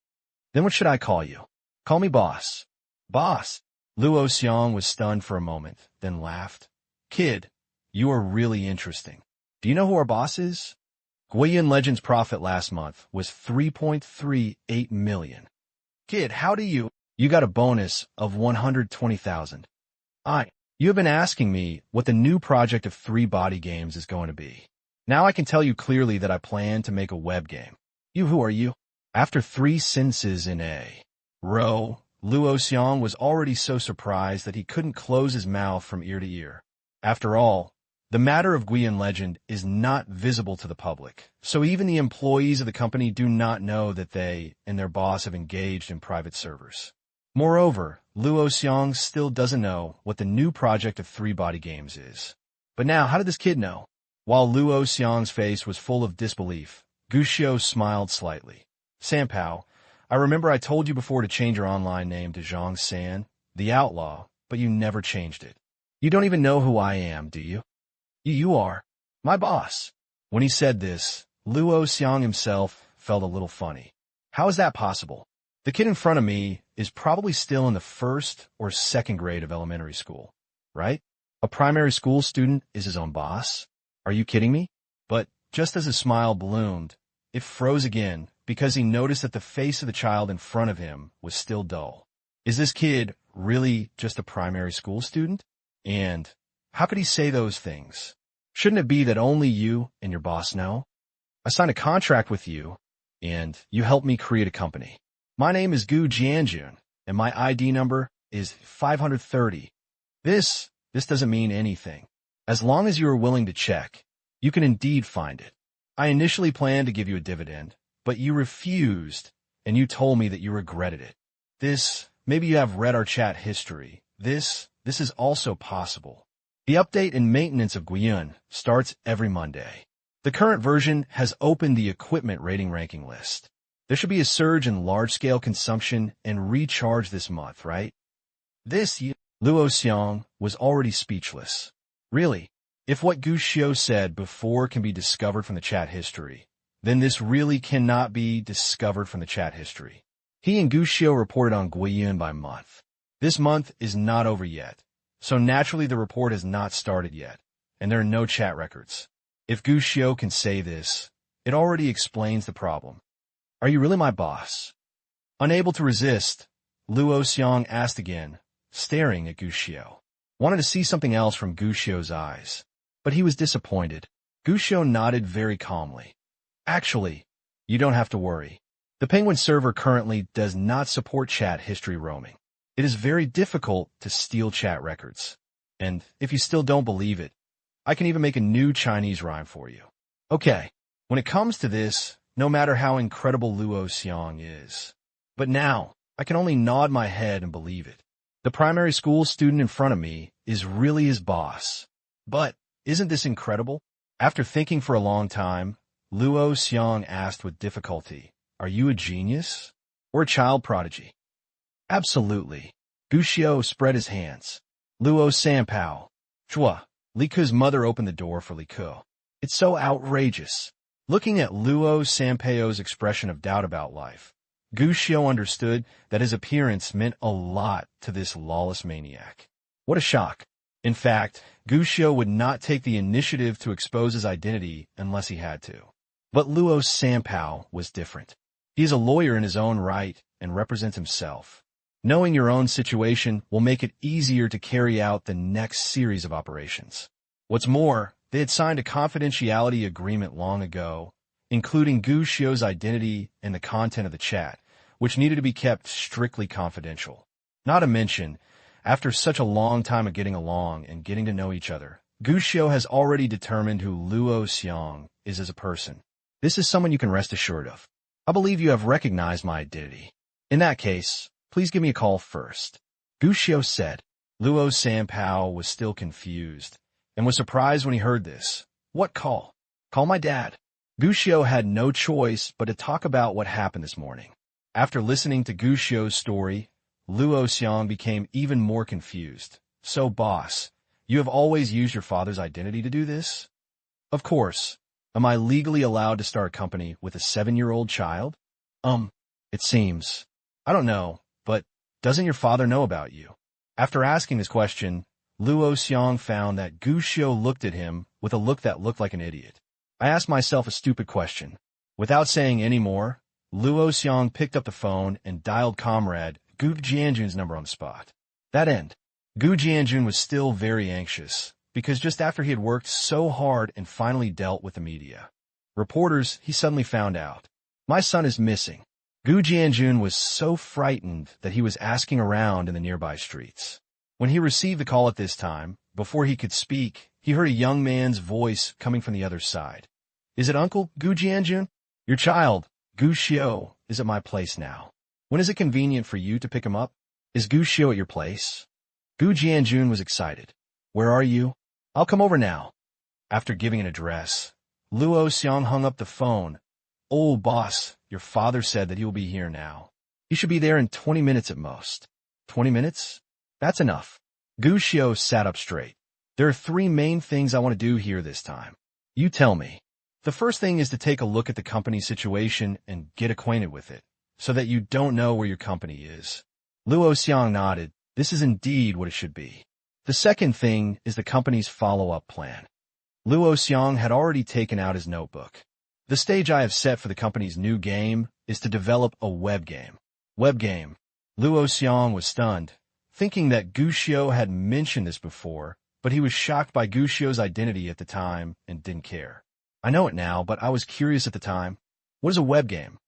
S1: Then what should I call you? Call me boss. Boss? Luo Xiang was stunned for a moment, then laughed. Kid, you are really interesting. Do you know who our boss is? Guiyun Legend's profit last month was 3.38 million. Kid, how do you? You got a bonus of 120,000. You have been asking me what the new project of 3 body games is going to be. Now I can tell you clearly that I plan to make a web game. Who are you? After 3 sentences in a row, Luo Xiang was already so surprised that he couldn't close his mouth from ear to ear. After all, the matter of Guiyun Legend is not visible to the public, so even the employees of the company do not know that they and their boss have engaged in private servers. Moreover, Luo Xiang still doesn't know what the new project of 3 body games is. But now, how did this kid know? While Luo Xiang's face was full of disbelief, Gu Xiao smiled slightly. Sanpao, I remember I told you before to change your online name to Zhang San, the outlaw, but you never changed it. You don't even know who I am, do you? You are my boss. When he said this, Luo Xiang himself felt a little funny. How is that possible? The kid in front of me is probably still in the 1st or 2nd grade of elementary school, right? A primary school student is his own boss? Are you kidding me? But just as his smile ballooned, it froze again because he noticed that the face of the child in front of him was still dull. Is this kid really just a primary school student? And how could he say those things? Shouldn't it be that only you and your boss know? I signed a contract with you, and you helped me create a company. My name is Gu Jianjun, and my ID number is 530. This doesn't mean anything. As long as you are willing to check, you can indeed find it. I initially planned to give you a dividend, but you refused, and you told me that you regretted it. Maybe you have read our chat history. This is also possible. The update and maintenance of Guiyun starts every Monday. The current version has opened the equipment rating ranking list. There should be a surge in large-scale consumption and recharge this month, right? Luo Xiang was already speechless. Really? If what Gu Xiao said before can be discovered from the chat history, then this really cannot be discovered from the chat history. He and Gu Xiao reported on Guiyun by month. This month is not over yet, so naturally the report has not started yet, and there are no chat records. If Gu Xiao can say this, it already explains the problem. Are you really my boss? Unable to resist, Luo Xiang asked again, staring at Gu Xiao. Wanted to see something else from Gu Xiao's eyes, but he was disappointed. Gu Xiao nodded very calmly. Actually, you don't have to worry. The Penguin server currently does not support chat history roaming. It is very difficult to steal chat records. And if you still don't believe it, I can even make a new Chinese rhyme for you. Okay, when it comes to this, no matter how incredible Luo Xiang is. But now, I can only nod my head and believe it. The primary school student in front of me is really his boss. But isn't this incredible? After thinking for a long time, Luo Xiang asked with difficulty, are you a genius or a child prodigy? Absolutely. Gu Xiao spread his hands. Luo Sanpao. Chua. Li Ke's mother opened the door for Li Ke. It's so outrageous. Looking at Luo Sanpao's expression of doubt about life, Gu Xiao understood that his appearance meant a lot to this lawless maniac. What a shock. In fact, Gu Xiao would not take the initiative to expose his identity unless he had to. But Luo Sanpao was different. He is a lawyer in his own right and represents himself. Knowing your own situation will make it easier to carry out the next series of operations. What's more, they had signed a confidentiality agreement long ago, including Gu Xiao's identity and the content of the chat, which needed to be kept strictly confidential. Not to mention, After such a long time of getting along and getting to know each other, Gushio has already determined who Luo Xiang is as a person. This is someone you can rest assured of. I believe you have recognized my identity. In that case, please give me a call first. Gushio said. Luo Sanpao was still confused and was surprised when he heard this. What call? Call my dad. Gushio had no choice but to talk about what happened this morning. After listening to Gushio's story, Luo Xiang became even more confused. So, boss, you have always used your father's identity to do this? Of course. Am I legally allowed to start a company with a 7-year-old child? It seems. I don't know, but doesn't your father know about you? After asking this question, Luo Xiang found that Gushio looked at him with a look that looked like an idiot. I asked myself a stupid question. Without saying any more, Luo Xiang picked up the phone and dialed comrade Gu Jianjun's number on the spot. That end, Gu Jianjun was still very anxious, because just after he had worked so hard and finally dealt with the media reporters, he suddenly found out. My son is missing. Gu Jianjun was so frightened that he was asking around in the nearby streets. When he received the call at this time, before he could speak, he heard a young man's voice coming from the other side. Is it Uncle Gu Jianjun? Your child, Gushio, is at my place now. When is it convenient for you to pick him up? Is Gushio at your place? Gu Jianjun was excited. Where are you? I'll come over now. After giving an address, Luo Xiang hung up the phone. Oh, boss, your father said that he will be here now. He should be there in 20 minutes at most. 20 minutes? That's enough. Gushio sat up straight. There are 3 main things I want to do here this time. You tell me. The first thing is to take a look at the company's situation and get acquainted with it, so that you don't know where your company is. Luo Xiang nodded. This is indeed what it should be. The second thing is the company's follow-up plan. Luo Xiang had already taken out his notebook. The stage I have set for the company's new game is to develop a web game. Web game. Luo Xiang was stunned, thinking that Gushio had mentioned this before, but he was shocked by Gushio's identity at the time and didn't care. I know it now, but I was curious at the time. What is a web game?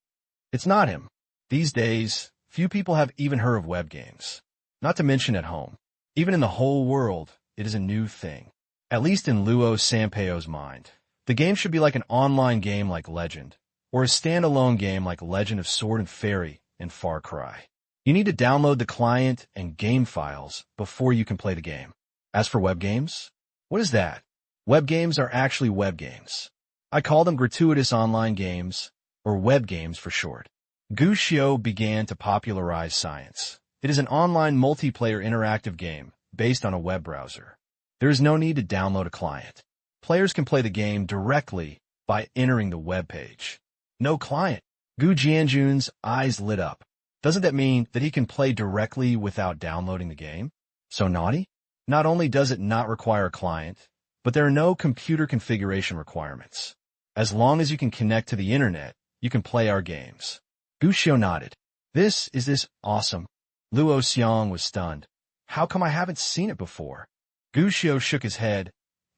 S1: It's not him. These days, few people have even heard of web games. Not to mention at home. Even in the whole world, it is a new thing. At least in Luo Sanpao's mind. The game should be like an online game like Legend, or a standalone game like Legend of Sword and Fairy and Far Cry. You need to download the client and game files before you can play the game. As for web games, what is that? Web games are actually web games. I call them gratuitous online games, or web games for short. Gushio began to popularize science. It is an online multiplayer interactive game based on a web browser. There is no need to download a client. Players can play the game directly by entering the web page. No client. Gu Jianjun's eyes lit up. Doesn't that mean that he can play directly without downloading the game? So naughty? Not only does it not require a client, but there are no computer configuration requirements. As long as you can connect to the internet, you can play our games. Gushio nodded. Is this awesome? Luo Xiang was stunned. How come I haven't seen it before? Gushio shook his head.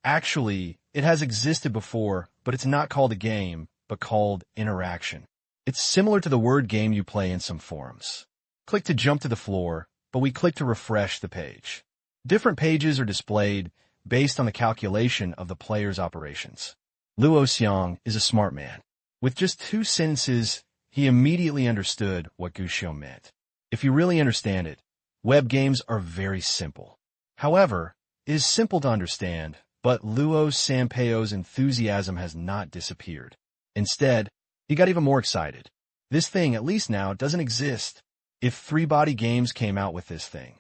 S1: Actually, it has existed before, but it's not called a game, but called interaction. It's similar to the word game you play in some forums. Click to jump to the floor, but we click to refresh the page. Different pages are displayed based on the calculation of the player's operations. Luo Xiang is a smart man. With just 2 sentences, he immediately understood what Gushio meant. If you really understand it, web games are very simple. However, it is simple to understand, but Luo Sanpao's enthusiasm has not disappeared. Instead, he got even more excited. This thing, at least now, doesn't exist. If 3-body games came out with this thing,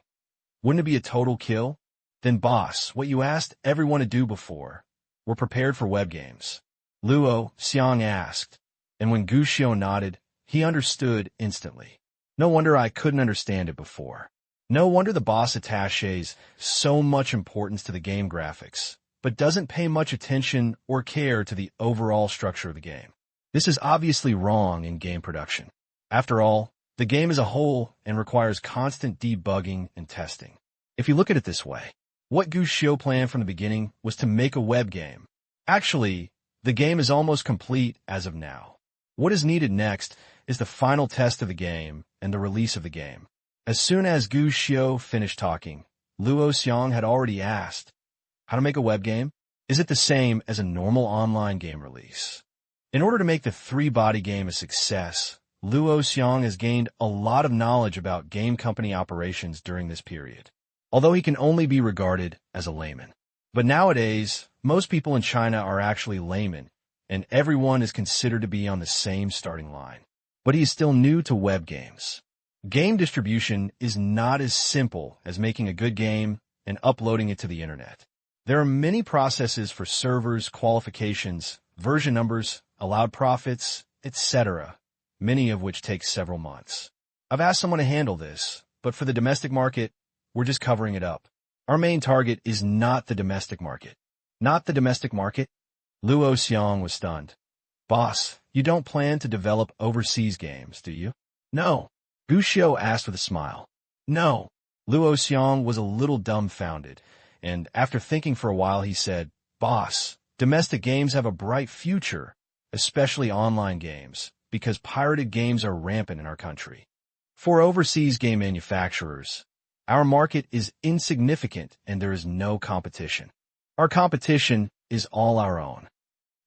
S1: wouldn't it be a total kill? Then boss, what you asked everyone to do before, we're prepared for web games. Luo Xiang asked, and when Gushio nodded, he understood instantly. No wonder I couldn't understand it before. No wonder the boss attaches so much importance to the game graphics, but doesn't pay much attention or care to the overall structure of the game. This is obviously wrong in game production. After all, the game is a whole and requires constant debugging and testing. If you look at it this way, what Gushio planned from the beginning was to make a web game. Actually, the game is almost complete as of now. What is needed next is the final test of the game and the release of the game. As soon as Gushio finished talking, Luo Xiong had already asked, how to make a web game? Is it the same as a normal online game release? In order to make the three-body game a success, Luo Xiong has gained a lot of knowledge about game company operations during this period, although he can only be regarded as a layman. But nowadays, most people in China are actually laymen, and everyone is considered to be on the same starting line. But he is still new to web games. Game distribution is not as simple as making a good game and uploading it to the internet. There are many processes for servers, qualifications, version numbers, allowed profits, etc., many of which take several months. I've asked someone to handle this, but for the domestic market, we're just covering it up. Our main target is not the domestic market. Not the domestic market? Luo Xiong was stunned. Boss, you don't plan to develop overseas games, do you? No. Gu Xiu asked with a smile. No. Luo Xiong was a little dumbfounded, and after thinking for a while he said, Boss, domestic games have a bright future, especially online games, because pirated games are rampant in our country. For overseas game manufacturers, our market is insignificant and there is no competition. Our competition is all our own.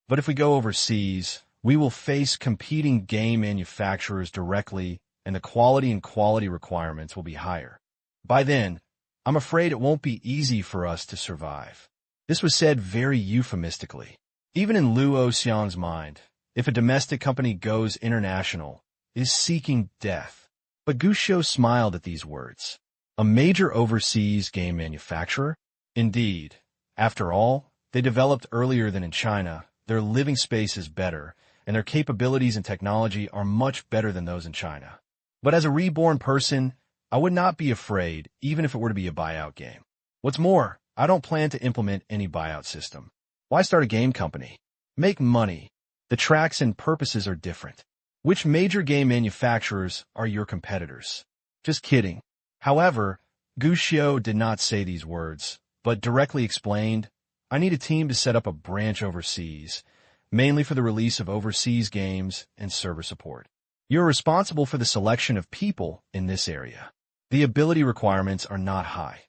S1: But if we go overseas, we will face competing game manufacturers directly, and the quality and quality requirements will be higher. By then, I'm afraid it won't be easy for us to survive. This was said very euphemistically. Even in Luo Xiong's mind, if a domestic company goes international, it is seeking death. But Gu Xiu smiled at these words. A major overseas game manufacturer? Indeed. After all, they developed earlier than in China, their living space is better, and their capabilities and technology are much better than those in China. But as a reborn person, I would not be afraid, even if it were to be a buyout game. What's more, I don't plan to implement any buyout system. Why start a game company? Make money. The tracks and purposes are different. Which major game manufacturers are your competitors? Just kidding. However, Gu Xiu did not say these words, but directly explained, I need a team to set up a branch overseas, mainly for the release of overseas games and server support. You're responsible for the selection of people in this area. The ability requirements are not high,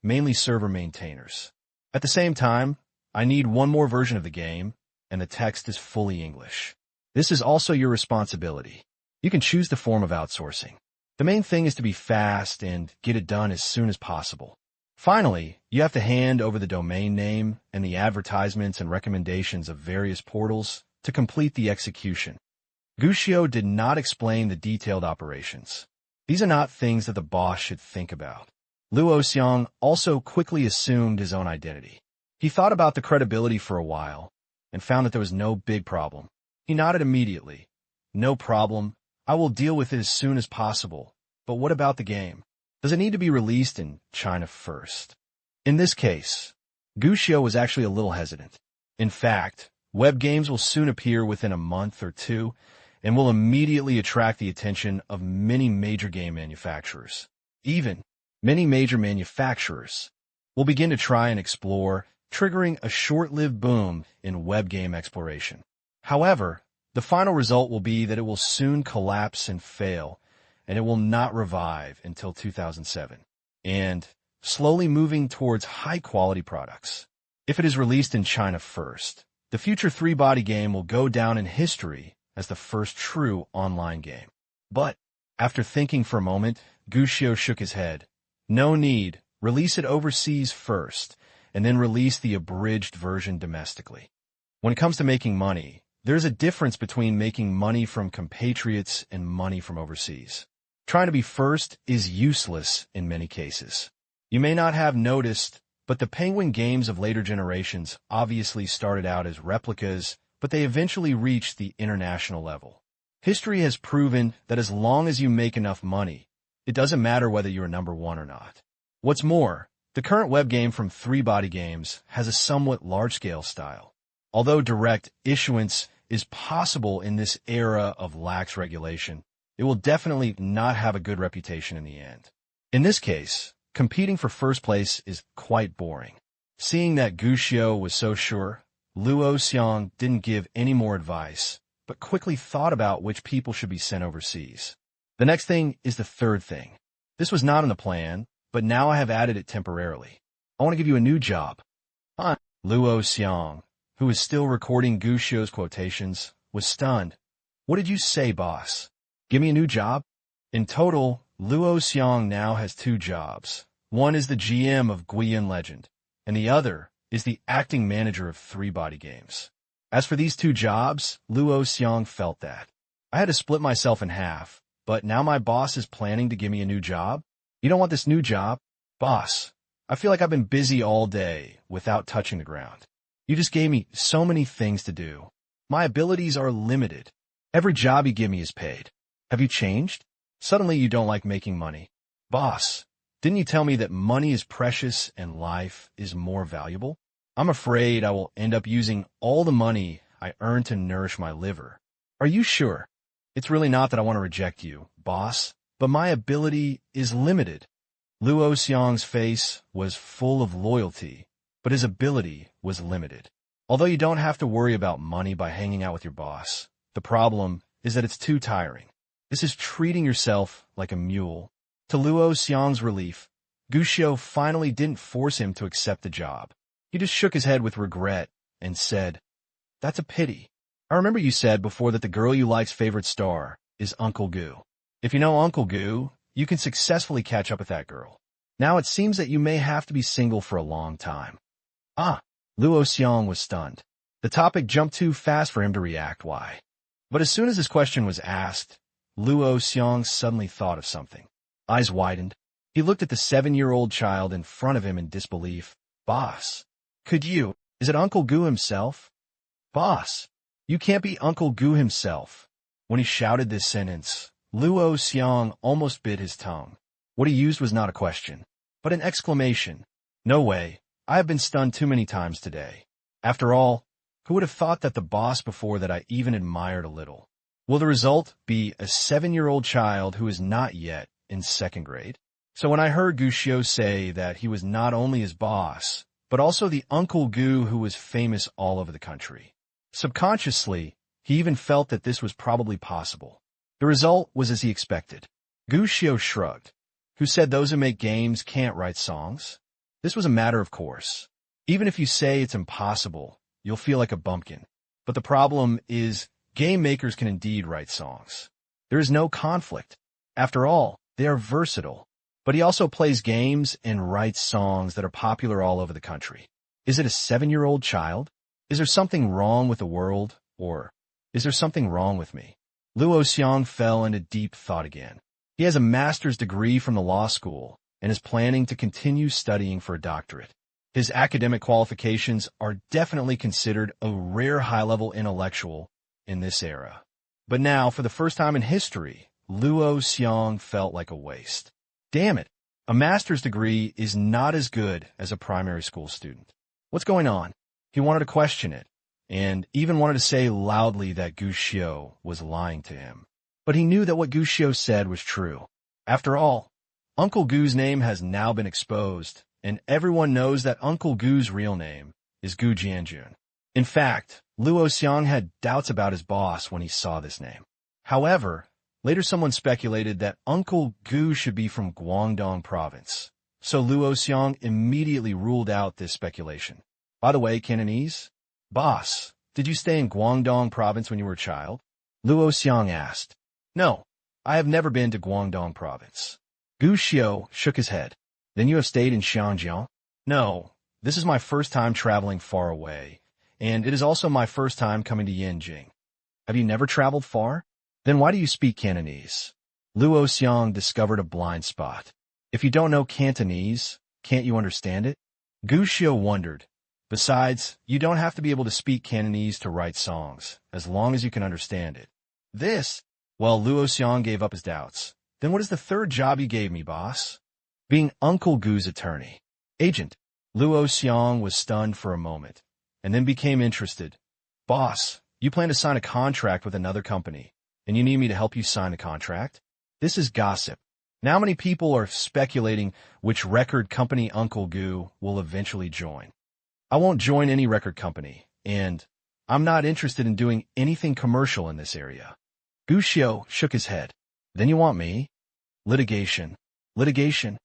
S1: mainly server maintainers. At the same time, I need one more version of the game, and the text is fully English. This is also your responsibility. You can choose the form of outsourcing. The main thing is to be fast and get it done as soon as possible. Finally, you have to hand over the domain name and the advertisements and recommendations of various portals to complete the execution. Gu Xiu did not explain the detailed operations. These are not things that the boss should think about. Luo Xiong also quickly assumed his own identity. He thought about the credibility for a while and found that there was no big problem. He nodded immediately. No problem. I will deal with it as soon as possible. But what about the game? Does it need to be released in China first? In this case, Gu Xiu was actually a little hesitant. In fact, web games will soon appear within a month or two and will immediately attract the attention of many major game manufacturers. Even many major manufacturers will begin to try and explore, triggering a short-lived boom in web game exploration. However, the final result will be that it will soon collapse and fail, and it will not revive until 2007, and slowly moving towards high-quality products. If it is released in China first, the future three-body game will go down in history as the first true online game. But, after thinking for a moment, Gu Xiu shook his head. No need. Release it overseas first, and then release the abridged version domestically. When it comes to making money, there's a difference between making money from compatriots and money from overseas. Trying to be first is useless in many cases. You may not have noticed, but the Penguin games of later generations obviously started out as replicas, but they eventually reached the international level. History has proven that as long as you make enough money, it doesn't matter whether you're number one or not. What's more, the current web game from Three Body Games has a somewhat large-scale style. Although direct issuance is possible in this era of lax regulation, it will definitely not have a good reputation in the end. In this case, competing for first place is quite boring. Seeing that Gu Xiu was so sure, Luo Xiong didn't give any more advice, but quickly thought about which people should be sent overseas. The next thing is the third thing. This was not in the plan, but now I have added it temporarily. I want to give you a new job. Huh? Luo Xiang, who is still recording Gu Xiu's quotations, was stunned. What did you say, boss? Give me a new job? In total, Luo Xiang now has 2 jobs. One is the GM of Guiyun Legend, and the other is the acting manager of 3 Body Games. As for these 2 jobs, Luo Xiang felt that. I had to split myself in half, but now my boss is planning to give me a new job? You don't want this new job? Boss, I feel like I've been busy all day without touching the ground. You just gave me so many things to do. My abilities are limited. Every job you give me is paid. Have you changed? Suddenly you don't like making money. Boss, didn't you tell me that money is precious and life is more valuable? I'm afraid I will end up using all the money I earn to nourish my liver. Are you sure? It's really not that I want to reject you, boss, but my ability is limited. Luo Xiang's face was full of loyalty, but his ability was limited. Although you don't have to worry about money by hanging out with your boss, the problem is that it's too tiring. This is treating yourself like a mule. To Luo Xiang's relief, Gu Xiu finally didn't force him to accept the job. He just shook his head with regret and said, "That's a pity. I remember you said before that the girl you like's favorite star is Uncle Gu. If you know Uncle Gu, you can successfully catch up with that girl. Now it seems that you may have to be single for a long time." Ah, Luo Xiang was stunned. The topic jumped too fast for him to react. Why? But as soon as his question was asked, Luo Xiang suddenly thought of something. Eyes widened. He looked at the 7-year-old child in front of him in disbelief. Boss, could you? Is it Uncle Gu himself? Boss, you can't be Uncle Gu himself. When he shouted this sentence, Luo Xiang almost bit his tongue. What he used was not a question, but an exclamation. No way. I have been stunned too many times today. After all, who would have thought that the boss before that I even admired a little? Will the result be a 7-year-old child who is not yet in 2nd grade? So when I heard Gu Xiu say that he was not only his boss, but also the Uncle Gu who was famous all over the country, subconsciously, he even felt that this was probably possible. The result was as he expected. Gu Xiu shrugged. Who said those who make games can't write songs? This was a matter of course. Even if you say it's impossible, you'll feel like a bumpkin. But the problem is, game makers can indeed write songs. There is no conflict. After all, they are versatile. But he also plays games and writes songs that are popular all over the country. Is it a 7-year-old child? Is there something wrong with the world? Or is there something wrong with me? Luo Xiang fell into deep thought again. He has a master's degree from the law school and is planning to continue studying for a doctorate. His academic qualifications are definitely considered a rare high-level intellectual in this era. But now, for the first time in history, Luo Xiang felt like a waste. Damn it, a master's degree is not as good as a primary school student. What's going on? He wanted to question it, and even wanted to say loudly that Gu Xiu was lying to him. But he knew that what Gu Xiu said was true. After all, Uncle Gu's name has now been exposed, and everyone knows that Uncle Gu's real name is Gu Jianjun. In fact, Luo Xiang had doubts about his boss when he saw this name. However, later someone speculated that Uncle Gu should be from Guangdong province, so Luo Xiang immediately ruled out this speculation. By the way, Cantonese? Boss, did you stay in Guangdong province when you were a child? Luo Xiang asked. No, I have never been to Guangdong province. Gu Xiu shook his head. Then you have stayed in Xiangjiang? No, this is my first time traveling far away, and it is also my first time coming to Yanjing. Have you never traveled far? Then why do you speak Cantonese? Luo Xiang discovered a blind spot. If you don't know Cantonese, can't you understand it? Gu Xiu wondered. Besides, you don't have to be able to speak Cantonese to write songs, as long as you can understand it. Well, Luo Xiang gave up his doubts. Then what is the 3rd job you gave me, boss? Being Uncle Gu's attorney. Agent. Luo Xiang was stunned for a moment, and then became interested. Boss, you plan to sign a contract with another company, and you need me to help you sign the contract? This is gossip. Now many people are speculating which record company Uncle Gu will eventually join. I won't join any record company, and I'm not interested in doing anything commercial in this area. Gu Xiu shook his head. Then you want me? Litigation. Litigation?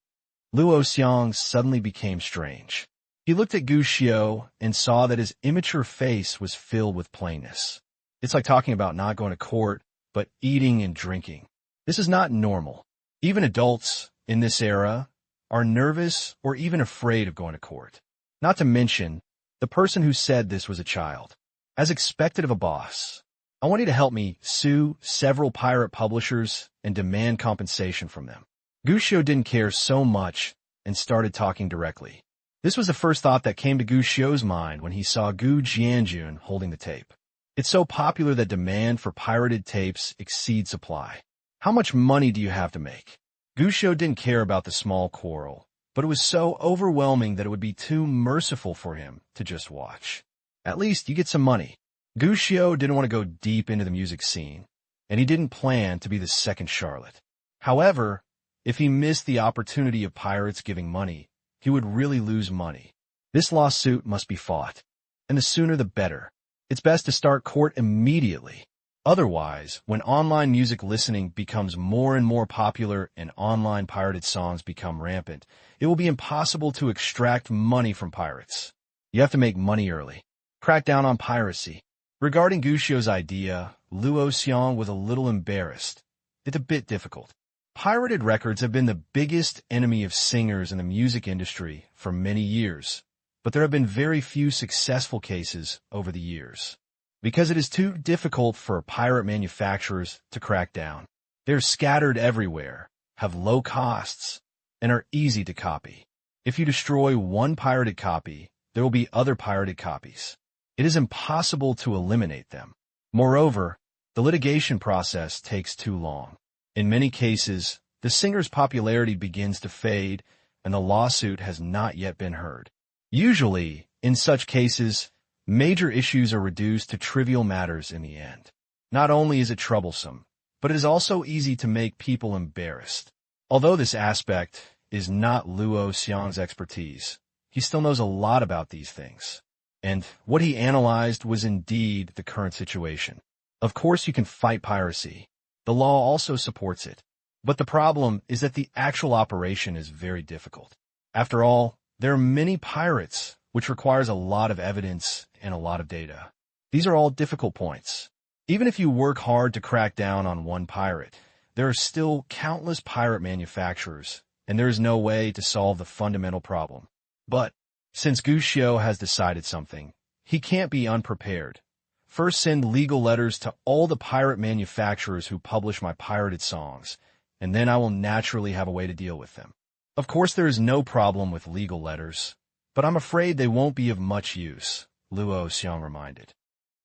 S1: Luo Xiang suddenly became strange. He looked at Gu Xiao and saw that his immature face was filled with plainness. It's like talking about not going to court, but eating and drinking. This is not normal. Even adults in this era are nervous or even afraid of going to court. Not to mention, the person who said this was a child. As expected of a boss, I want you to help me sue several pirate publishers and demand compensation from them. Gu Xiao didn't care so much and started talking directly. This was the first thought that came to Gu Xiao's mind when he saw Gu Jianjun holding the tape. It's so popular that demand for pirated tapes exceeds supply. How much money do you have to make? Gu Xiao didn't care about the small quarrel, but it was so overwhelming that it would be too merciful for him to just watch. At least you get some money. Gu Xiao didn't want to go deep into the music scene, and he didn't plan to be the second Charlotte. However, if he missed the opportunity of pirates giving money, he would really lose money. This lawsuit must be fought, and the sooner the better. It's best to start court immediately. Otherwise, when online music listening becomes more and more popular and online pirated songs become rampant, it will be impossible to extract money from pirates. You have to make money early. Crack down on piracy. Regarding Gu Xiao's idea, Luo Xiang was a little embarrassed. It's a bit difficult. Pirated records have been the biggest enemy of singers in the music industry for many years, but there have been very few successful cases over the years. Because it is too difficult for pirate manufacturers to crack down. They're scattered everywhere, have low costs, and are easy to copy. If you destroy one pirated copy, there will be other pirated copies. It is impossible to eliminate them. Moreover, the litigation process takes too long. In many cases, the singer's popularity begins to fade, and the lawsuit has not yet been heard. Usually, in such cases, major issues are reduced to trivial matters in the end. Not only is it troublesome, but it is also easy to make people embarrassed. Although this aspect is not Luo Xiang's expertise, he still knows a lot about these things. And what he analyzed was indeed the current situation. Of course you can fight piracy. The law also supports it. But the problem is that the actual operation is very difficult. After all, there are many pirates, which requires a lot of evidence and a lot of data. These are all difficult points. Even if you work hard to crack down on one pirate, there are still countless pirate manufacturers, and there is no way to solve the fundamental problem. But since Gu Xiao has decided something, he can't be unprepared. First, send legal letters to all the pirate manufacturers who publish my pirated songs, and then I will naturally have a way to deal with them. Of course, there is no problem with legal letters, but I'm afraid they won't be of much use, Luo Xiang reminded.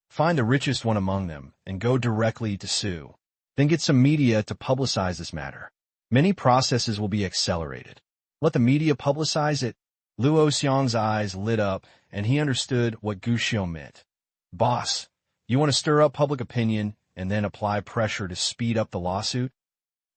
S1: Find the richest one among them and go directly to sue. Then get some media to publicize this matter. Many processes will be accelerated. Let the media publicize it. Luo Xiang's eyes lit up, and he understood what Gu Xiao meant. Boss, you want to stir up public opinion and then apply pressure to speed up the lawsuit?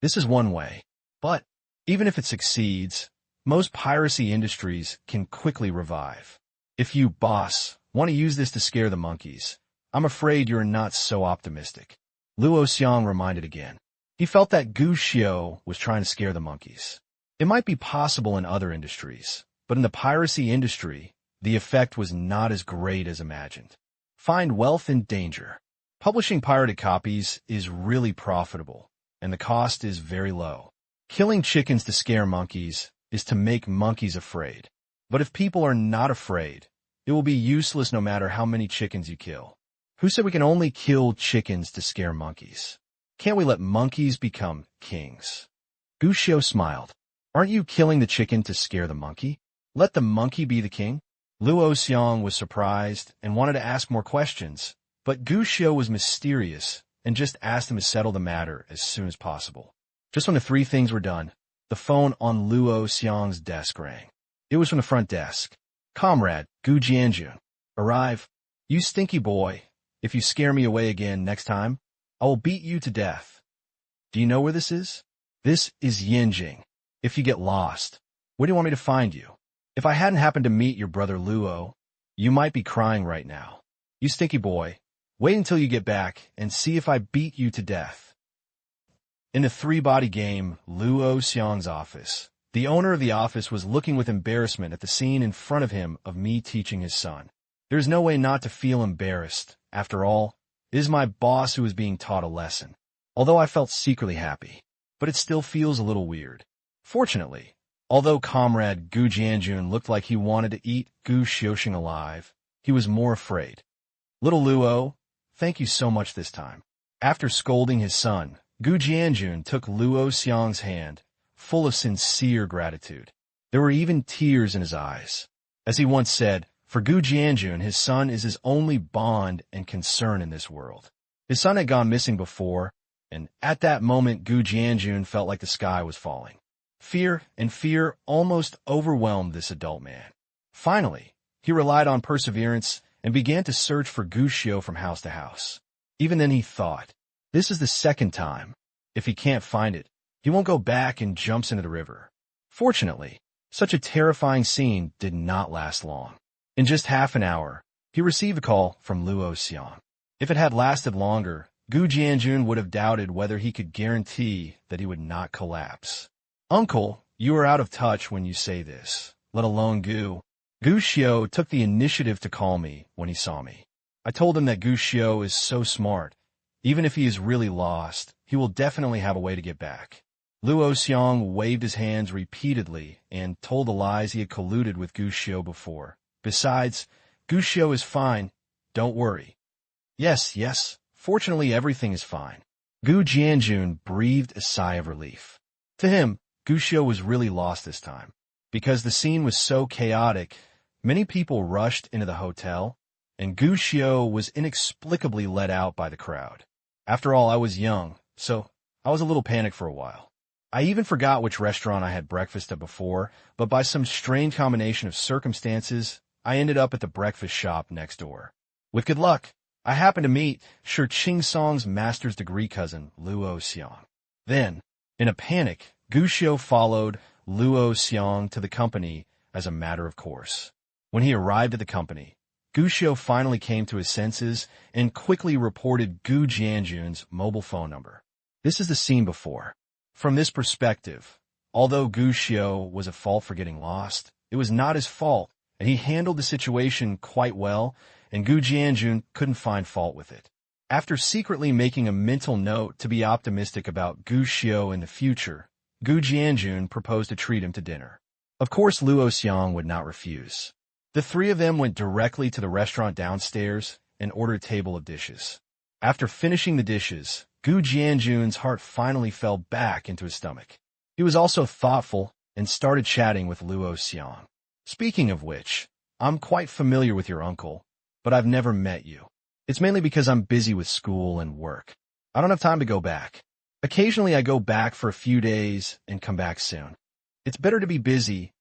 S1: This is one way. But even if it succeeds, most piracy industries can quickly revive. If you, boss, want to use this to scare the monkeys, I'm afraid you're not so optimistic. Luo Xiang reminded again. He felt that Gu Xiao was trying to scare the monkeys. It might be possible in other industries, but in the piracy industry, the effect was not as great as imagined. Find wealth in danger. Publishing pirated copies is really profitable, and the cost is very low. Killing chickens to scare monkeys is to make monkeys afraid. But if people are not afraid, it will be useless no matter how many chickens you kill. Who said we can only kill chickens to scare monkeys? Can't we let monkeys become kings? Gu Xiao smiled. Aren't you killing the chicken to scare the monkey? Let the monkey be the king? Luo Xiang was surprised and wanted to ask more questions, but Gu Xiao was mysterious and just asked him to settle the matter as soon as possible. Just when the three things were done, the phone on Luo Xiang's desk rang. It was from the front desk. Comrade, Gu Jianjun. Arrive. You stinky boy. If you scare me away again next time, I will beat you to death. Do you know where this is? This is Yinjing. If you get lost, where do you want me to find you? If I hadn't happened to meet your brother Luo, you might be crying right now. You stinky boy, wait until you get back and see if I beat you to death. In the three-body game, Luo Xiang's office, The owner of the office was looking with embarrassment at the scene in front of him of me teaching his son. There is no way not to feel embarrassed. After all, it is my boss who is being taught a lesson. Although I felt secretly happy, but it still feels a little weird. Fortunately, although comrade Gu Jianjun looked like he wanted to eat Gu Xiaoxing alive, he was more afraid. Little Luo, thank you so much this time. After scolding his son, Gu Jianjun took Luo Xiang's hand, full of sincere gratitude. There were even tears in his eyes. As he once said, for Gu Jianjun, his son is his only bond and concern in this world. His son had gone missing before, and at that moment Gu Jianjun felt like the sky was falling. Fear almost overwhelmed this adult man. Finally, he relied on perseverance and began to search for Gu Xiao from house to house. Even then he thought, this is the second time. If he can't find it, he won't go back and jumps into the river. Fortunately, such a terrifying scene did not last long. In just half an hour, he received a call from Luo Xiang. If it had lasted longer, Gu Jianjun would have doubted whether he could guarantee that he would not collapse. Uncle, you are out of touch when you say this, let alone Gu. Gu Xiao took the initiative to call me when he saw me. I told him that Gu Xiao is so smart. Even if he is really lost, he will definitely have a way to get back. Luo Xiang waved his hands repeatedly and told the lies he had colluded with Gu Xiao before. Besides, Gu Xiao is fine. Don't worry. Yes, fortunately everything is fine. Gu Jianjun breathed a sigh of relief. To him, Gu Xiao was really lost this time. Because the scene was so chaotic, many people rushed into the hotel, and Gu Xiao was inexplicably let out by the crowd. After all, I was young, so I was a little panicked for a while. I even forgot which restaurant I had breakfast at before, but by some strange combination of circumstances, I ended up at the breakfast shop next door. With good luck, I happened to meet Shi Qing-song's master's degree cousin, Luo Xiang. Then, in a panic, Gu Xiao followed Luo Xiang to the company as a matter of course. When he arrived at the company, Gu Xiao finally came to his senses and quickly reported Gu Jianjun's mobile phone number. This is the scene before. From this perspective, although Gu Xiao was at fault for getting lost, it was not his fault, and he handled the situation quite well, and Gu Jianjun couldn't find fault with it. After secretly making a mental note to be optimistic about Gu Xiao in the future, Gu Jianjun proposed to treat him to dinner. Of course, Luo Xiang would not refuse. The three of them went directly to the restaurant downstairs and ordered a table of dishes. After finishing the dishes, Gu Jianjun's heart finally fell back into his stomach. He was also thoughtful and started chatting with Luo Xiang. Speaking of which, I'm quite familiar with your uncle, but I've never met you. It's mainly because I'm busy with school and work. I don't have time to go back. Occasionally I go back for a few days and come back soon. It's better to be busy.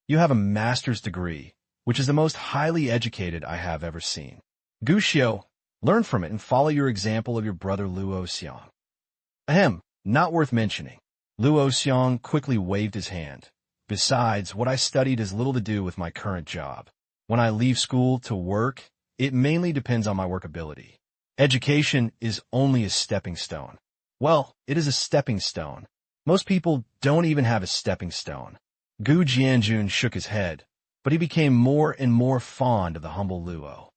S1: You have a master's degree, which is the most highly educated I have ever seen. Gu Xiao, learn from it and follow your example of your brother Luo Xiang. Ahem, not worth mentioning. Luo Xiang quickly waved his hand. Besides, what I studied has little to do with my current job. When I leave school to work, it mainly depends on my work ability. Education is only a stepping stone. Well, it is a stepping stone. Most people don't even have a stepping stone. Gu Jianjun shook his head, but he became more and more fond of the humble Luo.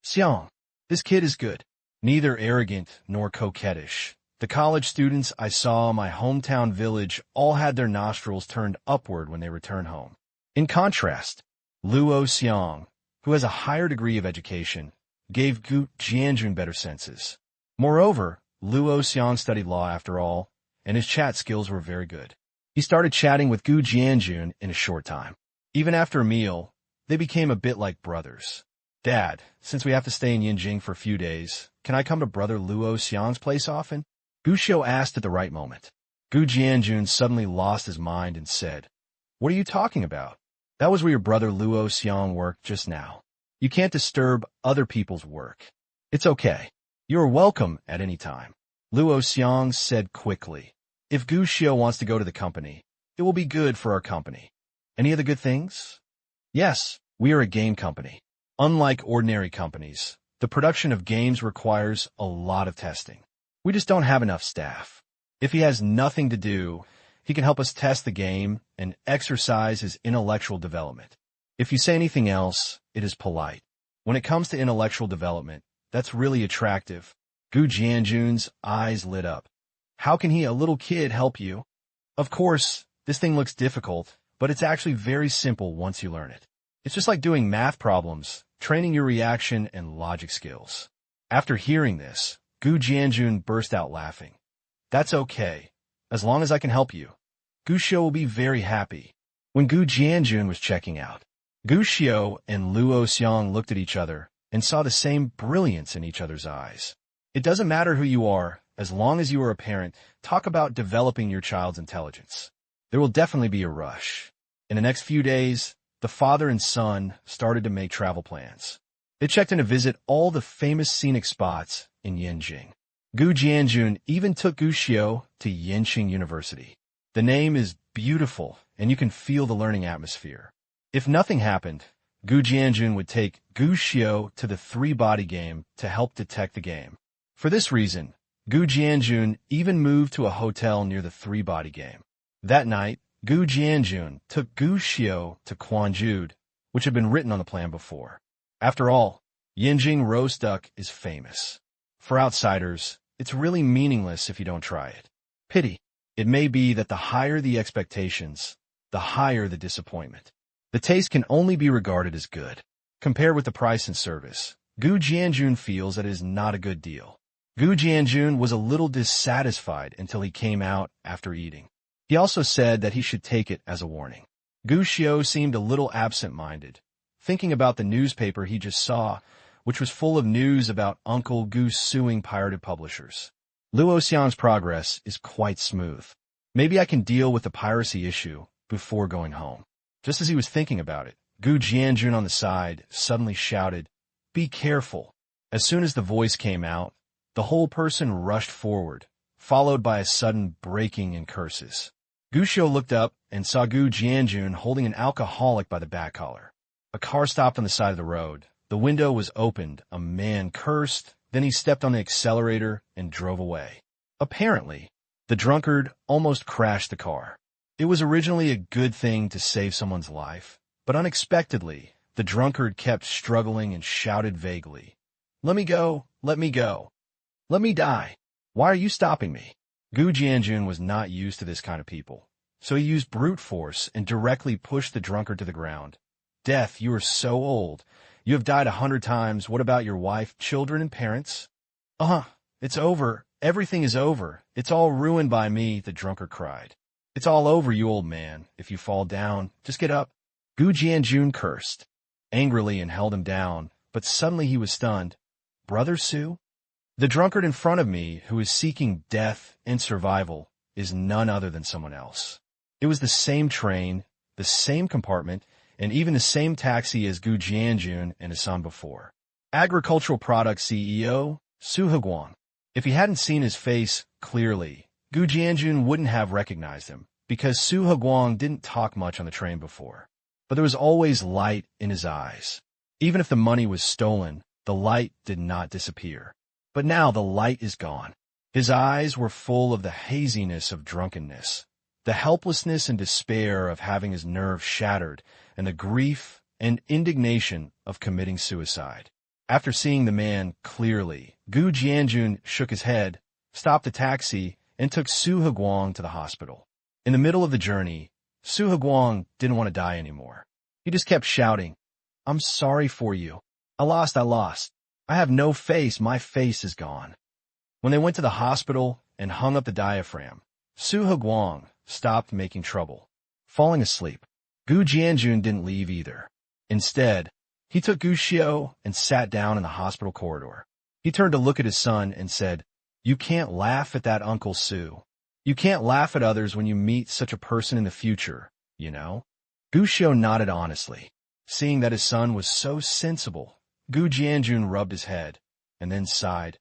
S1: Xiang, this kid is good. Neither arrogant nor coquettish. The college students I saw in my hometown village all had their nostrils turned upward when they returned home. In contrast, Luo Xiang, who has a higher degree of education, gave Gu Jianjun better senses. Moreover, Luo Xiang studied law after all, and his chat skills were very good. He started chatting with Gu Jianjun in a short time. Even after a meal, they became a bit like brothers. Dad, since we have to stay in Yinjing for a few days, can I come to brother Luo Xiang's place often? Gu Xiao asked at the right moment. Gu Jianjun suddenly lost his mind and said, What are you talking about? That was where your brother Luo Xiang worked just now. You can't disturb other people's work. It's okay. You are welcome at any time. Luo Xiang said quickly. If Gu Xiao wants to go to the company, it will be good for our company. Any other good things? Yes, we are a game company. Unlike ordinary companies, the production of games requires a lot of testing. We just don't have enough staff. If he has nothing to do, He can help us test the game and exercise his intellectual development. If you say anything else, it is polite. When it comes to intellectual development, that's really attractive. Gu Jianjun's eyes lit up. How can he, a little kid, help you? Of course, this thing looks difficult, but it's actually very simple once you learn it. It's just like doing math problems, training your reaction and logic skills. After hearing this, Gu Jianjun burst out laughing. That's okay. As long as I can help you. Gu Xiu will be very happy. When Gu Jianjun was checking out, Gu Xiu and Luo Xiang looked at each other and saw the same brilliance in each other's eyes. It doesn't matter who you are, as long as you are a parent, talk about developing your child's intelligence. There will definitely be a rush. In the next few days, the father and son started to make travel plans. They checked in to visit all the famous scenic spots in Yanjing. Gu Jianjun even took Gu Xiu to Yanqing University. The name is beautiful, and you can feel the learning atmosphere. If nothing happened, Gu Jianjun would take Gu Xiu to the three-body game to help detect the game. For this reason, Gu Jianjun even moved to a hotel near the three-body game. That night, Gu Jianjun took Gu Xiu to Quanjude, which had been written on the plan before. After all, Yanjing roast duck is famous. For outsiders, it's really meaningless if you don't try it. Pity. It may be that the higher the expectations, the higher the disappointment. The taste can only be regarded as good. Compared with the price and service, Gu Jianjun feels that it is not a good deal. Gu Jianjun was a little dissatisfied until he came out after eating. He also said that he should take it as a warning. Gu Xiu seemed a little absent-minded, thinking about the newspaper he just saw, which was full of news about Uncle Gu suing pirated publishers. Luo Xiang's progress is quite smooth. Maybe I can deal with the piracy issue before going home. Just as he was thinking about it, Gu Jianjun on the side suddenly shouted, "Be careful." As soon as the voice came out, the whole person rushed forward, followed by a sudden breaking in curses. Gu Xiu looked up and saw Gu Jianjun holding an alcoholic by the back collar. A car stopped on the side of the road. The window was opened. A man cursed. Then he stepped on the accelerator and drove away. Apparently, the drunkard almost crashed the car. It was originally a good thing to save someone's life, but unexpectedly, the drunkard kept struggling and shouted vaguely, "Let me go, let me go. Let me die. Why are you stopping me?" Gu Jianjun was not used to this kind of people, so he used brute force and directly pushed the drunkard to the ground. "Death, you are so old. You have died 100 times. What about your wife, children, and parents?" It's over. Everything is over. It's all ruined by me," the drunkard cried. "It's all over, you old man. If you fall down, just get up." Gu Jianjun cursed angrily and held him down, but suddenly he was stunned. "Brother Su?" The drunkard in front of me, who is seeking death and survival, is none other than someone else. It was the same train, the same compartment, and even the same taxi as Gu Jianjun and his son before. Agricultural Products CEO, Su Heguang. If he hadn't seen his face clearly, Gu Jianjun wouldn't have recognized him, because Su Heguang didn't talk much on the train before. But there was always light in his eyes. Even if the money was stolen, the light did not disappear. But now the light is gone. His eyes were full of the haziness of drunkenness, the helplessness and despair of having his nerves shattered, and the grief and indignation of committing suicide. After seeing the man clearly, Gu Jianjun shook his head, stopped the taxi, and took Su Heguang to the hospital. In the middle of the journey, Su Heguang didn't want to die anymore. He just kept shouting, "I'm sorry for you. I lost. I have no face. My face is gone." When they went to the hospital and hung up the diaphragm, Su Heguang stopped making trouble, falling asleep. Gu Jianjun didn't leave either. Instead, he took Gu Xiu and sat down in the hospital corridor. He turned to look at his son and said, "You can't laugh at that, Uncle Su. You can't laugh at others when you meet such a person in the future, you know?" Gu Xiu nodded honestly. Seeing that his son was so sensible, Gu Jianjun rubbed his head and then sighed.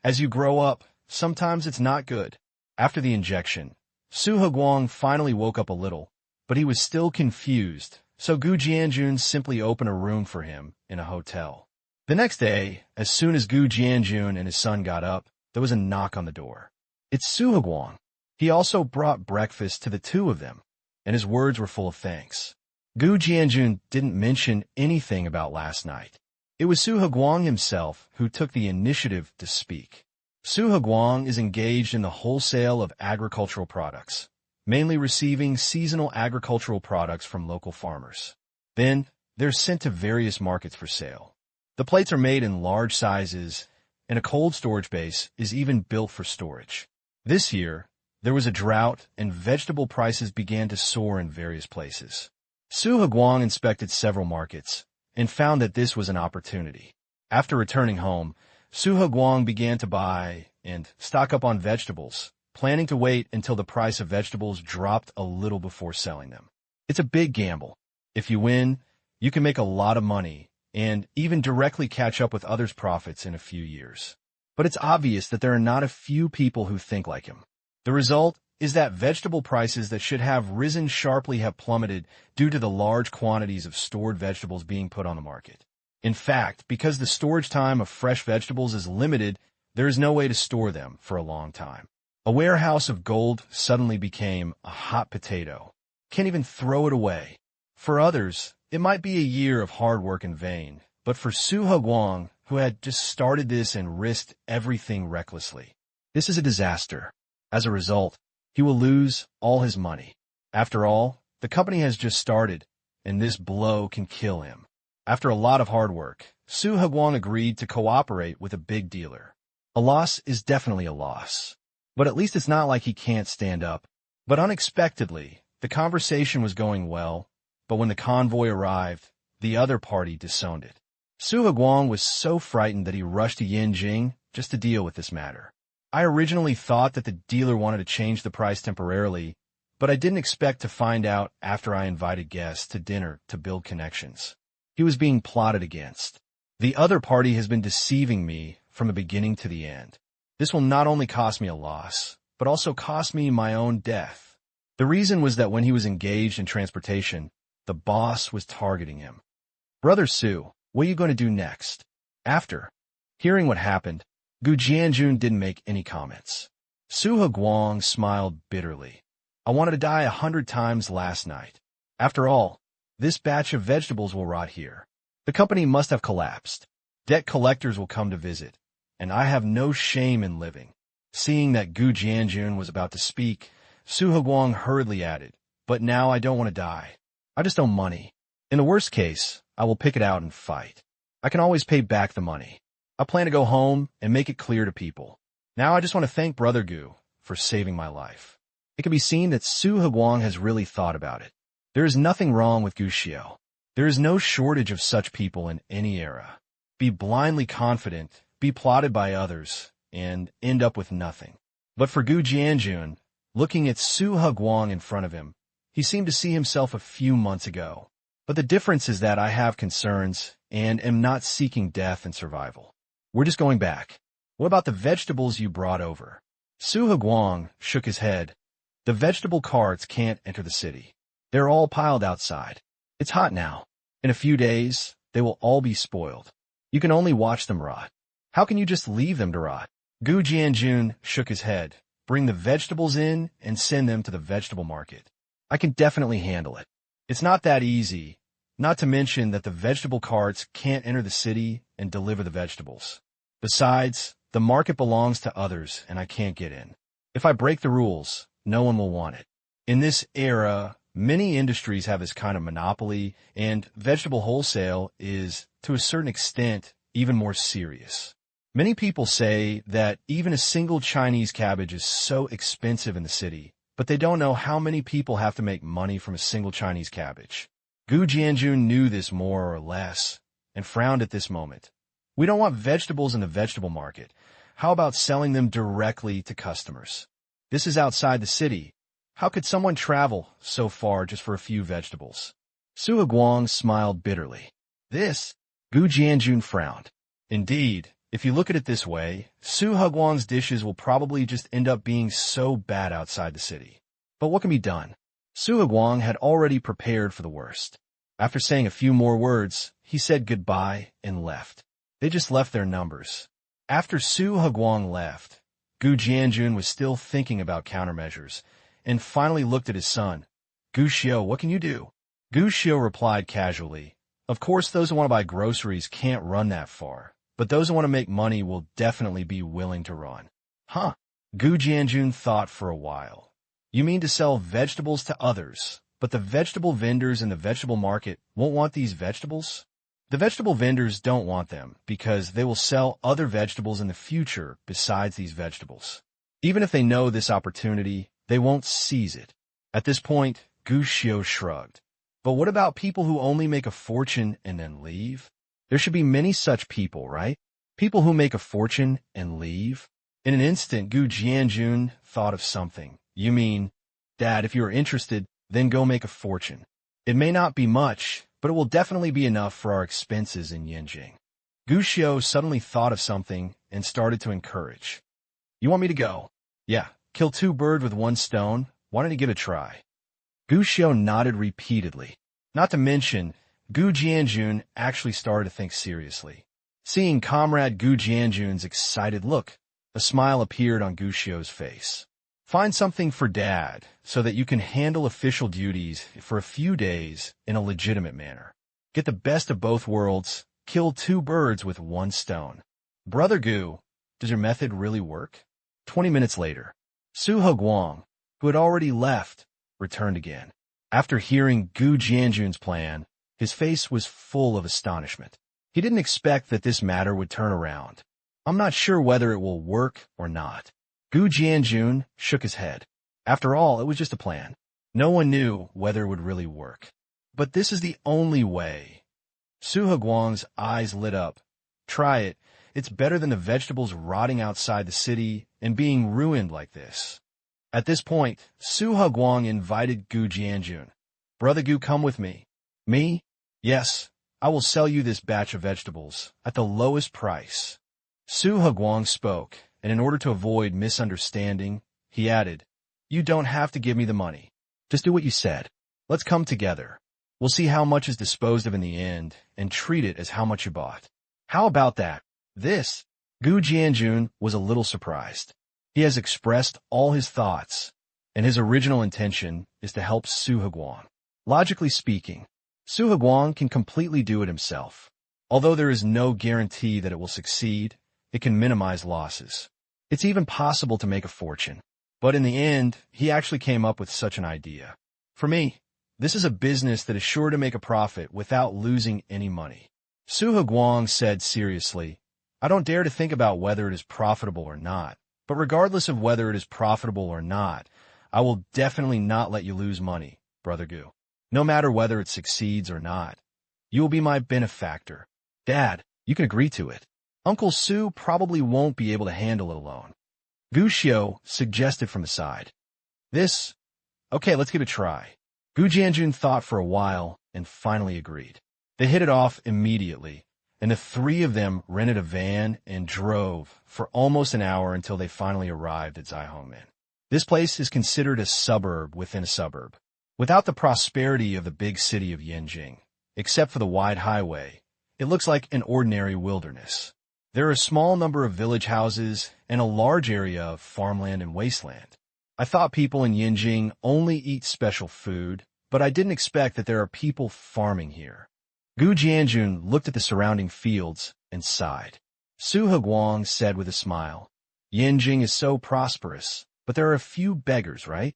S1: "As you grow up, sometimes it's not good." After the injection, Su Heguang finally woke up a little, but he was still confused, so Gu Jianjun simply opened a room for him in a hotel. The next day, as soon as Gu Jianjun and his son got up, there was a knock on the door. "It's Su Heguang." He also brought breakfast to the two of them, and his words were full of thanks. Gu Jianjun didn't mention anything about last night. It was Su Heguang himself who took the initiative to speak. Su Heguang is engaged in the wholesale of agricultural products, mainly receiving seasonal agricultural products from local farmers. Then, they're sent to various markets for sale. The plates are made in large sizes, and a cold storage base is even built for storage. This year, there was a drought, and vegetable prices began to soar in various places. Su Heguang inspected several markets and found that this was an opportunity. After returning home, Su Heguang began to buy and stock up on vegetables, planning to wait until the price of vegetables dropped a little before selling them. It's a big gamble. If you win, you can make a lot of money and even directly catch up with others' profits in a few years. But it's obvious that there are not a few people who think like him. The result is that vegetable prices that should have risen sharply have plummeted due to the large quantities of stored vegetables being put on the market. In fact, because the storage time of fresh vegetables is limited, there is no way to store them for a long time. A warehouse of gold suddenly became a hot potato. Can't even throw it away. For others, it might be a year of hard work in vain, but for Su Heguang, who had just started this and risked everything recklessly, this is a disaster. As a result, he will lose all his money. After all, the company has just started, and this blow can kill him. After a lot of hard work, Su Heguang agreed to cooperate with a big dealer. A loss is definitely a loss, but at least it's not like he can't stand up. But unexpectedly, the conversation was going well, but when the convoy arrived, the other party disowned it. Su Heguang was so frightened that he rushed to Yinjing just to deal with this matter. I originally thought that the dealer wanted to change the price temporarily, but I didn't expect to find out after I invited guests to dinner to build connections. He was being plotted against. The other party has been deceiving me from the beginning to the end. This will not only cost me a loss, but also cost me my own death. The reason was that when he was engaged in transportation, the boss was targeting him. Brother Su, what are you going to do next? After hearing what happened, Gu Jianjun didn't make any comments. Su Heguang smiled bitterly. I wanted to die 100 times last night. After all, this batch of vegetables will rot here. The company must have collapsed. Debt collectors will come to visit, and I have no shame in living. Seeing that Gu Jianjun was about to speak, Su Heguang hurriedly added, but now I don't want to die. I just owe money. In the worst case, I will pick it out and fight. I can always pay back the money. I plan to go home and make it clear to people. Now I just want to thank Brother Gu for saving my life. It can be seen that Su Heguang has really thought about it. There is nothing wrong with Gu Xiao. There is no shortage of such people in any era. Be blindly confident, be plotted by others, and end up with nothing. But for Gu Jianjun, looking at Su Heguang in front of him, he seemed to see himself a few months ago. But the difference is that I have concerns and am not seeking death and survival. We're just going back. What about the vegetables you brought over? Su Heguang shook his head. The vegetable carts can't enter the city. They're all piled outside. It's hot now. In a few days, they will all be spoiled. You can only watch them rot. How can you just leave them to rot? Gu Jianjun shook his head. Bring the vegetables in and send them to the vegetable market. I can definitely handle it. It's not that easy, not to mention that the vegetable carts can't enter the city and deliver the vegetables. Besides, the market belongs to others and I can't get in. If I break the rules, no one will want it. In this era, many industries have this kind of monopoly, and vegetable wholesale is, to a certain extent, even more serious. Many people say that even a single Chinese cabbage is so expensive in the city, but they don't know how many people have to make money from a single Chinese cabbage. Gu Jianjun knew this more or less, and frowned at this moment. We don't want vegetables in the vegetable market. How about selling them directly to customers? This is outside the city. How could someone travel so far just for a few vegetables? Su Heguang smiled bitterly. This? Gu Jianjun frowned. Indeed, if you look at it this way, Su Heguang's dishes will probably just end up being so bad outside the city. But what can be done? Su Heguang had already prepared for the worst. After saying a few more words, he said goodbye and left. They just left their numbers. After Su Heguang left, Gu Jianjun was still thinking about countermeasures, and finally looked at his son. Gu Xiu, what can you do? Gu Xiu replied casually, of course those who want to buy groceries can't run that far, but those who want to make money will definitely be willing to run. Huh? Gu Jianjun thought for a while. You mean to sell vegetables to others, but the vegetable vendors in the vegetable market won't want these vegetables? The vegetable vendors don't want them because they will sell other vegetables in the future besides these vegetables. Even if they know this opportunity, they won't seize it. At this point, Gu Xiu shrugged. But what about people who only make a fortune and then leave? There should be many such people, right? People who make a fortune and leave? In an instant, Gu Jianjun thought of something. You mean, Dad, if you are interested, then go make a fortune. It may not be much, but it will definitely be enough for our expenses in Yinjing. Gu Xiu suddenly thought of something and started to encourage. You want me to go? Yeah, kill two birds with one stone. Why don't you give it a try? Gu Xiu nodded repeatedly. Not to mention, Gu Jianjun actually started to think seriously. Seeing Comrade Gu Jianjun's excited look, a smile appeared on Gu Xiu's face. Find something for Dad so that you can handle official duties for a few days in a legitimate manner. Get the best of both worlds, kill two birds with one stone. Brother Gu, does your method really work? 20 minutes later, Su Heguang, who had already left, returned again. After hearing Gu Jianjun's plan, his face was full of astonishment. He didn't expect that this matter would turn around. I'm not sure whether it will work or not. Gu Jianjun shook his head. After all, it was just a plan. No one knew whether it would really work. But this is the only way. Su Heguang's eyes lit up. Try it. It's better than the vegetables rotting outside the city and being ruined like this. At this point, Su Heguang invited Gu Jianjun. Brother Gu, come with me. Me? Yes, I will sell you this batch of vegetables at the lowest price. Su Heguang spoke, and in order to avoid misunderstanding, he added, You don't have to give me the money. Just do what you said. Let's come together. We'll see how much is disposed of in the end, and treat it as how much you bought. How about that? This? Gu Jianjun was a little surprised. He has expressed all his thoughts, and his original intention is to help Su Heguang. Logically speaking, Su Heguang can completely do it himself. Although there is no guarantee that it will succeed, it can minimize losses. It's even possible to make a fortune. But in the end, he actually came up with such an idea. For me, this is a business that is sure to make a profit without losing any money. Su Heguang said seriously, I don't dare to think about whether it is profitable or not. But regardless of whether it is profitable or not, I will definitely not let you lose money, Brother Gu. No matter whether it succeeds or not. You will be my benefactor. Dad, you can agree to it. Uncle Su probably won't be able to handle it alone. Gu Xiu suggested from the side. This? Okay, let's give it a try. Gu Jianjun thought for a while and finally agreed. They hit it off immediately, and the three of them rented a van and drove for almost an hour until they finally arrived at Zaihongmen. This place is considered a suburb within a suburb. Without the prosperity of the big city of Yinjing, except for the wide highway, it looks like an ordinary wilderness. There are a small number of village houses and a large area of farmland and wasteland. I thought people in Yinjing only eat special food, but I didn't expect that there are people farming here. Gu Jianjun looked at the surrounding fields and sighed. Su Heguang said with a smile, Yinjing is so prosperous, but there are a few beggars, right?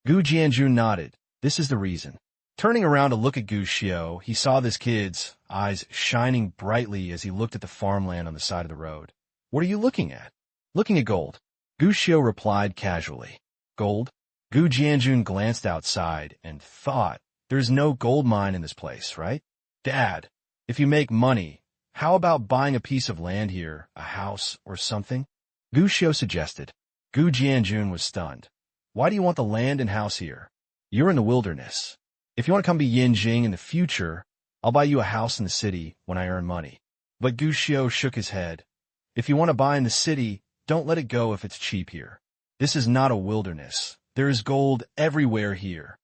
S1: Gu Jianjun nodded. This is the reason. Turning around to look at Gu Xiu, he saw this kid's eyes shining brightly as he looked at the farmland on the side of the road. What are you looking at? Looking at gold. Gu Xiu replied casually. Gold? Gu Jianjun glanced outside and thought, there's no gold mine in this place, right? Dad, if you make money, how about buying a piece of land here, a house or something? Gu Xiu suggested. Gu Jianjun was stunned. Why do you want the land and house here? You're in the wilderness. If you want to come to Yinjing in the future, I'll buy you a house in the city when I earn money. But Gu Xiu shook his head. If you want to buy in the city, don't let it go if it's cheap here. This is not a wilderness. There is gold everywhere here.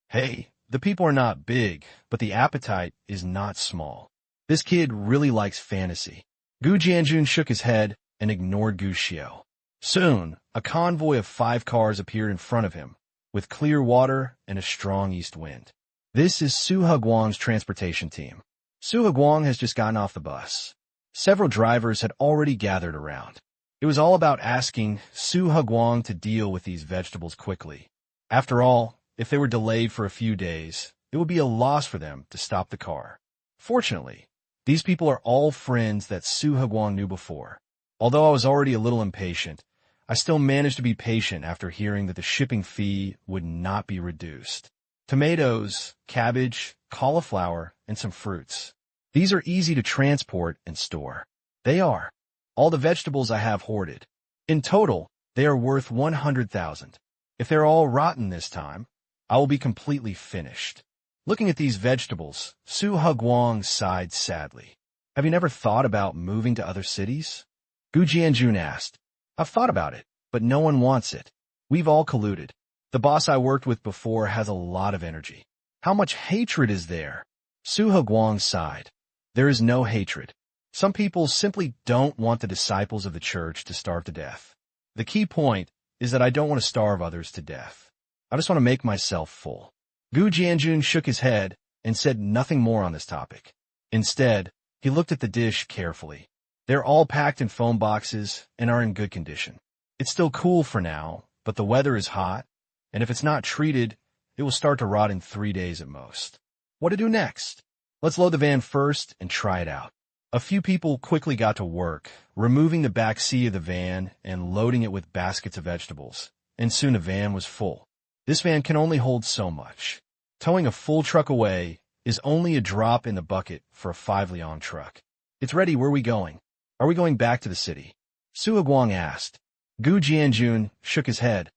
S1: Hey, the people are not big, but the appetite is not small. This kid really likes fantasy. Gu Jianjun shook his head and ignored Gu Xiu. Soon, A convoy of 5 cars appeared in front of him, with clear water and a strong east wind. This is Su Heguang's transportation team. Su Heguang has just gotten off the bus. Several drivers had already gathered around. It was all about asking Su Heguang to deal with these vegetables quickly. After all, if they were delayed for a few days, it would be a loss for them to stop the car. Fortunately, these people are all friends that Su Heguang knew before. Although I was already a little impatient, I still managed to be patient after hearing that the shipping fee would not be reduced. Tomatoes, cabbage, cauliflower, and some fruits. These are easy to transport and store. They are. All the vegetables I have hoarded. In total, they are worth 100,000. If they're all rotten this time, I will be completely finished. Looking at these vegetables, Su Heguang sighed sadly. Have you never thought about moving to other cities? Gu Jianjun asked. I've thought about it, but no one wants it. We've all colluded. The boss I worked with before has a lot of energy. How much hatred is there? Su Heguang sighed. There is no hatred. Some people simply don't want the disciples of the church to starve to death. The key point is that I don't want to starve others to death. I just want to make myself full. Gu Jianjun shook his head and said nothing more on this topic. Instead, he looked at the dish carefully. They're all packed in foam boxes and are in good condition. It's still cool for now, but the weather is hot, and if it's not treated, it will start to rot in 3 days at most. What to do next? Let's load the van first and try it out. A few people quickly got to work, removing the back seat of the van and loading it with baskets of vegetables, and soon the van was full. This van can only hold so much. Towing a full truck away is only a drop in the bucket for a 5-Liang truck. It's ready. Where are we going? Are we going back to the city? Su Heguang asked. Gu Jianjun shook his head.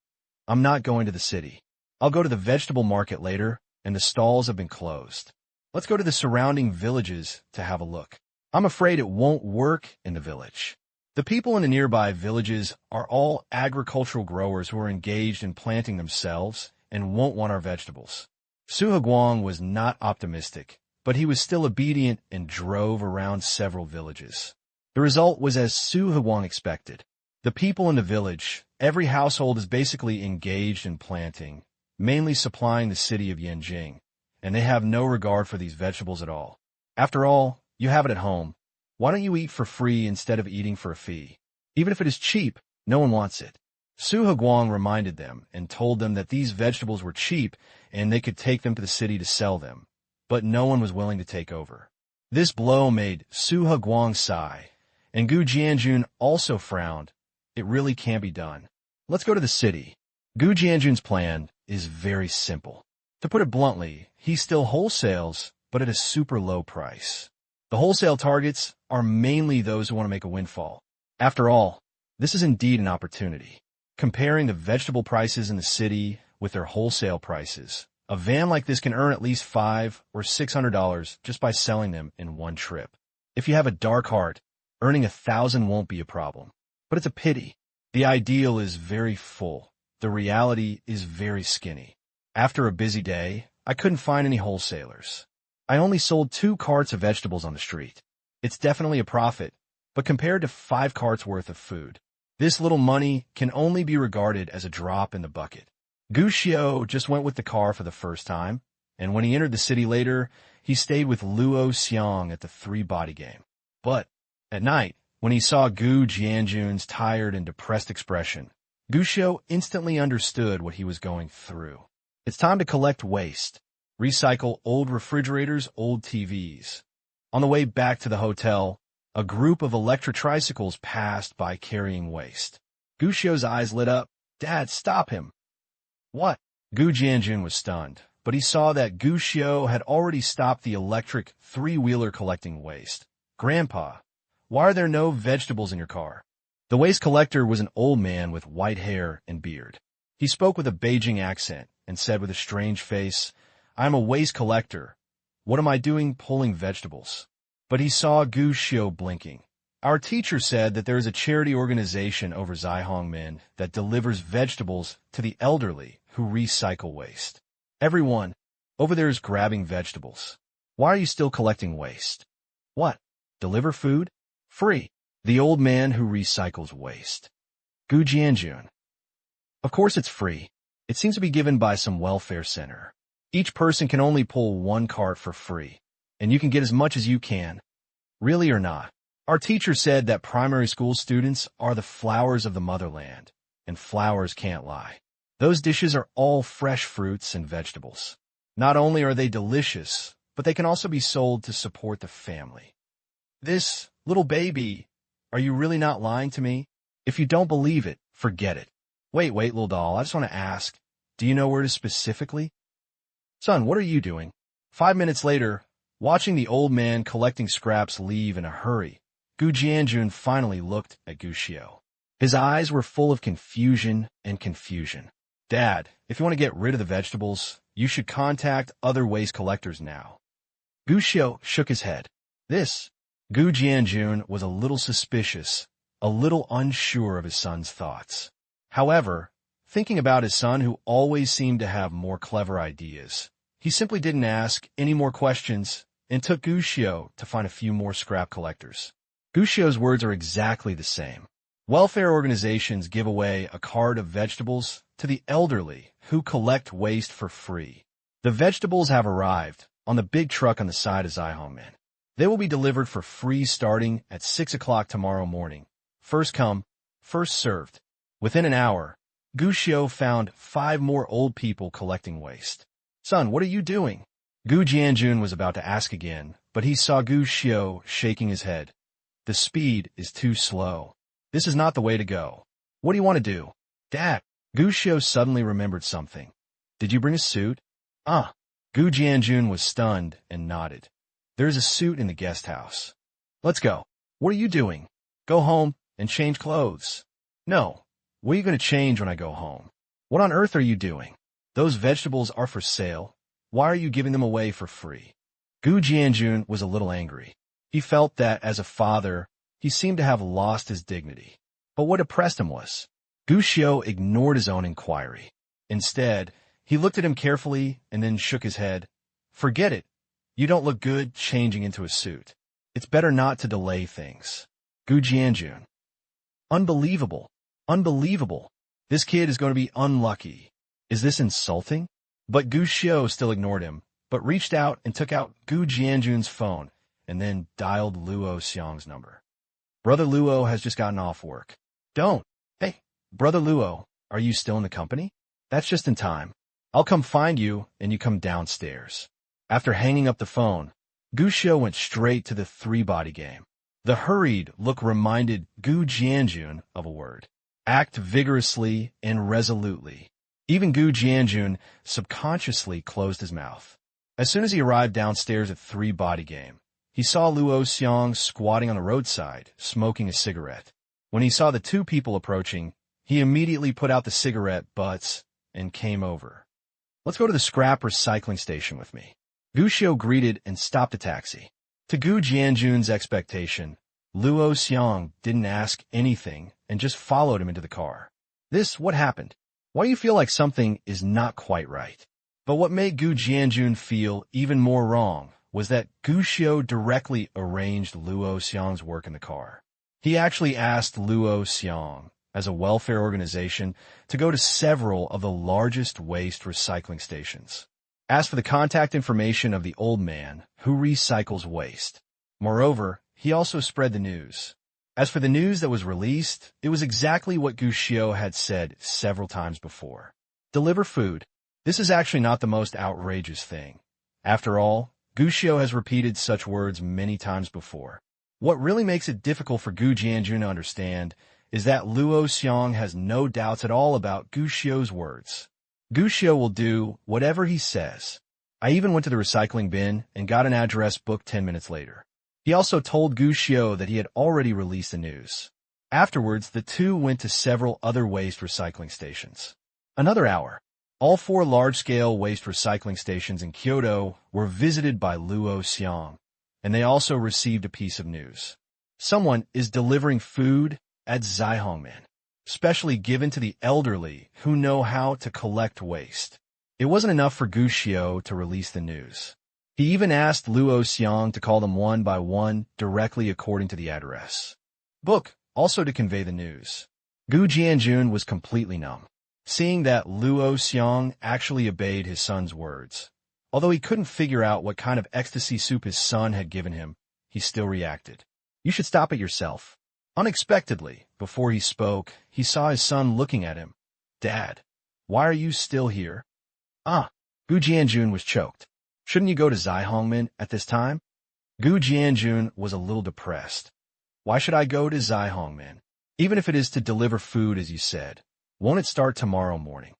S1: I'm not going to the city. I'll go to the vegetable market later, and the stalls have been closed. Let's go to the surrounding villages to have a look. I'm afraid it won't work in the village. The people in the nearby villages are all agricultural growers who are engaged in planting themselves and won't want our vegetables. Su Heguang was not optimistic, but he was still obedient and drove around several villages. The result was as Su Heguang expected. The people in the village, every household is basically engaged in planting, mainly supplying the city of Yanjing, and they have no regard for these vegetables at all. After all, you have it at home. Why don't you eat for free instead of eating for a fee? Even if it is cheap, no one wants it. Su Heguang reminded them and told them that these vegetables were cheap and they could take them to the city to sell them, but no one was willing to take over. This blow made Su Heguang sigh, and Gu Jianjun also frowned. It really can't be done. Let's go to the city. Gu Jianjun's plan is very simple. To put it bluntly, he still wholesales, but at a super low price. The wholesale targets are mainly those who want to make a windfall. After all, this is indeed an opportunity. Comparing the vegetable prices in the city with their wholesale prices, a van like this can earn at least $500 or $600 just by selling them in one trip. If you have a dark heart, earning 1,000 won't be a problem. But it's a pity. The ideal is very full. The reality is very skinny. After a busy day, I couldn't find any wholesalers. I only sold 2 carts of vegetables on the street. It's definitely a profit, but compared to 5 carts worth of food, this little money can only be regarded as a drop in the bucket. Gu Xiao just went with the car for the first time, and when he entered the city later, he stayed with Luo Xiang at the 3 Body game. But at night, when he saw Gu Jianjun's tired and depressed expression, Gu Xiao instantly understood what he was going through. It's time to collect waste. Recycle old refrigerators, old TVs. On the way back to the hotel, a group of electric tricycles passed by carrying waste. Gu Xiao's eyes lit up. Dad, stop him. What? Gu Jianjun was stunned, but he saw that Gu Xiao had already stopped the electric 3-wheeler collecting waste. Grandpa, why are there no vegetables in your car? The waste collector was an old man with white hair and beard. He spoke with a Beijing accent and said with a strange face, I'm a waste collector. What am I doing pulling vegetables? But he saw Gu Xiao blinking. Our teacher said that there is a charity organization over Zhaihongmen that delivers vegetables to the elderly who recycle waste. Everyone over there is grabbing vegetables. Why are you still collecting waste? What? Deliver food? Free. The old man who recycles waste. Gu Jianjun. Of course it's free. It seems to be given by some welfare center. Each person can only pull one cart for free, and you can get as much as you can. Really or not? Our teacher said that primary school students are the flowers of the motherland, and flowers can't lie. Those dishes are all fresh fruits and vegetables. Not only are they delicious, but they can also be sold to support the family. This little baby, are you really not lying to me? If you don't believe it, forget it. Wait, little doll, I just want to ask, do you know where it is specifically? Son, what are you doing? 5 minutes later, watching the old man collecting scraps leave in a hurry, Gu Jianjun finally looked at Gu Xiao. His eyes were full of confusion. Dad, if you want to get rid of the vegetables, you should contact other waste collectors now. Gu Xiao shook his head. Gu Jianjun was a little suspicious, a little unsure of his son's thoughts. However, thinking about his son who always seemed to have more clever ideas, he simply didn't ask any more questions and took Gu Xiao to find a few more scrap collectors. Gu Xiao's words are exactly the same. Welfare organizations give away a cart of vegetables to the elderly who collect waste for free. The vegetables have arrived on the big truck on the side of Zihongmen. They will be delivered for free starting at 6 o'clock tomorrow morning. First come, first served. Within an hour, Gu Xiao found 5 more old people collecting waste. Son, what are you doing? Gu Jianjun was about to ask again, but he saw Gu Xiao shaking his head. The speed is too slow. This is not the way to go. What do you want to do? Dad, Gu Xiao suddenly remembered something. Did you bring a suit? Gu Jianjun was stunned and nodded. There is a suit in the guest house. Let's go. What are you doing? Go home and change clothes. No. What are you going to change when I go home? What on earth are you doing? Those vegetables are for sale. Why are you giving them away for free? Gu Jianjun was a little angry. He felt that, as a father, he seemed to have lost his dignity. But what oppressed him was, Gu Xiao ignored his own inquiry. Instead, he looked at him carefully and then shook his head. Forget it. You don't look good changing into a suit. It's better not to delay things. Gu Jianjun. Unbelievable. This kid is going to be unlucky. Is this insulting? But Gu Xiao still ignored him, but reached out and took out Gu Jianjun's phone and then dialed Luo Xiang's number. Brother Luo has just gotten off work. Don't. Hey, Brother Luo, are you still in the company? That's just in time. I'll come find you and you come downstairs. After hanging up the phone, Gu Xiao went straight to the 3-body game. The hurried look reminded Gu Jianjun of a word. Act vigorously and resolutely. Even Gu Jianjun subconsciously closed his mouth. As soon as he arrived downstairs at 3-body game, he saw Luo Xiang squatting on the roadside, smoking a cigarette. When he saw the 2 people approaching, he immediately put out the cigarette butts and came over. Let's go to the scrap recycling station with me. Gu Xiao greeted and stopped a taxi. To Gu Jianjun's expectation, Luo Xiang didn't ask anything and just followed him into the car. What happened? Why do you feel like something is not quite right? But what made Gu Jianjun feel even more wrong was that Gu Xiao directly arranged Luo Xiang's work in the car. He actually asked Luo Xiang, as a welfare organization, to go to several of the largest waste recycling stations. Asked for the contact information of the old man who recycles waste. Moreover, he also spread the news. As for the news that was released, it was exactly what Gu Xiao had said several times before. Deliver food. This is actually not the most outrageous thing. After all, Gu Xiao has repeated such words many times before. What really makes it difficult for Gu Jianjun to understand is that Luo Xiang has no doubts at all about Gu Xiao's words. Gu Xiao will do whatever he says. I even went to the recycling bin and got an address booked 10 minutes later. He also told Gu Xiao that he had already released the news. Afterwards, the 2 went to several other waste recycling stations. Another hour. All 4 large-scale waste recycling stations in Kyoto were visited by Luo Xiang, and they also received a piece of news. Someone is delivering food at Zihongmen, specially given to the elderly who know how to collect waste. It wasn't enough for Gu Xiao to release the news. He even asked Luo Xiang to call them one by one directly according to the address. Book, also to convey the news. Gu Jianjun was completely numb. seeing that Luo Xiong actually obeyed his son's words. Although he couldn't figure out what kind of ecstasy soup his son had given him, he still reacted. You should stop it yourself. Unexpectedly, before he spoke, he saw his son looking at him. Dad, why are you still here? Gu Jianjun was choked. Shouldn't you go to Zihongmen at this time? Gu Jianjun was a little depressed. Why should I go to Zihongmen? Even if it is to deliver food, as you said. Won't it start tomorrow morning?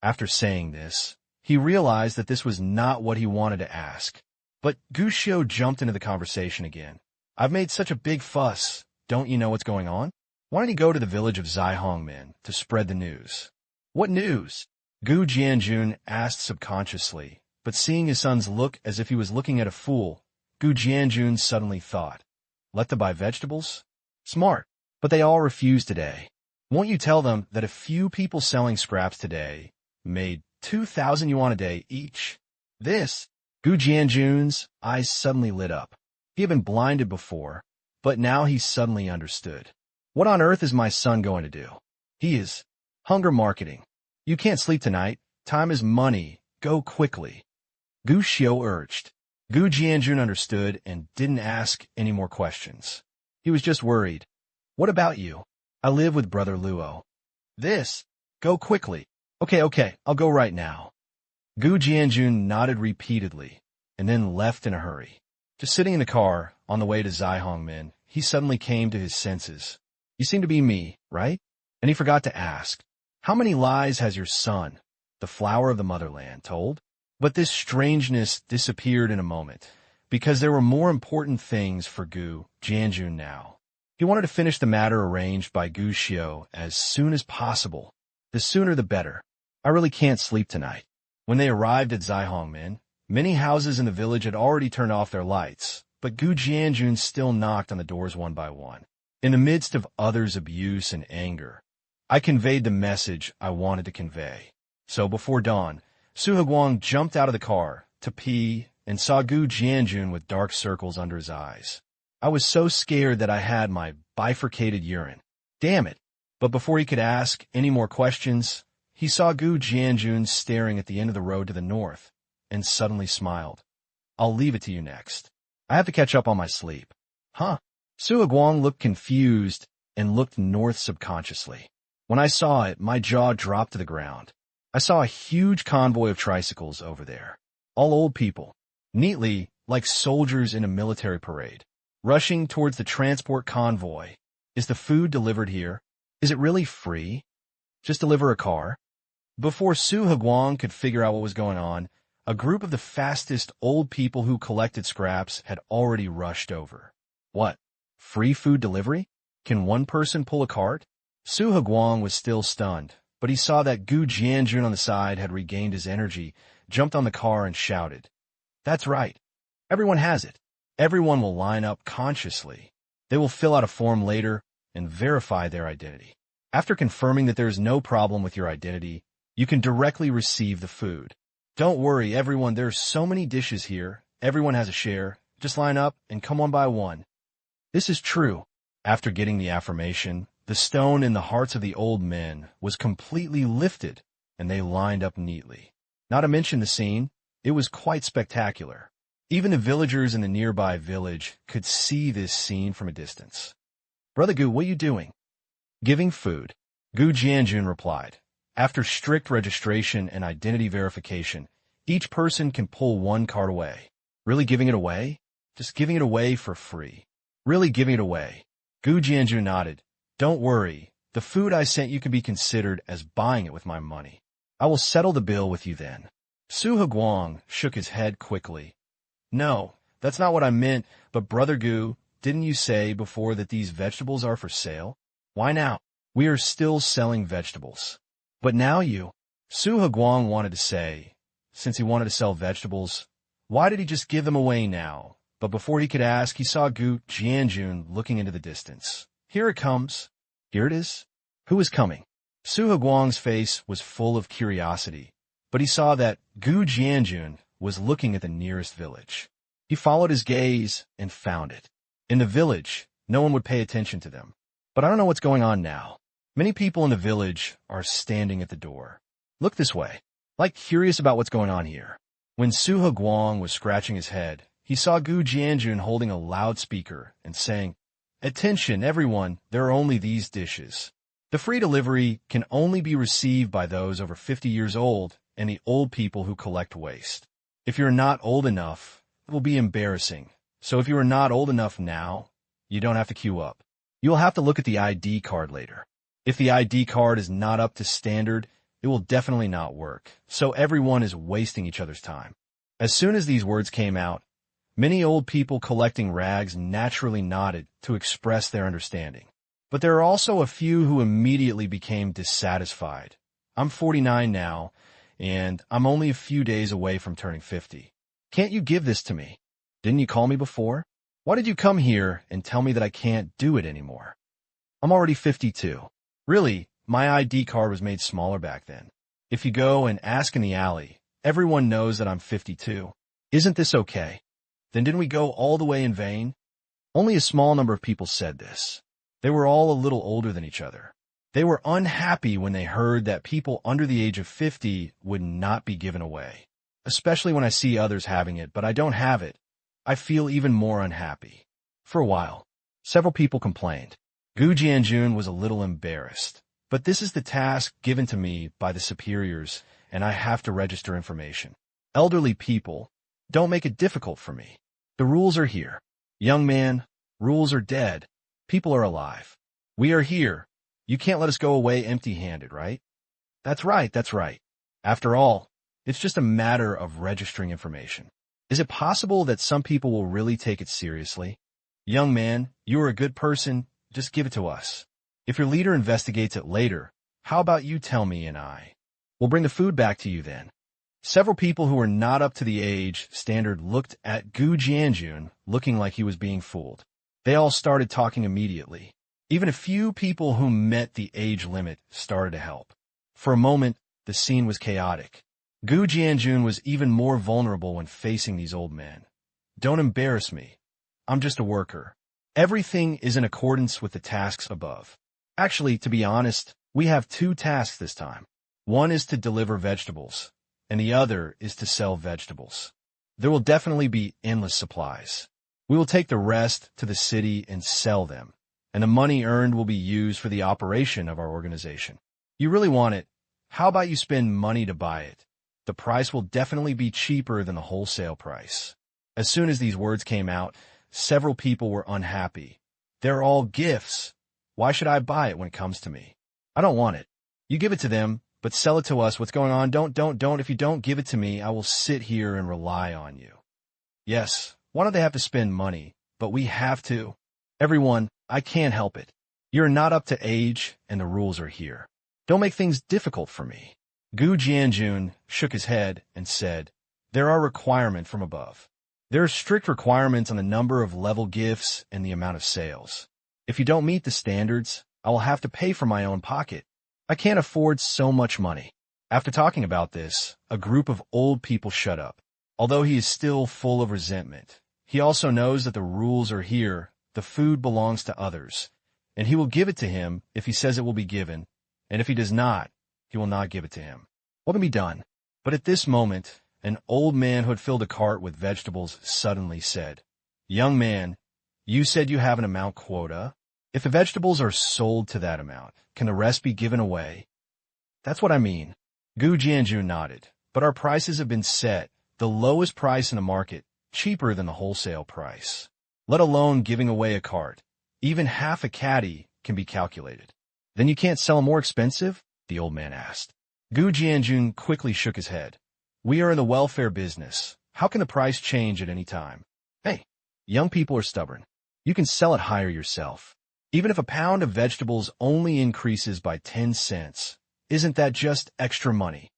S1: After saying this, he realized that this was not what he wanted to ask. But Gu Xiu jumped into the conversation again. I've made such a big fuss. Don't you know what's going on? Why don't you go to the village of Zihongmen to spread the news? What news? Gu Jianjun asked subconsciously, but seeing his son's look as if he was looking at a fool, Gu Jianjun suddenly thought, let them buy vegetables? Smart, but they all refused today. Won't you tell them that a few people selling scraps today made 2,000 yuan a day each? This, Gu Jianjun's eyes suddenly lit up. He had been blinded before, but now he suddenly understood. What on earth is my son going to do? He is hunger marketing. You can't sleep tonight. Time is money. Go quickly. Gu Xiu urged. Gu Jianjun understood and didn't ask any more questions. He was just worried. What about you? I live with Brother Luo. This. Go quickly. Okay, I'll go right now. Gu Jianjun nodded repeatedly and then left in a hurry. Just sitting in the car on the way to Zihongmen, he suddenly came to his senses. You seem to be me, right? And he forgot to ask, how many lies has your son, the flower of the motherland, told? But this strangeness disappeared in a moment, because there were more important things for Gu Jianjun now. He wanted to finish the matter arranged by Gu Xiu as soon as possible. The sooner the better. I really can't sleep tonight. When they arrived at Zihongmen, many houses in the village had already turned off their lights, but Gu Jianjun still knocked on the doors one by one. In the midst of others' abuse and anger, I conveyed the message I wanted to convey. So before dawn, Su Heguang jumped out of the car to pee and saw Gu Jianjun with dark circles under his eyes. I was so scared that I had my bifurcated urine. Damn it! But before he could ask any more questions, he saw Gu Jianjun staring at the end of the road to the north, and suddenly smiled. I'll leave it to you next. I have to catch up on my sleep. Huh? Su Heguang looked confused and looked north subconsciously. When I saw it, my jaw dropped to the ground. I saw a huge convoy of tricycles over there. All old people, neatly like soldiers in a military parade, rushing towards the transport convoy. Is the food delivered here? Is it really free? Just deliver a car? Before Su Heguang could figure out what was going on, a group of the fastest old people who collected scraps had already rushed over. What? Free food delivery? Can one person pull a cart? Su Heguang was still stunned, but he saw that Gu Jianjun on the side had regained his energy, jumped on the car and shouted, That's right. Everyone has it. Everyone will line up consciously. They will fill out a form later and verify their identity. After confirming that there is no problem with your identity, you can directly receive the food. Don't worry, everyone, there are so many dishes here. Everyone has a share. Just line up and come one by one. This is true. After getting the affirmation, the stone in the hearts of the old men was completely lifted, and they lined up neatly. Not to mention the scene, it was quite spectacular. Even the villagers in the nearby village could see this scene from a distance. Brother Gu, what are you doing? Giving food. Gu Jianjun replied. After strict registration and identity verification, each person can pull one card away. Really giving it away? Just giving it away for free. Really giving it away. Gu Jianjun nodded. Don't worry. The food I sent you can be considered as buying it with my money. I will settle the bill with you then. Su Heguang shook his head quickly. No, that's not what I meant, but Brother Gu, didn't you say before that these vegetables are for sale? Why now? We are still selling vegetables. But now you... Su Heguang wanted to say, since he wanted to sell vegetables, why did he just give them away now? But before he could ask, he saw Gu Jianjun looking into the distance. Here it comes. Here it is. Who is coming? Su Heguang's face was full of curiosity, but he saw that Gu Jianjun was looking at the nearest village. He followed his gaze and found it. In the village, no one would pay attention to them. But I don't know what's going on now. Many people in the village are standing at the door. Look this way, like curious about what's going on here. When Su Guang was scratching his head, he saw Gu Jianjun holding a loudspeaker and saying, "Attention, everyone, there are only these dishes. The free delivery can only be received by those over 50 years old and the old people who collect waste. If you're not old enough, it will be embarrassing. So if you are not old enough now, you don't have to queue up. You will have to look at the ID card later. If the ID card is not up to standard, it will definitely not work. So everyone is wasting each other's time." As soon as these words came out, many old people collecting rags naturally nodded to express their understanding. But there are also a few who immediately became dissatisfied. I'm 49 now, and I'm only a few days away from turning 50. Can't you give this to me? Didn't you call me before? Why did you come here and tell me that I can't do it anymore? I'm already 52. Really, my ID card was made smaller back then. If you go and ask in the alley, everyone knows that I'm 52. Isn't this okay? Then didn't we go all the way in vain? Only a small number of people said this. They were all a little older than each other. They were unhappy when they heard that people under the age of 50 would not be given away. Especially when I see others having it, but I don't have it. I feel even more unhappy. For a while, several people complained. Gu Jianjun was a little embarrassed. But this is the task given to me by the superiors, and I have to register information. Elderly people, don't make it difficult for me. The rules are here. Young man, rules are dead. People are alive. We are here. You can't let us go away empty-handed, right? That's right, that's right. After all, it's just a matter of registering information. Is it possible that some people will really take it seriously? Young man, you are a good person. Just give it to us. If your leader investigates it later, how about you tell me and we'll bring the food back to you then. Several people who were not up to the age standard looked at Gu Jianjun looking like he was being fooled. They all started talking immediately. Even a few people who met the age limit started to help. For a moment, the scene was chaotic. Gu Jianjun was even more vulnerable when facing these old men. Don't embarrass me. I'm just a worker. Everything is in accordance with the tasks above. Actually, to be honest, we have two tasks this time. One is to deliver vegetables, and the other is to sell vegetables. There will definitely be endless supplies. We will take the rest to the city and sell them, and the money earned will be used for the operation of our organization. You really want it? How about you spend money to buy it? The price will definitely be cheaper than the wholesale price. As soon as these words came out, several people were unhappy. They're all gifts. Why should I buy it when it comes to me? I don't want it. You give it to them, but sell it to us. What's going on? Don't. If you don't give it to me, I will sit here and rely on you. Yes, why don't they have to spend money? But we have to. Everyone, I can't help it. You're not up to age, and the rules are here. Don't make things difficult for me. Gu Jianjun shook his head and said, "There are requirements from above. There are strict requirements on the number of level gifts and the amount of sales. If you don't meet the standards, I will have to pay from my own pocket. I can't afford so much money." After talking about this, a group of old people shut up. Although he is still full of resentment, he also knows that the rules are here, the food belongs to others, and he will give it to him if he says it will be given, and if he does not, he will not give it to him. What can be done? But at this moment, an old man who had filled a cart with vegetables suddenly said, "Young man, you said you have an amount quota. If the vegetables are sold to that amount, can the rest be given away?" "That's what I mean." Gu Jianjun nodded. "But our prices have been set, the lowest price in the market, cheaper than the wholesale price. Let alone giving away a cart. Even half a caddy can be calculated." "Then you can't sell more expensive?" the old man asked. Gu Jianjun quickly shook his head. "We are in the welfare business. How can the price change at any time?" "Hey, young people are stubborn. You can sell it higher yourself. Even if a pound of vegetables only increases by 10 cents, isn't that just extra money?"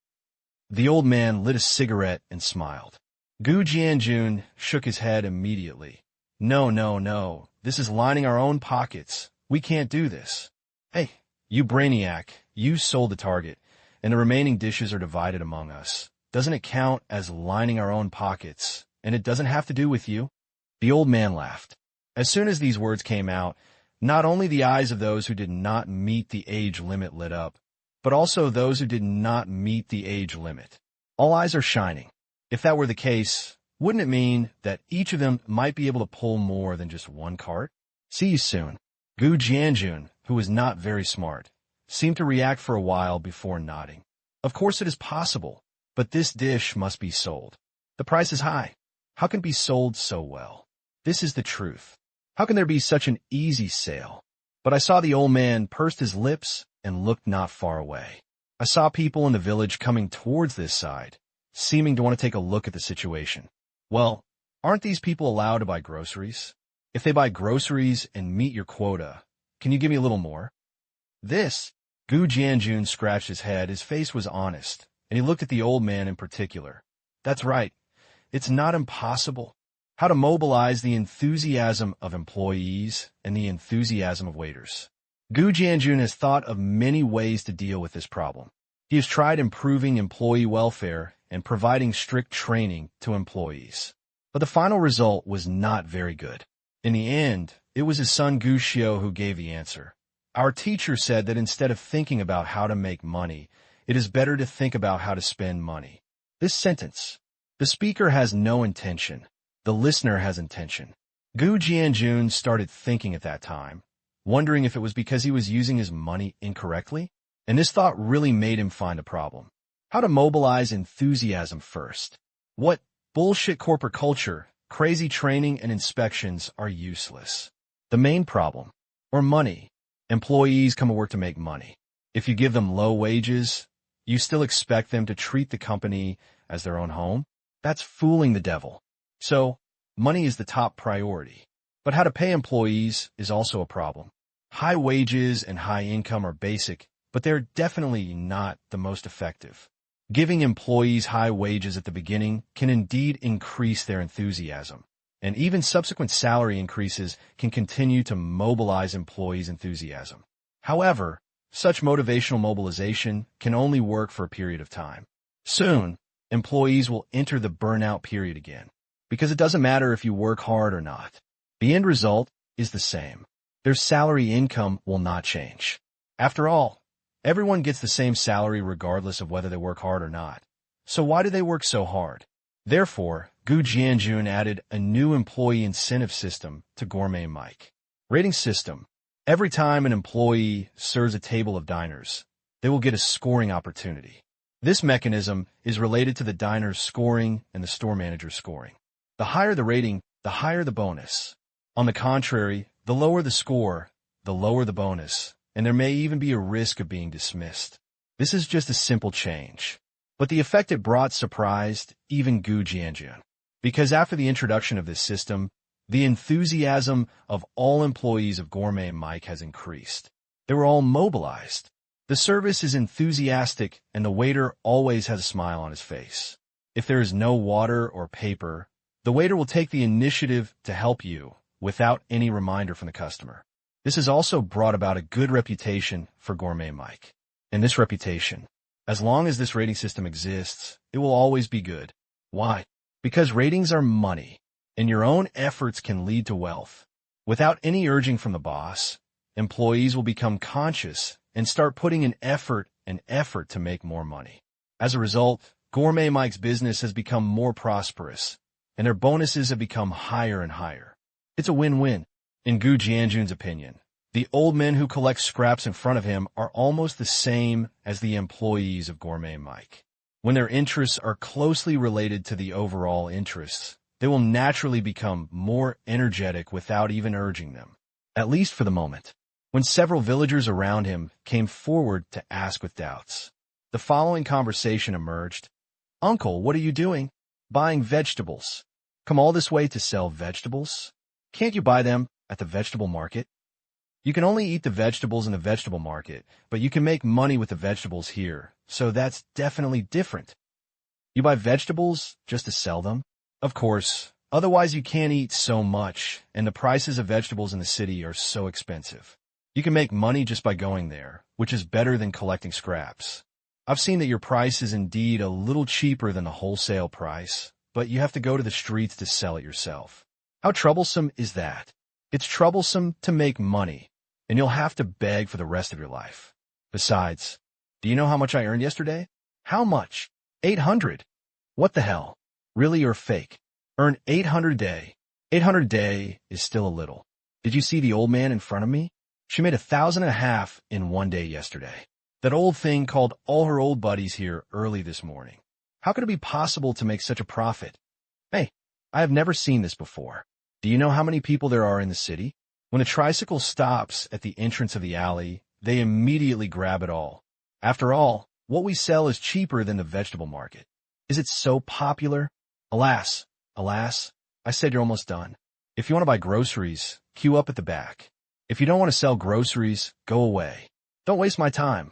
S1: The old man lit a cigarette and smiled. Gu Jianjun shook his head immediately. No. This is lining our own pockets. We can't do this." "Hey, you brainiac, you sold the target, and the remaining dishes are divided among us. Doesn't it count as lining our own pockets, and it doesn't have to do with you?" The old man laughed. As soon as these words came out, Not only the eyes of those who did not meet the age limit lit up, but also those who did not meet the age limit. All eyes are shining. If that were the case, wouldn't it mean that each of them might be able to pull more than just one cart? See you soon. Gu Jianjun, who was not very smart, seemed to react for a while before nodding. Of course it is possible, but this dish must be sold. The price is high. How can it be sold so well? This is the truth. How can there be such an easy sale? But I saw the old man pursed his lips and looked not far away. I saw people in the village coming towards this side, seeming to want to take a look at the situation. Well, aren't these people allowed to buy groceries? If they buy groceries and meet your quota, can you give me a little more? This, Gu Jianjun scratched his head. His face was honest, and he looked at the old man in particular. That's right. It's not impossible. How to mobilize the enthusiasm of employees and the enthusiasm of waiters. Gu Jianjun has thought of many ways to deal with this problem. He has tried improving employee welfare and providing strict training to employees. But the final result was not very good. In the end, it was his son Gu Xiao who gave the answer. Our teacher said that instead of thinking about how to make money, it is better to think about how to spend money. This sentence, the speaker has no intention, the listener has intention. Gu Jianjun started thinking at that time, wondering if it was because he was using his money incorrectly, and this thought really made him find a problem. How to mobilize enthusiasm first. What bullshit corporate culture, crazy training and inspections are useless. The main problem, or money. Employees come to work to make money. If you give them low wages, you still expect them to treat the company as their own home? That's fooling the devil. So, money is the top priority. But how to pay employees is also a problem. High wages and high income are basic, but they're definitely not the most effective. Giving employees high wages at the beginning can indeed increase their enthusiasm, and even subsequent salary increases can continue to mobilize employees' enthusiasm. However, such motivational mobilization can only work for a period of time. Soon, employees will enter the burnout period again, because it doesn't matter if you work hard or not. The end result is the same. Their salary income will not change. After all, everyone gets the same salary regardless of whether they work hard or not. So why do they work so hard? Therefore, Gu Jianjun added a new employee incentive system to Gourmet Mike. Rating system. Every time an employee serves a table of diners, they will get a scoring opportunity. This mechanism is related to the diner's scoring and the store manager's scoring. The higher the rating, the higher the bonus. On the contrary, the lower the score, the lower the bonus, and there may even be a risk of being dismissed. This is just a simple change. But the effect it brought surprised even Gu Jianjun. Because after the introduction of this system, the enthusiasm of all employees of Gourmet Mike has increased. They were all mobilized. The service is enthusiastic, and the waiter always has a smile on his face. If there is no water or paper, the waiter will take the initiative to help you without any reminder from the customer. This has also brought about a good reputation for Gourmet Mike. And this reputation, as long as this rating system exists, it will always be good. Why? Because ratings are money, and your own efforts can lead to wealth. Without any urging from the boss, employees will become conscious and start putting in effort to make more money. As a result, Gourmet Mike's business has become more prosperous, and their bonuses have become higher and higher. It's a win-win. In Gu Jianjun's opinion, the old men who collect scraps in front of him are almost the same as the employees of Gourmet Mike. When their interests are closely related to the overall interests, they will naturally become more energetic without even urging them, at least for the moment. When several villagers around him came forward to ask with doubts, the following conversation emerged. "Uncle, what are you doing?" "Buying vegetables." "Come all this way to sell vegetables? Can't you buy them at the vegetable market?" "You can only eat the vegetables in the vegetable market, but you can make money with the vegetables here, so that's definitely different." "You buy vegetables just to sell them?" "Of course, otherwise you can't eat so much, and the prices of vegetables in the city are so expensive. You can make money just by going there, which is better than collecting scraps. I've seen that your price is indeed a little cheaper than the wholesale price, but you have to go to the streets to sell it yourself. How troublesome is that?" It's troublesome to make money, and you'll have to beg for the rest of your life. Besides, do you know how much I earned yesterday? How much? 800. What the hell? Really or fake? Earn 800 a day. 800 a day is still a little. Did you see the old man in front of me? She made 1,500 in one day yesterday. That old thing called all her old buddies here early this morning. How could it be possible to make such a profit? Hey, I have never seen this before. Do you know how many people there are in the city? When a tricycle stops at the entrance of the alley, they immediately grab it all. After all, what we sell is cheaper than the vegetable market. Is it so popular? Alas, I said you're almost done. If you want to buy groceries, queue up at the back. If you don't want to sell groceries, go away. Don't waste my time.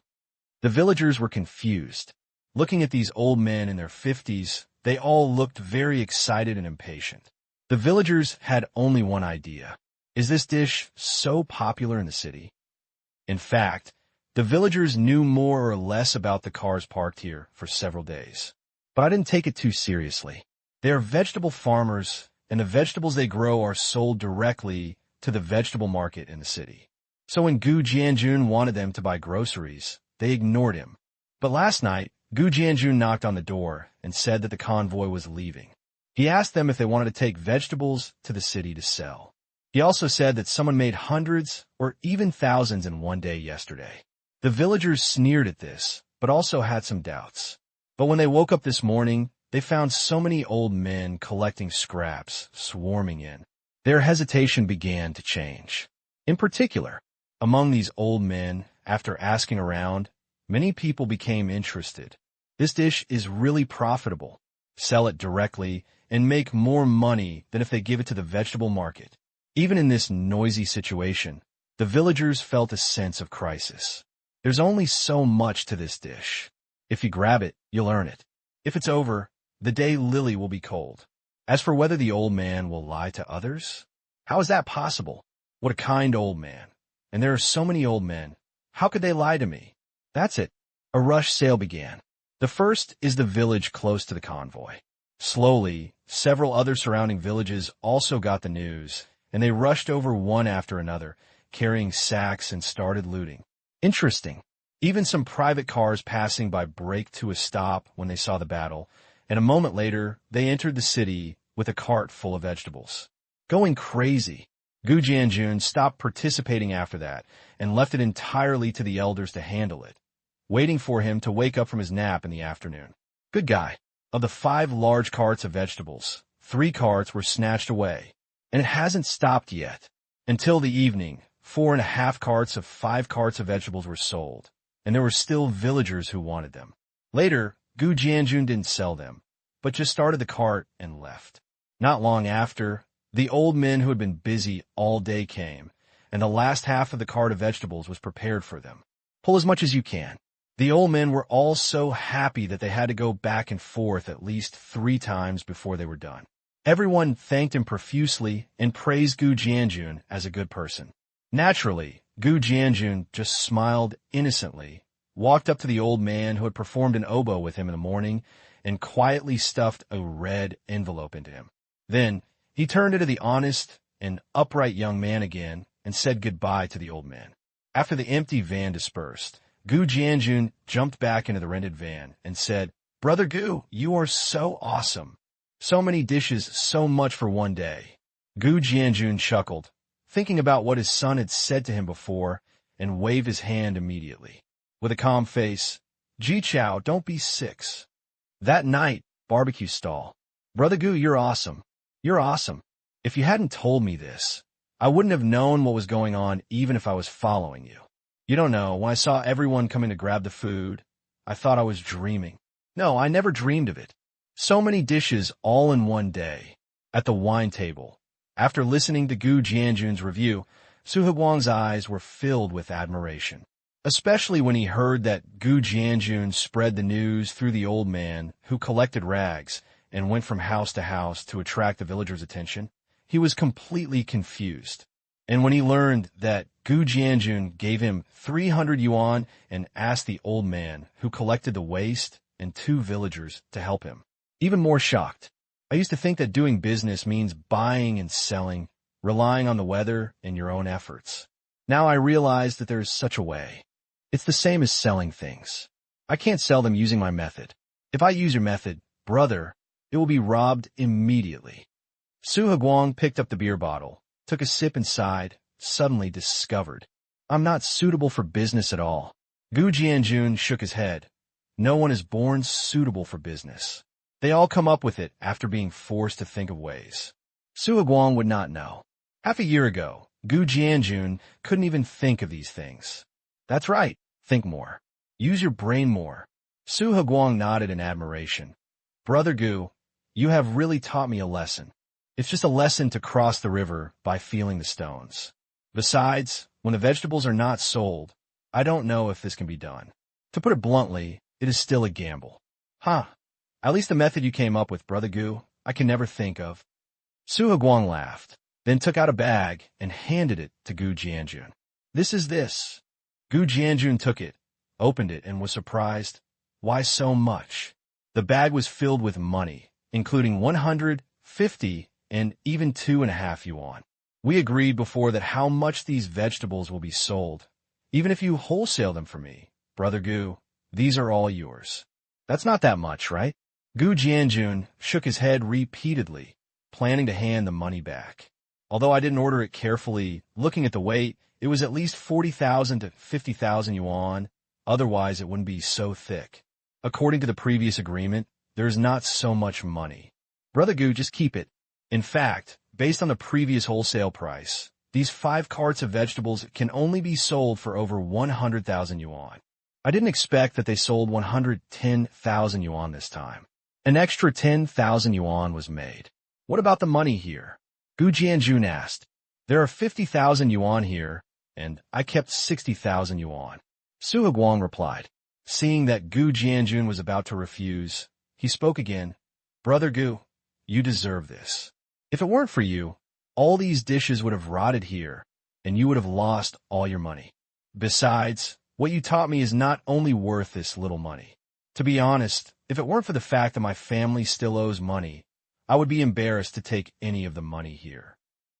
S1: The villagers were confused. Looking at these old men in their 50s, they all looked very excited and impatient. The villagers had only one idea. Is this dish so popular in the city? In fact, the villagers knew more or less about the cars parked here for several days. But I didn't take it too seriously. They are vegetable farmers, and the vegetables they grow are sold directly to the vegetable market in the city. So when Gu Jianjun wanted them to buy groceries, they ignored him. But last night, Gu Jianjun knocked on the door and said that the convoy was leaving. He asked them if they wanted to take vegetables to the city to sell. He also said that someone made hundreds or even thousands in one day yesterday. The villagers sneered at this, but also had some doubts. But when they woke up this morning, they found so many old men collecting scraps, swarming in. Their hesitation began to change. In particular, among these old men, after asking around, many people became interested. This dish is really profitable. Sell it directly and make more money than if they give it to the vegetable market. Even in this noisy situation, the villagers felt a sense of crisis. There's only so much to this dish. If you grab it, you'll earn it. If it's over, the day lily will be cold. As for whether the old man will lie to others, how is that possible? What a kind old man. And there are so many old men. How could they lie to me? That's it. A rush sale began. The first is the village close to the convoy. Slowly, several other surrounding villages also got the news, and they rushed over one after another, carrying sacks and started looting. Interesting. Even some private cars passing by braked to a stop when they saw the battle, and a moment later, they entered the city with a cart full of vegetables. Going crazy. Gu Jianjun stopped participating after that and left it entirely to the elders to handle it, waiting for him to wake up from his nap in the afternoon. Good guy. Of the 5 large carts of vegetables, 3 carts were snatched away, and it hasn't stopped yet. Until the evening, 4.5 carts of 5 carts of vegetables were sold, and there were still villagers who wanted them. Later, Gu Jianjun didn't sell them, but just started the cart and left. Not long after, the old men who had been busy all day came, and the last half of the cart of vegetables was prepared for them. Pull as much as you can. The old men were all so happy that they had to go back and forth at least 3 times before they were done. Everyone thanked him profusely and praised Gu Jianjun as a good person. Naturally, Gu Jianjun just smiled innocently, walked up to the old man who had performed an oboe with him in the morning, and quietly stuffed a red envelope into him. Then, he turned into the honest and upright young man again and said goodbye to the old man. After the empty van dispersed, Gu Jianjun jumped back into the rented van and said, "Brother Gu, you are so awesome. So many dishes, so much for one day." Gu Jianjun chuckled, thinking about what his son had said to him before, and waved his hand immediately. With a calm face, "Ji Chao, don't be 6. That night, barbecue stall. Brother Gu, you're awesome. You're awesome. If you hadn't told me this, I wouldn't have known what was going on even if I was following you. You don't know, when I saw everyone coming to grab the food, I thought I was dreaming. No, I never dreamed of it. So many dishes all in one day. At the wine table, after listening to Gu Jianjun's review, Su Huguang's eyes were filled with admiration, especially when he heard that Gu Jianjun spread the news through the old man who collected rags and went from house to house to attract the villagers' attention. He was completely confused. And when he learned that Gu Jianjun gave him 300 yuan and asked the old man who collected the waste and 2 villagers to help him, even more shocked. I used to think that doing business means buying and selling, relying on the weather and your own efforts. Now I realize that there is such a way. It's the same as selling things. I can't sell them using my method. If I use your method, brother, it will be robbed immediately. Su Higuang picked up the beer bottle, took a sip and sighed, suddenly discovered. I'm not suitable for business at all. Gu Jianjun shook his head. No one is born suitable for business. They all come up with it after being forced to think of ways. Su Higuang would not know. Half a year ago, Gu Jianjun couldn't even think of these things. That's right, think more. Use your brain more. Su Higuang nodded in admiration. Brother Gu, you have really taught me a lesson. It's just a lesson to cross the river by feeling the stones. Besides, when the vegetables are not sold, I don't know if this can be done. To put it bluntly, it is still a gamble. Huh. At least the method you came up with, Brother Gu, I can never think of. Su Higuang laughed, then took out a bag and handed it to Gu Jianjun. This is this. Gu Jianjun took it, opened it, and was surprised. Why so much? The bag was filled with money, including 100, 50, and even 2.5 yuan. We agreed before that how much these vegetables will be sold. Even if you wholesale them for me, Brother Gu, these are all yours. That's not that much, right? Gu Jianjun shook his head repeatedly, planning to hand the money back. Although I didn't order it carefully, looking at the weight, it was at least 40,000 to 50,000 yuan, otherwise it wouldn't be so thick. According to the previous agreement, there's not so much money. Brother Gu, just keep it. In fact, based on the previous wholesale price, these 5 carts of vegetables can only be sold for over 100,000 yuan. I didn't expect that they sold 110,000 yuan this time. An extra 10,000 yuan was made. What about the money here? Gu Jianjun asked. There are 50,000 yuan here, and I kept 60,000 yuan. Su Higuang replied. Seeing that Gu Jianjun was about to refuse, he spoke again. Brother Gu, you deserve this. If it weren't for you, all these dishes would have rotted here, and you would have lost all your money. Besides, what you taught me is not only worth this little money. To be honest, if it weren't for the fact that my family still owes money, I would be embarrassed to take any of the money here.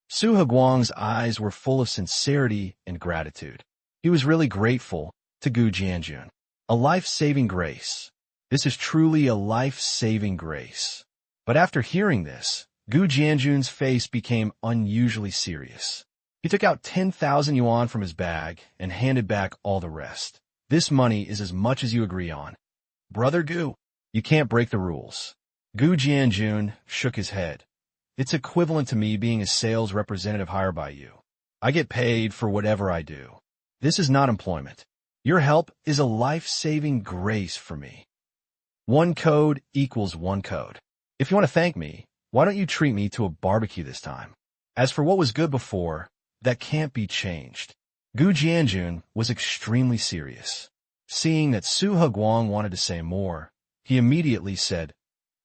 S1: Su Higuang's eyes were full of sincerity and gratitude. He was really grateful to Gu Jianjun. A life-saving grace. This is truly a life-saving grace. But after hearing this, Gu Jianjun's face became unusually serious. He took out 10,000 yuan from his bag and handed back all the rest. This money is as much as you agree on. Brother Gu, you can't break the rules. Gu Jianjun shook his head. It's equivalent to me being a sales representative hired by you. I get paid for whatever I do. This is not employment. Your help is a life-saving grace for me. 1 code equals 1 code. If you want to thank me, why don't you treat me to a barbecue this time? As for what was good before, that can't be changed. Gu Jianjun was extremely serious. Seeing that Su Higuang wanted to say more, he immediately said,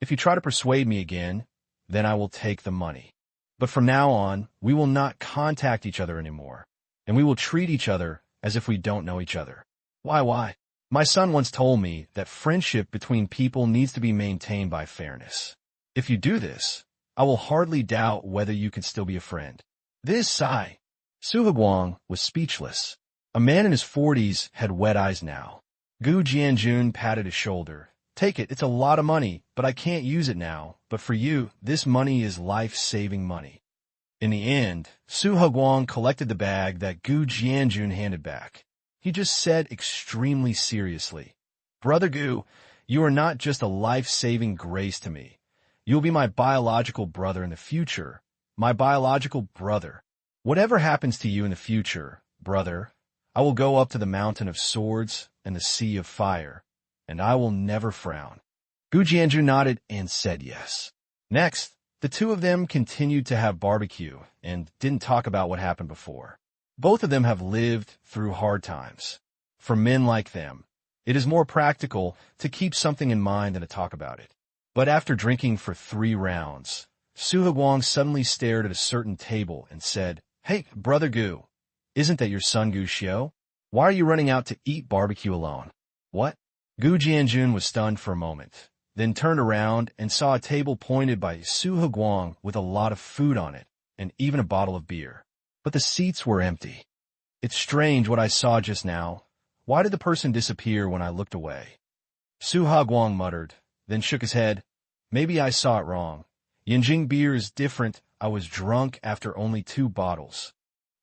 S1: If you try to persuade me again, then I will take the money. But from now on, we will not contact each other anymore, and we will treat each other as if we don't know each other. Why? My son once told me that friendship between people needs to be maintained by fairness. If you do this, I will hardly doubt whether you can still be a friend. This sigh. Su Higuang was speechless. A man in his 40s had wet eyes now. Gu Jianjun patted his shoulder. Take it, it's a lot of money, but I can't use it now. But for you, this money is life-saving money. In the end, Su Higuang collected the bag that Gu Jianjun handed back. He just said extremely seriously, Brother Gu, you are not just a life-saving grace to me. You will be my biological brother in the future. My biological brother. Whatever happens to you in the future, brother, I will go up to the mountain of swords and the sea of fire, and I will never frown. Gu Jianjun nodded and said yes. Next, the two of them continued to have barbecue and didn't talk about what happened before. Both of them have lived through hard times. For men like them, it is more practical to keep something in mind than to talk about it. But after drinking for 3 rounds, Su Higuang suddenly stared at a certain table and said, Hey, Brother Gu, isn't that your son Gu Xiao? Why are you running out to eat barbecue alone? What? Gu Jianjun was stunned for a moment, then turned around and saw a table pointed by Su Higuang with a lot of food on it, and even a bottle of beer. But the seats were empty. It's strange what I saw just now. Why did the person disappear when I looked away? Su Haguang muttered, then shook his head. Maybe I saw it wrong. Yanjing beer is different. I was drunk after only 2 bottles.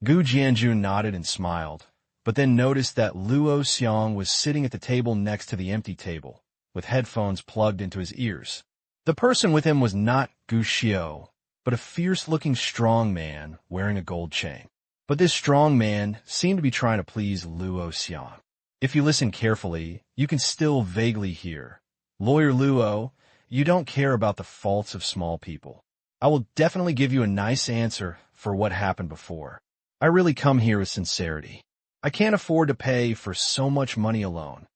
S1: Gu Jianjun nodded and smiled, but then noticed that Luo Xiang was sitting at the table next to the empty table, with headphones plugged into his ears. The person with him was not Gu Xiao, but a fierce-looking strong man wearing a gold chain. But this strong man seemed to be trying to please Luo Xiang. If you listen carefully, you can still vaguely hear, "Lawyer Luo, you don't care about the faults of small people. I will definitely give you a nice answer for what happened before. I really come here with sincerity. I can't afford to pay for so much money alone."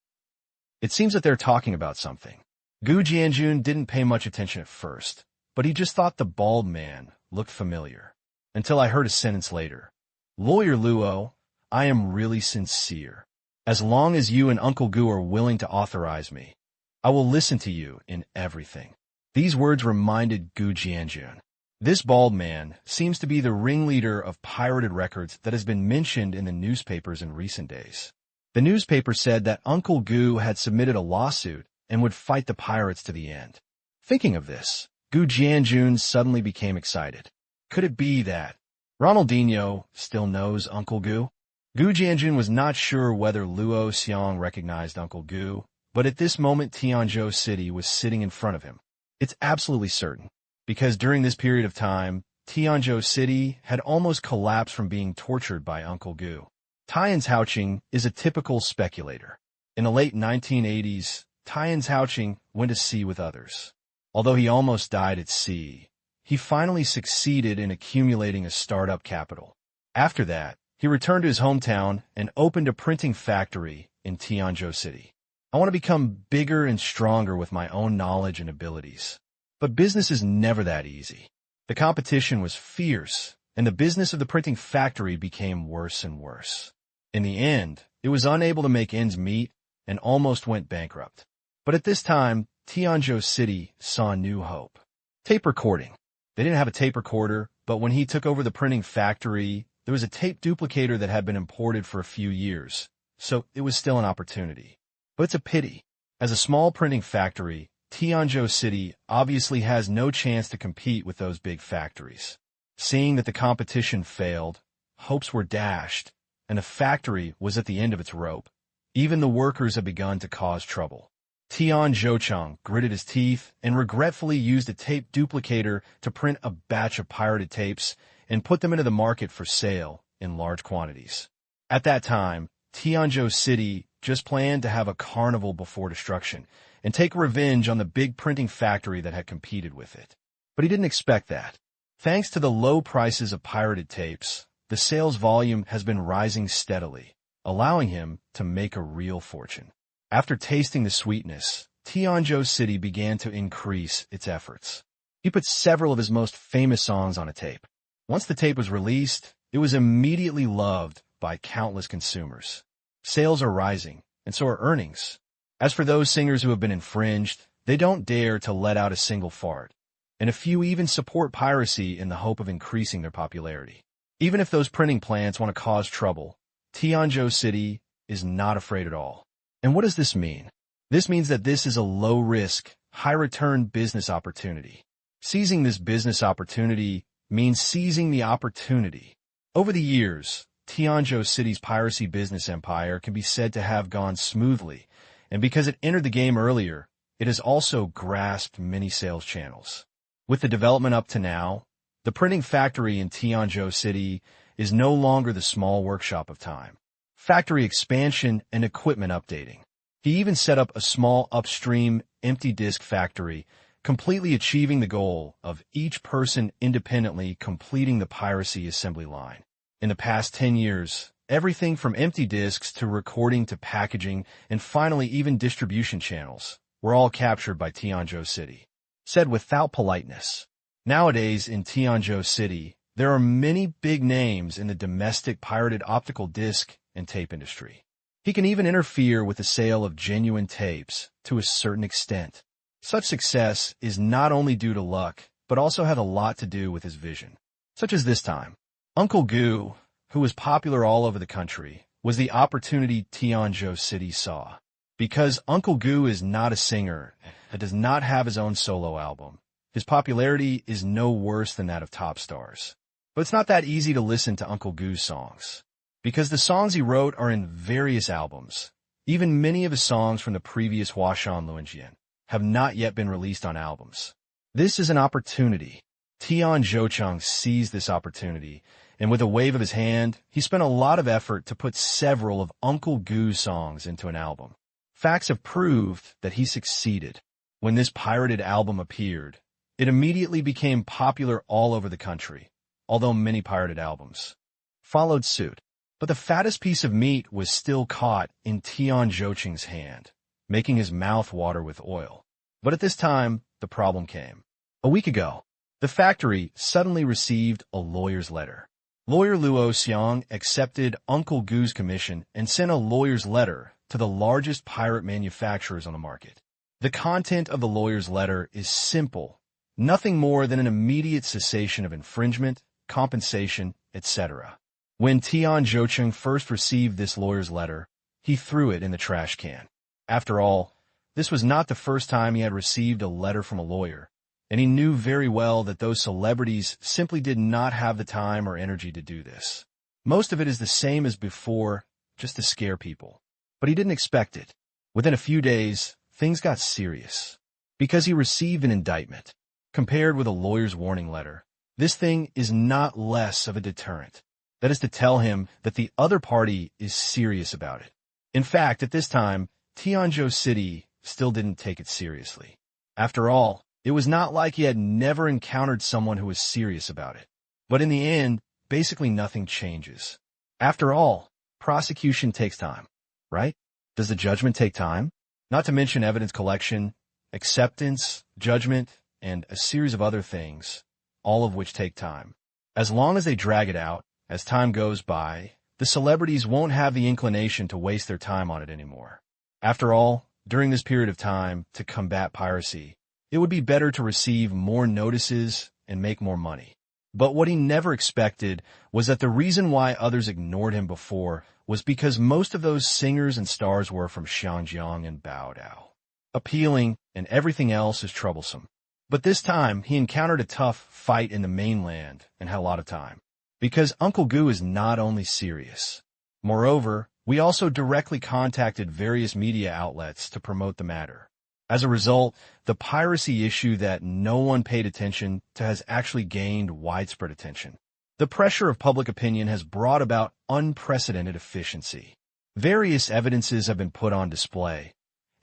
S1: It seems that they're talking about something. Gu Jianjun didn't pay much attention at first, but he just thought the bald man looked familiar. Until I heard a sentence later. "Lawyer Luo, I am really sincere. As long as you and Uncle Gu are willing to authorize me, I will listen to you in everything." These words reminded Gu Jianjun. This bald man seems to be the ringleader of pirated records that has been mentioned in the newspapers in recent days. The newspaper said that Uncle Gu had submitted a lawsuit and would fight the pirates to the end. Thinking of this, Gu Jianjun suddenly became excited. Could it be that Ronaldinho still knows Uncle Gu? Gu Jianjun was not sure whether Luo Xiang recognized Uncle Gu, but at this moment Tianzhou City was sitting in front of him. It's absolutely certain, because during this period of time, Tianzhou City had almost collapsed from being tortured by Uncle Gu. Tian's Haoqing is a typical speculator. In the late 1980s, Tian's Haoqing went to sea with others. Although he almost died at sea, he finally succeeded in accumulating a startup capital. After that, he returned to his hometown and opened a printing factory in Tianzhou City. "I want to become bigger and stronger with my own knowledge and abilities." But business is never that easy. The competition was fierce, and the business of the printing factory became worse and worse. In the end, it was unable to make ends meet and almost went bankrupt. But at this time, Tianzhou City saw new hope. Tape recording. They didn't have a tape recorder, but when he took over the printing factory, there was a tape duplicator that had been imported for a few years, so it was still an opportunity. But it's a pity. As a small printing factory, Tianzhou City obviously has no chance to compete with those big factories. Seeing that the competition failed, hopes were dashed, and the factory was at the end of its rope. Even the workers had begun to cause trouble. Tian Zhoucheng gritted his teeth and regretfully used a tape duplicator to print a batch of pirated tapes and put them into the market for sale in large quantities. At that time, Tianzhou City just planned to have a carnival before destruction and take revenge on the big printing factory that had competed with it. But he didn't expect that. Thanks to the low prices of pirated tapes, the sales volume has been rising steadily, allowing him to make a real fortune. After tasting the sweetness, Tianzhou City began to increase its efforts. He put several of his most famous songs on a tape. Once the tape was released, it was immediately loved by countless consumers. Sales are rising, and so are earnings. As for those singers who have been infringed, they don't dare to let out a single fart, and a few even support piracy in the hope of increasing their popularity. Even if those printing plants want to cause trouble, Tianzhou City is not afraid at all. And what does this mean? This means that this is a low-risk, high-return business opportunity. Seizing this business opportunity means seizing the opportunity. Over the years, Tianzhou City's piracy business empire can be said to have gone smoothly, and because it entered the game earlier, it has also grasped many sales channels. With the development up to now, the printing factory in Tianzhou City is no longer the small workshop of time. Factory expansion and equipment updating. He even set up a small upstream empty disk factory, completely achieving the goal of each person independently completing the piracy assembly line. In the past 10 years, everything from empty disks to recording to packaging and finally even distribution channels were all captured by Tianzhou City. Said without politeness. Nowadays in Tianzhou City, there are many big names in the domestic pirated optical disc and tape industry. He can even interfere with the sale of genuine tapes to a certain extent. Such success is not only due to luck, but also had a lot to do with his vision. such as this time. Uncle Goo, who was popular all over the country, was the opportunity Tianzhou City saw. Because Uncle Goo is not a singer and does not have his own solo album, his popularity is no worse than that of top stars. But it's not that easy to listen to Uncle Goo's songs, because the songs he wrote are in various albums. Even many of his songs from the previous Huashan Luanjian have not yet been released on albums. This is an opportunity. Tian Zhoucheng seized this opportunity, and with a wave of his hand, he spent a lot of effort to put several of Uncle Goo's songs into an album. Facts have proved that he succeeded. When this pirated album appeared, it immediately became popular all over the country, although many pirated albums followed suit. But the fattest piece of meat was still caught in Tian Zhoucheng's hand, making his mouth water with oil. But at this time, the problem came. A week ago, the factory suddenly received a lawyer's letter. Lawyer Luo Xiang accepted Uncle Goo's commission and sent a lawyer's letter to the largest pirate manufacturers on the market. The content of the lawyer's letter is simple, nothing more than an immediate cessation of infringement, compensation, etc. When Tian Zhoucheng first received this lawyer's letter, he threw it in the trash can. After all, this was not the first time he had received a letter from a lawyer, and he knew very well that those celebrities simply did not have the time or energy to do this. Most of it is the same as before, just to scare people. But he didn't expect it. Within a few days, things got serious, because he received an indictment. Compared with a lawyer's warning letter, this thing is not less of a deterrent. That is to tell him that the other party is serious about it. In fact, at this time, Tianzhou City still didn't take it seriously. After all, it was not like he had never encountered someone who was serious about it. But in the end, basically nothing changes. After all, prosecution takes time, right? Does the judgment take time? Not to mention evidence collection, acceptance, judgment, and a series of other things, all of which take time. As long as they drag it out, as time goes by, the celebrities won't have the inclination to waste their time on it anymore. After all, during this period of time, to combat piracy, it would be better to receive more notices and make more money. But what he never expected was that the reason why others ignored him before was because most of those singers and stars were from Xiangjiang and Baodao. Appealing and everything else is troublesome. But this time, he encountered a tough fight in the mainland and had a lot of time. Because Uncle Goo is not only serious. Moreover, we also directly contacted various media outlets to promote the matter. As a result, the piracy issue that no one paid attention to has actually gained widespread attention. The pressure of public opinion has brought about unprecedented efficiency. Various evidences have been put on display,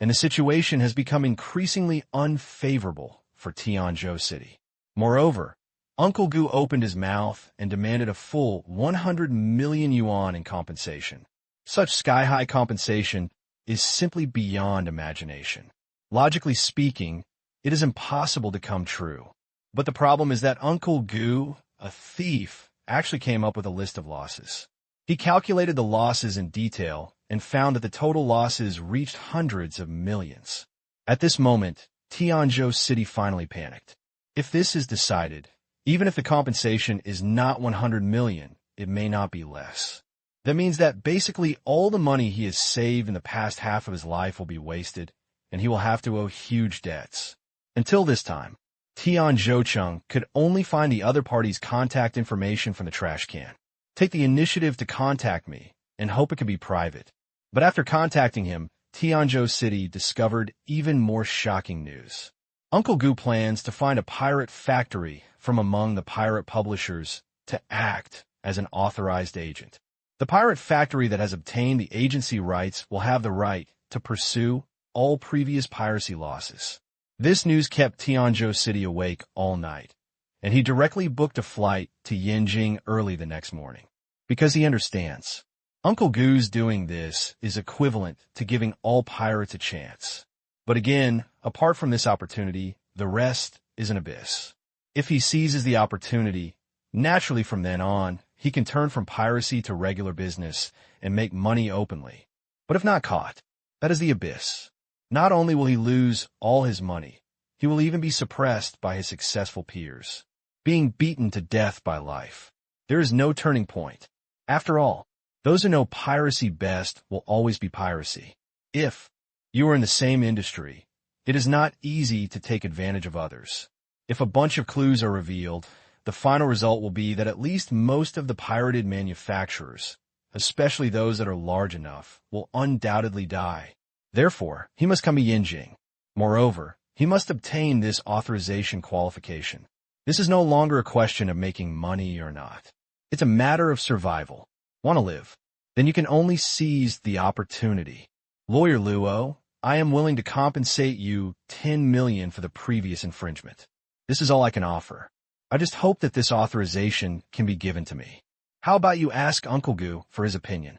S1: and the situation has become increasingly unfavorable for Tianzhou City. Moreover, Uncle Goo opened his mouth and demanded a full 100 million yuan in compensation. Such sky-high compensation is simply beyond imagination. Logically speaking, it is impossible to come true. But the problem is that Uncle Goo, a thief, actually came up with a list of losses. He calculated the losses in detail and found that the total losses reached hundreds of millions. At this moment, Tianzhou City finally panicked. If this is decided, even if the compensation is not 100 million, it may not be less. That means that basically all the money he has saved in the past half of his life will be wasted, and he will have to owe huge debts. Until this time, Tian Zhoucheng could only find the other party's contact information from the trash can. Take the initiative to contact me, and hope it could be private. But after contacting him, Tianzhou City discovered even more shocking news. Uncle Goo plans to find a pirate factory from among the pirate publishers to act as an authorized agent. The pirate factory that has obtained the agency rights will have the right to pursue all previous piracy losses. This news kept Tianzhou City awake all night, and he directly booked a flight to Yanjing early the next morning. Because he understands, Uncle Goo's doing this is equivalent to giving all pirates a chance. But again, apart from this opportunity, the rest is an abyss. If he seizes the opportunity, naturally from then on, he can turn from piracy to regular business and make money openly. But if not caught, that is the abyss. Not only will he lose all his money, he will even be suppressed by his successful peers. being beaten to death by life. There is no turning point. After all, those who know piracy best will always be piracy. If you are in the same industry, it is not easy to take advantage of others. If a bunch of clues are revealed, the final result will be that at least most of the pirated manufacturers, especially those that are large enough, will undoubtedly die. Therefore, he must come to Yinjing. Moreover, he must obtain this authorization qualification. This is no longer a question of making money or not. It's a matter of survival. Want to live? Then you can only seize the opportunity. Lawyer Luo, I am willing to compensate you 10 million for the previous infringement. This is all I can offer. I just hope that this authorization can be given to me. How about you ask Uncle Gu for his opinion?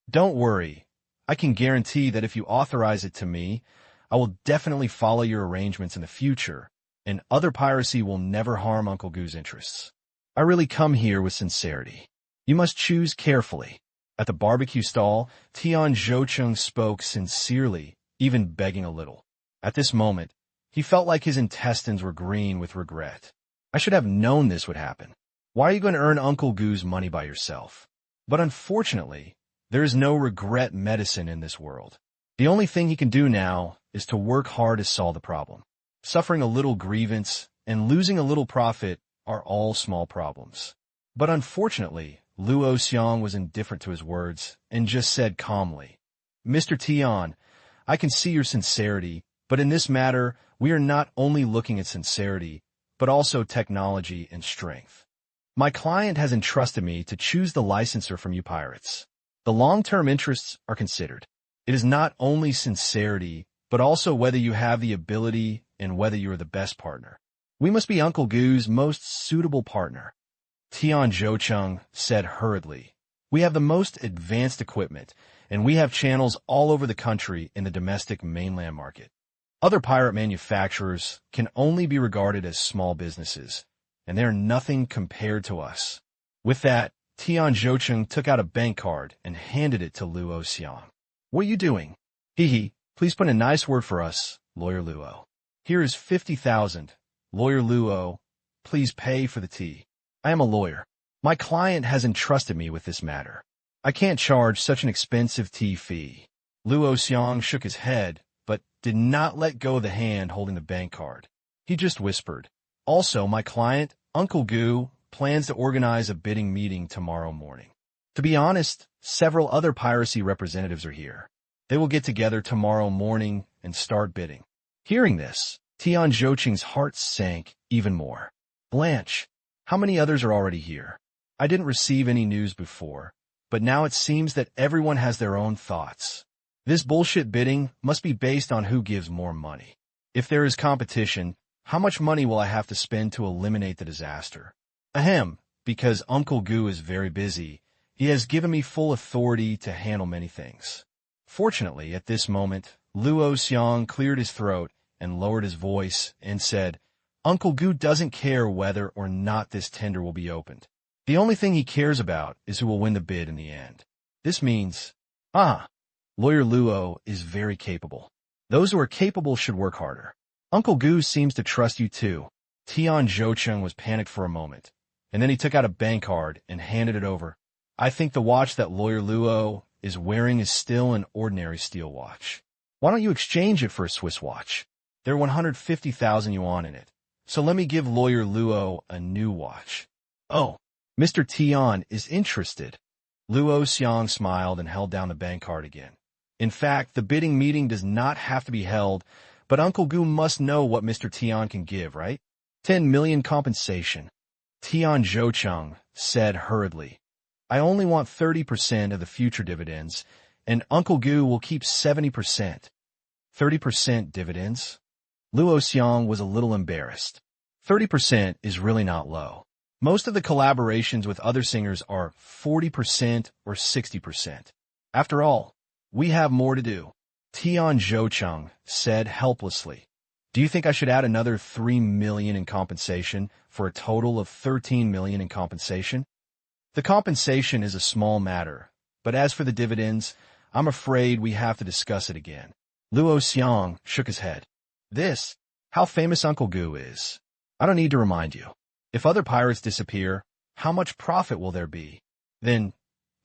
S1: Don't worry. I can guarantee that if you authorize it to me, I will definitely follow your arrangements in the future, and other piracy will never harm Uncle Gu's interests. I really come here with sincerity. You must choose carefully. At the barbecue stall, Tian Zhoucheng spoke sincerely, even begging a little. At this moment, he felt like his intestines were green with regret. I should have known this would happen. Why are you going to earn Uncle Gu's money by yourself? But unfortunately, there is no regret medicine in this world. The only thing he can do now is to work hard to solve the problem. Suffering a little grievance and losing a little profit are all small problems. But unfortunately, Luo Xiang was indifferent to his words and just said calmly, Mr. Tian, I can see your sincerity, but in this matter, we are not only looking at sincerity, but also technology and strength. My client has entrusted me to choose the licensor from you pirates. The long-term interests are considered. It is not only sincerity, but also whether you have the ability and whether you are the best partner. We must be Uncle Gu's most suitable partner. Tian Zhoucheng said hurriedly, we have the most advanced equipment, and we have channels all over the country in the domestic mainland market. Other pirate manufacturers can only be regarded as small businesses, and they are nothing compared to us. With that, Tian Zhoucheng took out a bank card and handed it to Luo Xiang. What are you doing? Hee, please put in a nice word for us, Lawyer Luo. Here is 50,000. Lawyer Luo, please pay for the tea. I am a lawyer. My client has entrusted me with this matter. I can't charge such an expensive tea fee. Luo Xiang shook his head, but did not let go of the hand holding the bank card. He just whispered, also, my client, Uncle Gu, plans to organize a bidding meeting tomorrow morning. To be honest, several other piracy representatives are here. They will get together tomorrow morning and start bidding. Hearing this, Tian Zhoucheng's heart sank even more. Blanche, how many others are already here? I didn't receive any news before, but now it seems that everyone has their own thoughts. This bullshit bidding must be based on who gives more money. If there is competition, how much money will I have to spend to eliminate the disaster? Ahem, because Uncle Gu is very busy, he has given me full authority to handle many things. Fortunately, at this moment, Luo Xiang cleared his throat and lowered his voice and said, Uncle Gu doesn't care whether or not this tender will be opened. The only thing he cares about is who will win the bid in the end. This means, Lawyer Luo is very capable. Those who are capable should work harder. Uncle Gu seems to trust you too. Tian Zhoucheng was panicked for a moment, and then he took out a bank card and handed it over. I think the watch that Lawyer Luo is wearing is still an ordinary steel watch. Why don't you exchange it for a Swiss watch? There are 150,000 yuan in it, so let me give Lawyer Luo a new watch. Oh, Mr. Tian is interested. Luo Xiang smiled and held down the bank card again. In fact, the bidding meeting does not have to be held, but Uncle Gu must know what Mr. Tian can give, right? 10 million compensation. Tian Zhoucheng said hurriedly, I only want 30% of the future dividends, and Uncle Gu will keep 70%. 30% dividends? Luo Xiang was a little embarrassed. 30% is really not low. Most of the collaborations with other singers are 40% or 60%. After all, we have more to do. Tian Zhoucheng said helplessly, do you think I should add another 3 million in compensation for a total of 13 million in compensation? The compensation is a small matter, but as for the dividends, I'm afraid we have to discuss it again. Luo Xiang shook his head. How famous Uncle Gu is. I don't need to remind you. If other pirates disappear, how much profit will there be? Then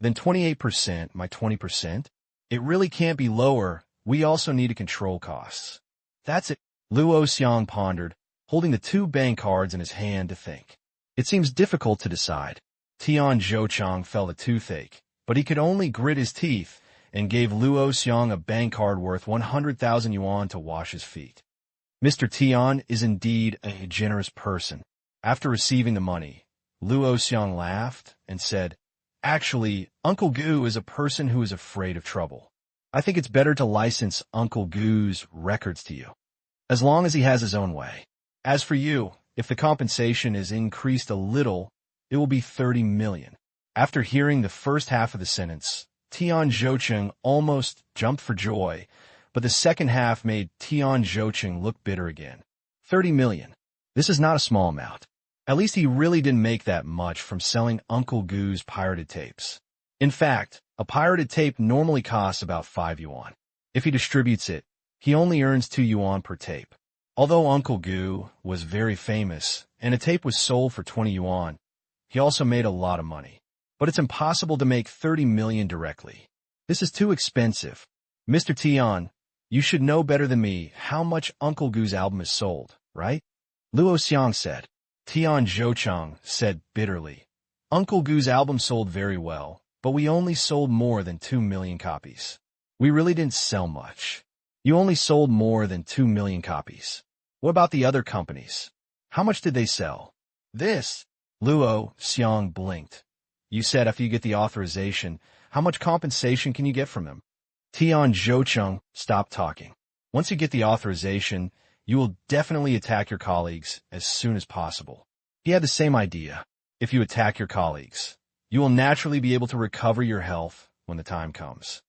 S1: 28%, my 20%? It really can't be lower. We also need to control costs. That's it, Luo Xiang pondered, holding the 2 bank cards in his hand to think. It seems difficult to decide. Tian Zhoucheng felt a toothache, but he could only grit his teeth and gave Luo Xiang a bank card worth 100,000 yuan to wash his feet. Mr. Tian is indeed a generous person. After receiving the money, Luo Xiang laughed and said, "Actually, Uncle Gu is a person who is afraid of trouble. I think it's better to license Uncle Gu's records to you, as long as he has his own way. As for you, if the compensation is increased a little, it will be 30 million. After hearing the first half of the sentence, Tian Zhoucheng almost jumped for joy, but the second half made Tian Zhoucheng look bitter again. 30 million. This is not a small amount. At least he really didn't make that much from selling Uncle Gu's pirated tapes. In fact, a pirated tape normally costs about 5 yuan. If he distributes it, he only earns 2 yuan per tape. Although Uncle Gu was very famous and a tape was sold for 20 yuan, he also made a lot of money. But it's impossible to make 30 million directly. This is too expensive. Mr. Tian, you should know better than me how much Uncle Gu's album is sold, right? Luo Xiang said. Tian Zhoucheng said bitterly, Uncle Gu's album sold very well, but we only sold more than 2 million copies. We really didn't sell much. You only sold more than 2 million copies. What about the other companies? How much did they sell? This, Luo Xiang blinked. You said if you get the authorization, how much compensation can you get from him? Tian Zhoucheng stopped talking. Once you get the authorization, you will definitely attack your colleagues as soon as possible. He had the same idea. If you attack your colleagues, you will naturally be able to recover your health when the time comes.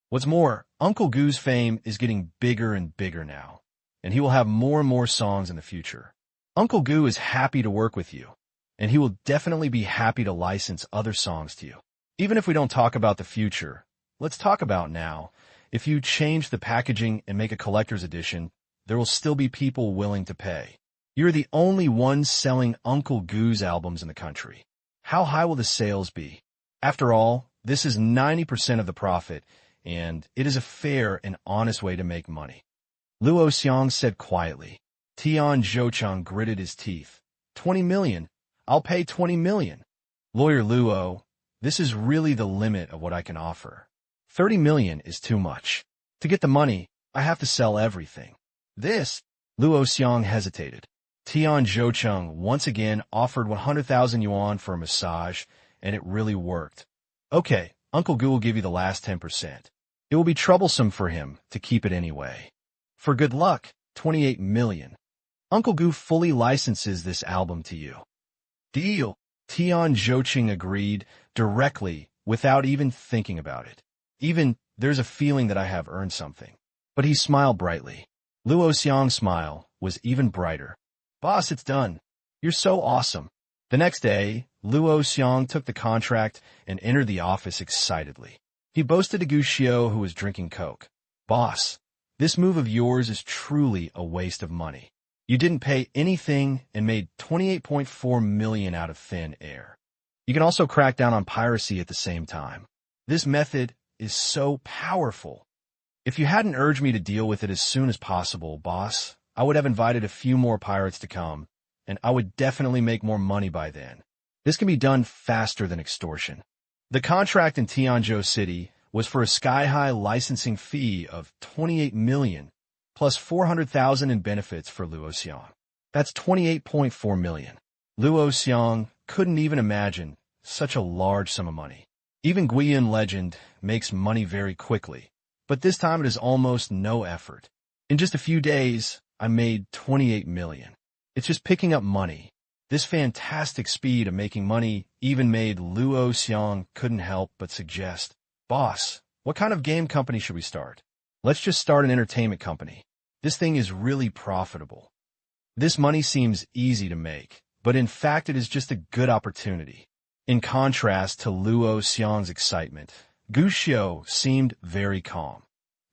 S1: What's more, Uncle Gu's fame is getting bigger and bigger now, and he will have more and more songs in the future. Uncle Gu is happy to work with you, and he will definitely be happy to license other songs to you. Even if we don't talk about the future, let's talk about now. If you change the packaging and make a collector's edition, there will still be people willing to pay. You're the only one selling Uncle Gu's albums in the country. How high will the sales be? After all, this is 90% of the profit, and it is a fair and honest way to make money. Luo Xiang said quietly. Tian Zhoucheng gritted his teeth. 20 million. I'll pay 20 million. Lawyer Luo, this is really the limit of what I can offer. 30 million is too much. To get the money, I have to sell everything. This, Luo Xiang hesitated. Tian Zhoucheng once again offered 100,000 yuan for a massage, and it really worked. Okay, Uncle Gu will give you the last 10%. It will be troublesome for him to keep it anyway. For good luck, 28 million. Uncle Gu fully licenses this album to you. Deal. Tian Zhoucheng agreed directly without even thinking about it. Even, there's a feeling that I have earned something. But he smiled brightly. Luo Xiang's smile was even brighter. Boss, it's done. You're so awesome. The next day, Luo Xiang took the contract and entered the office excitedly. He boasted to Gu Xiao, who was drinking Coke. Boss, this move of yours is truly a waste of money. You didn't pay anything and made 28.4 million out of thin air. You can also crack down on piracy at the same time. This method is so powerful. If you hadn't urged me to deal with it as soon as possible, boss, I would have invited a few more pirates to come, and I would definitely make more money by then. This can be done faster than extortion. The contract in Tianzhou City was for a sky-high licensing fee of 28 million, plus 400,000 in benefits for Luo Xiang. That's 28.4 million. Luo Xiang couldn't even imagine such a large sum of money. Even Guiyan Legend makes money very quickly, but this time it is almost no effort. In just a few days, I made 28 million. It's just picking up money. This fantastic speed of making money even made Luo Xiang couldn't help but suggest, Boss, what kind of game company should we start? Let's just start an entertainment company. This thing is really profitable. This money seems easy to make, but in fact it is just a good opportunity. In contrast to Luo Xiang's excitement, Gu Xiao seemed very calm.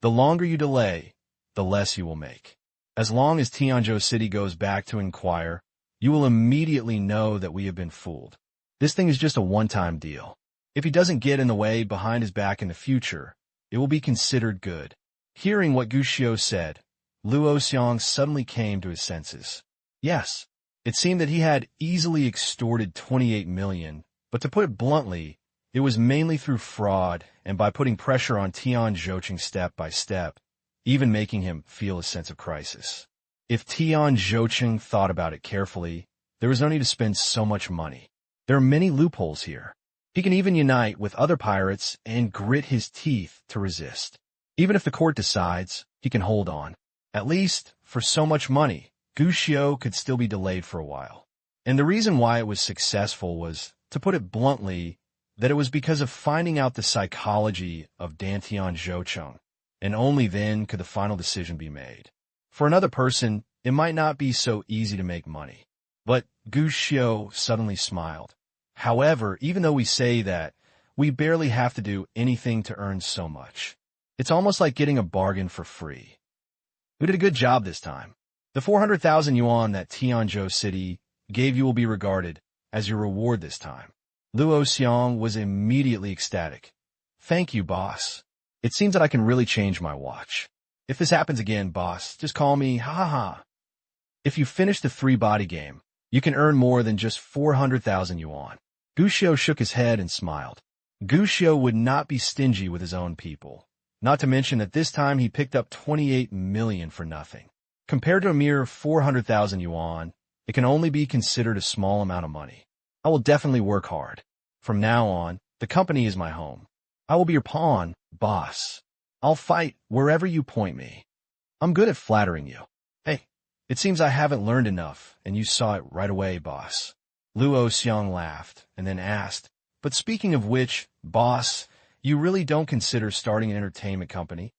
S1: The longer you delay, the less you will make. As long as Tianzhou City goes back to inquire, you will immediately know that we have been fooled. This thing is just a one-time deal. If he doesn't get in the way behind his back in the future, it will be considered good. Hearing what Gushio said, Luo Xiong suddenly came to his senses. Yes, it seemed that he had easily extorted 28 million, but to put it bluntly, it was mainly through fraud and by putting pressure on Tian Zhoucheng step by step, even making him feel a sense of crisis. If Tian Zhoucheng thought about it carefully, there was no need to spend so much money. There are many loopholes here. He can even unite with other pirates and grit his teeth to resist. Even if the court decides, he can hold on. At least, for so much money, Gushio could still be delayed for a while. And the reason why it was successful was, to put it bluntly, that it was because of finding out the psychology of Dantian Zhoucheng, and only then could the final decision be made. For another person, it might not be so easy to make money. But Gushio suddenly smiled. However, even though we say that, we barely have to do anything to earn so much. It's almost like getting a bargain for free. We did a good job this time. The 400,000 yuan that Tianzhou City gave you will be regarded as your reward this time. Luo Xiong was immediately ecstatic. Thank you, boss. It seems that I can really change my watch. If this happens again, boss, just call me ha ha ha. If you finish the three-body game, you can earn more than just 400,000 yuan. Gushio shook his head and smiled. Gushio would not be stingy with his own people. Not to mention that this time he picked up 28 million for nothing. Compared to a mere 400,000 yuan, it can only be considered a small amount of money. I will definitely work hard. From now on, the company is my home. I will be your pawn, boss. I'll fight wherever you point me. I'm good at flattering you. Hey, it seems I haven't learned enough, and you saw it right away, boss. Luo Xiong laughed, and then asked, but speaking of which, boss, you really don't consider starting an entertainment company?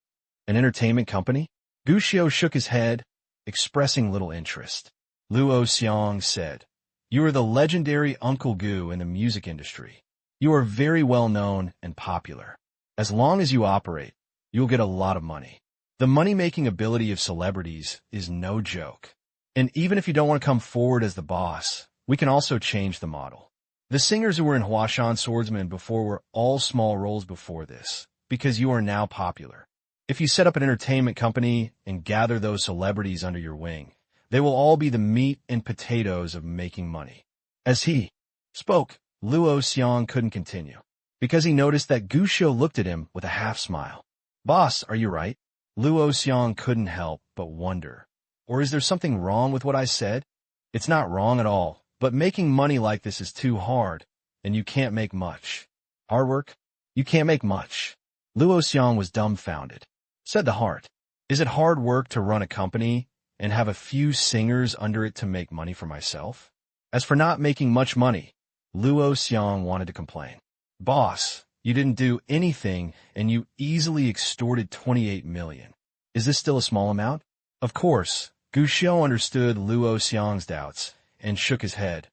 S1: An entertainment company? Gushio shook his head, expressing little interest. Luo Xiong said, you are the legendary Uncle Gu in the music industry. You are very well known and popular. As long as you operate, you'll get a lot of money. The money-making ability of celebrities is no joke. And even if you don't want to come forward as the boss, we can also change the model. The singers who were in Huashan Swordsman before were all small roles before this, because you are now popular. If you set up an entertainment company and gather those celebrities under your wing, they will all be the meat and potatoes of making money. As he spoke, Luo Xiong couldn't continue, because he noticed that Gushio looked at him with a half-smile. Boss, are you right? Luo Xiong couldn't help but wonder. Or is there something wrong with what I said? It's not wrong at all, but making money like this is too hard, and you can't make much. Hard work? You can't make much. Luo Xiong was dumbfounded. Said the heart, is it hard work to run a company and have a few singers under it to make money for myself? As for not making much money, Luo Xiong wanted to complain. Boss, you didn't do anything and you easily extorted 28 million. Is this still a small amount? Of course, Gushio understood Luo Xiong's doubts and shook his head.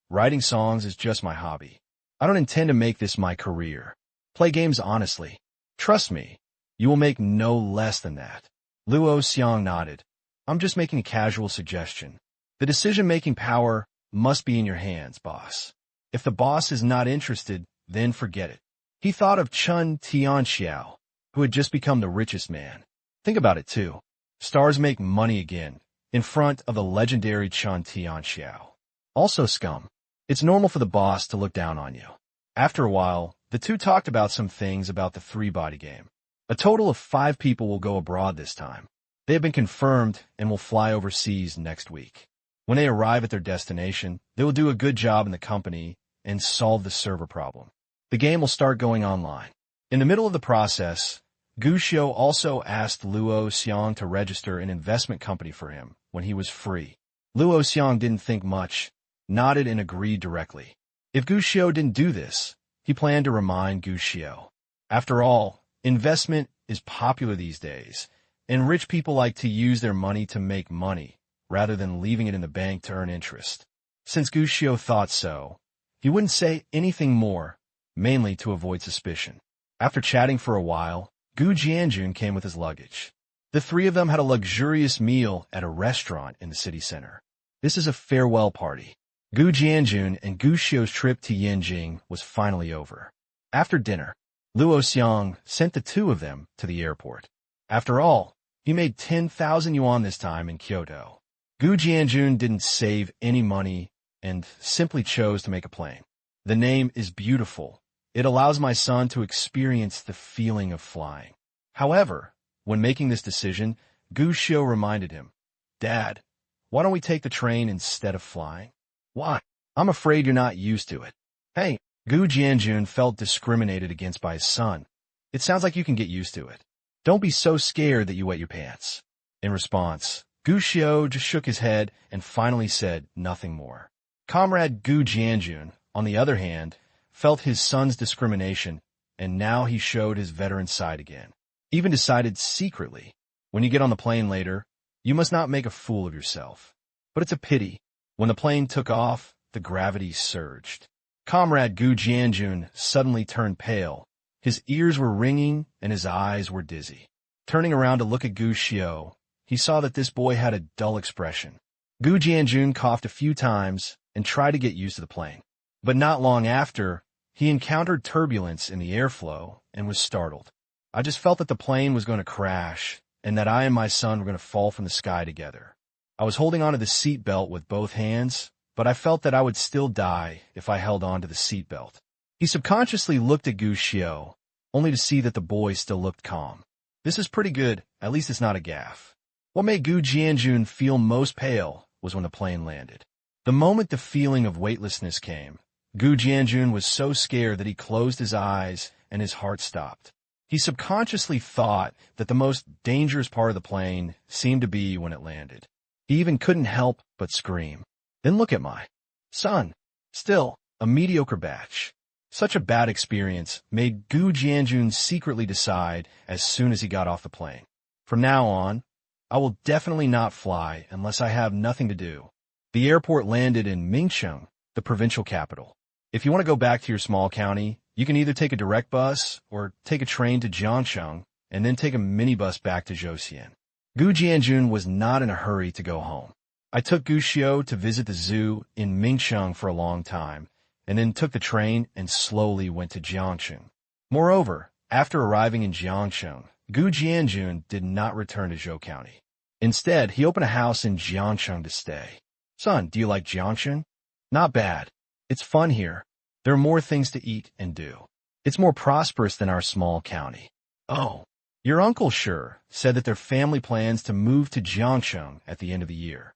S1: Writing songs is just my hobby. I don't intend to make this my career. Play games honestly. Trust me, you will make no less than that. Luo Xiong nodded. I'm just making a casual suggestion. The decision-making power must be in your hands, boss. If the boss is not interested, then forget it. He thought of Chun Tianxiao, who had just become the richest man. Think about it too. Stars make money again, in front of the legendary Chun Tianxiao. Also scum. It's normal for the boss to look down on you. After a while, the two talked about some things about the three-body game. A total of 5 people will go abroad this time. They have been confirmed and will fly overseas next week. When they arrive at their destination, they will do a good job in the company and solve the server problem. The game will start going online. In the middle of the process, Gushio also asked Luo Xiong to register an investment company for him when he was free. Luo Xiong didn't think much, nodded and agreed directly. If Gushio didn't do this, he planned to remind Gushio. After all, investment is popular these days, and rich people like to use their money to make money, rather than leaving it in the bank to earn interest. Since Gushio thought so, he wouldn't say anything more, mainly to avoid suspicion. After chatting for a while, Gu Jianjun came with his luggage. The 3 of them had a luxurious meal at a restaurant in the city center. This is a farewell party. Gu Jianjun and Gu Xiu's trip to Yanjing was finally over. After dinner, Luo Xiang sent the two of them to the airport. After all, he made 10,000 yuan this time in Kyoto. Gu Jianjun didn't save any money and simply chose to make a plane. The name is beautiful. It allows my son to experience the feeling of flying. However, when making this decision, Gu Xiu reminded him, "Dad, why don't we take the train instead of flying?" "Why? I'm afraid you're not used to it." "Hey," Gu Jianjun felt discriminated against by his son. "It sounds like you can get used to it. Don't be so scared that you wet your pants." In response, Gu Xiu just shook his head and finally said nothing more. Comrade Gu Jianjun, on the other hand, felt his son's discrimination, and now he showed his veteran side again. Even decided secretly, when you get on the plane later, you must not make a fool of yourself. But it's a pity. When the plane took off, the gravity surged. Comrade Gu Jianjun suddenly turned pale. His ears were ringing and his eyes were dizzy. Turning around to look at Gu Xiu, he saw that this boy had a dull expression. Gu Jianjun coughed a few times and tried to get used to the plane. But not long after, he encountered turbulence in the airflow and was startled. "I just felt that the plane was going to crash and that I and my son were going to fall from the sky together. I was holding onto the seat belt with both hands, but I felt that I would still die if I held onto the seat belt." He subconsciously looked at Gu Xiu, only to see that the boy still looked calm. This is pretty good, at least it's not a gaffe. What made Gu Jianjun feel most pale was when the plane landed. The moment the feeling of weightlessness came, Gu Jianjun was so scared that he closed his eyes and his heart stopped. He subconsciously thought that the most dangerous part of the plane seemed to be when it landed. He even couldn't help but scream. "Then look at my son. Still, a mediocre batch." Such a bad experience made Gu Jianjun secretly decide as soon as he got off the plane. "From now on, I will definitely not fly unless I have nothing to do." The airport landed in Mingcheng, the provincial capital. If you want to go back to your small county, you can either take a direct bus or take a train to Jiangcheng and then take a minibus back to Zhoushan. Gu Jianjun was not in a hurry to go home. "I took Gu Xiu to visit the zoo in Mingcheng for a long time, and then took the train and slowly went to Jiangcheng." Moreover, after arriving in Jiangcheng, Gu Jianjun did not return to Zhou County. Instead, he opened a house in Jiangcheng to stay. "Son, do you like Jiangcheng?" "Not bad. It's fun here. There are more things to eat and do. It's more prosperous than our small county." "Oh, your uncle sure said that their family plans to move to Jiangcheng at the end of the year.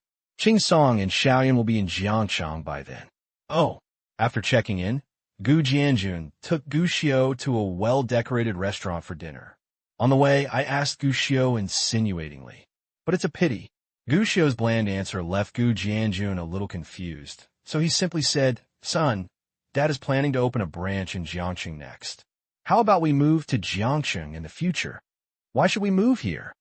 S1: Song and Xiaoyan will be in Jiangcheng by then." "Oh." After checking in, Gu Jianjun took Gu Xiu to a well-decorated restaurant for dinner. On the way, I asked Gu Xiu insinuatingly, "But it's a pity." Gu Xiu's bland answer left Gu Jianjun a little confused, so he simply said, "Son, Dad is planning to open a branch in Jiangcheng next. How about we move to Jiangcheng in the future?" "Why should we move here?"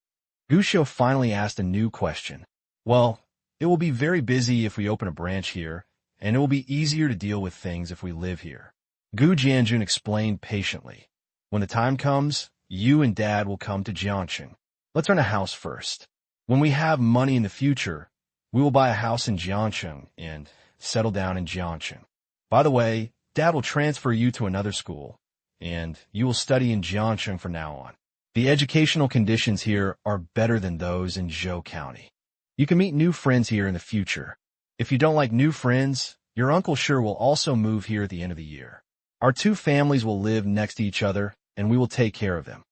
S1: Gu Xiu finally asked a new question. "Well, it will be very busy if we open a branch here, and it will be easier to deal with things if we live here." Gu Jianjun explained patiently, "When the time comes, you and Dad will come to Jiangcheng. Let's rent a house first. When we have money in the future, we will buy a house in Jiangcheng and settle down in Jiangcheng. By the way, Dad will transfer you to another school, and you will study in Jiangcheng from now on. The educational conditions here are better than those in Zhou County. You can meet new friends here in the future. If you don't like new friends, your uncle sure will also move here at the end of the year. Our two families will live next to each other, and we will take care of them."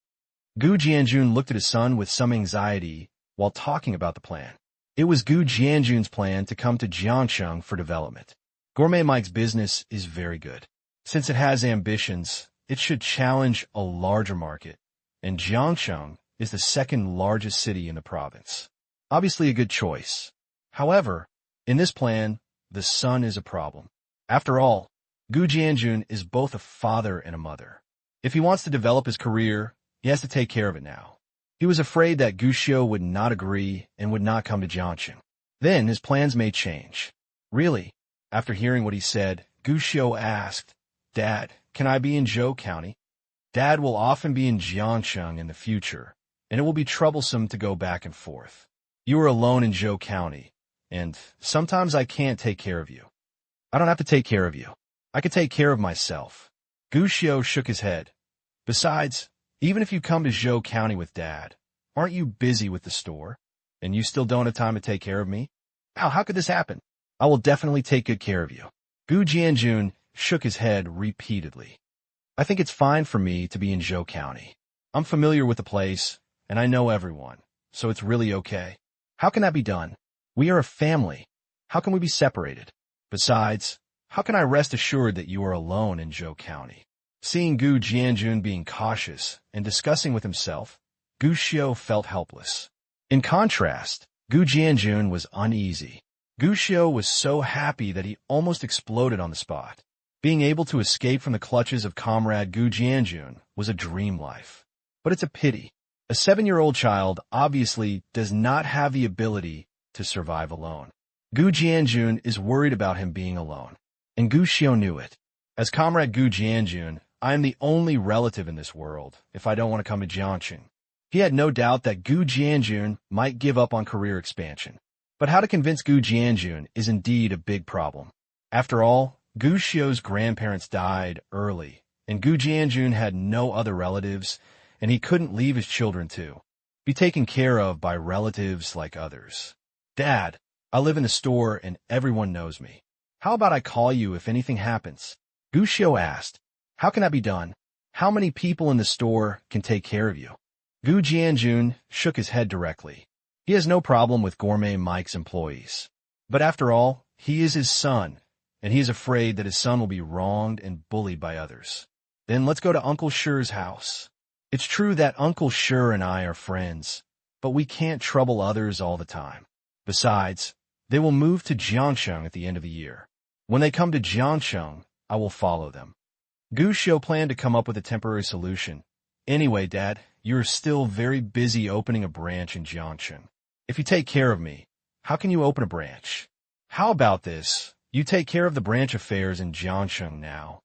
S1: Gu Jianjun looked at his son with some anxiety while talking about the plan. It was Gu Jianjun's plan to come to Jiangcheng for development. Gourmet Mike's business is very good. Since it has ambitions, it should challenge a larger market, and Jiangcheng is the second largest city in the province. Obviously a good choice. However, in this plan, the son is a problem. After all, Gu Jianjun is both a father and a mother. If he wants to develop his career, he has to take care of it now. He was afraid that Gu Xiu would not agree and would not come to Jiangcheng. Then his plans may change. "Really?" After hearing what he said, Gu Xiu asked, "Dad, can I be in Zhou County?" "Dad will often be in Jiangcheng in the future, and it will be troublesome to go back and forth. You are alone in Zhou County. And sometimes I can't take care of you. I don't have to take care of you. I can take care of myself. Gushio shook his head. Besides, even if you come to Zhou County with Dad, aren't you busy with the store? And you still don't have time to take care of me? How could this happen? I will definitely take good care of you. Gu Jianjun shook his head repeatedly. I think it's fine for me to be in Zhou County. I'm familiar with the place, and I know everyone, so it's really okay. How can that be done? We are a family. How can we be separated? Besides, how can I rest assured that you are alone in Zhou County? Seeing Gu Jianjun being cautious and discussing with himself, Gu Xiu felt helpless. In contrast, Gu Jianjun was uneasy. Gu Xiu was so happy that he almost exploded on the spot. Being able to escape from the clutches of comrade Gu Jianjun was a dream life. But it's a pity. A 7-year-old child obviously does not have the ability to survive alone. Gu Jianjun is worried about him being alone, and Gu Xiu knew it. As comrade Gu Jianjun, I am the only relative in this world if I don't want to come to Jiangxing. He had no doubt that Gu Jianjun might give up on career expansion. But how to convince Gu Jianjun is indeed a big problem. After all, Gu Xiu's grandparents died early, and Gu Jianjun had no other relatives, and he couldn't leave his children to be taken care of by relatives like others. Dad, I live in the store and everyone knows me. How about I call you if anything happens? Gu Xiu asked. How can that be done? How many people in the store can take care of you? Gu Jianjun shook his head directly. He has no problem with Gourmet Mike's employees. But after all, he is his son, and he is afraid that his son will be wronged and bullied by others. Then let's go to Uncle Shi's house. It's true that Uncle Shi and I are friends, but we can't trouble others all the time. Besides, they will move to Jiangxing at the end of the year. When they come to Jiangxing, I will follow them. Gu Xiu planned to come up with a temporary solution. Anyway, Dad, you're still very busy opening a branch in Jiangxing. If you take care of me, how can you open a branch? How about this? You take care of the branch affairs in Jiangxing now,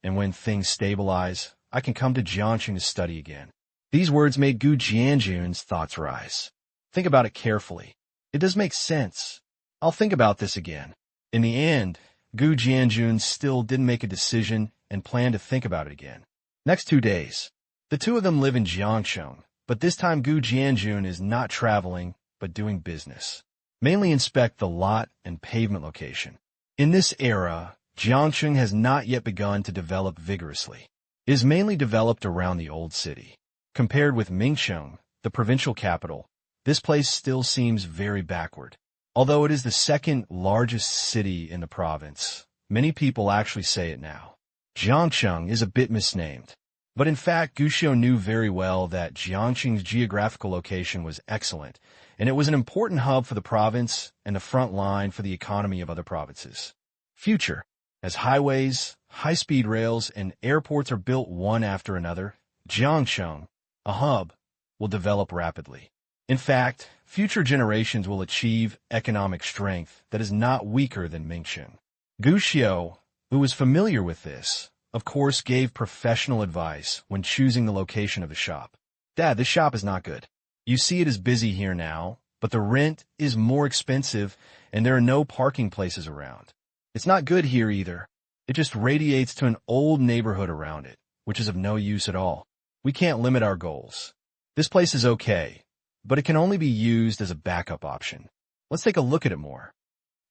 S1: and when things stabilize, I can come to Jiangxing to study again. These words made Gu Jianjun's thoughts rise. Think about it carefully. It does make sense. I'll think about this again. In the end, Gu Jianjun still didn't make a decision and planned to think about it again. Next 2 days. The two of them live in Jiangxing, but this time Gu Jianjun is not traveling, but doing business. Mainly inspect the lot and pavement location. In this era, Jiangxing has not yet begun to develop vigorously. It is mainly developed around the old city. Compared with Mingcheng, the provincial capital, this place still seems very backward. Although it is the second largest city in the province, many people actually say it now. Jiangxing is a bit misnamed. But in fact, Gu Xiu knew very well that Jiangxing's geographical location was excellent, and it was an important hub for the province and the front line for the economy of other provinces. Future. As highways, high-speed rails, and airports are built one after another, Jiangxing, a hub, will develop rapidly. In fact, future generations will achieve economic strength that is not weaker than Mingcheng. Gu Xiu, who was familiar with this, of course gave professional advice when choosing the location of the shop. Dad, this shop is not good. You see it is busy here now, but the rent is more expensive and there are no parking places around. It's not good here either. It just radiates to an old neighborhood around it, which is of no use at all. We can't limit our goals. This place is okay, but it can only be used as a backup option. Let's take a look at it more.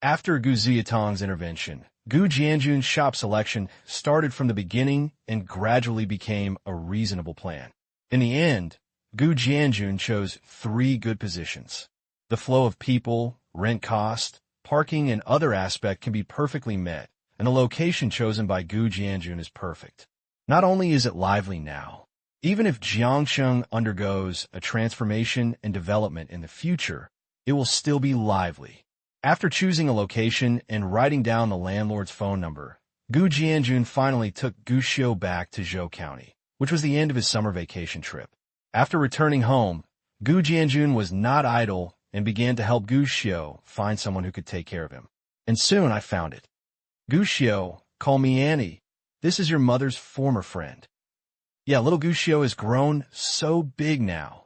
S1: After Gu Zietong's intervention, Gu Jianjun's shop selection started from the beginning and gradually became a reasonable plan. In the end, Gu Jianjun chose 3 good positions. The flow of people, rent cost, parking, and other aspects can be perfectly met, and the location chosen by Gu Jianjun is perfect. Not only is it lively now, even if Jiangxing undergoes a transformation and development in the future, it will still be lively. After choosing a location and writing down the landlord's phone number, Gu Jianjun finally took Gu Xiu back to Zhou County, which was the end of his summer vacation trip. After returning home, Gu Jianjun was not idle and began to help Gu Xiu find someone who could take care of him. And soon I found it. Gu Xiu, call me Annie. This is your mother's former friend. Yeah, little Gu Xiu has grown so big now.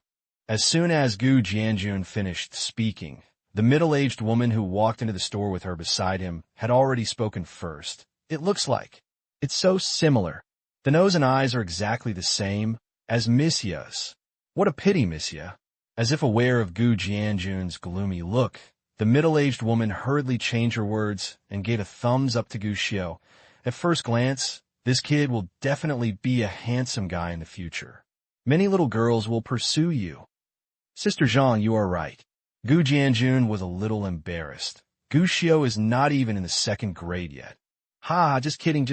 S1: As soon as Gu Jianjun finished speaking, The middle-aged woman who walked into the store with her beside him had already spoken first. It looks like. It's so similar. The nose and eyes are exactly the same as Monsieur's. What a pity, Monsieur. As if aware of Gu Jianjun's gloomy look, the middle-aged woman hurriedly changed her words and gave a thumbs up to Gu Xiao. At first glance, this kid will definitely be a handsome guy in the future. Many little girls will pursue you. Sister Zhang, you are right. Gu Jianjun was a little embarrassed. Gu Xiao is not even in the second grade yet. Ha, just kidding,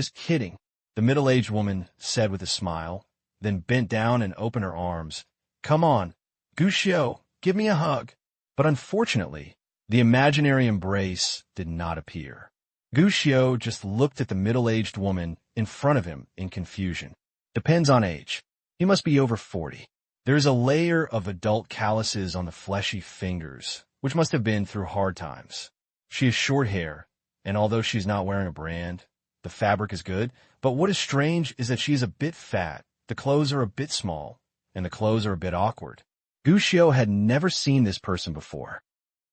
S1: the middle-aged woman said with a smile, then bent down and opened her arms. Come on, Gu Xiao, give me a hug. But unfortunately, the imaginary embrace did not appear. Gu Xiao just looked at the middle-aged woman in front of him in confusion. Depends on age. He must be over 40. There is a layer of adult calluses on the fleshy fingers, which must have been through hard times. She has short hair, and although she's not wearing a brand, the fabric is good. But what is strange is that she is a bit fat, the clothes are a bit small, and the clothes are a bit awkward. Gu Xiao had never seen this person before.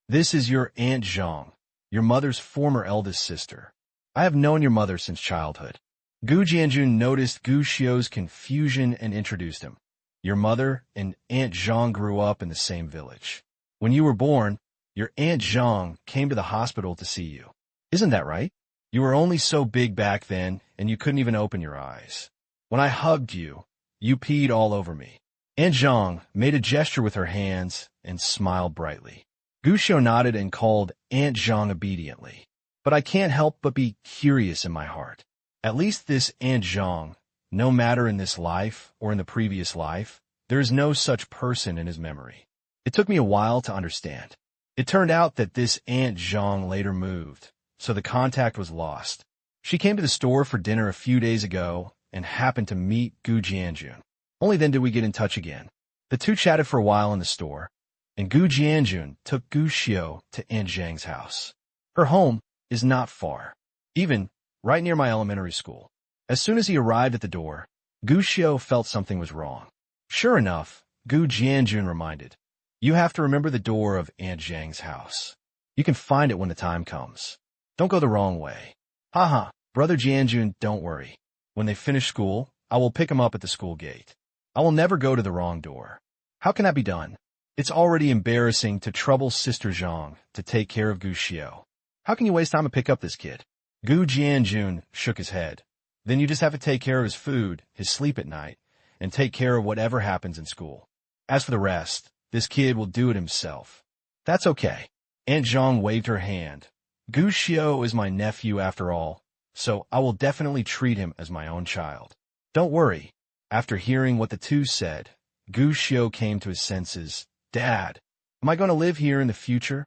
S1: This is your Aunt Zhang, your mother's former eldest sister. I have known your mother since childhood. Gu Jianjun noticed Gu Xiao's confusion and introduced him. Your mother and Aunt Zhang grew up in the same village. When you were born, your Aunt Zhang came to the hospital to see you. Isn't that right? You were only so big back then, and you couldn't even open your eyes. When I hugged you, you peed all over me. Aunt Zhang made a gesture with her hands and smiled brightly. Gu Xiao nodded and called Aunt Zhang obediently. But I can't help but be curious in my heart. At least this Aunt Zhang, no matter in this life or in the previous life, there is no such person in his memory. It took me a while to understand. It turned out that this Aunt Zhang later moved, so the contact was lost. She came to the store for dinner a few days ago and happened to meet Gu Jianjun. Only then did we get in touch again. The two chatted for a while in the store, and Gu Jianjun took Gu Xiao to Aunt Zhang's house. Her home is not far, even right near my elementary school. As soon as he arrived at the door, Gu Xiao felt something was wrong. Sure enough, Gu Jianjun reminded, you have to remember the door of Aunt Zhang's house. You can find it when the time comes. Don't go the wrong way. Haha, Brother Jianjun, don't worry. When they finish school, I will pick him up at the school gate. I will never go to the wrong door. How can that be done? It's already embarrassing to trouble Sister Zhang to take care of Gu Xiao. How can you waste time to pick up this kid? Gu Jianjun shook his head. Then you just have to take care of his food, his sleep at night, and take care of whatever happens in school. As for the rest, this kid will do it himself. That's okay. Aunt Zhang waved her hand. Gu Xiao is my nephew after all, so I will definitely treat him as my own child. Don't worry. After hearing what the two said, Gu Xiao came to his senses. Dad, am I going to live here in the future?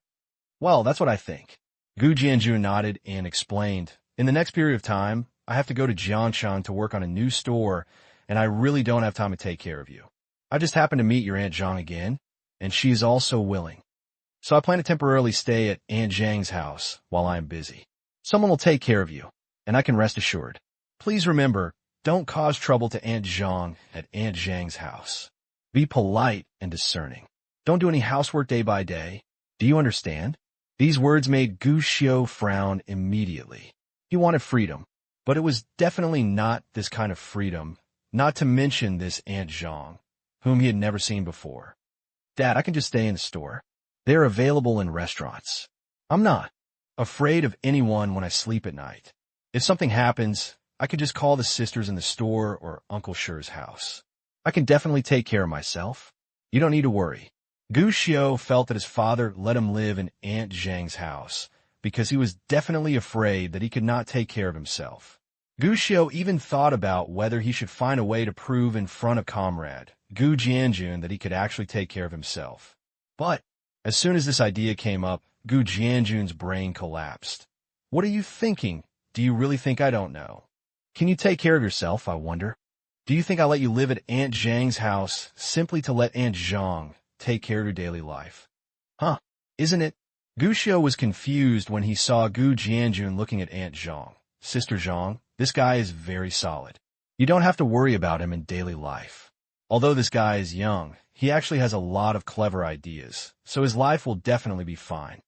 S1: Well, that's what I think. Gu Jianjun nodded and explained. In the next period of time, I have to go to Jianshan to work on a new store, and I really don't have time to take care of you. I just happened to meet your Aunt Zhang again, and she is also willing. So I plan to temporarily stay at Aunt Zhang's house while I am busy. Someone will take care of you, and I can rest assured. Please remember, don't cause trouble to Aunt Zhang at Aunt Zhang's house. Be polite and discerning. Don't do any housework day by day. Do you understand? These words made Gu Xiao frown immediately. He wanted freedom, but it was definitely not this kind of freedom, not to mention this Aunt Zhang, whom he had never seen before. Dad, I can just stay in the store. They're available in restaurants. I'm not afraid of anyone when I sleep at night. If something happens, I could just call the sisters in the store or Uncle Sher's house. I can definitely take care of myself. You don't need to worry. Gu Xiao felt that his father let him live in Aunt Zhang's house because he was definitely afraid that he could not take care of himself. Gu Xiao even thought about whether he should find a way to prove in front of comrade Gu Jianjun that he could actually take care of himself. But as soon as this idea came up, Gu Jianjun's brain collapsed. What are you thinking? Do you really think I don't know? Can you take care of yourself, I wonder? Do you think I let you live at Aunt Zhang's house simply to let Aunt Zhang take care of your daily life? Huh, isn't it? Gu Xiao was confused when he saw Gu Jianjun looking at Aunt Zhang. Sister Zhang, this guy is very solid. You don't have to worry about him in daily life. Although this guy is young, he actually has a lot of clever ideas, so his life will definitely be fine.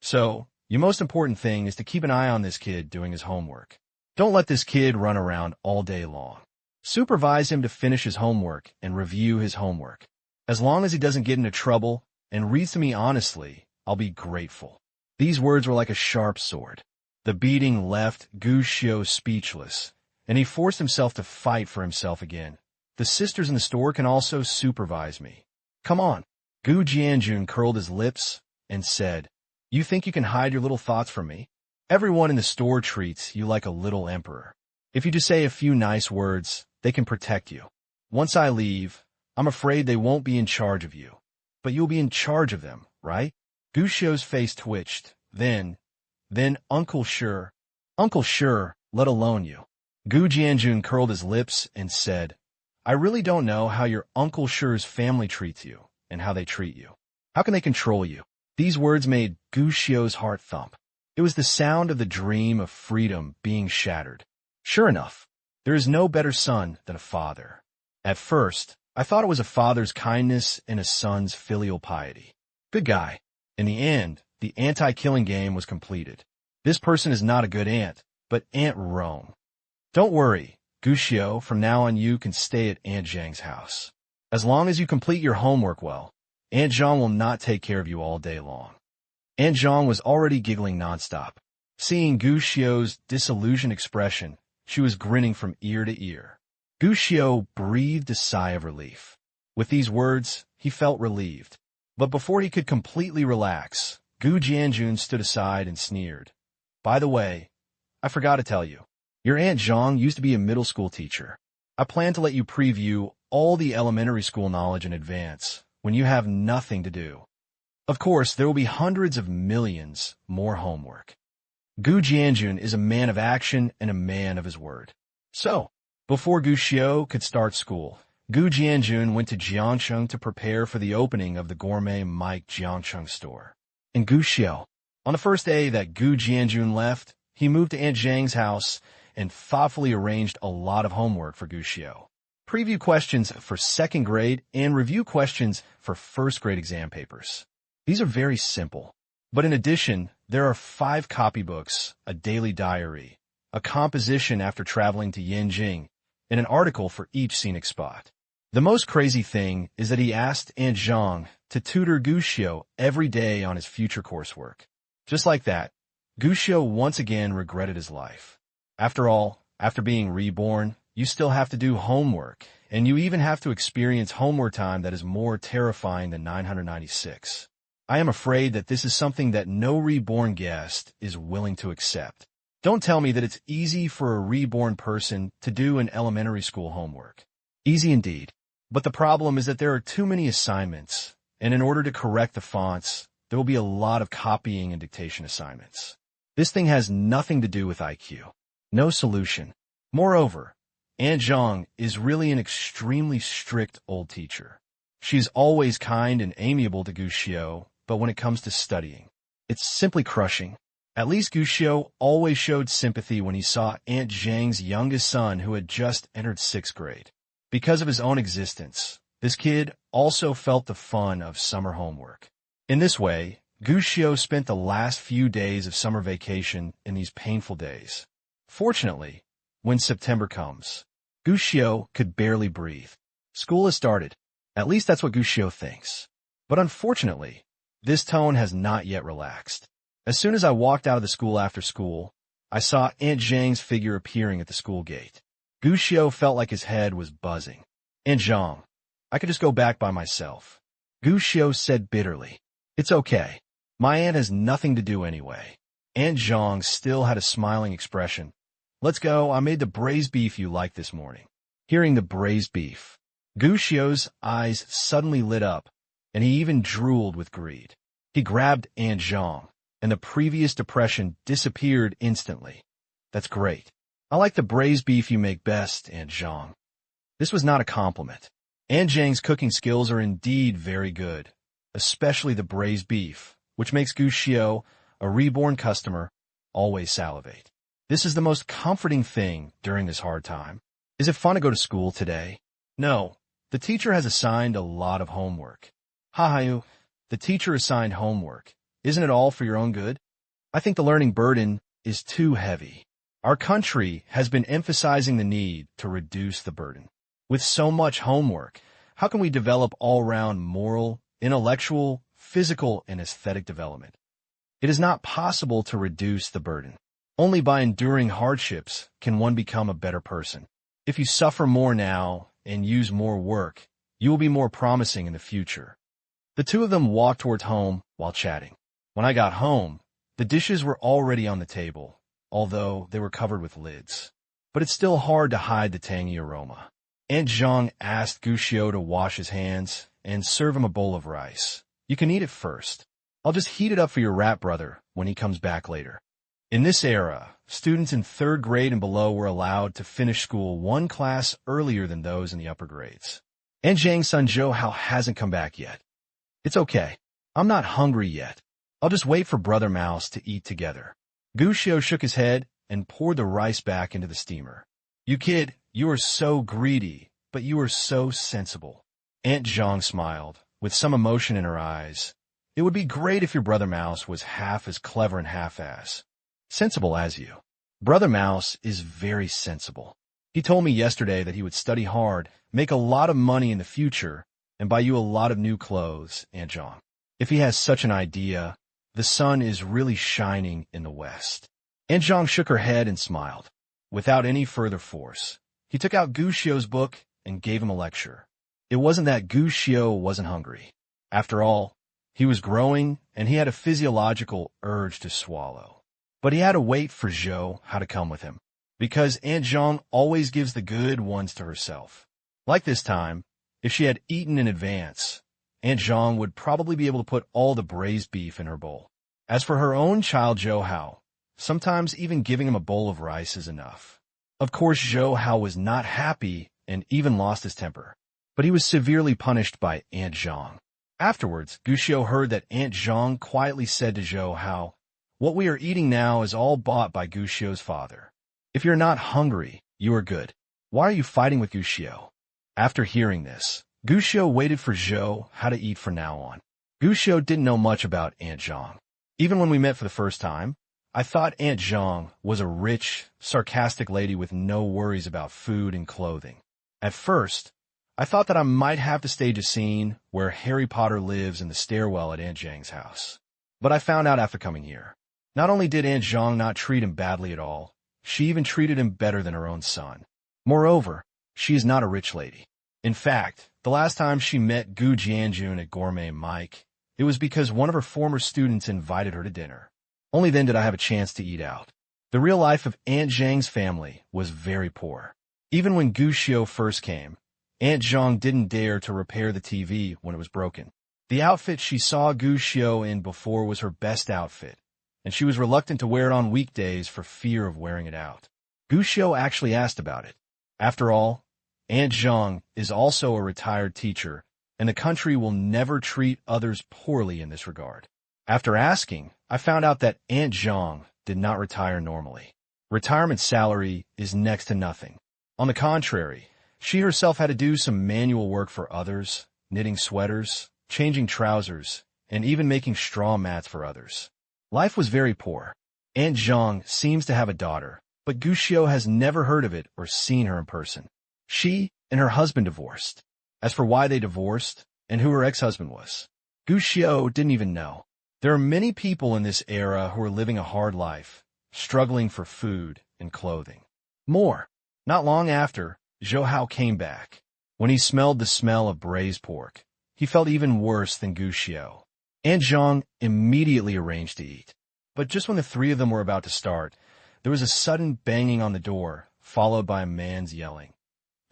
S1: So, your most important thing is to keep an eye on this kid doing his homework. Don't let this kid run around all day long. Supervise him to finish his homework and review his homework. As long as he doesn't get into trouble and reads to me honestly, I'll be grateful." These words were like a sharp sword. The beating left Gu Xiu speechless, and he forced himself to fight for himself again. "The sisters in the store can also supervise me. Come on." Gu Jianjun curled his lips and said, "You think you can hide your little thoughts from me? Everyone in the store treats you like a little emperor. If you just say a few nice words, they can protect you. Once I leave, I'm afraid they won't be in charge of you. But you'll be in charge of them, right?" Gu Xiu's face twitched. Then Uncle Sure, let alone you." Gu Jianjun curled his lips and said, "I really don't know how your Uncle Sure's family treats you and how they treat you. How can they control you?" These words made Gu Xiu's heart thump. It was the sound of the dream of freedom being shattered. Sure enough, there is no better son than a father. At first, I thought it was a father's kindness and a son's filial piety. Good guy. In the end, the anti-killing game was completed. This person is not a good aunt, but Aunt Rome. Don't worry, Gu Xiu, from now on you can stay at Aunt Zhang's house. As long as you complete your homework well, Aunt Zhang will not take care of you all day long. Aunt Zhang was already giggling nonstop. Seeing Gu Xiu's disillusioned expression, she was grinning from ear to ear. Gu Xiu breathed a sigh of relief. With these words, he felt relieved. But before he could completely relax, Gu Jianjun stood aside and sneered. "By the way, I forgot to tell you. Your Aunt Zhang used to be a middle school teacher. I plan to let you preview all the elementary school knowledge in advance when you have nothing to do. Of course, there will be hundreds of millions more homework." Gu Jianjun is a man of action and a man of his word. So, before Gu Xiu could start school, Gu Jianjun went to Jiangcheng to prepare for the opening of the gourmet Mike Jiangcheng store. And Gu Xiu, on the first day that Gu Jianjun left, he moved to Aunt Zhang's house and thoughtfully arranged a lot of homework for Gu Xiu. Preview questions for second grade and review questions for first grade exam papers. These are very simple. But in addition, there are 5 copybooks, a daily diary, a composition after traveling to Yanjing, and an article for each scenic spot. The most crazy thing is that he asked Aunt Zhang to tutor Gu Xiu every day on his future coursework. Just like that, Gu Xiu once again regretted his life. After all, after being reborn, you still have to do homework, and you even have to experience homework time that is more terrifying than 996. I am afraid that this is something that no reborn guest is willing to accept. Don't tell me that it's easy for a reborn person to do an elementary school homework. Easy indeed. But the problem is that there are too many assignments, and in order to correct the fonts, there will be a lot of copying and dictation assignments. This thing has nothing to do with IQ. No solution. Moreover, Aunt Zhang is really an extremely strict old teacher. She is always kind and amiable to Gu Xiu, but when it comes to studying, it's simply crushing. At least Gu Xiu always showed sympathy when he saw Aunt Zhang's youngest son who had just entered 6th grade. Because of his own existence, this kid also felt the fun of summer homework. In this way, Gu Xiu spent the last few days of summer vacation in these painful days. Fortunately, when September comes, Gu Xiu could barely breathe. School has started. At least that's what Gu Xiu thinks. But unfortunately, this tone has not yet relaxed. As soon as I walked out of the school after school, I saw Aunt Zhang's figure appearing at the school gate. Gu Xiu felt like his head was buzzing. "Aunt Zhang, I could just go back by myself." Gu Xiu said bitterly. "It's okay. My aunt has nothing to do anyway." Aunt Zhang still had a smiling expression. "Let's go. I made the braised beef you liked this morning." Hearing the braised beef, Gu Xiu's eyes suddenly lit up, and he even drooled with greed. He grabbed Aunt Zhang, and the previous depression disappeared instantly. "That's great. I like the braised beef you make best, Aunt Zhang." This was not a compliment. Aunt Zhang's cooking skills are indeed very good, especially the braised beef, which makes Gu Xiu, a reborn customer, always salivate. This is the most comforting thing during this hard time. Is it fun to go to school today? No. The teacher has assigned a lot of homework. Hahayu, the teacher assigned homework, Isn't it all for your own good? I think the learning burden is too heavy. Our country has been emphasizing the need to reduce the burden. With so much homework, how can we develop all-round moral, intellectual, physical, and aesthetic development? It is not possible to reduce the burden. Only by enduring hardships can one become a better person. If you suffer more now and use more work, you will be more promising in the future. The two of them walked towards home while chatting. When I got home, the dishes were already on the table, although they were covered with lids. But it's still hard to hide the tangy aroma. Aunt Zhang asked Guxiu to wash his hands and serve him a bowl of rice. You can eat it first. I'll just heat it up for your rat brother when he comes back later. In this era, students in 3rd grade and below were allowed to finish school 1 class earlier than those in the upper grades. Aunt Zhang's son Zhou Hao hasn't come back yet. It's okay. I'm not hungry yet. I'll just wait for Brother Mouse to eat together. Guxiu shook his head and poured the rice back into the steamer. You kid, you are so greedy, but you are so sensible. Aunt Zhang smiled, with some emotion in her eyes. It would be great if your Brother Mouse was half as clever and half-as sensible as you. Brother Mouse is very sensible. He told me yesterday that he would study hard, make a lot of money in the future, and buy you a lot of new clothes, Aunt Zhang. If he has such an idea, the sun is really shining in the west. Aunt Zhang shook her head and smiled. Without any further force, he took out Guxiu's book and gave him a lecture. It wasn't that Guxiu wasn't hungry. After all, he was growing, and he had a physiological urge to swallow. But he had to wait for Zhou Hao to come with him, because Aunt Zhang always gives the good ones to herself. Like this time, if she had eaten in advance, Aunt Zhang would probably be able to put all the braised beef in her bowl. As for her own child Zhou Hao, sometimes even giving him a bowl of rice is enough. Of course, Zhou Hao was not happy and even lost his temper, but he was severely punished by Aunt Zhang. Afterwards, Guxiu heard that Aunt Zhang quietly said to Zhou Hao, "What we are eating now is all bought by Guxiu's father. If you're not hungry, you are good. Why are you fighting with Guxiu?" After hearing this, Guxiu waited for Zhou Hao to eat from now on. Guxiu didn't know much about Aunt Zhang. Even when we met for the first time, I thought Aunt Zhang was a rich, sarcastic lady with no worries about food and clothing. At first, I thought that I might have to stage a scene where Harry Potter lives in the stairwell at Aunt Zhang's house. But I found out after coming here. Not only did Aunt Zhang not treat him badly at all, she even treated him better than her own son. Moreover, she is not a rich lady. In fact, the last time she met Gu Jianjun at Gourmet Mike, it was because one of her former students invited her to dinner. Only then did I have a chance to eat out. The real life of Aunt Zhang's family was very poor. Even when Guxiu first came, Aunt Zhang didn't dare to repair the TV when it was broken. The outfit she saw Guxiu in before was her best outfit, and she was reluctant to wear it on weekdays for fear of wearing it out. Guxiu actually asked about it. After all, Aunt Zhang is also a retired teacher, and the country will never treat others poorly in this regard. After asking, I found out that Aunt Zhang did not retire normally. Retirement salary is next to nothing. On the contrary, she herself had to do some manual work for others, knitting sweaters, changing trousers, and even making straw mats for others. Life was very poor. Aunt Zhang seems to have a daughter, but Guxiu has never heard of it or seen her in person. She and her husband divorced. As for why they divorced and who her ex-husband was, Guxiu didn't even know. There are many people in this era who are living a hard life, struggling for food and clothing. More. Not long after, Zhou Hao came back. When he smelled the smell of braised pork, he felt even worse than Guxiu. Aunt Zhang immediately arranged to eat. But just when the three of them were about to start, there was a sudden banging on the door, followed by a man's yelling.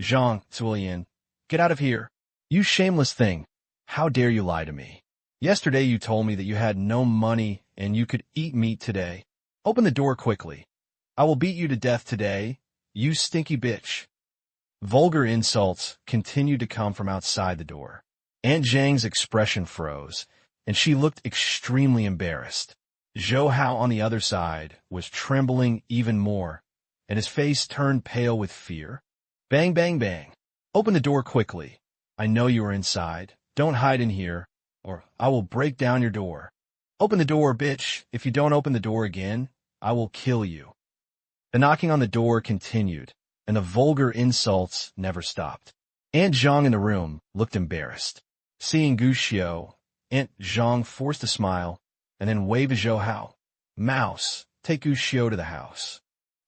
S1: "Zhang, Zulian, get out of here. You shameless thing. How dare you lie to me? Yesterday you told me that you had no money and you could eat meat today. Open the door quickly. I will beat you to death today, you stinky bitch." Vulgar insults continued to come from outside the door. Aunt Zhang's expression froze, and she looked extremely embarrassed. Zhou Hao on the other side was trembling even more, and his face turned pale with fear. "Bang, bang, bang. Open the door quickly. I know you are inside. Don't hide in here, or I will break down your door." Open the door, bitch. If you don't open the door again, I will kill you. The knocking on the door continued, and the vulgar insults never stopped. Aunt Zhang in the room looked embarrassed. Seeing Gu Xiao, Aunt Zhang forced a smile, and then waved a Zhou Hao. Mouse, take Gu Xiao to the house.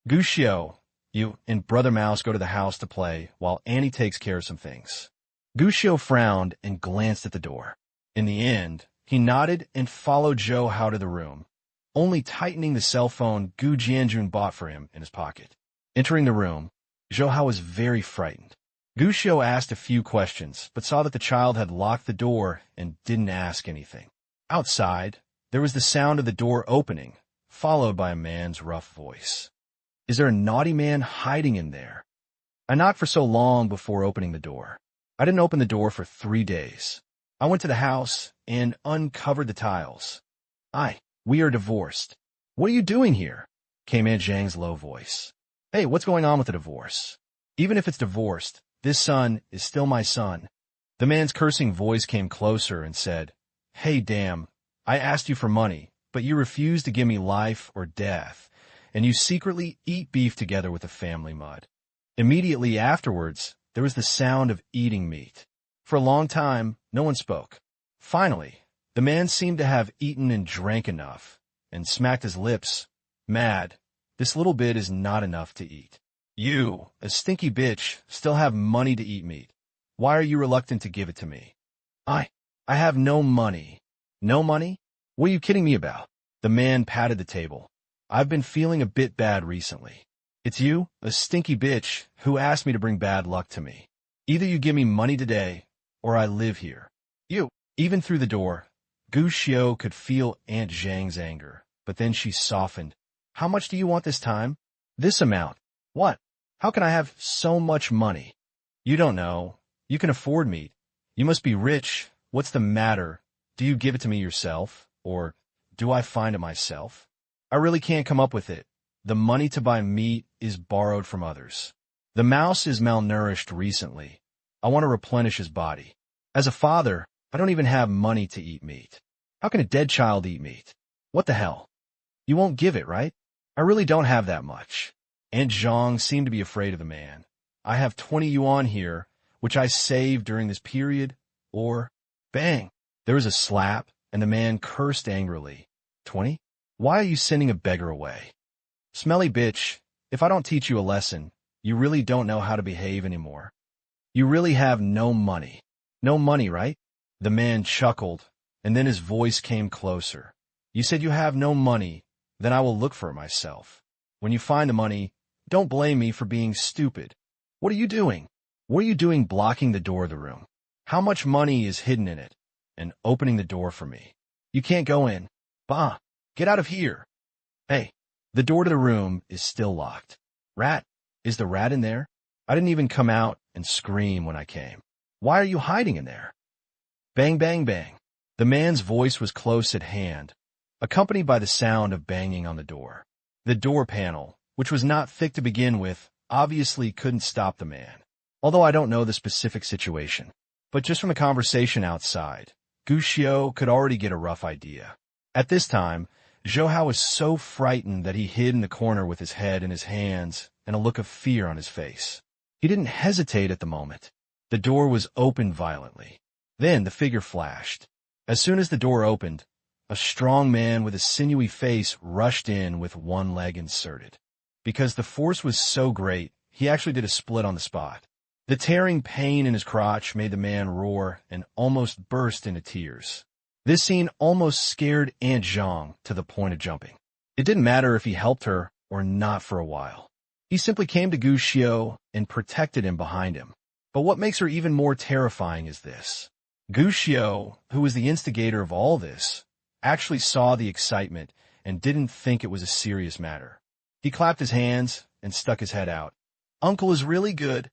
S1: Gu Xiao, you and Brother Mouse go to the house to play while Annie takes care of some things. Gu Xiao frowned and glanced at the door. In the end, he nodded and followed Zhou Hao to the room, only tightening the cell phone Gu Jianjun bought for him in his pocket. Entering the room, Zhou Hao was very frightened. Gu Xiao asked a few questions, but saw that the child had locked the door and didn't ask anything. Outside, there was the sound of the door opening, followed by a man's rough voice. Is there a naughty man hiding in there? I knocked for so long before opening the door. I didn't open the door for 3 days. I went to the house and uncovered the tiles. We are divorced. What are you doing here? Came Aunt Zhang's low voice. Hey, what's going on with the divorce? Even if it's divorced, this son is still my son. The man's cursing voice came closer and said, Hey, damn, I asked you for money, but you refused to give me life or death, and you secretly eat beef together with the family mud. Immediately afterwards, there was the sound of eating meat. For a long time, no one spoke. Finally, the man seemed to have eaten and drank enough, and smacked his lips. Mad, this little bit is not enough to eat. You, a stinky bitch, still have money to eat meat. Why are you reluctant to give it to me? I have no money. No money? What are you kidding me about? The man patted the table. I've been feeling a bit bad recently. It's you, a stinky bitch, who asked me to bring bad luck to me. Either you give me money today, or I live here. You. Even through the door, Gu Xiao could feel Aunt Zhang's anger, but then she softened. How much do you want this time? This amount. What? How can I have so much money? You don't know. You can afford meat. You must be rich. What's the matter? Do you give it to me yourself? Or do I find it myself? I really can't come up with it. The money to buy meat is borrowed from others. The mouse is malnourished recently. I want to replenish his body. As a father, I don't even have money to eat meat. How can a dead child eat meat? What the hell? You won't give it, right? I really don't have that much. Aunt Zhang seemed to be afraid of the man. I have 20 yuan here, which I saved during this period, or... Bang! There was a slap, and the man cursed angrily. 20? Why are you sending a beggar away? Smelly bitch, if I don't teach you a lesson, you really don't know how to behave anymore. You really have no money. No money, right? The man chuckled, and then his voice came closer. You said you have no money, then I will look for it myself. When you find the money, don't blame me for being stupid. What are you doing? What are you doing blocking the door of the room? How much money is hidden in it? And opening the door for me. You can't go in. Bah! Get out of here! Hey, the door to the room is still locked. Rat! Is the rat in there? I didn't even come out and scream when I came. Why are you hiding in there? Bang, bang, bang. The man's voice was close at hand, accompanied by the sound of banging on the door. The door panel, which was not thick to begin with, obviously couldn't stop the man. Although I don't know the specific situation. But just from the conversation outside, Gu Xiao could already get a rough idea. At this time, Zhou Hao was so frightened that he hid in the corner with his head in his hands and a look of fear on his face. He didn't hesitate at the moment. The door was opened violently. Then the figure flashed. As soon as the door opened, a strong man with a sinewy face rushed in with one leg inserted. Because the force was so great, he actually did a split on the spot. The tearing pain in his crotch made the man roar and almost burst into tears. This scene almost scared Aunt Zhang to the point of jumping. It didn't matter if he helped her or not for a while. He simply came to Gu Xiao and protected him behind him. But what makes her even more terrifying is this. Gu Xiao, who was the instigator of all this, actually saw the excitement and didn't think it was a serious matter. He clapped his hands and stuck his head out. Uncle is really good.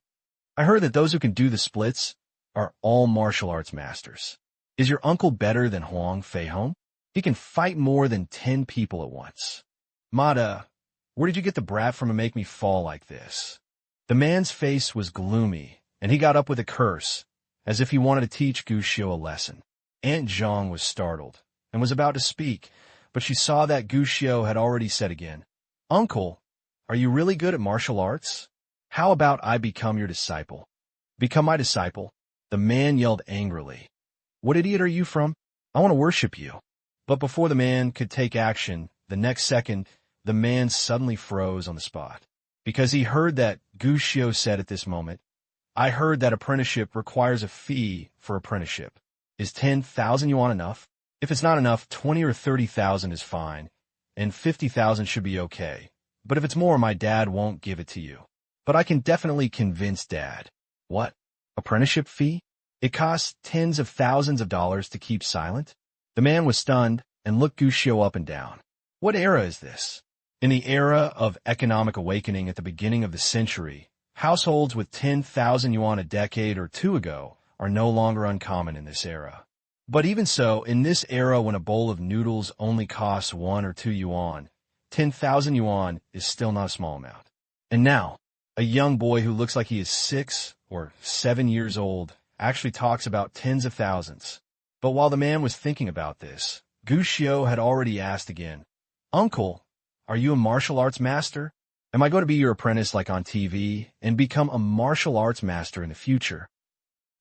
S1: I heard that those who can do the splits are all martial arts masters. Is your uncle better than Huang Feihong? He can fight more than 10 people at once. Mada, where did you get the brat from to make me fall like this? The man's face was gloomy, and he got up with a curse, as if he wanted to teach Gu Xiao a lesson. Aunt Zhang was startled, and was about to speak, but she saw that Gushio had already said again, "Uncle, are you really good at martial arts? How about I become your disciple?" "Become my disciple?" The man yelled angrily. "What idiot are you from? I want to worship you." But before the man could take action, the next second, the man suddenly froze on the spot. Because he heard that Gushio said at this moment, "I heard that apprenticeship requires a fee for apprenticeship. Is 10,000 yuan enough? If it's not enough, 20 or 30,000 is fine, and 50,000 should be okay. But if it's more, my dad won't give it to you. But I can definitely convince Dad." "What? Apprenticeship fee? It costs tens of thousands of dollars to keep silent?" The man was stunned and looked Gushio up and down. "What era is this?" In the era of economic awakening at the beginning of the century, households with 10,000 yuan a decade or two ago are no longer uncommon in this era. But even so, in this era when a bowl of noodles only costs 1 or 2 yuan, 10,000 yuan is still not a small amount. And now, a young boy who looks like he is 6 or 7 years old actually talks about tens of thousands. But while the man was thinking about this, Gushio had already asked again, "Uncle, are you a martial arts master? Am I going to be your apprentice like on TV and become a martial arts master in the future?"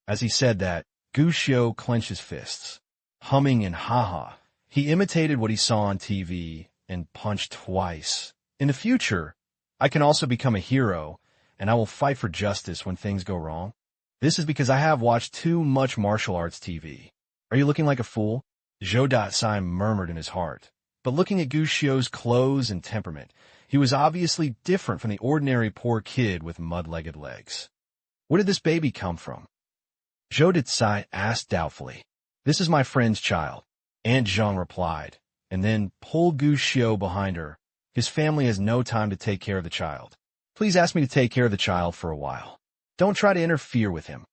S1: As he said that, Gushio clenched his fists. Humming and ha-ha, he imitated what he saw on TV and punched twice. "In the future, I can also become a hero, and I will fight for justice when things go wrong. This is because I have watched too much martial arts TV. Are you looking like a fool?" Zhou Datsai murmured in his heart. But looking at Gushio's clothes and temperament, he was obviously different from the ordinary poor kid with mud-legged legs. "Where did this baby come from?" Zhou Datsai asked doubtfully. "This is my friend's child," Aunt Zhang replied, and then pulled Gushio behind her. "His family has no time to take care of the child. Please ask me to take care of the child for a while. Don't try to interfere with him."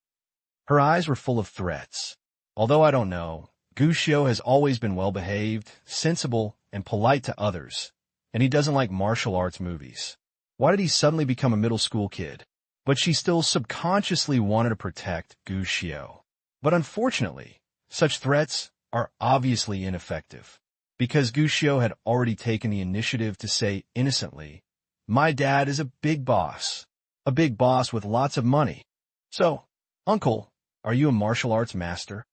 S1: Her eyes were full of threats. Although I don't know, Gushio has always been well-behaved, sensible, and polite to others, and he doesn't like martial arts movies. Why did he suddenly become a middle school kid? But she still subconsciously wanted to protect Gushio. But unfortunately, such threats are obviously ineffective, because Gushio had already taken the initiative to say innocently, "My dad is a big boss with lots of money. So, Uncle, are you a martial arts master?"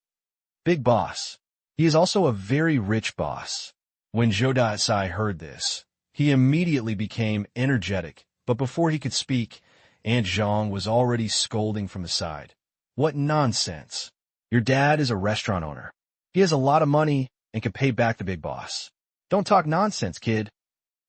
S1: "Big boss. He is also a very rich boss." When Zhou Datsai heard this, he immediately became energetic, but before he could speak, Aunt Zhang was already scolding from the side. "What nonsense. Your dad is a restaurant owner. He has a lot of money and can pay back the big boss. Don't talk nonsense, kid."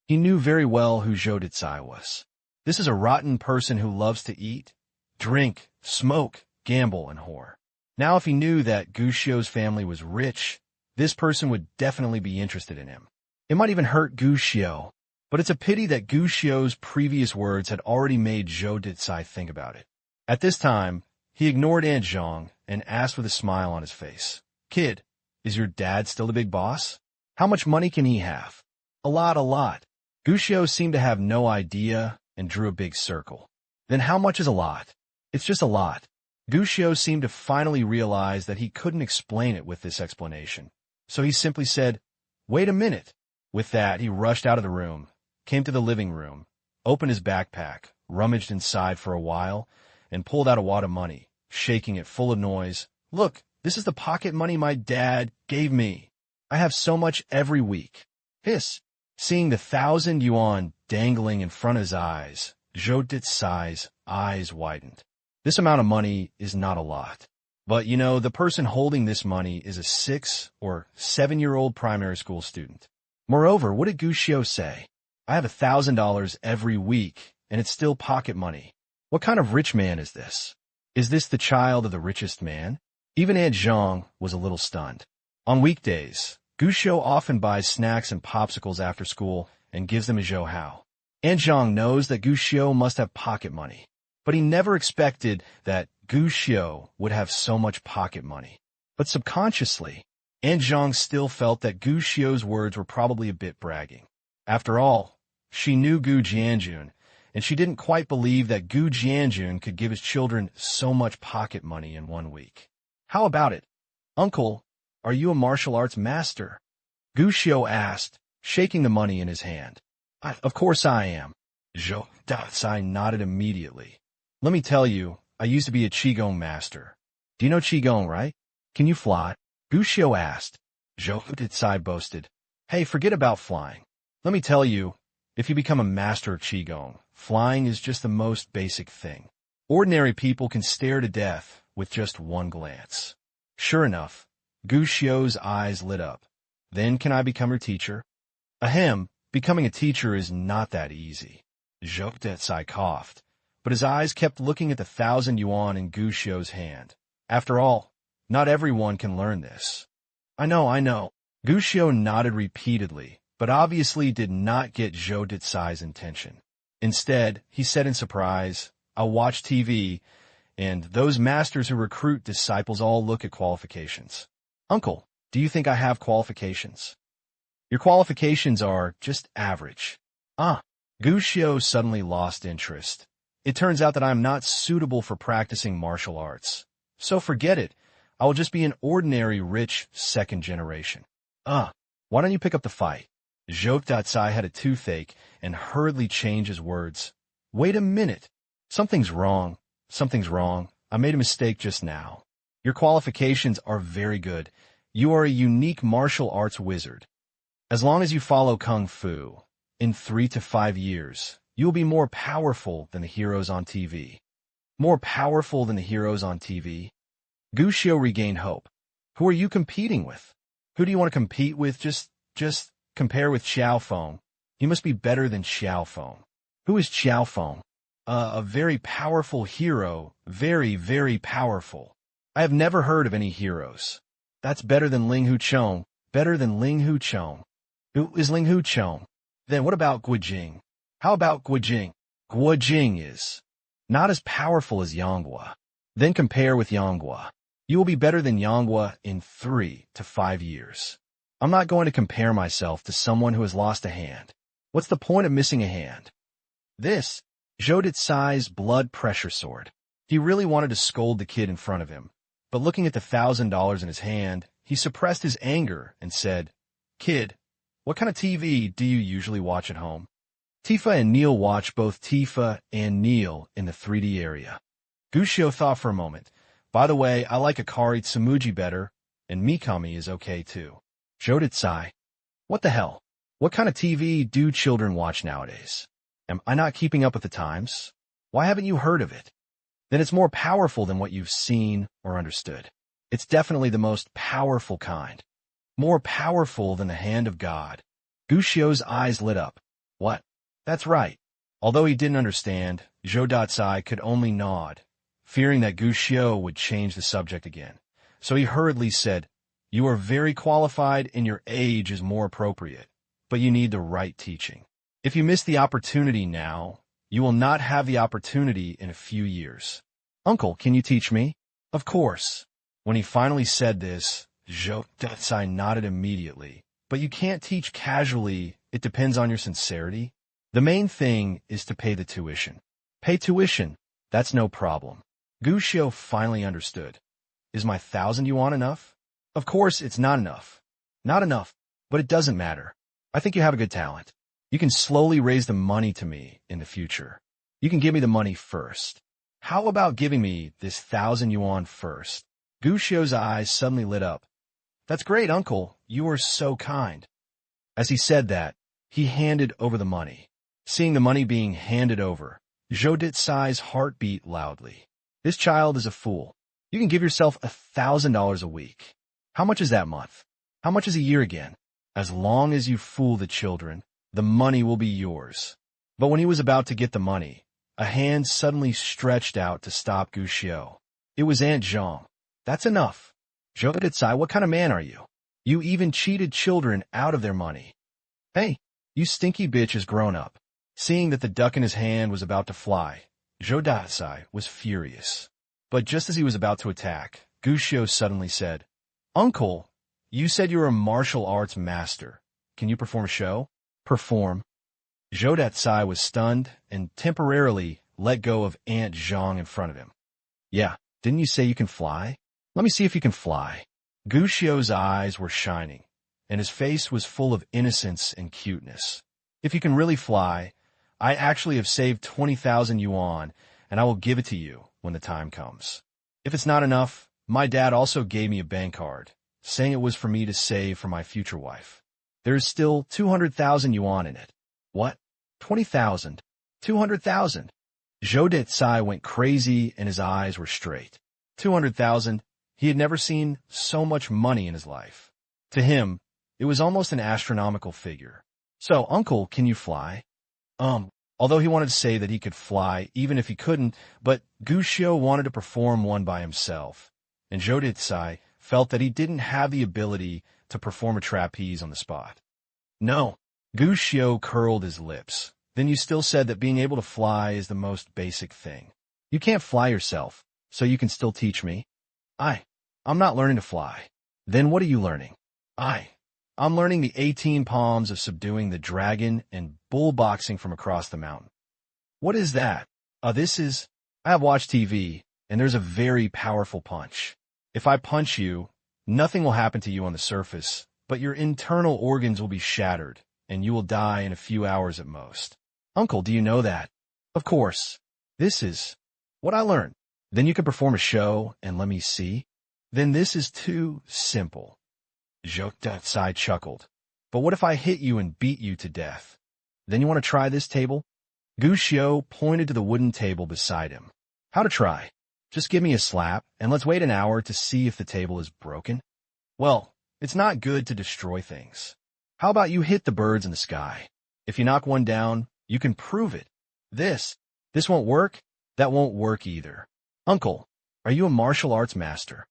S1: He knew very well who Zhou Datsai was. This is a rotten person who loves to eat, drink, smoke, gamble, and whore. Now if he knew that Gushio's family was rich, this person would definitely be interested in him. It might even hurt Gushio, but it's a pity that Gushio's previous words had already made Zhou Datsai think about it. At this time, he ignored Aunt Zhang and asked with a smile on his face, "Kid, is your dad still the big boss? How much money can he have?" "A lot. Gushio seemed to have no idea and drew a big circle. "Then how much is a lot?" "It's just a lot." Gushio seemed to finally realize that he couldn't explain it with this explanation. So he simply said, "Wait a minute." With that, he rushed out of the room, came to the living room, opened his backpack, rummaged inside for a while, and pulled out a wad of money, shaking it full of noise. "Look, this is the pocket money my dad gave me. I have so much every week." Hiss! Seeing the 1,000 yuan dangling in front of his eyes, Zhou Datsai's eyes widened. This amount of money is not a lot. But, the person holding this money is a 6 or 7-year-old primary school student. Moreover, what did Gushio say? "I have $1,000 every week, and it's still pocket money. What kind of rich man is this? Is this the child of the richest man?" Even Aunt Zhang was a little stunned. On weekdays, Gushio often buys snacks and popsicles after school and gives them to Zhou Hao. Aunt Zhang knows that Gushio must have pocket money, but he never expected that Gushio would have so much pocket money. But subconsciously, Aunt Zhang still felt that Gushio's words were probably a bit bragging. After all, she knew Gu Jianjun, and she didn't quite believe that Gu Jianjun could give his children so much pocket money in 1 week. "How about it? Uncle, are you a martial arts master?" Gushio asked, shaking the money in his hand. Of course I am. Zhou Datsai nodded immediately. Let me tell you, I used to be a Qigong master. Do you know Qigong, right? Can you fly? Gushio asked. Zhou Datsai boasted. Hey, forget about flying. Let me tell you, if you become a master of Qigong, flying is just the most basic thing. Ordinary people can stare to death with just one glance. Sure enough, Gushio's eyes lit up. Then can I become your teacher? Ahem, becoming a teacher is not that easy. Zhou Datsai coughed, but his eyes kept looking at the 1,000 yuan in Gushio's hand. After all, not everyone can learn this. I know. Gushio nodded repeatedly, but obviously did not get Zhou Datsai's intention. Instead, he said in surprise, I'll watch TV, and those masters who recruit disciples all look at qualifications. Uncle, do you think I have qualifications? Your qualifications are just average. Gushio suddenly lost interest. It turns out that I am not suitable for practicing martial arts. So forget it. I will just be an ordinary rich second generation. Why don't you pick up the fight? Zhou Datsai had a toothache and hurriedly changed his words. Wait a minute. Something's wrong. I made a mistake just now. Your qualifications are very good. You are a unique martial arts wizard. As long as you follow Kung Fu, in 3 to 5 years, you will be more powerful than the heroes on TV. More powerful than the heroes on TV? Gushio regained hope. Who are you competing with? Who do you want to compete with? Just compare with Xiao Feng. You must be better than Xiao Feng. Who is Xiao Feng? A very powerful hero. Very, very powerful. I have never heard of any heroes. That's better than Ling Huchong. Better than Ling Huchong. Who is Ling Huchong? Then what about Guojing? How about Guojing? Guojing is not as powerful as Yanghua. Then compare with Yanghua. You will be better than Yanghua in 3 to 5 years. I'm not going to compare myself to someone who has lost a hand. What's the point of missing a hand? This, Zhou Datsai's blood pressure soared. He really wanted to scold the kid in front of him, but looking at the $1,000 in his hand, he suppressed his anger and said, Kid, what kind of TV do you usually watch at home? Tifa and Neil watch both Tifa and Neil in the 3D area. Gushio thought for a moment. By the way, I like Akari Tsumuji better, and Mikami is okay too. Zhou Datsai. What the hell? What kind of TV do children watch nowadays? Am I not keeping up with the times? Why haven't you heard of it? Then it's more powerful than what you've seen or understood. It's definitely the most powerful kind. More powerful than the hand of God. Gushio's eyes lit up. What? That's right. Although he didn't understand, Zhou Datsai could only nod, fearing that Gushio would change the subject again. So he hurriedly said, You are very qualified and your age is more appropriate, but you need the right teaching. If you miss the opportunity now, you will not have the opportunity in a few years. Uncle, can you teach me? Of course. When he finally said this, Zhou Datsai nodded immediately. But you can't teach casually. It depends on your sincerity. The main thing is to pay the tuition. Pay tuition. That's no problem. Gushio finally understood. Is my 1,000 yuan enough? Of course it's not enough. Not enough, but it doesn't matter. I think you have a good talent. You can slowly raise the money to me in the future. You can give me the money first. How about giving me this 1,000 yuan first? Gushio's eyes suddenly lit up. That's great, uncle. You are so kind. As he said that, he handed over the money. Seeing the money being handed over, Zhou Datsai's heart beat loudly. This child is a fool. You can give yourself $1,000 a week. How much is that month? How much is a year again? As long as you fool the children, the money will be yours. But when he was about to get the money, a hand suddenly stretched out to stop Gushio. It was Aunt Zhang. That's enough. Zhou Datsai, what kind of man are you? You even cheated children out of their money. Hey, you stinky bitch has grown up. Seeing that the duck in his hand was about to fly, Zhou Datsai was furious. But just as he was about to attack, Gushio suddenly said, Uncle, you said you were a martial arts master. Can you perform a show? Perform. Zhou Datsai was stunned and temporarily let go of Aunt Zhang in front of him. Yeah, didn't you say you can fly? Let me see if you can fly. Gushio's eyes were shining. and his face was full of innocence and cuteness. If you can really fly, I actually have saved 20,000 yuan, and I will give it to you when the time comes. If it's not enough, my dad also gave me a bank card, saying it was for me to save for my future wife. There is still 200,000 yuan in it. What? 20,000? 200,000? Zhou Dicai went crazy and his eyes were straight. 200,000? He had never seen so much money in his life. To him, it was almost an astronomical figure. So, uncle, can you fly? Although he wanted to say that he could fly even if he couldn't, but Gu Xiu wanted to perform one by himself, and Zhou Dicai felt that he didn't have the ability to perform a trapeze on the spot. No. Gu Xiu curled his lips. Then you still said that being able to fly is the most basic thing. You can't fly yourself, so you can still teach me? I'm not learning to fly. Then what are you learning? I'm learning the 18 palms of subduing the dragon and bullboxing from across the mountain. What is that? I have watched TV, and there's a very powerful punch. If I punch you, nothing will happen to you on the surface, but your internal organs will be shattered, and you will die in a few hours at most. Uncle, do you know that? Of course. This is what I learned. Then you can perform a show and let me see? Then this is too simple. Zhou Dicai chuckled. But what if I hit you and beat you to death? Then you want to try this table? Gu Xiu pointed to the wooden table beside him. How to try? Just give me a slap, and let's wait an hour to see if the table is broken. Well, it's not good to destroy things. How about you hit the birds in the sky? If you knock one down, you can prove it. This won't work? That won't work either. Uncle, are you a martial arts master?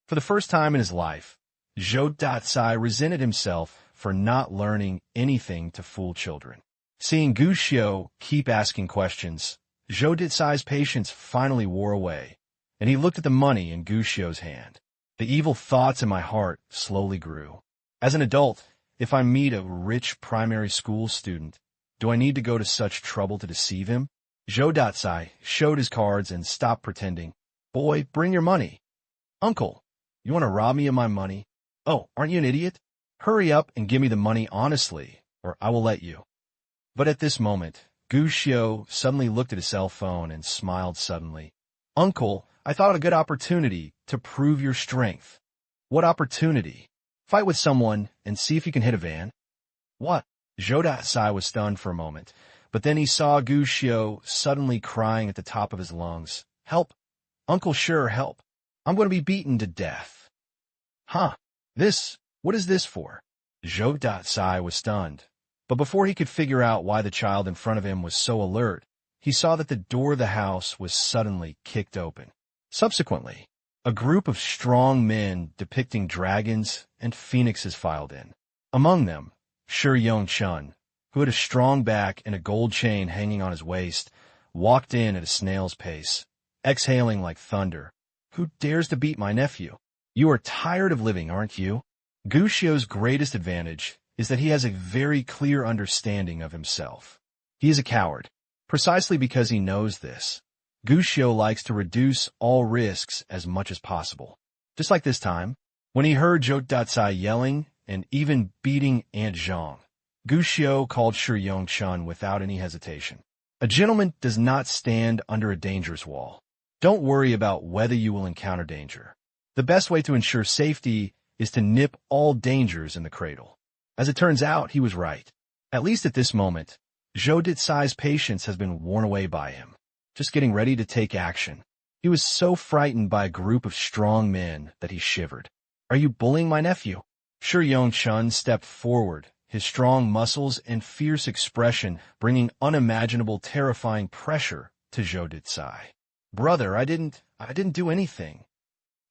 S1: For the first time in his life, Zhou Dicai resented himself for not learning anything to fool children. Seeing Gu Xiu keep asking questions, Zhou Dicai's patience finally wore away, and he looked at the money in Gu Xiu's hand. The evil thoughts in my heart slowly grew. As an adult, if I meet a rich primary school student, do I need to go to such trouble to deceive him? Zhou Dicai showed his cards and stopped pretending. Boy, bring your money. Uncle, you want to rob me of my money? Oh, aren't you an idiot? Hurry up and give me the money honestly, or I will let you. But at this moment, Gu Xiu suddenly looked at his cell phone and smiled suddenly. Uncle, I thought a good opportunity to prove your strength. What opportunity? Fight with someone and see if you can hit a van? What? Zhou Dicai was stunned for a moment, but then he saw Gu Xiu suddenly crying at the top of his lungs. Help! Uncle, sure, help. I'm going to be beaten to death. Huh? What is this for? Zhou Dicai was stunned, but before he could figure out why the child in front of him was so alert, he saw that the door of the house was suddenly kicked open. Subsequently, a group of strong men depicting dragons and phoenixes filed in. Among them, Shi Yongchun, who had a strong back and a gold chain hanging on his waist, walked in at a snail's pace, exhaling like thunder. Who dares to beat my nephew? You are tired of living, aren't you? Gu Xiu's greatest advantage is that he has a very clear understanding of himself. He is a coward. Precisely because he knows this, Gu Xiu likes to reduce all risks as much as possible. Just like this time, when he heard Zhou Dicai yelling and even beating Aunt Zhang, Gu Xiu called Shi Yongchun without any hesitation. A gentleman does not stand under a dangerous wall. Don't worry about whether you will encounter danger. The best way to ensure safety is to nip all dangers in the cradle. As it turns out, he was right. At least at this moment, Zhou Dicai's patience has been worn away by him, just getting ready to take action. He was so frightened by a group of strong men that he shivered. Are you bullying my nephew? Shi Yongchun stepped forward, his strong muscles and fierce expression bringing unimaginable terrifying pressure to Zhou Dicai. Brother, I didn't do anything.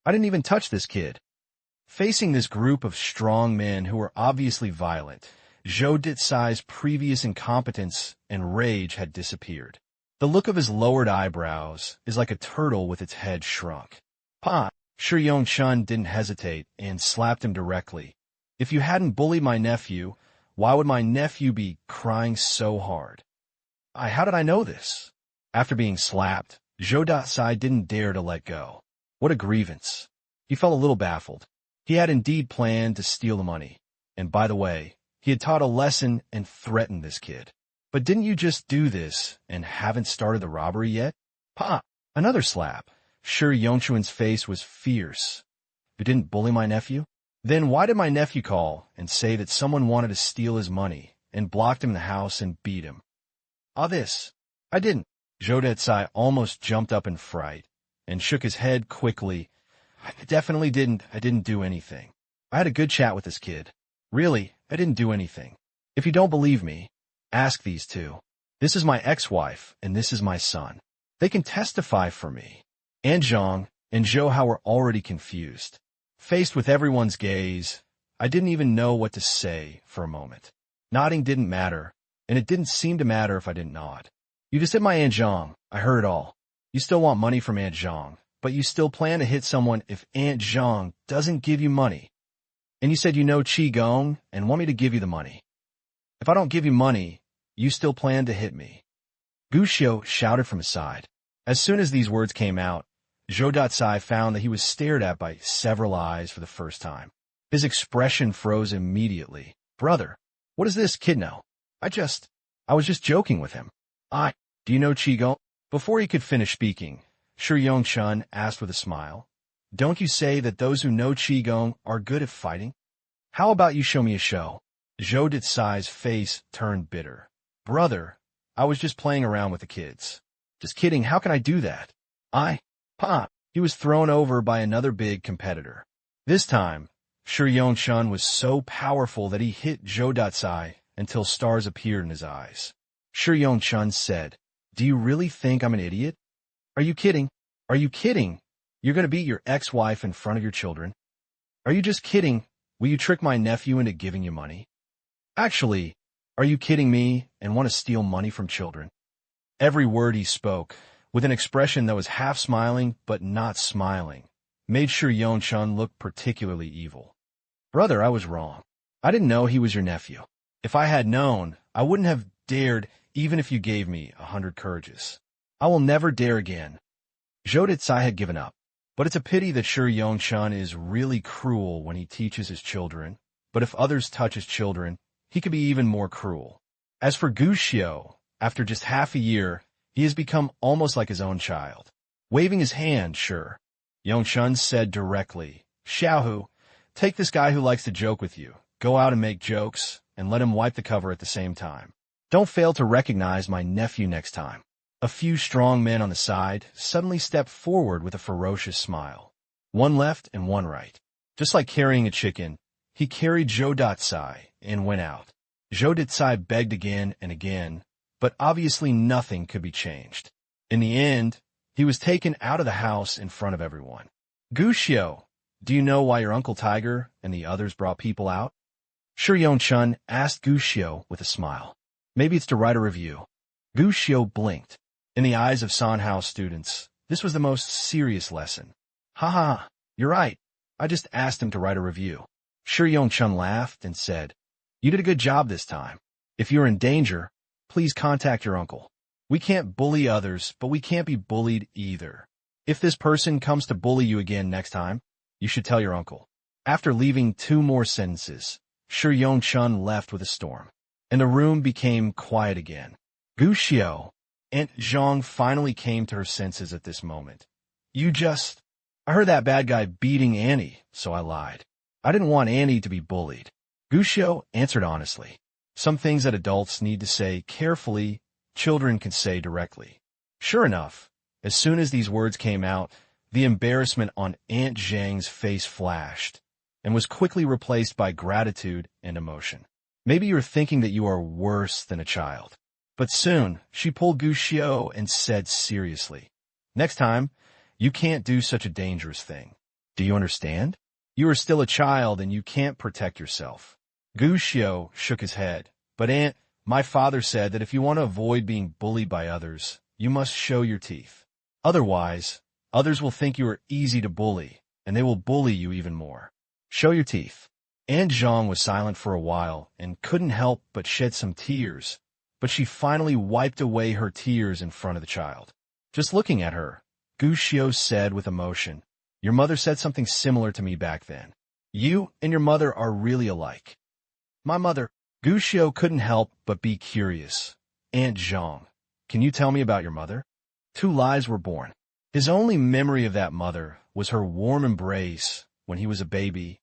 S1: I didn't even touch this kid. Facing this group of strong men who were obviously violent, Zhou Dicai's previous incompetence and rage had disappeared. The look of his lowered eyebrows is like a turtle with its head shrunk. Pa! Shi Yongchun didn't hesitate and slapped him directly. If you hadn't bullied my nephew, why would my nephew be crying so hard? How did I know this? After being slapped, Zhou Dicai didn't dare to let go. What a grievance. He felt a little baffled. He had indeed planned to steal the money, And by the way, he had taught a lesson and threatened this kid. But didn't you just do this and haven't started the robbery yet? Pa! Another slap. Sure, Yongchuan's face was fierce. You didn't bully my nephew? Then why did my nephew call and say that someone wanted to steal his money and blocked him in the house and beat him? This. I didn't. Zhou Detsai almost jumped up in fright and shook his head quickly. I definitely didn't. I didn't do anything. I had a good chat with this kid. Really, I didn't do anything. If you don't believe me, ask these two. This is my ex-wife, and this is my son. They can testify for me. And Zhang and Zhou Hao were already confused. Faced with everyone's gaze, I didn't even know what to say for a moment. Nodding didn't matter, and it didn't seem to matter if I didn't nod. You just hit my Aunt Zhang. I heard it all. You still want money from Aunt Zhang, but you still plan to hit someone if Aunt Zhang doesn't give you money. And you said you know Qigong and want me to give you the money. If I don't give you money, you still plan to hit me. Gu Xiu shouted from his side. As soon as these words came out, Zhou Datsai found that he was stared at by several eyes for the first time. His expression froze immediately. Brother, what does this kid know? I was just joking with him. Do you know Qigong? Before he could finish speaking, Shi Yongchun asked with a smile, don't you say that those who know Qigong are good at fighting? How about you show me a show? Zhou Datsai's face turned bitter. Brother, I was just playing around with the kids. Just kidding, how can I do that? He was thrown over by another big competitor. This time, Shi Yongchun was so powerful that he hit Zhou Datsai until stars appeared in his eyes. Shi Yongchun said, do you really think I'm an idiot? Are you kidding? Are you kidding? You're going to beat your ex-wife in front of your children? Are you just kidding? Will you trick my nephew into giving you money? Actually, are you kidding me and want to steal money from children? Every word he spoke, with an expression that was half smiling but not smiling, made Shi Yongchun look particularly evil. Brother, I was wrong. I didn't know he was your nephew. If I had known, I wouldn't have dared even if you gave me 100 courages. I will never dare again. Zhou Datsai had given up. But it's a pity that Shi Yongchun is really cruel when he teaches his children, but if others touch his children, he could be even more cruel. As for Gu Xiu, after just half a year, he has become almost like his own child. Waving his hand, sure. Yongchun said directly, Xiaohu, take this guy who likes to joke with you, go out and make jokes, and let him wipe the cover at the same time. Don't fail to recognize my nephew next time. A few strong men on the side suddenly stepped forward with a ferocious smile. One left and one right. Just like carrying a chicken, he carried Zhou Datsai and went out. Zhou Datsai begged again and again, but obviously nothing could be changed. In the end, he was taken out of the house in front of everyone. Gu Xiu, do you know why your Uncle Tiger and the others brought people out? Shi Yongchun asked Gu Xiu with a smile. Maybe it's to write a review. Gu Xiu blinked. In the eyes of San Hao students, this was the most serious lesson. You're right. I just asked him to write a review. Shi Yongchun laughed and said, you did a good job this time. If you're in danger, please contact your uncle. We can't bully others, but we can't be bullied either. If this person comes to bully you again next time, you should tell your uncle. After leaving 2 more sentences, Shi Yongchun left with a storm, and the room became quiet again. Gu Xiu, Aunt Zhang finally came to her senses at this moment. I heard that bad guy beating Annie, so I lied. I didn't want Annie to be bullied. Gu Xiu answered honestly. Some things that adults need to say carefully, children can say directly. Sure enough, as soon as these words came out, the embarrassment on Aunt Zhang's face flashed, and was quickly replaced by gratitude and emotion. Maybe you're thinking that you are worse than a child. But soon, she pulled Gu Xiu and said seriously, next time, you can't do such a dangerous thing. Do you understand? You are still a child and you can't protect yourself. Gu Xiu shook his head. But Aunt, my father said that if you want to avoid being bullied by others, you must show your teeth. Otherwise, others will think you are easy to bully, and they will bully you even more. Show your teeth. Aunt Zhang was silent for a while and couldn't help but shed some tears. But she finally wiped away her tears in front of the child. Just looking at her, Gu Xiu said with emotion, your mother said something similar to me back then. You and your mother are really alike. My mother. Gushio couldn't help but be curious. Aunt Zhang, can you tell me about your mother? Two lies were born. His only memory of that mother was her warm embrace when he was a baby.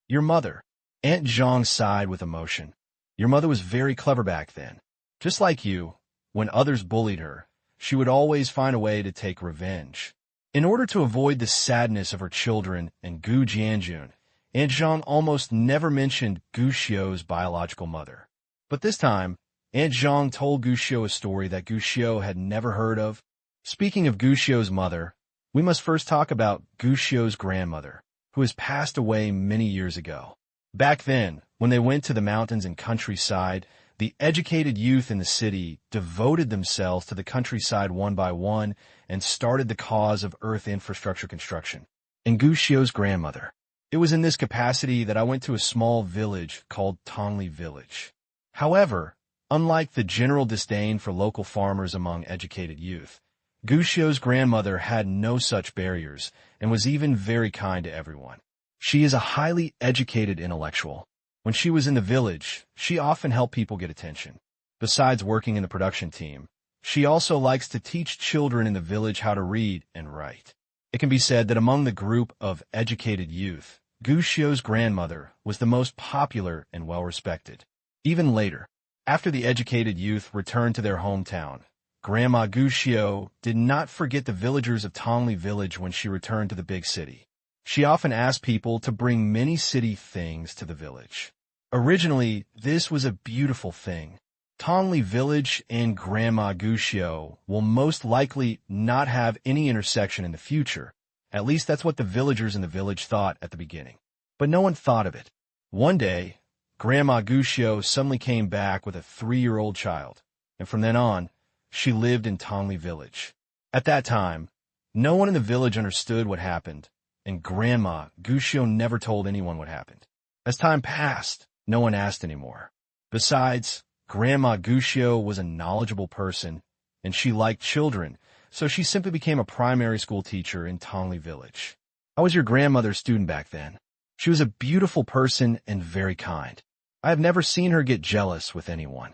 S1: Your mother. Aunt Zhang sighed with emotion. Your mother was very clever back then. Just like you, when others bullied her, she would always find a way to take revenge. In order to avoid the sadness of her children and Gu Jianjun, Aunt Zhang almost never mentioned Gushio's biological mother. But this time, Aunt Zhang told Gushio a story that Gushio had never heard of. Speaking of Gushio's mother, we must first talk about Gushio's grandmother, who has passed away many years ago. Back then, when they went to the mountains and countryside, the educated youth in the city devoted themselves to the countryside one by one and started the cause of earth infrastructure construction. And Gushio's grandmother. It was in this capacity that I went to a small village called Tongli Village. However, unlike the general disdain for local farmers among educated youth, Gushio's grandmother had no such barriers and was even very kind to everyone. She is a highly educated intellectual. When she was in the village, she often helped people get attention. Besides working in the production team, she also likes to teach children in the village how to read and write. It can be said that among the group of educated youth, Gushio's grandmother was the most popular and well-respected. Even later, after the educated youth returned to their hometown, Grandma Gushio did not forget the villagers of Tongli Village when she returned to the big city. She often asked people to bring many city things to the village. Originally, this was a beautiful thing. Tongli Village and Grandma Gushio will most likely not have any intersection in the future. At least that's what the villagers in the village thought at the beginning. But no one thought of it. One day, Grandma Gushio suddenly came back with a 3-year-old child, and from then on, she lived in Tongli Village. At that time, no one in the village understood what happened, and Grandma Gushio never told anyone what happened. As time passed, no one asked anymore. Besides, Grandma Gushio was a knowledgeable person, and she liked children, so she simply became a primary school teacher in Tongli Village. I was your grandmother's student back then. She was a beautiful person and very kind. I have never seen her get jealous with anyone.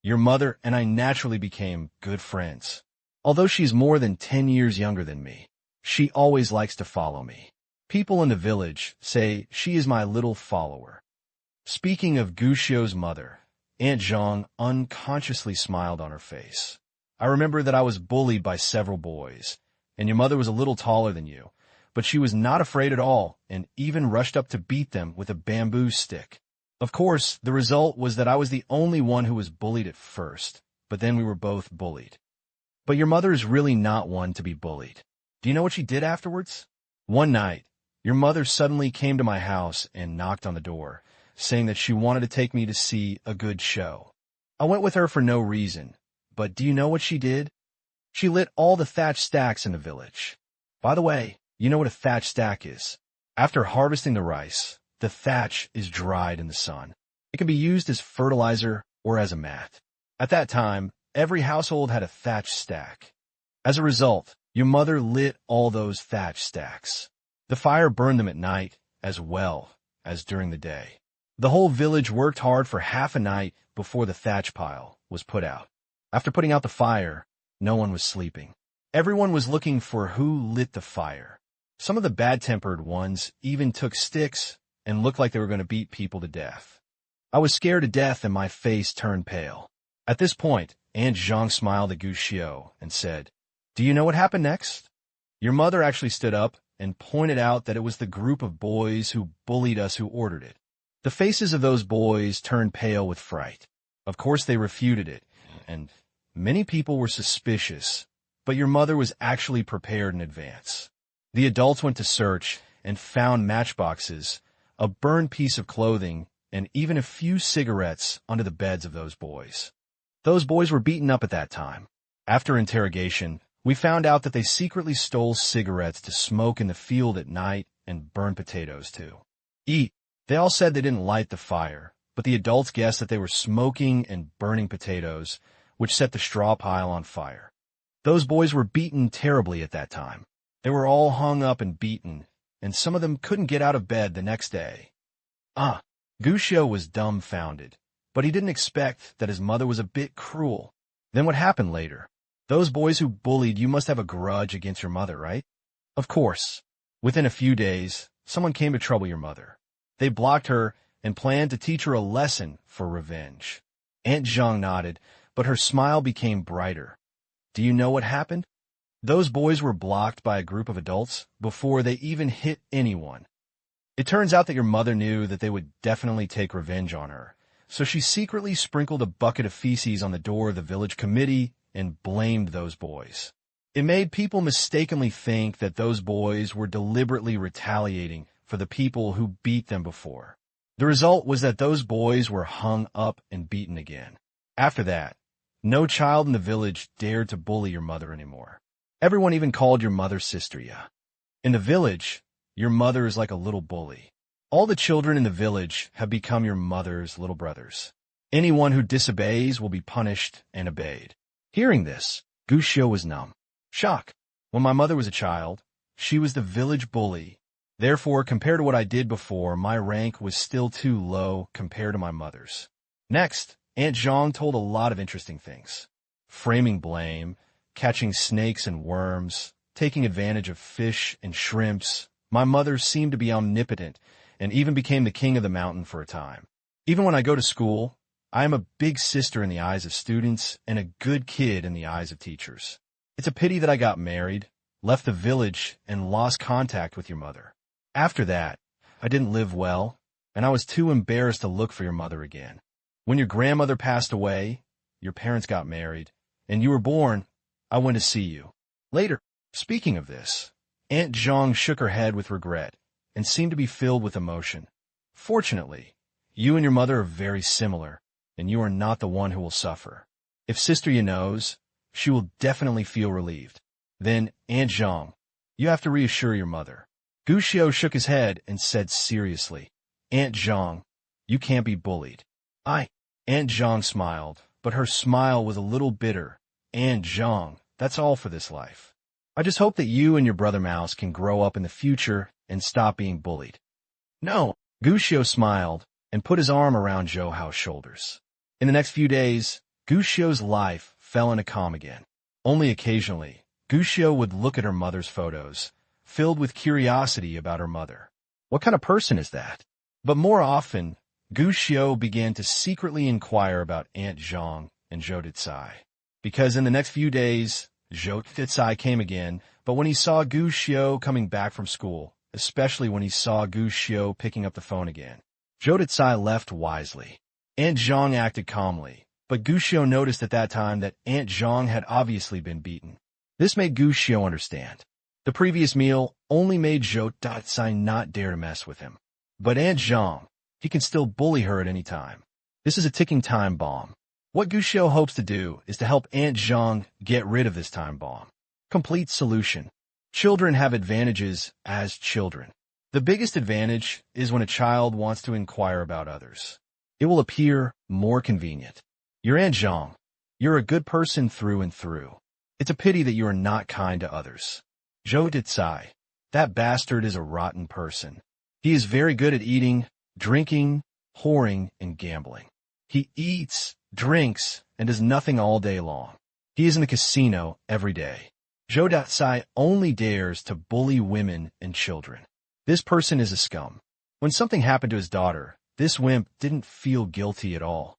S1: Your mother and I naturally became good friends. Although she's more than 10 years younger than me, she always likes to follow me. People in the village say she is my little follower. Speaking of Gushio's mother, Aunt Zhang unconsciously smiled on her face. I remember that I was bullied by several boys, and your mother was a little taller than you, but she was not afraid at all and even rushed up to beat them with a bamboo stick. Of course, the result was that I was the only one who was bullied at first, but then we were both bullied. But your mother is really not one to be bullied. Do you know what she did afterwards? One night, your mother suddenly came to my house and knocked on the door, saying that she wanted to take me to see a good show. I went with her for no reason, but do you know what she did? She lit all the thatch stacks in the village. By the way, you know what a thatch stack is. After harvesting the rice, the thatch is dried in the sun. It can be used as fertilizer or as a mat. At that time, every household had a thatch stack. As a result, your mother lit all those thatch stacks. The fire burned them at night as well as during the day. The whole village worked hard for half a night before the thatch pile was put out. After putting out the fire, no one was sleeping. Everyone was looking for who lit the fire. Some of the bad-tempered ones even took sticks and looked like they were going to beat people to death. I was scared to death and my face turned pale. At this point, Aunt Zhang smiled at Gushio and said, "Do you know what happened next?" Your mother actually stood up and pointed out that it was the group of boys who bullied us who ordered it. The faces of those boys turned pale with fright. Of course, they refuted it, and many people were suspicious, but your mother was actually prepared in advance. The adults went to search and found matchboxes, a burned piece of clothing, and even a few cigarettes under the beds of those boys. Those boys were beaten up at that time. After interrogation, we found out that they secretly stole cigarettes to smoke in the field at night and burn potatoes to eat. They all said they didn't light the fire, but the adults guessed that they were smoking and burning potatoes, which set the straw pile on fire. Those boys were beaten terribly at that time. They were all hung up and beaten, and some of them couldn't get out of bed the next day. Gushio was dumbfounded, but he didn't expect that his mother was a bit cruel. Then what happened later? Those boys who bullied you must have a grudge against your mother, right? Of course. Within a few days, someone came to trouble your mother. They blocked her and planned to teach her a lesson for revenge. Aunt Zhang nodded, but her smile became brighter. Do you know what happened? Those boys were blocked by a group of adults before they even hit anyone. It turns out that your mother knew that they would definitely take revenge on her, so she secretly sprinkled a bucket of feces on the door of the village committee and blamed those boys. It made people mistakenly think that those boys were deliberately retaliating for the people who beat them before. The result was that those boys were hung up and beaten again. After that, no child in the village dared to bully your mother anymore. Everyone even called your mother Sister Ya. In the village, your mother is like a little bully. All the children in the village have become your mother's little brothers. Anyone who disobeys will be punished and obeyed. Hearing this, Gushio was numb. Shock. When my mother was a child, she was the village bully. Therefore, compared to what I did before, my rank was still too low compared to my mother's. Next, Aunt Zhang told a lot of interesting things. Framing blame, catching snakes and worms, taking advantage of fish and shrimps. My mother seemed to be omnipotent and even became the king of the mountain for a time. Even when I go to school, I am a big sister in the eyes of students and a good kid in the eyes of teachers. It's a pity that I got married, left the village, and lost contact with your mother. After that, I didn't live well, and I was too embarrassed to look for your mother again. When your grandmother passed away, your parents got married, and you were born, I went to see you. Later, speaking of this, Aunt Zhang shook her head with regret and seemed to be filled with emotion. Fortunately, you and your mother are very similar, and you are not the one who will suffer. If Sister Ya knows, she will definitely feel relieved. Then, Aunt Zhang, you have to reassure your mother. Gushio shook his head and said seriously, Aunt Zhang, you can't be bullied. Aunt Zhang smiled, but her smile was a little bitter. Aunt Zhang, that's all for this life. I just hope that you and your brother Mouse can grow up in the future and stop being bullied. No, Gushio smiled and put his arm around Zhou Hao's shoulders. In the next few days, Gushio's life fell into calm again. Only occasionally, Gushio would look at her mother's photos, filled with curiosity about her mother. What kind of person is that? But more often, Gushio began to secretly inquire about Aunt Zhang and Zhou Dicai. Because in the next few days, Zhou Dicai came again, but when he saw Gushio coming back from school, especially when he saw Gushio picking up the phone again, Zhou Dicai left wisely. Aunt Zhang acted calmly, but Gushio noticed at that time that Aunt Zhang had obviously been beaten. This made Gushio understand. The previous meal only made Zhou Dicai not dare to mess with him. But Aunt Zhang, he can still bully her at any time. This is a ticking time bomb. What Gushio hopes to do is to help Aunt Zhang get rid of this time bomb. Complete solution. Children have advantages as children. The biggest advantage is when a child wants to inquire about others. It will appear more convenient. Your Aunt Zhang, you're a good person through and through. It's a pity that you are not kind to others. Zhou Dicai, that bastard is a rotten person. He is very good at eating, drinking, whoring, and gambling. He eats, drinks, and does nothing all day long. He is in the casino every day. Zhou Dicai only dares to bully women and children. This person is a scum. When something happened to his daughter, this wimp didn't feel guilty at all.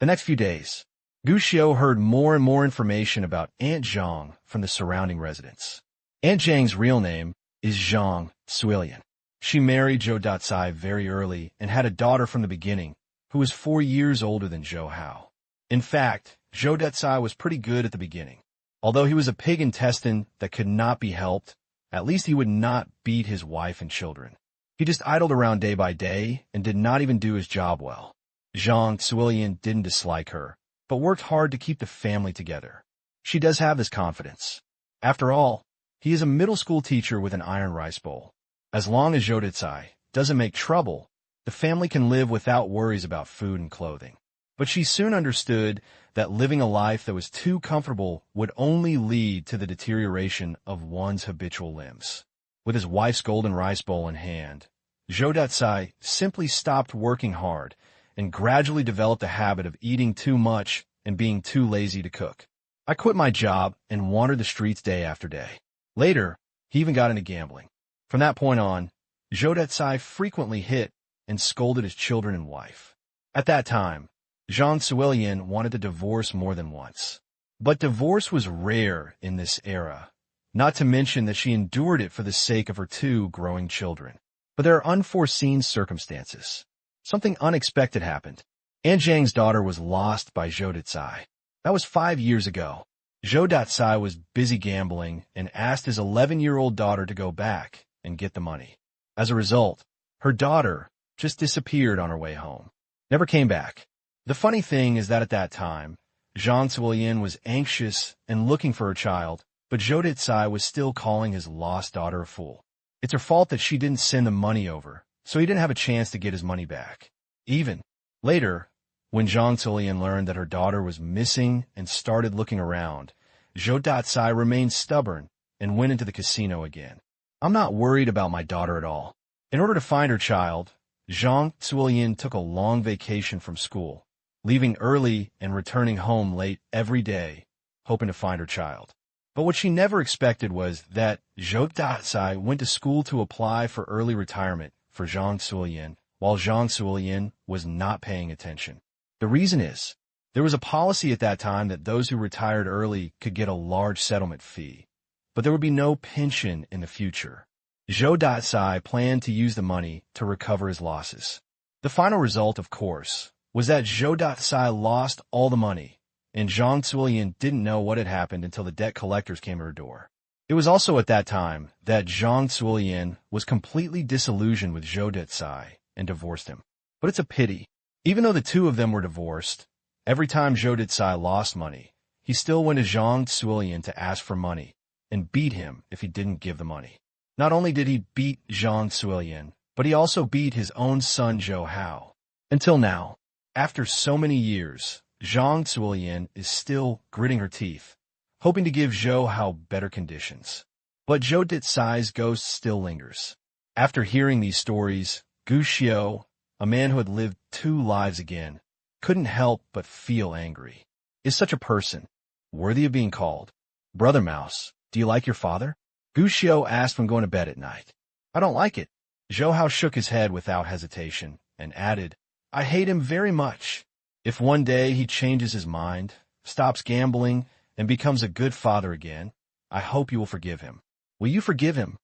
S1: The next few days, Gushio heard more and more information about Aunt Zhang from the surrounding residents. Aunt Zhang's real name is Zhang Suilian. She married Zhou Dicai very early and had a daughter from the beginning, who was 4 years older than Zhou Hao. In fact, Zhou Dicai was pretty good at the beginning. Although he was a pig intestine that could not be helped, at least he would not beat his wife and children. He just idled around day by day and did not even do his job well. Zhang Suilian didn't dislike her, but worked hard to keep the family together. She does have this confidence. After all, he is a middle school teacher with an iron rice bowl. As long as Zhou Dicai doesn't make trouble, the family can live without worries about food and clothing. But she soon understood that living a life that was too comfortable would only lead to the deterioration of one's habitual limbs. With his wife's golden rice bowl in hand, Zhou Datsai simply stopped working hard and gradually developed a habit of eating too much and being too lazy to cook. I quit my job and wandered the streets day after day. Later, he even got into gambling. From that point on, Zhou Datsai frequently hit and scolded his children and wife. At that time, Zhang Suilian wanted to divorce more than once. But divorce was rare in this era, not to mention that she endured it for the sake of her two growing children. But there are unforeseen circumstances. Something unexpected happened. An Zhang's daughter was lost by Zhou Datsai. That was 5 years ago. Zhou Datsai was busy gambling and asked his 11-year-old daughter to go back and get the money. As a result, her daughter just disappeared on her way home. Never came back. The funny thing is that at that time, Zhang Suilian was anxious and looking for her child, but Zhou Datsai was still calling his lost daughter a fool. It's her fault that she didn't send the money over, so he didn't have a chance to get his money back. Even later, when Zhang Suilian learned that her daughter was missing and started looking around, Zhou Datsai remained stubborn and went into the casino again. I'm not worried about my daughter at all. In order to find her child, Zhang Suilian took a long vacation from school, leaving early and returning home late every day, hoping to find her child. But what she never expected was that Zhou Datsai went to school to apply for early retirement for Zhang Suilian, while Zhang Suilian was not paying attention. The reason is, there was a policy at that time that those who retired early could get a large settlement fee, but there would be no pension in the future. Zhou Datsai planned to use the money to recover his losses. The final result, of course, was that Zhou Datsai lost all the money, and Zhang Suilian didn't know what had happened until the debt collectors came to her door. It was also at that time that Zhang Suilian was completely disillusioned with Zhou Datsai and divorced him. But it's a pity. Even though the two of them were divorced, every time Zhou Datsai lost money, he still went to Zhang Suilian to ask for money and beat him if he didn't give the money. Not only did he beat Zhang Suilian, but he also beat his own son Zhou Hao. Until now, after so many years, Zhang Suilian is still gritting her teeth, hoping to give Zhou Hao better conditions. But Zhou Datsai's ghost still lingers. After hearing these stories, Gu Xiu, a man who had lived 2 lives again, couldn't help but feel angry. Is such a person worthy of being called? Brother Mouse, do you like your father? Gu Xiu asked when going to bed at night. I don't like it. Zhou Hao shook his head without hesitation and added, I hate him very much. If one day he changes his mind, stops gambling, and becomes a good father again, I hope you will forgive him. Will you forgive him?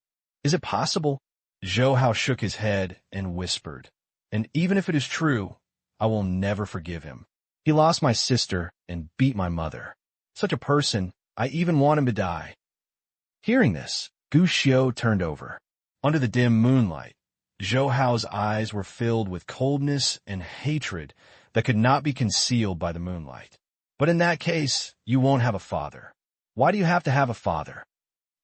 S1: Is it possible? Zhou Hao shook his head and whispered, and even if it is true, I will never forgive him. He lost my sister and beat my mother. Such a person, I even want him to die. Hearing this, Gu Xiu turned over. Under the dim moonlight, Zhou Hao's eyes were filled with coldness and hatred that could not be concealed by the moonlight. But in that case, you won't have a father. Why do you have to have a father?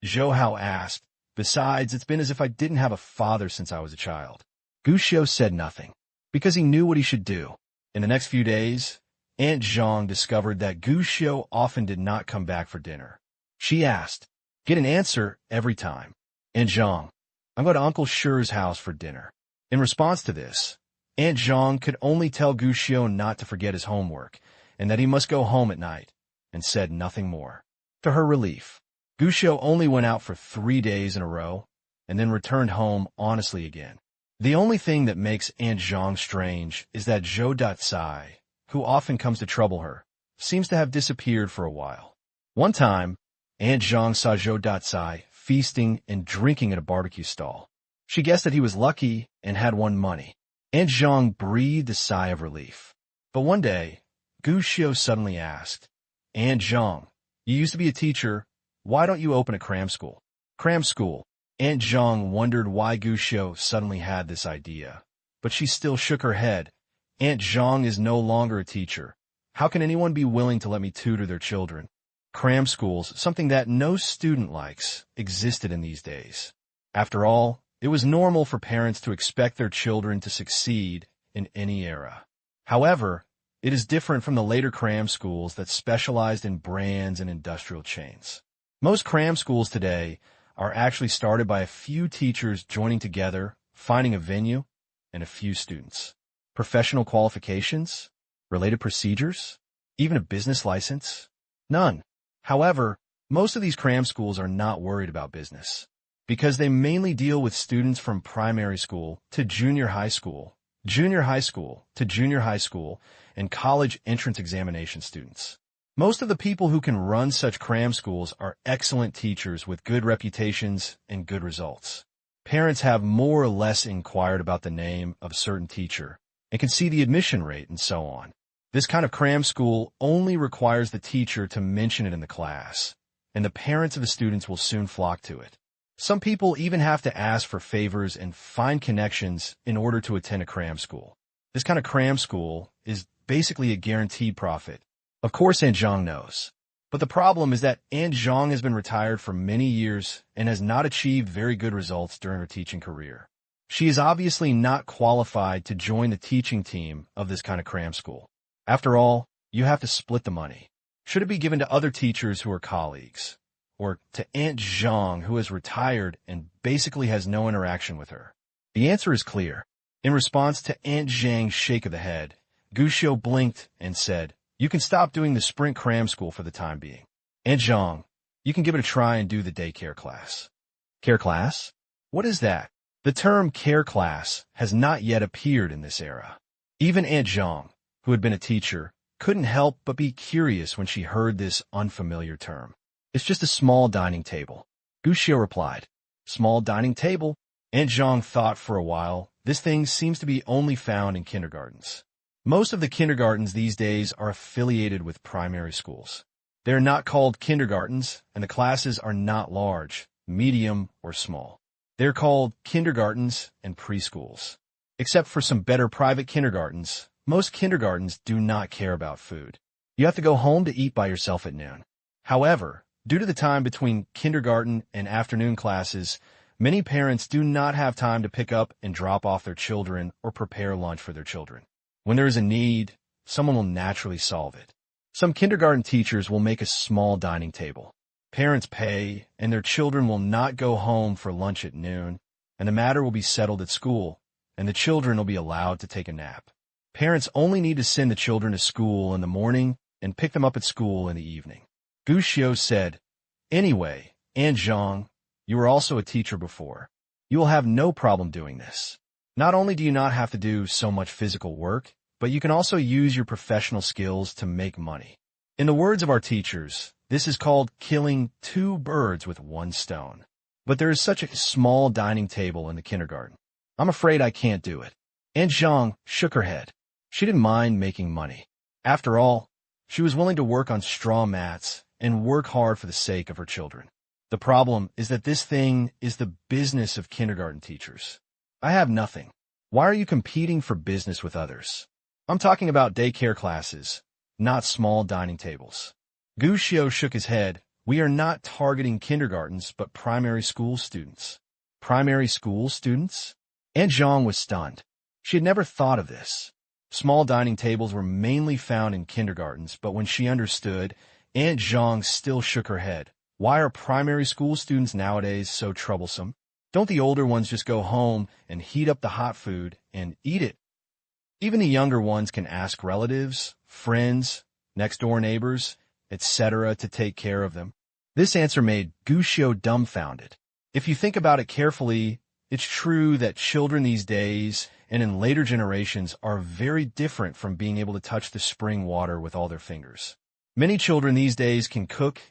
S1: Zhou Hao asked. Besides, it's been as if I didn't have a father since I was a child. Gu Xiu said nothing, because he knew what he should do. In the next few days, Aunt Zhang discovered that Gu Xiu often did not come back for dinner. She asked, get an answer every time. Aunt Zhang, I'm going to Uncle Shi's house for dinner. In response to this, Aunt Zhang could only tell Gu Xiu not to forget his homework, and that he must go home at night, and said nothing more. To her relief, Gu Xiu only went out for 3 days in a row, and then returned home honestly again. The only thing that makes Aunt Zhang strange is that Zhou Datsai, who often comes to trouble her, seems to have disappeared for a while. One time, Aunt Zhang saw Zhou Datsai feasting and drinking at a barbecue stall. She guessed that he was lucky and had won money. Aunt Zhang breathed a sigh of relief. But one day, Gu Xiu suddenly asked, Aunt Zhang, you used to be a teacher. Why don't you open a cram school? Cram school. Aunt Zhang wondered why Gu Xiu suddenly had this idea, but she still shook her head. Aunt Zhang is no longer a teacher. How can anyone be willing to let me tutor their children? Cram schools, something that no student likes, existed in these days. After all, it was normal for parents to expect their children to succeed in any era. However, it is different from the later cram schools that specialized in brands and industrial chains. Most cram schools today are actually started by a few teachers joining together finding a venue, and a few students. Professional qualifications? Related procedures? Even a business license? None. However, most of these cram schools are not worried about business because they mainly deal with students from primary school to junior high school to junior high school, and college entrance examination students. Most of the people who can run such cram schools are excellent teachers with good reputations and good results. Parents have more or less inquired about the name of a certain teacher and can see the admission rate and so on. This kind of cram school only requires the teacher to mention it in the class, and the parents of the students will soon flock to it. Some people even have to ask for favors and find connections in order to attend a cram school. This kind of cram school is basically a guaranteed profit. Of course, Aunt Zhang knows. But the problem is that Aunt Zhang has been retired for many years and has not achieved very good results during her teaching career. She is obviously not qualified to join the teaching team of this kind of cram school. After all, you have to split the money. Should it be given to other teachers who are colleagues? Or to Aunt Zhang, who has retired and basically has no interaction with her? The answer is clear. In response to Aunt Zhang's shake of the head, Guxiu blinked and said, "You can stop doing the sprint cram school for the time being. Aunt Zhang, you can give it a try and do the daycare class." Care class? What is that? The term care class has not yet appeared in this era. Even Aunt Zhang, who had been a teacher, couldn't help but be curious when she heard this unfamiliar term. "It's just a small dining table," Guxiu replied. Small dining table? Aunt Zhang thought for a while. This thing seems to be only found in kindergartens. Most of the kindergartens these days are affiliated with primary schools. They are not called kindergartens, and the classes are not large, medium, or small. They are called kindergartens and preschools. Except for some better private kindergartens, most kindergartens do not care about food. You have to go home to eat by yourself at noon. However, due to the time between kindergarten and afternoon classes, many parents do not have time to pick up and drop off their children or prepare lunch for their children. When there is a need, someone will naturally solve it. Some kindergarten teachers will make a small dining table. Parents pay, and their children will not go home for lunch at noon, and the matter will be settled at school, and the children will be allowed to take a nap. Parents only need to send the children to school in the morning and pick them up at school in the evening. Guxiu said, "Anyway, Aunt Zhang, you were also a teacher before. You will have no problem doing this. Not only do you not have to do so much physical work, but you can also use your professional skills to make money. In the words of our teachers, this is called killing two birds with one stone. But there is such a small dining table in the kindergarten. I'm afraid I can't do it." Aunt Zhang shook her head. She didn't mind making money. After all, she was willing to work on straw mats and work hard for the sake of her children. The problem is that this thing is the business of kindergarten teachers. I have nothing. Why are you competing for business with others? I'm talking about daycare classes, not small dining tables. Guxiu shook his head. We are not targeting kindergartens, but primary school students. Primary school students? Aunt Zhang was stunned. She had never thought of this. Small dining tables were mainly found in kindergartens, but when she understood, Aunt Zhang still shook her head. Why are primary school students nowadays so troublesome? Don't the older ones just go home and heat up the hot food and eat it? Even the younger ones can ask relatives, friends, next-door neighbors, etc. to take care of them. This answer made Guxiu dumbfounded. If you think about it carefully, it's true that children these days and in later generations are very different from being able to touch the spring water with all their fingers. Many children these days can cook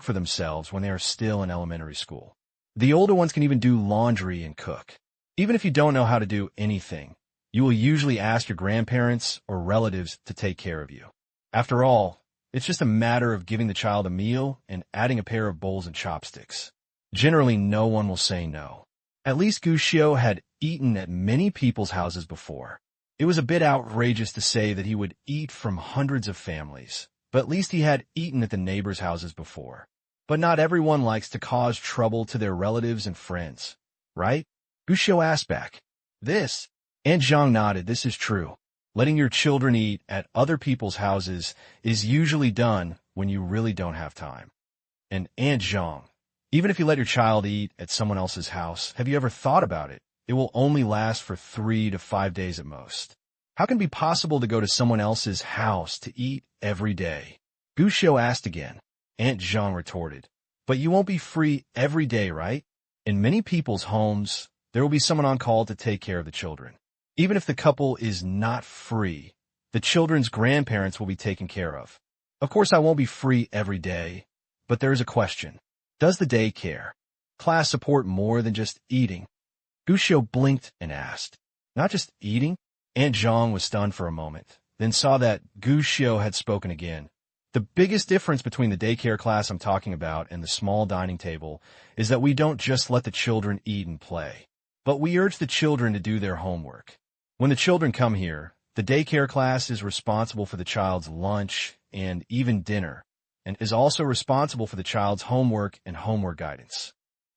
S1: for themselves when they are still in elementary school. The older ones can even do laundry and cook. Even if you don't know how to do anything, you will usually ask your grandparents or relatives to take care of you. After all, it's just a matter of giving the child a meal and adding a pair of bowls and chopsticks. Generally, no one will say no. At least Guxiu had eaten at many people's houses before. It was a bit outrageous to say that he would eat from hundreds of families, but at least he had eaten at the neighbors' houses before. But not everyone likes to cause trouble to their relatives and friends, right? Guxiu asked back. This? Aunt Zhang nodded. This is true. Letting your children eat at other people's houses is usually done when you really don't have time. And Aunt Zhang, even if you let your child eat at someone else's house, have you ever thought about it? it will only last for 3 to 5 days at most. How can it be possible to go to someone else's house to eat every day? Gushio asked again. Aunt Zhang retorted. But you won't be free every day, right? In many people's homes, there will be someone on call to take care of the children. Even if the couple is not free, the children's grandparents will be taken care of. Of course, I won't be free every day, but there is a question. Does the daycare class support more than just eating? Gushio blinked and asked. Not just eating? Aunt Zhang was stunned for a moment, then saw that Gushio had spoken again. The biggest difference between the daycare class I'm talking about and the small dining table is that we don't just let the children eat and play, but we urge the children to do their homework. When the children come here, the daycare class is responsible for the child's lunch and even dinner, and is also responsible for the child's homework and homework guidance.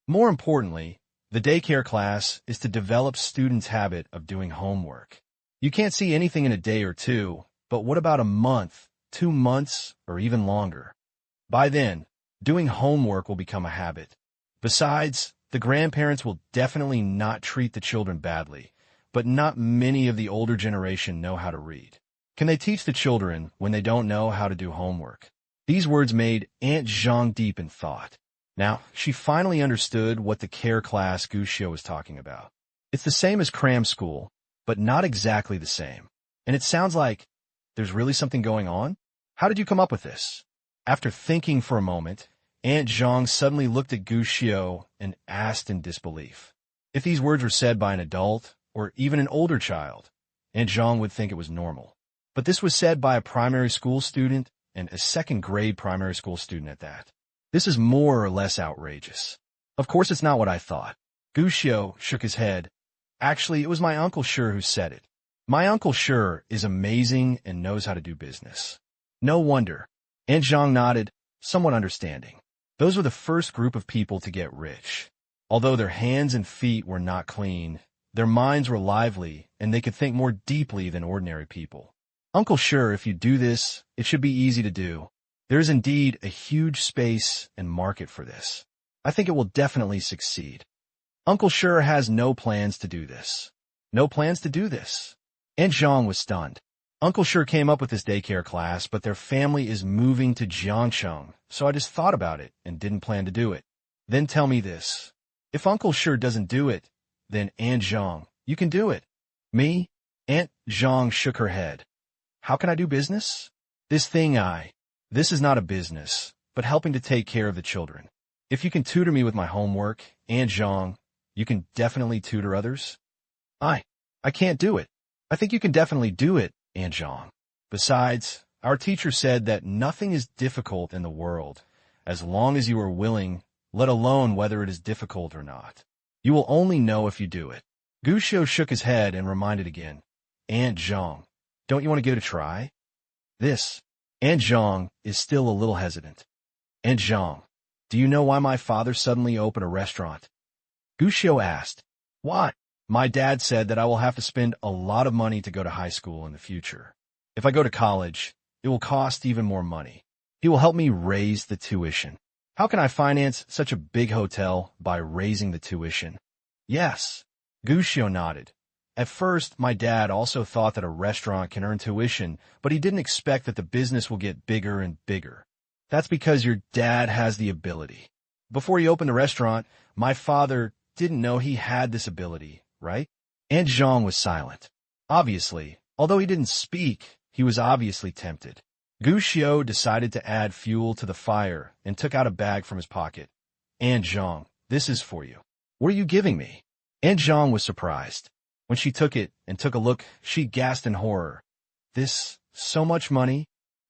S1: More importantly, the daycare class is to develop students' habit of doing homework. You can't see anything in a day or two, but what about a month, 2 months, or even longer? By then, doing homework will become a habit. Besides, the grandparents will definitely not treat the children badly, but not many of the older generation know how to read. Can they teach the children when they don't know how to do homework? These words made Aunt Zhang deep in thought. Now, she finally understood what the care class Gushio was talking about. It's the same as cram school, but not exactly the same. And it sounds like there's really something going on? How did you come up with this? After thinking for a moment, Aunt Zhang suddenly looked at Gushio and asked in disbelief. If these words were said by an adult, or even an older child, Aunt Zhang would think it was normal. But this was said by a primary school student, and a second-grade primary school student at that. This is more or less outrageous. Of course it's not what I thought. Gushio shook his head. Actually, it was my Uncle Sure who said it. My Uncle Sure is amazing and knows how to do business. No wonder. Aunt Zhang nodded, somewhat understanding. Those were the first group of people to get rich. Although their hands and feet were not clean, their minds were lively, and they could think more deeply than ordinary people. Uncle Sure, if you do this, it should be easy to do. There is indeed a huge space and market for this. I think it will definitely succeed. Uncle Sure has no plans to do this. No plans to do this. Aunt Zhang was stunned. Uncle Sure came up with this daycare class, but their family is moving to Jiangcheng, so I just thought about it and didn't plan to do it. Then tell me this. If Uncle Sure doesn't do it, then Aunt Zhang, you can do it. Me? Aunt Zhang shook her head. How can I do business? This is not a business, but helping to take care of the children. If you can tutor me with my homework, Aunt Zhang, you can definitely tutor others. I can't do it. I think you can definitely do it, Aunt Zhang. Besides, our teacher said that nothing is difficult in the world, as long as you are willing, let alone whether it is difficult or not. You will only know if you do it. Gushio shook his head and reminded again. Aunt Zhang, don't you want to give it a try? Aunt Zhang is still a little hesitant. Aunt Zhang, do you know why my father suddenly opened a restaurant? Gushio asked. Why? My dad said that I will have to spend a lot of money to go to high school in the future. If I go to college, it will cost even more money. He will help me raise the tuition. How can I finance such a big hotel by raising the tuition? Yes. Gushio nodded. At first, my dad also thought that a restaurant can earn tuition, but he didn't expect that the business will get bigger and bigger. That's because your dad has the ability. Before he opened the restaurant, my father didn't know he had this ability, right? Aunt Zhang was silent. Obviously, although he didn't speak, he was obviously tempted. Gushio decided to add fuel to the fire and took out a bag from his pocket. Aunt Zhang, this is for you. What are you giving me? Aunt Zhang was surprised. When she took it and took a look, she gasped in horror. So much money?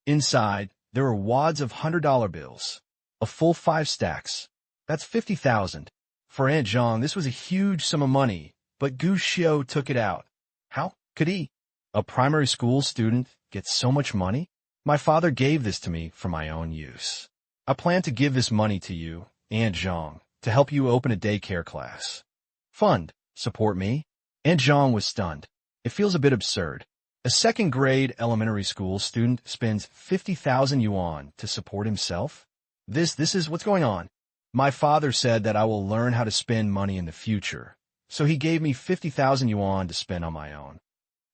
S1: Inside, there were wads of $100 bills. A full 5 stacks. That's 50,000. For Aunt Zhang, this was a huge sum of money, but Gushio took it out. How could he? A primary school student get so much money? My father gave this to me for my own use. I plan to give this money to you, Aunt Zhang, to help you open a daycare class. Fund. Support me? Aunt Zhang was stunned. It feels a bit absurd. A second-grade elementary school student spends 50,000 yuan to support himself? This is what's going on. My father said that I will learn how to spend money in the future, so he gave me 50,000 yuan to spend on my own.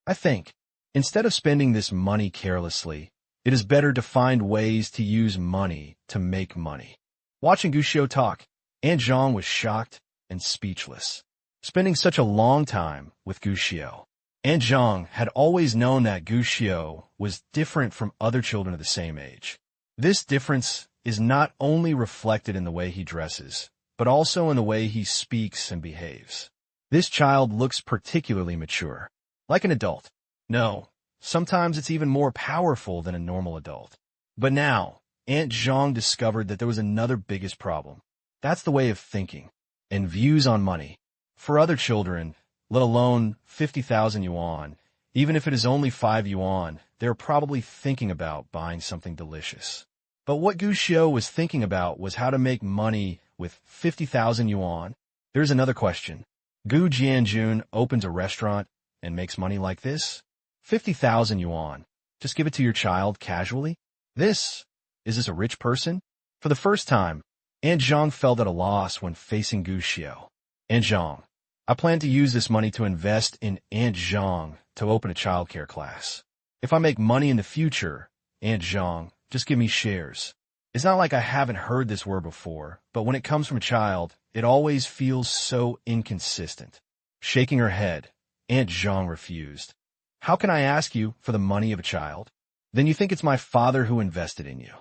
S1: I think, instead of spending this money carelessly, it is better to find ways to use money to make money. Watching Guxiu talk, Aunt Zhang was shocked and speechless. Spending such a long time with Guxiu, Aunt Zhang had always known that Guxiu was different from other children of the same age. This difference is not only reflected in the way he dresses, but also in the way he speaks and behaves. This child looks particularly mature, like an adult. No, sometimes it's even more powerful than a normal adult. But now, Aunt Zhang discovered that there was another biggest problem. That's the way of thinking and views on money. For other children, let alone 50,000 yuan, even if it is only 5 yuan, they're probably thinking about buying something delicious. But what Guxiu was thinking about was how to make money with 50,000 yuan. There's another question. Gu Jianjun opens a restaurant and makes money like this? 50,000 yuan. Just give it to your child casually? Is this a rich person? For the first time, Aunt Zhang felt at a loss when facing Guxiu. Aunt Zhang, I plan to use this money to invest in Aunt Zhang to open a childcare class. If I make money in the future, Aunt Zhang, just give me shares. It's not like I haven't heard this word before, but when it comes from a child, it always feels so inconsistent. Shaking her head, Aunt Zhang refused. How can I ask you for the money of a child? Then you think it's my father who invested in you.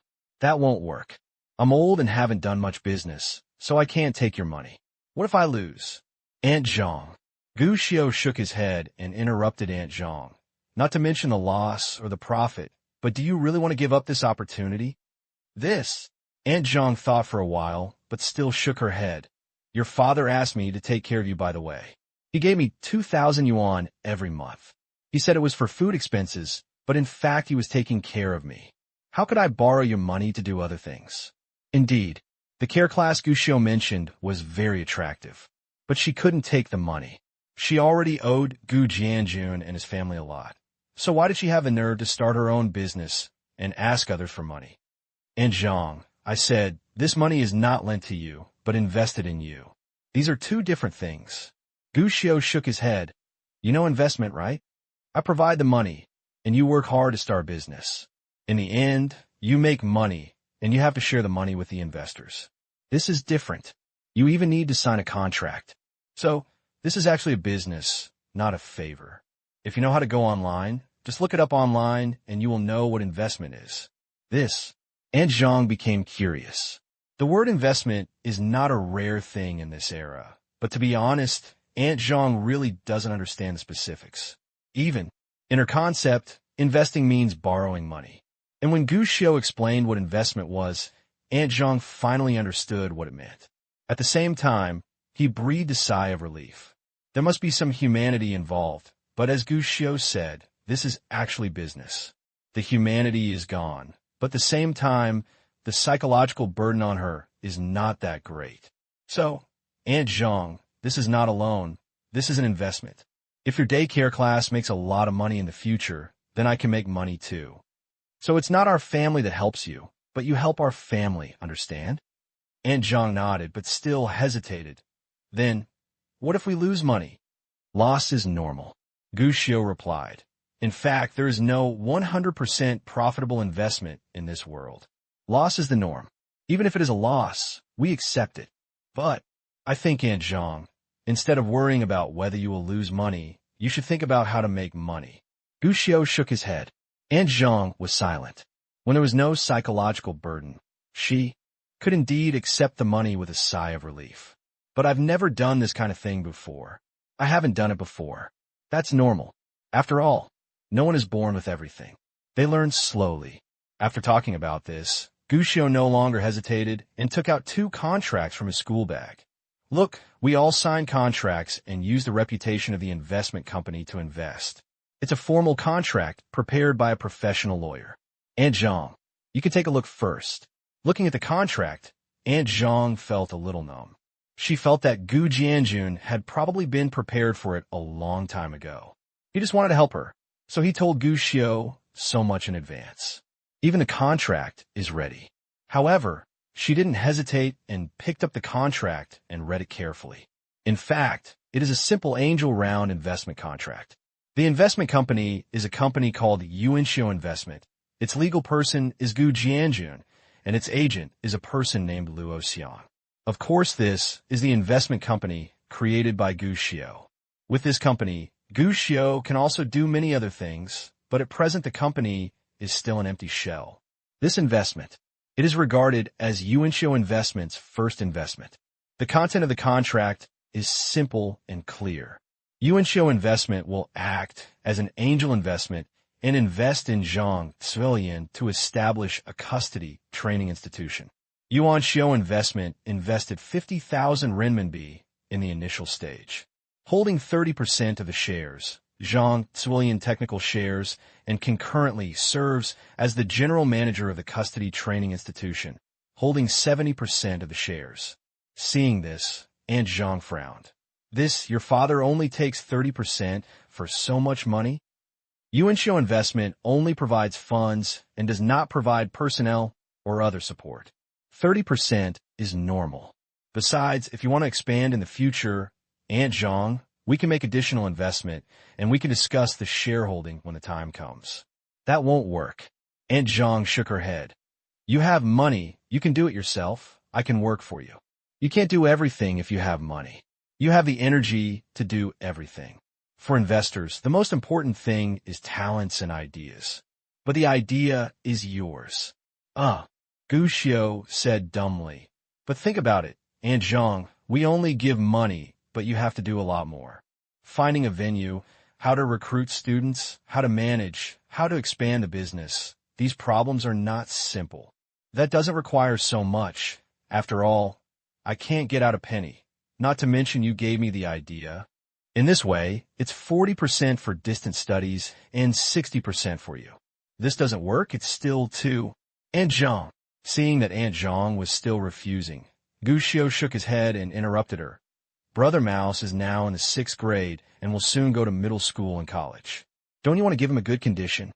S1: That won't work. I'm old and haven't done much business, so I can't take your money. What if I lose? Aunt Zhang. Guxiu shook his head and interrupted Aunt Zhang. Not to mention the loss or the profit, but do you really want to give up this opportunity? Aunt Zhang thought for a while, but still shook her head. Your father asked me to take care of you, by the way. He gave me 2,000 yuan every month. He said it was for food expenses, but in fact he was taking care of me. How could I borrow your money to do other things? Indeed, the care class Guxiu mentioned was very attractive, but she couldn't take the money. She already owed Gu Jianjun and his family a lot. So why did she have the nerve to start her own business and ask others for money? Aunt Zhang, I said, this money is not lent to you, but invested in you. These are two different things. Guxiu shook his head. You know investment, right? I provide the money, and you work hard to start business. In the end, you make money, and you have to share the money with the investors. This is different. You even need to sign a contract. So, this is actually a business, not a favor. If you know how to go online, just look it up online, and you will know what investment is. Aunt Zhang became curious. The word investment is not a rare thing in this era, but to be honest, Aunt Zhang really doesn't understand the specifics. Even in her concept, investing means borrowing money. And when Guxiu explained what investment was, Aunt Zhang finally understood what it meant. At the same time, he breathed a sigh of relief. There must be some humanity involved, but as Guxiu said, this is actually business. The humanity is gone, but at the same time, the psychological burden on her is not that great. So, Aunt Zhang, this is not a loan, this is an investment. If your daycare class makes a lot of money in the future, then I can make money too. So it's not our family that helps you, but you help our family, understand? Aunt Zhang nodded, but still hesitated. Then, what if we lose money? Loss is normal, Guxiu replied. In fact, there is no 100% profitable investment in this world. Loss is the norm. Even if it is a loss, we accept it. But, I think, Aunt Zhang, instead of worrying about whether you will lose money, you should think about how to make money. Guxiu shook his head. Aunt Zhang was silent. When there was no psychological burden, she could indeed accept the money with a sigh of relief. But I've never done this kind of thing before. I haven't done it before. That's normal. After all, no one is born with everything. They learn slowly. After talking about this, Guxiu no longer hesitated and took out 2 contracts from his school bag. Look, we all sign contracts and use the reputation of the investment company to invest. It's a formal contract prepared by a professional lawyer. Aunt Zhang, you can take a look first. Looking at the contract, Aunt Zhang felt a little numb. She felt that Gu Jianjun had probably been prepared for it a long time ago. He just wanted to help her, so he told Guxiu so much in advance. Even the contract is ready. However, she didn't hesitate and picked up the contract and read it carefully. In fact, It is a simple angel round investment contract. The investment company is a company called Yuanxiu Investment. Its legal person is Gu Jianjun, and its agent is a person named Luo Xiang. Of course, this is the investment company created by Gu Xiu. With this company, Gu Xiu can also do many other things, but at present the company is still an empty shell. This investment, it is regarded as Yuanxiu Investment's first investment. The content of the contract is simple and clear. Yuanxiu Investment will act as an angel investment and invest in Zhang Civilian to establish a custody training institution. Yuanxiu Investment invested 50,000 renminbi in the initial stage, holding 30% of the shares, Zhang Civilian technical shares, and concurrently serves as the general manager of the custody training institution, holding 70% of the shares. Seeing this, Aunt Zhang frowned. This, your father only takes 30% for so much money? Yuanxiu Investment only provides funds and does not provide personnel or other support. 30% is normal. Besides, if you want to expand in the future, Aunt Zhang, we can make additional investment, and we can discuss the shareholding when the time comes. That won't work. Aunt Zhang shook her head. You have money. You can do it yourself. I can work for you. You can't do everything if you have money. You have the energy to do everything. For investors, the most important thing is talents and ideas. But the idea is yours. Gu Xiu said dumbly. But think about it, Aunt Zhang, we only give money, but you have to do a lot more. Finding a venue, how to recruit students, how to manage, how to expand the business. These problems are not simple. That doesn't require so much. After all, I can't get out a penny. Not to mention you gave me the idea. In this way, it's 40% for distant studies and 60% for you. This doesn't work, it's still too. Aunt Zhang. Seeing that Aunt Zhang was still refusing, Gu Xiu shook his head and interrupted her. Brother Mouse is now in the 6th grade and will soon go to middle school and college. Don't you want to give him a good condition?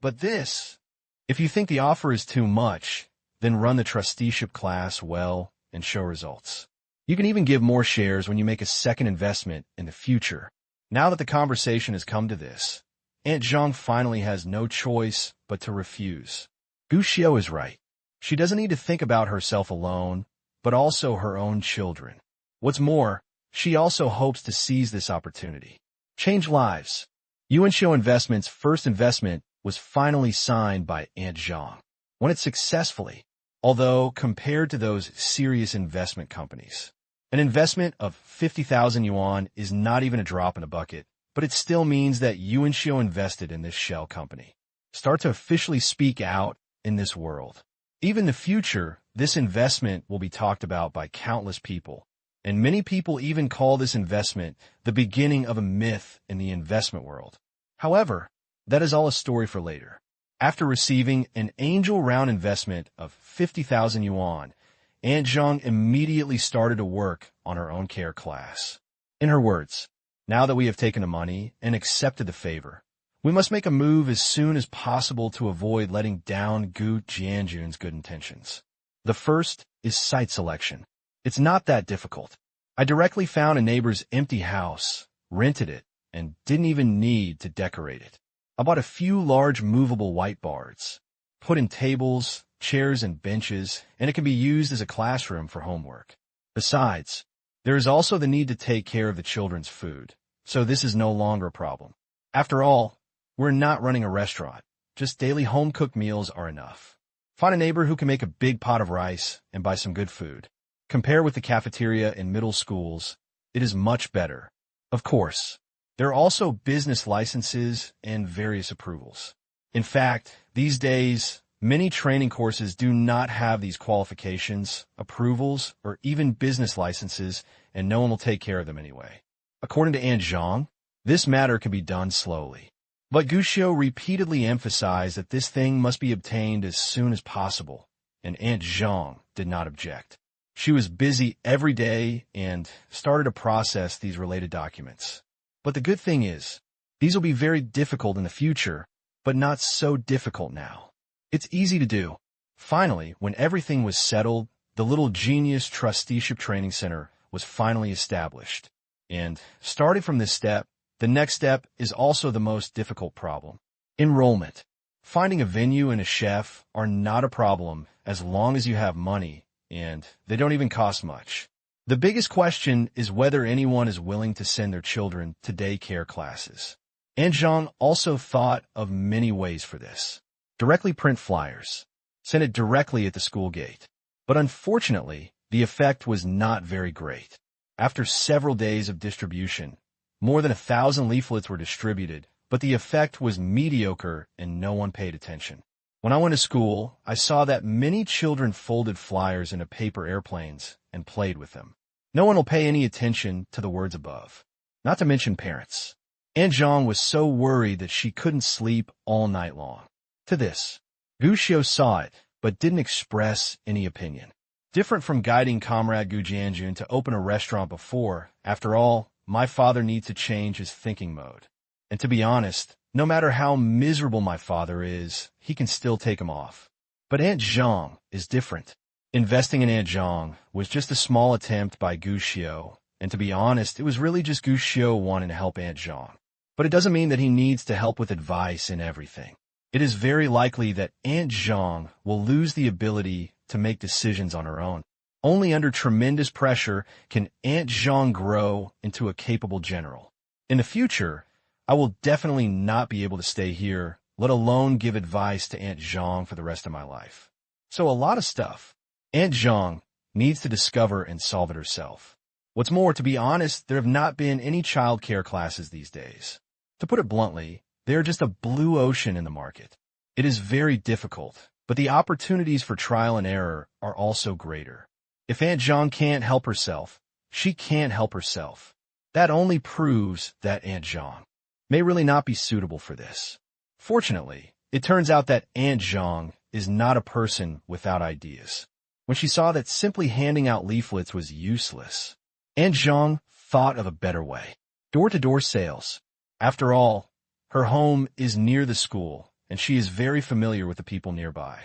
S1: But this, if you think the offer is too much, then run the trusteeship class well and show results. You can even give more shares when you make a second investment in the future. Now that the conversation has come to this, Aunt Zhang finally has no choice but to refuse. Gu Xiu is right. She doesn't need to think about herself alone, but also her own children. What's more, she also hopes to seize this opportunity. Change lives. Yuanxiu Investment's first investment was finally signed by Aunt Zhang. When it successfully, although compared to those serious investment companies, an investment of 50,000 yuan is not even a drop in a bucket, but it still means that Yuanxiu invested in this shell company. Start to officially speak out in this world. Even in the future, this investment will be talked about by countless people, and many people even call this investment the beginning of a myth in the investment world. However, that is all a story for later. After receiving an angel round investment of 50,000 yuan, Aunt Zhang immediately started to work on her own care class. In her words, now that we have taken the money and accepted the favor, we must make a move as soon as possible to avoid letting down Gu Jianjun's good intentions. The first is site selection. It's not that difficult. I directly found a neighbor's empty house, rented it, and didn't even need to decorate it. I bought a few large movable whiteboards, put in tables, chairs, and benches, and it can be used as a classroom for homework. Besides, there is also the need to take care of the children's food, so this is no longer a problem. After all, we're not running a restaurant. Just daily home-cooked meals are enough. Find a neighbor who can make a big pot of rice and buy some good food. Compare with the cafeteria in middle schools, it is much better. Of course, there are also business licenses and various approvals. In fact, these days, many training courses do not have these qualifications, approvals, or even business licenses, and no one will take care of them anyway. According to Aunt Zhang, this matter can be done slowly. But Gu Xiu repeatedly emphasized that this thing must be obtained as soon as possible, and Aunt Zhang did not object. She was busy every day and started to process these related documents. But the good thing is, these will be very difficult in the future, but not so difficult now. It's easy to do. Finally, when everything was settled, the little genius trusteeship training center was finally established. And starting from this step, the next step is also the most difficult problem. Enrollment. Finding a venue and a chef are not a problem as long as you have money, and they don't even cost much. The biggest question is whether anyone is willing to send their children to daycare classes. Aunt Zhang also thought of many ways for this. Directly print flyers. Send it directly at the school gate. But unfortunately, the effect was not very great. After several days of distribution, more than 1,000 leaflets were distributed, but the effect was mediocre and no one paid attention. When I went to school, I saw that many children folded flyers into paper airplanes and played with them. No one will pay any attention to the words above. Not to mention parents. Aunt Zhang was so worried that she couldn't sleep all night long. To this, Gu Xiu saw it, but didn't express any opinion. Different from guiding Comrade Gu Jianjun to open a restaurant before, after all, my father needs to change his thinking mode. And to be honest, no matter how miserable my father is, he can still take him off. But Aunt Zhang is different. Investing in Aunt Zhang was just a small attempt by Gu Xiu, and to be honest, it was really just Gu Xiu wanting to help Aunt Zhang. But it doesn't mean that he needs to help with advice and everything. It is very likely that Aunt Zhang will lose the ability to make decisions on her own. Only under tremendous pressure can Aunt Zhang grow into a capable general. In the future, I will definitely not be able to stay here, let alone give advice to Aunt Zhang for the rest of my life. So a lot of stuff. Aunt Zhang needs to discover and solve it herself. What's more, to be honest, there have not been any child care classes these days. To put it bluntly, they are just a blue ocean in the market. It is very difficult, but the opportunities for trial and error are also greater. If Aunt Zhang can't help herself, she can't help herself. That only proves that Aunt Zhang may really not be suitable for this. Fortunately, it turns out that Aunt Zhang is not a person without ideas. When she saw that simply handing out leaflets was useless, Aunt Zhang thought of a better way. Door-to-door sales. After all, her home is near the school, and she is very familiar with the people nearby.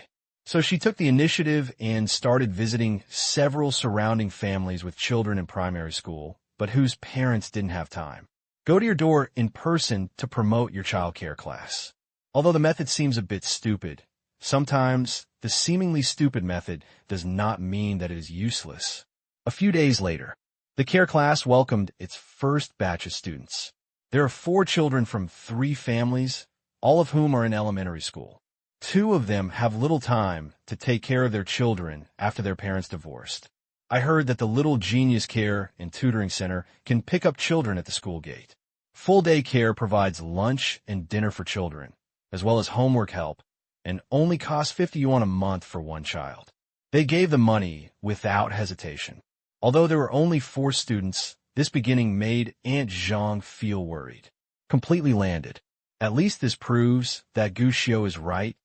S1: So she took the initiative and started visiting several surrounding families with children in primary school, but whose parents didn't have time. Go to your door in person to promote your child care class. Although the method seems a bit stupid, sometimes the seemingly stupid method does not mean that it is useless. A few days later, the care class welcomed its first batch of students. There are 4 children from 3 families, all of whom are in elementary school. 2 of them have little time to take care of their children after their parents divorced. I heard that the Little Genius Care and Tutoring Center can pick up children at the school gate. Full day care provides lunch and dinner for children, as well as homework help, and only costs 50 yuan a month for 1 child. They gave the money without hesitation. Although there were only 4 students, this beginning made Aunt Zhang feel worried. Completely landed. At least this proves that Gu Xiu is right.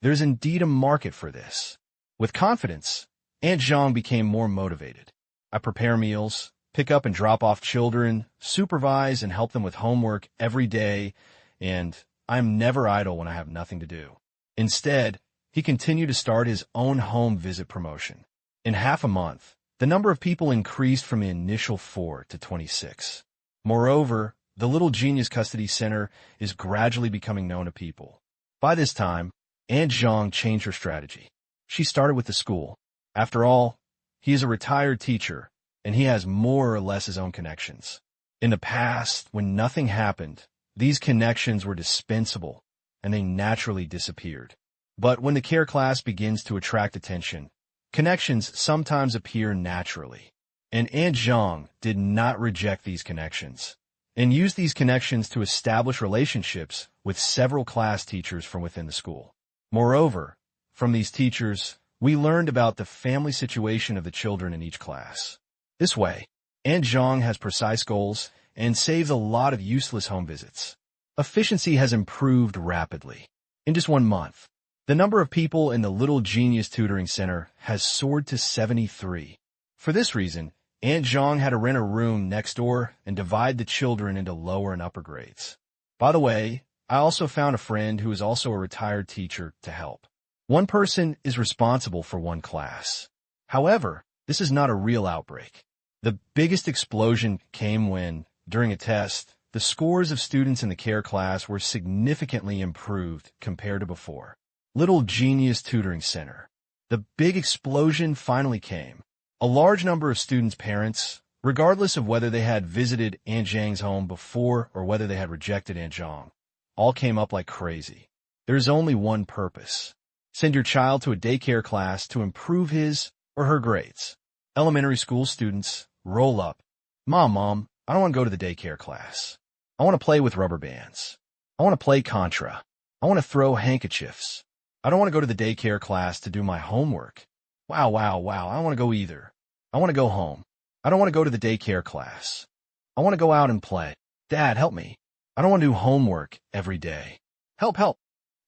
S1: There's indeed a market for this. With confidence, Aunt Zhang became more motivated. I prepare meals, pick up and drop off children, supervise and help them with homework every day, and I'm never idle when I have nothing to do. Instead, he continued to start his own home visit promotion. In half a month, the number of people increased from the initial 4 to 26. Moreover, the Little Genius Custody Center is gradually becoming known to people. By this time, Aunt Zhang changed her strategy. She started with the school. After all, he is a retired teacher, and he has more or less his own connections. In the past, when nothing happened, these connections were dispensable, and they naturally disappeared. But when the care class begins to attract attention, connections sometimes appear naturally. And Aunt Zhang did not reject these connections, and used these connections to establish relationships with several class teachers from within the school. Moreover, from these teachers, we learned about the family situation of the children in each class. This way, Aunt Zhang has precise goals and saves a lot of useless home visits. Efficiency has improved rapidly. In just 1 month, the number of people in the Little Genius Tutoring Center has soared to 73. For this reason, Aunt Zhang had to rent a room next door and divide the children into lower and upper grades. By the way, I also found a friend who is also a retired teacher to help. 1 person is responsible for 1 class. However, this is not a real outbreak. The biggest explosion came when, During a test, the scores of students in the care class were significantly improved compared to before. Little genius tutoring center. The big explosion finally came. A large number of students' parents, regardless of whether they had visited Aunt Zhang's home before or whether they had rejected Aunt Zhang, all came up like crazy. There is only one purpose. Send your child to a daycare class to improve his or her grades. Elementary school students, roll up. Mom, I don't want to go to the daycare class. I want to play with rubber bands. I want to play Contra. I want to throw handkerchiefs. I don't want to go to the daycare class to do my homework. Wow, I don't want to go either. I want to go home. I don't want to go to the daycare class. I want to go out and play. Dad, help me. I don't want to do homework every day. Help.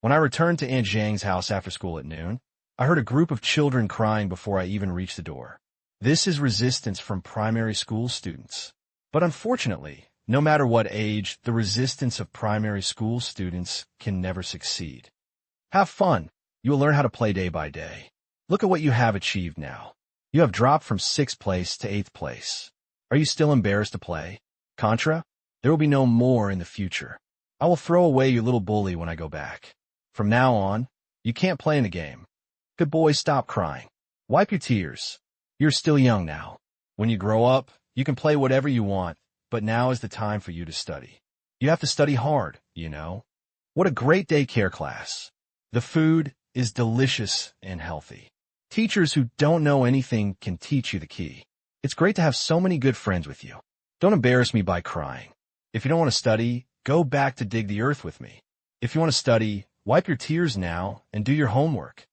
S1: When I returned to Aunt Zhang's house after school at noon, I heard a group of children crying before I even reached the door. This is resistance from primary school students. But unfortunately, no matter what age, the resistance of primary school students can never succeed. Have fun. You will learn how to play day by day. Look at what you have achieved now. You have dropped from 6th place to 8th place. Are you still embarrassed to play? Contra? There will be no more in the future. I will throw away your little bully when I go back. From now on, you can't play in the game. Good boy, stop crying. Wipe your tears. You're still young now. When you grow up, you can play whatever you want, but now is the time for you to study. You have to study hard, you know. What a great daycare class. The food is delicious and healthy. Teachers who don't know anything can teach you the key. It's great to have so many good friends with you. Don't embarrass me by crying. If you don't want to study, go back to dig the earth with me. If you want to study, wipe your tears now and do your homework.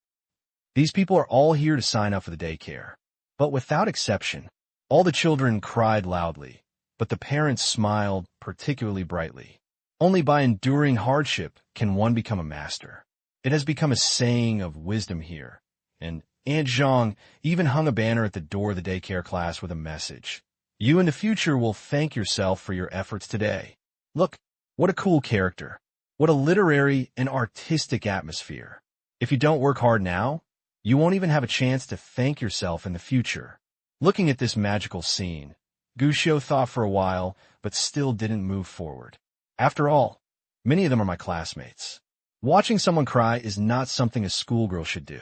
S1: These people are all here to sign up for the daycare. But without exception, all the children cried loudly, but the parents smiled particularly brightly. Only by enduring hardship can one become a master. It has become a saying of wisdom here, and Aunt Zhang even hung a banner at the door of the daycare class with a message. You in the future will thank yourself for your efforts today. Look, what a cool character. What a literary and artistic atmosphere. If you don't work hard now, you won't even have a chance to thank yourself in the future. Looking at this magical scene, Gushio thought for a while, but still didn't move forward. After all, many of them are my classmates. Watching someone cry is not something a schoolgirl should do.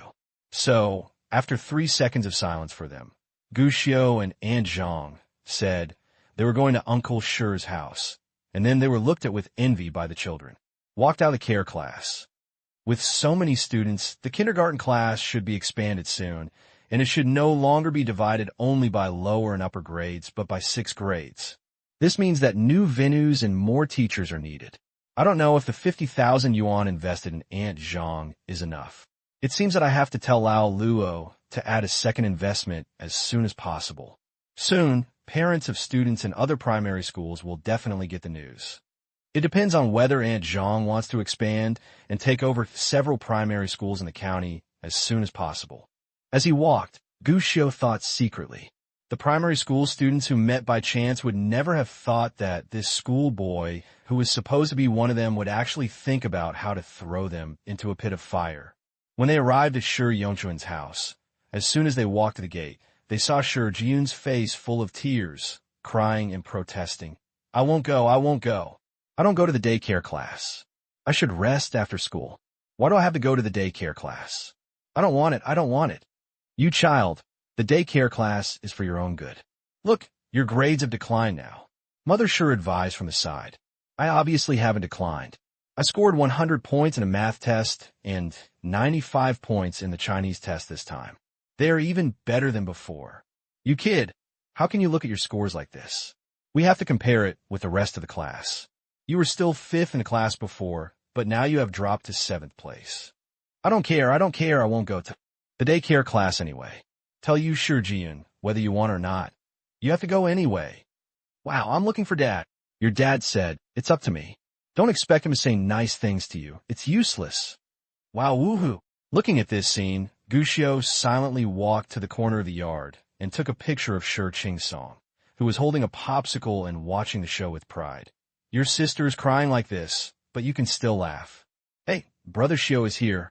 S1: So, after 3 seconds of silence for them, Gushio and Aunt Zhang said they were going to Uncle Shi's house, and then they were looked at with envy by the children. Walked out of the care class. With so many students, the kindergarten class should be expanded soon, and it should no longer be divided only by lower and upper grades, but by 6 grades. This means that new venues and more teachers are needed. I don't know if the 50,000 yuan invested in Aunt Zhang is enough. It seems that I have to tell Lao Luo to add a second investment as soon as possible. Soon, parents of students in other primary schools will definitely get the news. It depends on whether Aunt Zhang wants to expand and take over several primary schools in the county as soon as possible. As he walked, Gushio thought secretly. The primary school students who met by chance would never have thought that this schoolboy, who was supposed to be one of them, would actually think about how to throw them into a pit of fire. When they arrived at Shi Yongchun's house, as soon as they walked to the gate, they saw Shi Jiyun's face full of tears, crying and protesting. I won't go. I don't go to the daycare class. I should rest after school. Why do I have to go to the daycare class? I don't want it. You child, the daycare class is for your own good. Look, your grades have declined now. Mother Shi advised from the side. I obviously haven't declined. I scored 100 points in a math test and 95 points in the Chinese test this time. They are even better than before. You kid, how can you look at your scores like this? We have to compare it with the rest of the class. You were still 5th in the class before, but now you have dropped to 7th place. I don't care, I won't go to the daycare class anyway. Tell you Shi Jiyun, whether you want or not. You have to go anyway. Wow, I'm looking for Dad. Your dad said, it's up to me. Don't expect him to say nice things to you. It's useless. Wow, woohoo. Looking at this scene, Gushio silently walked to the corner of the yard and took a picture of Shi Qingsong, who was holding a popsicle and watching the show with pride. Your sister's crying like this, but you can still laugh. Hey, Brother Shio is here.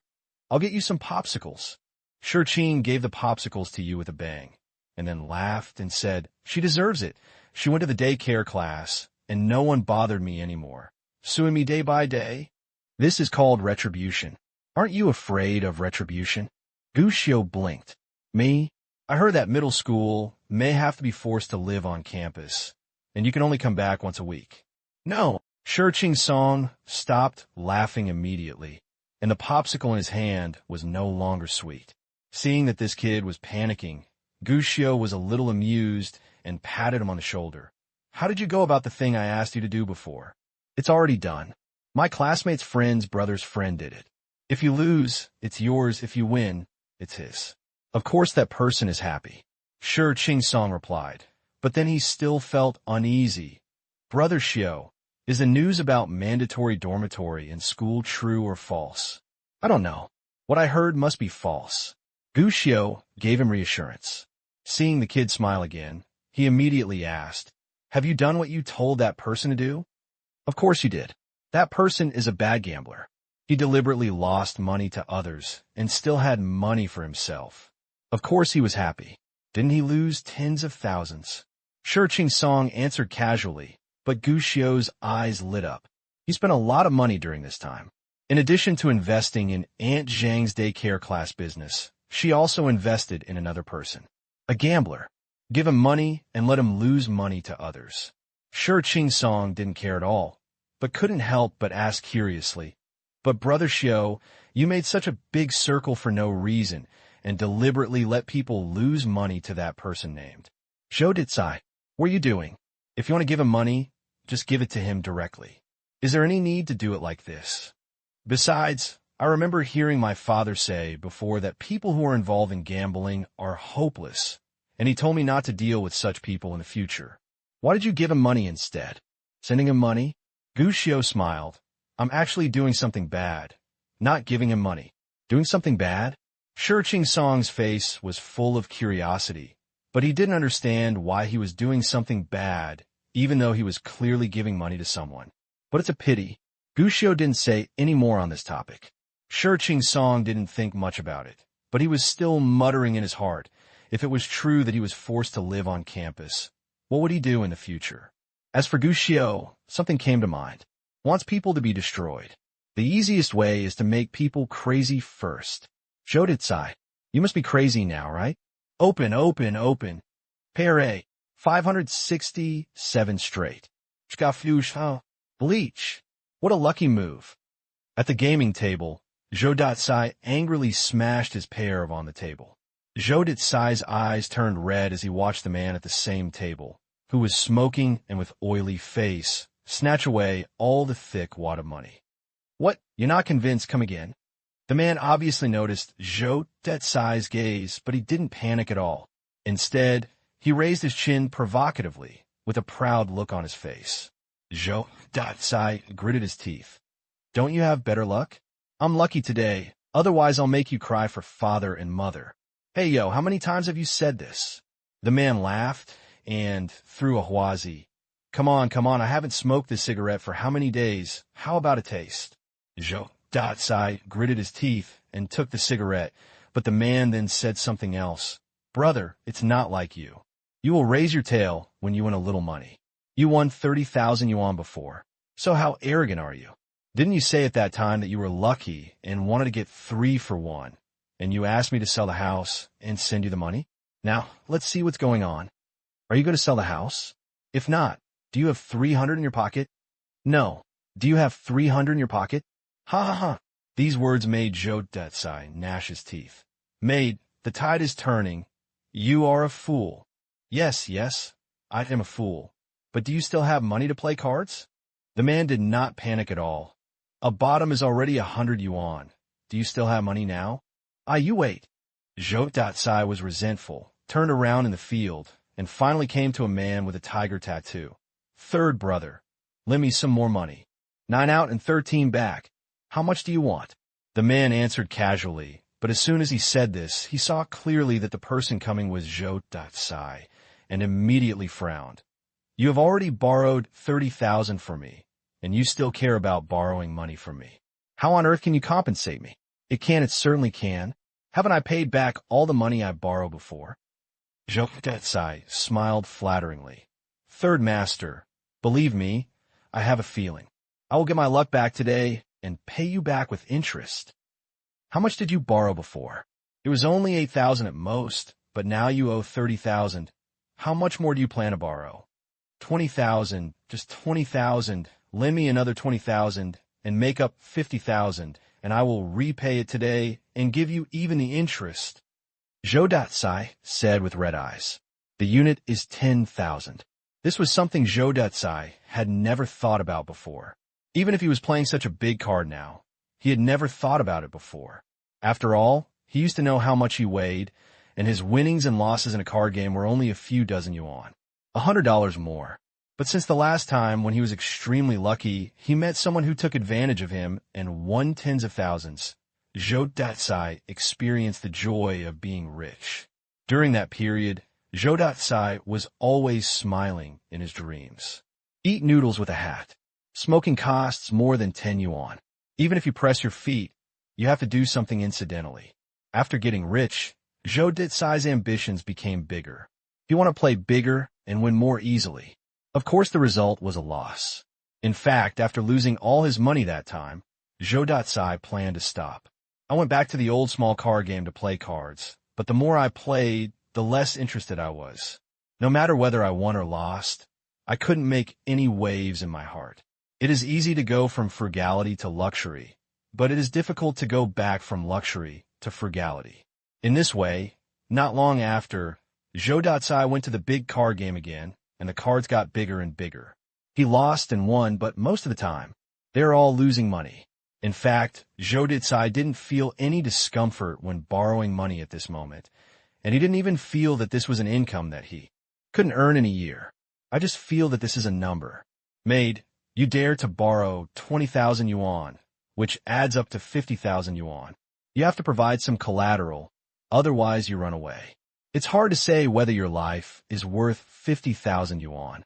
S1: I'll get you some popsicles. Shi Qing gave the popsicles to you with a bang, and then laughed and said, she deserves it. She went to the daycare class, and no one bothered me anymore, suing me day by day. This is called retribution. Aren't you afraid of retribution? Gushio blinked. Me? I heard that middle school may have to be forced to live on campus, and you can only come back once a week. No. Ching Song stopped laughing immediately, and the popsicle in his hand was no longer sweet. Seeing that this kid was panicking, Gushio was a little amused and patted him on the shoulder. How did you go about the thing I asked you to do before? It's already done. My classmate's friend's brother's friend did it. If you lose, it's yours. If you win, it's his. Of course that person is happy. Sure, Ching Song replied, but then he still felt uneasy. Brother Xiao, is the news about mandatory dormitory in school true or false? I don't know. What I heard must be false. Gu Xiao gave him reassurance. Seeing the kid smile again, he immediately asked, have you done what you told that person to do? Of course you did. That person is a bad gambler. He deliberately lost money to others and still had money for himself. Of course he was happy. Didn't he lose tens of thousands? Sure, Ching Song answered casually, but Gu Xiao's eyes lit up. He spent a lot of money during this time. In addition to investing in Aunt Zhang's daycare class business, she also invested in another person. A gambler. Give him money and let him lose money to others. Sure, Ching Song didn't care at all, but couldn't help but ask curiously, but Brother Xiao, you made such a big circle for no reason and deliberately let people lose money to that person named Zhou Ditsai. What are you doing? If you want to give him money, just give it to him directly. Is there any need to do it like this? Besides, I remember hearing my father say before that people who are involved in gambling are hopeless, and he told me not to deal with such people in the future. Why did you give him money instead? Sending him money? Gu Xiao smiled. I'm actually doing something bad. Not giving him money. Doing something bad? Sure, Ching Song's face was full of curiosity, but he didn't understand why he was doing something bad, even though he was clearly giving money to someone. But it's a pity. Gu Xiao didn't say any more on this topic. Sure, Ching Song didn't think much about it, but he was still muttering in his heart, if it was true that he was forced to live on campus, what would he do in the future? As for Gu Xiao, something came to mind. Wants people to be destroyed. The easiest way is to make people crazy first. Zhou Ditsai, you must be crazy now, right? Open. Pair A, 567 straight. Bleach. What a lucky move. At the gaming table, Zhou Ditsai angrily smashed his pair on the table. Zhou Ditsai's eyes turned red as he watched the man at the same table, who was smoking and with oily face, snatch away all the thick wad of money. What? You're not convinced? Come again. The man obviously noticed Zhou Ditsai's gaze, but he didn't panic at all. Instead, he raised his chin provocatively, with a proud look on his face. Zhou Ditsai gritted his teeth. Don't you have better luck? I'm lucky today, otherwise I'll make you cry for father and mother. Hey yo, how many times have you said this? The man laughed and threw a huazi. Come on, I haven't smoked this cigarette for how many days? How about a taste? Zhou Ditsai gritted his teeth and took the cigarette, but the man then said something else. Brother, it's not like you. You will raise your tail when you win a little money. You won 30,000 yuan before. So how arrogant are you? Didn't you say at that time that you were lucky and wanted to get 3 for 1, and you asked me to sell the house and send you the money? Now, let's see what's going on. Are you going to sell the house? If not, do you have 300 in your pocket? No. Do you have 300 in your pocket? Ha. These words made Zhou Ditsai gnash his teeth. Maid, the tide is turning. You are a fool. Yes, I am a fool. But do you still have money to play cards? The man did not panic at all. A bottom is already 100 yuan. Do you still have money now? You wait. Zhou Ditsai was resentful, turned around in the field, and finally came to a man with a tiger tattoo. Third brother, lend me some more money. 9 out and 13 back. How much do you want? The man answered casually, but as soon as he said this, he saw clearly that the person coming was Zhou Ditsai, and immediately frowned. You have already borrowed 30,000 from me, and you still care about borrowing money from me. How on earth can you compensate me? It certainly can. Haven't I paid back all the money I borrowed before? Zhou Ditsai smiled flatteringly. Third master, Believe me, I have a feeling. I will get my luck back today and pay you back with interest. How much did you borrow before? It was only 8,000 at most, but now you owe 30,000. How much more do you plan to borrow? 20,000, just 20,000. Lend me another 20,000 and make up 50,000, and I will repay it today and give you even the interest. Zhou Datsai said with red eyes. The unit is 10,000. This was something Zhou Datsai had never thought about before. Even if he was playing such a big card now, he had never thought about it before. After all, he used to know how much he weighed, and his winnings and losses in a card game were only a few dozen yuan. $100 more. But since the last time when he was extremely lucky, he met someone who took advantage of him and won tens of thousands, Zhou Datsai experienced the joy of being rich. During that period, Zhou Datsai was always smiling in his dreams. Eat noodles with a hat. Smoking costs more than 10 yuan. Even if you press your feet, you have to do something incidentally. After getting rich, Zhou Datsai's ambitions became bigger. He wanted to play bigger and win more easily. Of course, the result was a loss. In fact, after losing all his money that time, Zhou Datsai planned to stop. I went back to the old small card game to play cards, but the more I played, the less interested I was. No matter whether I won or lost, I couldn't make any waves in my heart. It is easy to go from frugality to luxury, but it is difficult to go back from luxury to frugality. In this way, not long after, Zhou Datsai went to the big card game again, and the cards got bigger and bigger. He lost and won, but most of the time, they were all losing money. In fact, Zhou Datsai didn't feel any discomfort when borrowing money at this moment, and he didn't even feel that this was an income that he couldn't earn in a year. I just feel that this is a number. Maid, you dare to borrow 20,000 yuan, which adds up to 50,000 yuan. You have to provide some collateral, otherwise you run away. It's hard to say whether your life is worth 50,000 yuan.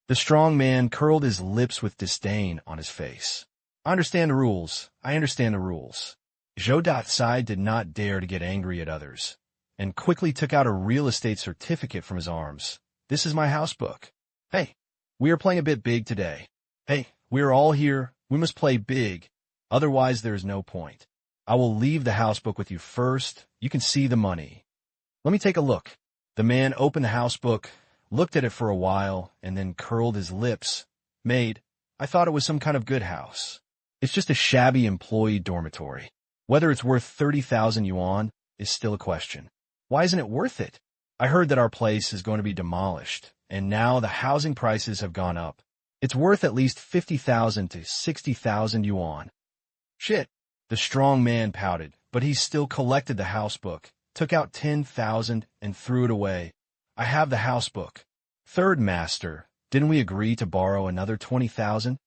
S1: The strong man curled his lips with disdain on his face. I understand the rules. I understand the rules. Zhou Datsai did not dare to get angry at others, and quickly took out a real estate certificate from his arms. This is my house book. Hey, we are playing a bit big today. Hey, we are all here. We must play big. Otherwise, there is no point. I will leave the house book with you first. You can see the money. Let me take a look. The man opened the house book, looked at it for a while, and then curled his lips. Maid, I thought it was some kind of good house. It's just a shabby employee dormitory. Whether it's worth 30,000 yuan is still a question. Why isn't it worth it? I heard that our place is going to be demolished, and now the housing prices have gone up. It's worth at least 50,000 to 60,000 yuan. Shit. The strong man pouted, but he still collected the house book, took out 10,000 and threw it away. I have the house book. Third master, didn't we agree to borrow another 20,000?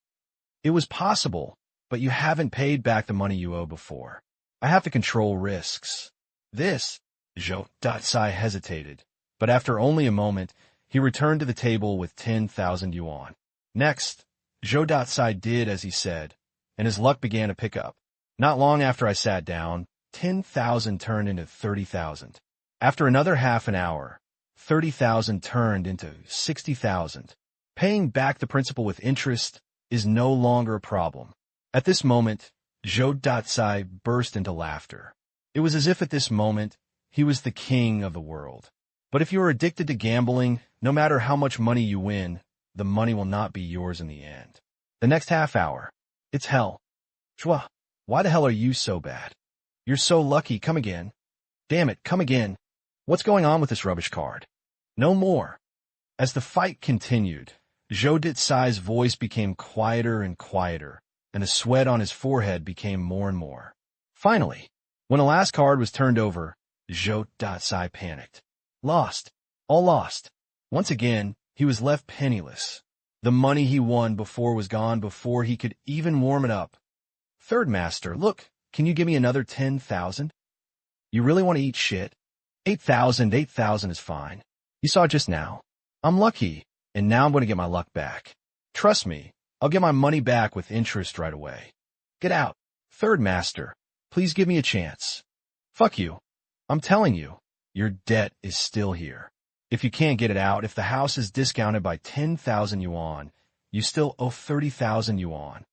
S1: It was possible, but you haven't paid back the money you owe before. I have to control risks. This, Zhou Datsai hesitated, but after only a moment, he returned to the table with 10,000 yuan. Next, Zhou Datsai did as he said, and his luck began to pick up. Not long after I sat down, 10,000 turned into 30,000. After another half an hour, 30,000 turned into 60,000. Paying back the principal with interest is no longer a problem. At this moment, Zhou Datsai burst into laughter. It was as if at this moment, he was the king of the world. But if you are addicted to gambling, no matter how much money you win, the money will not be yours in the end. The next half hour, it's hell. Chua, why the hell are you so bad? You're so lucky, come again. Damn it, come again. What's going on with this rubbish card? No more. As the fight continued, Zhou Datsai's voice became quieter and quieter, and the sweat on his forehead became more and more. Finally, when the last card was turned over, Zhou Datsai panicked. Lost. All lost. Once again, he was left penniless. The money he won before was gone before he could even warm it up. Third master, look, can you give me another 10,000? You really want to eat shit? 8,000 is fine. You saw it just now. I'm lucky, and now I'm going to get my luck back. Trust me, I'll get my money back with interest right away. Get out. Third master, please give me a chance. Fuck you. I'm telling you, your debt is still here. If you can't get it out, if the house is discounted by 10,000 yuan, You still owe 30,000 yuan.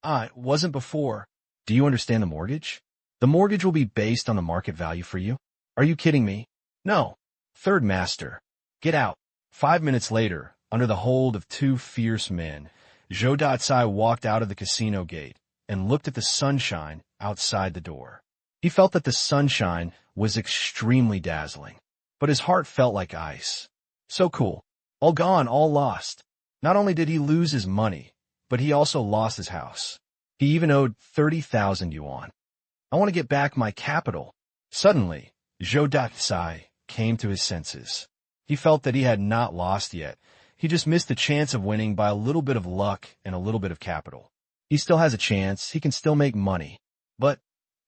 S1: It wasn't before. Do you understand the mortgage? The mortgage will be based on the market value for you. Are you kidding me? No. Third master. Get out. 5 minutes later, under the hold of two fierce men, Zhou Datsai walked out of the casino gate and looked at the sunshine outside the door. He felt that the sunshine was extremely dazzling, but his heart felt like ice. So cool. All gone, all lost. Not only did he lose his money, but he also lost his house. He even owed 30,000 yuan. I want to get back my capital. Suddenly, Zhou Datsai came to his senses. He felt that he had not lost yet. He just missed the chance of winning by a little bit of luck and a little bit of capital. He still has a chance. He can still make money. But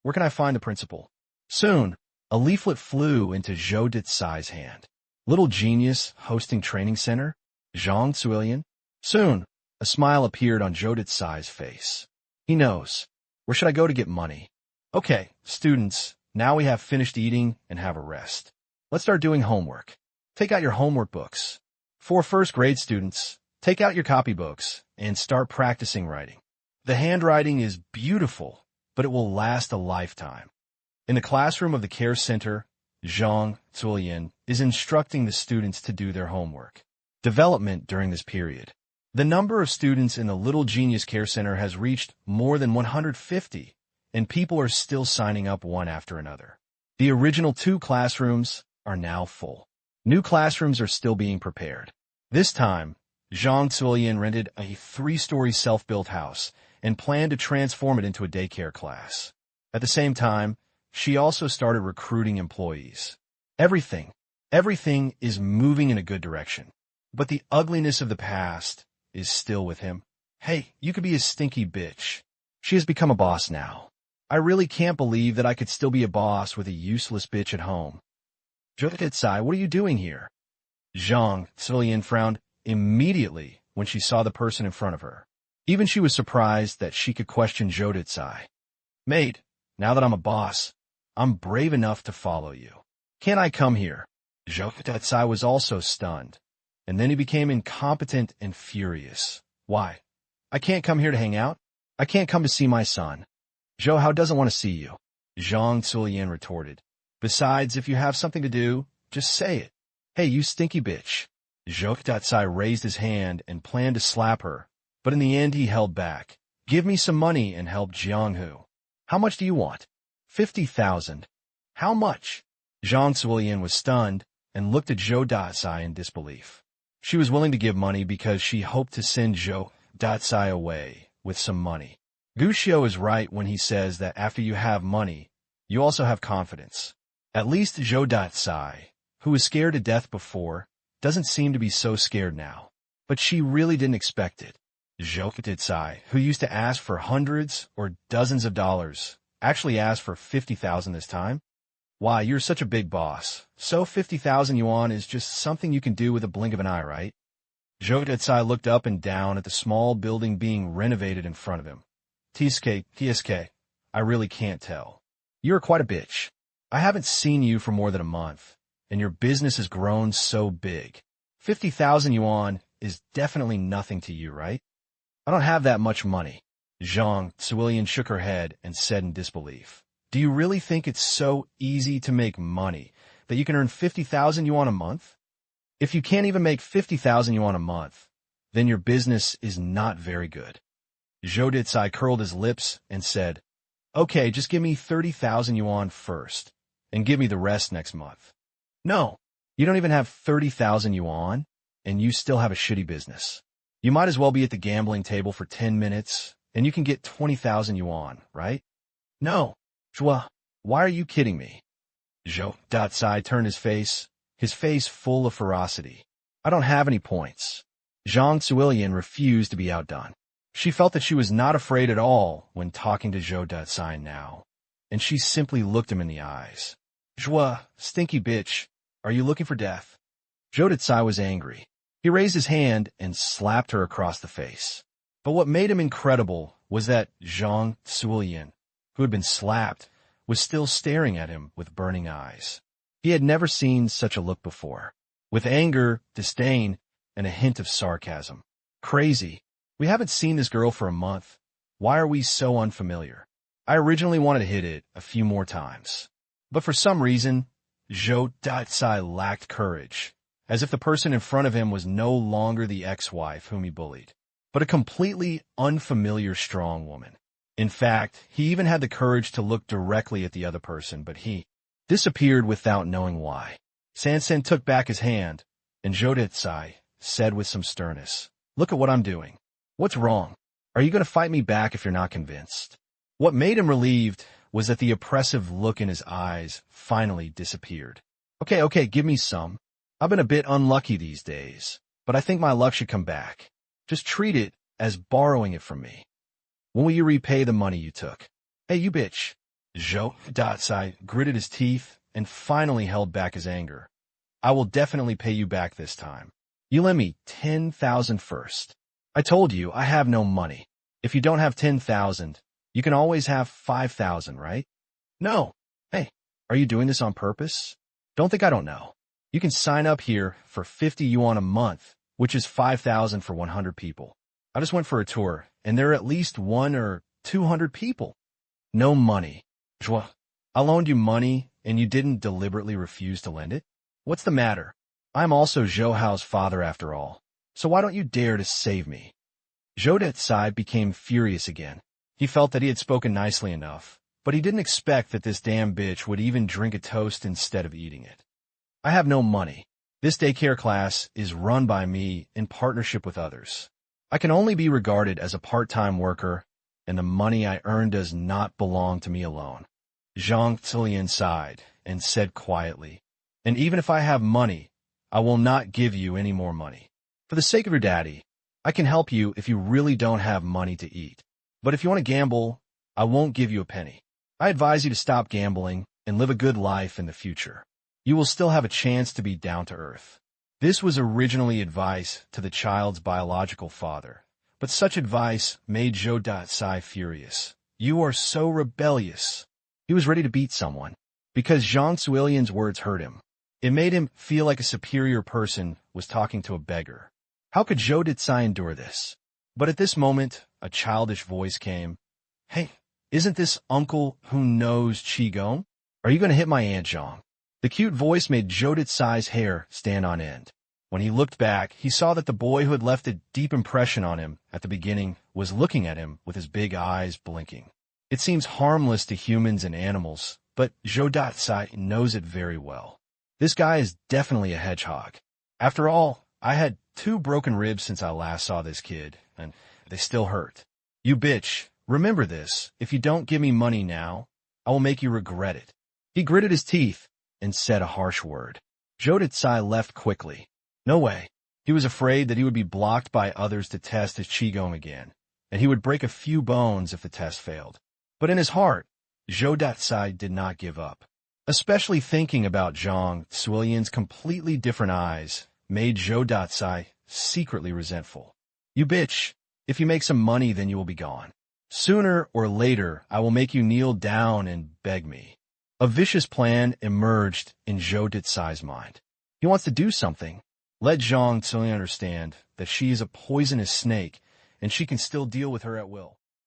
S1: where can I find the principal? Soon, a leaflet flew into Zhou Datsai's hand. Little genius hosting training center, Zhang Zuilian. Soon, a smile appeared on Zhou Datsai's face. He knows. Where should I go to get money? Okay, students, now we have finished eating and have a rest. Let's start doing homework. Take out your homework books. For first grade students, take out your copybooks and start practicing writing. The handwriting is beautiful, but it will last a lifetime. In the classroom of the care center, Zhang Zuilian is instructing the students to do their homework. Development during this period. The number of students in the Little Genius Care Center has reached more than 150, and people are still signing up one after another. The original 2 classrooms are now full. New classrooms are still being prepared. This time, Zhang Zuilian rented a 3-story self-built house and planned to transform it into a daycare class. At the same time, she also started recruiting employees. Everything is moving in a good direction. But the ugliness of the past is still with him. Hey, you could be a stinky bitch. She has become a boss now. I really can't believe that I could still be a boss with a useless bitch at home. Zhou Datsai, what are you doing here? Zhang Zuilian frowned immediately when she saw the person in front of her. Even she was surprised that she could question Zhou Datsai. Mate, now that I'm a boss, I'm brave enough to follow you. Can't I come here? Zhou Datsai was also stunned, and then he became incompetent and furious. Why? I can't come here to hang out? I can't come to see my son. Zhou Hao doesn't want to see you. Zhang Zuilian retorted. Besides, if you have something to do, just say it. Hey, you stinky bitch. Zhou Datsai raised his hand and planned to slap her, but in the end he held back. Give me some money and help Jianghu. How much do you want? 50,000. How much? Zhang Zuilian was stunned and looked at Zhou Datsai in disbelief. She was willing to give money because she hoped to send Zhou Datsai away with some money. Guxiu is right when he says that after you have money, you also have confidence. At least Zhou Datsai, who was scared to death before, doesn't seem to be so scared now. But she really didn't expect it. Zhou Datsai, who used to ask for hundreds or dozens of dollars, actually asked for 50,000 this time. Why, you're such a big boss. So 50,000 yuan is just something you can do with a blink of an eye, right? Zhou Datsai looked up and down at the small building being renovated in front of him. TSK, I really can't tell. You're quite a bitch. I haven't seen you for more than a month, and your business has grown so big. 50,000 yuan is definitely nothing to you, right? I don't have that much money. Zhang Zuilian shook her head and said in disbelief. Do you really think it's so easy to make money that you can earn 50,000 yuan a month? If you can't even make 50,000 yuan a month, then your business is not very good. Zhou Datsai curled his lips and said, Okay, just give me 30,000 yuan first, and give me the rest next month. No, you don't even have 30,000 yuan, and you still have a shitty business. You might as well be at the gambling table for 10 minutes, and you can get 20,000 yuan, right? No, Zhua, why are you kidding me? Zhou Datsai turned his face full of ferocity. I don't have any points. Zhang Zuilian refused to be outdone. She felt that she was not afraid at all when talking to Zhou Datsai now, and she simply looked him in the eyes. Zhua, stinky bitch, are you looking for death? Zhou Datsai was angry. He raised his hand and slapped her across the face. But what made him incredible was that Zhang Zuilian, who had been slapped, was still staring at him with burning eyes. He had never seen such a look before, with anger, disdain, and a hint of sarcasm. Crazy. We haven't seen this girl for a month. Why are we so unfamiliar? I originally wanted to hit it a few more times. But for some reason, Zhou Datsai lacked courage, as if the person in front of him was no longer the ex-wife whom he bullied, but a completely unfamiliar strong woman. In fact, he even had the courage to look directly at the other person, but he disappeared without knowing why. Sansen took back his hand, and Zhou Datsai said with some sternness, "Look at what I'm doing. What's wrong? Are you going to fight me back if you're not convinced?" What made him relieved was that the oppressive look in his eyes finally disappeared. Okay, give me some. I've been a bit unlucky these days, but I think my luck should come back. Just treat it as borrowing it from me. When will you repay the money you took? Hey, you bitch. Zhou Datsai gritted his teeth and finally held back his anger. I will definitely pay you back this time. You lend me 10,000 first. I told you I have no money. If you don't have 10,000, you can always have 5,000, right? No. Hey, are you doing this on purpose? Don't think I don't know. You can sign up here for 50 yuan a month, which is 5,000 for 100 people. I just went for a tour, and there are at least 100 or 200 people. No money. Zhua, I loaned you money, and you didn't deliberately refuse to lend it? What's the matter? I'm also Zhou Hao's father after all, so why don't you dare to save me? Zhou Datsai became furious again. He felt that he had spoken nicely enough, but he didn't expect that this damn bitch would even drink a toast instead of eating it. I have no money. This daycare class is run by me in partnership with others. I can only be regarded as a part-time worker, and the money I earn does not belong to me alone. Zhang Zilian sighed and said quietly, and even if I have money, I will not give you any more money. For the sake of your daddy, I can help you if you really don't have money to eat. But if you want to gamble, I won't give you a penny. I advise you to stop gambling and live a good life in the future. You will still have a chance to be down to earth. This was originally advice to the child's biological father, but such advice made Zhou Datsai furious. You are so rebellious. He was ready to beat someone, because Zhang Zuilian's words hurt him. It made him feel like a superior person was talking to a beggar. How could Zhou Datsai endure this? But at this moment, a childish voice came. Hey, isn't this uncle who knows Qigong? Are you going to hit my Aunt Zhang? The cute voice made Zhou Datsai's hair stand on end. When he looked back, he saw that the boy who had left a deep impression on him at the beginning was looking at him with his big eyes blinking. It seems harmless to humans and animals, but Zhou Datsai knows it very well. This guy is definitely a hedgehog. After all, I had 2 broken ribs since I last saw this kid, and they still hurt. You bitch, remember this. If you don't give me money now, I will make you regret it. He gritted his teeth and said a harsh word. Zhou Datsai left quickly. No way. He was afraid that he would be blocked by others to test his Qigong again, and he would break a few bones if the test failed. But in his heart, Zhou Datsai did not give up. Especially thinking about Zhang Zuilian's completely different eyes made Zhou Datsai secretly resentful. You bitch, if you make some money, then you will be gone. Sooner or later, I will make you kneel down and beg me. A vicious plan emerged in Zhou Datsai's mind. He wants to do something. Let Zhang Zuilian understand that she is a poisonous snake, and she can still deal with her at will.